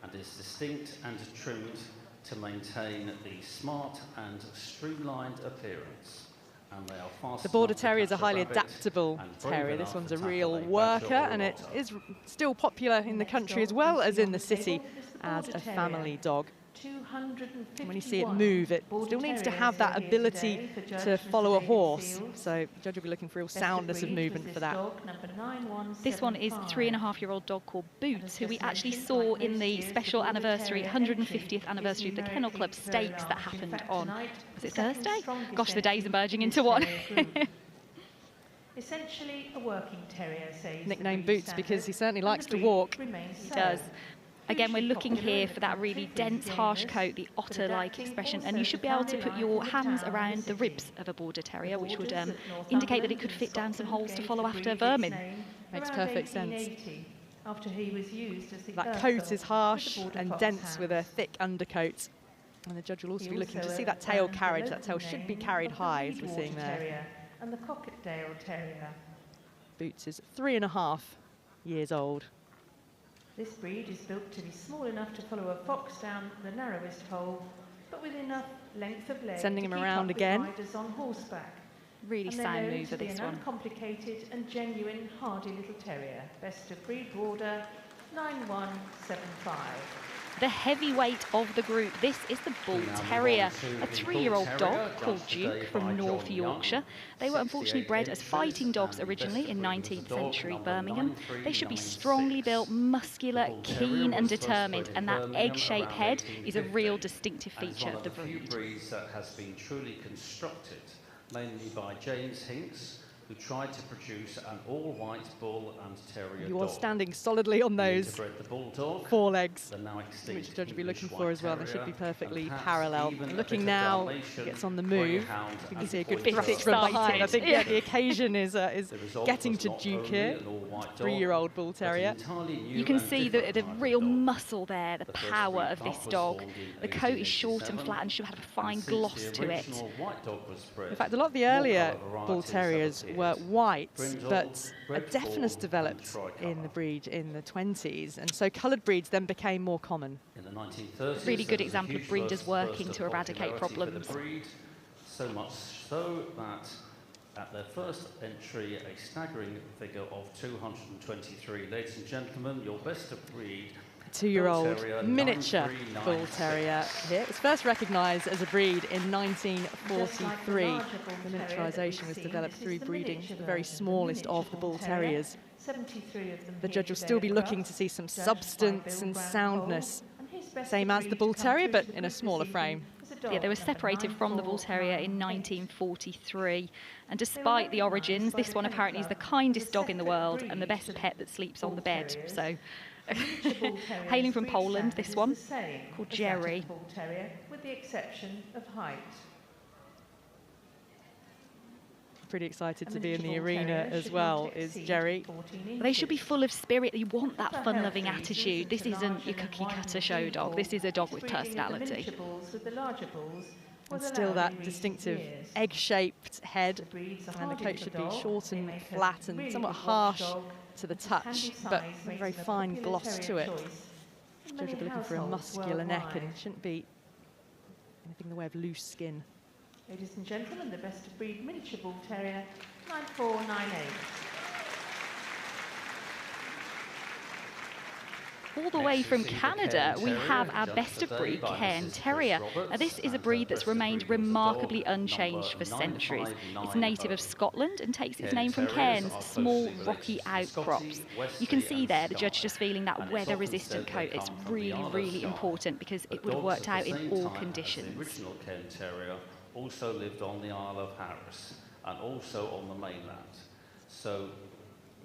and is distinct and trimmed to maintain the smart and streamlined appearance. And they are fast. The Border Terrier is a highly adaptable terrier. This one's a real worker, and it is still popular in the country as well as in the city as a family dog. When you see it move, it still needs to have that ability to follow a horse. So the judge will be looking for real soundness of movement for that. This one is 3.5-year-old dog called Boots, who we actually saw in the special anniversary, 150th anniversary of the Kennel Club Stakes that happened on, was it Thursday? Gosh, the days are merging into one. Essentially a working terrier, says Nicknamed Boots because he certainly likes to walk. He does. Again, we're looking here for that really dense, harsh coat, the otter-like expression, and you should be able to put your hands around the ribs of a Border Terrier, which would indicate that it could fit down some holes to follow after vermin. Makes perfect sense. After he was used as the that coat is harsh and dense with a thick undercoat. And the judge will also be looking to see that tail carriage. That tail should be carried high, as we're seeing there. And the Cockatdale Terrier. Boots is 3.5 years old. This breed is built to be small enough to follow a fox down the narrowest hole, but with enough length of leg Sending him to keep around up again. With riders on horseback. Really sound mover, this one. Uncomplicated and genuine hardy little terrier. Best of breed Border 9175. The heavyweight of the group, this is the Bull Terrier, a 3-year-old dog called Duke from North Yorkshire. They were unfortunately bred as fighting dogs originally in 19th century Birmingham. They should be strongly built, muscular, keen and determined, and that egg-shaped head is a real distinctive feature of the breed. Breeds that has been truly constructed, mainly by James Hinks, who tried to produce an all-white bull and terrier You are dog. standing solidly on those forelegs, now which the judge will be looking for as well. They should be perfectly perhaps parallel. even a Looking bit of now, Dalmatian, gets on the grey move. hound You can and see a good pointer. thrust from behind. I think the occasion is getting to not Duke only here. an all-white dog, 3-year-old Bull Terrier. You can see the real muscle there, the power of this dog. The coat is short and flat and should have a fine gloss to it. In fact, a lot of the earlier Bull Terriers were white, but a deafness developed in the breed in the 20s, and so coloured breeds then became more common. In the 1930s, Really good example of breeders working to eradicate problems. So much so that at their first entry, a staggering figure of 223. Ladies and gentlemen, your best of breed 2-year-old miniature Bull Terrier here. It was first recognised as a breed in 1943. The miniaturisation was developed through breeding the very smallest of the Bull Terriers. The judge will still be looking to see some substance and soundness, same as the Bull Terrier, but in a smaller frame. Yeah, they were separated from the Bull Terrier in 1943. And despite the origins, this one apparently is the kindest dog in the world and the best pet that sleeps on the bed. So, hailing from Poland, this one, called Jerry. Bull Terrier, with the exception of height. Pretty excited to be in the arena as well is Jerry. They should be full of spirit. You want that fun-loving attitude. This isn't your cookie-cutter show dog. This is a dog with personality. And still that distinctive egg-shaped head, and the coat should be short and flat and somewhat harsh to the touch, but a very fine gloss to it. Judge will be looking for a muscular neck and shouldn't be anything in the way of loose skin. Ladies and gentlemen, the best of breed miniature bull terrier, 9498. All the way from Canada, we have our best of breed Cairn Terrier. Now, this is a breed that's remained remarkably unchanged for centuries. It's native of Scotland and takes its name from cairns, small rocky outcrops. You can see there the judge just feeling that weather-resistant coat. It's really, really important because it would have worked out in all conditions. The original Cairn Terrier also lived on the Isle of Harris and also on the mainland. So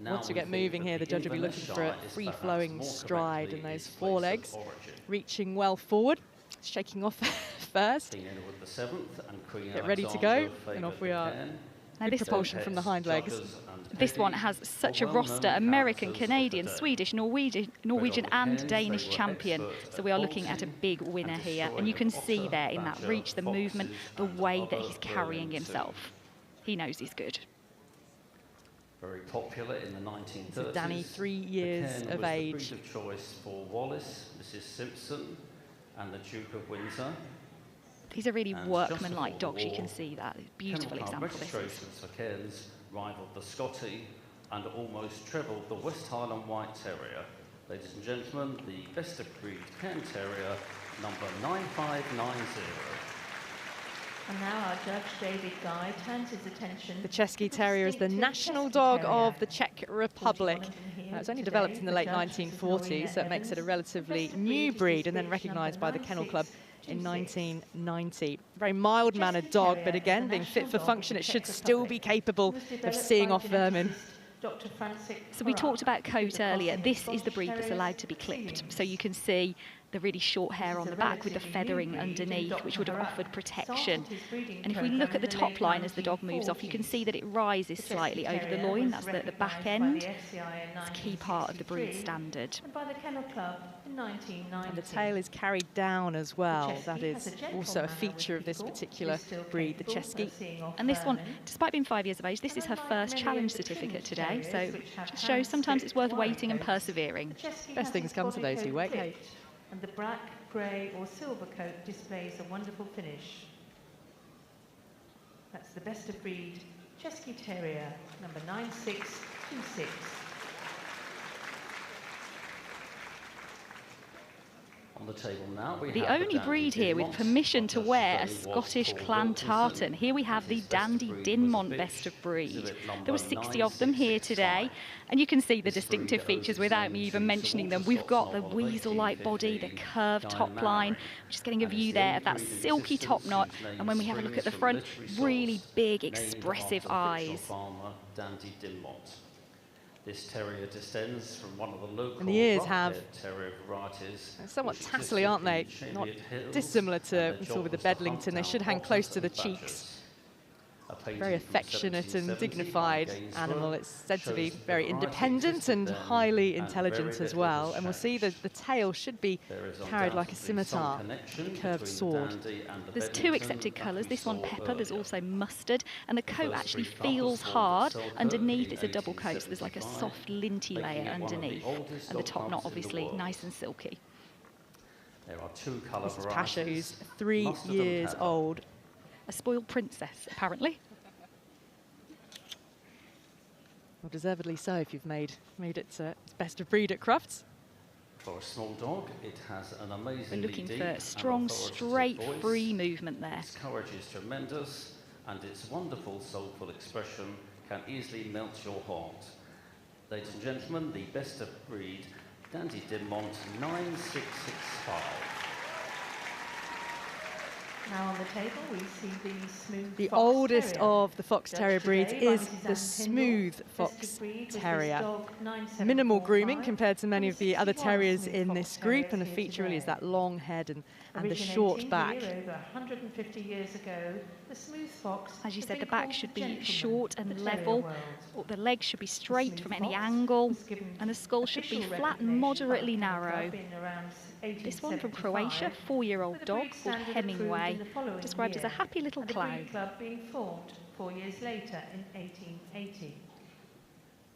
once we get moving here, the judge will be looking for a free-flowing stride and those forelegs reaching well forward, shaking off first. Get ready to go, and off we are. Good propulsion from the hind legs. This one has such a roster: American, Canadian, Swedish, Norwegian and Danish champion. So we are looking at a big winner here. And you can see there in that reach, the movement, the way that he's carrying himself. He knows he's good. Very popular in the 1930s. So Danny, 3 years of age. The breed of choice for Wallace, Mrs. Simpson, and the Duke of Windsor. These are really workman-like dogs. You can see that. Beautiful example. Registrations for Cairns rivaled the Scotty and almost trebled the West Highland White Terrier. Ladies and gentlemen, the best of breed Cairn Terrier, number 9590. And now our judge, David Guy, turns his attention. The Český Terrier is the national dog of the Czech Republic. It was only developed in the late 1940s, so it makes it a relatively new breed and then recognised by the Kennel Club in 1990. Very mild-mannered dog, but again, being fit for function, it should still be capable of seeing off vermin. So we talked about coat earlier. This is the breed that's allowed to be clipped. So you can see the really short hair on the back with the feathering underneath, which would have offered protection. And if we look at the top line as the dog moves off, you can see that it rises slightly over the loin. That's the back end. It's a key part of the breed standard. And the tail is carried down as well. That is also a feature of this particular breed, the Český. And this one, despite being 5 years of age, this is her first challenge certificate today. So it just shows sometimes it's worth waiting and persevering. Best things come to those who wait. And the black, grey or silver coat displays a wonderful finish. That's the best of breed Český Terrier, number 9626. On the table now, we the have only breed here with permission to wear a Scottish clan tartan. Here we have the Dandy Dinmont best of breed. There were 60 of them here today, and you can see the distinctive features without me even mentioning them. We've got the weasel-like body, the curved top line. We're just getting a view there of that silky top knot, and when we have a look at the front, really big, expressive eyes. Dandy Dinmont. This terrier descends from one of the local ears have terrier varieties. Somewhat tassely, aren't they? Not dissimilar to we saw with the Bedlington. They should hang close to the cheeks. Very affectionate and dignified animal. It's said to be very independent and highly intelligent as well. And we'll see that the tail should be carried like a scimitar, a curved sword. There's 2 accepted colours. This one pepper, there's also mustard. And the coat actually feels hard. Underneath it's a double coat, so there's like a soft linty layer underneath. And the top knot obviously nice and silky. There are 2 colour varieties. This is Pasha, who's 3 years old. A spoiled princess, apparently. Well, deservedly so if you've made it best of breed at Crufts. For a small dog, it has an amazingly We're looking for strong, straight, free movement there. Its courage is tremendous, and its wonderful, soulful expression can easily melt your heart. Ladies and gentlemen, the best of breed, Dandy Dinmont 9665. Now on the table, we see the smooth The Fox oldest Terrier. of the Fox Terrier breeds is the smooth Fox Terrier. Minimal grooming compared to many of the other terriers in this group, and a feature really is that long head and the short back. Over 150 years ago, the smooth fox, as you said, the back should be short and level, or the legs should be straight from any angle, and the skull should be flat and moderately narrow. This one from Croatia, 4-year-old dog called Hemingway, described as a happy little clown. The club being formed 4 years later in 1880.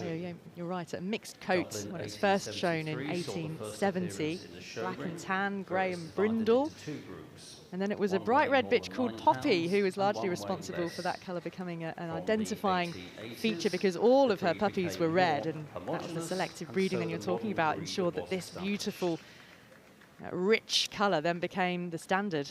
yeah, you're right, a mixed coat when it was first shown in 1870. Black and tan, grey and brindle. And then it was a bright red bitch called Poppy who was largely responsible for that colour becoming an identifying feature, because all of her puppies were red, and that was the selective breeding that you're talking about, ensured that this beautiful, rich colour then became the standard.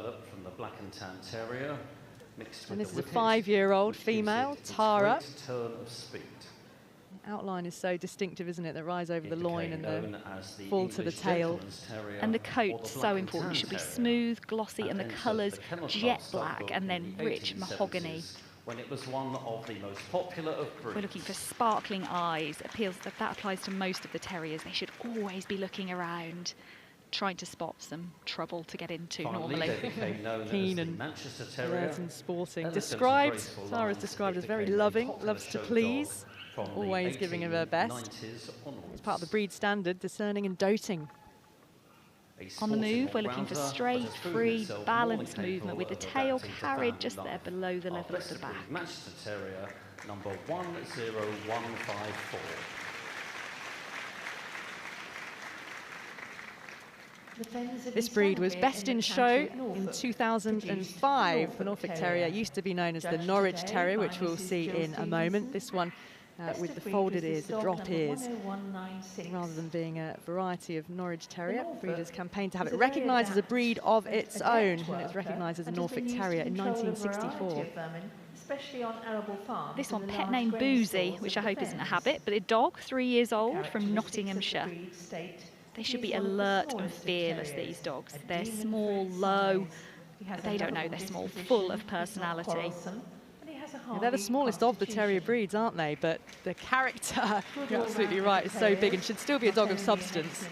developed from the Black and Tan Terrier, mixed with And this the is a Whippet, 5-year-old which gives female, it its Tara. great turn of speed. outline is so distinctive, isn't it? The rise over the loin and the the fall to the tail. And the coat, so important. It should be smooth, glossy, and the colours jet black and then rich mahogany. When it was one of the most popular of breeds. We're looking for sparkling eyes. Appeals that applies to most of the terriers. They should always be looking around, trying to spot some trouble to get into. Finally, normally. they became known Keen as the and Manchester Terrier. alert and sporting. Elegant and Described, graceful Sarah's lines described as that very became a loving, popular loves to show please, dog from the always giving of her best. 1890s onwards. It's part of the breed standard, discerning and doting. On the move, we're looking for straight, free, balanced movement with the tail carried just there below the level of the back. Manchester Terrier, number 10154. This breed was best in show in 2005. The Norfolk Terrier used to be known as the Norwich Terrier, which we'll see in a moment. This one with the folded ears, the drop ears, rather than being a variety of Norwich Terrier. Breeders campaigned to have it recognised as a breed of its own, and it was recognised as a Norfolk Terrier in 1964. Especially on arable farms. This one, pet name Boozy, which I hope isn't a habit, but a dog, 3 years old, from Nottinghamshire. They should be alert and fearless, these dogs. They're small, low, they don't know they're small, full of personality. Yeah, they're the smallest of the terrier breeds, aren't they? But the character, you're absolutely right, is so big and should still be a dog of substance.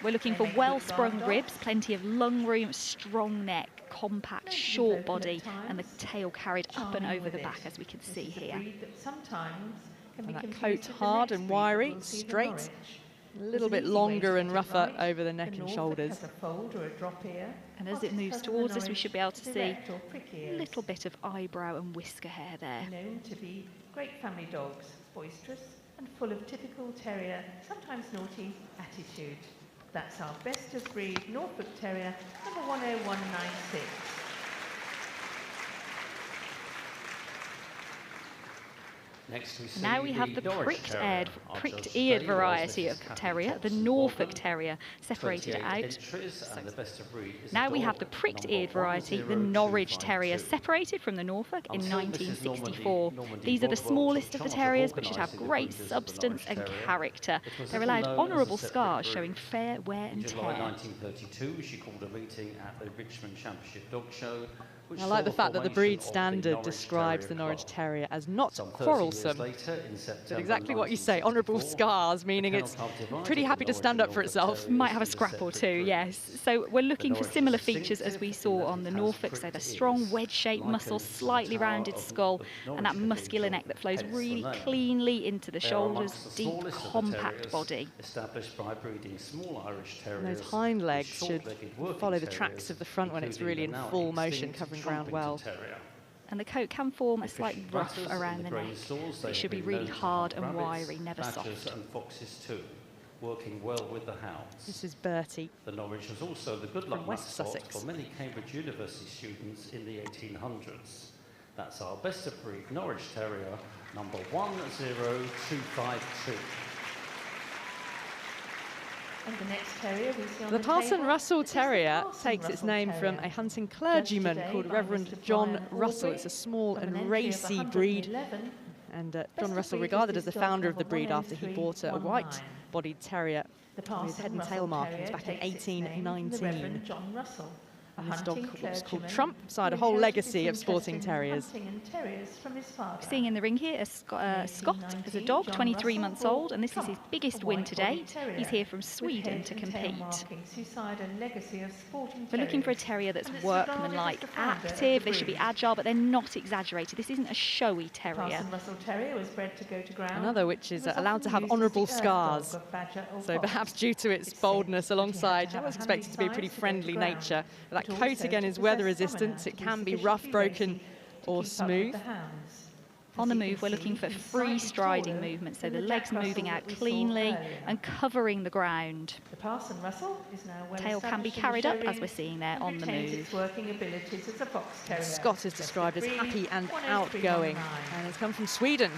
We're looking for well-sprung ribs, plenty of lung room, strong neck, compact, short body, and the tail carried up and over the back, as we can see here. And that coat hard and wiry, straight, a little bit longer and rougher over the neck and shoulders. And as it moves towards us, we should be able to see a little bit of eyebrow and whisker hair there. Known to be great family dogs, boisterous and full of typical terrier, sometimes naughty, attitude. That's our best of breed Norfolk Terrier, number 10196. Next we see Now we have the Norwich Terrier, pricked-eared variety of terrier, the Norfolk Terrier, separated out. Now we have the pricked-eared variety, the Norwich Terrier, separated from the Norfolk in 1964. These are the smallest of the terriers, but should have great substance and character. They're allowed honourable scars showing fair wear and tear. July 1932, she called a meeting at the Richmond Championship Dog Show. I like the fact that the breed standard describes the Norwich Terrier as not quarrelsome, but exactly what you say, honourable scars, meaning it's pretty happy to stand up for itself. Might have a scrap or two, yes. So we're looking for similar features as we saw on the Norfolk, so the strong wedge-shaped muscles, slightly rounded skull, and that muscular neck that flows really cleanly into the shoulders, deep, compact body. Established by breeding small Irish And Terriers. those hind legs should follow the tracks of the front when it's really in full motion, covering ground well. And the coat can form a slight ruff around the neck. It should be really hard and wiry, never soft. And foxes too, working well with the hounds. This is Bertie. The Norwich was also the good luck West mascot Sussex. for many Cambridge University students in the 1800s. That's our best of breed Norwich Terrier, number 10252. And the next terrier we see on The the Parson table Russell is the Terrier Parson takes its Russell name from Terrier. a hunting clergyman Judged called today by Reverend Mr. John Brian Russell. Aubrey It's a small from and an entry of racy breed. 111. And Best John of Russell breed regarded is as the this dog founder of the number breed after he bought a 10319. white-bodied terrier The with Parson head and Russell tail markings Terrier back in takes its name from the 1819. Reverend John Russell, a And this dog hunting was called clergyman Trump, beside a who whole inherited legacy of his sporting interest in terriers. hunting and terriers from his father. Seeing in the ring here, Scott is a dog, 23 months old, and this is his biggest win to date. He's here from Sweden to compete. We're looking for a terrier that's workmanlike, active. They should be agile, but they're not exaggerated. This isn't a showy terrier. Parson Russell Terrier was bred to go to ground. Another which is It was allowed to often have used as honourable the earth scars. dog of badger or So fox. perhaps due to its boldness alongside, I was expected to be a pretty friendly nature. But that coat again is weather resistant. It can be rough, broken or smooth. On the move, we're looking for free striding movement, so the legs moving out cleanly and covering the ground. The Parson Russell is now well Tail can be established in carried the up, show as ring we're seeing there, and on the retains move. its working abilities as a fox terrier. Scott is described as happy and outgoing, and has come from Sweden.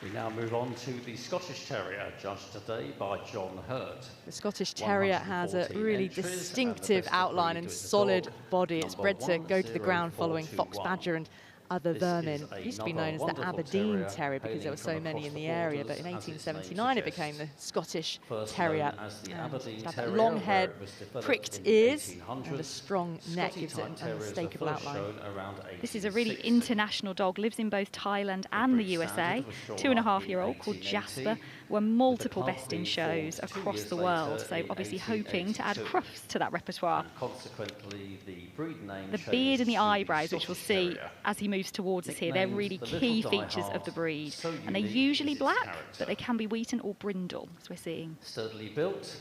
We now move on to the Scottish Terrier, judged today by John Hurt. The Scottish Terrier has a really distinctive outline and solid body. It's bred to go to the ground following fox, badger and other This vermin. is It used to be another known as the wonderful Aberdeen Terrier because there hailing were so from many across in the the area, but borders, in as its name 1879 it suggests. became the Scottish First Terrier. known as the And Aberdeen it's got Terrier, that long where head, it was developed pricked in the ears, and a 1800s. strong neck Scotty gives it Time an Terriers are unmistakable first outline. shown around This is a really 1860. international dog, lives in both Thailand and the USA. standard was drawn 2.5-year-old up in called 1880, Jasper, won multiple with the best in club shows being formed 2 across years the later world, so in obviously hoping to add 1882. Crufts to that repertoire. And consequently, the breed name The changed beard and the to eyebrows, which we'll Scottish see Terrier. as he moves towards us here, they're Nicknamed really the little key die features of hard, the breed. so And they're unique usually is its black, character. but they can be wheaten or brindle, as we're seeing. Sturdily built,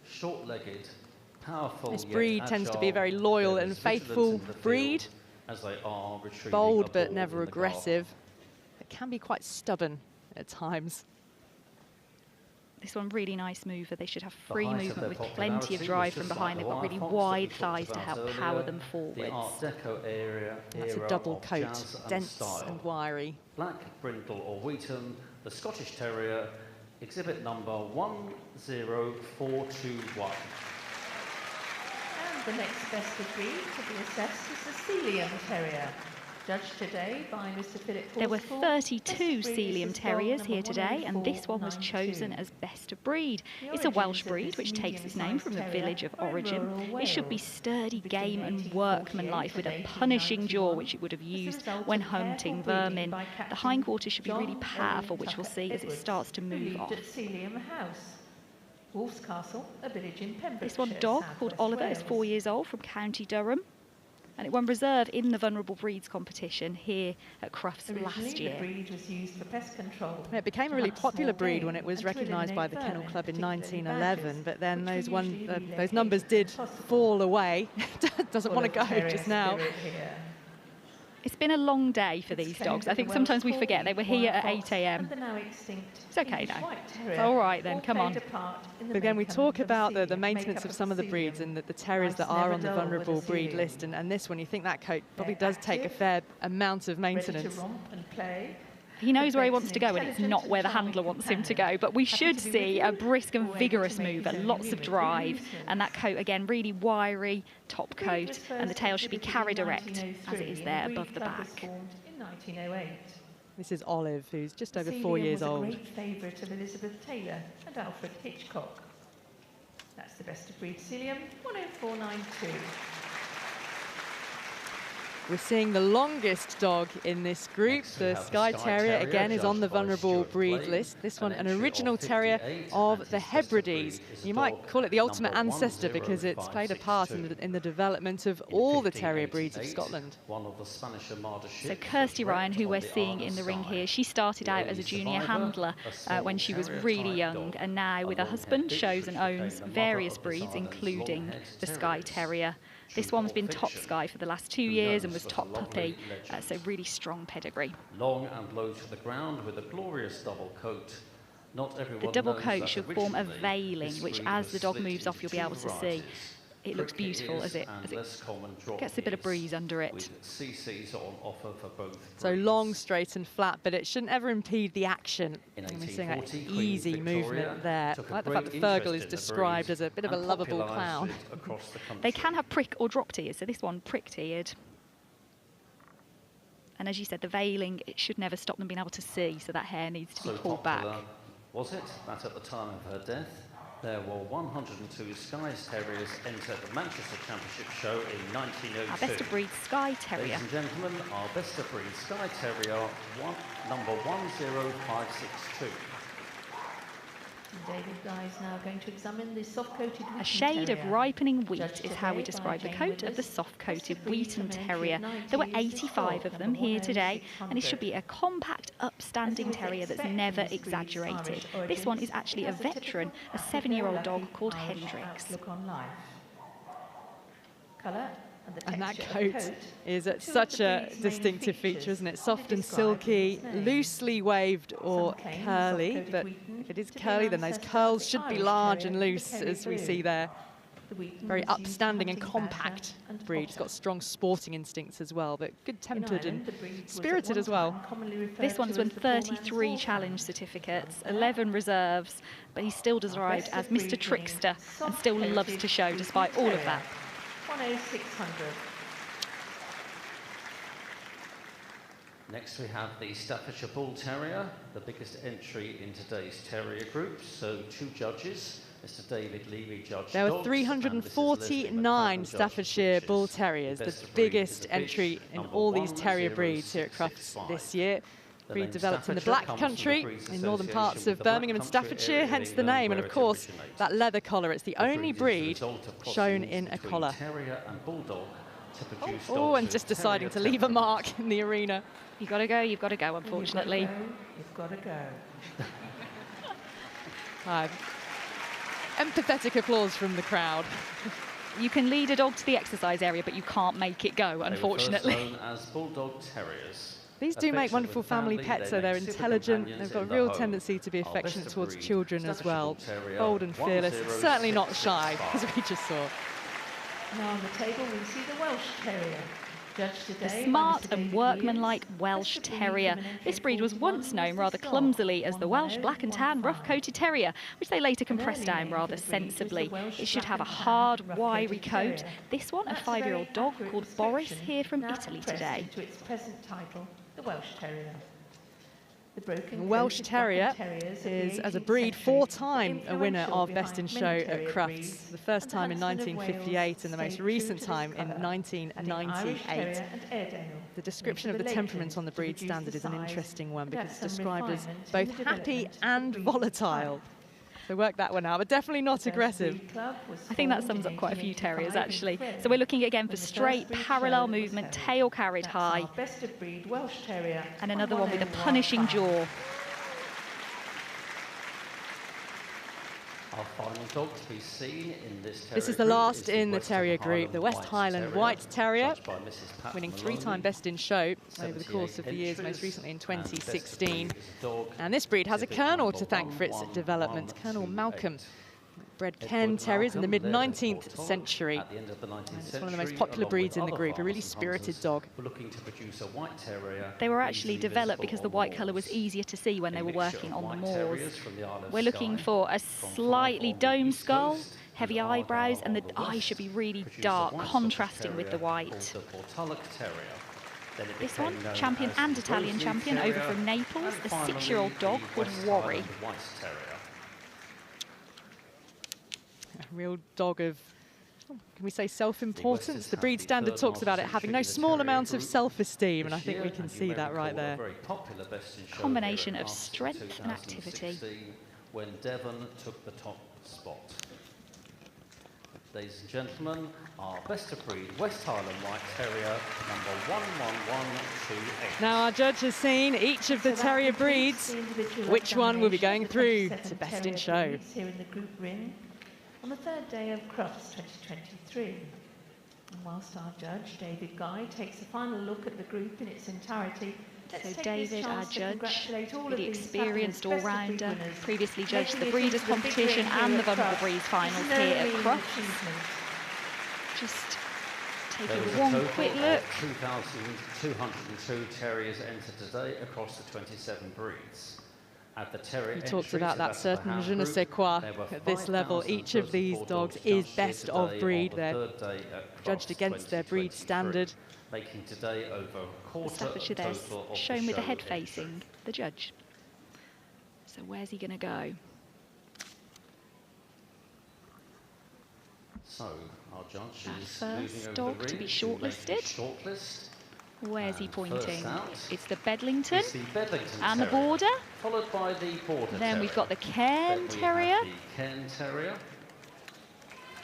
short-legged, powerful. This yet breed tends to be a agile. very loyal They're and as vigilant faithful in the field breed. as they are retrieving a Bold ball but never in the garden. aggressive. It can be quite stubborn at times. This one, really nice mover. They should have The free height of movement their with plenty popularity of was drive just from like behind. the They've got wire really fox wide that we talked thighs to about help earlier. power them The forwards. Art Deco era That's a era double of coat, jazz and dense style. and wiry. Black, brindle or wheaten, the Scottish Terrier, exhibit number 10421. And the next best of breed to be assessed is the Sealyham Terrier. Judged today by Mr. Philip There were Horsfall. 32 Best breed Sealyham is dog Terriers number here today, and this one was 10492. chosen as best of breed. The It's a Welsh origins of breed, this which takes its name from the medium-sized village of terrier are in origin. rural It should be Wales. sturdy Between game and 1848 workmanlike with a and punishing jaw, 1891 which it would have as a used result when of careful hunting breeding vermin. by The Captain hindquarters should be really John powerful, Owen which we'll Tucker see as it Edwards, starts to who move lived off. at Sealyham House. Wolf's Castle, a village in Pembrokeshire. This one dog called Oliver is 4 years old from County Durham. And it won reserve in the Vulnerable Breeds competition here at Crufts last Originally, year. the breed was used for pest control. It became a really popular breed when it was recognised by the Kennel Club in 1911, but then those numbers did fall away. Doesn't want to go just now. It's been a long day for these dogs. I think sometimes we forget they were here at 8 a.m. It's okay now. It's all right then, come on. But again, we talk about the maintenance of some of the breeds and the terriers that are on the vulnerable breed list, and this one, you think that coat probably does take a fair amount of maintenance. He knows where he wants to go, and it's not where the handler wants him to go. But we should see a brisk and vigorous mover, lots of drive, and that coat, again, really wiry top coat, and the tail should be carried erect, as it is there above the back. In 1908. This is Olive, who's just over 4 Sealyham years was old. a great favourite of Elizabeth Taylor and Alfred Hitchcock. That's the best of breed Sealyham, 10492. We're seeing the longest dog in this group. The Skye Terrier, again, is on the vulnerable breed list. This one, an original terrier of the Hebrides. You might call it the ultimate ancestor because it's played a part in the development of all the terrier breeds of Scotland. So Kirsty Ryan, who we're seeing in the ring here, she started out as a junior handler when she was really young, and now with her husband shows and owns various breeds, including the Skye Terrier. This one's been top Skye for the last 2 years and was top puppy, so really strong pedigree. Long and low to the ground with a glorious double coat. Not everyone The double knows coat that should form a originally veiling, this which breed as was the dog split moves off, into you'll be able to two see. varieties. It looks Prick beautiful ears as it and less common drop gets a bit of ears, breeze under it. with CCs on offer for both. So long, straight and flat, but it shouldn't ever impede the action. In And we're seeing that 1840, Queen easy Victoria movement there. took I a like the fact that great Fergal interest is in the described breed as a bit of a and lovable popularised clown. it across the country. They can have prick or dropped ears, so this one pricked eared. And as you said, the veiling, it should never stop them being able to see, so that hair needs to be So pulled back. popular was it that at the time of her death, there were 102 Skye Terriers entered the Manchester Championship show in 1902. Our best of breed Skye Terrier. Ladies and gentlemen, our best of breed Skye Terrier, number 10562. David Guy is now going to examine the soft-coated A shade of Terrier. ripening wheat Judged is how we today describe the by coat Jane of the Withers. soft-coated Best of breed Wheaten from Terrier. entry There were 90 years 85 of old, them here today, 10600. and it should be a compact, upstanding As you would terrier that's expect never from this breed's exaggerated. Irish This one origins, is actually it a has a veteran, a typical 7-year-old dog happy-go-lucky called Irish Hendrix. outlook on life. Colour and the And that texture of the coat coat is two of such the a breed's main distinctive feature, features, isn't it? often Soft and described in silky, its name. loosely waved or Some claim curly, soft-coated but Wheaten if it is to be curly, an then those ancestor of curls the should be Irish large Terrier and and the loose, Terrier as we breed. see there. The Wheaten Very was used for upstanding and hunting badger compact and breed. It's otter. got strong sporting instincts as well, but good-tempered Ireland, and the breed was at spirited one as well. time commonly referred This one's to won as the poor man's 33 wolfhound. challenge certificates, 11 reserves, but he's still described best as of Mr. breed Trickster name, and still loves soft-coated to show Wheaten despite all of Terrier. that. 10600. Next we have the Staffordshire Bull Terrier, the biggest entry in today's Terrier group. So 2 judges, Mr. David Levy judged There were dogs, 349 Staffordshire Bull Terriers, the biggest entry in all these terrier breeds here at Crufts this year. Breed developed in the Black Country, in northern parts of Birmingham and Staffordshire, hence the name. And of course, that leather collar, it's the only breed shown in a collar. Oh, and just deciding to leave a mark in the arena. You've got to go, unfortunately. You've got to go. Empathetic applause from the crowd. You can lead a dog to the exercise area, but you can't make it go, unfortunately. They were first known as Bulldog Terriers. These do make wonderful family pets, so they're intelligent. They've got a real tendency to be affectionate towards children as well. Bold and fearless, certainly not shy, as we just saw. Now on the table we see the Welsh Terrier. Judged The today smart and workmanlike Welsh Terrier. This breed was once known rather clumsily as the Welsh Black and Tan Rough-Coated Terrier, which they later compressed down rather sensibly. It should have a hard, wiry coat. This one, a 5-year-old dog called Boris, here from Italy today. To its present title, the Welsh Terrier. The Welsh Terrier is, as a breed, 4-time a winner of Best in Show at Crufts. The first time in 1958 and the most recent time in 1998. The description of the temperament on the breed standard is an interesting one because it's described as both happy and volatile. So work that one out, but definitely not aggressive. I think that sums up quite a few terriers, actually. So we're looking again for straight, parallel movement, tail carried high. Best of breed Welsh Terrier. And another one with a punishing jaw. Our final dog to be seen in this terrier This is the last in the terrier group, the West Highland White Terrier, winning 3-time Best in Show over the course of the years, most recently in 2016. And this breed has a colonel to thank for its development, Colonel Malcolm. Bred Ken Terriers in the mid-19th century. And it's one of the most popular breeds in the group, a really spirited dog. They were actually developed because the white colour was easier to see when they were working on the moors. We're looking for a slightly domed skull, heavy eyebrows, and the eyes should be really dark, contrasting with the white. This one, champion and Italian champion, over from Naples, a 6-year-old dog called Worry. A real dog of, can we say, self-importance? The breed standard talks about it having no small amount of self-esteem, and I think we can see that right there. Combination of strength and activity. When Devon took the top spot. Ladies and gentlemen, our best of breed West Highland White Terrier, number 11128. Now our judge has seen each of the terrier breeds. Which one will be going through to Best in Show? Here in the group ring on the 3rd day of Crufts 2023. And whilst our judge, David Guy, takes a final look at the group in its entirety, so David, our judge, the experienced all-rounder, previously judged the Breeders' Competition and the Vulnerable Breeds Finals here at Crufts. Just taking one quick look. 2,202 terriers entered today across the 27 breeds. At the terrier he talks about that certain je ne sais quoi at this level. Each of these dogs is best of breed. They're judged against their breed standard. Making today over a quarter Staffordshire there shown with the head facing the judge. So where's he going to go? So our judge is first dog to be shortlisted. Where's he pointing? It's the Bedlington, and the Border. Followed by the Border. Then we've got the Cairn Terrier. The Cairn Terrier.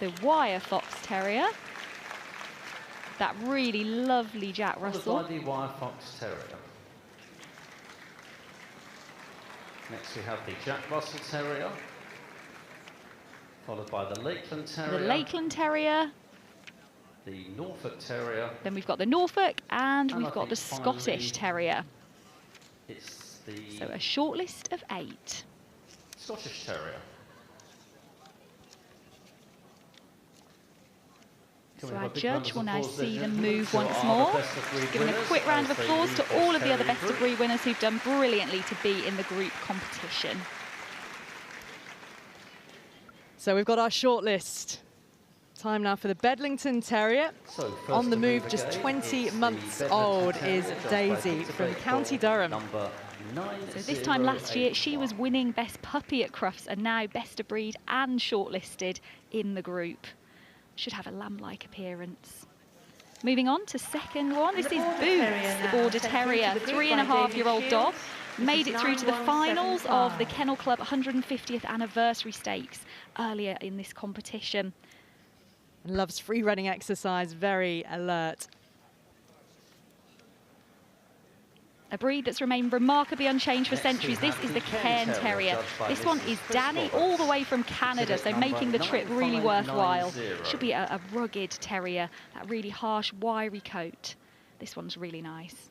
The Wire Fox Terrier. That really lovely Jack Russell. Followed by the Wire Fox Terrier. Next we have the Jack Russell Terrier. Followed by the Lakeland Terrier. The Lakeland Terrier. The Norfolk Terrier. Then we've got the Norfolk, and we've got the Scottish Terrier. It's the so a short list of 8. Scottish Terrier. So our judge will now see them move once more. Giving a quick round of applause to all of the other best of breed winners who've done brilliantly to be in the group competition. So we've got our shortlist. Time now for the Bedlington Terrier. So on the move, just 20 months old, is Daisy from County Durham. So this time last year, she was winning Best Puppy at Crufts and now Best of Breed and shortlisted in the group. Should have a lamb-like appearance. Moving on to second one, this is Boots, the Border Terrier, 3.5-year-old dog. Made it through to the finals of the Kennel Club 150th Anniversary Stakes earlier in this competition. And loves free running exercise, very alert. A breed that's remained remarkably unchanged for centuries. This is the Cairn Terrier. This one is Danny, all the way from Canada, so making the trip really worthwhile. Should be a rugged terrier, that really harsh, wiry coat. This one's really nice.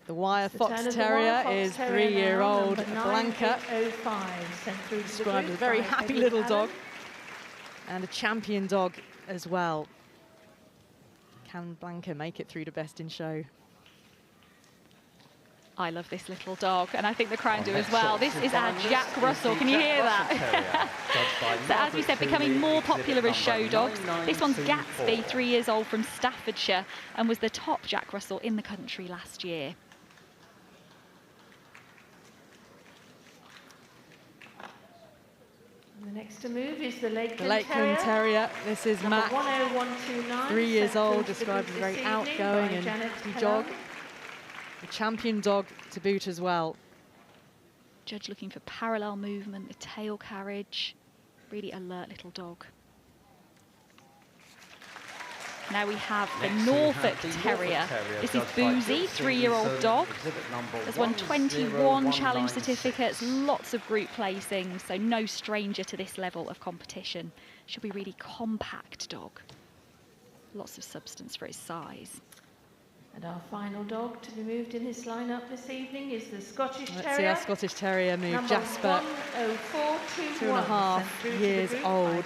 The Wire Fox Terrier is 3-year-old Blanca. Described as a very happy little dog and a champion dog as well. Can Blanca make it through to Best in Show? I love this little dog, and I think the crowd do as well. This is our Jack Russell. Can you hear that? So as we said, becoming more popular as show dogs. This one's Gatsby, 3 years old, from Staffordshire, and was the top Jack Russell in the country last year. The next to move is the Lakeland Lakeland Terrier. This is Mac, 10129, 3 years old, described as a very outgoing and happy dog. A champion dog to boot as well. Judge looking for parallel movement, the tail carriage. Really alert little dog. Now we have the Norfolk Terrier. This is Boozy, 3-year-old dog. Has won 21 challenge certificates, lots of group placings, so no stranger to this level of competition. Should be really compact dog. Lots of substance for its size. And our final dog to be moved in this lineup this evening is the Scottish Terrier. Let's see our Scottish Terrier move. Jasper, 2.5 years old.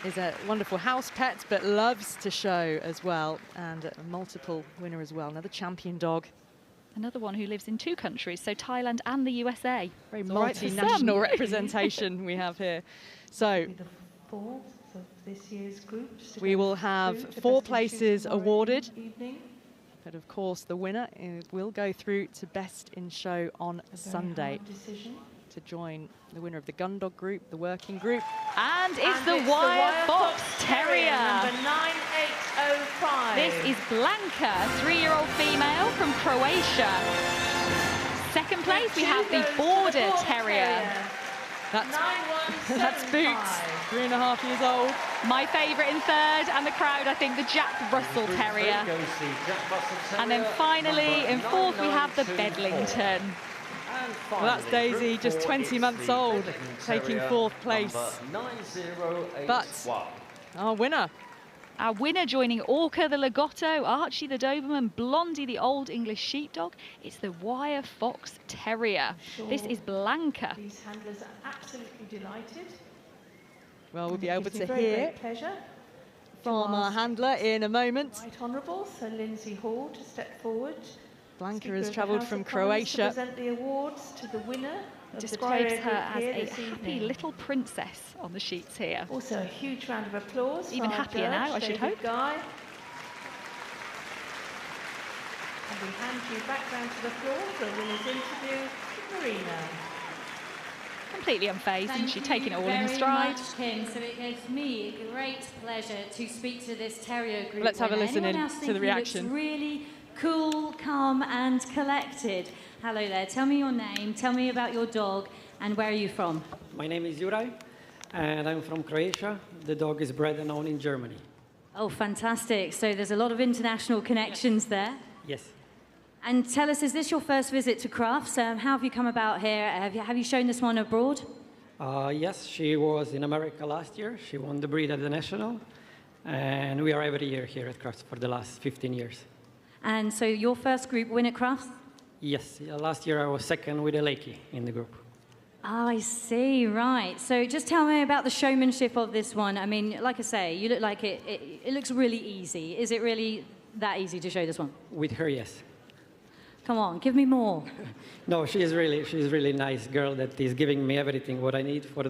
Is a wonderful house pet, but loves to show as well, and a multiple winner as well. Another champion dog. Another one who lives in 2 countries, so Thailand and the USA. Very multinational representation we have here. So the 4th of this year's groups. We will have 4 places awarded. But of course, the winner will go through to Best in Show on Sunday to join the winner of the gun dog group, the working group. And it's the Wire Fox Terrier. Number 9805. This is Blanca, 3-year-old female from Croatia. Second place, we have the Border Terrier. That's Boots, 3.5 years old. My favourite in third, and the crowd, I think, the Jack Russell Terrier. And then finally, in fourth, we have the Bedlington. Well, that's Daisy, just 20 months old, taking 4th place. But our winner joining Orca the Lagotto, Archie the Doberman, Blondie the Old English Sheepdog, it's the Wire Fox Terrier. This is Blanca. These handlers are absolutely delighted. Well, we'll be able to hear from our handler in a moment. Right Honourable Sir Lindsay Hall to step forward. Blanca has travelled from Croatia. To present the awards to the winner. Describes her as a happy little princess on the sheets here. Also a huge round of applause. Even happier now, I should hope. Guy. And we hand you back down to the floor for the winner's interview with Marina. Completely unfazed, isn't she? Taking it all in stride. Much, King. So it gives me a great pleasure to speak to this terrier group. Let's have a listen in to the reaction. Looks really cool, calm and collected. Hello there, tell me your name, tell me about your dog and where are you from? My name is Juraj and I'm from Croatia. The dog is bred and owned in Germany. Oh, fantastic. So there's a lot of international connections there. Yes. And tell us, is this your first visit to Crufts? How have you come about here? Have you shown this one abroad? Yes, she was in America last year. She won the breed at the National. And we are every year here at Crufts for the last 15 years. And so your first group win at Crufts? Yes, last year I was second with a Lakey in the group. Oh, I see, right. So just tell me about the showmanship of this one. I mean, like I say, you look like it looks really easy. Is it really that easy to show this one? With her, yes. Come on, give me more. No, she's really nice girl that is giving me everything what I need for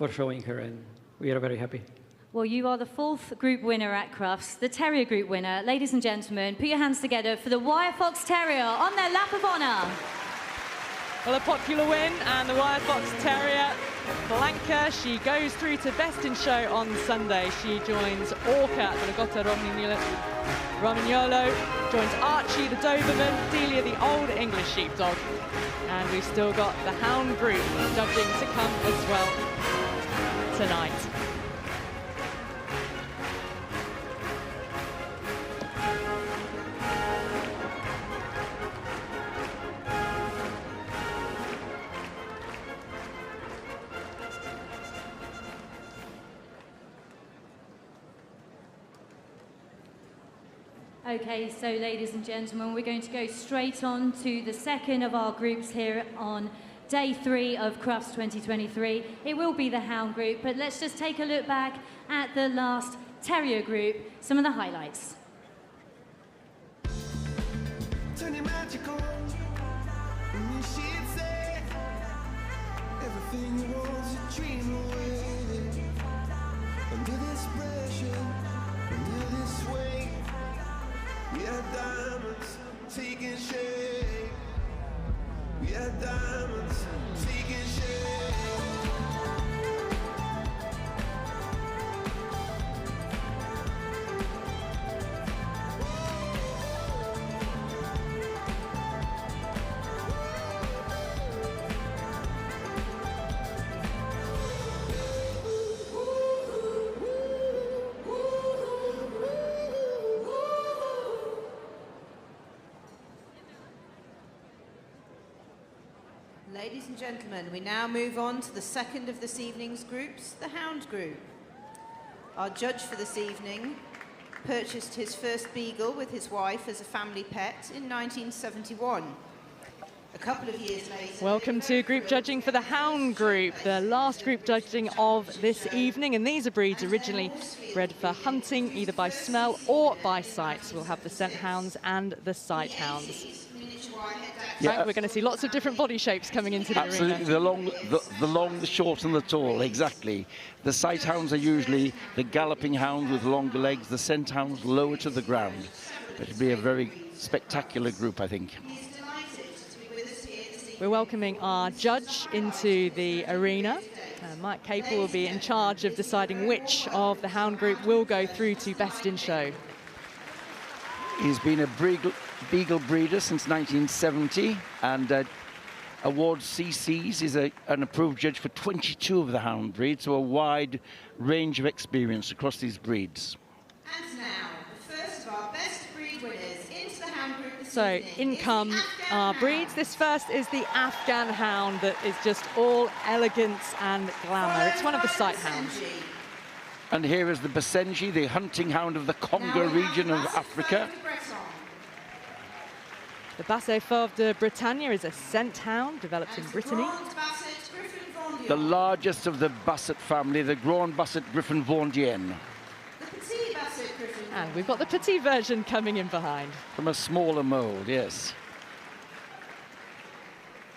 for showing her, and we are very happy. Well, you are the 4th group winner at Crufts, the Terrier group winner. Ladies and gentlemen, put your hands together for the Wire Fox Terrier on their lap of honour. Well, a popular win, and the Wire Fox Terrier, Blanca, she goes through to Best in Show on Sunday. She joins Orca, the Lagotto Romagnolo, joins Archie, the Doberman, Delia, the Old English Sheepdog. And we've still got the Hound group judging to come as well tonight. Okay, so ladies and gentlemen, we're going to go straight on to the second of our groups here on day 3 of Crufts 2023. It will be the Hound group, but let's just take a look back at the last Terrier group, some of the highlights. Turn your magical when you see it say everything you want to dream away. Under this pressure, under this weight, we are diamonds taking shape. We are diamonds taking shape. Ladies and gentlemen, we now move on to the second of this evening's groups, the Hound group. Our judge for this evening purchased his first beagle with his wife as a family pet in 1971. A couple of years later... Welcome to group judging for the Hound group, the last group judging of this evening, and these are breeds originally bred for hunting, either by smell or by sight. So we'll have the scent hounds and the sight hounds. Frank, we're going to see lots of different body shapes coming into the Absolutely, arena. the long, the short and the tall, exactly. The sight hounds are usually the galloping hounds with longer legs, the scent hounds lower to the ground. But it'll be a very spectacular group, I think. We're welcoming our judge into the arena. Mike Capel will be in charge of deciding which of the Hound group will go through to Best in Show. He's been a beagle breeder since 1970 and awards CCs. Is an approved judge for 22 of the Hound breeds, so a wide range of experience across these breeds. And now, the first of our best breed winners into the Hound group this So evening in come our breeds. This first is the Afghan Hound that is just all elegance and glamour. It's one of the sight hounds. And here is the Basenji, the hunting hound of the Congo region of Africa. The Basset Fauve de Bretagne is a scent hound developed in Brittany. The largest of the Basset family, the Grand Basset Griffon Vendienne. And we've got the petite version coming in behind. From a smaller mould, yes.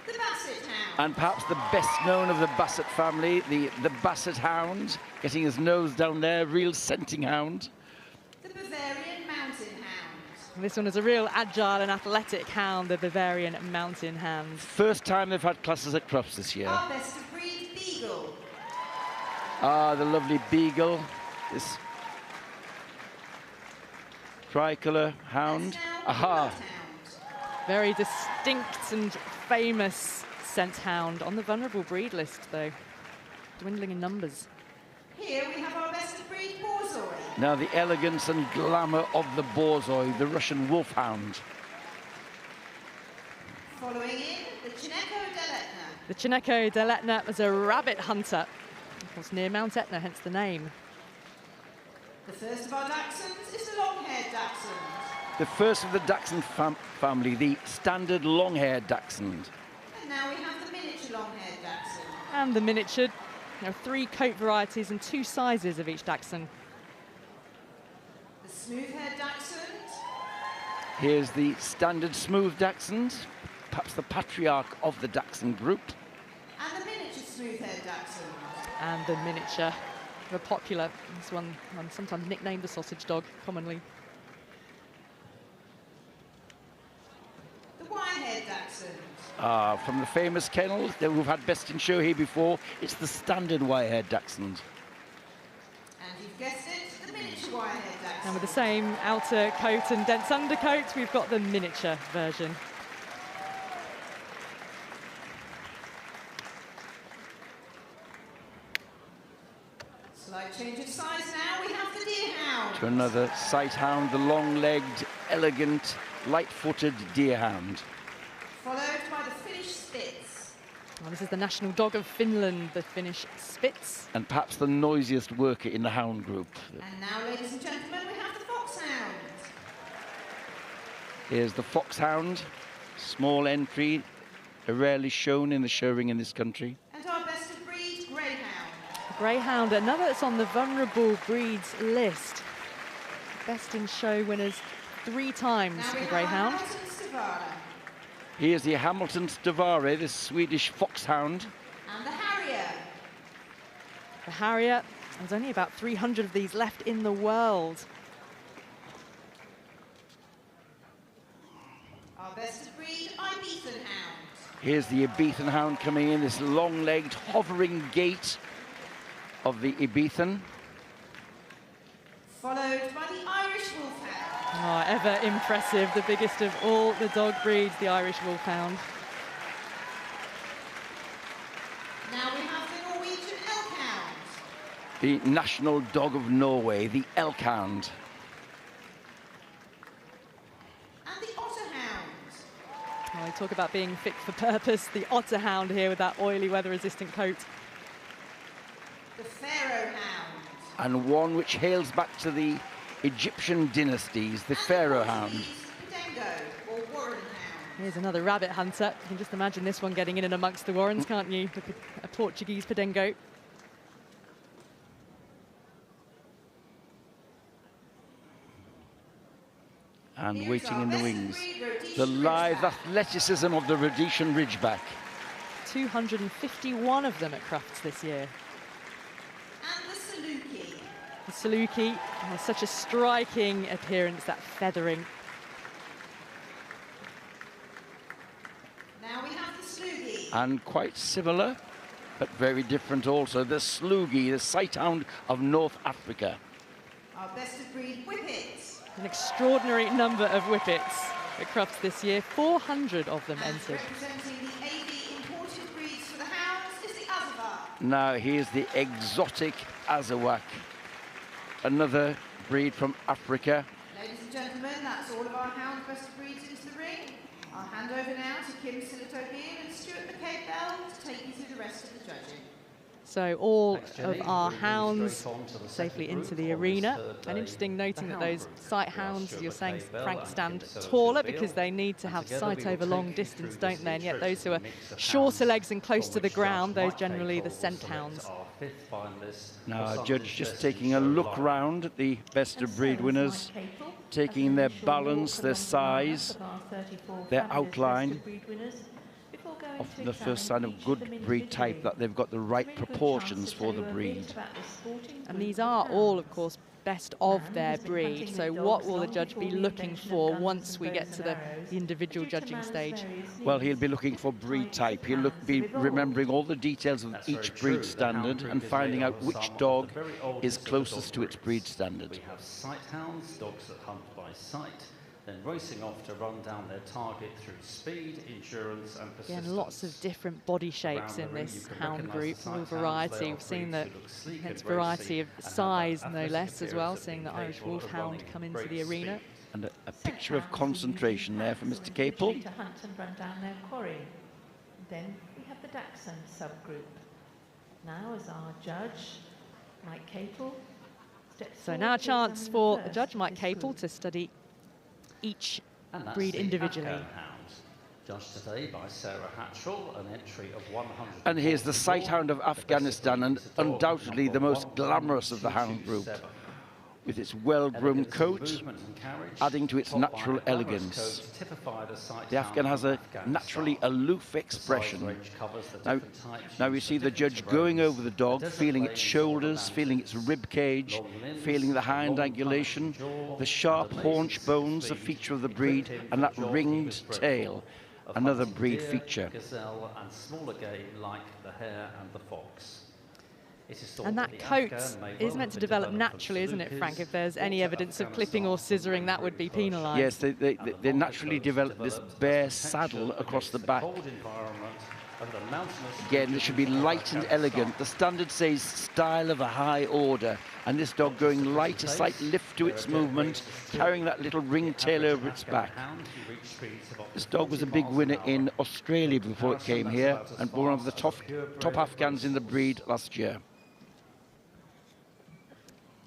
The Basset Hound. And perhaps the best known of the Basset family, the Basset Hound, getting his nose down there, real scenting hound. The Bavarian Mountain Hound. This one is a real agile and athletic hound, the Bavarian Mountain Hound. First time they've had classes at Crufts this year. Our best of breed Beagle. Ah, the lovely Beagle. This tricolour hound. Aha! Very distinct and famous scent hound on the vulnerable breed list, though. Dwindling in numbers. Here we have our best of breed Borzoi. Now the elegance and glamour of the Borzoi, the Russian wolfhound. Following in, the Chineko Deletna. The Chineko Deletna was a rabbit hunter. Of course, near Mount Etna, hence the name. The first of our Dachshunds is the long-haired Dachshund. The first of the Dachshund family, the standard long-haired Dachshund. And now we have the miniature long-haired Dachshund. And the miniature. There are 3 coat varieties and 2 sizes of each Dachshund. The smooth-haired Dachshund. Here's the standard smooth Dachshund, perhaps the patriarch of the Dachshund group. And the miniature smooth-haired Dachshund. and the miniature. They're popular. This one sometimes nicknamed the sausage dog, commonly. The Wirehead Dachshund. From the famous kennel that we've had best in show here before, it's the standard Wirehead Dachshund. And you've guessed it, the miniature Wirehead Dachshund. And with the same outer coat and dense undercoat, we've got the miniature version. Slight change of size now, we have the Deerhound. To another Sighthound, the long-legged, elegant, light-footed Deerhound. Followed by the Finnish Spitz. Well, this is the national dog of Finland, the Finnish Spitz. And perhaps the noisiest worker in the hound group. And now, ladies and gentlemen, we have the Foxhound. Here's the Foxhound, small entry, rarely shown in the show ring in this country. And our best of breed, Greyhound. The Greyhound, another that's on the vulnerable breeds list. Best in show winners 3 times for Greyhound. Here's the Hamilton Stavare, the Swedish Foxhound. And the Harrier. The Harrier, there's only about 300 of these left in the world. Our best of breed, Ibethan Hound. Here's the Ibethan Hound coming in, this long-legged, hovering gait of the Ibethan. Followed by the Irish Wolfhound. Oh, ever impressive, the biggest of all the dog breeds, the Irish Wolfhound. Now we have the Norwegian Elkhound. The national dog of Norway, the Elkhound. And the Otterhound. Oh, we talk about being fit for purpose, the Otterhound here with that oily, weather-resistant coat. The Pharaoh Hound. And one which hails back to the Egyptian dynasties, the Pharaoh Hound. Or Warren Hound. Here's another rabbit hunter. You can just imagine this one getting in and amongst the Warrens, can't you? A Portuguese Podengo. And waiting in the wings, the lithe athleticism of the Rhodesian Ridgeback. 251 of them at Crufts this year. And the Saluki. The Saluki has such a striking appearance, that feathering. Now we have the Slugie. And quite similar, but very different also, the Slugie, the Sighthound of North Africa. Our best of breed, Whippets. An extraordinary number of Whippets at Crufts this year, 400 of them entered. Representing the AV imported breeds for the hounds is the Azawak. Now here's the exotic Azawak, another breed from Africa. Ladies and gentlemen, that's all of our hound best of breeds into the ring. I'll hand over now to Kim Silito-Bean and Stuart McCabe-Bell to take you through the rest of the judging. So all of our hounds safely into the arena. And interesting noting that those sight hounds, you're saying, Frank, stand taller because they need to have sight over long distance, don't they? And yet those who are shorter legs and close to the ground, those generally the scent hounds. Now our judge just taking a look round at the best of breed winners, taking their balance, their size, their outline. Often the first sign of good breed type that they've got the right proportions for the breed. And these are all, of course, best of their breed. So what will the judge be looking for once we get to the individual judging stage? Well, he'll be looking for breed type. He'll be remembering all the details of each breed standard and finding out which dog is closest to its breed standard. We have sight hounds, dogs that hunt by sight, then racing off to run down their target through speed, endurance and persistence. Again, lots of different body shapes in this hound group, all variety. We've seen that it's variety of size, no less, as well, seeing the Irish Wolfhound come into the arena. And a picture of concentration there for Mr. Capel. To hunt and run down their quarry. Then we have the Dachshund subgroup. Now, as our judge, Mike Capel. So now a chance for the judge, Mike Capel, to study each breed individually. Judged today by Sarah Hatchell, an entry of 100. And here's the Sighthound of Afghanistan, and undoubtedly the most glamorous of the hound group. with its well-groomed coat, adding to its natural elegance. The Afghan has a naturally aloof expression. Now we see the judge going over the dog, feeling its shoulders, feeling its rib cage, feeling the hind angulation, the sharp haunch bones, a feature of the breed, and that ringed tail, another breed feature. Gazelle and smaller game like the hare and the fox. And that coat is meant to develop naturally, isn't it, Frank? If there's any evidence of clipping or scissoring, that would be penalised. Yes, they naturally develop this bare saddle across the back. Again, this should be light and elegant. The standard says style of a high order, and this dog going light, a slight lift to its movement, carrying that little ring tail over its back. This dog was a big winner in Australia before it came here, and one of the top Afghans in the breed last year.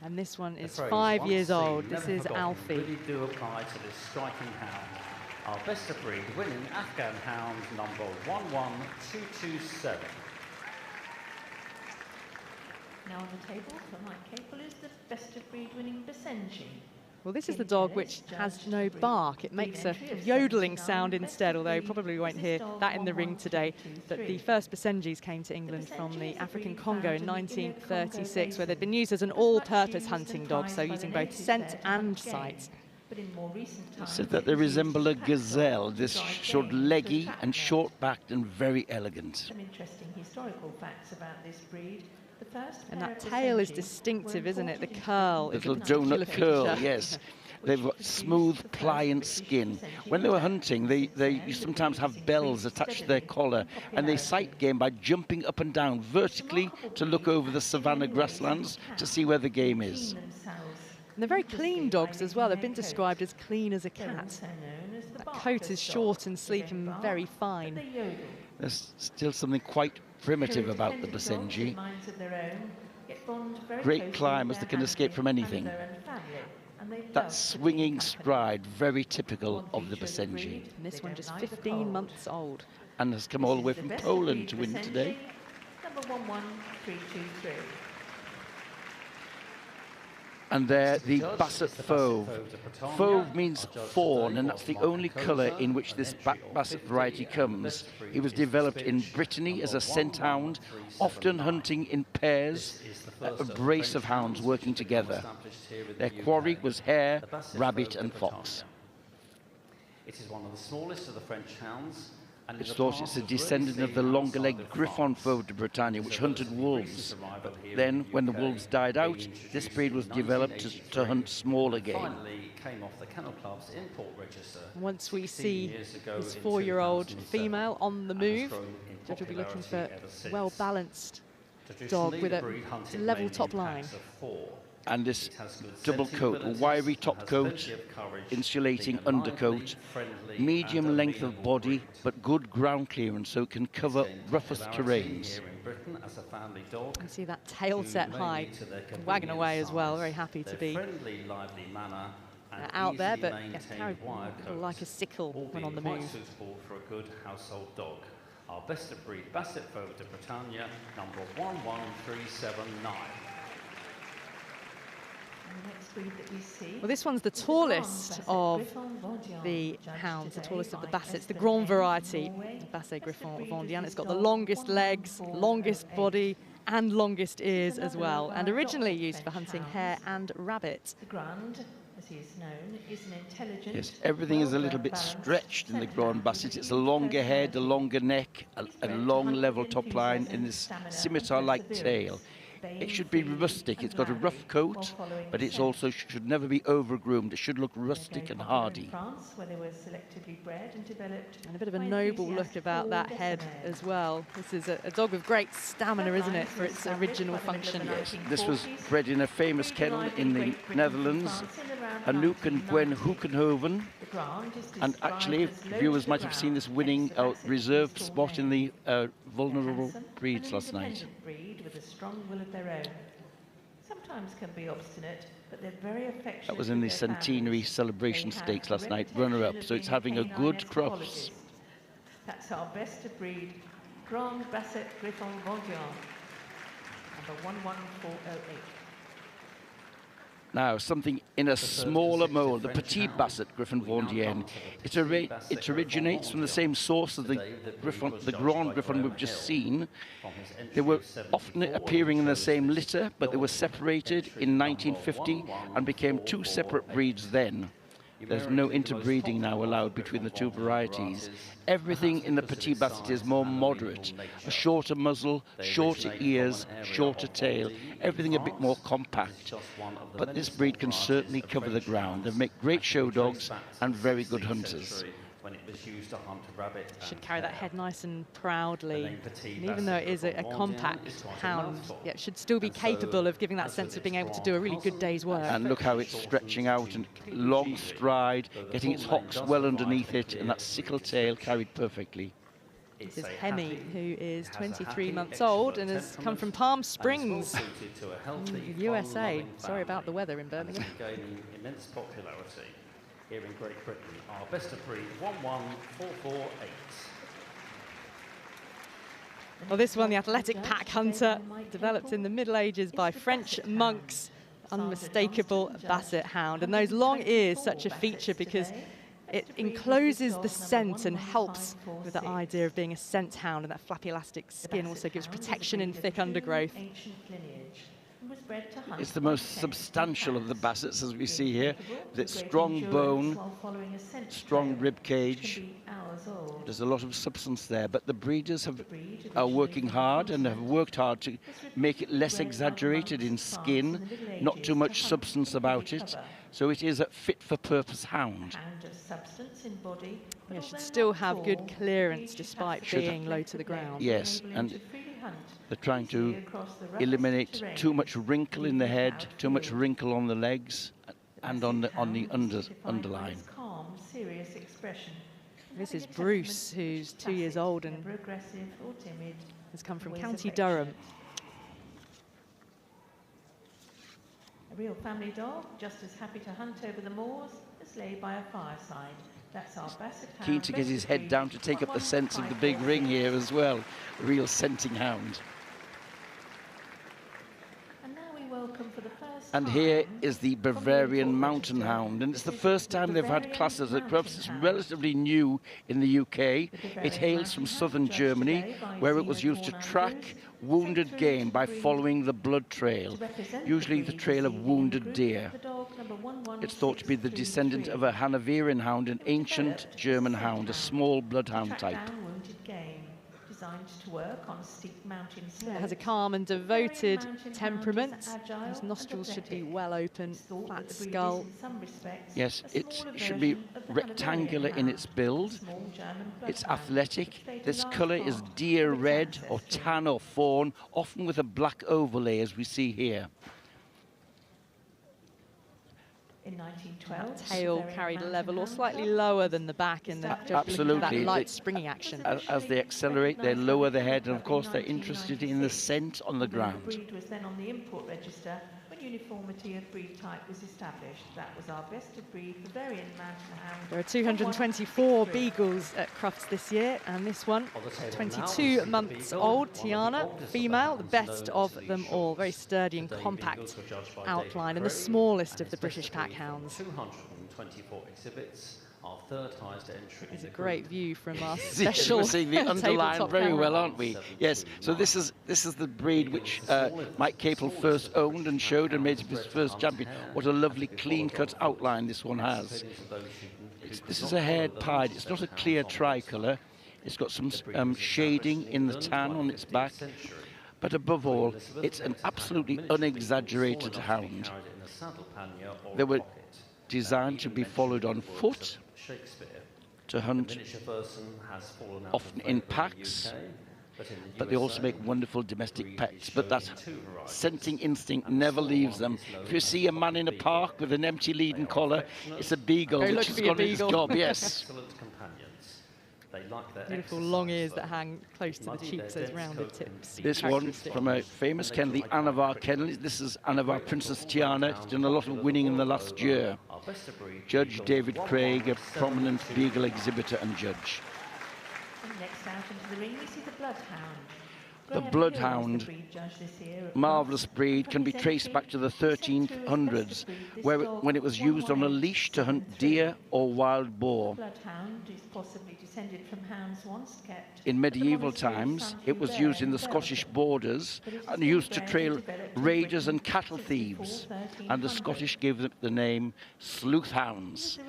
And this one is 5 years old. This is Alfie. Really do apply to this striking hound. Our best of breed winning Afghan hound number 11227. Now on the table for Mike Capel is the best of breed winning Basenji. Well, this is the dog which has no bark. It makes a yodeling sound instead, although probably we won't hear that in the ring today. But the first Basenjis came to England from the African Congo in 1936, where they'd been used as an all-purpose hunting dog, so using both scent and sight. But in more recent times, Said that they resemble a gazelle. This short leggy and short-backed and very elegant. Some interesting historical facts about this breed. The first and that tail is distinctive, isn't it? The curl. Little donut curl, yes. They've got smooth, pliant skin. When they were hunting, they sometimes have bells attached to their collar, and they sight game by jumping up and down vertically to look over the savanna grasslands to see where the game is. And they're very clean dogs as well. They've been described as clean as a cat. That coat is short and sleek and very fine. There's still something quite primitive about the Basenji. Great climbers that can escape from anything. That swinging stride, very typical of the Basenji. And this one just 15 months old. And has come all the way from Poland to win today. Number 11323. And there, the Basset Fauve. Fauve means fawn, and that's the only colour in which this Basset variety comes. It was developed in Brittany as a scent hound, often hunting in pairs, a brace of hounds working together. Their quarry was hare, rabbit and fox. It is one of the smallest of the French hounds. It's thought it's a descendant of the longer-legged Griffon Fauve de Bretagne, which hunted wolves. But then, when the wolves died out, this breed was developed to hunt smaller game. Once we see this 4-year-old female on the move, Judge will be looking for a well-balanced dog with a level top line. And this double coat, a wiry top coat, insulating undercoat, medium length of body, but good ground clearance, so it can cover roughest terrains. You can see that tail set high, wagging away as well, very happy to be out there, but carried like a sickle when on the move. For a good household dog. Our best of breed Basset Fauve de Bretagne, number 11379. Well, this one's the tallest of the hounds, the tallest of the Bassets, the Grand variety, the Basset Griffon Vendian. It's got the longest legs, longest body, and longest ears as well, and originally used for hunting hare and rabbit. The Grand, as he is known, is an intelligent... Yes, everything is a little bit stretched in the Grand Basset. It's a longer head, a longer neck, a long level top line in this scimitar-like tail. It should be rustic. It's got a rough coat, but it's also should never be over-groomed. It should look rustic and hardy. And a bit of a noble look about that head as well. This is a dog with great stamina, isn't it, for its original function? Yes, this was bred in a famous kennel in the Netherlands, Anouk and Gwen Hoekenhoven. And actually, viewers might have seen this winning a reserved spot in the vulnerable breeds last night. With a strong will of their own. Sometimes can be obstinate, but they're very affectionate. That was in the centenary celebration stakes last night, runner-up, so it's having a good Crufts. That's our best of breed, Grand Basset Griffon Vendian, number 11408. Now, something in a smaller mould, the Petit Basset Griffon Vendéenne. It originates from the same source as the Grand Griffon we've just seen. They were often appearing in the same litter, but they were separated in 1950 and became two separate breeds then. There's no interbreeding now allowed between the two varieties. Everything in the Petit Basset is more moderate. A shorter muzzle, shorter ears, shorter tail, everything a bit more compact. But this breed can certainly cover the ground. They make great show dogs and very good hunters. When it was used to hunt rabbit. Should carry that head nice and proudly. And even though it is a compact hound, yeah, it should still be capable of giving that sense of being able to do a really good day's work. And look how it's stretching out and long stride, getting its hocks well underneath it, and that sickle tail carried perfectly. This is Hemi, who is 23 months old and has come from Palm Springs, USA. Sorry about the weather in Birmingham. Gaining immense popularity here in Great Britain. Our best of breed 11448. Well, this one, the athletic pack hunter, developed in the Middle Ages by French monks, unmistakable Basset hound. And those long ears, such a feature because it encloses the scent and helps with the idea of being a scent hound, and that flappy elastic skin also gives protection in thick undergrowth. It's the most substantial of the Bassets, as we see here. With its strong bone, strong rib cage. There's a lot of substance there, but the breeders are working hard and have worked hard to make it less exaggerated in skin, not too much substance about it. So it is a fit-for-purpose hound. Yeah, should still have good clearance despite being low to the ground. Yes, and they're trying to eliminate too much wrinkle in the head, too much wrinkle on the legs, and on the underline. This is Bruce, who's 2 years old and has come from County Durham. A real family dog, just as happy to hunt over the moors as lay by a fireside. That's our Basset hound. Keen to get his head down to take up the scent of the big ring here as well. A real scenting hound. And now we welcome for the first And here is the Bavarian Mountain Hound, and it's the first time they've had classes at Crufts. It's relatively new in the UK. It hails from southern Germany, where it was used to track wounded game by following the blood trail, usually the trail of wounded deer. It's thought to be the descendant of a Hanoverian hound, an ancient German hound, a small bloodhound type. Designed to work on steep mountain slopes. It has a calm and devoted temperament. Its nostrils should be well open, flat skull. Yes, it should be rectangular in its build. It's athletic. This colour is deer red or tan or fawn, often with a black overlay as we see here. In 1912, tail carried level or slightly lower than the back, and absolutely that light springing action. As they accelerate, they lower the head, and of course they're interested in the scent on the ground. The breed was then on the import register when uniformity of breed type was established. That was our best of breed Bavarian Mountain Hound. There are 224 beagles at Crufts this year, and this one, 22 months old, Tiana, female, the best of them all. Very sturdy and compact outline, and the smallest of the British pack hounds. 224 exhibits, our third highest entry. It's a great view from our special we're seeing the underline very camera. well, aren't we? Yes. So this is the breed which Mike Capel first owned and showed and made his first champion. What a lovely clean-cut outline this one has. This is a haired pied. It's not a clear tricolour. It's got some shading in the tan on its back. But above all, it's an absolutely unexaggerated hound. They were designed to be followed on foot, to hunt often in packs, but they also make wonderful domestic pets. But that scenting instinct never leaves them. If you see a man in a park with an empty leading collar, it's a beagle which has got its job, yes. Beautiful long ears that hang close to the cheeks, those rounded tips. This one from a famous kennel, the Anavar Kennel. This is Anavar Princess Tiana. It's done a lot of winning in the last year. Judge David Craig, a prominent beagle exhibitor and judge. And next out into the ring, we see the Bloodhound. The Bloodhound, marvellous breed, can be traced back to the 1300s, where when it was used on a leash to hunt deer or wild boar. Bloodhound is possibly descended from hounds once kept. In medieval times, it was used in the Scottish borders and used to trail raiders and cattle thieves, and the Scottish gave them the name sleuth hounds.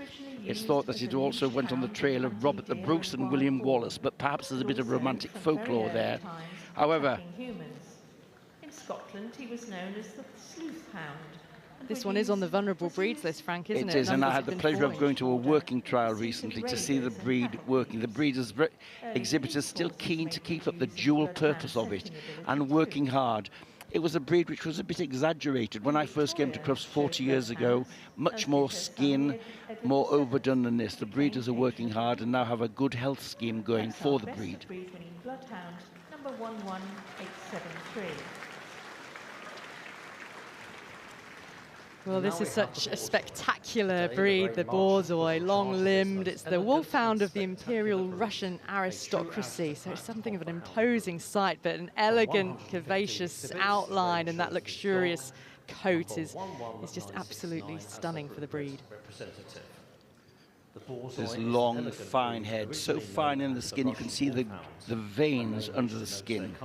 It's thought that it also went on the trail of Robert the Bruce and William Wallace, but perhaps there's a bit of romantic folklore there. However, in Scotland, he was known as the sleuth hound. This one is on the vulnerable breeds list, Frank, isn't it? It is, and I had the pleasure of going to a working trial recently to see the breed working. The breeders, exhibitors, still keen to keep up the dual purpose of it and working hard. It was a breed which was a bit exaggerated. When I first came to Crufts 40 years ago, much more skin, more overdone than this. The breeders are working hard and now have a good health scheme going for the breed. Bloodhound, number 11873. Well, this is such a spectacular breed, the Borzoi, long-limbed. It's the wolfhound of the Imperial Russian aristocracy, so it's something of an imposing sight, but an elegant, curvaceous outline and that luxurious coat is just absolutely stunning for the breed. This long, fine head, so fine in the skin, you can see the veins under the skin.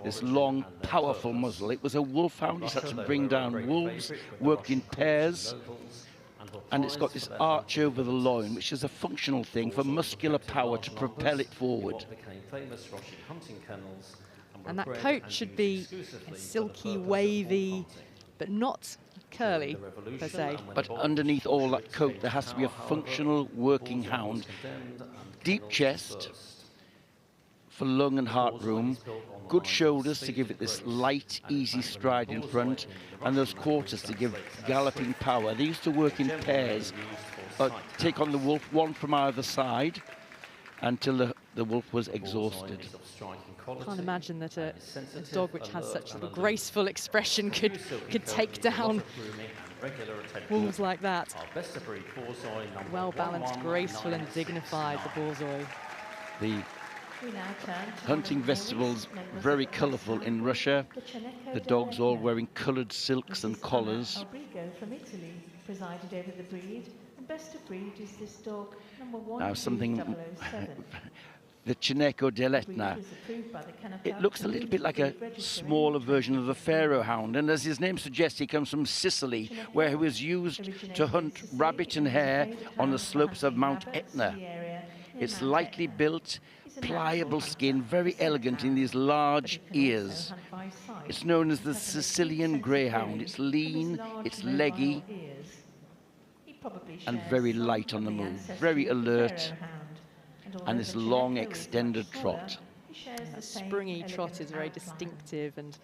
This long, powerful muzzle. It was a wolfhound. He's had to bring down wolves, worked in pairs, and it's got this arch over the loin, which is a functional thing for muscular power to propel it forward. And that coat should be silky, wavy, but not curly, per se. But underneath all that coat, there has to be a functional working hound. Deep chest for lung and heart room, good shoulders to give it this light, easy stride in front, and those quarters to give galloping power. They used to work in pairs, take on the wolf, one from either side, until the wolf was exhausted. I can't imagine that a dog which has such a graceful expression could take down wolves like that. Well balanced, graceful and dignified, the Borzoi. The hunting vegetables, very colourful in Russia. The dogs all wearing coloured silks and collars. From Italy presided over the breed. And best of breed is this dog, number 1. Now something, the Cineco dell'Etna. It looks a little bit like a smaller version of the Pharaoh hound, and as his name suggests, he comes from Sicily, where he was used to hunt rabbit and hare on the slopes of Mount Etna. It's lightly built, pliable skin, very elegant in these large ears. It's known as the Sicilian greyhound. It's lean, it's leggy, and very light on the move, very alert, and this long extended trot. That springy trot is very distinctive and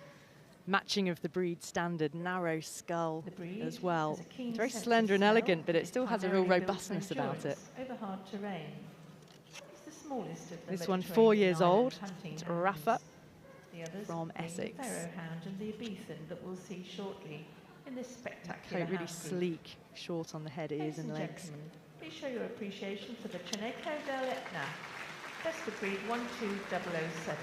matching of the breed standard, narrow skull as well. It's very slender and elegant, but it still has a real robustness about it. Over hard terrain. It's the smallest of the This one 4 years old, it's Rafa from Essex. The Pharaoh hound and the Abethan that we'll see shortly in this spectacular Coat really hound sleek, short on the head, ears and legs. Please show your appreciation for the Cineco dell'Etna, best of breed 12007.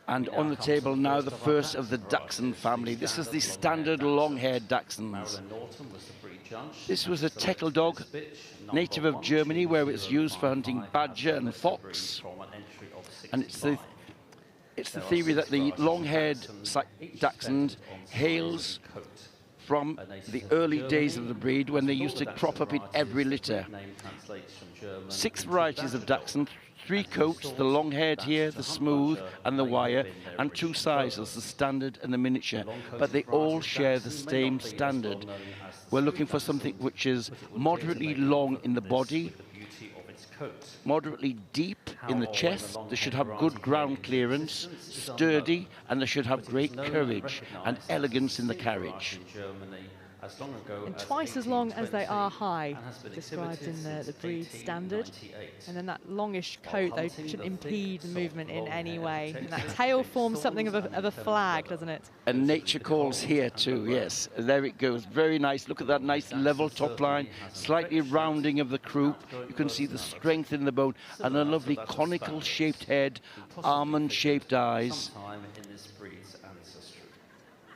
And on the table now, the first of the Dachshund family. This is the standard long-haired Dachshunds. This was a Teckel dog, native of Germany, where it's used for hunting badger and fox. And it's the theory that the long-haired Dachshund hails from the early days of the breed, when they used to crop up in every litter. 6 varieties of Dachshund, 3 coats, the long-haired here, the smooth and the wire, and 2 sizes, the standard and the miniature. But they all share the same standard. We're looking for something which is moderately long in the body, moderately deep in the chest. They should have good ground clearance, sturdy, and they should have great courage and elegance in the carriage. as long ago and as twice as long as they are 1820 high, and has been described in exhibited the since breed standard. 1898. And then that longish While coat, though, hunting, shouldn't the thick, impede the soft, movement in long any hair way. And protects that tail against forms something of thorns a and flag, weather. doesn't it? And nature calls here too, yes. There it goes, very nice. Look at that nice level top line, slightly rounding of the croup. You can see the strength in the bone and a lovely conical shaped head, almond shaped eyes. Sometime in this breed's ancestry.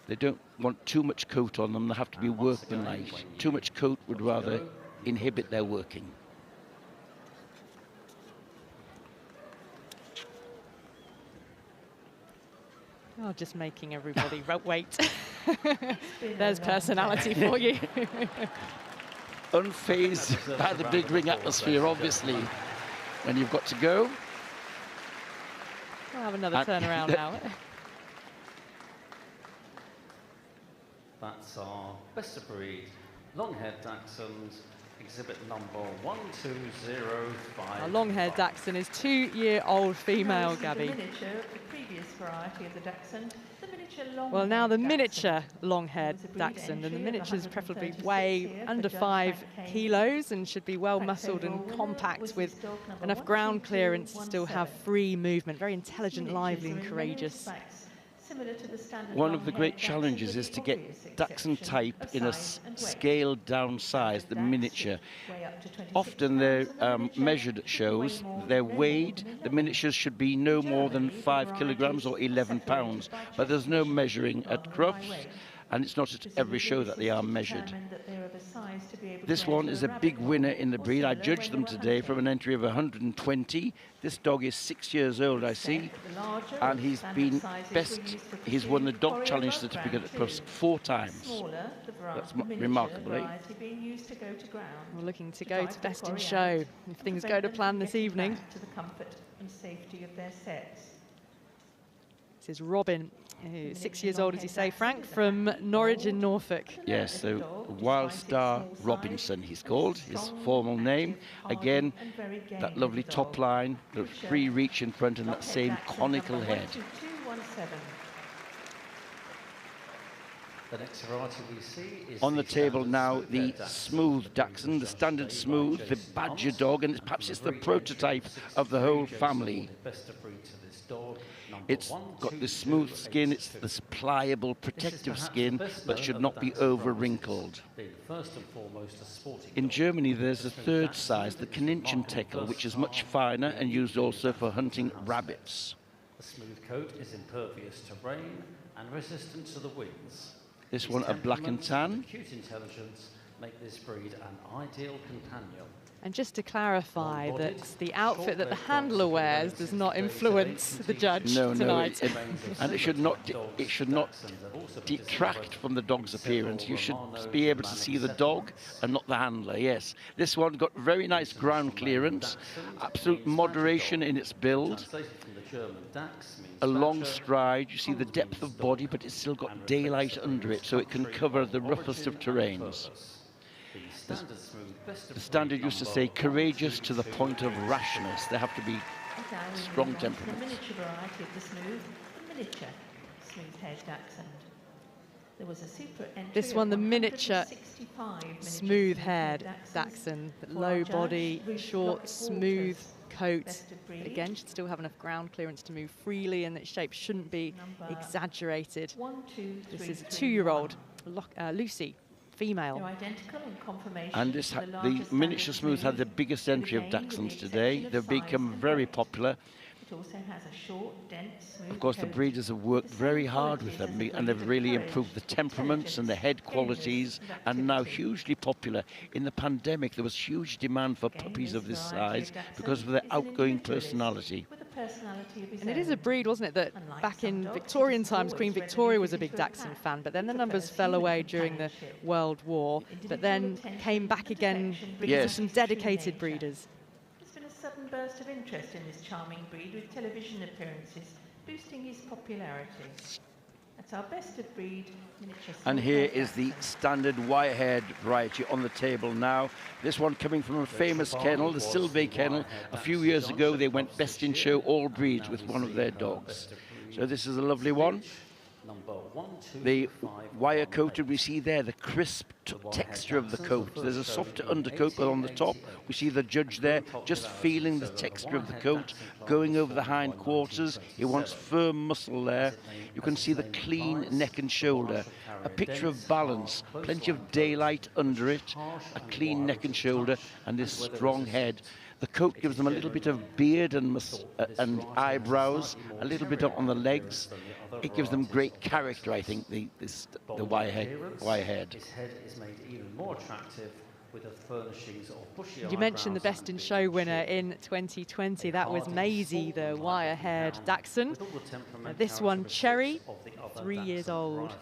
They don't want too much coat on them, they have to be workmanlike. Too much coat would rather inhibit their working. Oh, just making everybody wait. There's personality for you. Unfazed by the big ring atmosphere, obviously. When you've got to go. We'll have another turnaround now. That's our best of breed long-haired Dachshund, exhibit number 1205. Our long-haired Dachshund is 2-year-old female, Gabby. The miniature of the previous variety of the Dachshund, the miniature long. Well, now the miniature long-haired Dachshund, and the miniatures preferably weigh under 5 kilos and should be well muscled and compact with enough ground clearance to still have free movement. Very intelligent, lively and courageous. One of the great challenges is to get Dachshund type in a scaled down size, the miniature. Often they're measured at shows, they're weighed. The miniatures should be no more than 5 kilograms or 11 pounds, but there's no measuring at Crufts, and it's not at every show that they are measured. This one is a big winner in the breed. I judged them today from an entry of 120. This dog is 6 years old, I see, and he's been best. He's won the dog challenge certificate at Crufts 4 times. That's remarkable. We're looking to go to best in show if things go to plan this evening. To the comfort and safety of their sets. This is Robin, who's 6 years old, as you say, Frank, from Norwich in Norfolk. Yes, so Wild Star Robinson, he's called, his formal name. Again, that lovely top line, the free reach in front and that same conical head. The next variety we see is on the table now, the smooth Dachshund, the standard smooth, the badger dog, and perhaps it's the prototype of the whole family. It's got this smooth skin, it's this pliable, protective skin, but should not be over wrinkled. In Germany, there's a third size, the Kaninchentekel, which is much finer and used also for hunting rabbits. The smooth coat is impervious to rain and resistant to the winds. This one, a black and tan. Acute intelligence make this breed an ideal companion. And just to clarify that the outfit that the handler wears does not influence the judge tonight. And it should not detract from the dog's appearance. You should be able to see the dog and not the handler, yes. This one got very nice ground clearance, absolute moderation in its build. A long stride, you see the depth of body, but it's still got daylight under it, so it can cover the roughest of terrains. The standard used to say courageous to the point of rashness. They have to be strong temperaments. The miniature variety of the smooth, the miniature smooth-haired Dachshund. There was a super entry. This one, the miniature smooth-haired Dachshund, low body, short, smooth coat. But again, should still have enough ground clearance to move freely, and its shape shouldn't be exaggerated. This is a 2-year-old Lucy. Female. Identical in conformation. And this the miniature smooth had the biggest entry of Dachshunds today. They've become very popular. It also has a short, dense, smooth Of course, the breeders have worked very hard with them, and they've really improved the temperaments and the head qualities, and now hugely popular. In the pandemic, there was huge demand for puppies of this size because of their outgoing personality. And it is a breed, wasn't it, that back in Victorian times, Queen Victoria was a big Dachshund fan, but then the numbers fell away during the World War, but then came back again because of some dedicated breeders. There's been a sudden burst of interest in this charming breed with television appearances, boosting his popularity. That's our best of breed miniature. And here is the standard wire-haired variety on the table now. This one coming from a famous kennel, the Sylvie Kennel. A few years ago, they went best in show all breeds with one of their dogs. So this is a lovely one. The wire coated, we see there the crisp texture of the coat. There's a softer undercoat, but on the top we see the judge there just feeling the texture of the coat, going over the hind quarters. He wants firm muscle there. You can see the clean neck and shoulder, a picture of balance, plenty of daylight under it, a clean neck and shoulder, and this strong head. The coat gives them a little bit of beard and eyebrows, a little bit up on the legs. It gives them great character, I think, the wire head. His head is made even more attractive with the furnishings of bushy You mentioned the Best in Show winner in 2020. That was Maisie, the wire-haired Dachshund. This one, Cherry, 3 years old.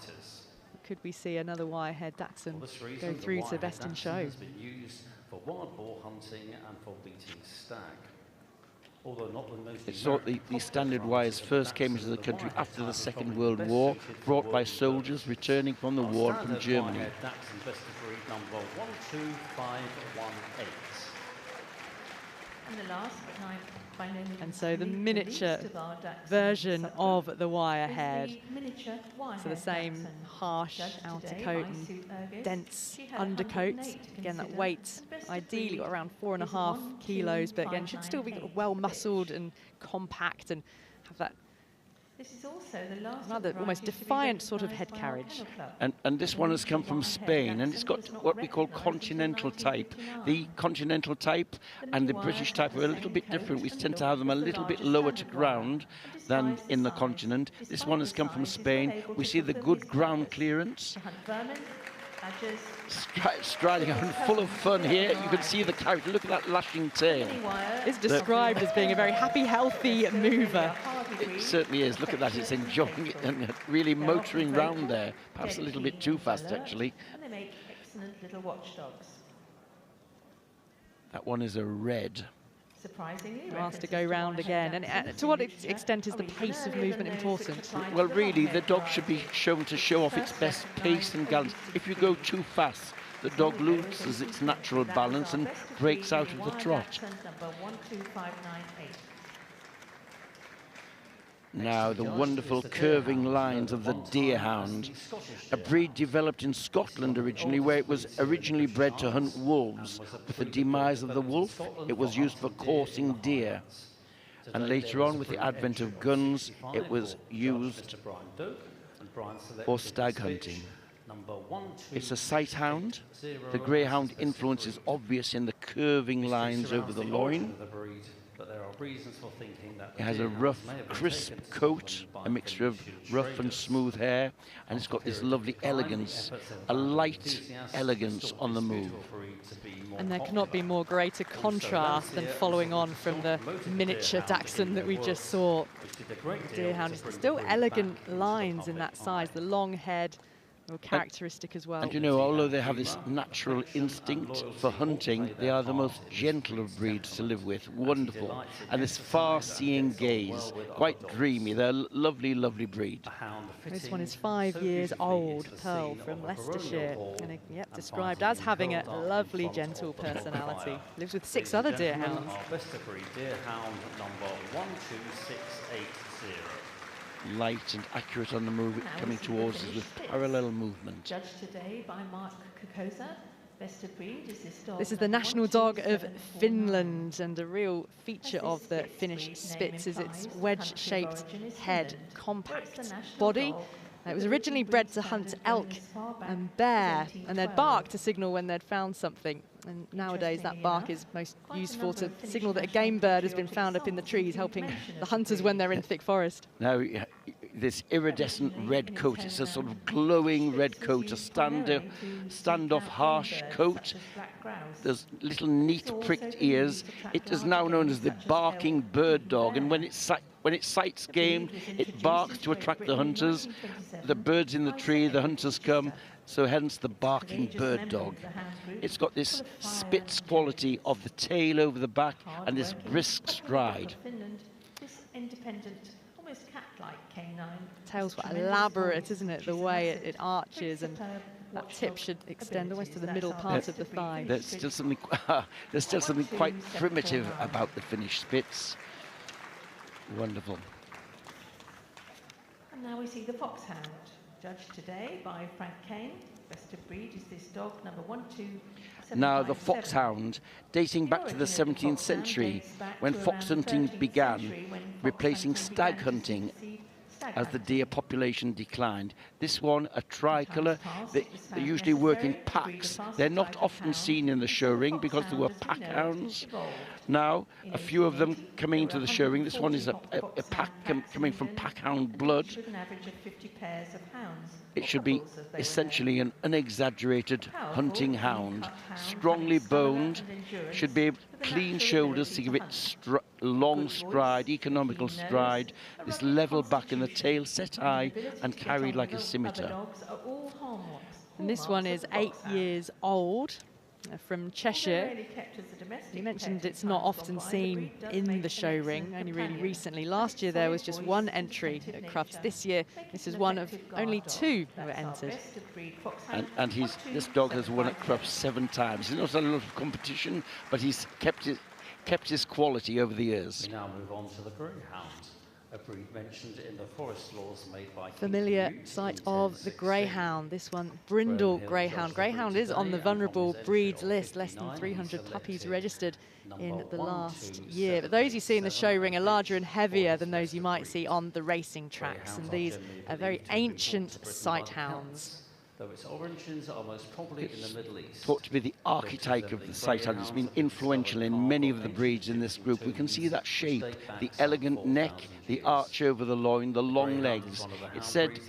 Could we see another wire-haired Dachshund go through to Best in Show? Has been used for wild boar hunting and for beating stag. Although not the most. It's thought the standard wires first came into the country after the Second World War, brought by soldiers returning from the war from Germany. Dachshund best of breed number 12518. And the last, but by no means And so the least miniature of our Dachshunds version this of summer the wire is head. the miniature So the wire-haired same Dachshund. harsh Judged outer today coat by and Sue Ergis. dense She had undercoat. 108 to Again, that consider. weight And best of ideally breed around is 4.5 kilos, but again should still be 12598. well muscled and compact and have that This is also the last rather almost defiant sort of head carriage. And this one has come from Spain, and it's got what we call continental type. The continental type and the British type are a little bit different. We tend to have them a little bit lower to ground than in the continent. This one has come from Spain. We see the good ground clearance. Striding out and full of fun here. You can see the character. Look at that lashing tail. It's described as being a very happy, healthy mover. It certainly is. Look at that. It's enjoying it and really motoring round there. Perhaps a little bit too fast, actually. And they make excellent little watchdogs. That one is a red. Surprisingly, Asked to go round again. And to what extent is the pace of movement important? Well, really, the dog should be shown to show off its best pace and balance. If you go too fast, the dog loses its natural balance and breaks out of the trot. Number 12598. Now, the wonderful curving lines of the Deerhound, a breed developed in Scotland originally, where it was originally bred to hunt wolves. With the demise of the wolf, it was used for coursing deer. And later on, with the advent of guns, it was used for stag hunting. It's a sight hound. The greyhound influence is obvious in the curving lines over the loin. But there are reasons for thinking that It has a rough, crisp coat, a mixture of rough and smooth hair, and it's got this lovely elegance, a light elegance on the move. And there cannot be more greater contrast than following on from the miniature Dachshund that we just saw. Deerhound is still elegant lines in that size, the long head, characteristic as well. And you know, although they have this natural instinct for hunting, they are the most gentle of breeds to live with. Wonderful. And this far-seeing gaze, quite dreamy. They're a lovely, lovely breed. This one is 5 years old, Pearl from Leicestershire. And described as having a lovely, gentle personality. Lives with 6 other deerhounds. Best of breed deerhound number 12680. Light and accurate on the move, coming towards us with parallel movement. Judged today by Mark Kokoza. Best of breed is this dog. This is the national dog of Finland, and a real feature of the Finnish Spitz is its wedge-shaped head, compact body. It was originally bred to hunt elk and bear, and they'd bark to signal when they'd found something. And nowadays that bark is most useful to signal that a game bird has been found up in the trees, helping the hunters when they're in thick forest. Now, this iridescent red coat, it's a sort of glowing red coat, a standoff harsh coat. There's little neat pricked ears. It is now known as the barking bird dog, and when it sights game, it barks to attract the hunters. The bird's in the tree, the hunters come, so hence the barking bird dog. It's got this Spitz quality of the tail over the back and this brisk stride. This independent, almost cat-like canine. Tail's quite elaborate, isn't it? The way it arches, and that tip should extend almost to the middle part of the thigh. There's still something quite primitive about the Finnish Spitz. Wonderful. And now now we see the Foxhound, judged today by Frank Kane. Best of breed is this dog, number 12757. Now, the Foxhound, dating back to the 17th century, when fox hunting began, replacing stag hunting as the deer population declined. This one, a tricolour, they usually work in packs. They're not often seen in the show ring because they were pack hounds. Now, a few of them coming into the show ring. This one is a pack coming from pack hound blood. With an average of 50 pairs of hounds. It should be essentially an unexaggerated hunting hound, strongly boned, should be clean shoulders to give it long stride, economical stride, this level back in the tail, set high and carried like a scimitar. And this one is 8 years old, from Cheshire. You mentioned it's not often seen in the show ring, only really recently. Last year there was just one entry at Crufts. This year this is one of only 2 who were entered. And this dog has won at Crufts 7 times. He's not had a lot of competition, but he's kept his quality over the years. We now move on to the Greyhound, a breed mentioned in the forest laws made by Familiar sight of the Greyhound. This one, Brindle Greyhound. Greyhound is on the vulnerable breeds list. Less than 300 puppies registered in the last year. But those you see in the show ring are larger and heavier than those you might see on the racing tracks. And these are very ancient sight hounds. Though its origins are most probably in the Middle East. Thought to be the archetype of the sight hound. It's been influential in many of the breeds in this group. We can see that shape, the elegant neck, the arch over the loin, the long legs. It's said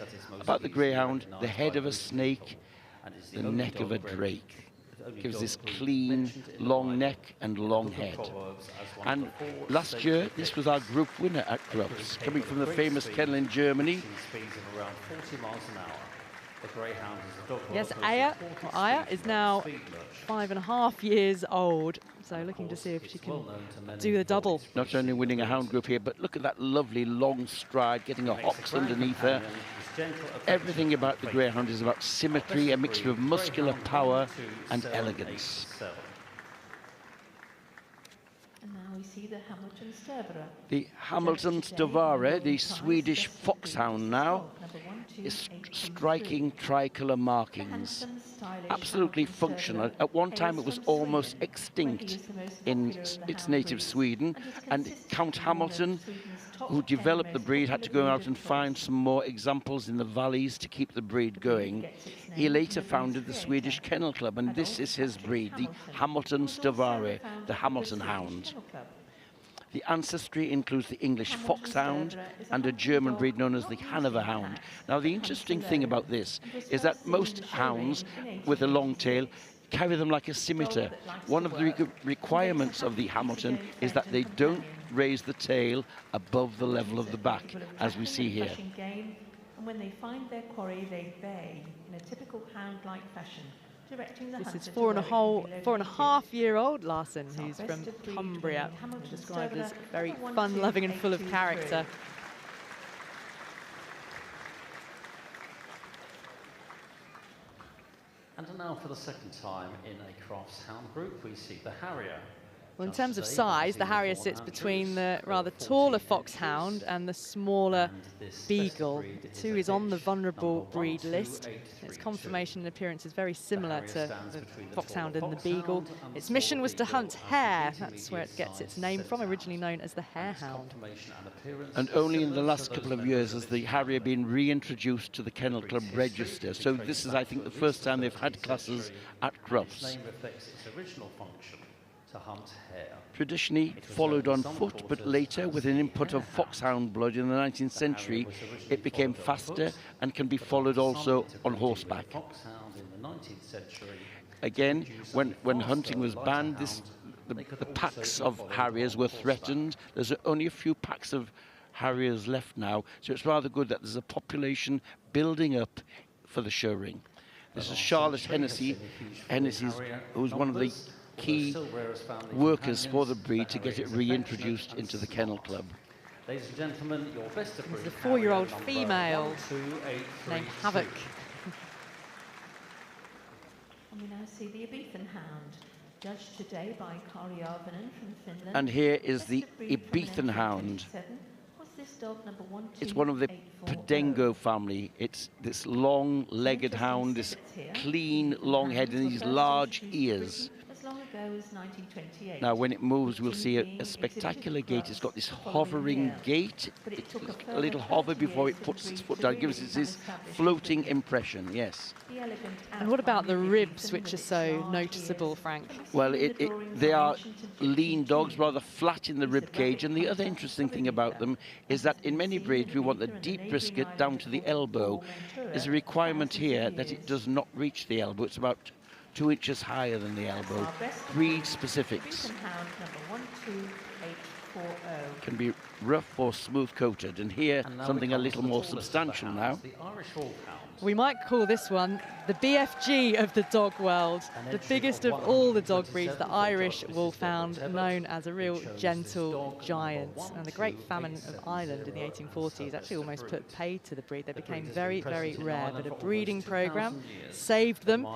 about the Greyhound, the head of a snake, the neck of a drake. Gives this clean, long neck and long head. And last year, this was our group winner at Crufts, coming from the famous kennel in Germany. Speeds of around 40 miles an hour. The Greyhound is a dog. Yes, Aya is now 5.5 years old, so looking to see if she can do the double. Not only winning a hound group here, but look at that lovely long stride, getting a hox underneath her. Everything about the Greyhound is about symmetry, a mixture of muscular power and elegance. And now we see the Hamilton Stervara. The Hamilton Stervara, the Swedish foxhound now, is striking tricolour markings. Absolutely functional. At one time it was almost extinct in its native Sweden, and Count Hamilton, who developed the breed, had to go out and find some more examples in the valleys to keep the breed going. He later founded the Swedish Kennel Club, and this is his breed, the Hamilton Stervara, the Hamilton Hound. The ancestry includes the English foxhound and a German breed known as the Hanover Hound. Now, the interesting thing about this is that most hounds with a long tail carry them like a scimitar. One of the requirements of the Hamilton is that they don't raise the tail above the level of the back, as we see here. And when they find their quarry, they bay in a typical hound-like fashion. This is 4.5-year-old Larson, who's from Cumbria, described as very fun-loving and full of character. And now for the second time in a Crufts hound group, we see the Harrier. Well, in terms of size, the Harrier sits between the rather taller foxhound and the smaller beagle. The 2 is on the vulnerable breed list. Its conformation and appearance is very similar to the foxhound and the beagle. Its mission was to hunt hare. That's where it gets its name from, originally known as the harehound. And only in the last couple of years has the Harrier been reintroduced to the Kennel Club register. So this is, I think, the first time they've had classes at Crufts. Its name reflects its original function, to hunt hare. Traditionally followed on foot, but later, with an input of foxhound blood in the 19th century, it became faster and can be followed also on horseback. Again, when hunting was banned, the packs of Harriers were threatened. There's only a few packs of Harriers left now, so it's rather good that there's a population building up for the show ring. This is Charlotte Hennessy, who's one of the key workers for the breed to get it reintroduced into the Kennel Club. Ladies and gentlemen, your best of breed. It's a 4-year-old female named Havoc. And we now see the Ibethan Hound, judged today by Kari Arvonen from Finland. And here is the Ibethan Hound. this dog number 1, It's one of the Podengo family. It's this long-legged hound, this clean, long head and these large ears. As long ago as 1928. Now, when it moves, we'll see a spectacular gait. It's got this hovering gait. It's a little hover before it puts its foot down. It gives us this floating impression, yes. And what about the ribs, which are so noticeable, Frank? Well, they are lean dogs, rather flat in the rib cage. And the other interesting thing about them is that in many breeds, we want the deep brisket down to the elbow. There's a requirement here that it does not reach the elbow. It's about 2 inches higher than the elbow. Breed specifics. Can be rough or smooth coated, and here something a little more substantial now. We might call this one the BFG of the dog world, the biggest of all the dog breeds, the Irish Wolfhound, known as a real gentle giant. And the Great Famine of Ireland in the 1840s actually almost put paid to the breed. They became very, very rare, but a breeding program saved them.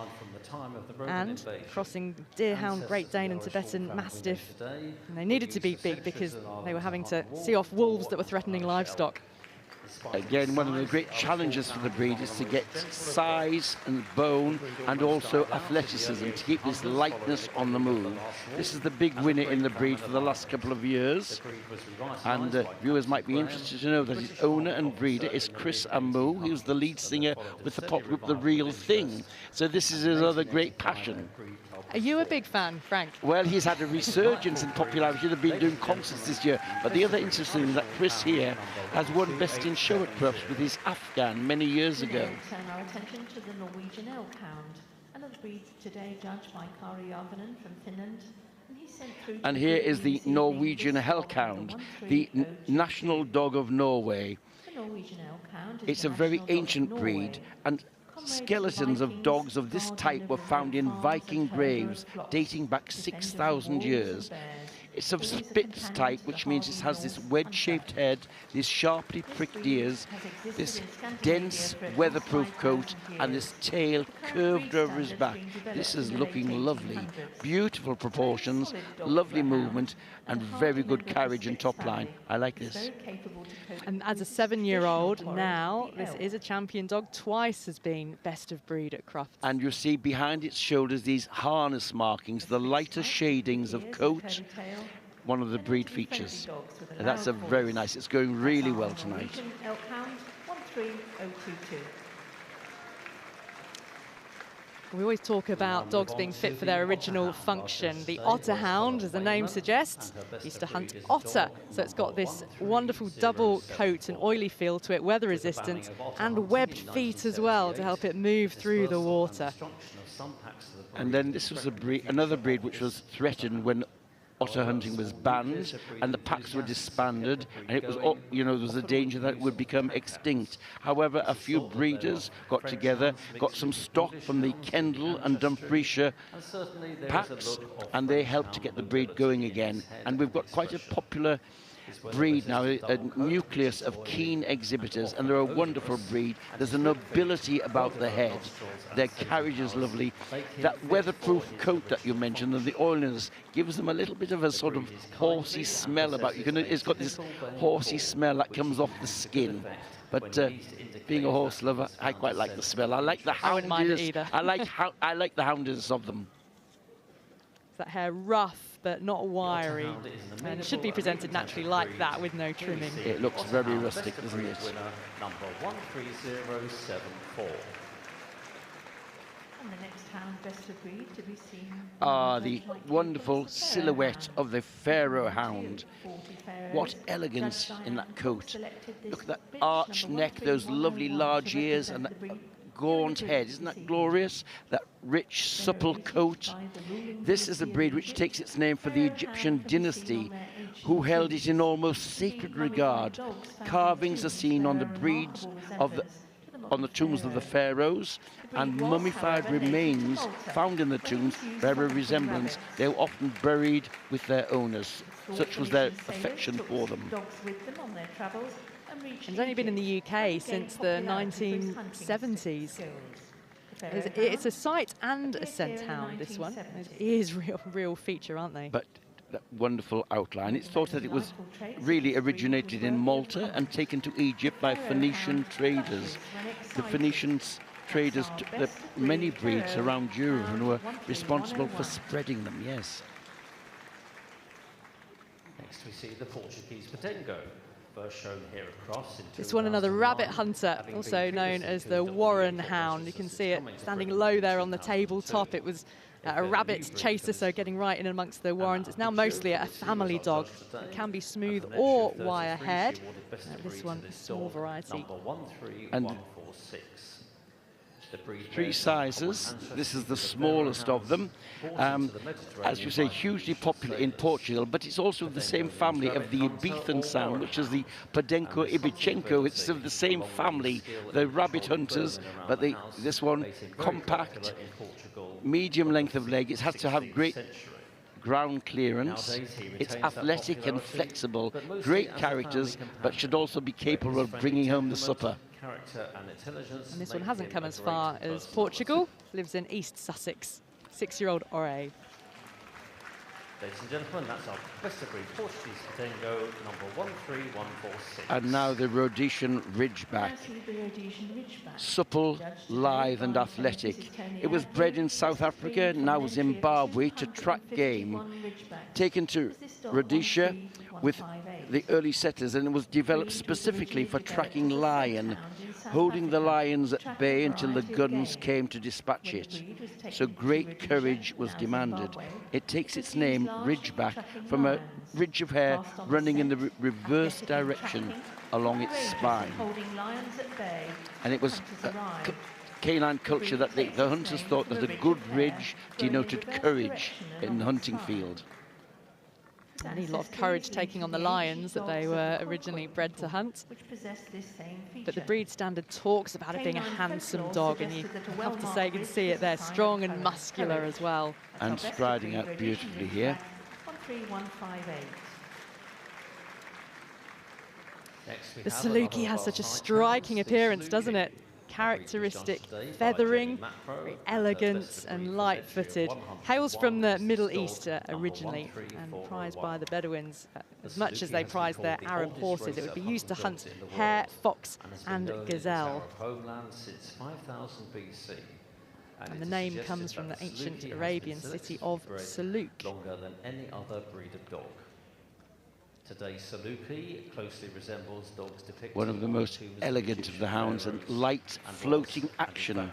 And crossing Deerhound, Great Dane and Tibetan Mastiff, and they needed to be big because they were having to see off wolves that were threatening livestock. Again, one of the great challenges for the breed is to get size and bone and also athleticism to keep this lightness on the move. This is the big winner in the breed for the last couple of years. And viewers might be interested to know that his owner and breeder is Chris Amu. He was the lead singer with the pop group The Real Thing. So this is his other great passion. Are you a big fan, Frank? Well, he's had a resurgence in popularity. They've been doing concerts this year. But the other interesting thing is that Chris here has won Best in Show at Crufts with his Afghan many years ago. Turn our attention to the Norwegian elk hound, another breed today judged by Kari Arvonen from Finland. And here is the Norwegian elk hound, the national dog of Norway. It's a very ancient breed, and skeletons of dogs of this type were found in Viking graves dating back 6,000 years. It's of Spitz type, which means it has this wedge-shaped head, these sharply pricked ears, this dense weatherproof coat, and this tail curved over his back. This is looking lovely. Beautiful proportions, lovely movement, and very good carriage and top line. I like this. And as a 7-year-old now, this is a champion dog. Twice has been best of breed at Crufts. And you see behind its shoulders these harness markings, the lighter shadings of coat, one of the breed features. And that's a very nice, it's going really well tonight. Elk Hound 13022. We always talk about dogs being fit for their original function. The otter hound, as the name suggests, used to hunt otter. So it's got this wonderful double coat and oily feel to it, weather resistant, and webbed feet as well to help it move through the water. And then this was another breed which was threatened when otter hunting was banned and the packs were disbanded, and it was, you know, there was a danger that it would become extinct. However, a few breeders got together, got some stock from the Kennel and Dumfriesshire packs, and they helped to get the breed going again. And we've got quite a popular breed now, a nucleus of keen exhibitors, and they're a wonderful breed. There's a nobility about the head. Their carriage is lovely. That weatherproof coat that you mentioned and the oiliness gives them a little bit of a sort of horsey smell about you. It's got this horsey smell that comes off the skin. But being a horse lover, I quite like the smell. I like the houndiness. I wouldn't mind it either. I like the houndiness of them. That hair rough but not wiry, and it should be presented naturally like that with no trimming. It looks very rustic, doesn't it? Number 13074. And the next hound best of breed to be seen. The wonderful silhouette of the Pharaoh hound. What elegance in that coat. Look at that arched neck, those lovely large ears, and that gaunt head. Isn't that glorious? That rich, supple coat. This is a breed which takes its name for the Egyptian dynasty, who held it in almost sacred regard. Carvings are seen on the breeds of on the tombs of the pharaohs, and mummified remains found in the tombs bear a resemblance. They were often buried with their owners. Such was their affection for them. It's only been in the UK since the 1970s. It's a sight and a scent hound, this one. It is real feature, aren't they? But that wonderful outline. It's thought that it was really originated in Malta and taken to Egypt by Phoenician traders. The Phoenician traders took the many breeds around Europe and were responsible for spreading them, yes. Next we see the Portuguese Podengo, first shown here across. This one, another rabbit hunter, also known as the Warren Hound. You can see it standing low there on the tabletop. It was a rabbit chaser, so getting right in amongst the warrens. It's now mostly a family dog. It can be smooth or wire haired. This one, a small variety. And 3 sizes. This is the smallest of them. As you say, hugely popular in Portugal, but it's also of the same family of the Ibethan sound, which is the Podenco Ibichenko. It's of the same family, the rabbit hunters, but this one, compact, medium length of leg. It has to have great ground clearance. It's athletic and flexible, great characters, but should also be capable of bringing home the supper. And this one hasn't come as far as Portugal, lives in East Sussex, 6-year-old Ore. Ladies and gentlemen, that's our best of breed Portuguese Podengo, number 13146. And now the Rhodesian Ridgeback. Supple, lithe and athletic. It was bred in South Africa, now Zimbabwe, to track game. Taken to Rhodesia with the early settlers, and it was developed specifically for tracking lion, holding the lions at bay until the guns came to dispatch it. So great courage was demanded. It takes its name, Ridgeback, from a ridge of hair running in the reverse direction along its spine. And it was canine culture that the hunters thought that a good ridge denoted courage in the hunting field. They need a lot of courage taking on the lions that they were originally bred to hunt. But the breed standard talks about it being a handsome dog, and you have to say, you can see it there, strong and muscular as well. And striding out beautifully here. 13158. The Saluki has such a striking appearance, doesn't it? Characteristic feathering, very elegant and light-footed. Hails from the Middle East originally and prized by the Bedouins as much as they prize their Arab horses. It would be used to hunt hare, fox and gazelle. And the name comes from the ancient Arabian city of Saluk. Longer than any other breed of dog. Today, Saluki closely resembles dogs depicted. One of the most elegant of the hounds, and light, floating action.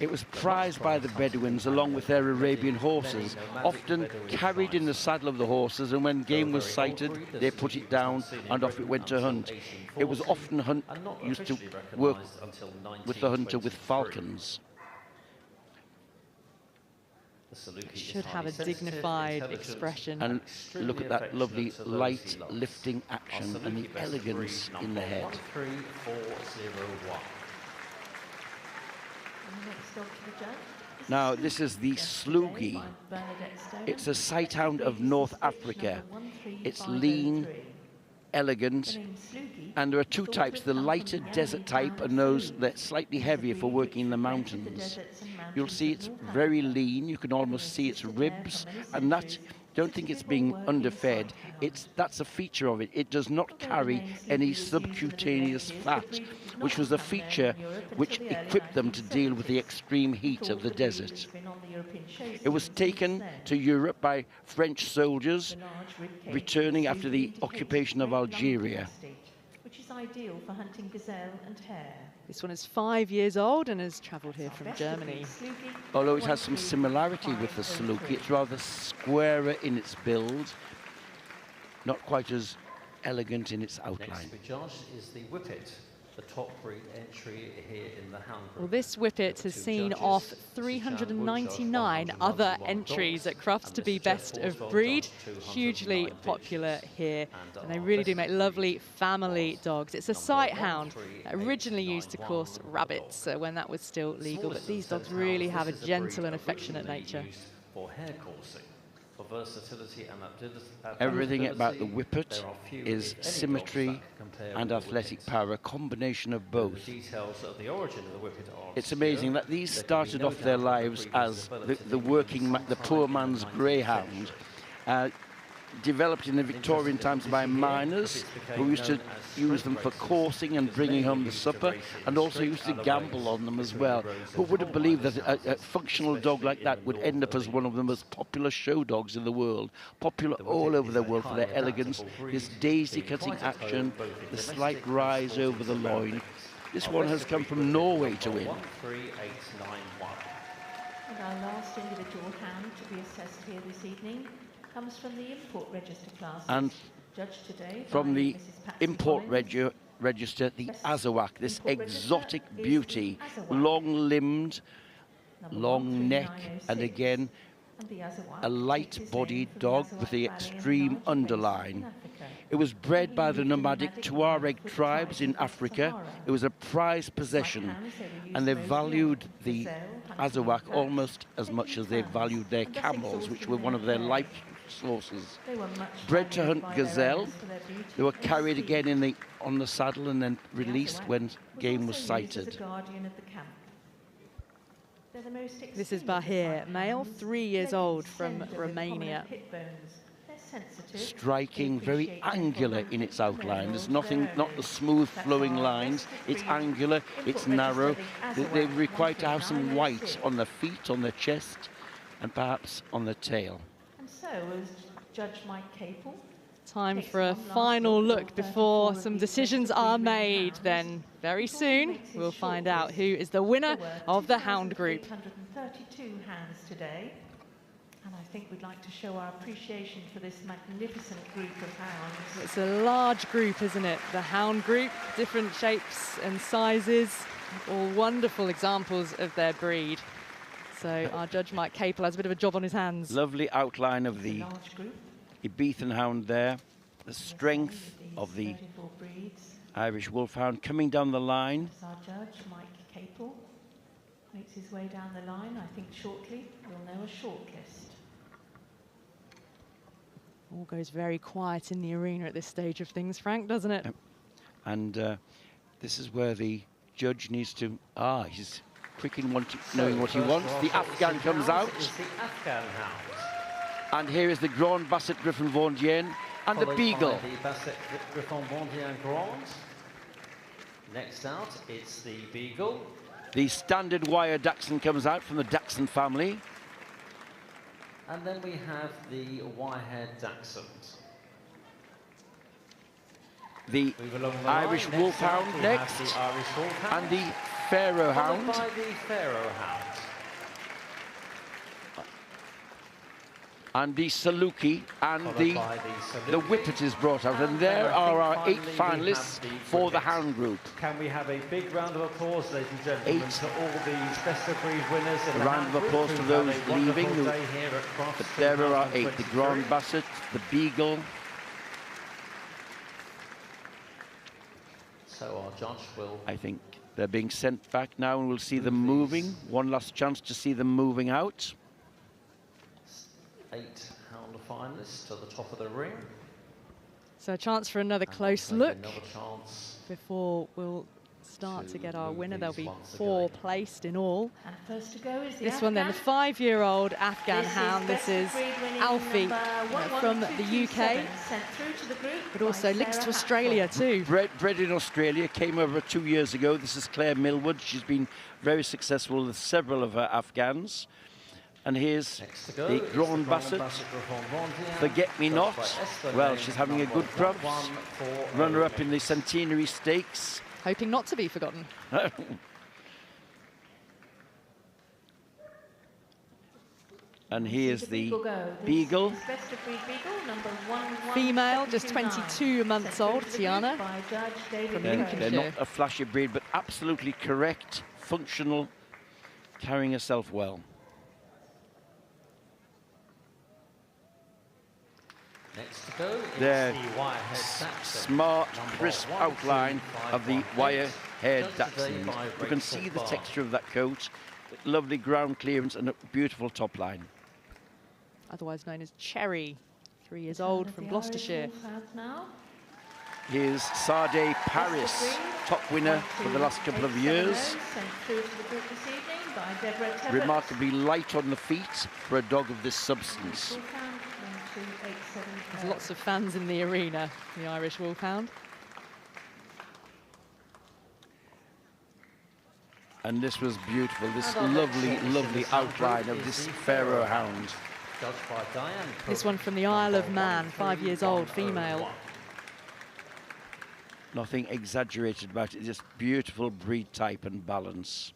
It was prized by the Bedouins along with their Arabian horses, often carried in the saddle of the horses, and when game was sighted, they put it down and off it went to hunt. It was often used to work with the hunter with falcons. Should have a dignified expression. And look at that lovely light lifting action and the elegance in the head. 13401. Now this is the Slugi. It's a sight hound of North Africa. It's lean, elegant, and there are 2 types, the lighter desert type and those that are slightly heavier for working in the mountains. You'll see it's very lean, you can almost see its ribs, and that, don't think it's being underfed, that's a feature of it. It does not carry any subcutaneous fat, which was a feature which equipped them to deal with the extreme heat of the desert. It was taken to Europe by French soldiers returning after the occupation of Algeria. Which is ideal for hunting gazelle and hare. This one is 5 years old and has travelled here from Germany. Although it has some similarity with the Saluki, it's rather squarer in its build, not quite as elegant in its outline. Next, Josh, is the Whippet, the top breed entry here in the Hound group. Well, this Whippet has seen off 399 other entries at Crufts to be best of breed. Hugely popular here, and they really do make lovely family dogs. It's a sight hound, originally used to course rabbits when that was still legal, but these dogs really have a gentle and affectionate nature. For hare coursing. For versatility and everything about the Whippet is symmetry and athletic power, a combination of both. It's amazing that these started off their lives as the poor man's greyhound. developed in the Victorian times by miners who used to use them for coursing and bringing home the supper, and also used to gamble on them as well. Who would have believed that a functional dog like that would end up as one of the most popular show dogs in the world, popular all over the world for their elegance, this daisy-cutting action, the slight rise over the loin. This one has come from Norway to win. 13891. And our last individual hound to be assessed here this evening comes from the import register class. And judged today from by the Mrs. Patsy import Collins. register, the Azawak, this exotic register is beauty, the Azawak. long-limbed, Number long neck, 13906. and again, And the Azawak a light-bodied dog with the extreme underline. It was bred by the nomadic Tuareg tribes in Africa. It was a prized possession, and they valued the Azawak almost as much as they valued their camels, which were one of their life sources. Bred to hunt gazelle, they were carried again on the saddle and then released when game was sighted. This is Bahir, male, 3 years old, from Romania. Striking, very angular in its outline. There's nothing, not the smooth flowing lines. It's angular, it's narrow. They require to have some white on their feet, on their chest, and perhaps on their tail. And so was Judge Mike Capel. Time for a final look before some decisions are made. Then very soon we'll find out who is the winner of the Hound group. 832 hands today. And I think we'd like to show our appreciation for this magnificent group of hounds. It's a large group, isn't it? The Hound group, different shapes and sizes, all wonderful examples of their breed. So our judge Mike Capel has a bit of a job on his hands. Lovely outline of the Ibethan Hound there, the strength of the Irish Wolfhound coming down the line. Our judge Mike Capel makes his way down the line. I think shortly we'll know a shortlist. All goes very quiet in the arena at this stage of things, Frank, doesn't it? And this is where the judge needs to, he's quick in knowing what he wants. The Afghan comes out. And here is the Grand Basset Griffon Vendien and the Beagle. The Basset Griffon Vendien Grand. Next out, it's the Beagle. The standard wire Dachshund comes out from the Dachshund family. And then we have the wire-haired Dachshund. The Irish Wolfhound next. The Irish Wolfhound. And the Pharaoh Hound. Followed by the Pharaoh Hound. And the Saluki and the Whippet is brought out. And there are our 8 finalists for the Hound group. Can we have a big round of applause, ladies and gentlemen, to all the best of breed winners in the round of applause to those leaving. But there are our 8, the Grand Basset, the Beagle. So our judge will... I think they're being sent back now and we'll see them moving. One last chance to see them moving out. 8 Hound finalists to the top of the ring. So a chance for another close look Another chance before we'll start to get our winner. There'll be 4 placed in all. And first to go is the This one then, the 5-year-old Afghan Hound. This is Alfie from the UK, but also links to Australia too. Bred in Australia, came over 2 years ago. This is Claire Millwood. She's been very successful with several of her Afghans. And here's the Grand Basset, Forget Me Not. Well, she's having a good Crufts. Runner-up in the Centenary Stakes. Hoping not to be forgotten. And here's the Beagle. Best of breed Beagle, number 1. Female, just 22 months old, Tiana, from Lincolnshire. They're not a flashy breed, but absolutely correct, functional, carrying herself well. Next to go Their is the wire-haired Dachshund. smart, crisp outline of the wire-haired Dachshund. You can see the texture of that coat, lovely ground clearance and a beautiful top line. Otherwise known as Cherry, 3 years old, from Gloucestershire. Here's Sade Paris, top winner for the last couple of years. Remarkably light on the feet for a dog of this substance. There's lots of fans in the arena, the Irish Wolfhound. And this was beautiful, this lovely, lovely outline of this Pharaoh Hound. This one from the Isle of Man, 5 years old, female. Nothing exaggerated about it, just beautiful breed type and balance.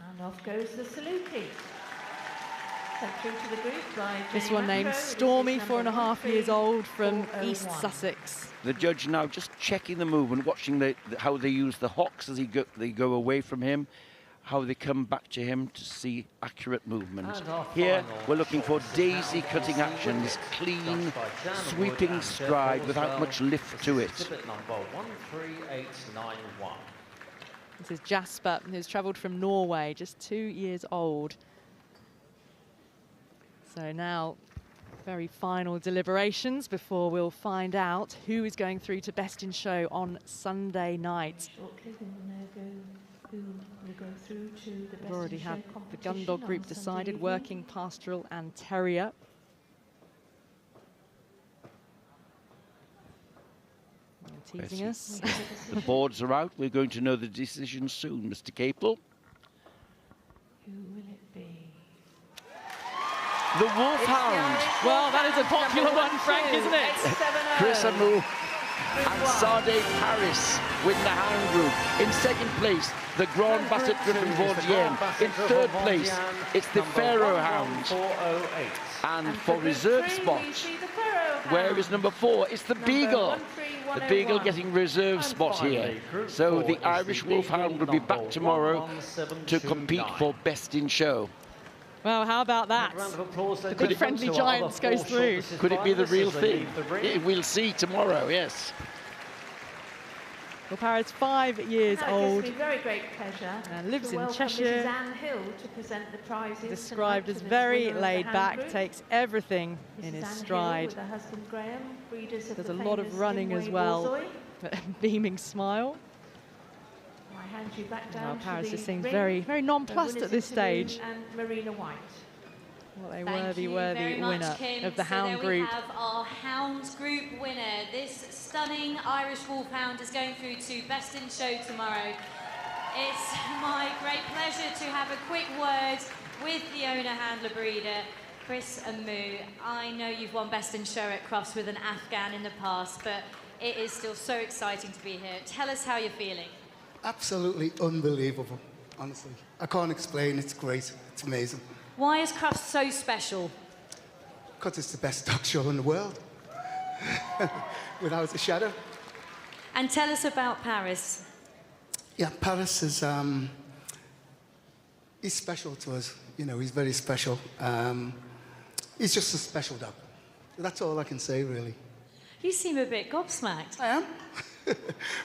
And off goes the Saluki. Sent through to the group by This Jenny one named Macro. Stormy, This is 4.5 years old, from 401. East Sussex. The judge now just checking the movement, watching how they use the hocks as they go away from him, how they come back to him to see accurate movement. Here, we're looking for daisy-cutting action, this clean, sweeping stride without much lift to it. Exhibit number 13891. This is Jasper, who's travelled from Norway, just 2 years old. So now, very final deliberations before we'll find out who is going through to Best in Show on Sunday night. We've already had the gun dog group decided, working, pastoral and terrier. Teasing us. The boards are out. We're going to know the decision soon, Mr. Capel. Who will it be? The Wolfhound. Well, that is a popular one, Frank, isn't it? Chris Amu and Sade Paris win the Hound group. In second place, the Grand Basset Griffin Vaudienne. In third place, it's the Pharaoh Hound. And for reserve spot, where is number 4? It's the Beagle. The Beagle getting reserve spot here. So the Irish Wolfhound will be back tomorrow to compete for Best in Show. Well, how about that? The big friendly giants goes through. Could it be the real thing? We'll see tomorrow, yes. Well, Paris, 5 years old. It gives me very great pleasure And lives to in welcome Cheshire. Mrs. Anne Hill to present the prizes. Described as tonight to this very winner of the laid Hound back, group. takes everything in Mrs. his Anne Hill stride. with her husband Graham, breeders of There's the a lot of famous running as Nimue well, Borzoi. but a beaming smile. I hand you back Now down to Paris the just seems ring, very, very the nonplussed winners at this interview stage. And Marina White. What a Thank worthy, you worthy very much, winner Kim. of the So Hound there group. we have our Hounds group winner. This stunning Irish Wolfhound is going through to Best in Show tomorrow. It's my great pleasure to have a quick word with the owner, handler, breeder, Chris Amu. I know you've won Best in Show at Crufts with an Afghan in the past, but it is still so exciting to be here. Tell us how you're feeling. Absolutely unbelievable, honestly. I can't explain, it's great, it's amazing. Why is Crufts so special? Because it's the best dog show in the world, without a shadow. And tell us about Paris. Yeah, Paris is, he's special to us, you know, he's very special. He's just a special dog. That's all I can say, really. You seem a bit gobsmacked. I am.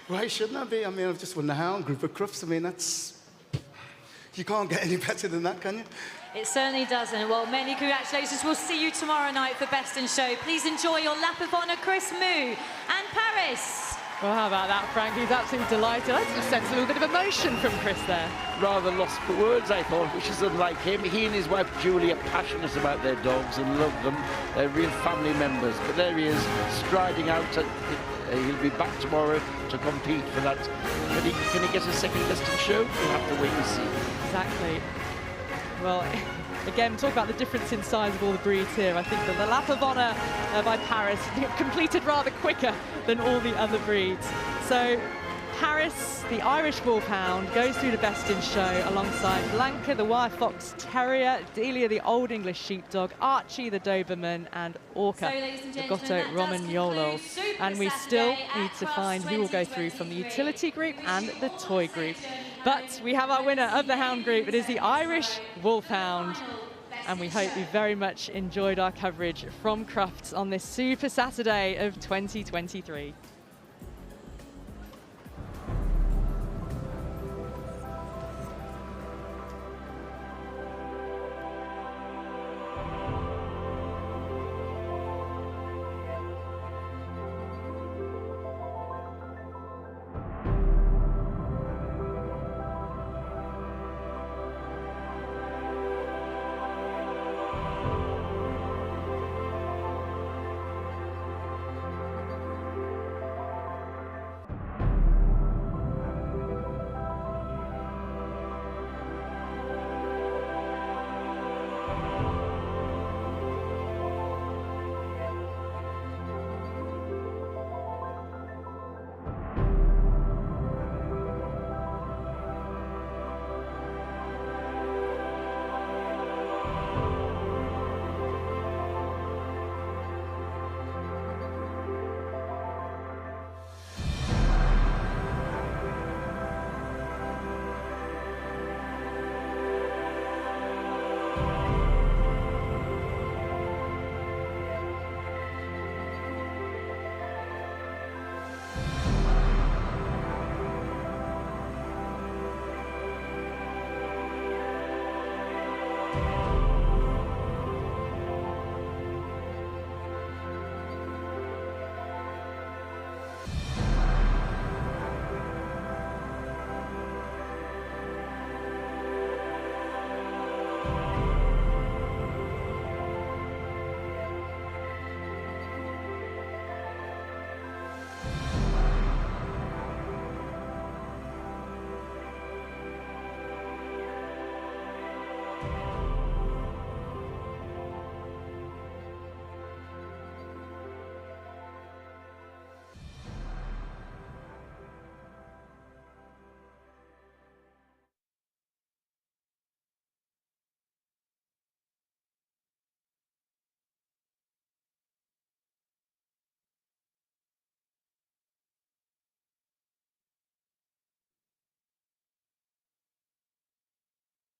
Why shouldn't I be? I mean, I've just won the Hound group of Crufts. I mean, that's... You can't get any better than that, can you? It certainly doesn't. Well, many congratulations. We'll see you tomorrow night for Best in Show. Please enjoy your lap of honour, Chris Moo and Paris. Well, how about that, Frank? He's absolutely delighted. I just sense a little bit of emotion from Chris there. Rather lost for words, I thought, which is unlike him. He and his wife Julie are passionate about their dogs and love them. They're real family members. But there he is, striding out. He'll be back tomorrow to compete for that. Can he get a second Best in Show? We'll have to wait and see. Exactly. Well, again, talk about the difference in size of all the breeds here. I think that the lap of honour by Paris completed rather quicker than all the other breeds. So Paris, the Irish Wolfhound, goes through to Best in Show alongside Blanca, the Wire Fox Terrier, Delia, the Old English Sheepdog, Archie, the Doberman, and Orca, So, ladies and the gentlemen, Gotto that does Romagnolo. conclude Super And we Saturday still at need to Crufts find who will go through from the utility group and the toy group. But we have our winner of the Hound group. It is the Irish Wolfhound. And we hope you very much enjoyed our coverage from Crufts on this Super Saturday of 2023.